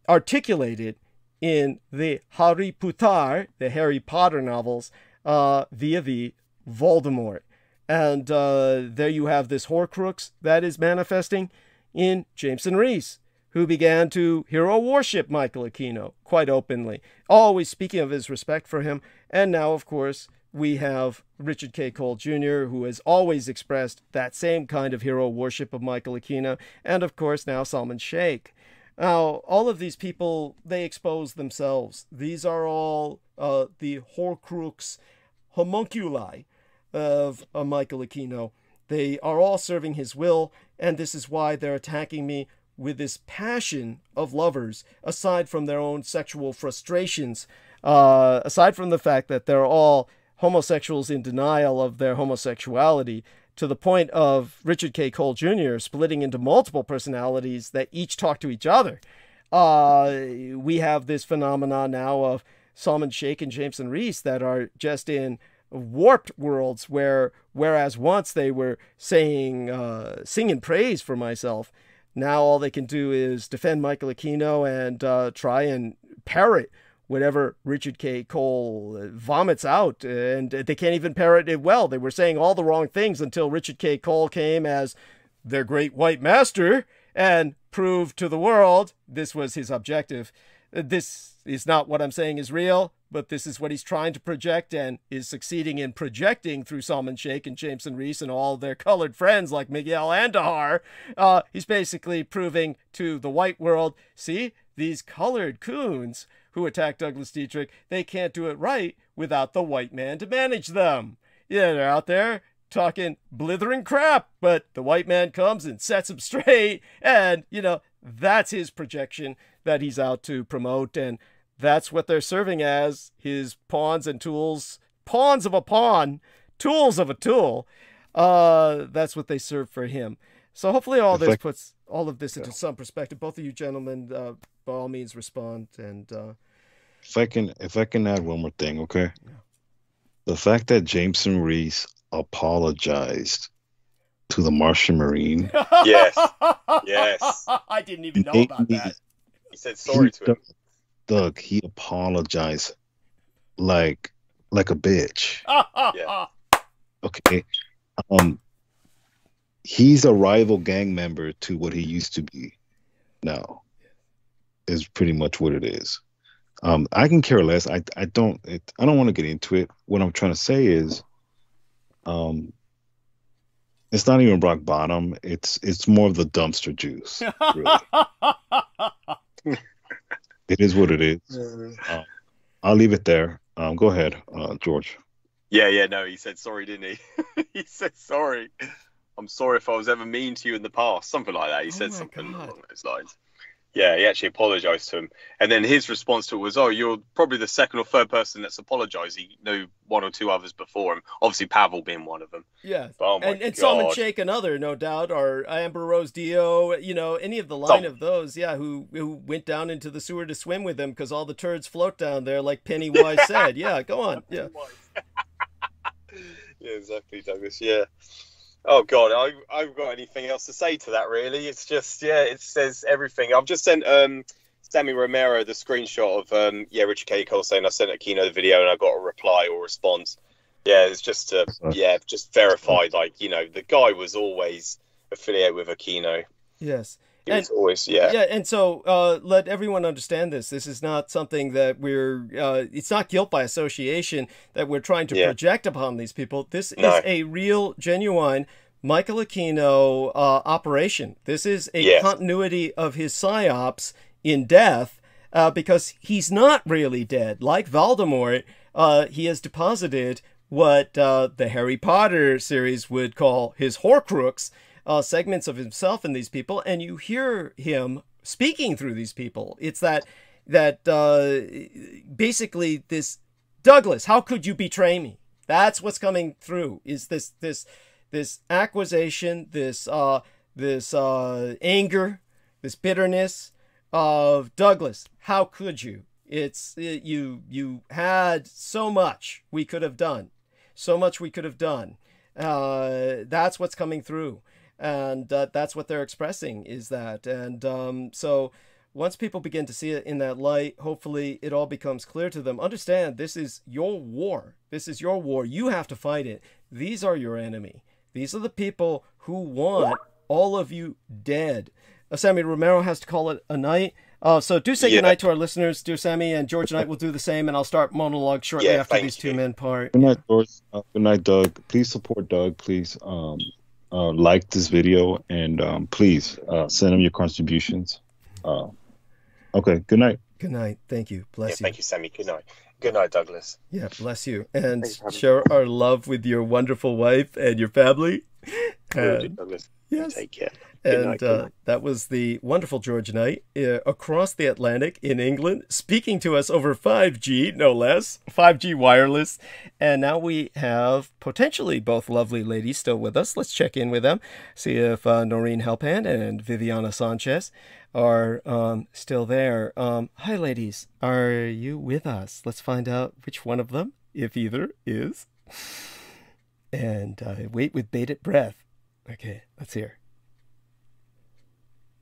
articulated in the Harry Potter, the Harry Potter novels, vis-a-vis Voldemort. And there you have this Horcrux that is manifesting. in Jameson Rees, who began to hero worship Michael Aquino quite openly, always speaking of his respect for him. And now, of course, we have Richard K. Cole Jr., who has always expressed that same kind of hero worship of Michael Aquino. And, of course, now Salman Sheikh. Now, all of these people, they expose themselves. These are all the Horcrux homunculi of Michael Aquino. They are all serving his will, and this is why they're attacking me with this passion of lovers, aside from their own sexual frustrations, aside from the fact that they're all homosexuals in denial of their homosexuality, to the point of Richard K. Cole Jr. splitting into multiple personalities that each talk to each other. We have this phenomenon now of Salman Sheikh and Jameson Rees that are just in warped worlds whereas once they were saying, singing praise for myself, now all they can do is defend Michael Aquino and try and parrot whatever Richard K. Cole vomits out, and they can't even parrot it well. They were saying all the wrong things until Richard K. Cole came as their great white master and proved to the world this was his objective. This is not what I'm saying is real, but this is what he's trying to project and is succeeding in projecting through Salman Sheikh and Jameson Rees and all their colored friends like Miguel Andahar. He's basically proving to the white world, see, these colored coons who attacked Douglas Dietrich, they can't do it right without the white man to manage them. Yeah, they're out there talking blithering crap, but the white man comes and sets them straight, and, you know, that's his projection that he's out to promote, and that's what they're serving as, his pawns and tools. Pawns of a pawn, tools of a tool. That's what they serve for him. So hopefully all this puts all of this into some perspective. Both of you gentlemen, by all means, respond. And if I can add one more thing, okay? Yeah. The fact that Jameson Rees apologized to the Martian Marine. Yes. Yes. I didn't even know about that. He said sorry to him. Doug, he apologized like a bitch. Yeah. Okay. He's a rival gang member to what he used to be now. Is pretty much what it is. I can care less. I don't want to get into it. What I'm trying to say is it's not even rock bottom. It's more of the dumpster juice. Really. It is what it is. I'll leave it there. Go ahead, George. Yeah, no, he said sorry, didn't he? He said sorry. I'm sorry if I was ever mean to you in the past. Something like that. He said something along those lines. Yeah, he actually apologized to him. And then his response to it was, oh, you're probably the second or third person that's apologized. He knew one or two others before him. Obviously, Pavel being one of them. Yeah. But, oh and Salman Sheikh another, no doubt, or Amber Rose Dio, you know, any of the line of those, yeah, who went down into the sewer to swim with him because all the turds float down there, like Pennywise said. Yeah, go on. Yeah. Yeah, exactly, Douglas. Yeah. Oh God, I haven't got anything else to say to that really. It's just, yeah, it says everything. I've just sent Sammy Romero the screenshot of Richard K. Cole saying I sent Aquino the video and I got a reply or response. Yeah, it's just just verified, like, you know, the guy was always affiliated with Aquino. Yes. He was always, yeah. Yeah, and so let everyone understand this. This is not something that it's not guilt by association that we're trying to project upon these people. This is a real, genuine Michael Aquino operation. This is a continuity of his psyops in death because he's not really dead. Like Voldemort, he has deposited what the Harry Potter series would call his Horcrux, segments of himself in these people, and you hear him speaking through these people. It's that basically this Douglas, how could you betray me? That's what's coming through. Is this accusation, this anger, this bitterness of Douglas? How could you? You had so much we could have done, so much we could have done. That's what's coming through. And that's what they're expressing, is that. And so once people begin to see it in that light, hopefully it all becomes clear to them. Understand, this is your war. This is your war. You have to fight it. These are your enemy. These are the people who want all of you dead. Sammy Romero has to call it a night. So do say goodnight to our listeners, dear Sammy, and George and I will do the same, and I'll start monologue shortly after these two men part. Good night, George. Good night, Doug. Please support Doug. Please like this video, and please send him your contributions. Okay, good night. Good night. Thank you. Bless you. Thank you, Sammy. Good night. Good night, Douglas. Yeah, bless you. And share our love with your wonderful wife and your family. And, Douglas. Yes. Take care. And that was the wonderful George Knight across the Atlantic in England, speaking to us over 5G, no less, 5G wireless. And now we have potentially both lovely ladies still with us. Let's check in with them, see if Noreen Helpand and Viviana Sanchez are still there. Hi, ladies. Are you with us? Let's find out which one of them, if either, is. And wait with bated breath. Okay, let's hear.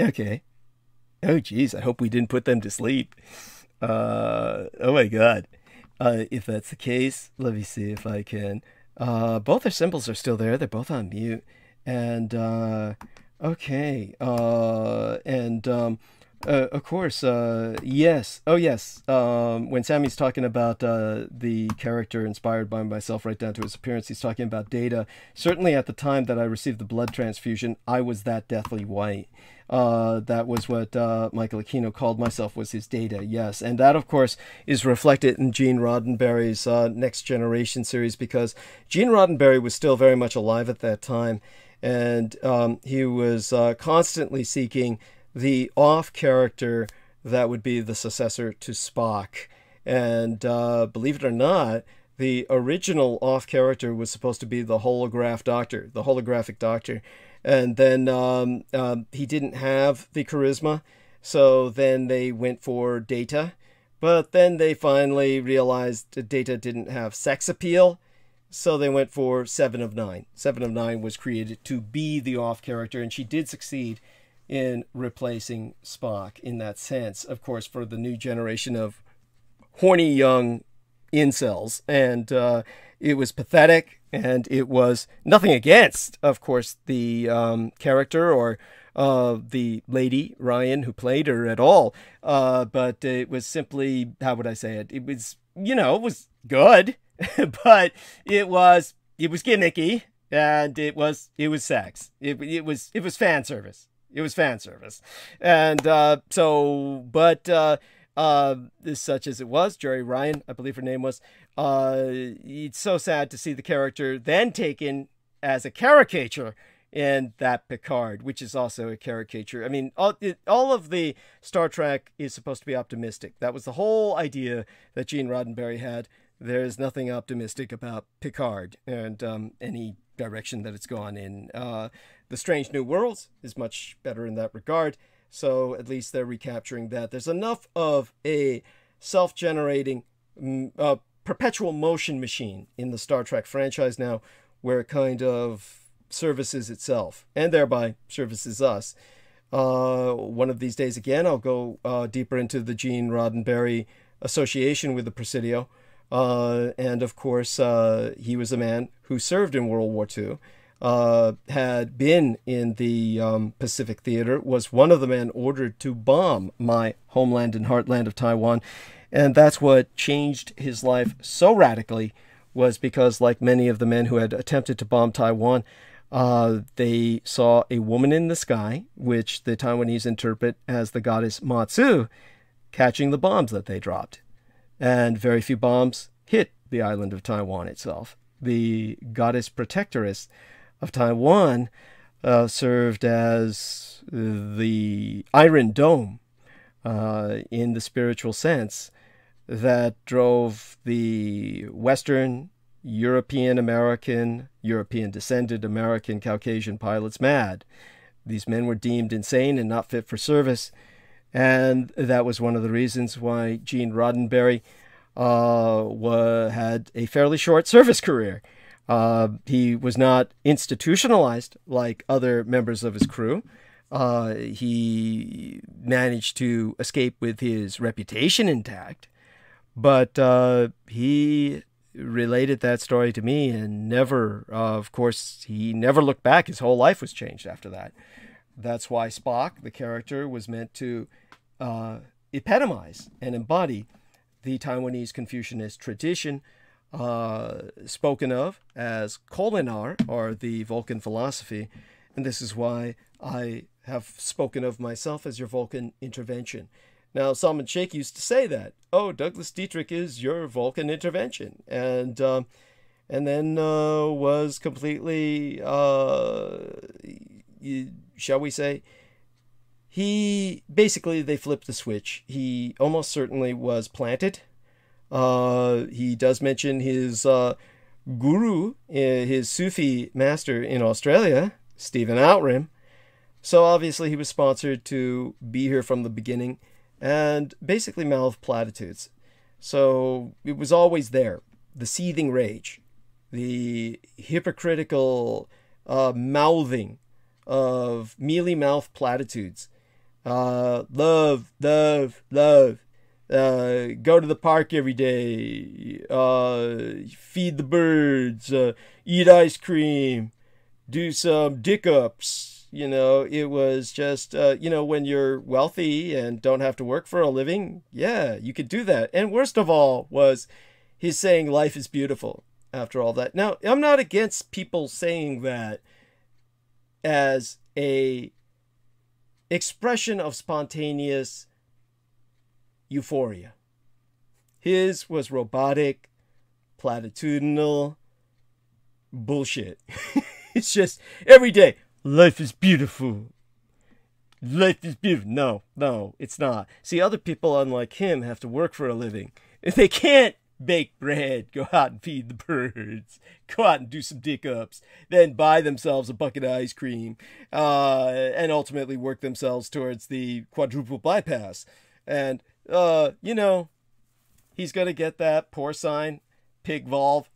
Okay. Oh, geez, I hope we didn't put them to sleep. Oh, my God. If that's the case, let me see if I can. Both their symbols are still there. They're both on mute. And, okay. Of course, yes. Oh, yes. When Sammy's talking about the character inspired by myself right down to his appearance, he's talking about Data. Certainly at the time that I received the blood transfusion, I was that deathly white. That was what Michael Aquino called myself, was his Data, yes. And that, of course, is reflected in Gene Roddenberry's Next Generation series, because Gene Roddenberry was still very much alive at that time. And he was constantly seeking the off character that would be the successor to Spock. And believe it or not, the original off character was supposed to be the holographic doctor. And then he didn't have the charisma, so then they went for Data. But then they finally realized that Data didn't have sex appeal, so they went for Seven of Nine. Seven of Nine was created to be the off character, and she did succeed in replacing Spock in that sense, of course, for the new generation of horny young incels. And it was pathetic, and it was nothing against, of course, the character or the lady, Ryan, who played her at all. But it was simply, how would I say it? It was, it was good, but it was gimmicky, and it was sex. It was fan service. It was fan service. And such as it was, Jerry Ryan, I believe her name was, it's so sad to see the character then taken as a caricature in that Picard, which is also a caricature. I mean, all of the Star Trek is supposed to be optimistic. That was the whole idea that Gene Roddenberry had. There's nothing optimistic about Picard and any direction that it's gone in. The Strange New Worlds is much better in that regard, so at least they're recapturing that. There's enough of a self-generating perpetual motion machine in the Star Trek franchise now, where it kind of services itself, and thereby services us. One of these days, again, I'll go deeper into the Gene Roddenberry association with the Presidio. And of course, he was a man who served in World War II, had been in the Pacific Theater, was one of the men ordered to bomb my homeland and heartland of Taiwan. And that's what changed his life so radically, was because, like many of the men who had attempted to bomb Taiwan, they saw a woman in the sky, which the Taiwanese interpret as the goddess Matsu, catching the bombs that they dropped. And very few bombs hit the island of Taiwan itself. The goddess protectress of Taiwan served as the Iron Dome in the spiritual sense that drove the Western, European-American, European-descended American Caucasian pilots mad. These men were deemed insane and not fit for service. And that was one of the reasons why Gene Roddenberry had a fairly short service career. He was not institutionalized like other members of his crew. He managed to escape with his reputation intact, but he related that story to me, and never, of course, he never looked back. His whole life was changed after that. That's why Spock, the character, was meant to epitomize and embody the Taiwanese Confucianist tradition, spoken of as Kolinar, or the Vulcan philosophy. And this is why I have spoken of myself as your Vulcan intervention. Now, Salman Sheikh used to say that, oh, Douglas Dietrich is your Vulcan intervention. And then was completely, shall we say, they flipped the switch. He almost certainly was planted. He does mention his guru, his Sufi master in Australia, Stephen Outram. So obviously he was sponsored to be here from the beginning and basically mouth platitudes. So it was always there. The seething rage, the hypocritical mouthing of mealy-mouthed platitudes. Love, love, love. Go to the park every day. Feed the birds. Eat ice cream. Do some dick-ups. You know, it was just, when you're wealthy and don't have to work for a living, yeah, you could do that. And worst of all was his saying life is beautiful after all that. Now, I'm not against people saying that as a expression of spontaneous euphoria. His was robotic, platitudinal bullshit. It's just every day, life is beautiful. Life is beautiful. No, it's not. See, other people, unlike him, have to work for a living. If they can't bake bread, go out and feed the birds, go out and do some dick-ups, then buy themselves a bucket of ice cream, and ultimately work themselves towards the quadruple bypass. And, he's going to get that porcine pig valve,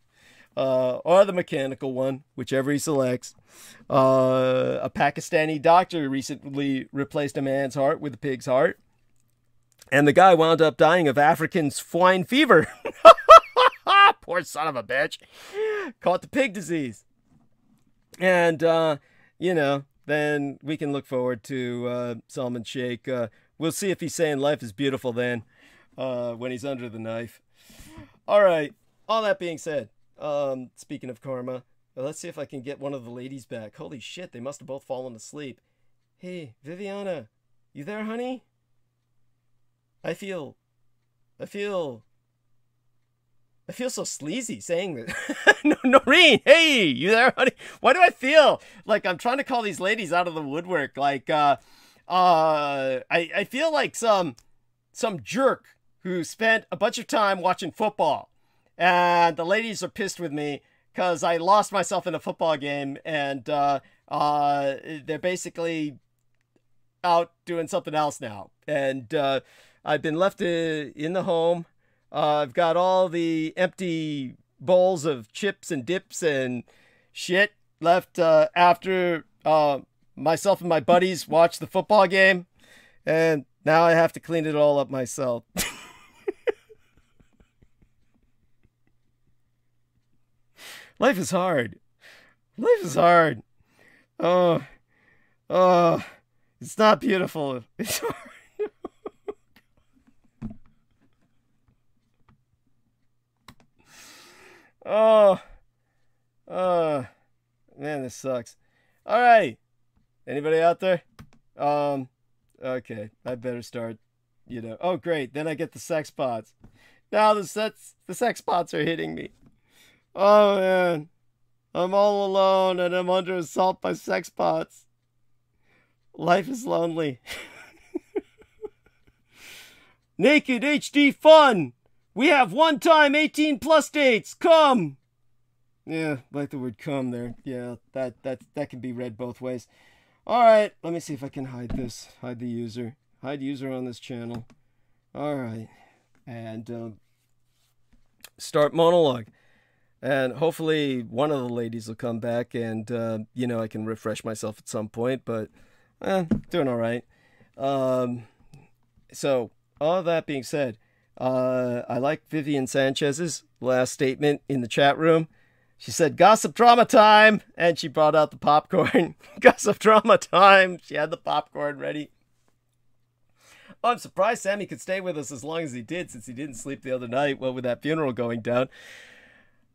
or the mechanical one, whichever he selects. A Pakistani doctor recently replaced a man's heart with a pig's heart, and the guy wound up dying of African swine fever. Poor son of a bitch. Caught the pig disease. And, then we can look forward to Salman Sheikh. We'll see if he's saying life is beautiful then, when he's under the knife. All right. All that being said, speaking of karma, let's see if I can get one of the ladies back. Holy shit, they must have both fallen asleep. Hey, Viviana, you there, honey? I feel so sleazy saying this. No, Noreen, hey, you there, honey? Why do I feel like I'm trying to call these ladies out of the woodwork? Like, I feel like some jerk who spent a bunch of time watching football, and the ladies are pissed with me because I lost myself in a football game, and they're basically out doing something else now, and I've been left in the home. I've got all the empty bowls of chips and dips and shit left after myself and my buddies watched the football game. And now I have to clean it all up myself. Life is hard. Life is hard. Oh, it's not beautiful. It's hard. Man, this sucks. All right. Anybody out there? Okay. I better start, Oh, great. Then I get the sex bots. Now the sex bots are hitting me. Oh, man. I'm all alone and I'm under assault by sex bots. Life is lonely. Naked HD fun. We have one-time 18+ dates. Come. Yeah, like the word come there. Yeah, that can be read both ways. All right, let me see if I can hide this. Hide the user. Hide user on this channel. All right. And start monologue. And hopefully one of the ladies will come back and, I can refresh myself at some point. But, doing all right. So, all that being said, I like Vivian Sanchez's last statement in the chat room. She said, gossip drama time, and she brought out the popcorn. Gossip drama time. She had the popcorn ready. Oh, I'm surprised Sammy could stay with us as long as he did, since he didn't sleep the other night, what with that funeral going down.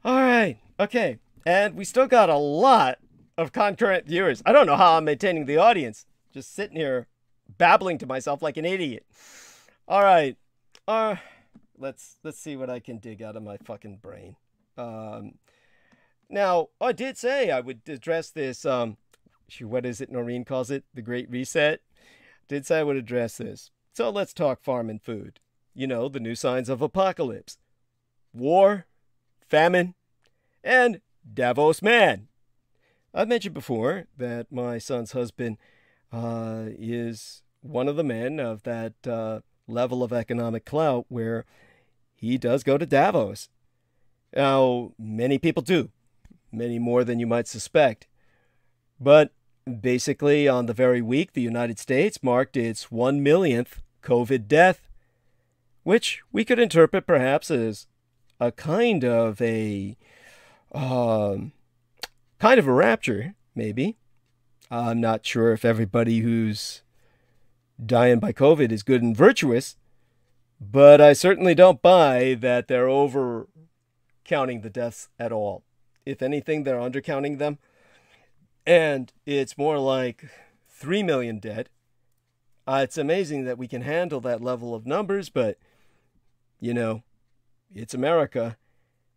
All right. Okay. And we still got a lot of concurrent viewers. I don't know how I'm maintaining the audience. Just sitting here babbling to myself like an idiot. All right. Let's see what I can dig out of my fucking brain. Now, I did say I would address this, what is it Noreen calls it? The Great Reset. Did say I would address this. So let's talk farm and food. You know, the new signs of apocalypse. War, famine, and Davos man. I've mentioned before that my son's husband is one of the men of that level of economic clout where he does go to Davos. Now, many people do. Many more than you might suspect. But basically, on the very week, the United States marked its 1 millionth COVID death, which we could interpret perhaps as a kind of a rapture, maybe. I'm not sure if everybody who's dying by COVID is good and virtuous, but I certainly don't buy that they're over counting the deaths at all. If anything, they're undercounting them. And it's more like 3 million dead. It's amazing that we can handle that level of numbers, but, you know, it's America.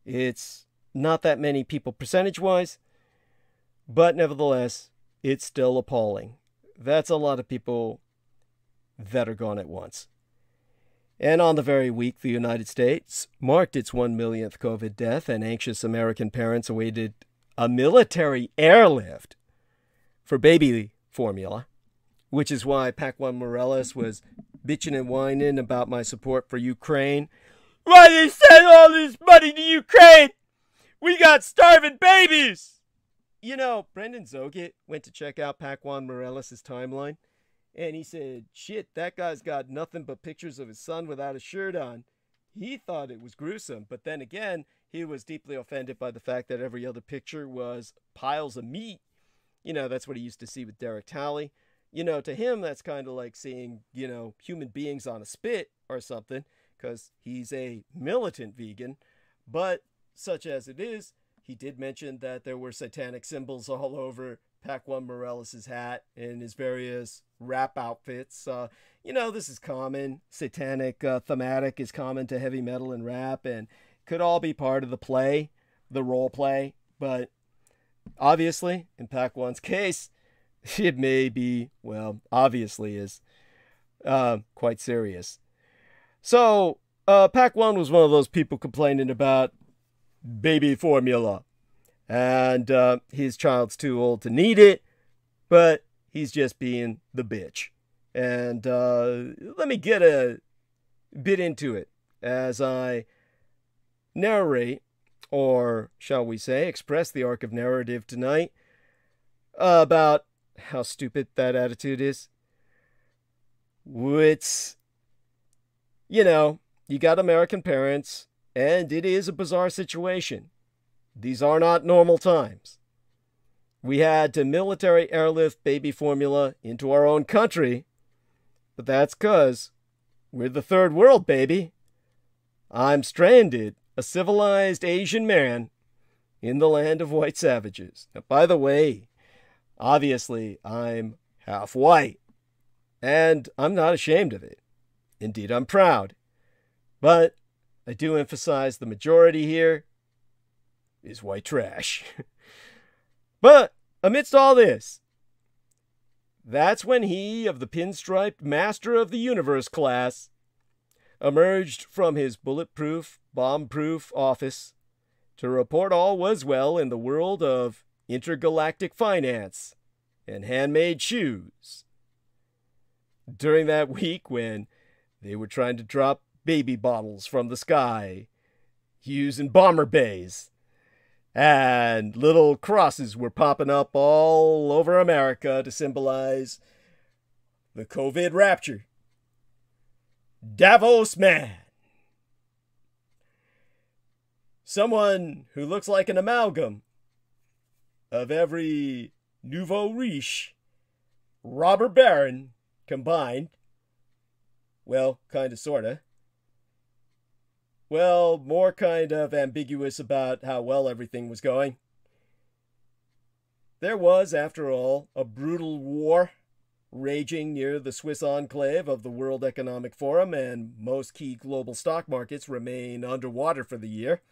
It's not that many people percentage-wise, but nevertheless, it's still appalling. That's a lot of people that are gone at once. And on the very week, the United States marked its 1 millionth COVID death, and anxious American parents awaited a military airlift for baby formula, which is why Pac-1 Morales was bitching and whining about my support for Ukraine. Why they send all this money to Ukraine? We got starving babies! You know, Brendan Zogit went to check out Pac-1 Morales' timeline, and he said, shit, that guy's got nothing but pictures of his son without a shirt on. He thought it was gruesome, but then again, he was deeply offended by the fact that every other picture was piles of meat. You know, that's what he used to see with Derek Talley. You know, to him, that's kind of like seeing, you know, human beings on a spit or something, because he's a militant vegan. But such as it is, he did mention that there were satanic symbols all over Pac-1 Morales' hat and his various rap outfits. You know, this is common. Satanic thematic is common to heavy metal and rap, and could all be part of the play, the role play. But obviously, in Pac-1's case, it may be, well, obviously is quite serious. So, Pac-1 was one of those people complaining about baby formula. And his child's too old to need it, but he's just being the bitch. And let me get a bit into it as I narrate, or shall we say, express the arc of narrative tonight about how stupid that attitude is. It's, you know, you got American parents, and it is a bizarre situation. These are not normal times. We had to military airlift baby formula into our own country, but that's 'cause we're the third world, baby. I'm stranded, a civilized Asian man, in the land of white savages. Now, by the way, obviously, I'm half white, and I'm not ashamed of it. Indeed, I'm proud. But I do emphasize the majority here is white trash. But amidst all this, that's when he of the pinstriped Master of the Universe class emerged from his bulletproof, bomb-proof office to report all was well in the world of intergalactic finance and handmade shoes. During that week when they were trying to drop baby bottles from the sky using bomber bays, and little crosses were popping up all over America to symbolize the COVID rapture. Davos man. someone who looks like an amalgam of every nouveau riche robber baron combined. Well, kind of, sort of. Well, more kind of ambiguous about how well everything was going. There was, after all, a brutal war raging near the Swiss enclave of the World Economic Forum, and most key global stock markets remain underwater for the year.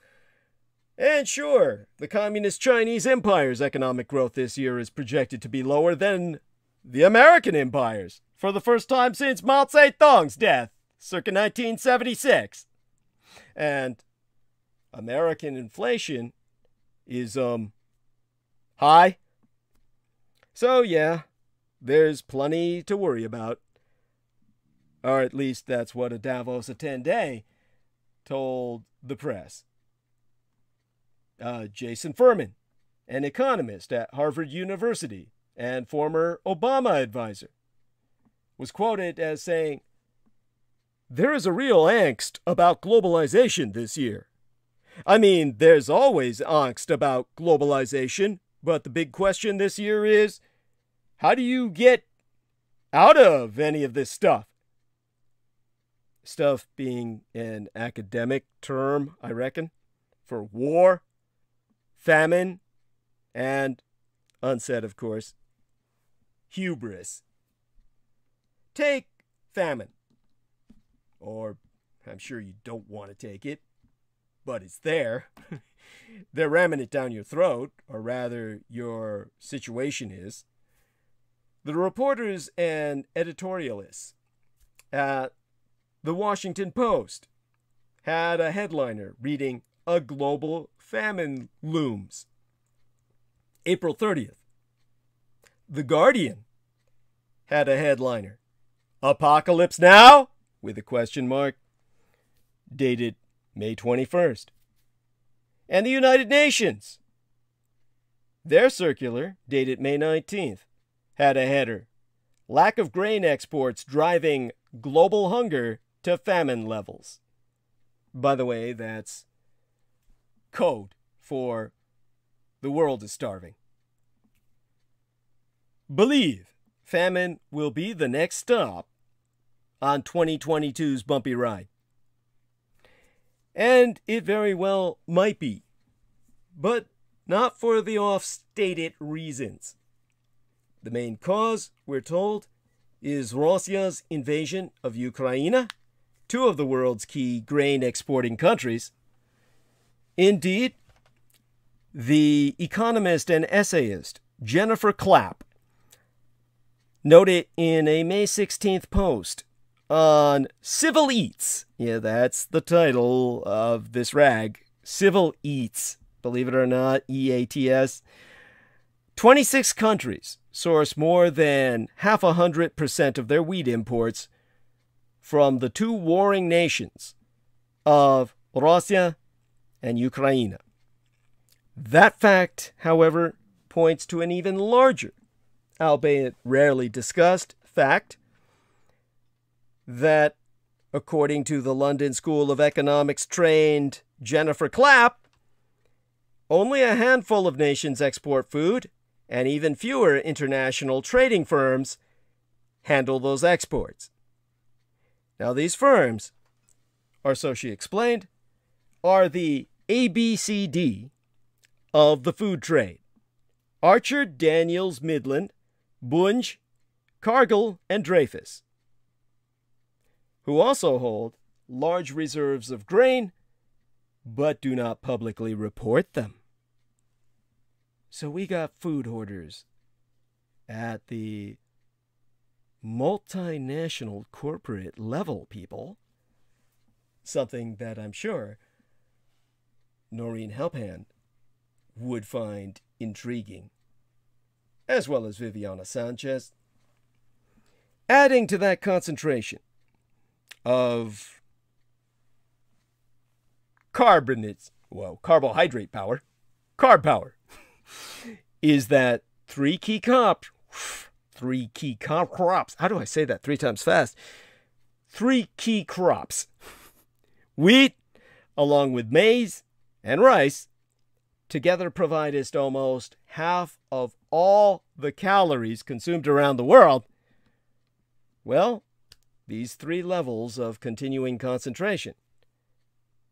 And sure, the Communist Chinese Empire's economic growth this year is projected to be lower than the American Empire's, for the first time since Mao Zedong's death, circa 1976. And American inflation is, high. So yeah, there's plenty to worry about. Or at least that's what a Davos attendee told the press. Jason Furman, an economist at Harvard University and former Obama advisor, was quoted as saying, "There is a real angst about globalization this year. I mean, there's always angst about globalization, but the big question this year is, how do you get out of any of this stuff?" Stuff being an academic term, I reckon, for war, famine, and, unsaid of course, hubris. Take famine. Or, I'm sure you don't want to take it, but it's there. They're ramming it down your throat, or rather, your situation is. The reporters and editorialists at the Washington Post had a headliner reading, "A global famine looms." April 30th. The Guardian had a headliner, "Apocalypse now?" with a question mark, dated May 21st. And the United Nations, their circular, dated May 19th, had a header, "Lack of grain exports driving global hunger to famine levels." By the way, that's code for the world is starving. Believe famine will be the next stop on 2022's bumpy ride. And it very well might be, but not for the oft-stated reasons. The main cause, we're told, is Russia's invasion of Ukraine, two of the world's key grain exporting countries. Indeed, the economist and essayist Jennifer Clapp noted in a May 16th post on Civil Eats. Yeah, that's the title of this rag. Civil Eats. Believe it or not, EATS. 26 countries source more than 0.5% of their wheat imports from the two warring nations of Russia and Ukraine. That fact, however, points to an even larger, albeit rarely discussed, fact that, according to the London School of Economics trained Jennifer Clapp, only a handful of nations export food, and even fewer international trading firms handle those exports. Now, these firms are, so she explained, are the ABCD of the food trade: Archer, Daniels, Midland, Bunge, Cargill, and Dreyfus, who also hold large reserves of grain, but do not publicly report them. So we got food hoarders at the multinational corporate level, people. Something that I'm sure Noreen Helphand would find intriguing, as well as Viviana Sanchez. Adding to that concentration of carbohydrate power, carb power, is that three key crops. How do I say that 3 times fast? 3 key crops: wheat, along with maize and rice together provided almost half of all the calories consumed around the world, well, these three levels of continuing concentration,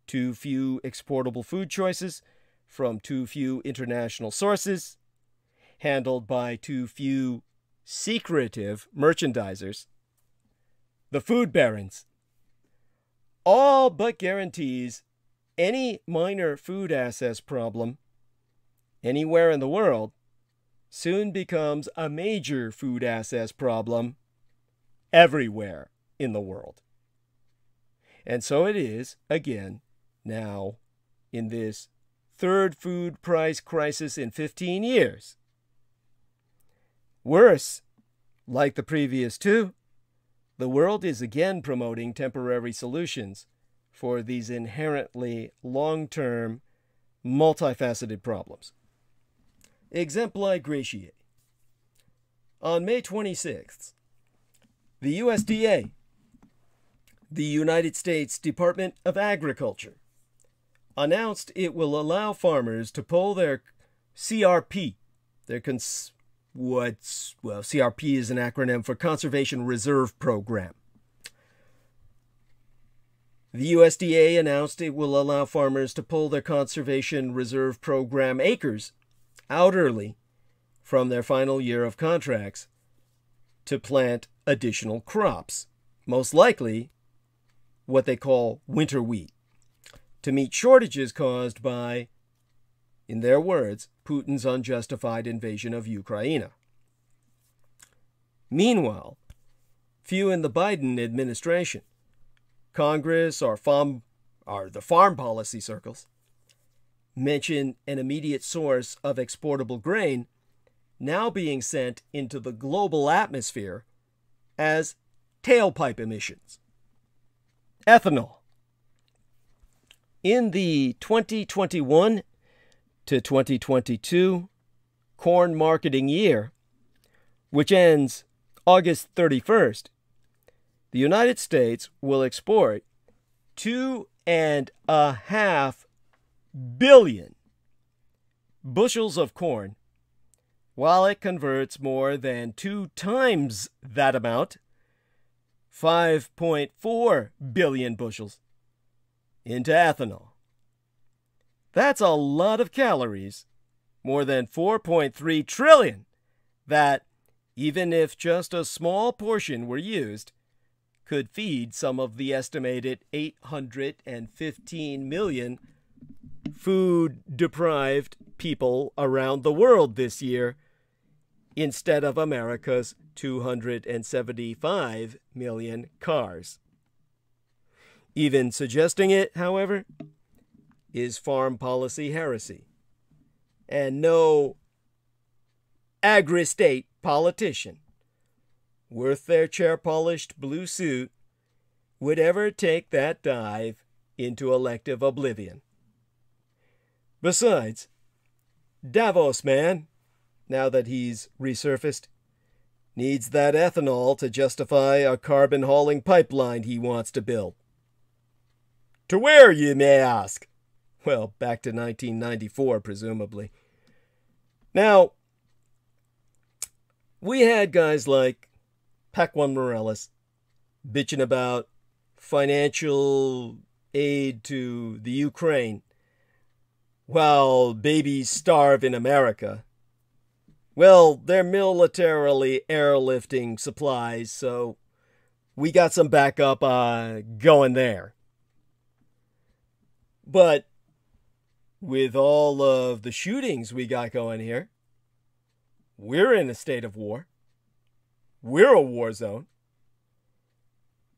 too few exportable food choices from too few international sources, handled by too few secretive merchandisers, the food barons, all but guarantees any minor food access problem anywhere in the world soon becomes a major food access problem everywhere in the world. And so it is, again, now, in this third food price crisis in 15 years. Worse, like the previous two, the world is again promoting temporary solutions for these inherently long-term, multifaceted problems. Exempli gratiae. On May 26th, the USDA, the United States Department of Agriculture, announced it will allow farmers to pull their CRP, CRP is an acronym for Conservation Reserve Program. The USDA announced it will allow farmers to pull their Conservation Reserve Program acres out early from their final year of contracts to plant additional crops, most likely what they call winter wheat, to meet shortages caused by, in their words, Putin's unjustified invasion of Ukraine. Meanwhile, few in the Biden administration, Congress, or the farm policy circles, mention an immediate source of exportable grain now being sent into the global atmosphere as tailpipe emissions. Ethanol. In the 2021 to 2022 corn marketing year, which ends August 31st, the United States will export 2.5 billion bushels of corn, while it converts more than 2 times that amount, 5.4 billion bushels, into ethanol. That's a lot of calories, more than 4.3 trillion, that, even if just a small portion were used, could feed some of the estimated 815 million food-deprived people around the world this year, instead of America's 275 million cars. Even suggesting it, however, is farm policy heresy, and no agri-state politician worth their chair-polished blue suit would ever take that dive into elective oblivion. Besides, Davos man, now that he's resurfaced, needs that ethanol to justify a carbon-hauling pipeline he wants to build. To where, you may ask? Well, back to 1994, presumably. Now, we had guys like Pac-1 Morales bitching about financial aid to the Ukraine while babies starve in America. Well, they're militarily airlifting supplies, so we got some backup going there. But with all of the shootings we got going here, we're in a state of war. We're a war zone.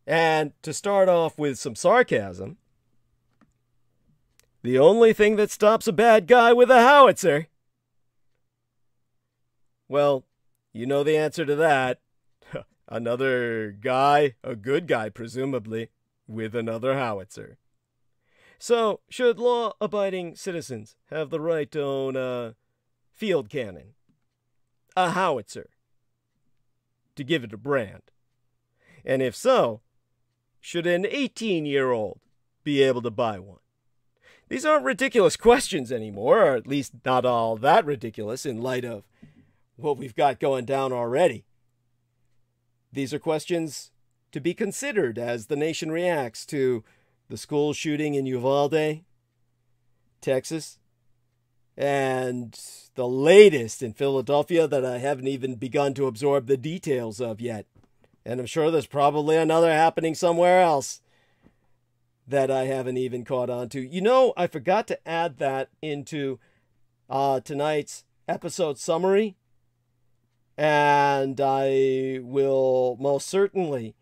And to start off with some sarcasm, the only thing that stops a bad guy with a howitzer, well, you know the answer to that. Another guy, a good guy presumably, with another howitzer. So, should law-abiding citizens have the right to own a field cannon, a howitzer, to give it a brand? And if so, should an 18-year-old be able to buy one? These aren't ridiculous questions anymore, or at least not all that ridiculous in light of what we've got going down already. These are questions to be considered as the nation reacts to the school shooting in Uvalde, Texas, and the latest in Philadelphia that I haven't even begun to absorb the details of yet. And I'm sure there's probably another happening somewhere else that I haven't even caught on to. You know, I forgot to add that into tonight's episode summary. And I will most certainly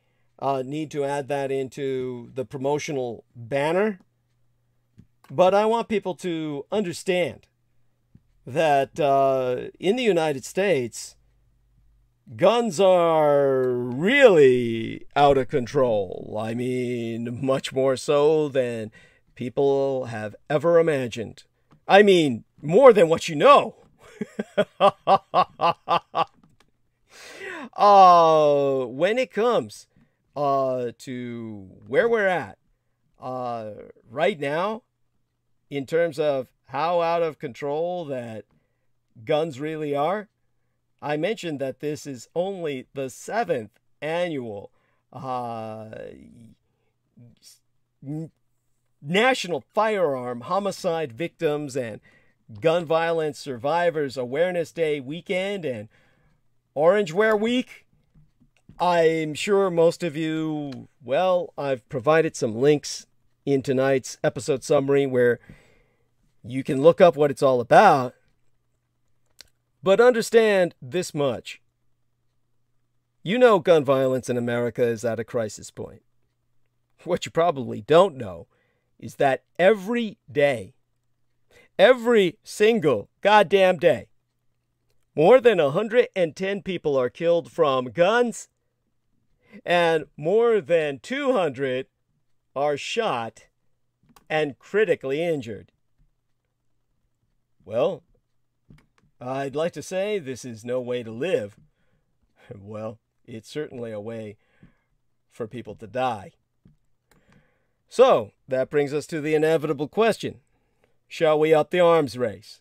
need to add that into the promotional banner. But I want people to understand that in the United States, guns are really out of control. I mean, much more so than people have ever imagined. I mean, more than what you know. When it comes to where we're at right now, in terms of how out of control that guns really are, I mentioned that this is only the 7th annual National Firearm Homicide Victims and Gun Violence Survivors Awareness Day weekend and Orange Wear Week. I'm sure most of you, well, I've provided some links in tonight's episode summary where you can look up what it's all about. But understand this much. You know gun violence in America is at a crisis point. What you probably don't know is that every day, every single goddamn day, more than 110 people are killed from guns, and more than 200 are shot and critically injured. Well, I'd like to say this is no way to live. Well, it's certainly a way for people to die. So, that brings us to the inevitable question. Shall we up the arms race?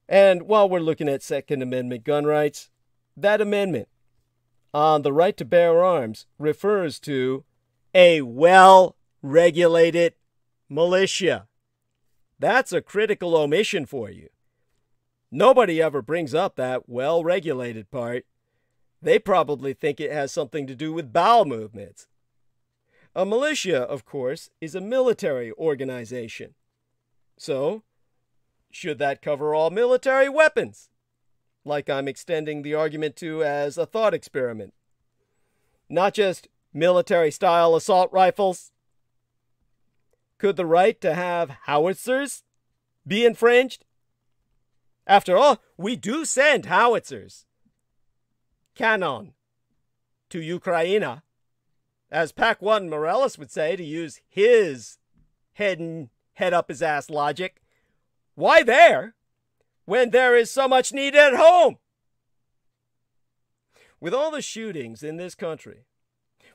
And while we're looking at Second Amendment gun rights, that amendment on the right to bear arms refers to a well-regulated militia. That's a critical omission for you. Nobody ever brings up that well-regulated part. They probably think it has something to do with bowel movements. A militia, of course, is a military organization. So, should that cover all military weapons? Like I'm extending the argument to as a thought experiment. Not just military-style assault rifles. Could the right to have howitzers be infringed? After all, we do send howitzers, cannon, to Ukraine. As Pac-1 Morales would say, to use his head up his ass logic. Why there, when there is so much need at home? With all the shootings in this country,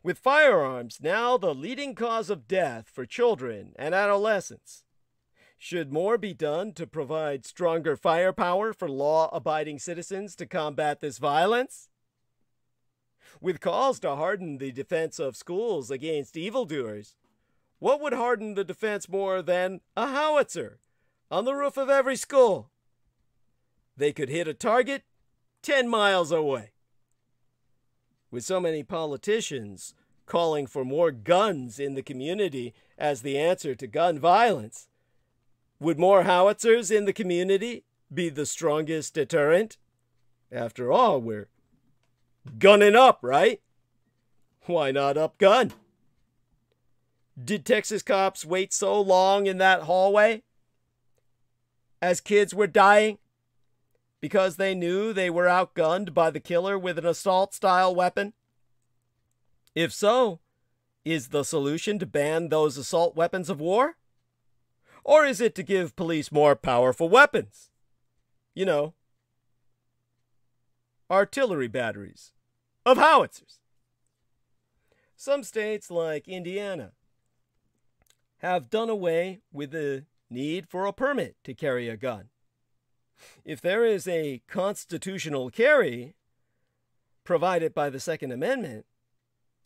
with firearms now the leading cause of death for children and adolescents, should more be done to provide stronger firepower for law-abiding citizens to combat this violence? With calls to harden the defense of schools against evildoers, what would harden the defense more than a howitzer on the roof of every school? They could hit a target 10 miles away. With so many politicians calling for more guns in the community as the answer to gun violence, would more howitzers in the community be the strongest deterrent? After all, we're gunning up, right? Why not up gun? Did Texas cops wait so long in that hallway as kids were dying because they knew they were outgunned by the killer with an assault-style weapon? If so, is the solution to ban those assault weapons of war? Or is it to give police more powerful weapons? You know, artillery batteries of howitzers. Some states like Indiana have done away with the need for a permit to carry a gun. If there is a constitutional carry provided by the Second Amendment,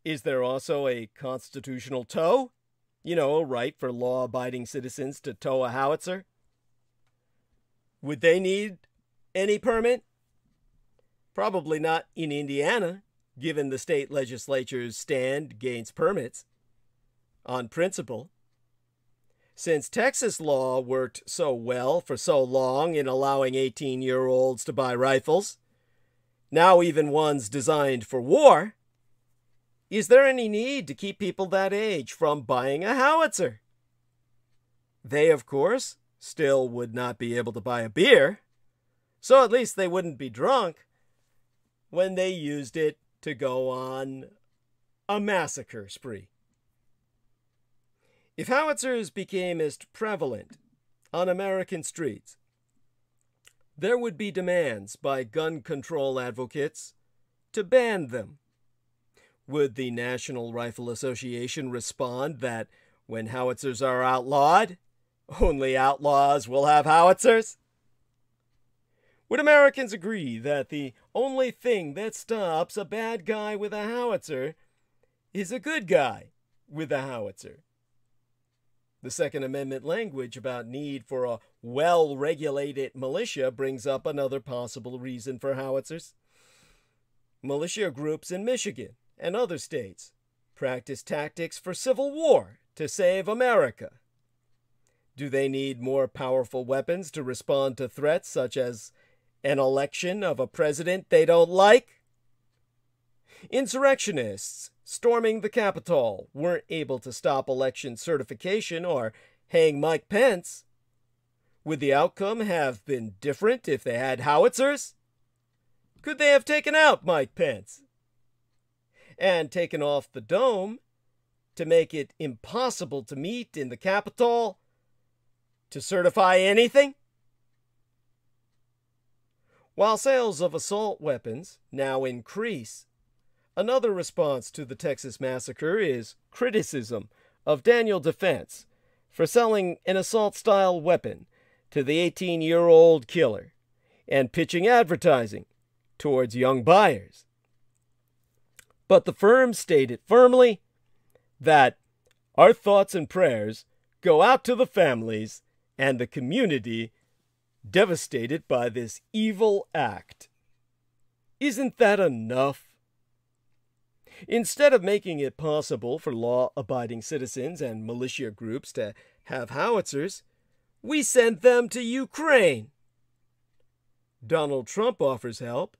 is there also a constitutional tow? You know, a right for law-abiding citizens to tow a howitzer? Would they need any permit? Probably not in Indiana, given the state legislature's stand against permits on principle. Since Texas law worked so well for so long in allowing 18-year-olds to buy rifles, now even ones designed for war, is there any need to keep people that age from buying a howitzer? They, of course, still would not be able to buy a beer, so at least they wouldn't be drunk when they used it to go on a massacre spree. If howitzers became as prevalent on American streets, there would be demands by gun control advocates to ban them. Would the National Rifle Association respond that when howitzers are outlawed, only outlaws will have howitzers? Would Americans agree that the only thing that stops a bad guy with a howitzer is a good guy with a howitzer? The Second Amendment language about need for a well-regulated militia brings up another possible reason for howitzers. Militia groups in Michigan and other states practice tactics for civil war to save America. Do they need more powerful weapons to respond to threats such as an election of a president they don't like? Insurrectionists storming the Capitol weren't able to stop election certification or hang Mike Pence. Would the outcome have been different if they had howitzers? Could they have taken out Mike Pence and taken off the dome to make it impossible to meet in the Capitol to certify anything? While sales of assault weapons now increase, another response to the Texas massacre is criticism of Daniel Defense for selling an assault-style weapon to the 18-year-old killer and pitching advertising towards young buyers. But the firm stated firmly that our thoughts and prayers go out to the families and the community devastated by this evil act. Isn't that enough? Instead of making it possible for law-abiding citizens and militia groups to have howitzers, we sent them to Ukraine. Donald Trump offers help.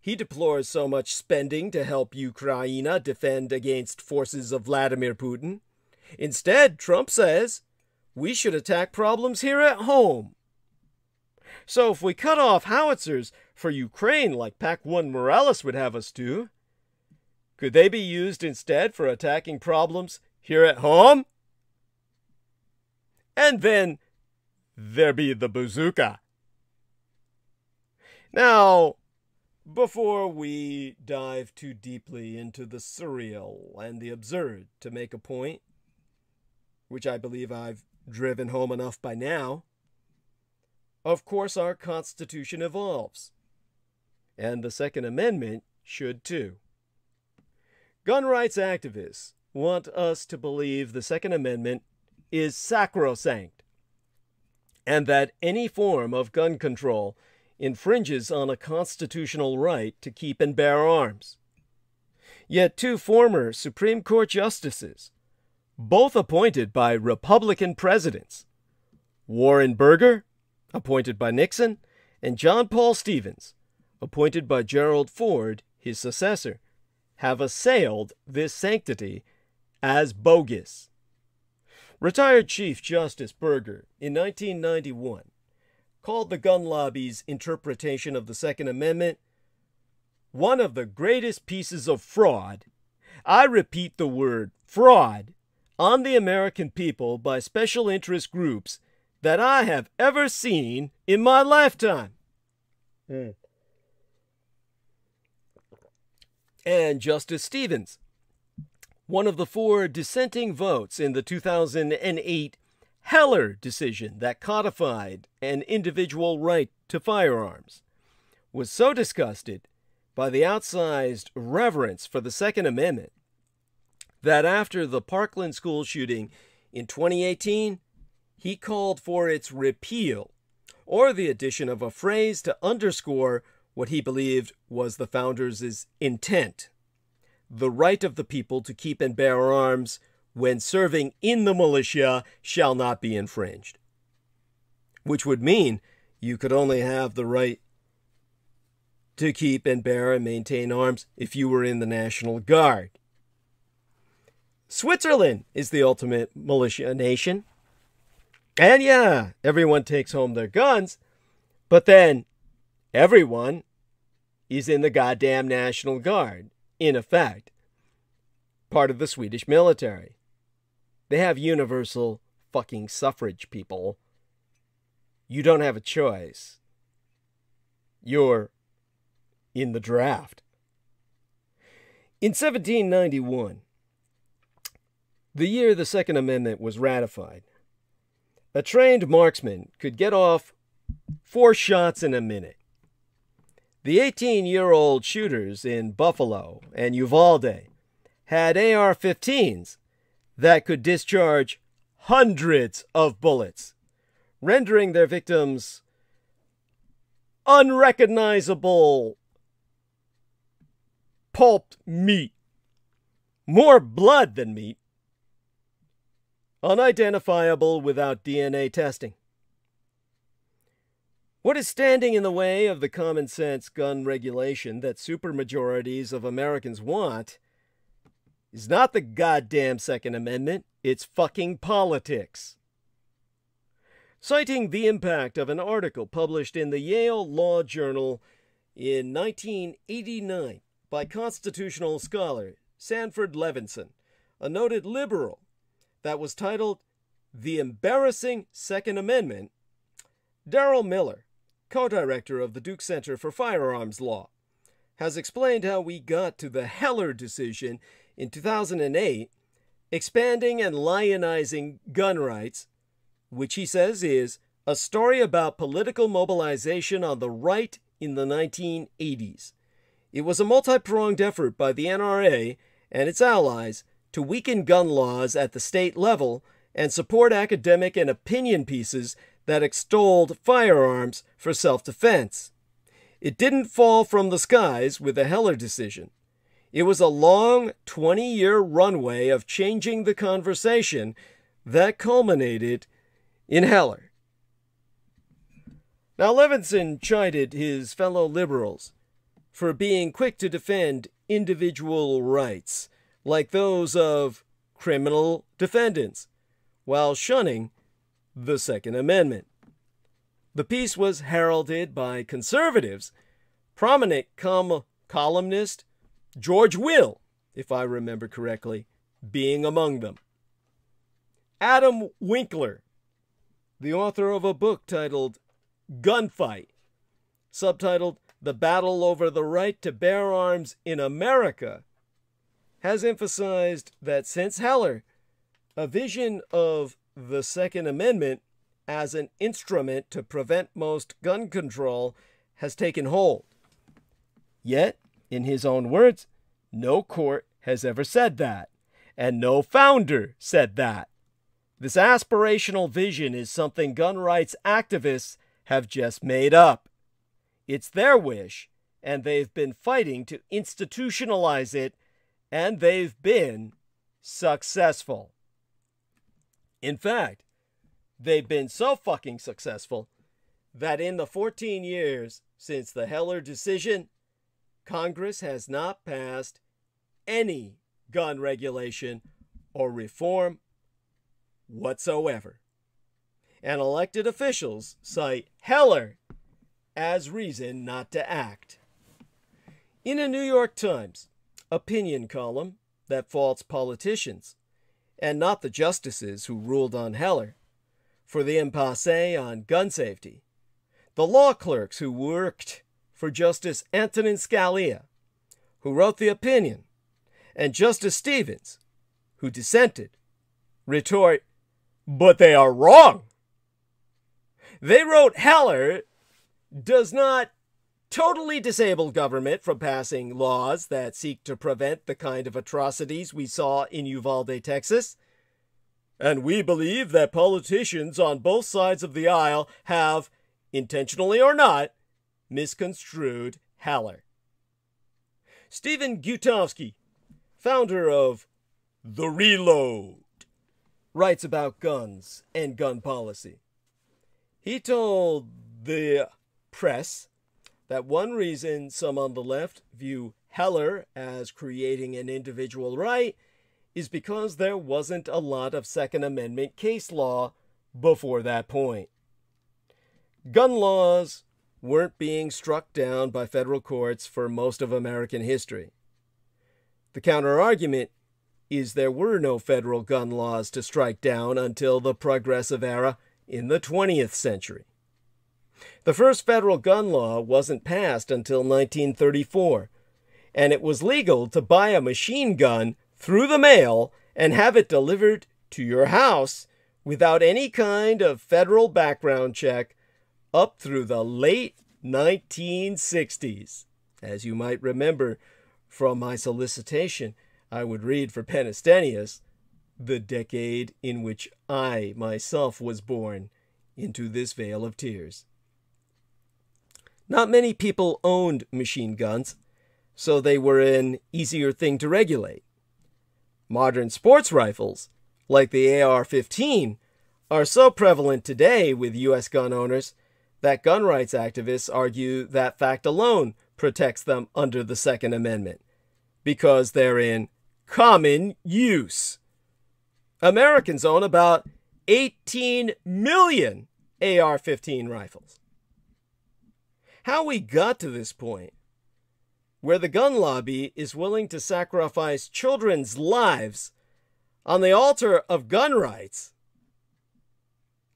He deplores so much spending to help Ukraine defend against forces of Vladimir Putin. Instead, Trump says, we should attack problems here at home. So if we cut off howitzers for Ukraine like Pac-1 Morales would have us do, could they be used instead for attacking problems here at home? And then there be the bazooka. Now, before we dive too deeply into the surreal and the absurd to make a point, which I believe I've driven home enough by now, of course our Constitution evolves, and the Second Amendment should too. Gun rights activists want us to believe the Second Amendment is sacrosanct, and that any form of gun control infringes on a constitutional right to keep and bear arms. Yet two former Supreme Court justices, both appointed by Republican presidents, Warren Burger, appointed by Nixon, and John Paul Stevens, appointed by Gerald Ford, his successor, have assailed this sanctity as bogus. Retired Chief Justice Burger, in 1991, called the gun lobby's interpretation of the Second Amendment one of the greatest pieces of fraud, I repeat the word fraud, on the American people by special interest groups that I have ever seen in my lifetime. And Justice Stevens, one of the 4 dissenting votes in the 2008 Heller decision that codified an individual right to firearms, was so disgusted by the outsized reverence for the Second Amendment that after the Parkland school shooting in 2018, he called for its repeal, or the addition of a phrase to underscore what he believed was the founders' intent: the right of the people to keep and bear arms when serving in the militia shall not be infringed. Which would mean you could only have the right to keep and bear and maintain arms if you were in the National Guard. Switzerland is the ultimate militia nation. And yeah, everyone takes home their guns, but then everyone is in the goddamn National Guard, in effect, part of the Swedish military. They have universal fucking suffrage, people. You don't have a choice. You're in the draft. In 1791, the year the Second Amendment was ratified, a trained marksman could get off 4 shots in a minute. The 18-year-old shooters in Buffalo and Uvalde had AR-15s that could discharge hundreds of bullets, rendering their victims unrecognizable pulped meat. More blood than meat. Unidentifiable without DNA testing. What is standing in the way of the common sense gun regulation that supermajorities of Americans want is not the goddamn Second Amendment, it's fucking politics. Citing the impact of an article published in the Yale Law Journal in 1989 by constitutional scholar Sanford Levinson, a noted liberal, that was titled The Embarrassing Second Amendment, Darrell Miller, co-director of the Duke Center for Firearms Law, has explained how we got to the Heller decision in 2008, expanding and lionizing gun rights, which he says is a story about political mobilization on the right in the 1980s. It was a multi-pronged effort by the NRA and its allies to weaken gun laws at the state level and support academic and opinion pieces that extolled firearms for self-defense. It didn't fall from the skies with the Heller decision. It was a long 20-year runway of changing the conversation that culminated in Heller. Now, Levinson chided his fellow liberals for being quick to defend individual rights, like those of criminal defendants, while shunning the Second Amendment. The piece was heralded by conservatives, prominent columnist George Will, if I remember correctly, being among them. Adam Winkler, the author of a book titled Gunfight, subtitled The Battle Over the Right to Bear Arms in America, has emphasized that since Heller, a vision of the Second Amendment as an instrument to prevent most gun control has taken hold. Yet, in his own words, no court has ever said that, and no founder said that. This aspirational vision is something gun rights activists have just made up. It's their wish, and they've been fighting to institutionalize it, and they've been successful. In fact, they've been so fucking successful that in the 14 years since the Heller decision, Congress has not passed any gun regulation or reform whatsoever. And elected officials cite Heller as reason not to act. In a New York Times opinion column that faults politicians, and not the justices who ruled on Heller, for the impasse on gun safety, the law clerks who worked for Justice Antonin Scalia, who wrote the opinion, and Justice Stevens, who dissented, retort, "But they are wrong." They wrote Heller does not totally disable government from passing laws that seek to prevent the kind of atrocities we saw in Uvalde, Texas. And we believe that politicians on both sides of the aisle have, intentionally or not, misconstrued Heller. Stephen Gutowski, founder of The Reload, writes about guns and gun policy. He told the press that one reason some on the left view Heller as creating an individual right is because there wasn't a lot of Second Amendment case law before that point. Gun laws weren't being struck down by federal courts for most of American history. The counter-argument is there were no federal gun laws to strike down until the Progressive Era in the 20th century. The first federal gun law wasn't passed until 1934, and it was legal to buy a machine gun through the mail and have it delivered to your house without any kind of federal background check up through the late 1960s. As you might remember from my solicitation, I would read for Penistenius, the decade in which I myself was born into this vale of tears. Not many people owned machine guns, so they were an easier thing to regulate. Modern sports rifles, like the AR-15, are so prevalent today with U.S. gun owners that gun rights activists argue that fact alone protects them under the Second Amendment, because they're in common use. Americans own about 18 million AR-15 rifles. How we got to this point, where the gun lobby is willing to sacrifice children's lives on the altar of gun rights,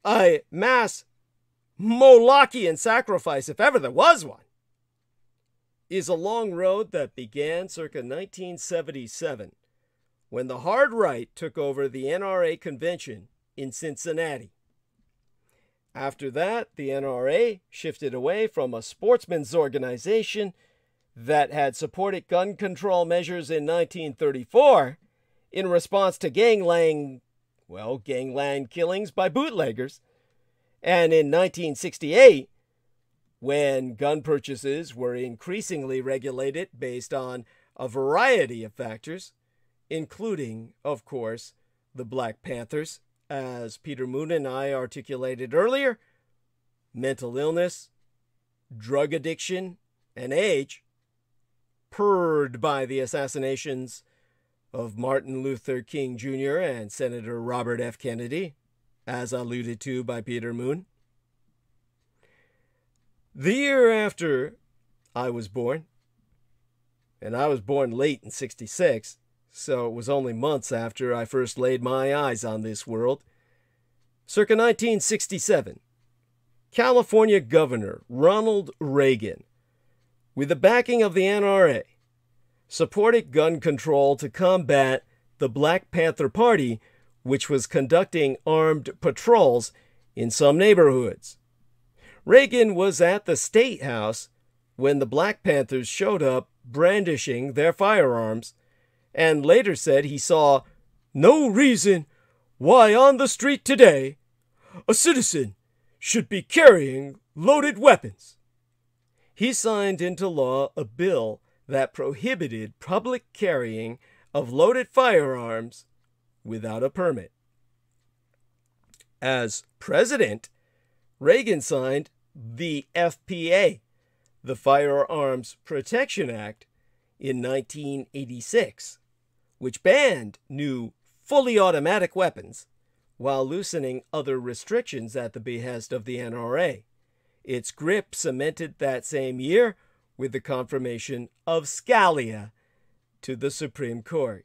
a mass Molochian sacrifice if ever there was one, is a long road that began circa 1977, when the hard right took over the NRA convention in Cincinnati. After that, the NRA shifted away from a sportsmen's organization that had supported gun control measures in 1934 in response to gangland killings by bootleggers. And in 1968, when gun purchases were increasingly regulated based on a variety of factors, including, of course, the Black Panthers, as Peter Moon and I articulated earlier, mental illness, drug addiction, and age, spurred by the assassinations of Martin Luther King Jr. and Senator Robert F. Kennedy, as alluded to by Peter Moon. The year after I was born, and I was born late in '66, so it was only months after I first laid my eyes on this world, circa 1967, California Governor Ronald Reagan, with the backing of the NRA, supported gun control to combat the Black Panther Party, which was conducting armed patrols in some neighborhoods. Reagan was at the State House when the Black Panthers showed up brandishing their firearms, and later said he saw no reason why on the street today a citizen should be carrying loaded weapons. He signed into law a bill that prohibited public carrying of loaded firearms without a permit. As president, Reagan signed the FPA, the Firearms Protection Act, in 1986, which banned new fully automatic weapons while loosening other restrictions at the behest of the NRA. Its grip cemented that same year with the confirmation of Scalia to the Supreme Court.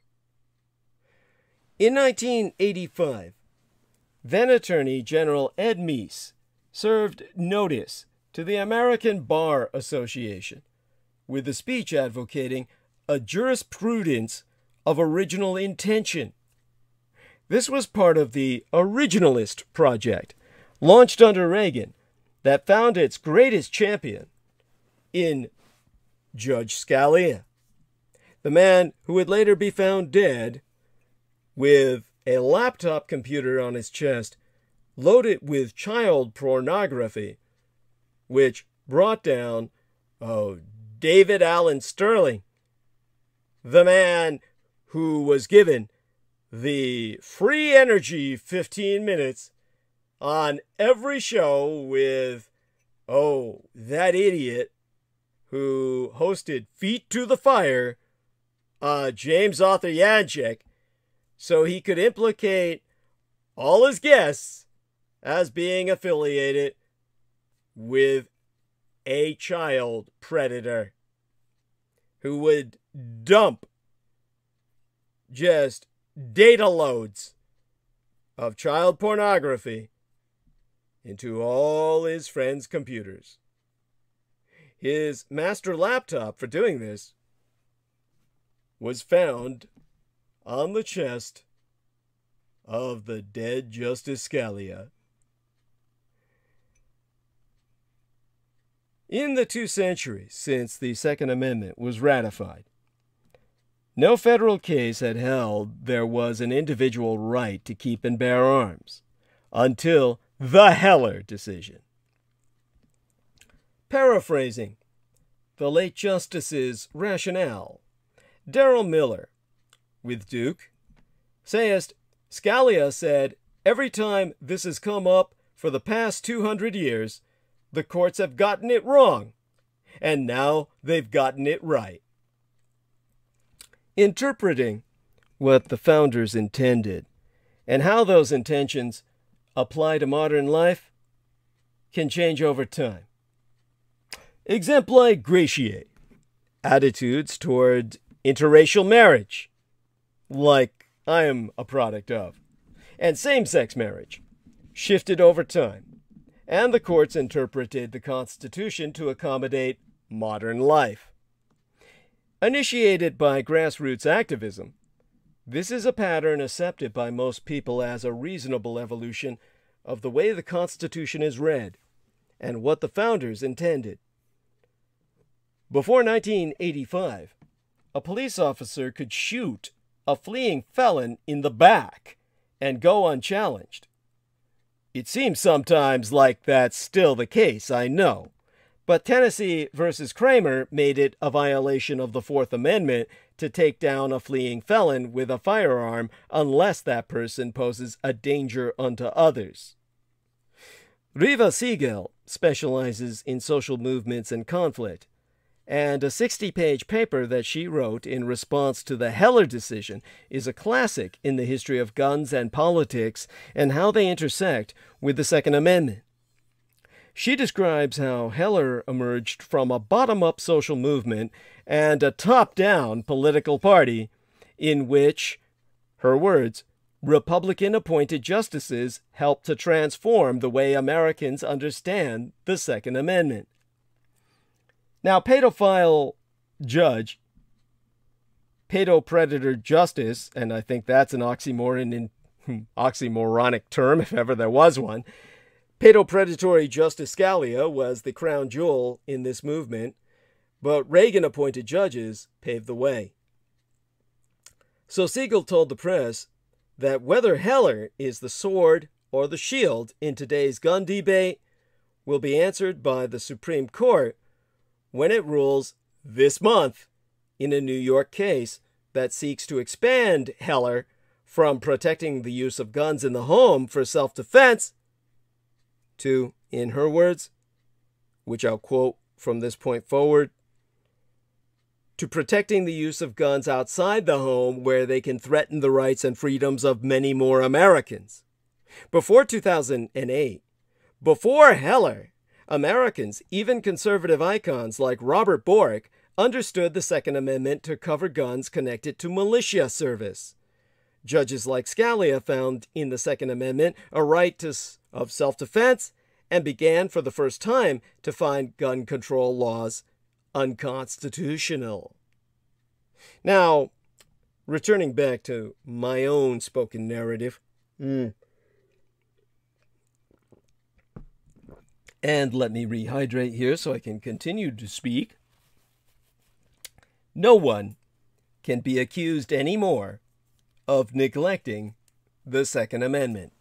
In 1985, then Attorney General Ed Meese served notice to the American Bar Association with a speech advocating a jurisprudence of original intention This was part of the Originalist Project, launched under Reagan, that found its greatest champion in Judge Scalia, the man who would later be found dead with a laptop computer on his chest loaded with child pornography, which brought down, David Allen Sterling, the man who was given the free energy 15 minutes on every show with, that idiot who hosted Feet to the Fire, James Arthur Yanchek, so he could implicate all his guests as being affiliated with a child predator who would dump just data loads of child pornography into all his friends' computers. His master laptop for doing this was found on the chest of the dead Justice Scalia. In the 2 centuries since the Second Amendment was ratified, no federal case had held there was an individual right to keep and bear arms until the Heller decision. Paraphrasing the late Justice's rationale, Darrell Miller, with Duke, sayest, Scalia said, every time this has come up for the past 200 years, the courts have gotten it wrong, and now they've gotten it right. Interpreting what the founders intended and how those intentions apply to modern life can change over time. Exempli gratiae, attitudes toward interracial marriage, like I am a product of, and same-sex marriage, shifted over time, and the courts interpreted the Constitution to accommodate modern life. Initiated by grassroots activism, this is a pattern accepted by most people as a reasonable evolution of the way the Constitution is read and what the founders intended. Before 1985, a police officer could shoot a fleeing felon in the back and go unchallenged. It seems sometimes like that's still the case, I know, but Tennessee versus Kramer made it a violation of the Fourth Amendment to take down a fleeing felon with a firearm unless that person poses a danger unto others. Riva Siegel specializes in social movements and conflict, and a 60-page paper that she wrote in response to the Heller decision is a classic in the history of guns and politics and how they intersect with the Second Amendment. She describes how Heller emerged from a bottom-up social movement and a top-down political party in which, her words, Republican-appointed justices helped to transform the way Americans understand the Second Amendment. Now, pedophile judge, pedopredator justice, and I think that's an oxymoronic term if ever there was one, pedopredatory Justice Scalia was the crown jewel in this movement, but Reagan-appointed judges paved the way. So Siegel told the press that whether Heller is the sword or the shield in today's gun debate will be answered by the Supreme Court when it rules this month in a New York case that seeks to expand Heller from protecting the use of guns in the home for self-defense to, in her words, which I'll quote from this point forward, to protecting the use of guns outside the home where they can threaten the rights and freedoms of many more Americans. Before 2008, before Heller, Americans, even conservative icons like Robert Bork, understood the Second Amendment to cover guns connected to militia service. Judges like Scalia found in the Second Amendment a right of self-defense and began for the first time to find gun control laws unconstitutional. Now, returning back to my own spoken narrative. And let me rehydrate here so I can continue to speak. No one can be accused anymore of neglecting the Second Amendment.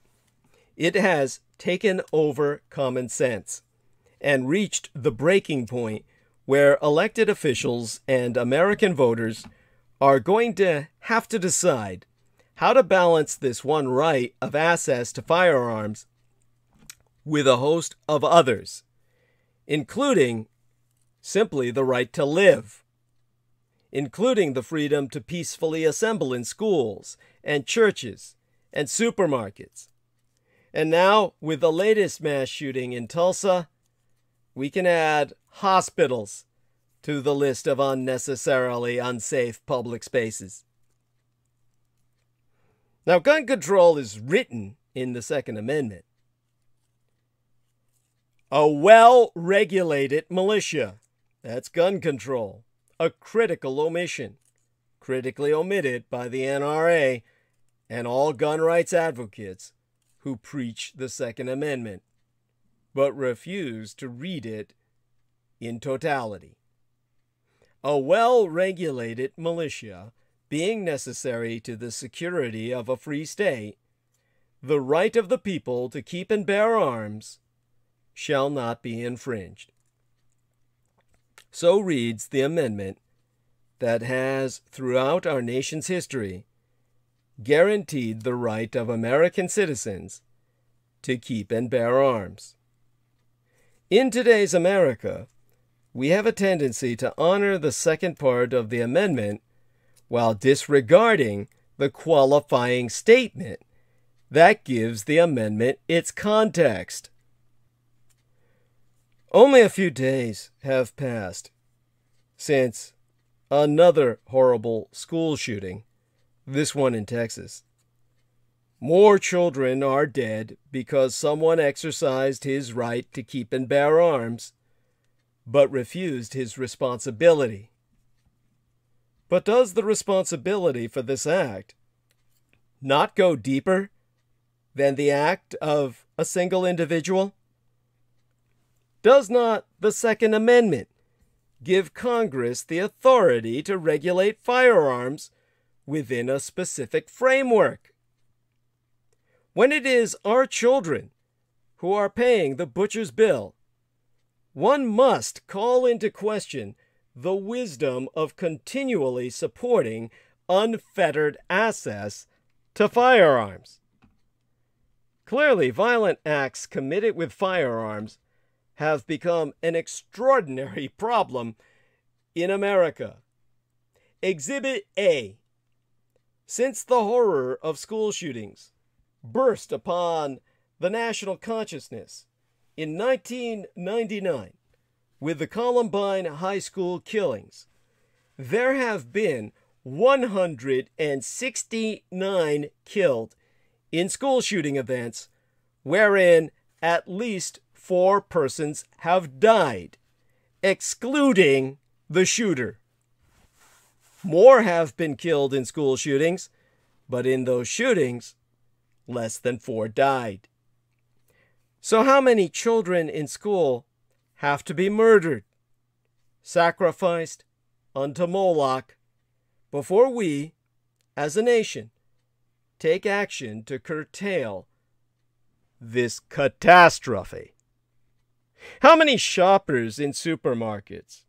It has taken over common sense and reached the breaking point where elected officials and American voters are going to have to decide how to balance this one right of access to firearms with a host of others, including simply the right to live, including the freedom to peacefully assemble in schools and churches and supermarkets. And now, with the latest mass shooting in Tulsa, we can add hospitals to the list of unnecessarily unsafe public spaces. Now, gun control is written in the Second Amendment. A well-regulated militia, that's gun control, a critical omission, critically omitted by the NRA and all gun rights advocates who preach the Second Amendment, but refuse to read it in totality. A well-regulated militia being necessary to the security of a free state, the right of the people to keep and bear arms shall not be infringed. So reads the amendment that has, throughout our nation's history, guaranteed the right of American citizens to keep and bear arms. In today's America, we have a tendency to honor the second part of the amendment while disregarding the qualifying statement that gives the amendment its context. Only a few days have passed since another horrible school shooting, this one in Texas. More children are dead because someone exercised his right to keep and bear arms, but refused his responsibility. But does the responsibility for this act not go deeper than the act of a single individual? Does not the Second Amendment give Congress the authority to regulate firearms within a specific framework? When it is our children who are paying the butcher's bill, one must call into question the wisdom of continually supporting unfettered access to firearms. Clearly, violent acts committed with firearms have become an extraordinary problem in America. Exhibit A. Since the horror of school shootings burst upon the national consciousness in 1999 with the Columbine High School killings, there have been 169 killed in school shooting events wherein at least 4 persons have died, excluding the shooter. More have been killed in school shootings, but in those shootings, less than 4 died. So how many children in school have to be murdered, sacrificed unto Moloch, before we, as a nation, take action to curtail this catastrophe? How many shoppers in supermarkets,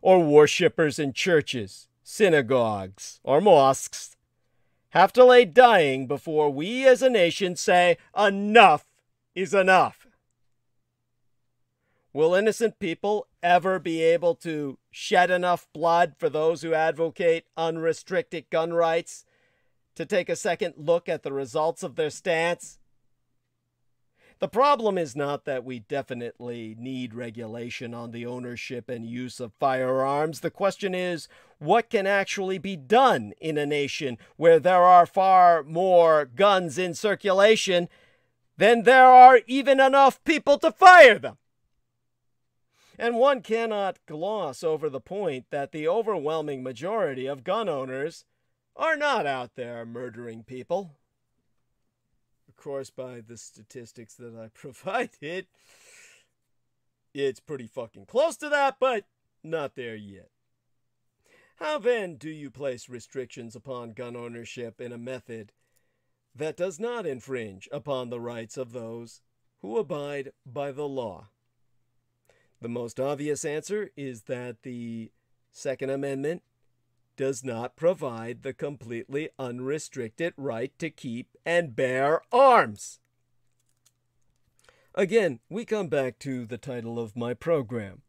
or worshippers in churches, synagogues, or mosques have to lay dying before we as a nation say, enough is enough? Will innocent people ever be able to shed enough blood for those who advocate unrestricted gun rights to take a second look at the results of their stance? The problem is not that we definitely need regulation on the ownership and use of firearms. The question is, what can actually be done in a nation where there are far more guns in circulation than there are even enough people to fire them? And one cannot gloss over the point that the overwhelming majority of gun owners are not out there murdering people. Of course, by the statistics that I provided, it's pretty fucking close to that, but not there yet. How then do you place restrictions upon gun ownership in a method that does not infringe upon the rights of those who abide by the law? The most obvious answer is that the Second Amendment does not provide the completely unrestricted right to keep and bear arms. Again, we come back to the title of my program,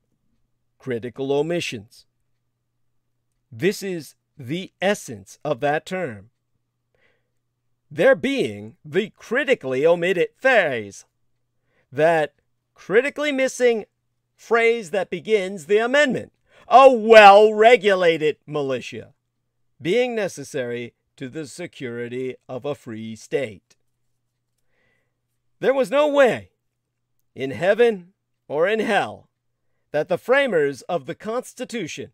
Critical Omissions. This is the essence of that term. There being the critically omitted phrase, that critically missing phrase that begins the amendment, a well-regulated militia, being necessary to the security of a free state. There was no way, in heaven or in hell, that the framers of the Constitution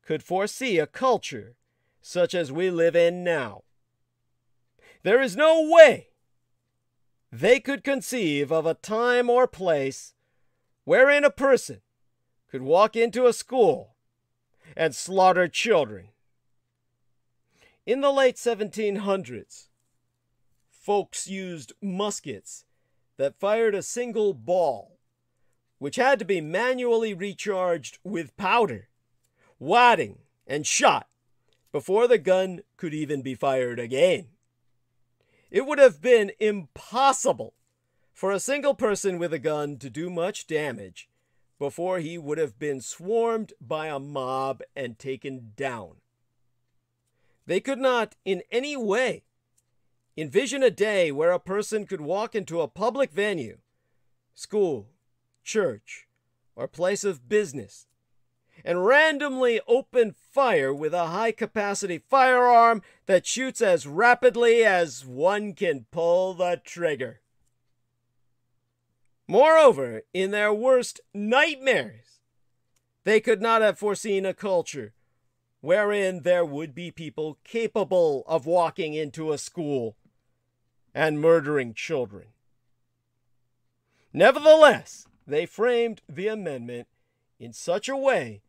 could foresee a culture such as we live in now. There is no way they could conceive of a time or place wherein a person could walk into a school and slaughter children. In the late 1700s, folks used muskets that fired a single ball, which had to be manually recharged with powder, wadding, and shot before the gun could even be fired again. It would have been impossible for a single person with a gun to do much damage before he would have been swarmed by a mob and taken down. They could not in any way envision a day where a person could walk into a public venue, school, church, or place of business, and randomly open fire with a high-capacity firearm that shoots as rapidly as one can pull the trigger. Moreover, in their worst nightmares, they could not have foreseen a culture wherein there would be people capable of walking into a school and murdering children. Nevertheless, they framed the amendment in such a way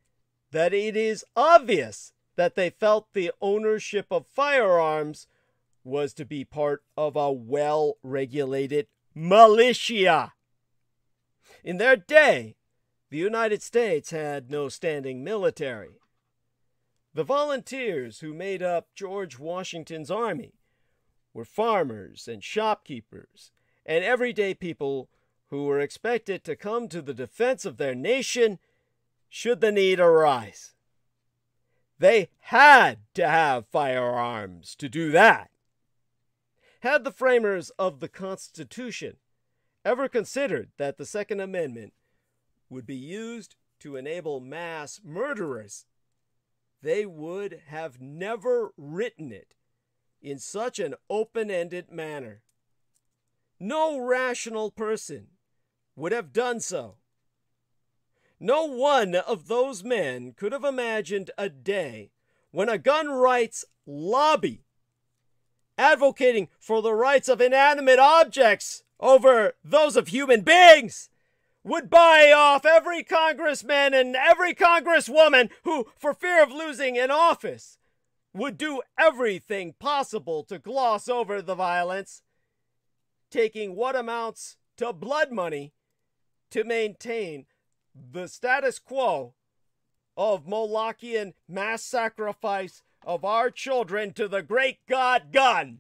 that it is obvious that they felt the ownership of firearms was to be part of a well-regulated militia. In their day, the United States had no standing military. The volunteers who made up George Washington's army were farmers and shopkeepers and everyday people who were expected to come to the defense of their nation should the need arise. They had to have firearms to do that. Had the framers of the Constitution ever considered that the Second Amendment would be used to enable mass murderers, they would have never written it in such an open-ended manner. No rational person would have done so. No one of those men could have imagined a day when a gun rights lobby, advocating for the rights of inanimate objects over those of human beings, would buy off every congressman and every congresswoman who, for fear of losing an office, would do everything possible to gloss over the violence, taking what amounts to blood money to maintain the status quo of Molochian mass sacrifice of our children to the great god gun.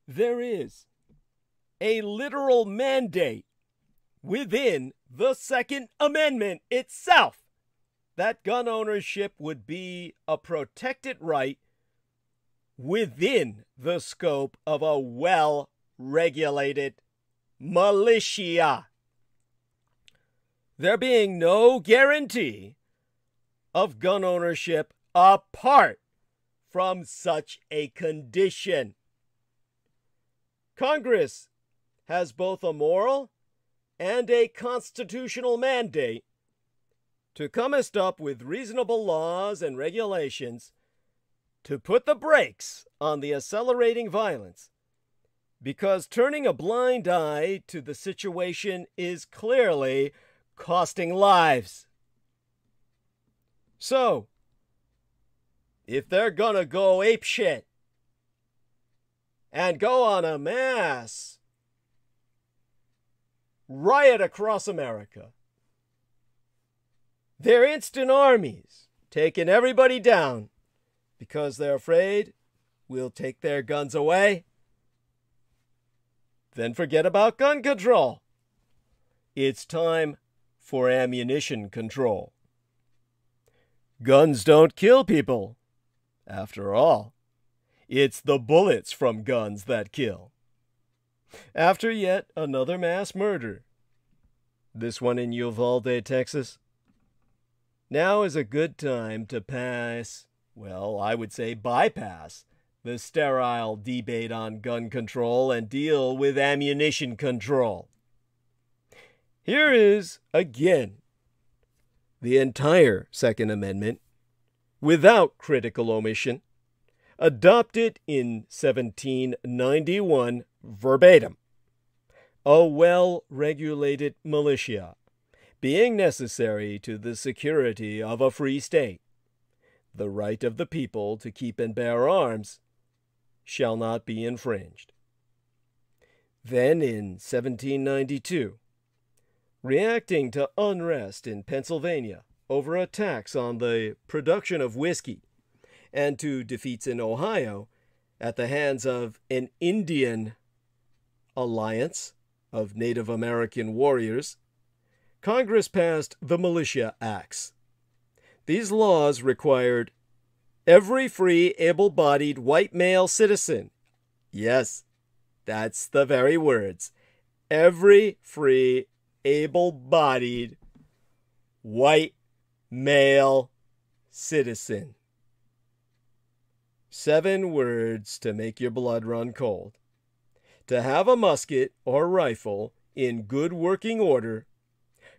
There is a literal mandate within the Second Amendment itself that gun ownership would be a protected right within the scope of a well-regulated militia. There being no guarantee of gun ownership apart from such a condition. Congress has both a moral and a constitutional mandate to comest up with reasonable laws and regulations to put the brakes on the accelerating violence, because turning a blind eye to the situation is clearly costing lives. So, if they're gonna go apeshit and go on a mass riot across America, they're instant armies taking everybody down because they're afraid we'll take their guns away, then forget about gun control. It's time for ammunition control. Guns don't kill people. After all, it's the bullets from guns that kill. After yet another mass murder, this one in Uvalde, Texas, now is a good time to pass, well, I would say bypass, the sterile debate on gun control and deal with ammunition control. Here is, again, the entire Second Amendment, without critical omission, adopted in 1791 verbatim. A well-regulated militia, being necessary to the security of a free state, the right of the people to keep and bear arms shall not be infringed. Then in 1792, reacting to unrest in Pennsylvania over a tax on the production of whiskey and to defeats in Ohio at the hands of an Indian alliance of Native American warriors, Congress passed the Militia Acts. These laws required every free, able-bodied white male citizen, yes, that's the very words, every free, able-bodied white male citizen. 7 words to make your blood run cold. To have a musket or rifle in good working order,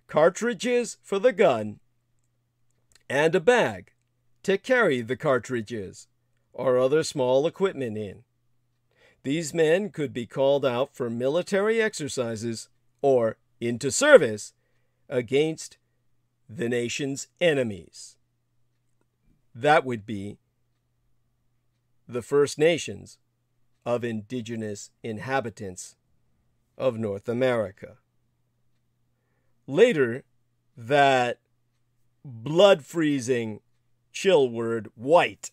cartridges for the gun, and a bag to carry the cartridges or other small equipment in. These men could be called out for military exercises or into service against the nation's enemies. That would be the First Nations of indigenous inhabitants of North America. Later, that blood-freezing chill word white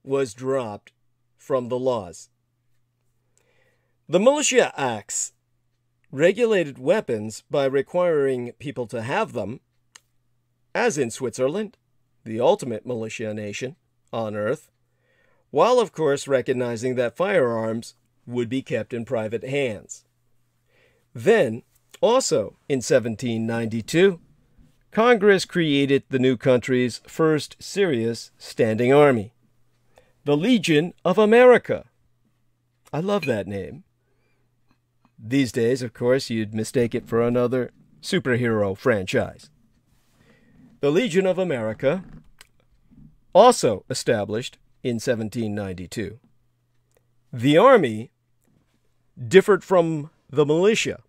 was dropped from the laws. The Militia Acts regulated weapons by requiring people to have them, as in Switzerland, the ultimate militia nation on earth, while of course recognizing that firearms would be kept in private hands. Then, also in 1792, Congress created the new country's first serious standing army, the Legion of America. I love that name. These days, of course, you'd mistake it for another superhero franchise. The Legion of America, also established in 1792. The army differed from the militia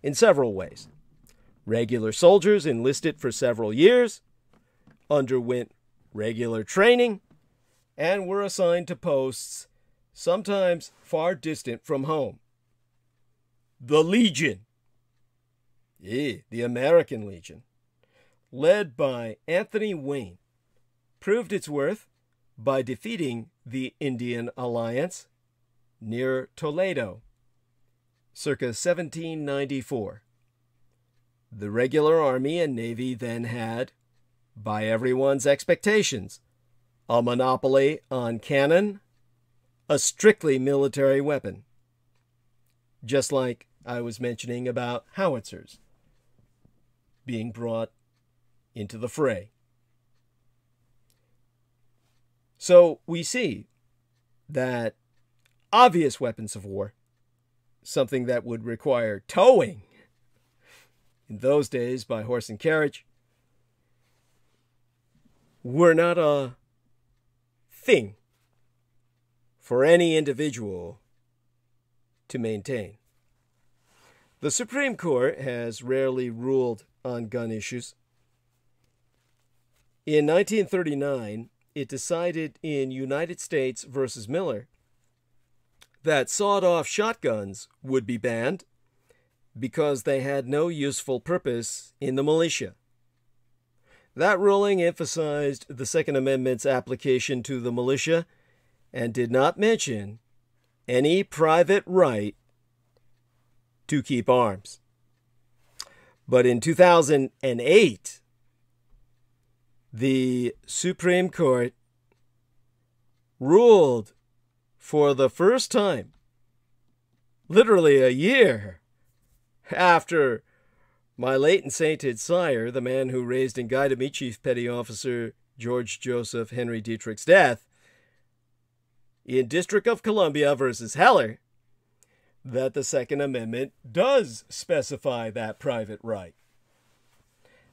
in several ways. Regular soldiers enlisted for several years, underwent regular training, and were assigned to posts sometimes far distant from home. The Legion, the American Legion, led by Anthony Wayne, proved its worth by defeating the Indian Alliance near Toledo, circa 1794. The regular army and navy then had, by everyone's expectations, a monopoly on cannon, a strictly military weapon. Just like I was mentioning about howitzers being brought into the fray. So we see that obvious weapons of war, something that would require towing, in those days by horse and carriage, were not a thing for any individual to maintain. The Supreme Court has rarely ruled on gun issues. In 1939, it decided in United States versus Miller that sawed-off shotguns would be banned because they had no useful purpose in the militia. That ruling emphasized the Second Amendment's application to the militia and did not mention any private right to keep arms. But in 2008, the Supreme Court ruled for the first time, literally a year after my late and sainted sire, the man who raised and guided me, Chief Petty Officer George Joseph Henry Dietrich's death, in District of Columbia versus Heller, that the Second Amendment does specify that private right.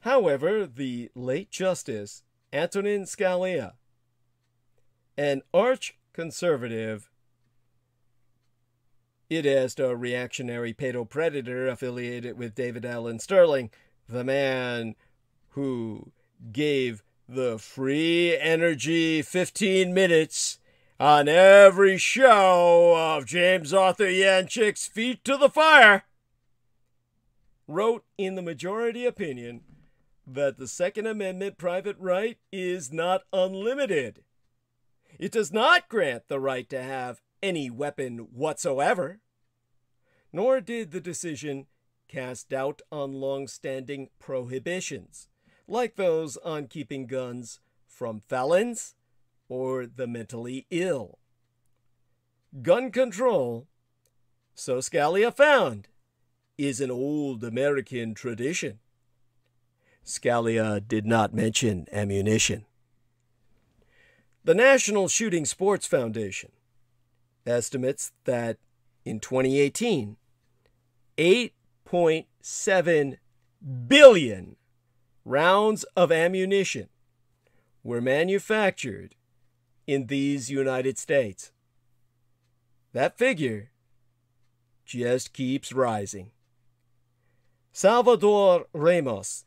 However, the late Justice Antonin Scalia, an arch-conservative, a reactionary pedo-predator affiliated with David Allen Sterling, the man who gave the free energy 15 minutes on every show of James Arthur Yanchik's Feet to the Fire, wrote in the majority opinion that the Second Amendment private right is not unlimited. It does not grant the right to have any weapon whatsoever, nor did the decision cast doubt on long-standing prohibitions, like those on keeping guns from felons or the mentally ill. Gun control, so Scalia found, is an old American tradition. Scalia did not mention ammunition. The National Shooting Sports Foundation estimates that in 2018, 8.7 billion rounds of ammunition were manufactured in these United States. That figure just keeps rising. Salvador Ramos,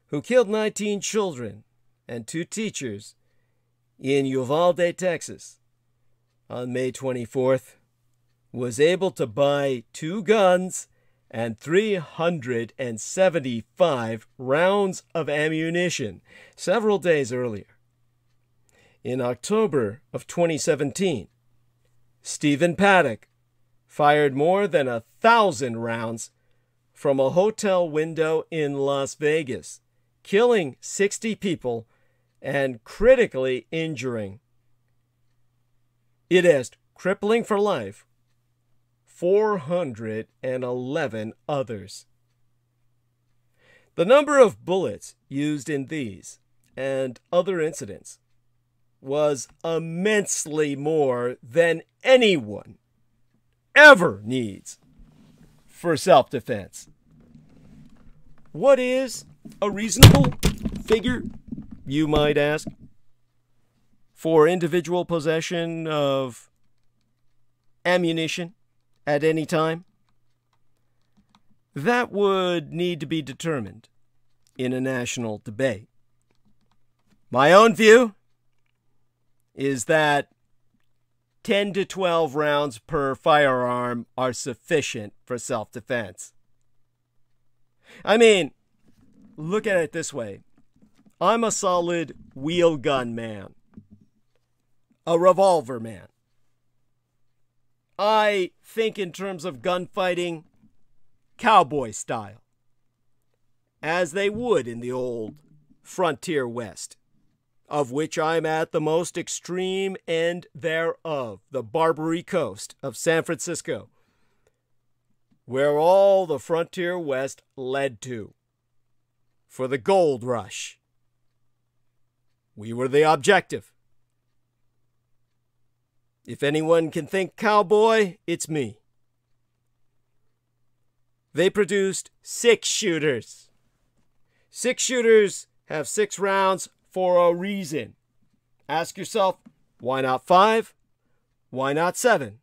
who killed 19 children and 2 teachers in Uvalde, Texas, on May 24th, was able to buy 2 guns and 375 rounds of ammunition several days earlier. In October of 2017, Stephen Paddock fired more than 1,000 rounds from a hotel window in Las Vegas, killing 60 people and critically injuring, it is crippling for life, 411 others. The number of bullets used in these and other incidents was immensely more than anyone ever needs for self-defense. What is a reasonable figure, you might ask, for individual possession of ammunition at any time? That would need to be determined in a national debate. My own view is that 10 to 12 rounds per firearm are sufficient for self-defense. I mean, look at it this way. I'm a solid wheel gun man, a revolver man. I think in terms of gunfighting, cowboy style, as they would in the old frontier West, of which I'm at the most extreme end thereof, the Barbary Coast of San Francisco, where all the frontier West led to for the gold rush. We were the objective. If anyone can think cowboy, it's me. They produced 6 shooters. 6 shooters have 6 rounds, for a reason. Ask yourself, why not 5? Why not 7?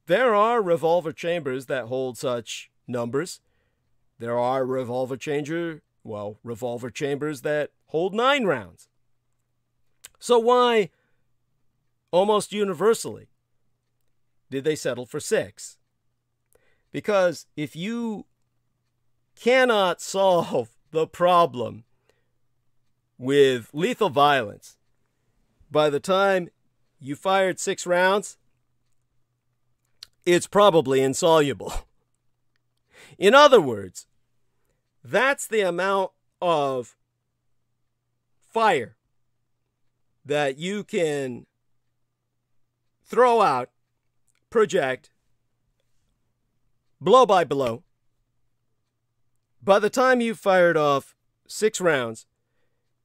There are revolver chambers that hold such numbers. There are revolver chambers that hold 9 rounds. So why, almost universally, did they settle for 6? Because if you cannot solve the problem with lethal violence by the time you fired 6 rounds, it's probably insoluble. In other words, that's the amount of fire that you can throw out, project, blow by blow. By the time you've fired off 6 rounds,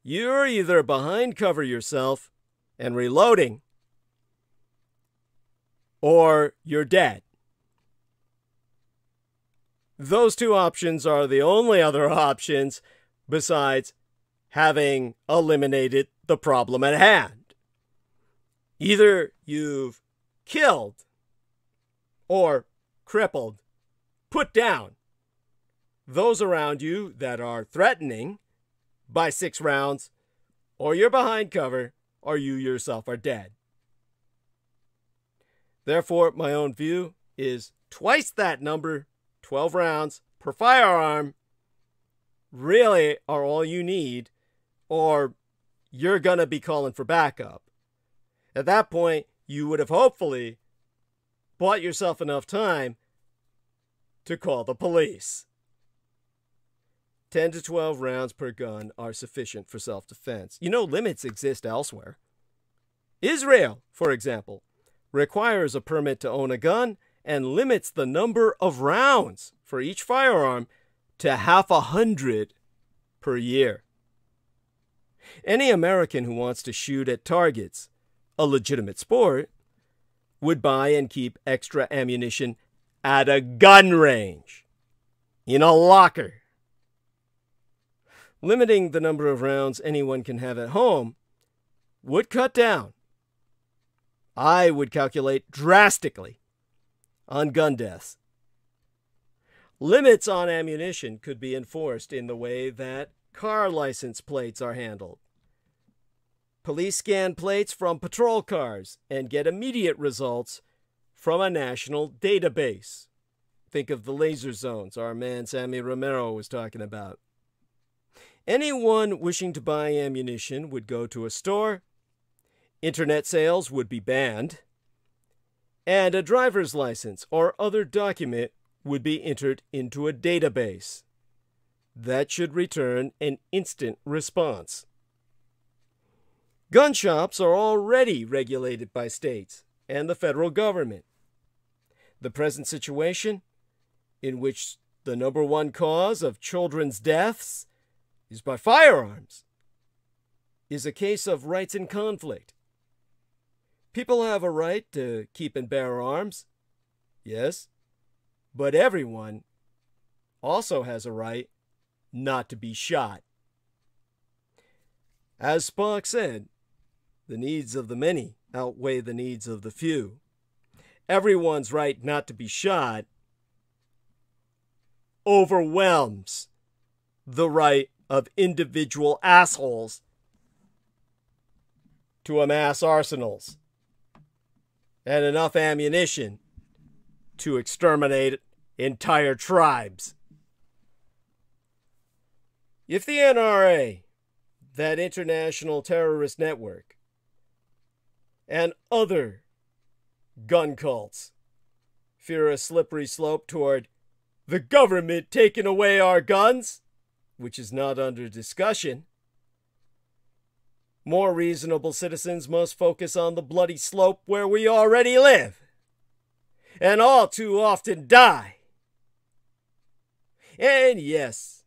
you're either behind cover yourself and reloading, or you're dead. Those 2 options are the only other options besides having eliminated the problem at hand. Either you've killed or crippled, put down those around you that are threatening by 6 rounds, or you're behind cover, or you yourself are dead. Therefore, my own view is twice that number, 12 rounds per firearm, really are all you need, or you're going to be calling for backup. At that point, you would have hopefully bought yourself enough time to call the police. 10 to 12 rounds per gun are sufficient for self-defense. You know, limits exist elsewhere. Israel, for example, requires a permit to own a gun and limits the number of rounds for each firearm to 100 per year. Any American who wants to shoot at targets, a legitimate sport, would buy and keep extra ammunition at a gun range, in a locker. Limiting the number of rounds anyone can have at home would cut down, I would calculate drastically, on gun deaths. Limits on ammunition could be enforced in the way that car license plates are handled. Police scan plates from patrol cars and get immediate results from a national database. Think of the laser zones our man Sammy Romero was talking about. Anyone wishing to buy ammunition would go to a store, internet sales would be banned, and a driver's license or other document would be entered into a database. That should return an instant response. Gun shops are already regulated by states and the federal government. The present situation, in which the number one cause of children's deaths is by firearms, is a case of rights in conflict. People have a right to keep and bear arms, yes, but everyone also has a right not to be shot. As Spock said, the needs of the many outweigh the needs of the few. Everyone's right not to be shot overwhelms the right of individual assholes to amass arsenals and enough ammunition to exterminate entire tribes. If the NRA, that international terrorist network, and other gun cults fear a slippery slope toward the government taking away our guns, which is not under discussion, more reasonable citizens must focus on the bloody slope where we already live, and all too often die. And yes,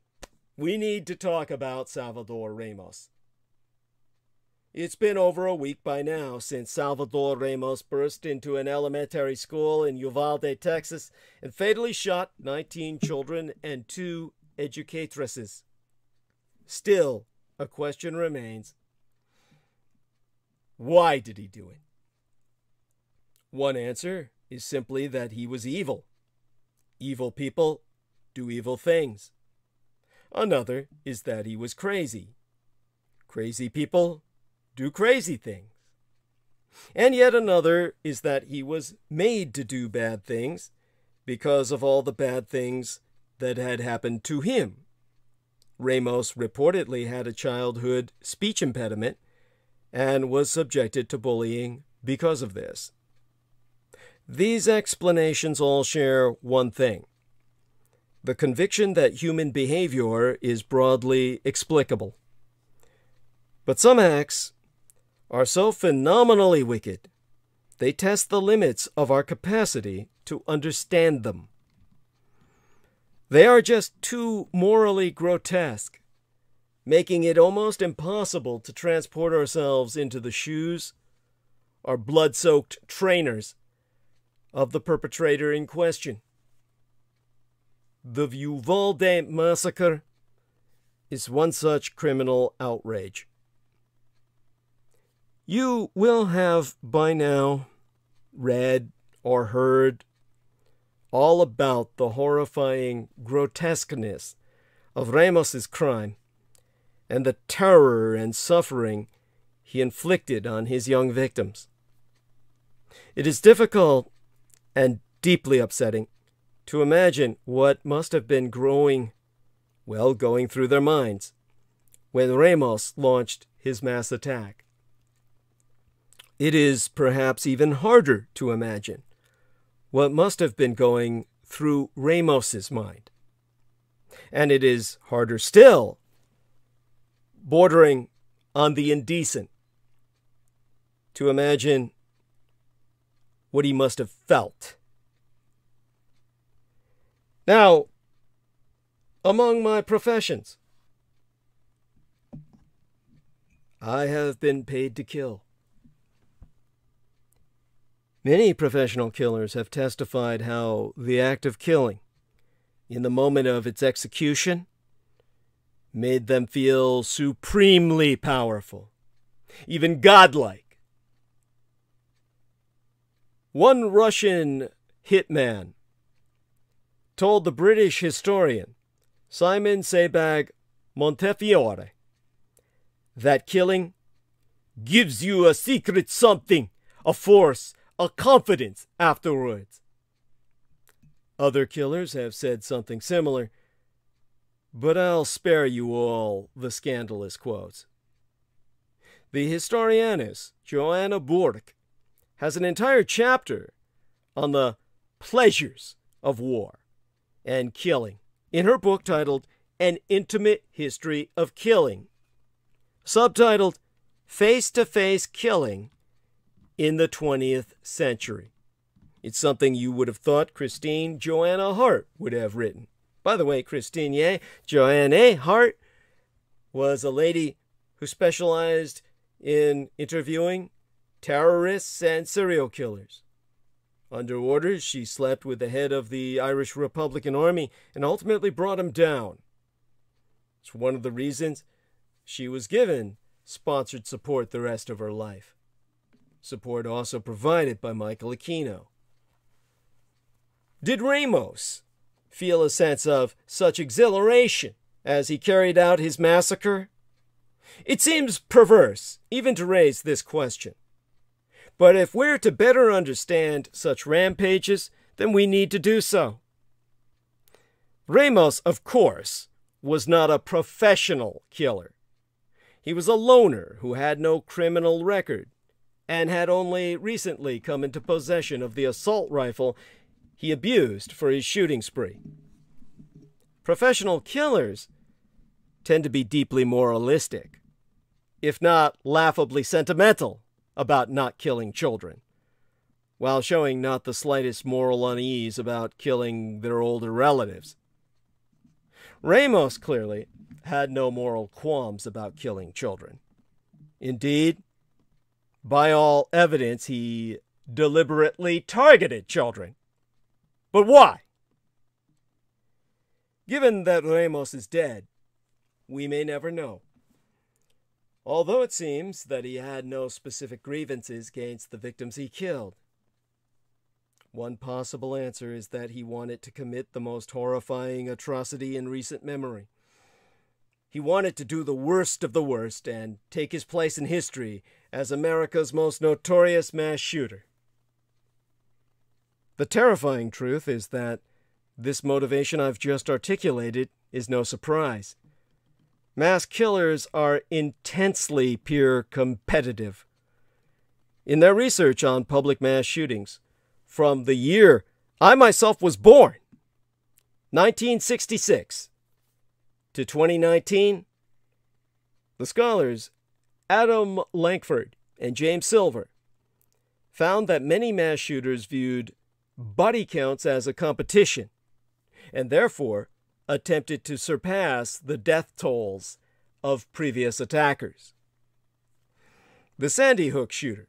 we need to talk about Salvador Ramos. It's been over a week by now since Salvador Ramos burst into an elementary school in Uvalde, Texas, and fatally shot 19 children and 2 educatrices. Still a question remains. Why did he do it? One answer is simply that he was evil. Evil people do evil things. Another is that he was crazy. Crazy people do crazy things. And yet another is that he was made to do bad things because of all the bad things that had happened to him. Ramos reportedly had a childhood speech impediment and was subjected to bullying because of this. These explanations all share one thing: the conviction that human behavior is broadly explicable. But some acts are so phenomenally wicked, they test the limits of our capacity to understand them. They are just too morally grotesque, making it almost impossible to transport ourselves into the shoes or blood-soaked trainers of the perpetrator in question. The Uvalde massacre is one such criminal outrage. You will have by now read or heard all about the horrifying grotesqueness of Ramos's crime and the terror and suffering he inflicted on his young victims. It is difficult and deeply upsetting to imagine what must have been going through their minds when Ramos launched his mass attack. It is perhaps even harder to imagine what must have been going through Ramos's mind. And it is harder still, bordering on the indecent, to imagine what he must have felt. Now, among my professions, I have been paid to kill. Many professional killers have testified how the act of killing, in the moment of its execution, made them feel supremely powerful, even godlike. One Russian hitman told the British historian Simon Sebag Montefiore that killing gives you a secret something, a force, a confidence afterwards. Other killers have said something similar, but I'll spare you all the scandalous quotes. The historianess Joanna Burke has an entire chapter on the pleasures of war and killing in her book titled An Intimate History of Killing, subtitled Face-to-Face Killing in the 20th Century. It's something you would have thought Christine Joanna Hart would have written. By the way, Christine Joanna Hart was a lady who specialized in interviewing terrorists and serial killers. Under orders, she slept with the head of the Irish Republican Army and ultimately brought him down. It's one of the reasons she was given sponsored support the rest of her life. Support also provided by Michael Aquino. Did Ramos feel a sense of such exhilaration as he carried out his massacre? It seems perverse even to raise this question. But if we're to better understand such rampages, then we need to do so. Ramos, of course, was not a professional killer. He was a loner who had no criminal record and had only recently come into possession of the assault rifle he abused for his shooting spree. Professional killers tend to be deeply moralistic, if not laughably sentimental, about not killing children, while showing not the slightest moral unease about killing their older relatives. Ramos clearly had no moral qualms about killing children. Indeed, by all evidence, he deliberately targeted children. But why? Given that Ramos is dead, we may never know. although it seems that he had no specific grievances against the victims he killed. One possible answer is that he wanted to commit the most horrifying atrocity in recent memory. He wanted to do the worst of the worst and take his place in history as America's most notorious mass shooter. The terrifying truth is that this motivation I've just articulated is no surprise. Mass killers are intensely peer competitive. In their research on public mass shootings, from the year I myself was born, 1966, to 2019, the scholars Adam Lankford and James Silver found that many mass shooters viewed body counts as a competition, and therefore attempted to surpass the death tolls of previous attackers. The Sandy Hook shooter,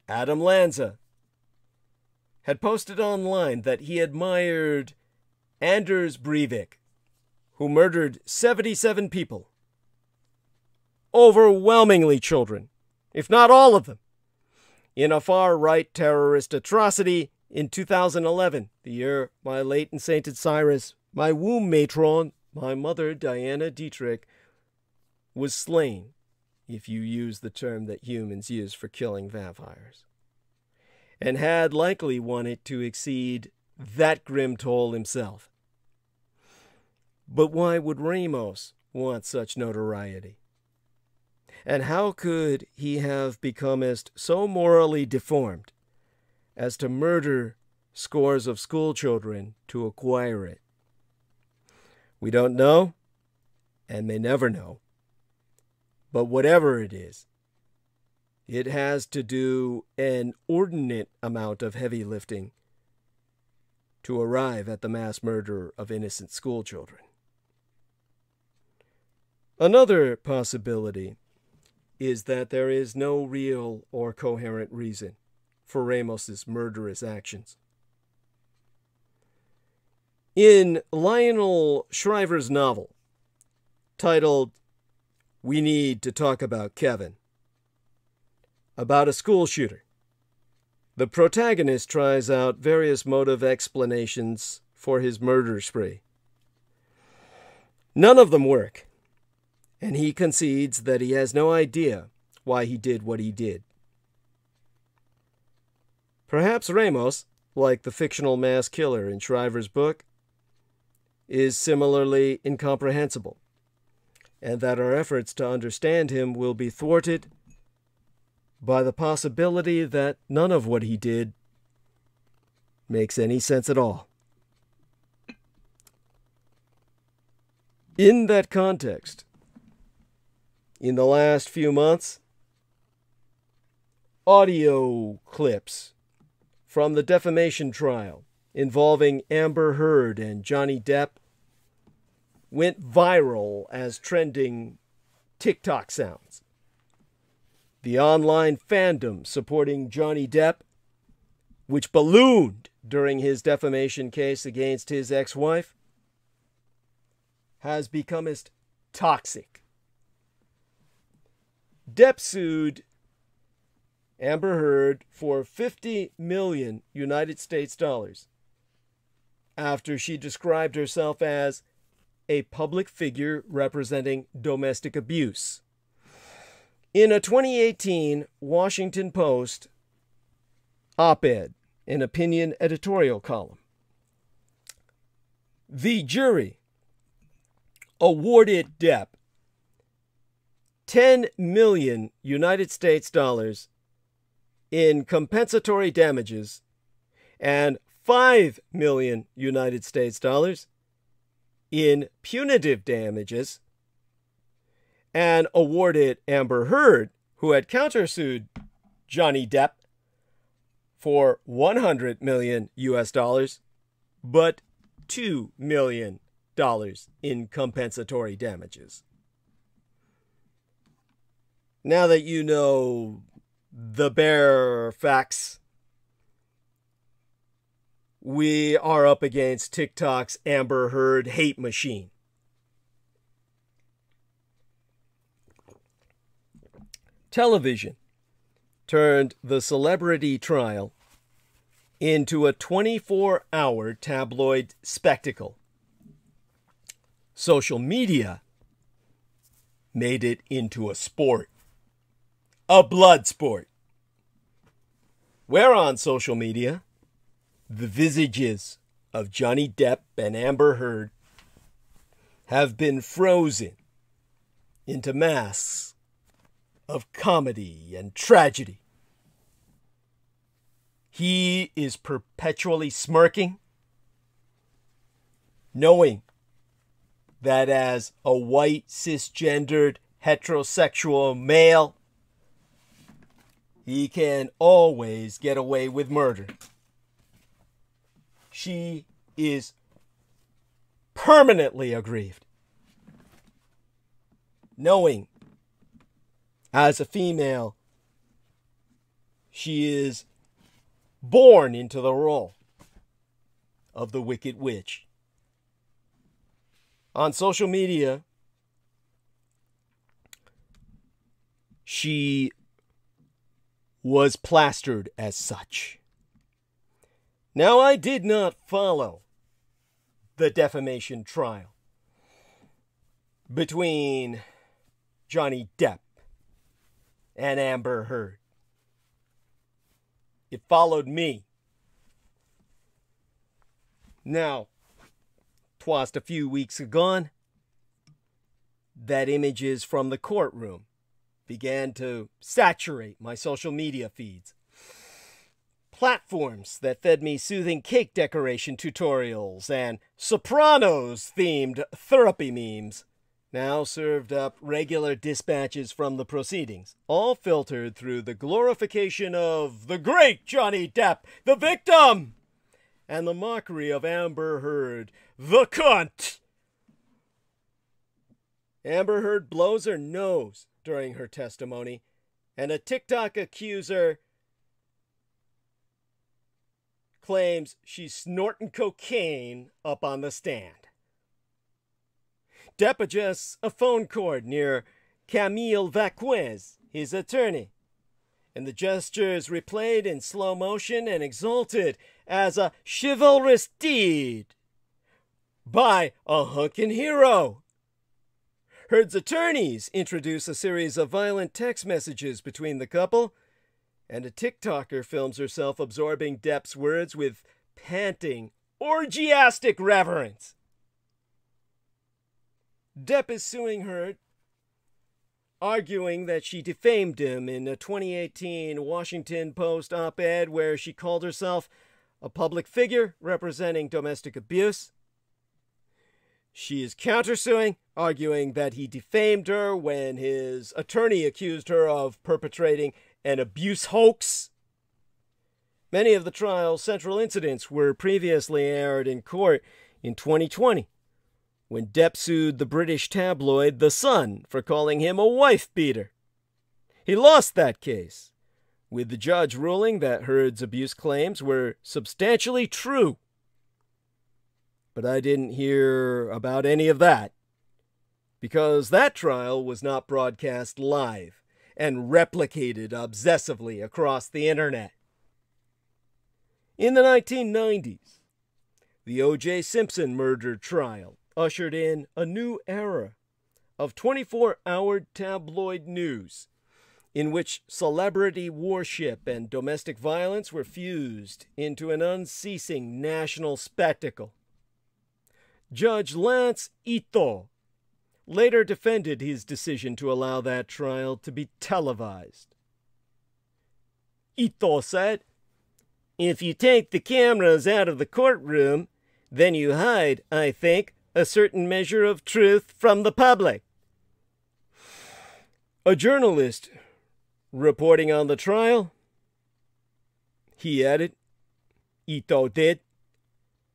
Adam Lanza, had posted online that he admired Anders Breivik, who murdered 77 people, overwhelmingly children, if not all of them, in a far-right terrorist atrocity in 2011, the year my late and sainted Cyrus, my womb matron, my mother Diana Dietrich, was slain, if you use the term that humans use for killing vampires, and had likely wanted to exceed that grim toll himself. But why would Ramos want such notoriety? And how could he have become so morally deformed as to murder scores of school children to acquire it? We don't know, and may never know. But whatever it is, it has to do an inordinate amount of heavy lifting to arrive at the mass murder of innocent school children. Another possibility is that there is no real or coherent reason for Ramos's murderous actions. In Lionel Shriver's novel, titled We Need to Talk About Kevin, about a school shooter, the protagonist tries out various motive explanations for his murder spree. None of them work, and he concedes that he has no idea why he did what he did. Perhaps Ramos, like the fictional mass killer in Shriver's book, is similarly incomprehensible, and that our efforts to understand him will be thwarted by the possibility that none of what he did makes any sense at all. In that context, in the last few months, audio clips from the defamation trial involving Amber Heard and Johnny Depp went viral as trending TikTok sounds. The online fandom supporting Johnny Depp, which ballooned during his defamation case against his ex-wife, has become as toxic. Depp sued Amber Heard for $50 million United States dollars after she described herself as a public figure representing domestic abuse. In a 2018 Washington Post op-ed, an opinion editorial column, the jury awarded Depp $10 million United States dollars in compensatory damages and $5 million United States dollars in punitive damages, and awarded Amber Heard, who had countersued Johnny Depp, for $100 million US dollars, but $2 million in compensatory damages. Now that you know the bare facts, we are up against TikTok's Amber Heard hate machine. television turned the celebrity trial into a 24-hour tabloid spectacle. Social media made it into a sport, a blood sport, where on social media, the visages of Johnny Depp and Amber Heard have been frozen into masks of comedy and tragedy. He is perpetually smirking, knowing that as a white, cisgendered, heterosexual male, he can always get away with murder. She is permanently aggrieved, knowing as a female, she is born into the role of the Wicked Witch. On social media, she was plastered as such. Now, I did not follow the defamation trial between Johnny Depp and Amber Heard. It followed me. Now, 'twas a few weeks agone that images from the courtroom began to saturate my social media feeds. Platforms that fed me soothing cake decoration tutorials and Sopranos-themed therapy memes now served up regular dispatches from the proceedings, all filtered through the glorification of the great Johnny Depp, the victim, and the mockery of Amber Heard, the cunt. Amber Heard blows her nose during her testimony, and a TikTok accuser claims she's snorting cocaine up on the stand. Depp adjusts a phone cord near Camille Vaquez, his attorney, and the gesture is replayed in slow motion and exalted as a chivalrous deed by a hunkin' hero. Heard's attorneys introduce a series of violent text messages between the couple, and a TikToker films herself absorbing Depp's words with panting, orgiastic reverence. Depp is suing Heard, arguing that she defamed him in a 2018 Washington Post op-ed where she called herself a public figure representing domestic abuse. She is countersuing, arguing that he defamed her when his attorney accused her of perpetrating an abuse hoax. Many of the trial's central incidents were previously aired in court in 2020, when Depp sued the British tabloid The Sun for calling him a wife-beater. He lost that case, with the judge ruling that Heard's abuse claims were substantially true. But I didn't hear about any of that, because that trial was not broadcast live and replicated obsessively across the internet. In the 1990s, the O.J. Simpson murder trial ushered in a new era of 24-hour tabloid news in which celebrity worship and domestic violence were fused into an unceasing national spectacle. Judge Lance Ito later defended his decision to allow that trial to be televised. Ito said, "If you take the cameras out of the courtroom, then you hide, I think, a certain measure of truth from the public." A journalist reporting on the trial, he added, Ito did,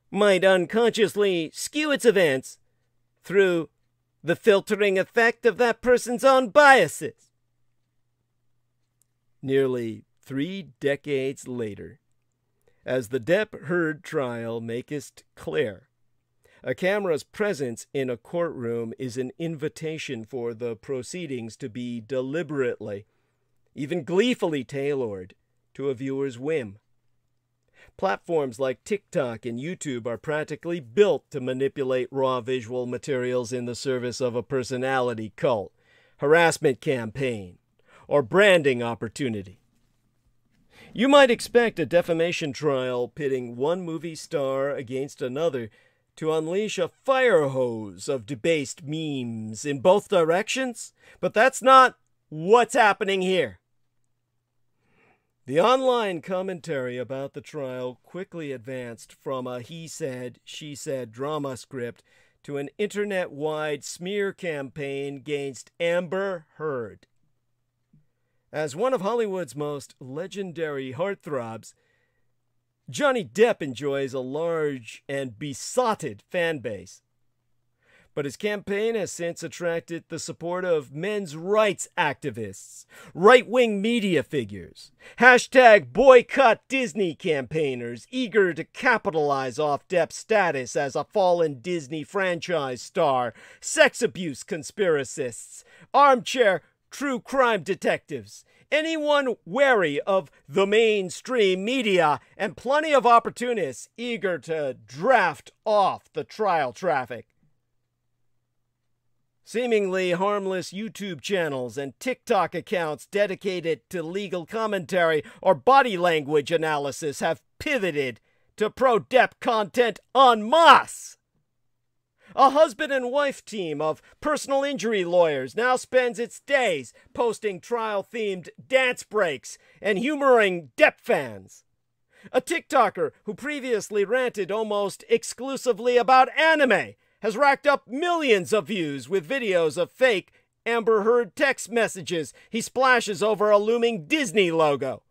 might unconsciously skew its events through the filtering effect of that person's own biases. Nearly 3 decades later, as the Depp-Heard trial makest clear, a camera's presence in a courtroom is an invitation for the proceedings to be deliberately even gleefully tailored to a viewer's whim. Platforms like TikTok and YouTube are practically built to manipulate raw visual materials in the service of a personality cult, harassment campaign, or branding opportunity. You might expect a defamation trial pitting one movie star against another to unleash a fire hose of debased memes in both directions, but that's not what's happening here. The online commentary about the trial quickly advanced from a he said, she said drama script to an internet-wide smear campaign against Amber Heard. As one of Hollywood's most legendary heartthrobs, Johnny Depp enjoys a large and besotted fan base. But his campaign has since attracted the support of men's rights activists, right-wing media figures, #boycott Disney campaigners eager to capitalize off Depp's status as a fallen Disney franchise star, sex abuse conspiracists, armchair true crime detectives, anyone wary of the mainstream media, and plenty of opportunists eager to draft off the trial traffic. Seemingly harmless YouTube channels and TikTok accounts dedicated to legal commentary or body language analysis have pivoted to pro-Depp content en masse. A husband and wife team of personal injury lawyers now spends its days posting trial-themed dance breaks and humoring Depp fans. A TikToker who previously ranted almost exclusively about anime has racked up millions of views with videos of fake Amber Heard text messages he splashes over a looming Disney logo.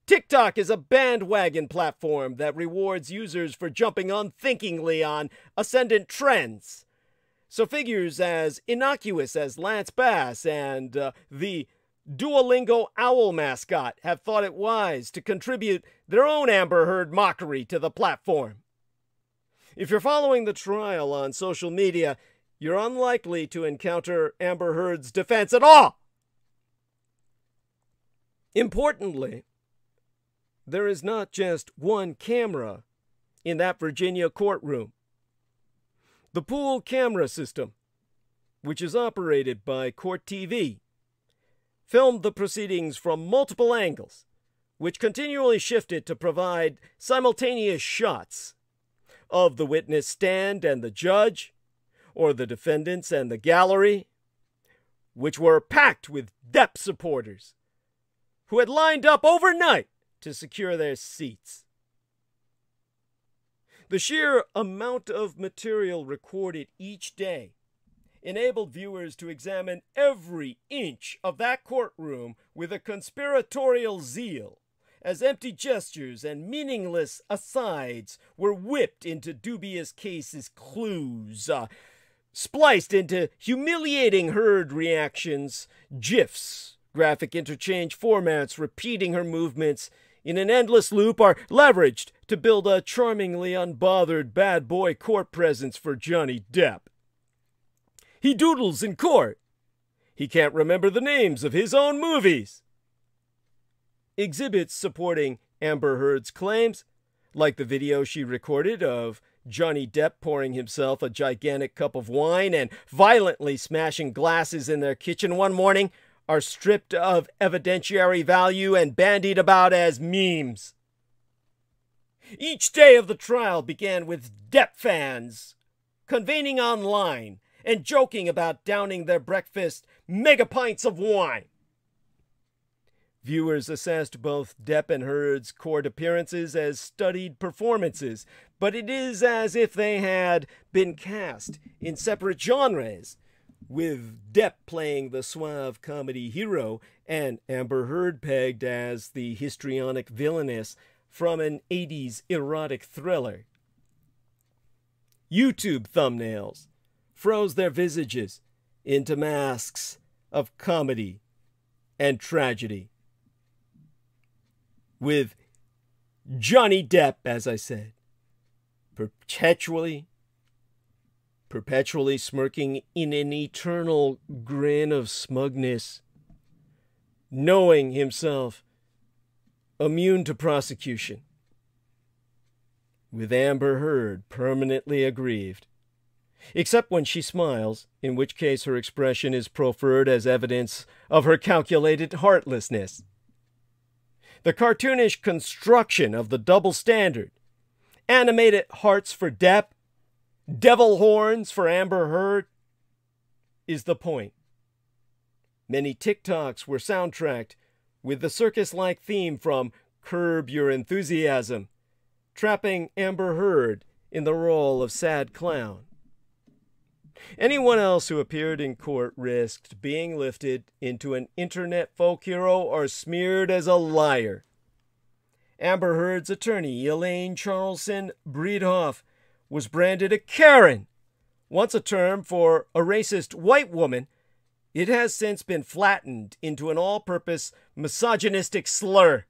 TikTok is a bandwagon platform that rewards users for jumping unthinkingly on ascendant trends. So figures as innocuous as Lance Bass and the Duolingo owl mascot have thought it wise to contribute their own Amber Heard mockery to the platform. If you're following the trial on social media, you're unlikely to encounter Amber Heard's defense at all. Importantly, there is not just one camera in that Virginia courtroom. The pool camera system, which is operated by Court TV, filmed the proceedings from multiple angles, which continually shifted to provide simultaneous shots of the witness stand and the judge, or the defendants and the gallery, which were packed with Depp supporters who had lined up overnight to secure their seats. The sheer amount of material recorded each day enabled viewers to examine every inch of that courtroom with a conspiratorial zeal, as empty gestures and meaningless asides were whipped into dubious cases clues, spliced into humiliating Heard reactions, GIFs, graphic interchange formats repeating her movements in an endless loop are leveraged to build a charmingly unbothered bad boy court presence for Johnny Depp. He doodles in court. He can't remember the names of his own movies. Exhibits supporting Amber Heard's claims, like the video she recorded of Johnny Depp pouring himself a gigantic cup of wine and violently smashing glasses in their kitchen one morning, are stripped of evidentiary value and bandied about as memes. Each day of the trial began with Depp fans convening online and joking about downing their breakfast mega pints of wine. Viewers assessed both Depp and Heard's court appearances as studied performances, but it is as if they had been cast in separate genres, with Depp playing the suave comedy hero and Amber Heard pegged as the histrionic villainess from an 80s erotic thriller. YouTube thumbnails froze their visages into masks of comedy and tragedy, with Johnny Depp, as I said, perpetually smirking in an eternal grin of smugness knowing himself immune to prosecution, with Amber Heard permanently aggrieved, except when she smiles, in which case her expression is proffered as evidence of her calculated heartlessness. The cartoonish construction of the double standard, animated hearts for Depp, devil horns for Amber Heard, is the point. Many TikToks were soundtracked with the circus-like theme from Curb Your Enthusiasm, trapping Amber Heard in the role of sad clown. Anyone else who appeared in court risked being lifted into an internet folk hero or smeared as a liar. Amber Heard's attorney, Elaine Charlson Breedhoff, was branded a Karen, once a term for a racist white woman. It has since been flattened into an all-purpose misogynistic slur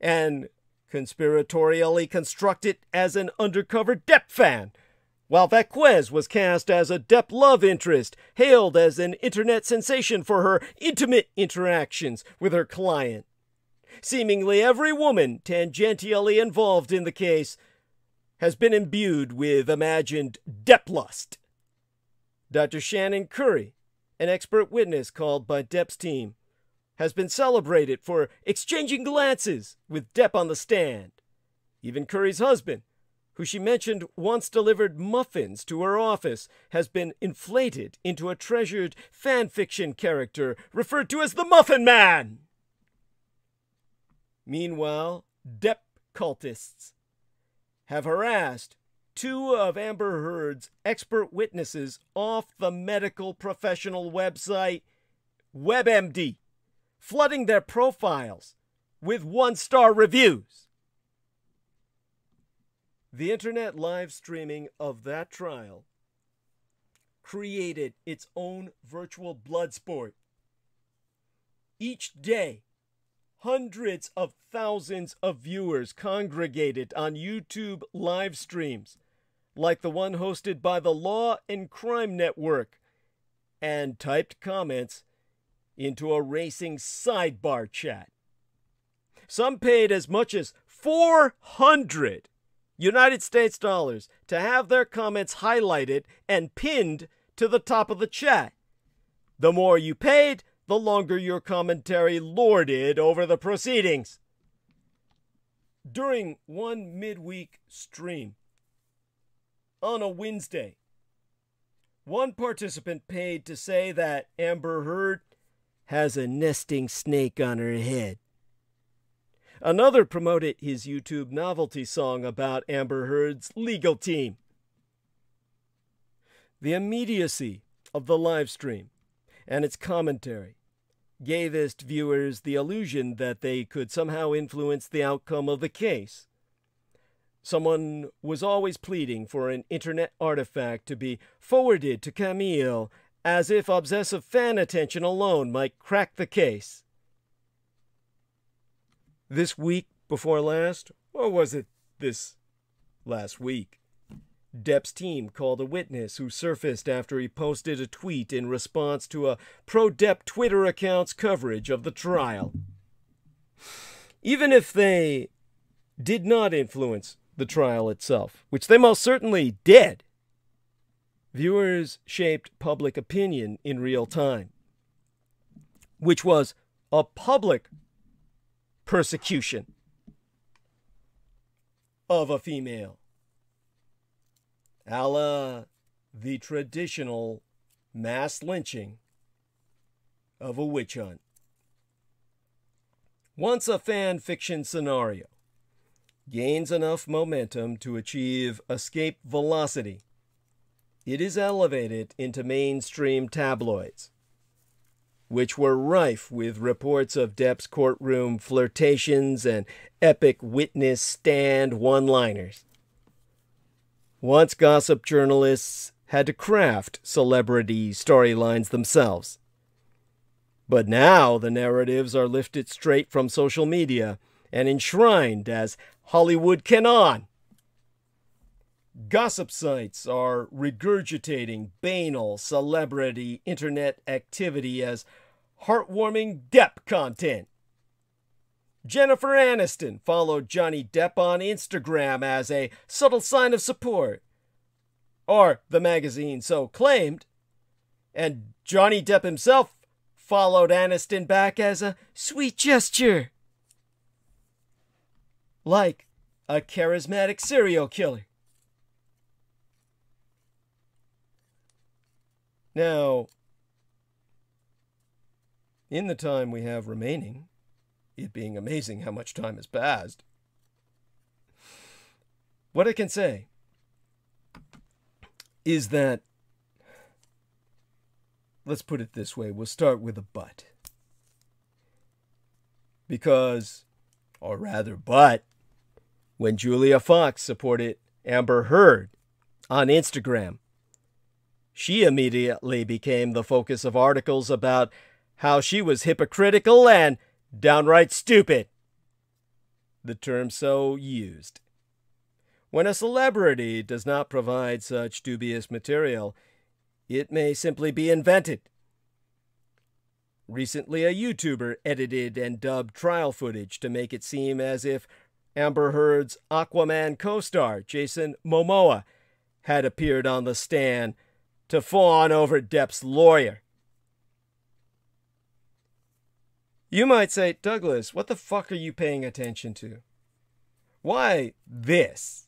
and conspiratorially constructed as an undercover Depp fan, while Vasquez was cast as a Depp love interest, hailed as an internet sensation for her intimate interactions with her client. Seemingly every woman tangentially involved in the case has been imbued with imagined Depp lust. Dr. Shannon Curry, an expert witness called by Depp's team, has been celebrated for exchanging glances with Depp on the stand. Even Curry's husband, who she mentioned once delivered muffins to her office, has been inflated into a treasured fan fiction character referred to as the Muffin Man. Meanwhile, Depp cultists have harassed two of Amber Heard's expert witnesses off the medical professional website WebMD, flooding their profiles with one-star reviews. The internet live streaming of that trial created its own virtual blood sport. Each day, hundreds of thousands of viewers congregated on YouTube live streams, like the one hosted by the Law and Crime Network, and typed comments into a racing sidebar chat. Some paid as much as 400 United States dollars to have their comments highlighted and pinned to the top of the chat. The more you paid, the longer your commentary lorded over the proceedings. During one midweek stream on a Wednesday, one participant paid to say that Amber Heard has a nesting snake on her head. Another promoted his YouTube novelty song about Amber Heard's legal team. The immediacy of the live stream and its commentary gave its viewers the illusion that they could somehow influence the outcome of the case. Someone was always pleading for an internet artifact to be forwarded to Camille, as if obsessive fan attention alone might crack the case. This week before last, or was it this last week, Depp's team called a witness who surfaced after he posted a tweet in response to a pro-Depp Twitter account's coverage of the trial. Even if they did not influence the trial itself, which they most certainly did, viewers shaped public opinion in real time, which was a public persecution of a female, a la the traditional mass lynching of a witch hunt. Once a fan fiction scenario gains enough momentum to achieve escape velocity, it is elevated into mainstream tabloids, which were rife with reports of Depp's courtroom flirtations and epic witness stand one-liners. Once gossip journalists had to craft celebrity storylines themselves. But now the narratives are lifted straight from social media and enshrined as Hollywood canon. Gossip sites are regurgitating banal celebrity internet activity as heartwarming Depp content. Jennifer Aniston followed Johnny Depp on Instagram as a subtle sign of support, or the magazine so claimed, and Johnny Depp himself followed Aniston back as a sweet gesture, like a charismatic serial killer. Now, in the time we have remaining, it being amazing how much time has passed, what I can say is that, let's put it this way, we'll start with a but. Because, or rather but, when Julia Fox supported Amber Heard on Instagram, she immediately became the focus of articles about how she was hypocritical and downright stupid, the term so used. When a celebrity does not provide such dubious material, it may simply be invented. Recently, a YouTuber edited and dubbed trial footage to make it seem as if Amber Heard's Aquaman co-star, Jason Momoa, had appeared on the stand to fawn over Depp's lawyer. You might say, Douglas, what the fuck are you paying attention to? Why this?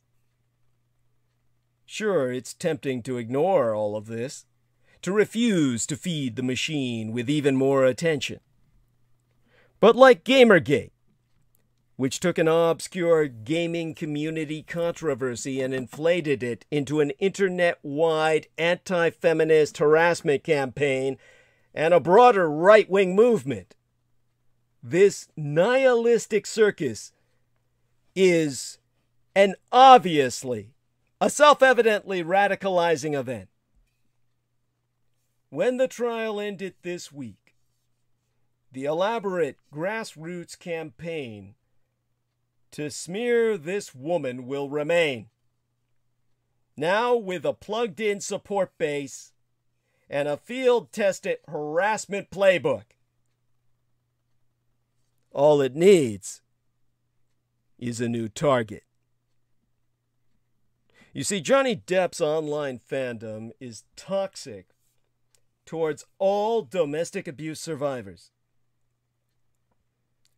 Sure, it's tempting to ignore all of this, to refuse to feed the machine with even more attention. But like Gamergate, which took an obscure gaming community controversy and inflated it into an internet-wide anti-feminist harassment campaign and a broader right-wing movement, this nihilistic circus is an obviously, a self-evidently radicalizing event. When the trial ended this week, the elaborate grassroots campaign to smear this woman will remain, now with a plugged-in support base and a field-tested harassment playbook. All it needs is a new target. You see, Johnny Depp's online fandom is toxic towards all domestic abuse survivors.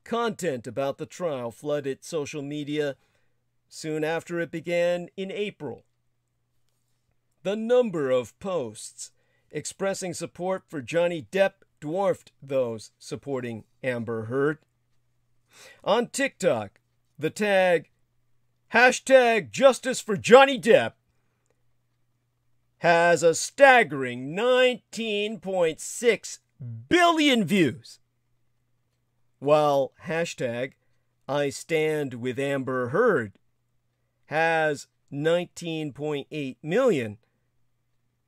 Content about the trial flooded social media soon after it began in April. The number of posts expressing support for Johnny Depp dwarfed those supporting Amber Heard. On TikTok, the tag #JusticeForJohnnyDepp has a staggering 19.6 billion views, while #IStandWithAmberHeard has 19.8 million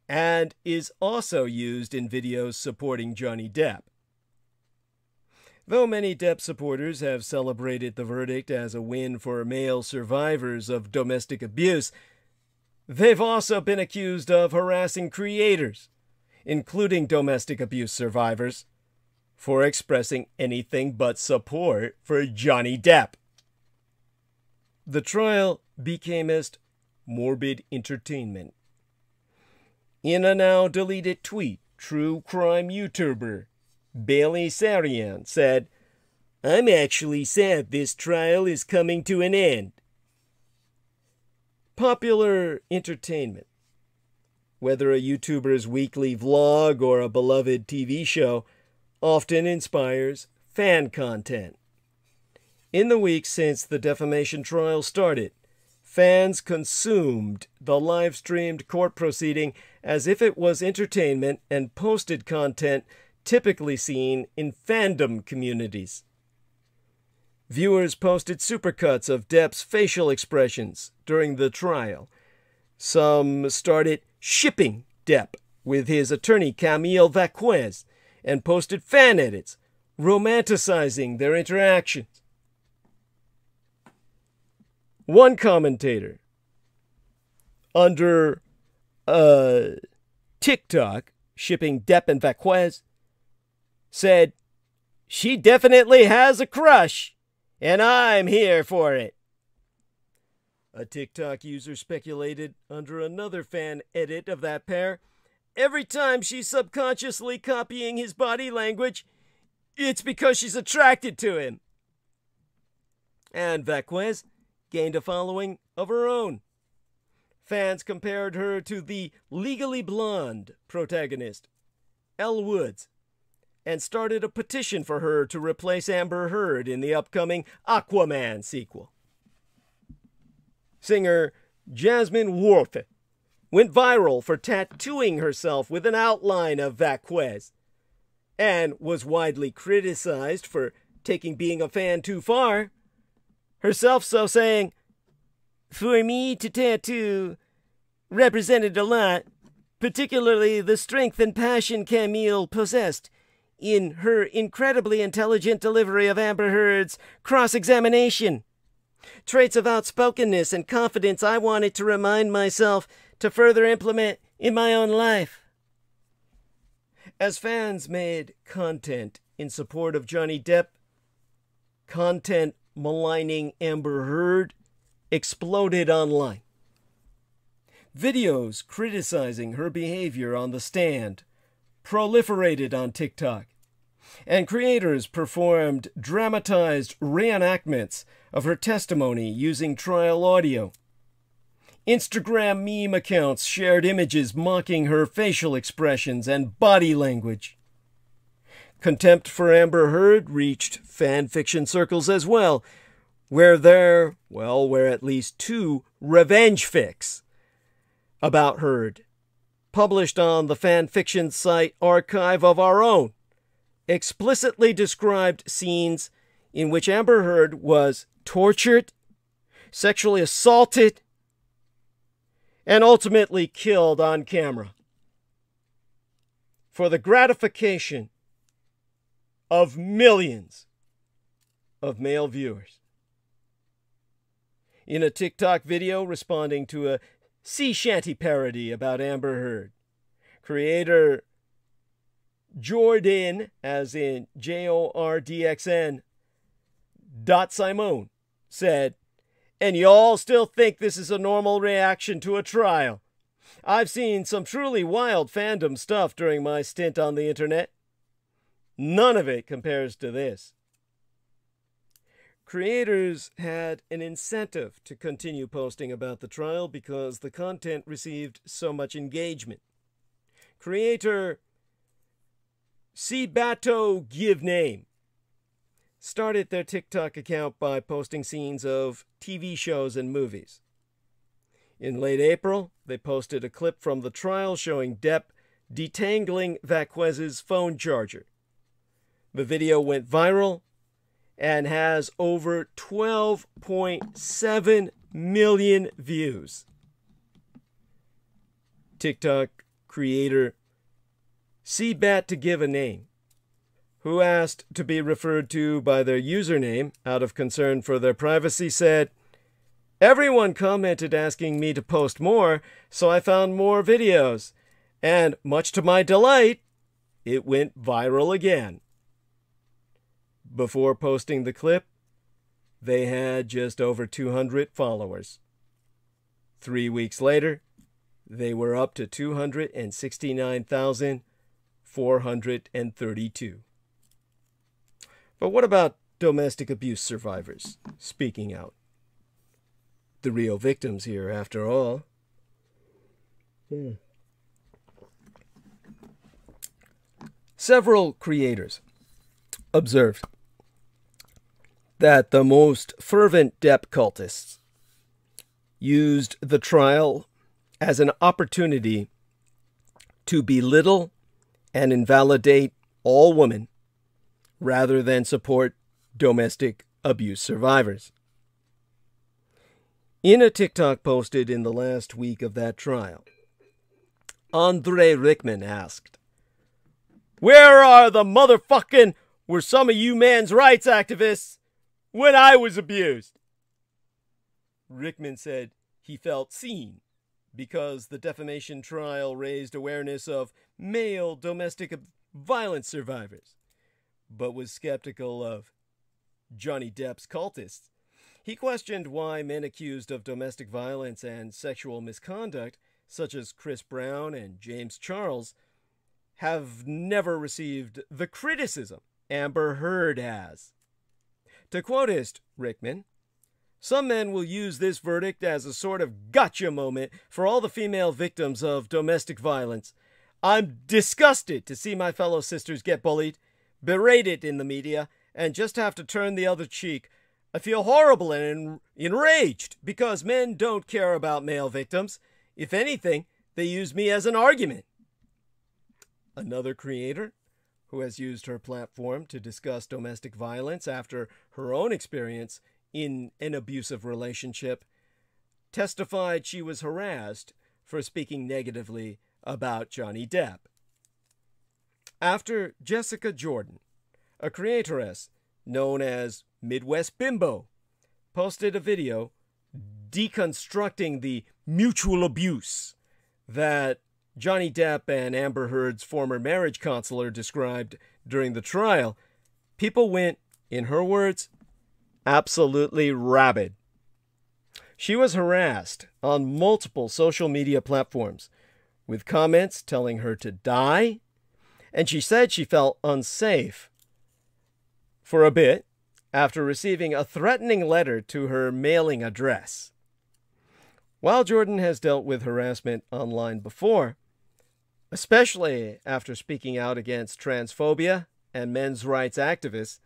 and is also used in videos supporting Johnny Depp. Though many Depp supporters have celebrated the verdict as a win for male survivors of domestic abuse, they've also been accused of harassing creators, including domestic abuse survivors, for expressing anything but support for Johnny Depp. The trial becamest morbid entertainment. In a now-deleted tweet, true crime YouTuber Bailey Sarian said, "I'm actually sad this trial is coming to an end." Popular entertainment, whether a YouTuber's weekly vlog or a beloved TV show, often inspires fan content. In the weeks since the defamation trial started, fans consumed the live-streamed court proceeding as if it was entertainment and posted content typically seen in fandom communities. Viewers posted supercuts of Depp's facial expressions during the trial. Some started shipping Depp with his attorney Camille Vaquez and posted fan edits romanticizing their interactions. One commentator under TikTok shipping Depp and Vaquez said, "She definitely has a crush, and I'm here for it." A TikTok user speculated under another fan edit of that pair, "Every time she's subconsciously copying his body language, it's because she's attracted to him." And Vasquez gained a following of her own. Fans compared her to the Legally Blonde protagonist, Elle Woods, and started a petition for her to replace Amber Heard in the upcoming Aquaman sequel. Singer Jasmine Worth went viral for tattooing herself with an outline of Vasquez, and was widely criticized for taking being a fan too far, herself so saying, "For me to tattoo represented a lot, particularly the strength and passion Camille possessed in her incredibly intelligent delivery of Amber Heard's cross-examination. Traits of outspokenness and confidence I wanted to remind myself to further implement in my own life." As fans made content in support of Johnny Depp, content maligning Amber Heard exploded online. Videos criticizing her behavior on the stand proliferated on TikTok, and creators performed dramatized reenactments of her testimony using trial audio. Instagram meme accounts shared images mocking her facial expressions and body language. Contempt for Amber Heard reached fan fiction circles as well, where there were at least 2 revenge fics about Heard, published on the fan fiction site Archive of Our Own, explicitly described scenes in which Amber Heard was tortured, sexually assaulted, and ultimately killed on camera for the gratification of millions of male viewers. In a TikTok video responding to a sea shanty parody about Amber Heard, creator Jordan, as in JORDXN, Simone, said, "And y'all still think this is a normal reaction to a trial? I've seen some truly wild fandom stuff during my stint on the internet. None of it compares to this." Creators had an incentive to continue posting about the trial because the content received so much engagement. Creator Sibato Give Name started their TikTok account by posting scenes of TV shows and movies. In late April, they posted a clip from the trial showing Depp detangling Vasquez's phone charger. The video went viral and has over 12.7 million views. TikTok creator Seabat to give a name, who asked to be referred to by their username out of concern for their privacy, said, "Everyone commented asking me to post more, so I found more videos, and much to my delight, it went viral again." Before posting the clip, they had just over 200 followers. 3 weeks later, they were up to 269,432. But what about domestic abuse survivors speaking out? The real victims here, after all. Several creators observed that the most fervent Depp cultists used the trial as an opportunity to belittle and invalidate all women rather than support domestic abuse survivors. In a TikTok posted in the last week of that trial, Andre Rickman asked, "Where are the motherfucking were some of you men's rights activists when I was abused?" Rickman said he felt seen because the defamation trial raised awareness of male domestic violence survivors, but was skeptical of Johnny Depp's cultists. He questioned why men accused of domestic violence and sexual misconduct, such as Chris Brown and James Charles, have never received the criticism Amber Heard has. To quotist Rickman, some men will use this verdict as a sort of gotcha moment for all the female victims of domestic violence. I'm disgusted to see my fellow sisters get bullied, berated in the media, and just have to turn the other cheek. I feel horrible and enraged because men don't care about male victims. If anything, they use me as an argument. Another creator, who has used her platform to discuss domestic violence after her own experience in an abusive relationship, testified she was harassed for speaking negatively about Johnny Depp. After Jessica Jordan, a creatoress known as Midwest Bimbo, posted a video deconstructing the mutual abuse that Johnny Depp and Amber Heard's former marriage counselor described during the trial, people went, in her words, absolutely rabid. She was harassed on multiple social media platforms, with comments telling her to die, and she said she felt unsafe for a bit after receiving a threatening letter to her mailing address. While Jordan has dealt with harassment online before, especially after speaking out against transphobia and men's rights activists,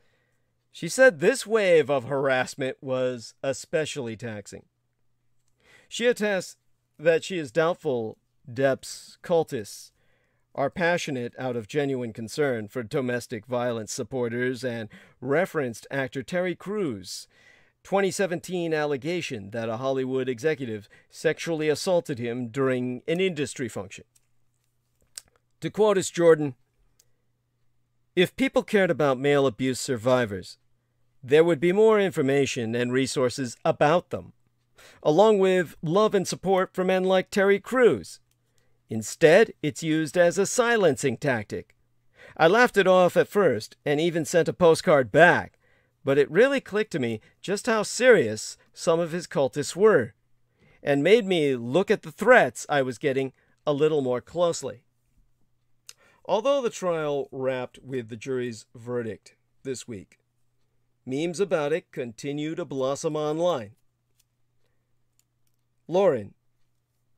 she said this wave of harassment was especially taxing. She attests that she is doubtful Depp's cultists are passionate out of genuine concern for domestic violence supporters and referenced actor Terry Crews' 2017 allegation that a Hollywood executive sexually assaulted him during an industry function. To quote Jordan, "If people cared about male abuse survivors, there would be more information and resources about them, along with love and support for men like Terry Crews. Instead, it's used as a silencing tactic. I laughed it off at first and even sent a postcard back, but it really clicked to me just how serious some of his cultists were, and made me look at the threats I was getting a little more closely." Although the trial wrapped with the jury's verdict this week, memes about it continue to blossom online. Lauren,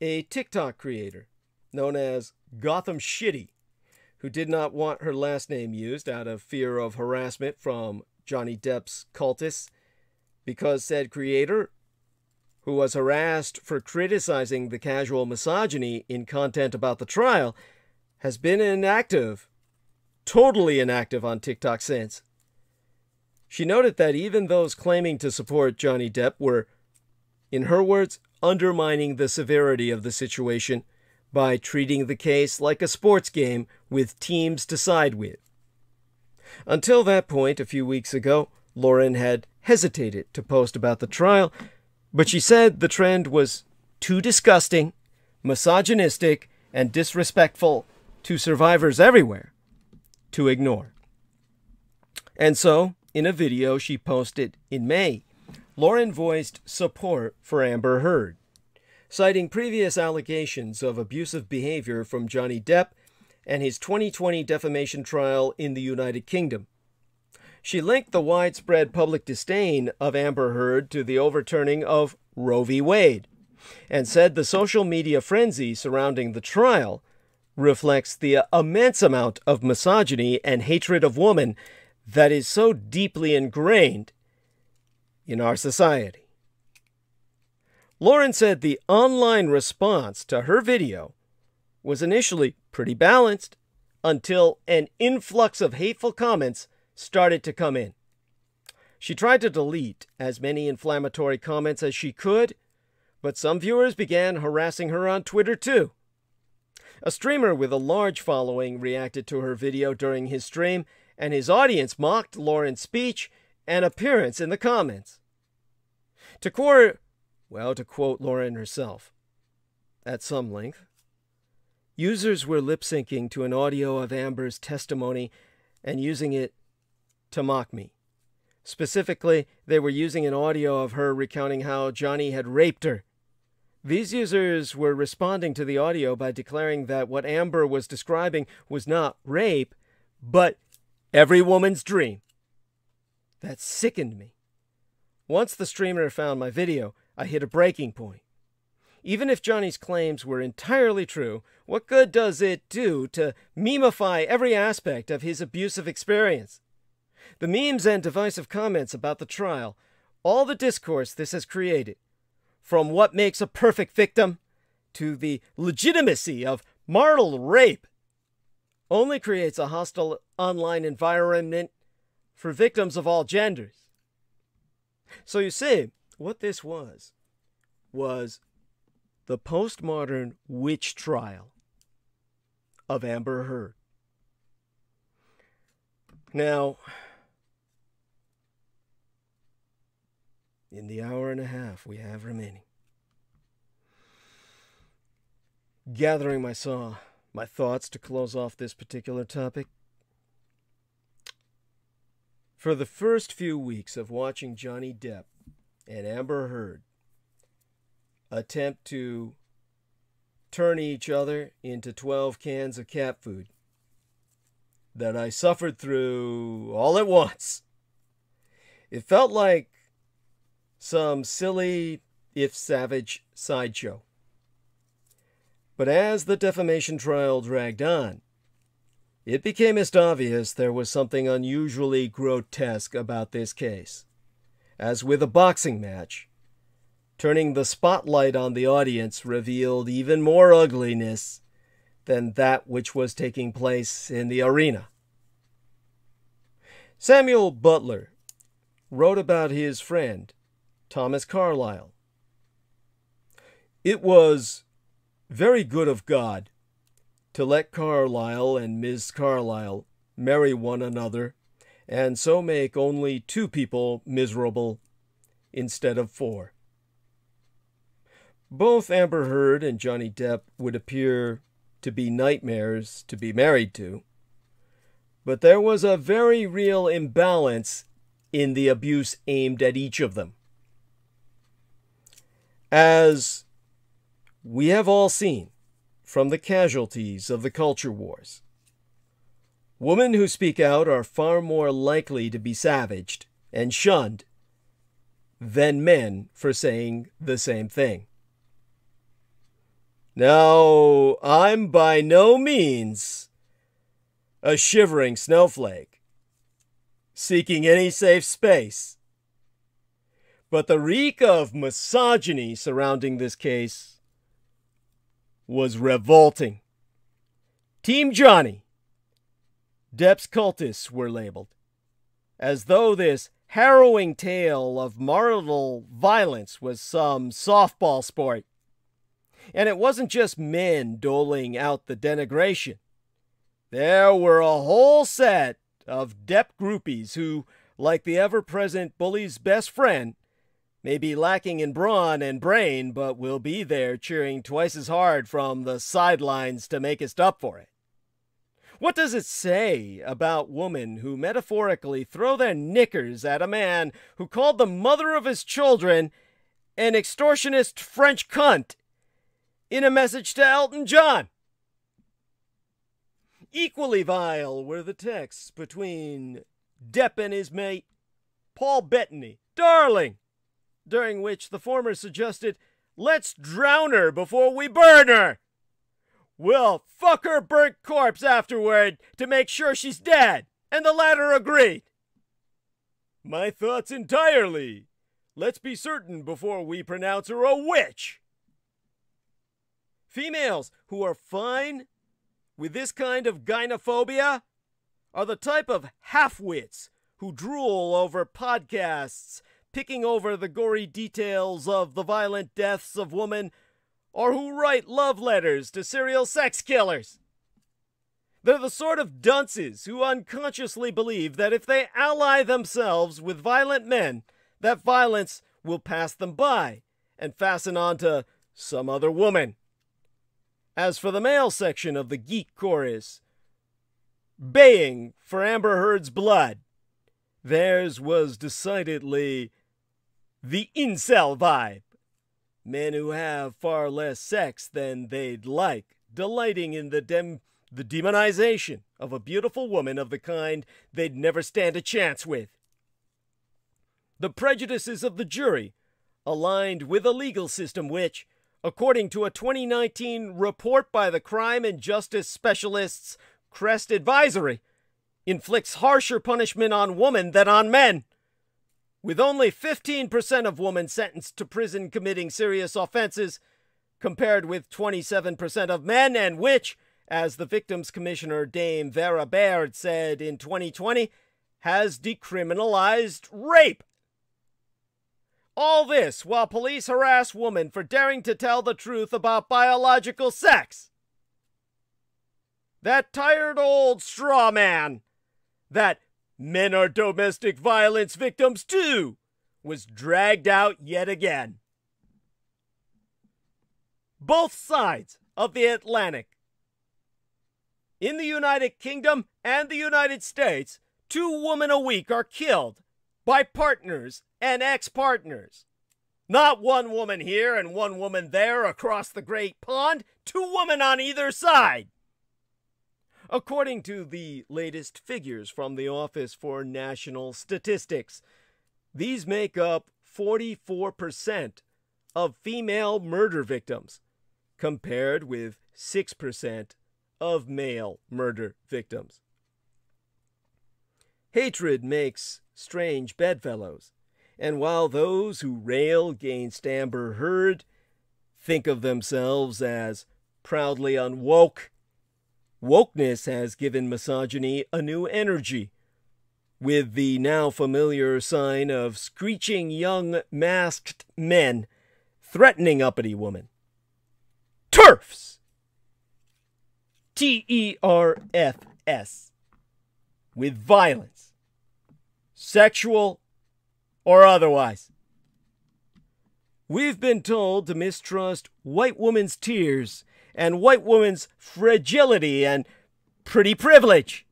a TikTok creator known as Gotham Shitty, who did not want her last name used out of fear of harassment from Johnny Depp's cultists, because said creator, who was harassed for criticizing the casual misogyny in content about the trial, has been totally inactive on TikTok since. She noted that even those claiming to support Johnny Depp were, in her words, undermining the severity of the situation by treating the case like a sports game with teams to side with. Until that point, a few weeks ago, Lauren had hesitated to post about the trial, but she said the trend was too disgusting, misogynistic, and disrespectful to survivors everywhere to ignore. And so, in a video she posted in May, Lauren voiced support for Amber Heard, citing previous allegations of abusive behavior from Johnny Depp and his 2020 defamation trial in the United Kingdom. She linked the widespread public disdain of Amber Heard to the overturning of Roe v. Wade, and said the social media frenzy surrounding the trial reflects the immense amount of misogyny and hatred of women that is so deeply ingrained in our society. Lauren said the online response to her video was initially pretty balanced until an influx of hateful comments started to come in. She tried to delete as many inflammatory comments as she could, but some viewers began harassing her on Twitter too. A streamer with a large following reacted to her video during his stream, and his audience mocked Lauren's speech and appearance in the comments. To quote Lauren herself, at some length, users were lip-syncing to an audio of Amber's testimony and using it to mock me. Specifically, they were using an audio of her recounting how Johnny had raped her. These users were responding to the audio by declaring that what Amber was describing was not rape, but every woman's dream. That sickened me. Once the streamer found my video, I hit a breaking point. Even if Johnny's claims were entirely true, what good does it do to memify every aspect of his abusive experience? The memes and divisive comments about the trial, all the discourse this has created, from what makes a perfect victim to the legitimacy of marital rape, only creates a hostile online environment for victims of all genders. So you see, what this was the postmodern witch trial of Amber Heard. Now, in the hour and a half we have remaining, gathering my thoughts to close off this particular topic, for the first few weeks of watching Johnny Depp and Amber Heard attempt to turn each other into 12 cans of cat food that I suffered through all at once, it felt like some silly, if savage, sideshow. But as the defamation trial dragged on, it became most obvious there was something unusually grotesque about this case. As with a boxing match, turning the spotlight on the audience revealed even more ugliness than that which was taking place in the arena. Samuel Butler wrote about his friend, Thomas Carlyle. It was very good of God to let Carlyle and Miss Carlyle marry one another, and so make only 2 people miserable instead of 4. Both Amber Heard and Johnny Depp would appear to be nightmares to be married to, but there was a very real imbalance in the abuse aimed at each of them. As we have all seen from the casualties of the culture wars, women who speak out are far more likely to be savaged and shunned than men for saying the same thing. Now, I'm by no means a shivering snowflake seeking any safe space, but the reek of misogyny surrounding this case was revolting. Team Johnny, Depp's cultists were labeled, as though this harrowing tale of marital violence was some softball sport. And it wasn't just men doling out the denigration. There were a whole set of Depp groupies who, like the ever-present bully's best friend, may be lacking in brawn and brain, but will be there cheering twice as hard from the sidelines to make us up for it. What does it say about women who metaphorically throw their knickers at a man who called the mother of his children an extortionist French cunt in a message to Elton John? Equally vile were the texts between Depp and his mate, Paul Bettany, darling, during which the former suggested, "Let's drown her before we burn her. We'll fuck her burnt corpse afterward to make sure she's dead," and the latter agreed. My thoughts entirely. Let's be certain before we pronounce her a witch. Females who are fine with this kind of gynophobia are the type of half-wits who drool over podcasts, picking over the gory details of the violent deaths of women, or who write love letters to serial sex killers. They're the sort of dunces who unconsciously believe that if they ally themselves with violent men, that violence will pass them by and fasten onto some other woman. As for the male section of the geek chorus, baying for Amber Heard's blood, Theirs was decidedly the incel vibe. Men who have far less sex than they'd like, delighting in the demonization of a beautiful woman of the kind they'd never stand a chance with. The prejudices of the jury aligned with a legal system which, according to a 2019 report by the crime and justice specialists Crest Advisory, inflicts harsher punishment on women than on men, with only 15% of women sentenced to prison committing serious offenses, compared with 27% of men, and which, as the victims commissioner Dame Vera Baird said in 2020, has decriminalized rape. All this while police harass women for daring to tell the truth about biological sex. That tired old straw man, that men are domestic violence victims too, was dragged out yet again. Both sides of the Atlantic. In the United Kingdom and the United States, 2 women a week are killed by partners and ex-partners. Not 1 woman here and 1 woman there across the Great Pond, 2 women on either side. According to the latest figures from the Office for National Statistics, these make up 44% of female murder victims, compared with 6% of male murder victims. Hatred makes strange bedfellows, and while those who rail against Amber Heard think of themselves as proudly unwoke, wokeness has given misogyny a new energy, with the now familiar sign of screeching young masked men threatening uppity women. TERFs! TERFS. With violence, sexual or otherwise. We've been told to mistrust white women's tears and white women's fragility and pretty privilege.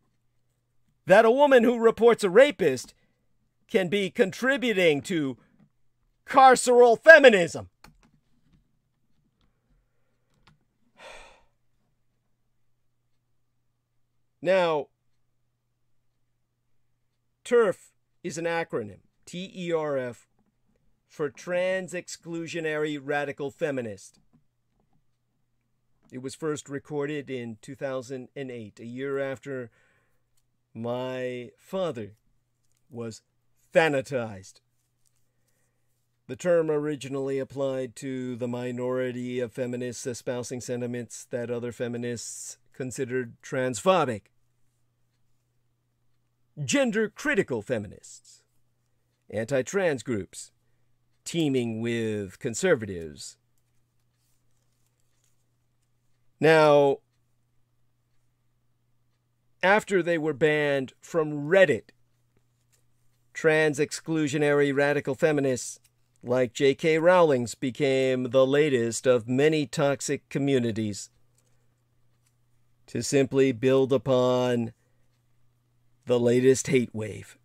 That a woman who reports a rapist can be contributing to carceral feminism. Now, TERF is an acronym, TERF, for Trans Exclusionary Radical Feminist. It was first recorded in 2008, a year after my father was thanatized. The term originally applied to the minority of feminists espousing sentiments that other feminists considered transphobic. Gender-critical feminists, anti-trans groups, teaming with conservatives. Now, after they were banned from Reddit, trans exclusionary radical feminists like J.K. Rowling's became the latest of many toxic communities to simply build upon the latest hate wave.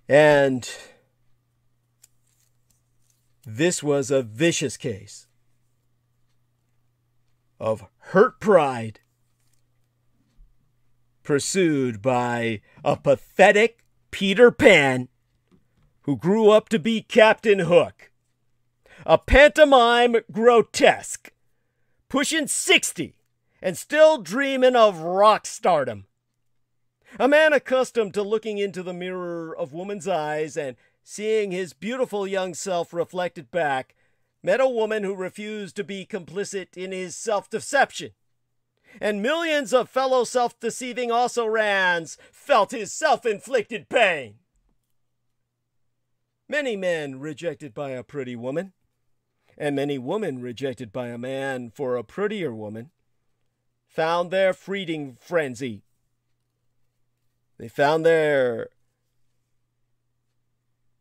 And this was a vicious case of hurt pride pursued by a pathetic Peter Pan who grew up to be Captain Hook, a pantomime grotesque, pushing 60 and still dreaming of rock stardom. A man accustomed to looking into the mirror of woman's eyes and seeing his beautiful young self reflected back, met a woman who refused to be complicit in his self-deception. And millions of fellow self-deceiving also-rans felt his self-inflicted pain. Many men rejected by a pretty woman, and many women rejected by a man for a prettier woman, found their fleeting frenzy. They found their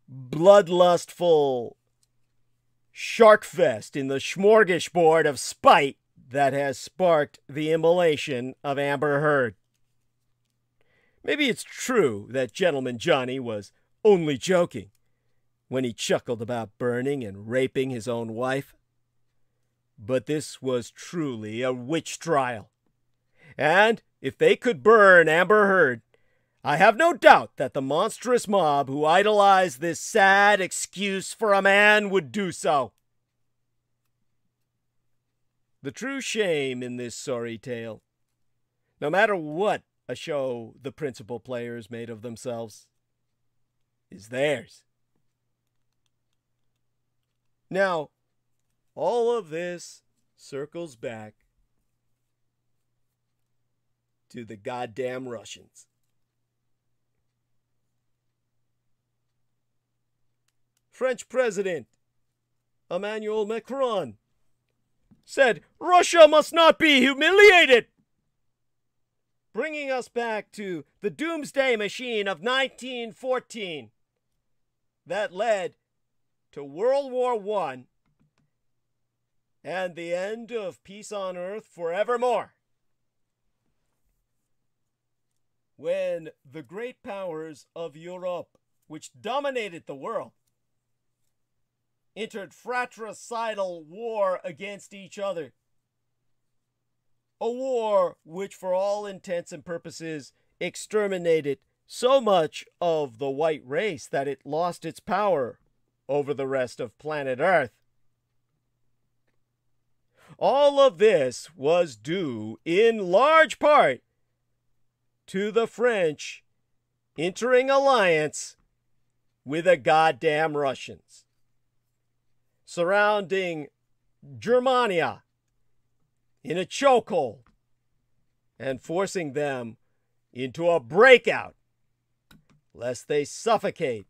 bloodlustful shark fest in the smorgasbord of spite that has sparked the immolation of Amber Heard. Maybe it's true that Gentleman Johnny was only joking when he chuckled about burning and raping his own wife. But this was truly a witch trial. And if they could burn Amber Heard, I have no doubt that the monstrous mob who idolized this sad excuse for a man would do so. The true shame in this sorry tale, no matter what a show the principal players made of themselves, is theirs. Now, all of this circles back to the goddamn Russians. French President Emmanuel Macron said Russia must not be humiliated, bringing us back to the doomsday machine of 1914 that led to World War I and the end of peace on earth forevermore. When the great powers of Europe, which dominated the world, entered fratricidal war against each other. A war which, for all intents and purposes, exterminated so much of the white race that it lost its power over the rest of planet Earth. All of this was due, in large part, to the French entering alliance with the goddamn Russians, surrounding Germania in a chokehold and forcing them into a breakout lest they suffocate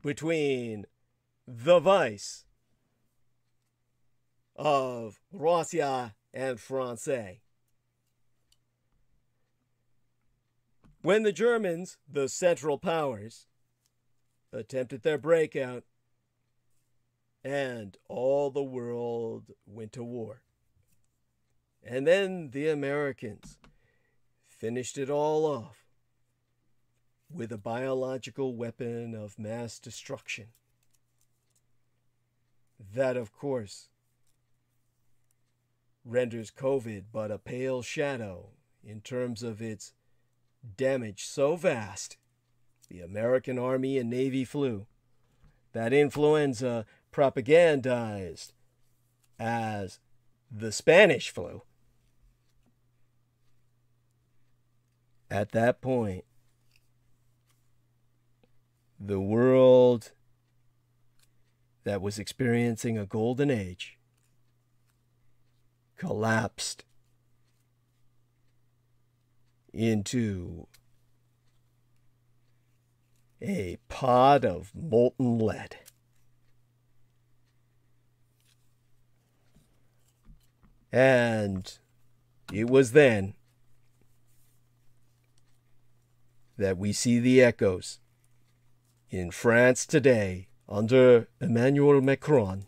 between the vice of Russia and France. When the Germans, the Central Powers, attempted their breakout, and all the world went to war. And then the Americans finished it all off with a biological weapon of mass destruction. That, of course, renders COVID but a pale shadow in terms of its damage so vast, the American Army and Navy flu, that influenza propagandized as the Spanish flu. At that point, the world that was experiencing a golden age collapsed into a pot of molten lead. And it was then that we see the echoes in France today under Emmanuel Macron,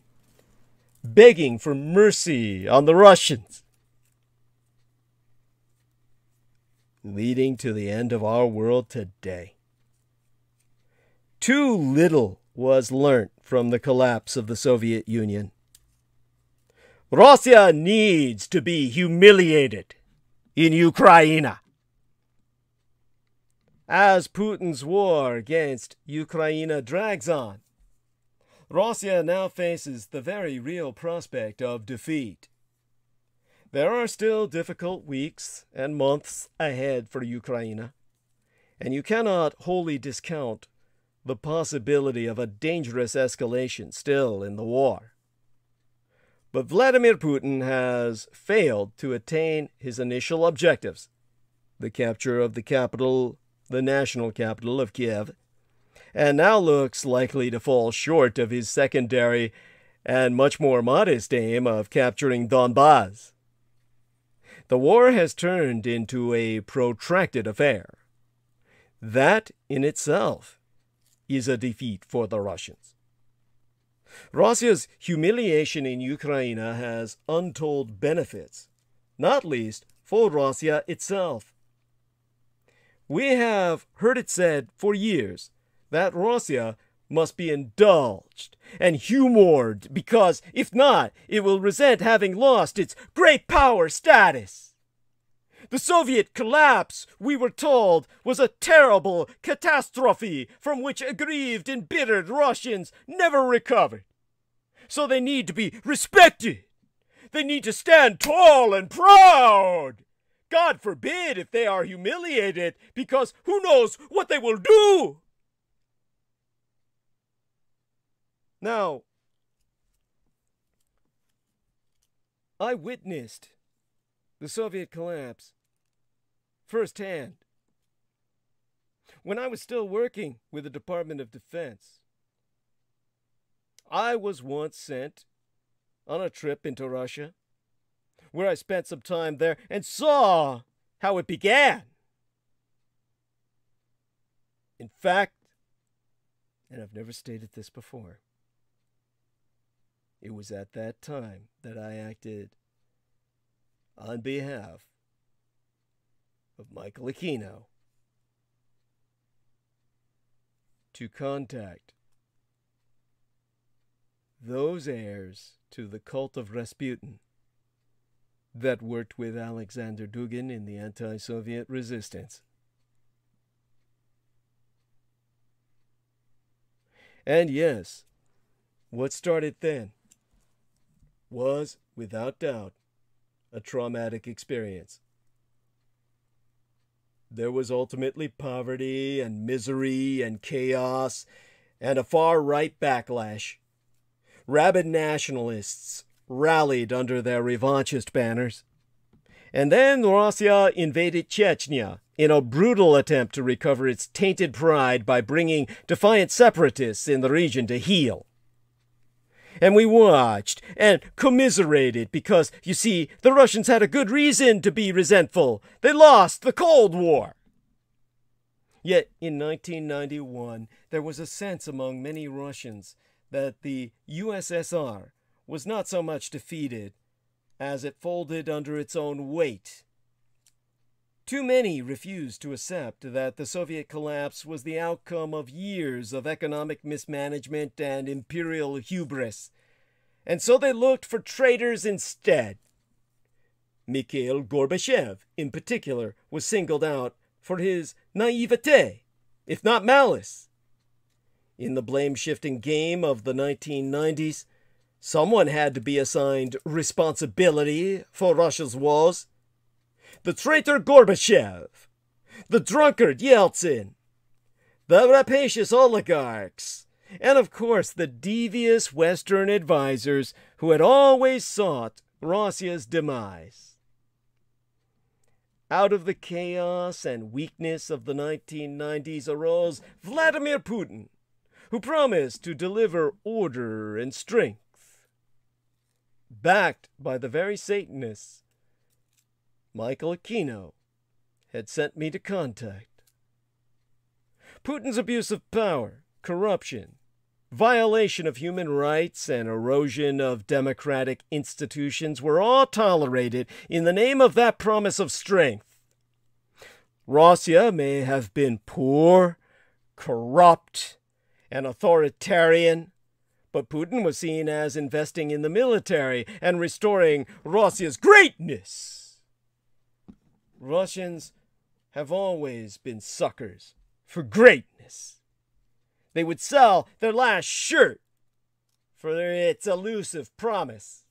begging for mercy on the Russians, leading to the end of our world today. Too little was learnt from the collapse of the Soviet Union. Russia needs to be humiliated in Ukraine. As Putin's war against Ukraine drags on, Russia now faces the very real prospect of defeat. There are still difficult weeks and months ahead for Ukraine, and you cannot wholly discount the possibility of a dangerous escalation still in the war. But Vladimir Putin has failed to attain his initial objectives, the capture of the capital, the national capital of Kiev, and now looks likely to fall short of his secondary and much more modest aim of capturing Donbass. The war has turned into a protracted affair. That in itself is a defeat for the Russians. Russia's humiliation in Ukraine has untold benefits, not least for Russia itself. We have heard it said for years that Russia must be indulged and humored because, if not, it will resent having lost its great power status. The Soviet collapse, we were told, was a terrible catastrophe from which aggrieved, embittered Russians never recovered. So they need to be respected. They need to stand tall and proud. God forbid if they are humiliated, because who knows what they will do. Now, I witnessed the Soviet collapse firsthand when I was still working with the Department of Defense. I was once sent on a trip into Russia, where I spent some time there and saw how it began. In fact, and I've never stated this before, it was at that time that I acted on behalf of Michael Aquino to contact those heirs to the cult of Rasputin that worked with Alexander Dugin in the anti-Soviet resistance. And yes, what started then was, without doubt, a traumatic experience. There was ultimately poverty and misery and chaos and a far-right backlash. Rabid nationalists rallied under their revanchist banners. And then Russia invaded Chechnya in a brutal attempt to recover its tainted pride by bringing defiant separatists in the region to heel. And we watched and commiserated because, you see, the Russians had a good reason to be resentful. They lost the Cold War. Yet in 1991, there was a sense among many Russians that the USSR was not so much defeated as it folded under its own weight. Too many refused to accept that the Soviet collapse was the outcome of years of economic mismanagement and imperial hubris, and so they looked for traitors instead. Mikhail Gorbachev, in particular, was singled out for his naivete, if not malice. In the blame-shifting game of the 1990s, someone had to be assigned responsibility for Russia's woes. The traitor Gorbachev, the drunkard Yeltsin, the rapacious oligarchs, and of course the devious Western advisors who had always sought Russia's demise. Out of the chaos and weakness of the 1990s arose Vladimir Putin, who promised to deliver order and strength. Backed by the very Satanists Michael Aquino had sent me to contact. Putin's abuse of power, corruption, violation of human rights, and erosion of democratic institutions were all tolerated in the name of that promise of strength. Russia may have been poor, corrupt, and authoritarian, but Putin was seen as investing in the military and restoring Russia's greatness. Russians have always been suckers for greatness. They would sell their last shirt for its elusive promise.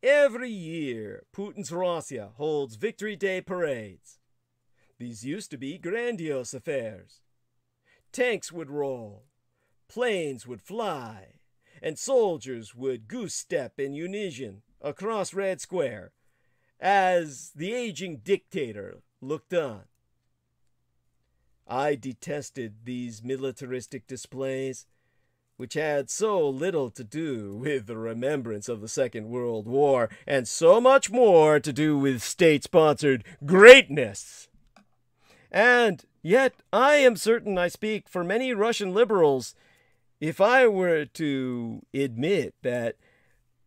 Every year, Putin's Russia holds Victory Day parades. These used to be grandiose affairs. Tanks would roll, planes would fly, and soldiers would goose-step in unison across Red Square as the aging dictator looked on. I detested these militaristic displays, which had so little to do with the remembrance of the Second World War, and so much more to do with state-sponsored greatness. And yet I am certain I speak for many Russian liberals if I were to admit that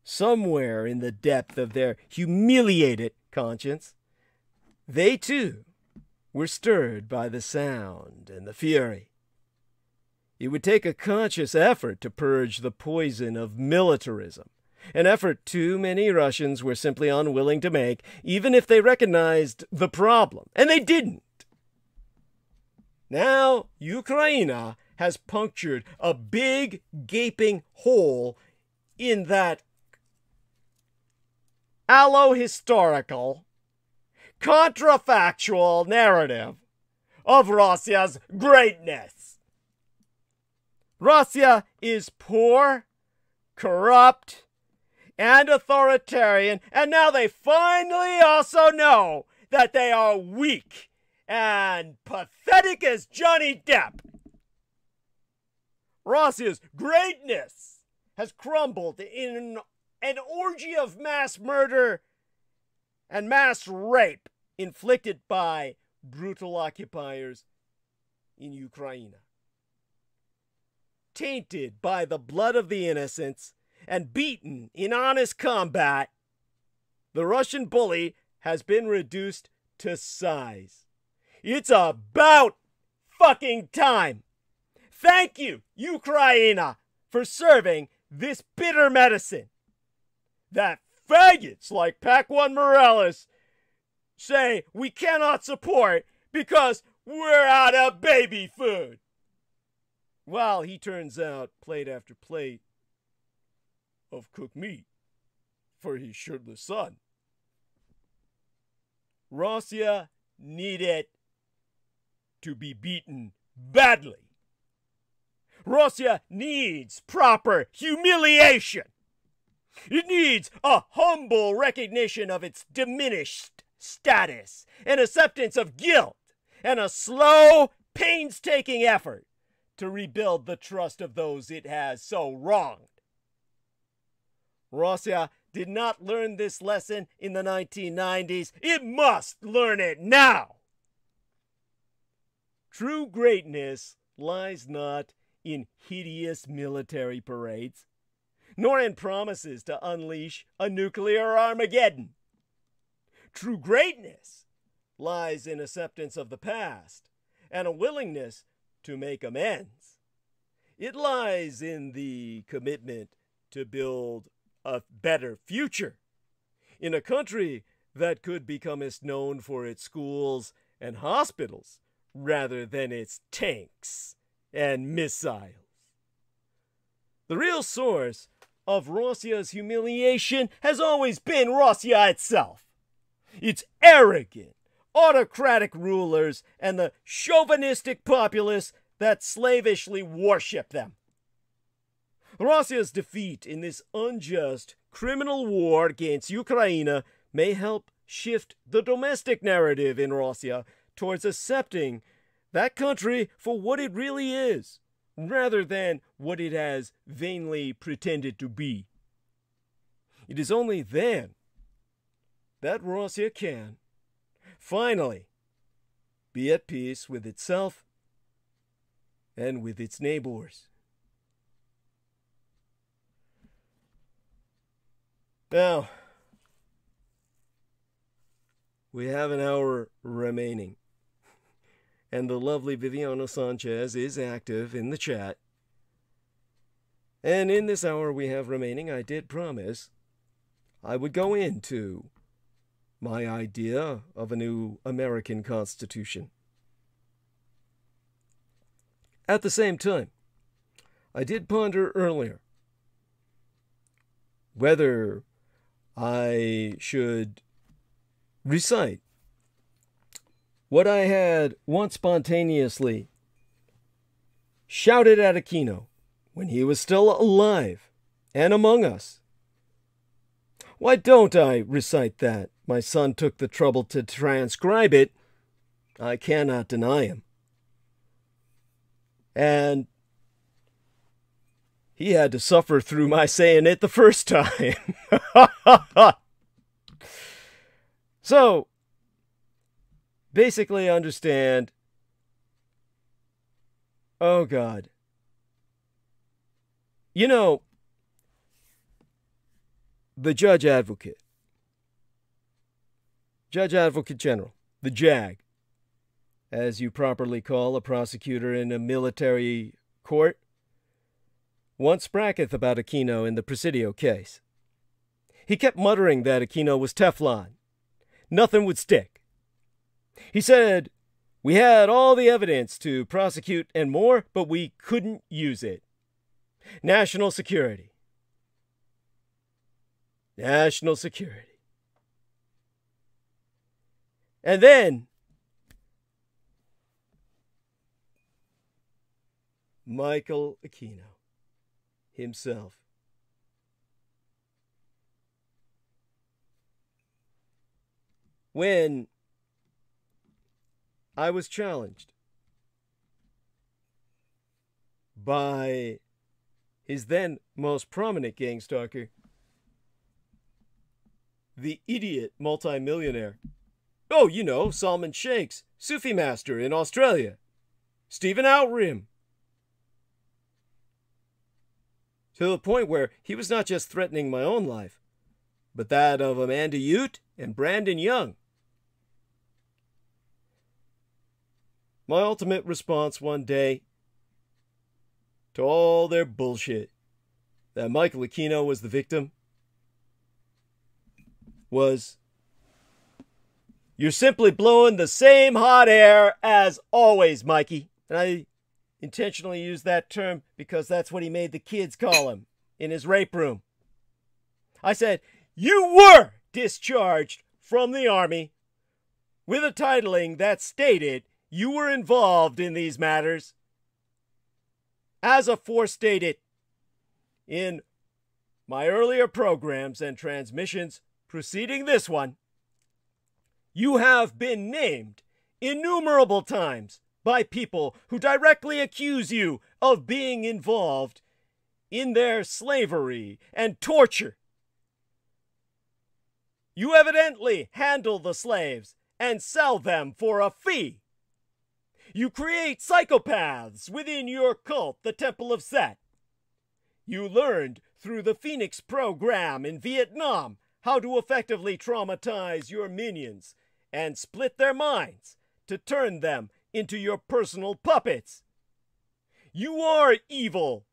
somewhere in the depth of their humiliated conscience, they too were stirred by the sound and the fury. It would take a conscious effort to purge the poison of militarism, an effort too many Russians were simply unwilling to make, even if they recognized the problem, and they didn't. Now, Ukraine has punctured a big, gaping hole in that allo-historical, contrafactual narrative of Russia's greatness. Russia is poor, corrupt, and authoritarian, and now they finally also know that they are weak and pathetic as Johnny Depp. Russia's greatness has crumbled in an orgy of mass murder and mass rape inflicted by brutal occupiers in Ukraine. Tainted by the blood of the innocents and beaten in honest combat, the Russian bully has been reduced to size. It's about fucking time. Thank you, Ukraine, for serving this bitter medicine that faggots like Pac-1 Morales say we cannot support because we're out of baby food. While he turns out plate after plate of cooked meat for his shirtless son. Russia needed to be beaten badly. Russia needs proper humiliation. It needs a humble recognition of its diminished status, an acceptance of guilt, and a slow, painstaking effort to rebuild the trust of those it has so wronged. Russia did not learn this lesson in the 1990s. It must learn it now. True greatness lies not in hideous military parades, nor in promises to unleash a nuclear Armageddon. True greatness lies in acceptance of the past and a willingness to make amends. It lies in the commitment to build a better future in a country that could become as known for its schools and hospitals rather than its tanks and missiles. The real source of Russia's humiliation has always been Russia itself. Its arrogant, autocratic rulers and the chauvinistic populace that slavishly worship them. Russia's defeat in this unjust criminal war against Ukraine may help shift the domestic narrative in Russia towards accepting that country for what it really is, rather than what it has vainly pretended to be. It is only then that Russia can, finally, be at peace with itself and with its neighbors. Now, we have an hour remaining, and the lovely Viviana Sanchez is active in the chat. And in this hour we have remaining, I did promise I would go into my idea of a new American Constitution. At the same time, I did ponder earlier whether I should recite what I had once spontaneously shouted at Aquino when he was still alive and among us. Why don't I recite that? My son took the trouble to transcribe it. I cannot deny him. And he had to suffer through my saying it the first time. So, basically understand, oh God, you know, the Judge Advocate General, the JAG, as you properly call a prosecutor in a military court, once braggeth about Aquino in the Presidio case. He kept muttering that Aquino was Teflon. Nothing would stick. He said, we had all the evidence to prosecute and more, but we couldn't use it. National security. National security. And then Michael Aquino himself. When I was challenged by his then most prominent gang stalker, the idiot multimillionaire. Oh, you know, Salman Sheikh's Sufi master in Australia, Stephen Outram. To the point where he was not just threatening my own life, but that of Amanda Ute and Brandon Young. My ultimate response one day to all their bullshit that Michael Aquino was the victim was, you're simply blowing the same hot air as always, Mikey. And I intentionally used that term because that's what he made the kids call him in his rape room. I said, you were discharged from the Army with a titling that stated you were involved in these matters. As aforestated in my earlier programs and transmissions preceding this one, you have been named innumerable times by people who directly accuse you of being involved in their slavery and torture. You evidently handle the slaves and sell them for a fee. You create psychopaths within your cult, the Temple of Set. You learned through the Phoenix program in Vietnam how to effectively traumatize your minions and split their minds to turn them into your personal puppets. You are evil.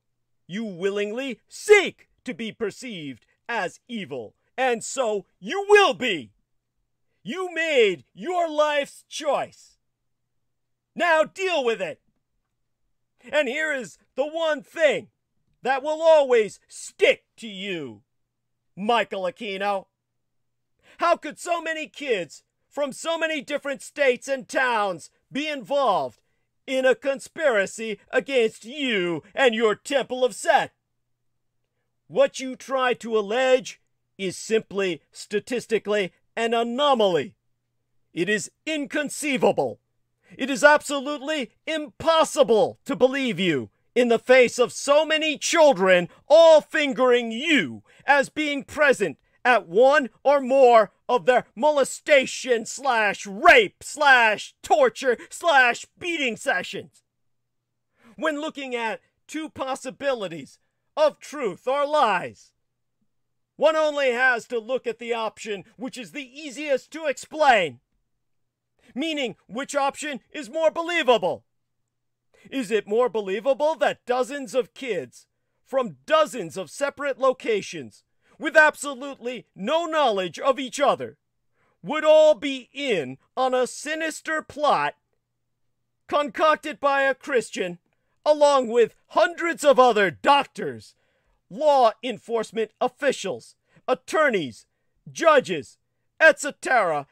You willingly seek to be perceived as evil, and so you will be. You made your life's choice. Now deal with it. And here is the one thing that will always stick to you, Michael Aquino. How could so many kids from so many different states and towns be involved in a conspiracy against you and your Temple of Set? What you try to allege is simply statistically an anomaly. It is inconceivable. It is absolutely impossible to believe you in the face of so many children all fingering you as being present at one or more of their molestation / rape / torture / beating sessions. When looking at two possibilities of truth or lies, one only has to look at the option which is the easiest to explain. Meaning, which option is more believable? Is it more believable that dozens of kids from dozens of separate locations with absolutely no knowledge of each other would all be in on a sinister plot concocted by a Christian along with hundreds of other doctors, law enforcement officials, attorneys, judges, etc.,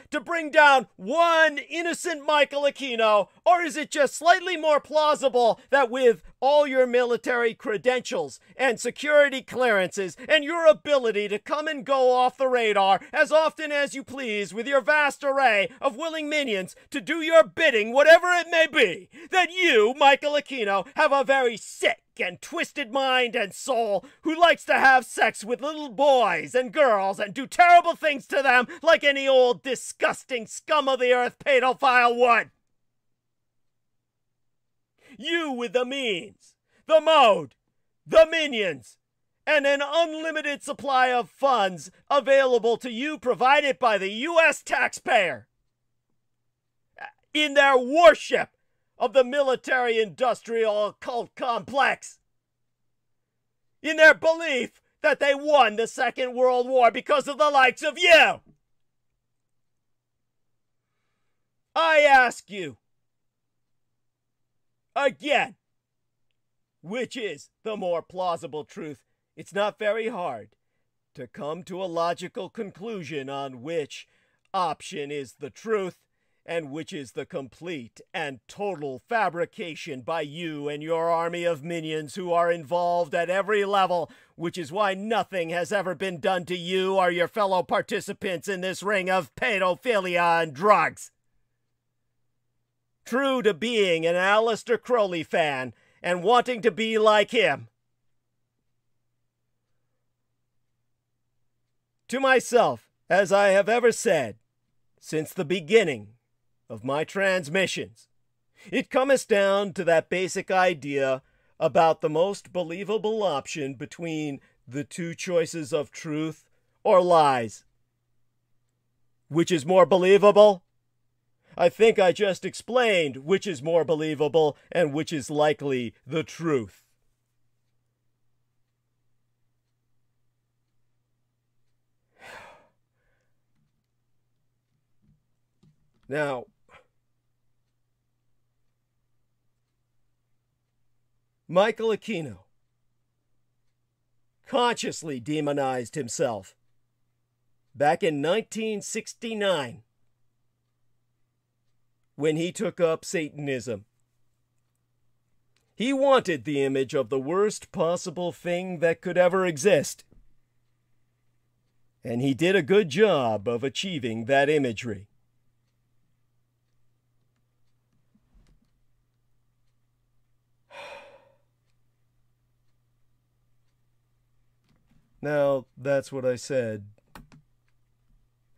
to bring down one innocent Michael Aquino? Or is it just slightly more plausible that with all your military credentials and security clearances and your ability to come and go off the radar as often as you please with your vast array of willing minions to do your bidding, whatever it may be, that you, Michael Aquino, have a very sick and twisted mind and soul who likes to have sex with little boys and girls and do terrible things to them like any old disgusting scum of the earth pedophile would? You with the means, the mode, the minions, and an unlimited supply of funds available to you provided by the U.S. taxpayer. in their worship of the military-industrial occult complex, in their belief that they won the Second World War because of the likes of you. I ask you, again, which is the more plausible truth? It's not very hard to come to a logical conclusion on which option is the truth and which is the complete and total fabrication by you and your army of minions who are involved at every level, which is why nothing has ever been done to you or your fellow participants in this ring of pedophilia and drugs. True to being an Aleister Crowley fan and wanting to be like him, to myself, as I have ever said since the beginning of my transmissions, it comes down to that basic idea about the most believable option between the two choices of truth or lies. Which is more believable? I think I just explained which is more believable and which is likely the truth. Now, Michael Aquino consciously demonized himself back in 1969 when he took up Satanism. He wanted the image of the worst possible thing that could ever exist. And he did a good job of achieving that imagery. Now, that's what I said.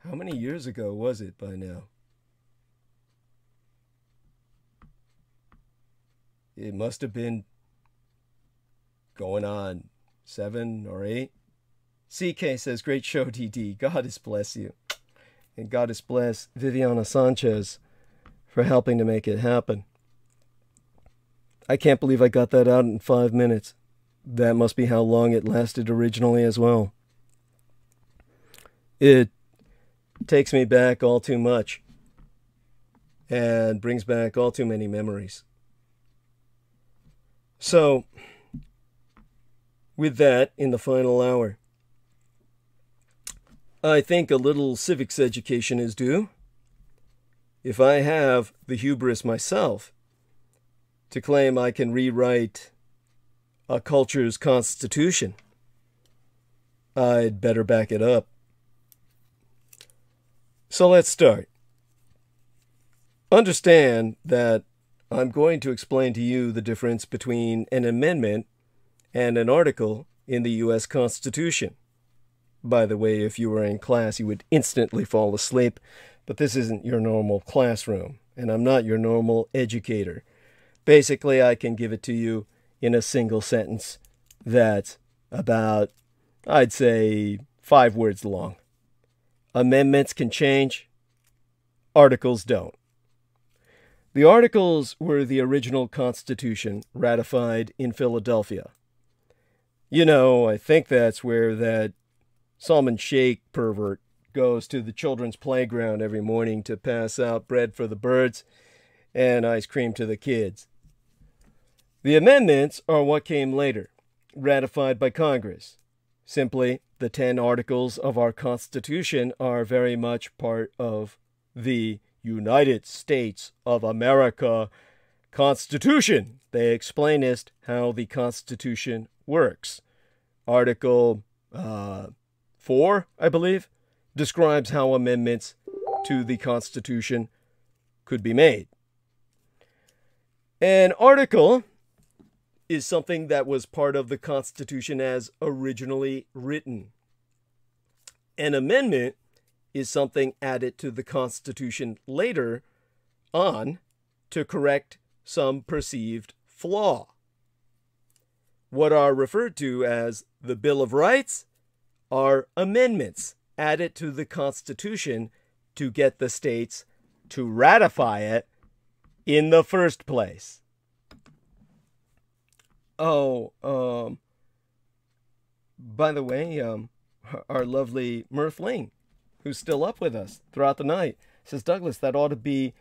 How many years ago was it by now? It must have been going on 7 or 8. CK says, great show, DD. God has bless you. And God has blessed Viviana Sanchez for helping to make it happen. I can't believe I got that out in 5 minutes. That must be how long it lasted originally as well. It takes me back all too much and brings back all too many memories. So, with that in the final hour, I think a little civics education is due. If I have the hubris myself to claim I can rewrite a culture's constitution, I'd better back it up. So let's start. Understand that I'm going to explain to you the difference between an amendment and an article in the U.S. Constitution. By the way, if you were in class, you would instantly fall asleep, but this isn't your normal classroom, and I'm not your normal educator. Basically, I can give it to you in a single sentence that's about, I'd say, 5 words long. Amendments can change, articles don't. The articles were the original Constitution ratified in Philadelphia. You know, I think that's where that Salman Sheikh pervert goes to the children's playground every morning to pass out bread for the birds and ice cream to the kids. The amendments are what came later, ratified by Congress. Simply, the 10 articles of our Constitution are very much part of the United States of America Constitution. They explainest how the Constitution works. Article 4, I believe, describes how amendments to the Constitution could be made. An article is something that was part of the Constitution as originally written. An amendment is something added to the Constitution later on to correct some perceived flaw. What are referred to as the Bill of Rights are amendments added to the Constitution to get the states to ratify it in the first place. Oh, by the way, our lovely Mirth Ling, who's still up with us throughout the night, says, Douglas, that ought to be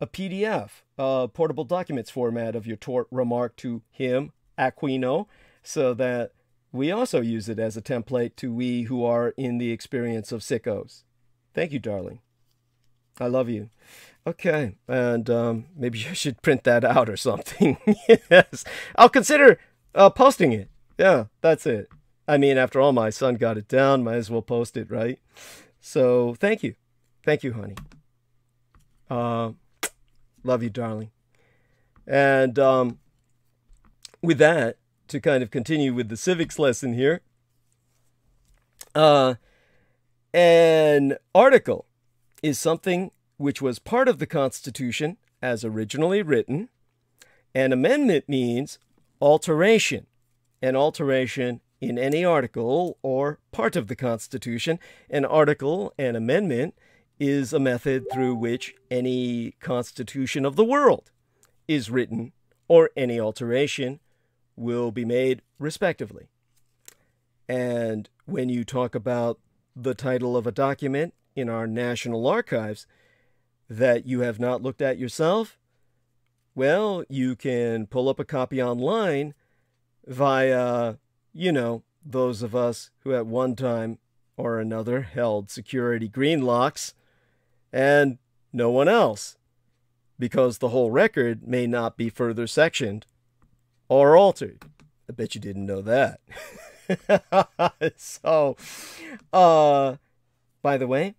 a PDF, portable documents format of your tort remark to him, Aquino, so that we also use it as a template to we who are in the experience of sickos. Thank you, darling. I love you. Okay, and maybe you should print that out or something. Yes, I'll consider posting it. Yeah, that's it. I mean, after all, my son got it down. Might as well post it, right? So, thank you. Thank you, honey. Love you, darling. And with that, to kind of continue with the civics lesson here, an article is something which was part of the Constitution as originally written. An amendment means alteration. An alteration in any article or part of the Constitution. An article, an amendment, is a method through which any constitution of the world is written, or any alteration will be made respectively. And when you talk about the title of a document in our national archives that you have not looked at yourself, well, you can pull up a copy online via, those of us who at one time or another held security green locks, and no one else, because the whole record may not be further sectioned or altered. I bet you didn't know that. So, by the way,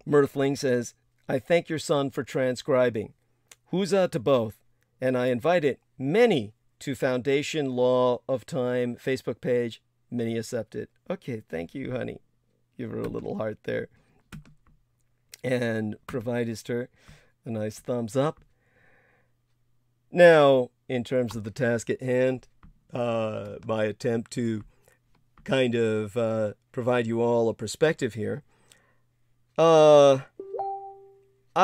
Mirthling says, I thank your son for transcribing. Huzzah to both, and I invited many to Foundation Law of Time Facebook page. Many accepted. Okay, thank you, honey. Give her a little heart there. And provided her a nice thumbs up. Now, in terms of the task at hand, my attempt to kind of provide you all a perspective here, I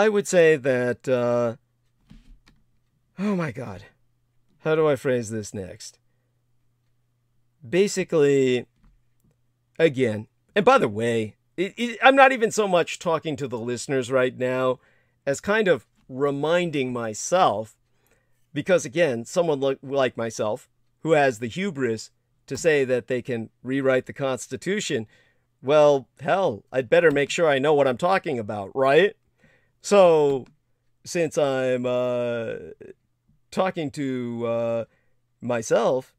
would say that, oh my God, how do I phrase this next? Basically, again, and by the way, I'm not even so much talking to the listeners right now as kind of reminding myself, because again, someone like myself who has the hubris to say that they can rewrite the Constitution, well, hell, I'd better make sure I know what I'm talking about, right? So, since I'm talking to myself,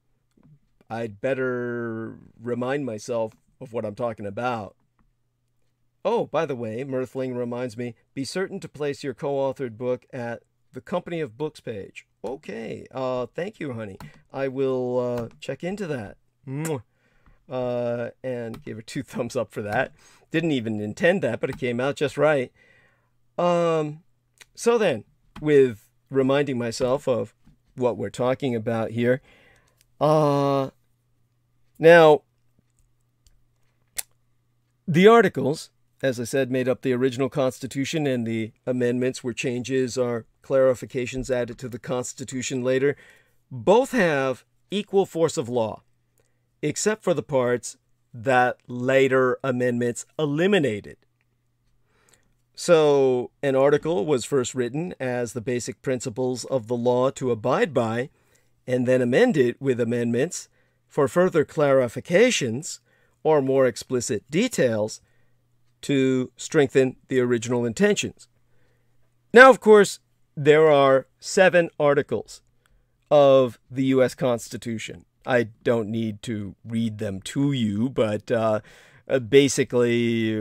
I'd better remind myself of what I'm talking about. Oh, by the way, Mirthling reminds me, be certain to place your co-authored book at the Company of Books page. Okay, thank you, honey. I will check into that. And give her 2 thumbs up for that. Didn't even intend that, but it came out just right. So then, with reminding myself of what we're talking about here, now, the articles, as I said, made up the original Constitution, and the amendments were changes or clarifications added to the Constitution later. Both have equal force of law, except for the parts that later amendments eliminated. So, an article was first written as the basic principles of the law to abide by, and then amended with amendments for further clarifications or more explicit details to strengthen the original intentions. Now, of course, there are 7 articles of the U.S. Constitution. I don't need to read them to you, but basically,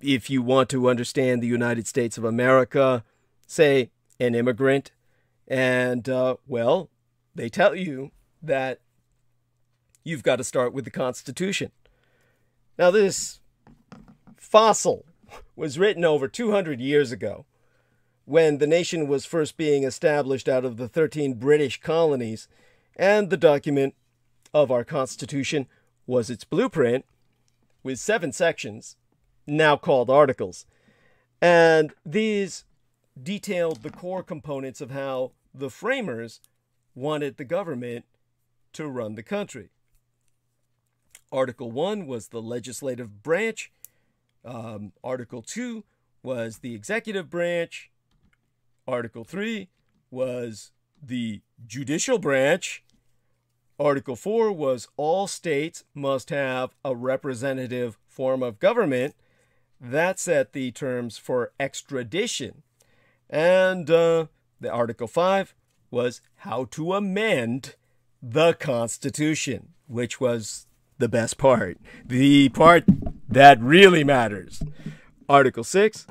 if you want to understand the United States of America, say an immigrant, and, well, they tell you that you've got to start with the Constitution. Now, this fossil was written over 200 years ago, when the nation was first being established out of the 13 British colonies, and the document of our Constitution was its blueprint, with 7 sections, now called articles. And these detailed the core components of how the framers wanted the government to run the country. Article 1 was the legislative branch. Article 2 was the executive branch. Article 3 was the judicial branch. Article 4 was all states must have a representative form of government. That set the terms for extradition. And the Article 5 was how to amend the Constitution, which was the best part, the part that really matters. Article 6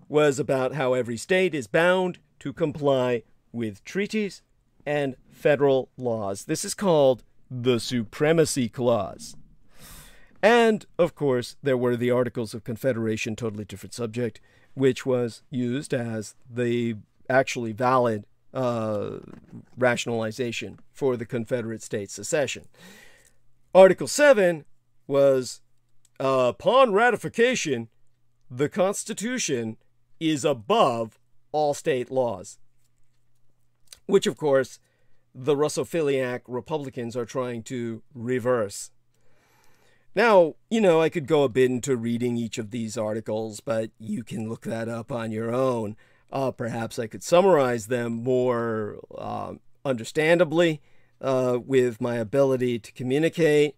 was about how every state is bound to comply with treaties and federal laws. This is called the Supremacy Clause. And, of course, there were the Articles of Confederation, totally different subject, which was used as the actually valid rationalization for the Confederate States secession. Article 7 was, upon ratification, the Constitution is above all state laws, which, of course, the Russophiliac Republicans are trying to reverse. Now, I could go a bit into reading each of these articles, but you can look that up on your own. Perhaps I could summarize them more understandably with my ability to communicate,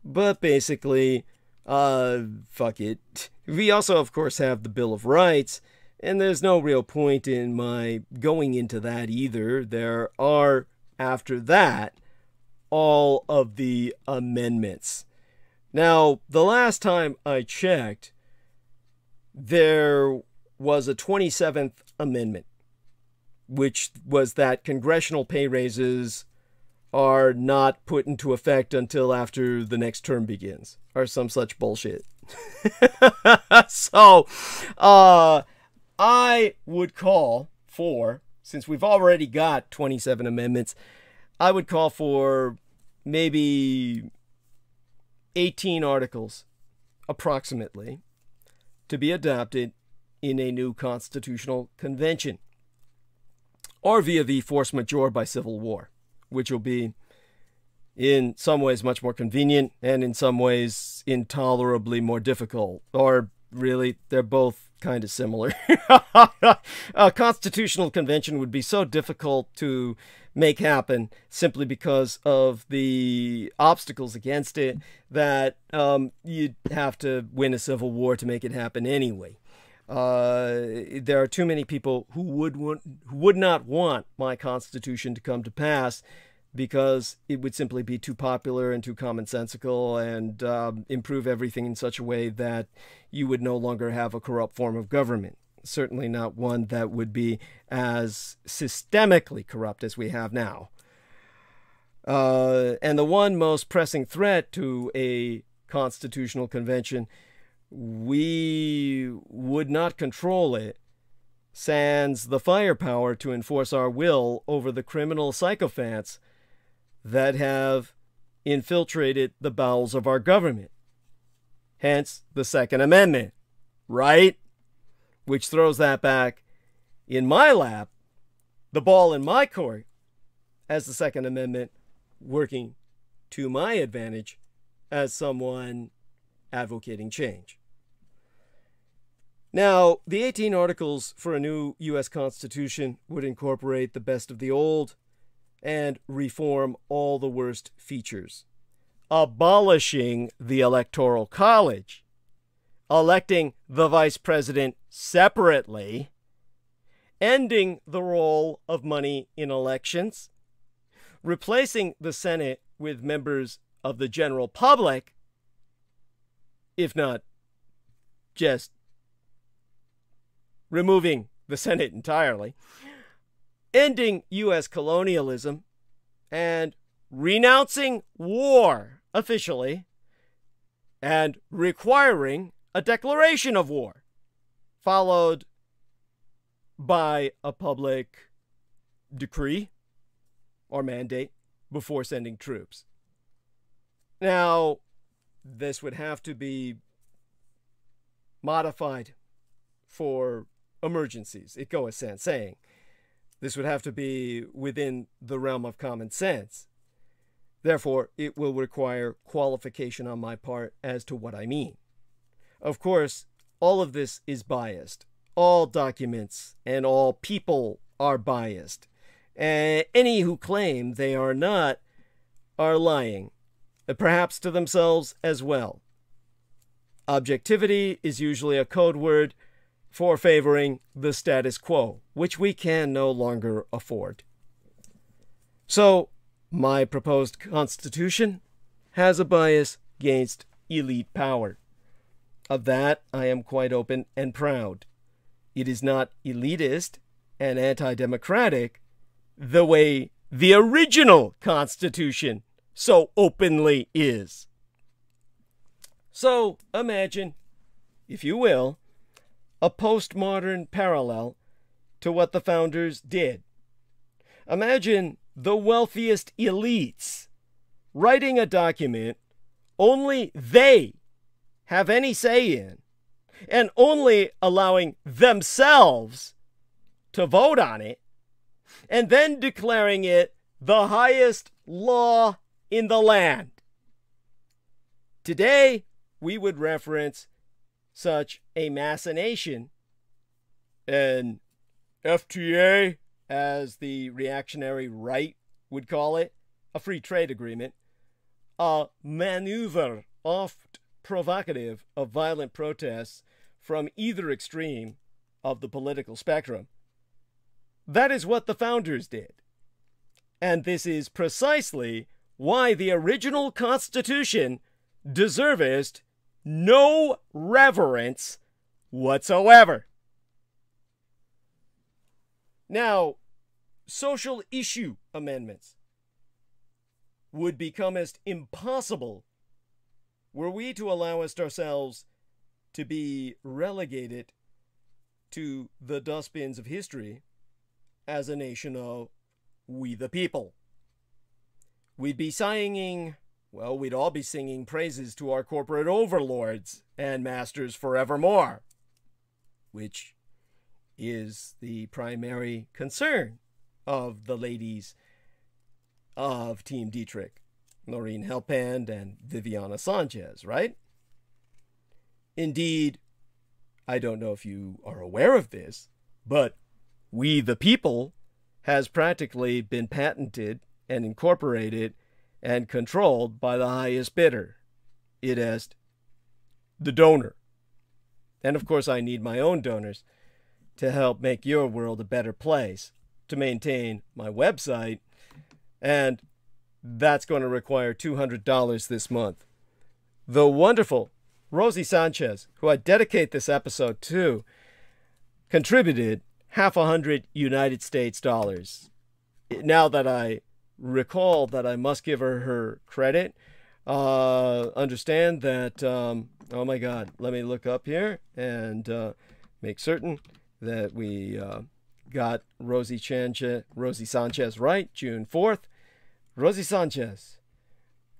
but basically, fuck it. We also, of course, have the Bill of Rights, and there's no real point in my going into that either. There are, after that, all of the amendments. Now, the last time I checked, there was a 27th Amendment, which was that congressional pay raises are not put into effect until after the next term begins, or some such bullshit. So, I would call for, since we've already got 27 amendments, I would call for maybe 18 articles, approximately, to be adopted in a new constitutional convention, or via the force majeure by civil war, which will be in some ways much more convenient and in some ways intolerably more difficult, or really, they're both kind of similar. A constitutional convention would be so difficult to make happen simply because of the obstacles against it that you'd have to win a civil war to make it happen anyway. There are too many people who would not want my constitution to come to pass because it would simply be too popular and too commonsensical and improve everything in such a way that you would no longer have a corrupt form of government. Certainly not one that would be as systemically corrupt as we have now. And the one most pressing threat to a constitutional convention, we would not control it, sans the firepower to enforce our will over the criminal sycophants that have infiltrated the bowels of our government. Hence the Second Amendment, right? Which throws that back in my lap, the ball in my court, as the Second Amendment working to my advantage as someone advocating change. Now, the 18 articles for a new U.S. Constitution would incorporate the best of the old and reform all the worst features, abolishing the Electoral College, electing the vice president separately, ending the role of money in elections, replacing the Senate with members of the general public, if not just removing the Senate entirely, ending U.S. colonialism, and renouncing war officially, and requiring a declaration of war, followed by a public decree or mandate before sending troops. Now, this would have to be modified for emergencies. It goes sans saying. This would have to be within the realm of common sense. Therefore, it will require qualification on my part as to what I mean. Of course, all of this is biased. All documents and all people are biased. Any who claim they are not are lying, perhaps to themselves as well. Objectivity is usually a code word for favoring the status quo, which we can no longer afford. So, my proposed constitution has a bias against elite power. Of that, I am quite open and proud. It is not elitist and anti-democratic the way the original Constitution so openly is. So, imagine, if you will, a postmodern parallel to what the founders did. Imagine the wealthiest elites writing a document only they have any say in, and only allowing themselves to vote on it, and then declaring it the highest law in the land. Today, we would reference such a machination, an FTA, as the reactionary right would call it, a free trade agreement, a maneuver oft provocative of violent protests from either extreme of the political spectrum. That is what the founders did. And this is precisely why the original Constitution deserved no reverence whatsoever. Now, social issue amendments would become as impossible were we to allow ourselves to be relegated to the dustbins of history as a nation of we the people. We'd be singing, well, we'd all be singing praises to our corporate overlords and masters forevermore, which is the primary concern of the ladies of Team Dietrich, Maureen Helpand and Viviana Sanchez, right? Indeed, I don't know if you are aware of this, but we the people has practically been patented and incorporated and controlled by the highest bidder. It is the donor. And of course, I need my own donors to help make your world a better place, to maintain my website, and that's going to require $200 this month. The wonderful Rosie Sanchez, who I dedicate this episode to, contributed $50 United States dollars. Now that I recall that I must give her credit, understand that, oh my God, let me look up here and make certain that we got Rosie Sanchez right, June 4th. Rosie Sanchez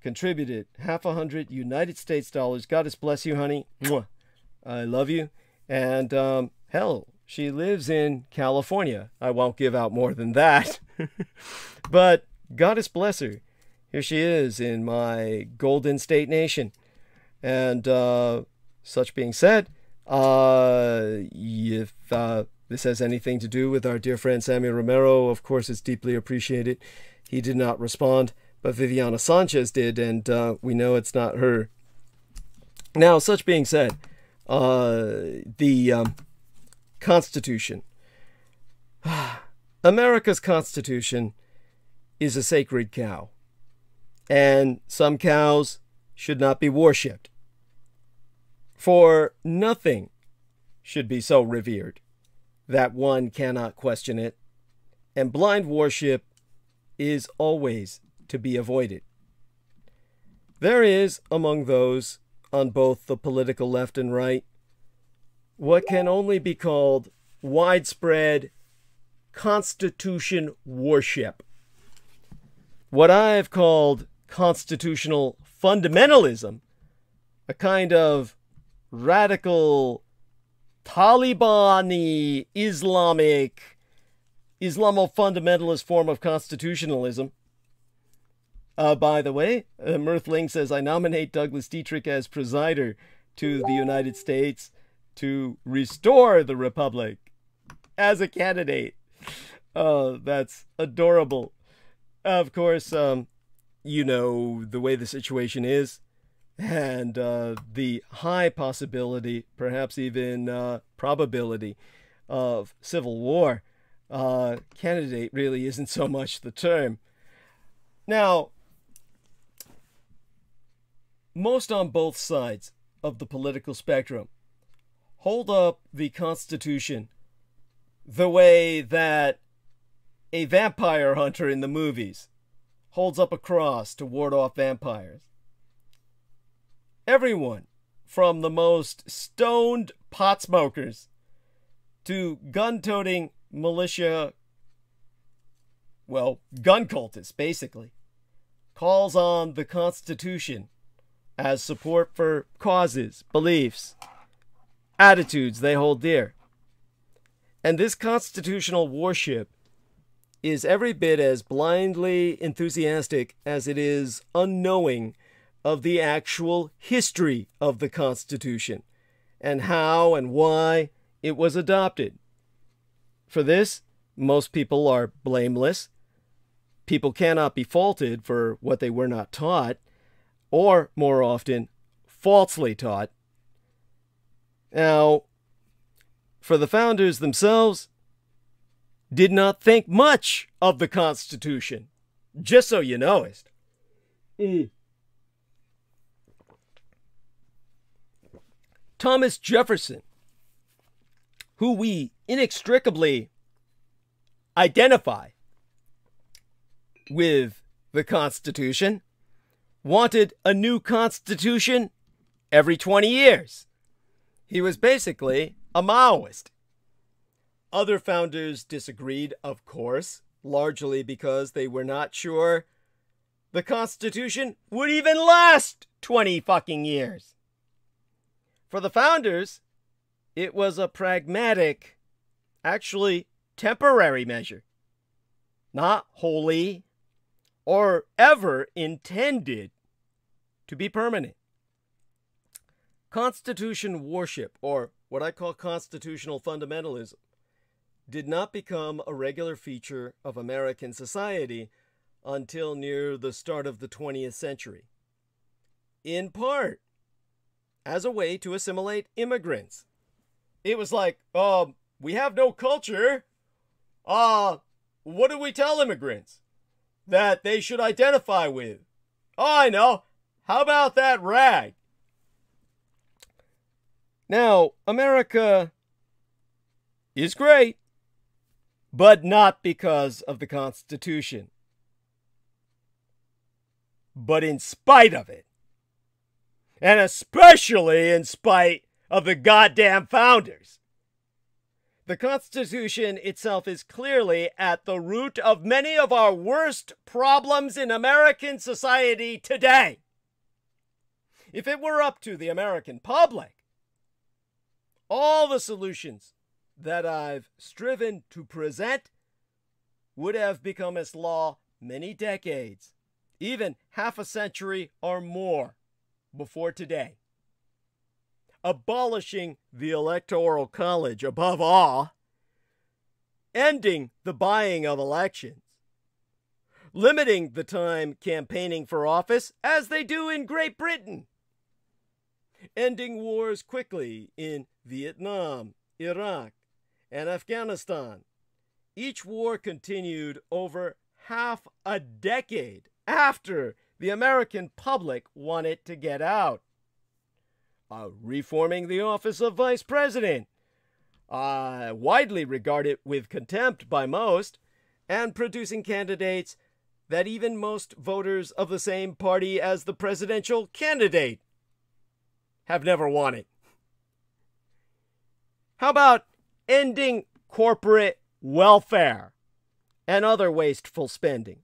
contributed $50 United States dollars. God bless you, honey. Mwah. I love you. And hell, she lives in California. I won't give out more than that. But Goddess bless her. Here she is in my Golden State Nation. And such being said, if this has anything to do with our dear friend Samuel Romero, of course it's deeply appreciated. He did not respond, but Viviana Sanchez did, and we know it's not her. Now, such being said, the Constitution. America's Constitution is a sacred cow, and some cows should not be worshipped. For nothing should be so revered that one cannot question it, and blind worship is always to be avoided. There is, among those on both the political left and right, what can only be called widespread Constitution worship. What I've called constitutional fundamentalism, a kind of radical Taliban-y Islamo-fundamentalist form of constitutionalism. By the way, Mirthling says, I nominate Douglas Dietrich as presider to the United States to restore the Republic as a candidate. Oh, that's adorable. Of course, you know the way the situation is, and the high possibility, perhaps even probability of civil war. Candidate really isn't so much the term. Now, most on both sides of the political spectrum hold up the Constitution the way that a vampire hunter in the movies holds up a cross to ward off vampires. Everyone, from the most stoned pot smokers to gun-toting militia, well, gun cultists, basically, calls on the Constitution as support for causes, beliefs, attitudes they hold dear. And this constitutional worship is every bit as blindly enthusiastic as it is unknowing of the actual history of the Constitution and how and why it was adopted. For this, most people are blameless. People cannot be faulted for what they were not taught, or, more often, falsely taught. Now, for the founders themselves, did not think much of the Constitution, just so you know it. Thomas Jefferson, who we inextricably identify with the Constitution, wanted a new Constitution every 20 years. He was basically a Maoist. Other founders disagreed, of course, largely because they were not sure the Constitution would even last 20 fucking years. For the founders, it was a pragmatic, actually temporary measure, not wholly or ever intended to be permanent. Constitution worship, or what I call constitutional fundamentalism, did not become a regular feature of American society until near the start of the 20th century. In part, as a way to assimilate immigrants. It was like, we have no culture. What do we tell immigrants? That they should identify with? Oh, I know. How about that rag? Now, America is great, but not because of the Constitution, but in spite of it. And especially in spite of the goddamn founders. The Constitution itself is clearly at the root of many of our worst problems in American society today. If it were up to the American public, all the solutions that I've striven to present would have become as law many decades, even half a century or more before today. Abolishing the Electoral College above all, ending the buying of elections, limiting the time campaigning for office as they do in Great Britain, ending wars quickly in Vietnam, Iraq, and Afghanistan. Each war continued over half a decade after the American public wanted to get out. Reforming the office of vice president, widely regarded with contempt by most, and producing candidates that even most voters of the same party as the presidential candidate have never wanted. How about ending corporate welfare and other wasteful spending?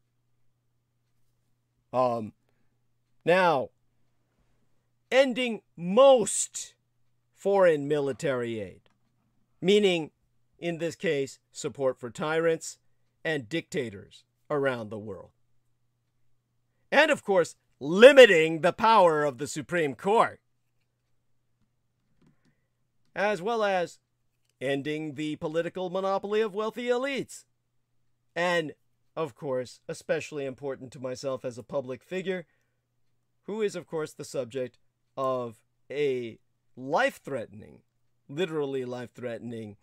Now, ending most foreign military aid. meaning, in this case, support for tyrants and dictators around the world. And, of course, limiting the power of the Supreme Court, as well as ending the political monopoly of wealthy elites. And, of course, especially important to myself as a public figure, who is, of course, the subject of a life-threatening, literally life-threatening,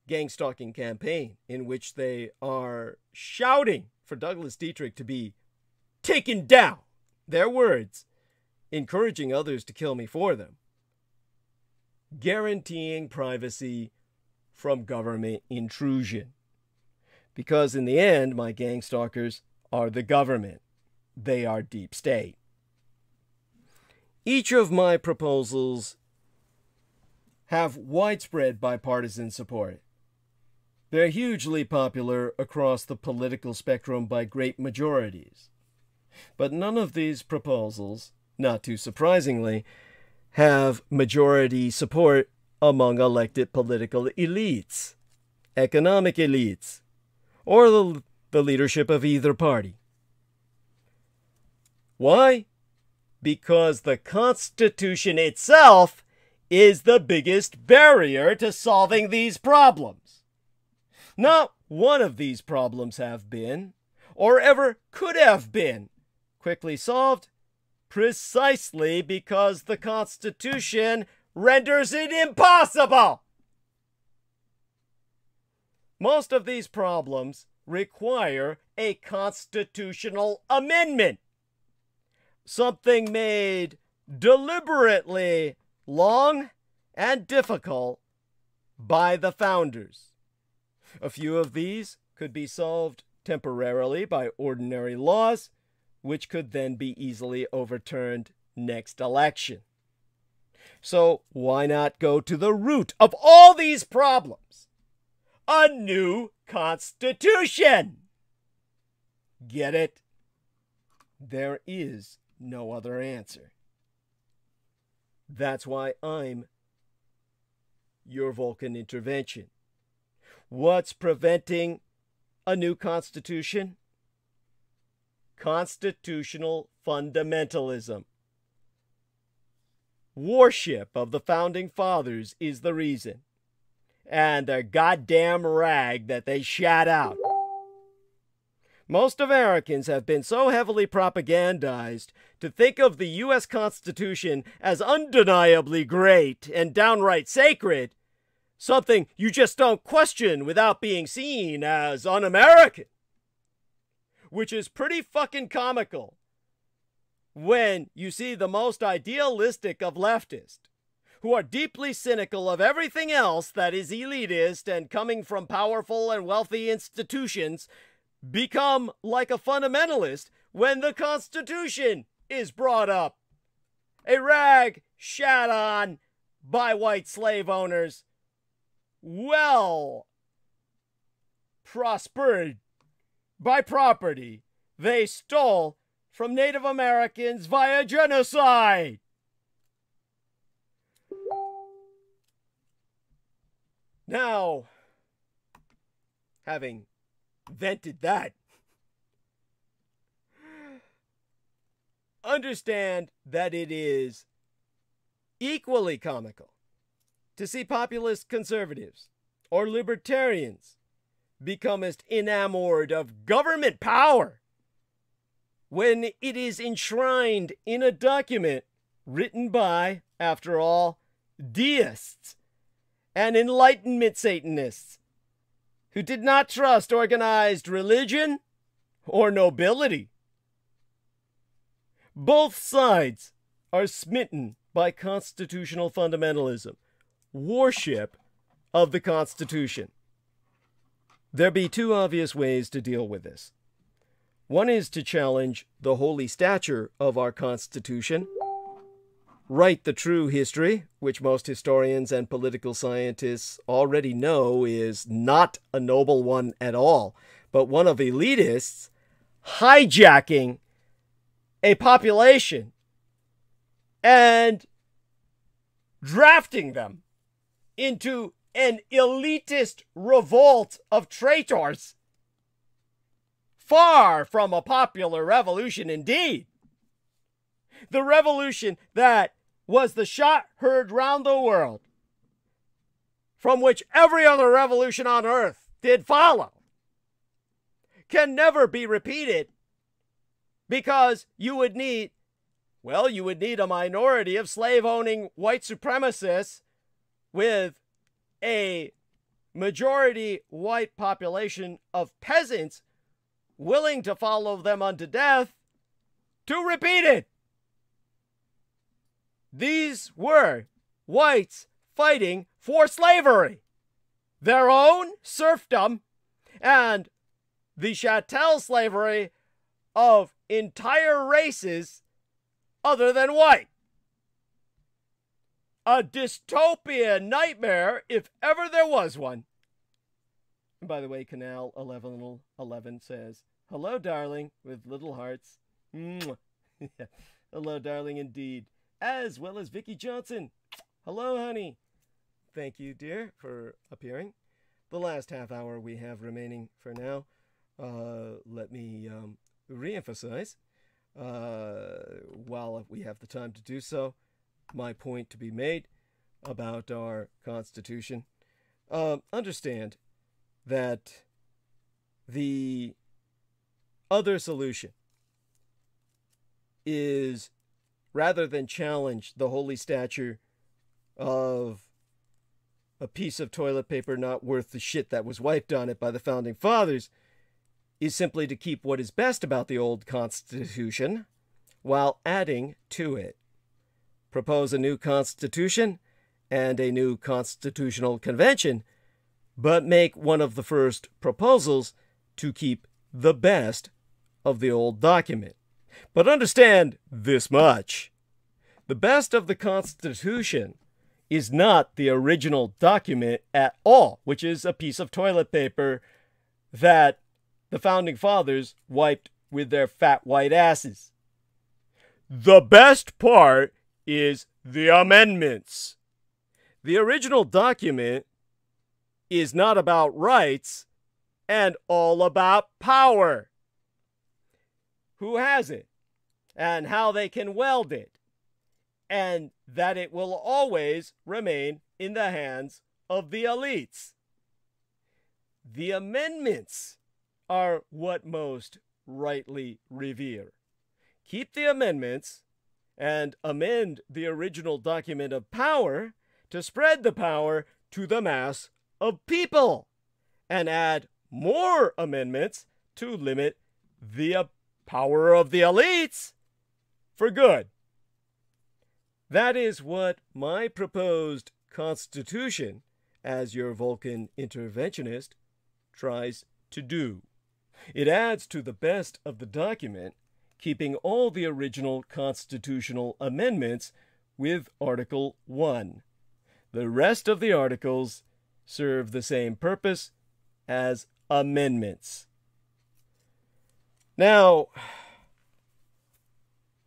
gang-stalking campaign in which they are shouting for Douglas Dietrich to be taken down. Their words, encouraging others to kill me for them. Guaranteeing privacy from government intrusion. Because in the end, my gang stalkers are the government. They are deep state. Each of my proposals have widespread bipartisan support. They're hugely popular across the political spectrum by great majorities. But none of these proposals, not too surprisingly, have majority support among elected political elites, economic elites, or the leadership of either party. Why? Because the Constitution itself is the biggest barrier to solving these problems. Not one of these problems have been, or ever could have been, quickly solved precisely because the Constitution renders it impossible. Most of these problems require a constitutional amendment, something made deliberately long and difficult by the founders. A few of these could be solved temporarily by ordinary laws, which could then be easily overturned next election. So why not go to the root of all these problems? A new constitution! Get it? There is no other answer. That's why I'm your Vulcan intervention. What's preventing a new constitution? Constitutional fundamentalism. Worship of the Founding Fathers is the reason. And their goddamn rag that they shat out. Most Americans have been so heavily propagandized to think of the U.S. Constitution as undeniably great and downright sacred, something you just don't question without being seen as un-American. Which is pretty fucking comical when you see the most idealistic of leftists, who are deeply cynical of everything else that is elitist and coming from powerful and wealthy institutions, become like a fundamentalist when the Constitution is brought up. A rag shat on by white slave owners, well prospered by property they stole from Native Americans via genocide. Now, having vented that, understand that it is equally comical to see populist conservatives or libertarians become as enamored of government power when it is enshrined in a document written by, after all, deists and Enlightenment Satanists who did not trust organized religion or nobility. Both sides are smitten by constitutional fundamentalism, worship of the Constitution. There be two obvious ways to deal with this. One is to challenge the holy stature of our Constitution, write the true history, which most historians and political scientists already know is not a noble one at all, but one of elitists hijacking a population and drafting them into an elitist revolt of traitors. Far from a popular revolution indeed. The revolution that was the shot heard round the world, from which every other revolution on earth did follow, can never be repeated, because you would need a minority of slave-owning white supremacists with a majority white population of peasants willing to follow them unto death to repeat it. These were whites fighting for slavery, their own serfdom, and the chattel slavery of entire races other than white. A dystopian nightmare, if ever there was one. And by the way, Canal 1111 says, "Hello, darling," with little hearts. Hello, darling, indeed. As well as Vicky Johnson. Hello, honey. Thank you, dear, for appearing. The last half hour we have remaining for now. Let me re-emphasize, while we have the time to do so, my point to be made about our Constitution. Understand that the other solution is, rather than challenge the holy stature of a piece of toilet paper not worth the shit that was wiped on it by the Founding Fathers, is simply to keep what is best about the old Constitution while adding to it. Propose a new Constitution and a new Constitutional Convention, but make one of the first proposals to keep the best of the old document. But understand this much. The best of the Constitution is not the original document at all, which is a piece of toilet paper that the Founding Fathers wiped with their fat white asses. The best part is the amendments. The original document is not about rights and all about power. Who has it, and how they can weld it, and that it will always remain in the hands of the elites. The amendments are what most rightly revere. Keep the amendments and amend the original document of power to spread the power to the mass of people, and add more amendments to limit the power of the elites for good. That is what my proposed Constitution, as your Vulcan interventionist, tries to do. It adds to the best of the document, keeping all the original constitutional amendments with Article 1. The rest of the articles serve the same purpose as amendments. Now,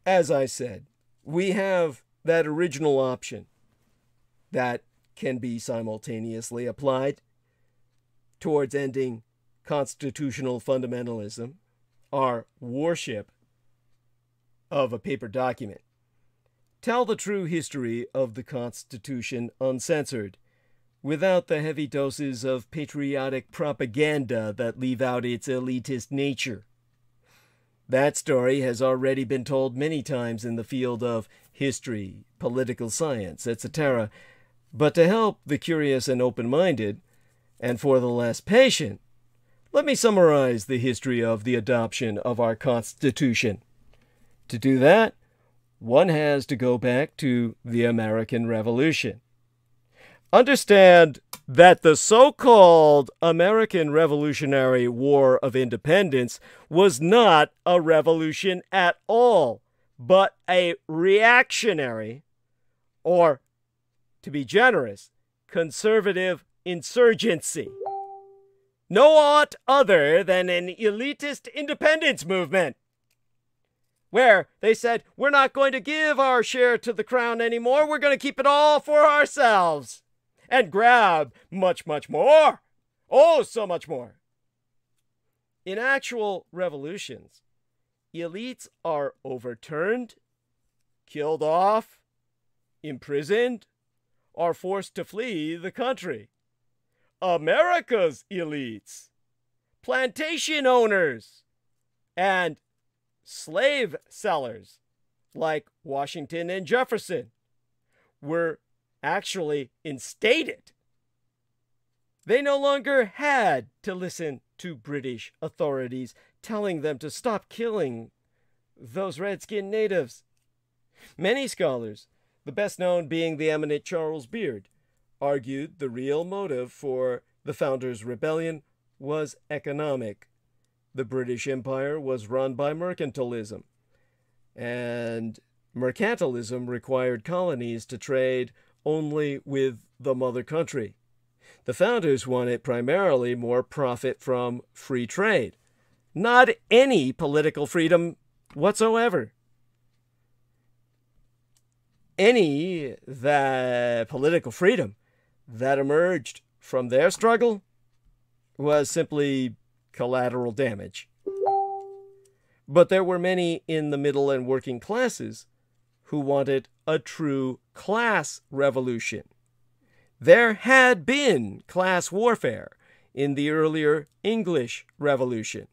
as I said, we have that original option that can be simultaneously applied towards ending constitutional fundamentalism, our worship of a paper document. Tell the true history of the Constitution uncensored, without the heavy doses of patriotic propaganda that leave out its elitist nature. That story has already been told many times in the field of history, political science, etc. But to help the curious and open-minded, and for the less patient, let me summarize the history of the adoption of our Constitution. To do that, one has to go back to the American Revolution. Understand that the so-called American Revolutionary War of Independence was not a revolution at all, but a reactionary, or, to be generous, conservative insurgency. No aught other than an elitist independence movement, where they said, we're not going to give our share to the crown anymore, we're going to keep it all for ourselves. and grab much, much more. Oh, so much more. In actual revolutions, elites are overturned, killed off, imprisoned, or forced to flee the country. America's elites, plantation owners, and slave sellers like Washington and Jefferson were actually instated. They no longer had to listen to British authorities telling them to stop killing those red-skinned natives. Many scholars, the best known being the eminent Charles Beard, argued the real motive for the Founders' Rebellion was economic. The British Empire was run by mercantilism, and mercantilism required colonies to trade only with the mother country. The founders wanted primarily more profit from free trade, not any political freedom whatsoever. Any that political freedom that emerged from their struggle was simply collateral damage. But there were many in the middle and working classes who wanted a true class revolution. There had been class warfare in the earlier English Revolution.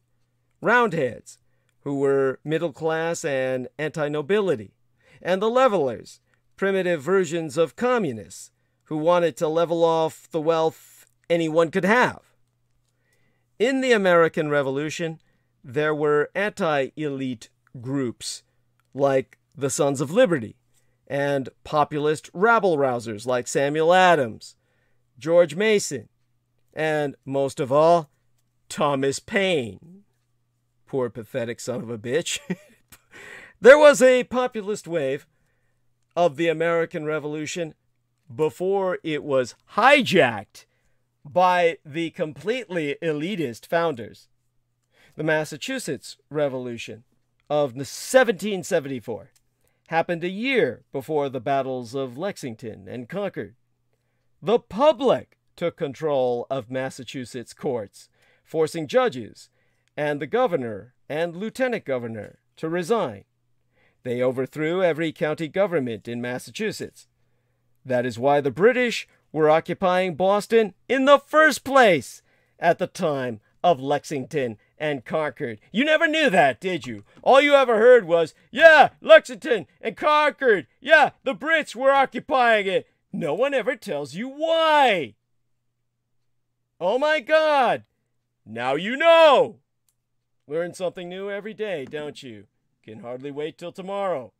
Roundheads, who were middle class and anti-nobility, and the levelers, primitive versions of communists, who wanted to level off the wealth anyone could have. In the American Revolution, there were anti-elite groups like the Sons of Liberty, and populist rabble-rousers like Samuel Adams, George Mason, and, most of all, Thomas Paine. Poor pathetic son of a bitch. There was a populist wave of the American Revolution before it was hijacked by the completely elitist founders. The Massachusetts Revolution of 1774 happened a year before the battles of Lexington and Concord. The public took control of Massachusetts courts, forcing judges and the governor and lieutenant governor to resign. They overthrew every county government in Massachusetts. That is why the British were occupying Boston in the first place at the time of Lexington and Concord. You never knew that, did you? All you ever heard was, yeah, Lexington and Concord. Yeah, the Brits were occupying it. No one ever tells you why. Oh my God. Now you know. Learn something new every day, don't you? Can hardly wait till tomorrow.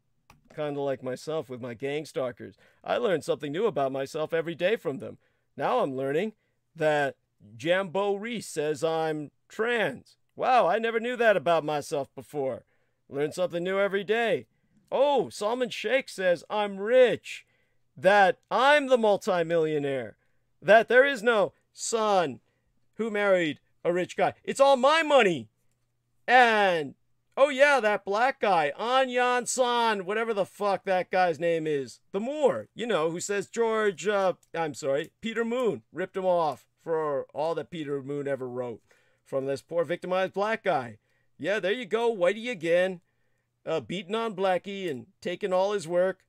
Kind of like myself with my gang stalkers. I learn something new about myself every day from them. Now I'm learning that Jambo Reese says I'm trans. Wow, I never knew that about myself before. Learn something new every day. Oh, Salman Sheikh says I'm rich. That I'm the multimillionaire. That there is no son who married a rich guy. It's all my money. And, oh yeah, that black guy, Anyan San, whatever the fuck that guy's name is. The Moor, you know, who says Peter Moon ripped him off for all that Peter Moon ever wrote from this poor victimized black guy. Yeah, there you go, Whitey again, beating on Blackie and taking all his work.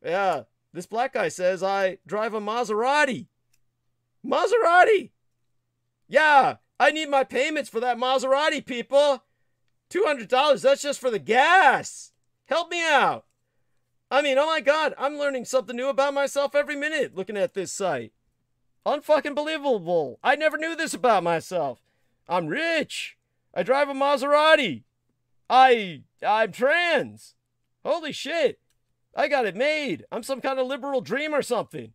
Yeah, this black guy says I drive a Maserati. Maserati! Yeah, I need my payments for that Maserati, people. $200, that's just for the gas. Help me out. I mean, oh my God, I'm learning something new about myself every minute looking at this site. Unfucking believable. I never knew this about myself. I'm rich. I drive a Maserati. I'm trans. Holy shit. I got it made. I'm some kind of liberal dream or something.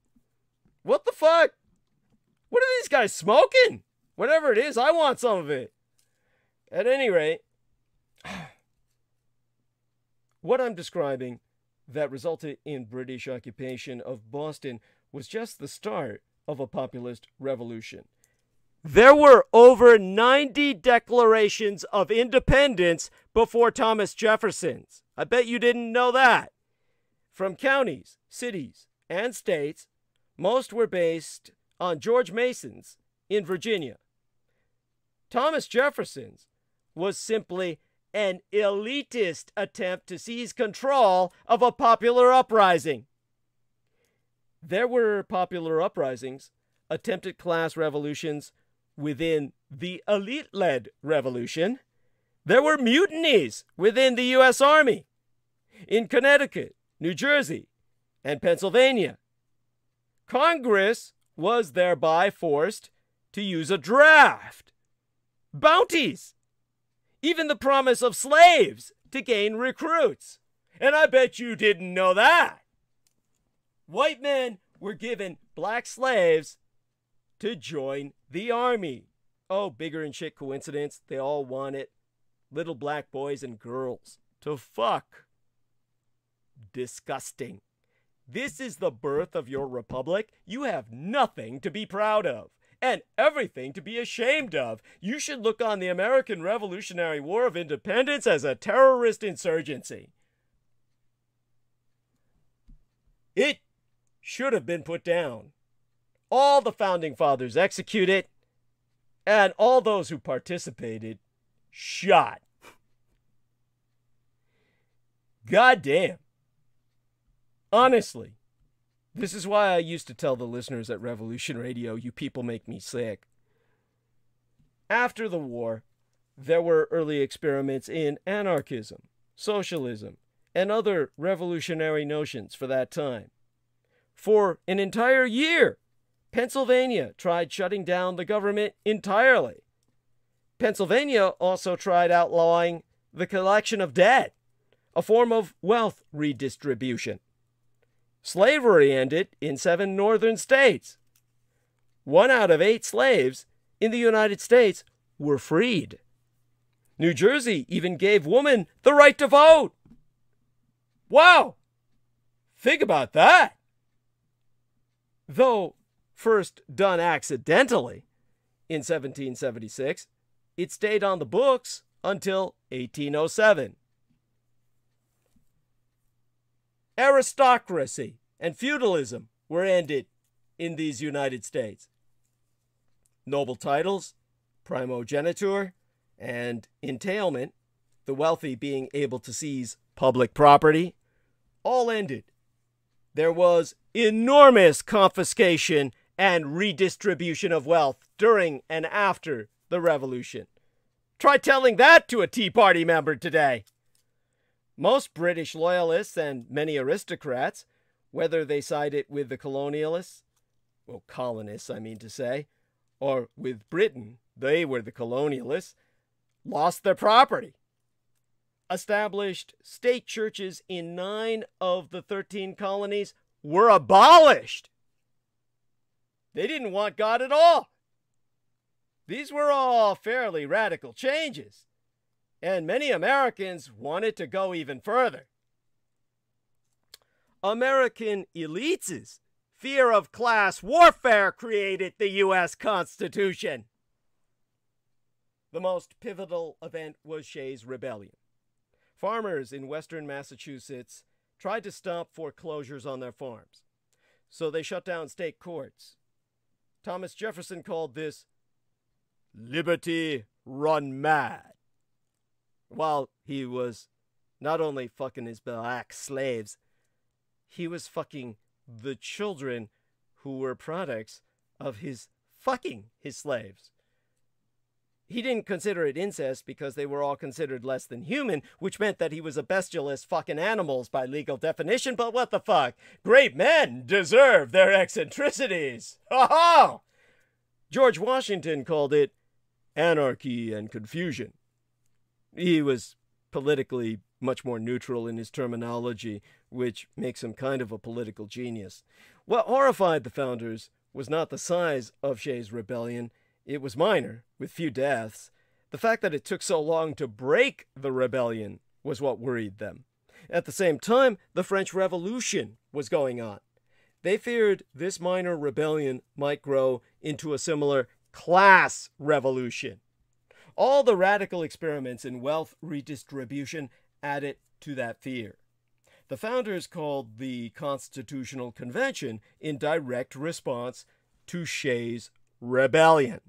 What the fuck? What are these guys smoking? Whatever it is, I want some of it. At any rate, what I'm describing that resulted in British occupation of Boston was just the start of a populist revolution. There were over 90 declarations of independence before Thomas Jefferson's. I bet you didn't know that. From counties, cities, and states Most were based on George Mason's in Virginia. Thomas Jefferson's was simply an elitist attempt to seize control of a popular uprising. There were popular uprisings, attempted class revolutions within the elite-led revolution. There were mutinies within the U.S. Army in Connecticut, New Jersey, and Pennsylvania. Congress was thereby forced to use a draft, bounties, even the promise of slaves to gain recruits. And I bet you didn't know that. White men were given black slaves to join the army. Oh, bigger and shit coincidence. They all wanted little black boys and girls to fuck. Disgusting. This is the birth of your republic. You have nothing to be proud of and everything to be ashamed of. You should look on the American Revolutionary War of Independence as a terrorist insurgency. It should have been put down. All the founding fathers executed, and all those who participated shot. God damn. Honestly, this is why I used to tell the listeners at Revolution Radio, you people make me sick. After the war, there were early experiments in anarchism, socialism, and other revolutionary notions for that time. For an entire year, Pennsylvania tried shutting down the government entirely. Pennsylvania also tried outlawing the collection of debt, a form of wealth redistribution. Slavery ended in 7 northern states. 1 out of 8 slaves in the United States were freed. New Jersey even gave women the right to vote. Wow! Think about that! Though first done accidentally in 1776, it stayed on the books until 1807. Aristocracy and feudalism were ended in these United States. Noble titles, primogeniture, and entailment, the wealthy being able to seize public property, all ended. There was enormous confiscation and redistribution of wealth during and after the Revolution. Try telling that to a Tea Party member today. Most British loyalists and many aristocrats, whether they sided with the colonialists, well, colonists, I mean to say, or with Britain, they were the colonialists, lost their property. Established state churches in 9 of the 13 colonies were abolished. They didn't want God at all. These were all fairly radical changes, and many Americans wanted to go even further. American elites' fear of class warfare created the U.S. Constitution. The most pivotal event was Shays' Rebellion. Farmers in western Massachusetts tried to stop foreclosures on their farms, so they shut down state courts. Thomas Jefferson called this liberty run mad, while he was not only fucking his black slaves, he was fucking the children who were products of his fucking his slaves. He didn't consider it incest because they were all considered less than human, which meant that he was a bestialist fucking animals by legal definition, but what the fuck? Great men deserve their eccentricities! Ha ha! George Washington called it anarchy and confusion. He was politically much more neutral in his terminology, which makes him kind of a political genius. What horrified the founders was not the size of Shays' Rebellion. It was minor, with few deaths. The fact that it took so long to break the rebellion was what worried them. At the same time, the French Revolution was going on. They feared this minor rebellion might grow into a similar class revolution. All the radical experiments in wealth redistribution added to that fear. The founders called the Constitutional Convention in direct response to Shays' rebellion.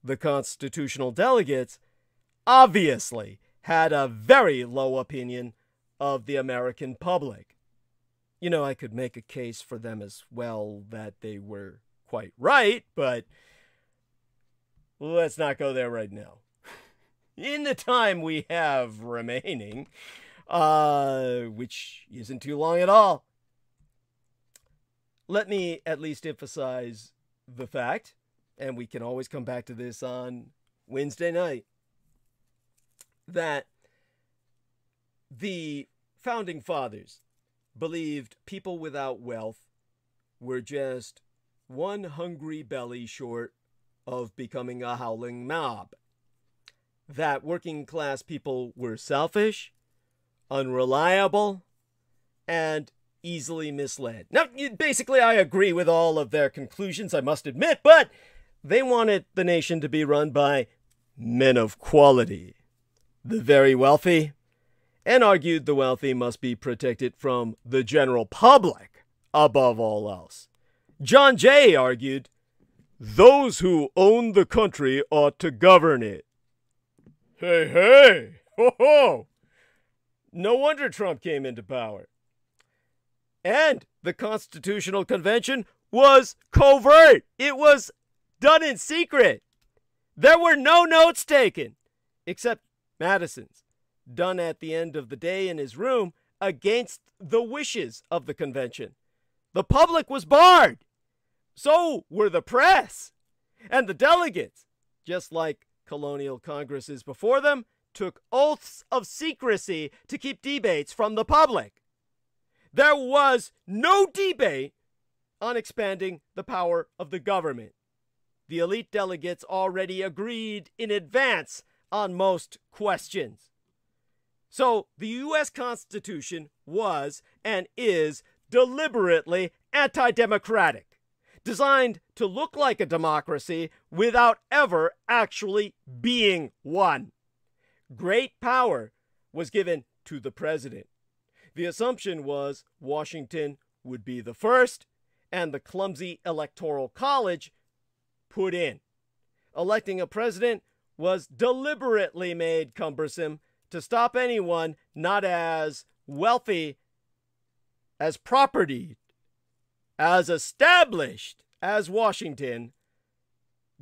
The constitutional delegates obviously had a very low opinion of the American public. You know, I could make a case for them as well that they were quite right, but let's not go there right now. In the time we have remaining, which isn't too long at all, let me at least emphasize the fact, and we can always come back to this on Wednesday night, that the Founding Fathers believed people without wealth were just one hungry belly short of becoming a howling mob. That working class people were selfish, unreliable, and easily misled. Now, basically, I agree with all of their conclusions, I must admit, but they wanted the nation to be run by men of quality, the very wealthy, and argued the wealthy must be protected from the general public above all else. John Jay argued, those who own the country ought to govern it. Hey, hey, ho, ho. No wonder Trump came into power. And the Constitutional Convention was covert. It was done in secret. There were no notes taken, except Madison's, done at the end of the day in his room against the wishes of the convention. The public was barred. So were the press. And the delegates, just like colonial congresses before them, took oaths of secrecy to keep debates from the public. There was no debate on expanding the power of the government. The elite delegates already agreed in advance on most questions. So the U.S. Constitution was and is deliberately anti-democratic, designed to look like a democracy without ever actually being one. Great power was given to the president. The assumption was Washington would be the first, and the clumsy electoral college put in. Electing a president was deliberately made cumbersome to stop anyone not as wealthy, as propertied, as established as Washington,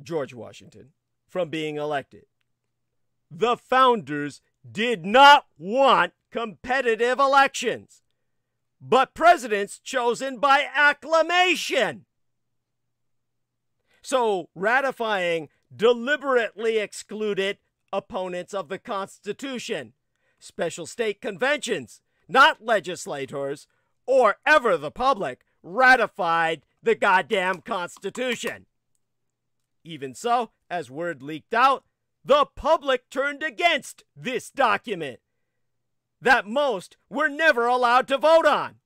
George Washington, from being elected. The founders did not want competitive elections, but presidents chosen by acclamation. So ratifying deliberately excluded opponents of the Constitution, special state conventions, not legislators, or ever the public, ratified the goddamn Constitution. Even so, as word leaked out, the public turned against this document that most were never allowed to vote on.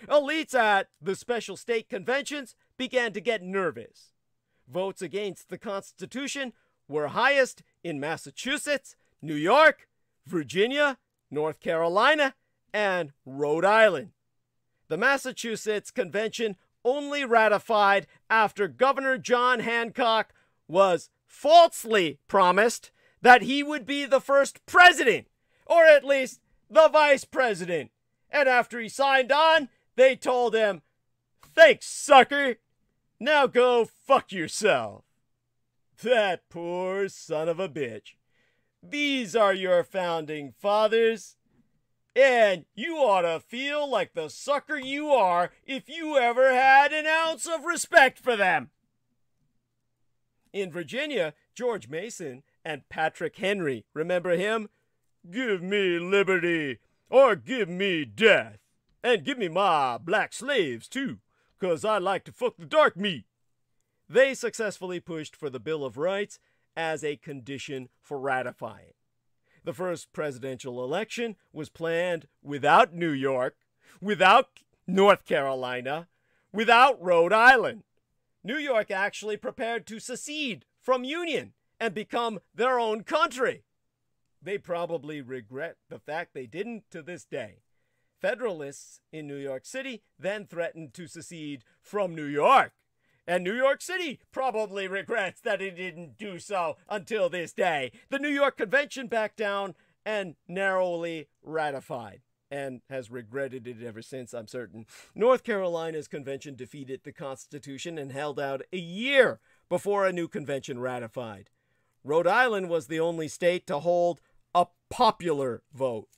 Elites at the special state conventions began to get nervous. Votes against the Constitution were highest in Massachusetts, New York, Virginia, North Carolina, and Rhode Island. The Massachusetts Convention only ratified after Governor John Hancock was falsely promised that he would be the first president, or at least the vice president. And after he signed on, they told him, "Thanks, sucker. Now go fuck yourself." That poor son of a bitch. These are your founding fathers. And you ought to feel like the sucker you are if you ever had an ounce of respect for them. In Virginia, George Mason and Patrick Henry, remember him? Give me liberty or give me death. And give me my black slaves too, 'cause I like to fuck the dark meat. They successfully pushed for the Bill of Rights as a condition for ratifying. The first presidential election was planned without New York, without North Carolina, without Rhode Island. New York actually prepared to secede from Union and become their own country. They probably regret the fact they didn't to this day. Federalists in New York City then threatened to secede from New York. And New York City probably regrets that it didn't do so until this day. The New York Convention backed down and narrowly ratified, and has regretted it ever since, I'm certain. North Carolina's convention defeated the Constitution and held out a year before a new convention ratified. Rhode Island was the only state to hold a popular vote.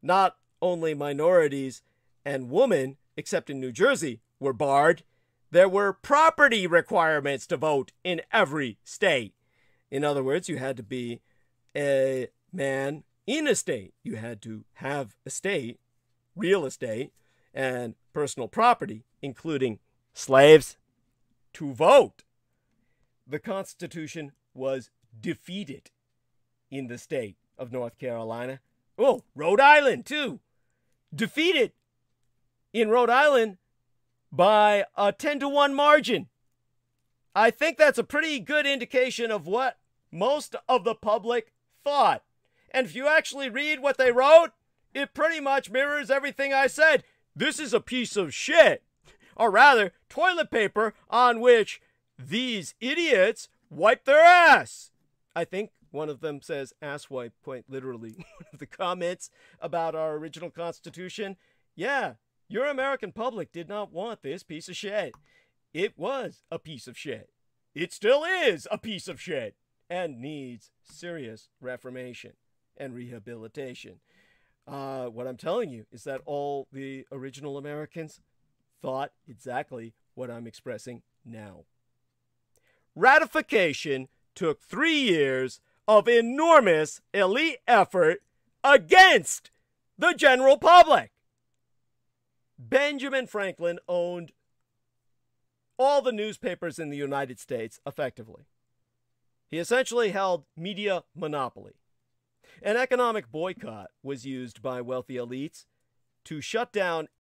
Not only minorities and women, except in New Jersey, were barred. There were property requirements to vote in every state. In other words, you had to be a man in a state. You had to have estate, real estate, and personal property, including slaves, to vote. The Constitution was defeated in the state of North Carolina. Oh, Rhode Island, too. Defeated in Rhode Island by a 10-to-1 margin. I think that's a pretty good indication of what most of the public thought. And if you actually read what they wrote, it pretty much mirrors everything I said. This is a piece of shit. Or rather, toilet paper on which these idiots wipe their ass. I think one of them says ass wipe, quite literally. One of the comments about our original Constitution. Yeah, your American public did not want this piece of shit. It was a piece of shit. It still is a piece of shit and needs serious reformation and rehabilitation. What I'm telling you is that all the original Americans thought exactly what I'm expressing now. Ratification took 3 years of enormous elite effort against the general public. Benjamin Franklin owned all the newspapers in the United States effectively. He essentially held media monopoly. An economic boycott was used by wealthy elites to shut down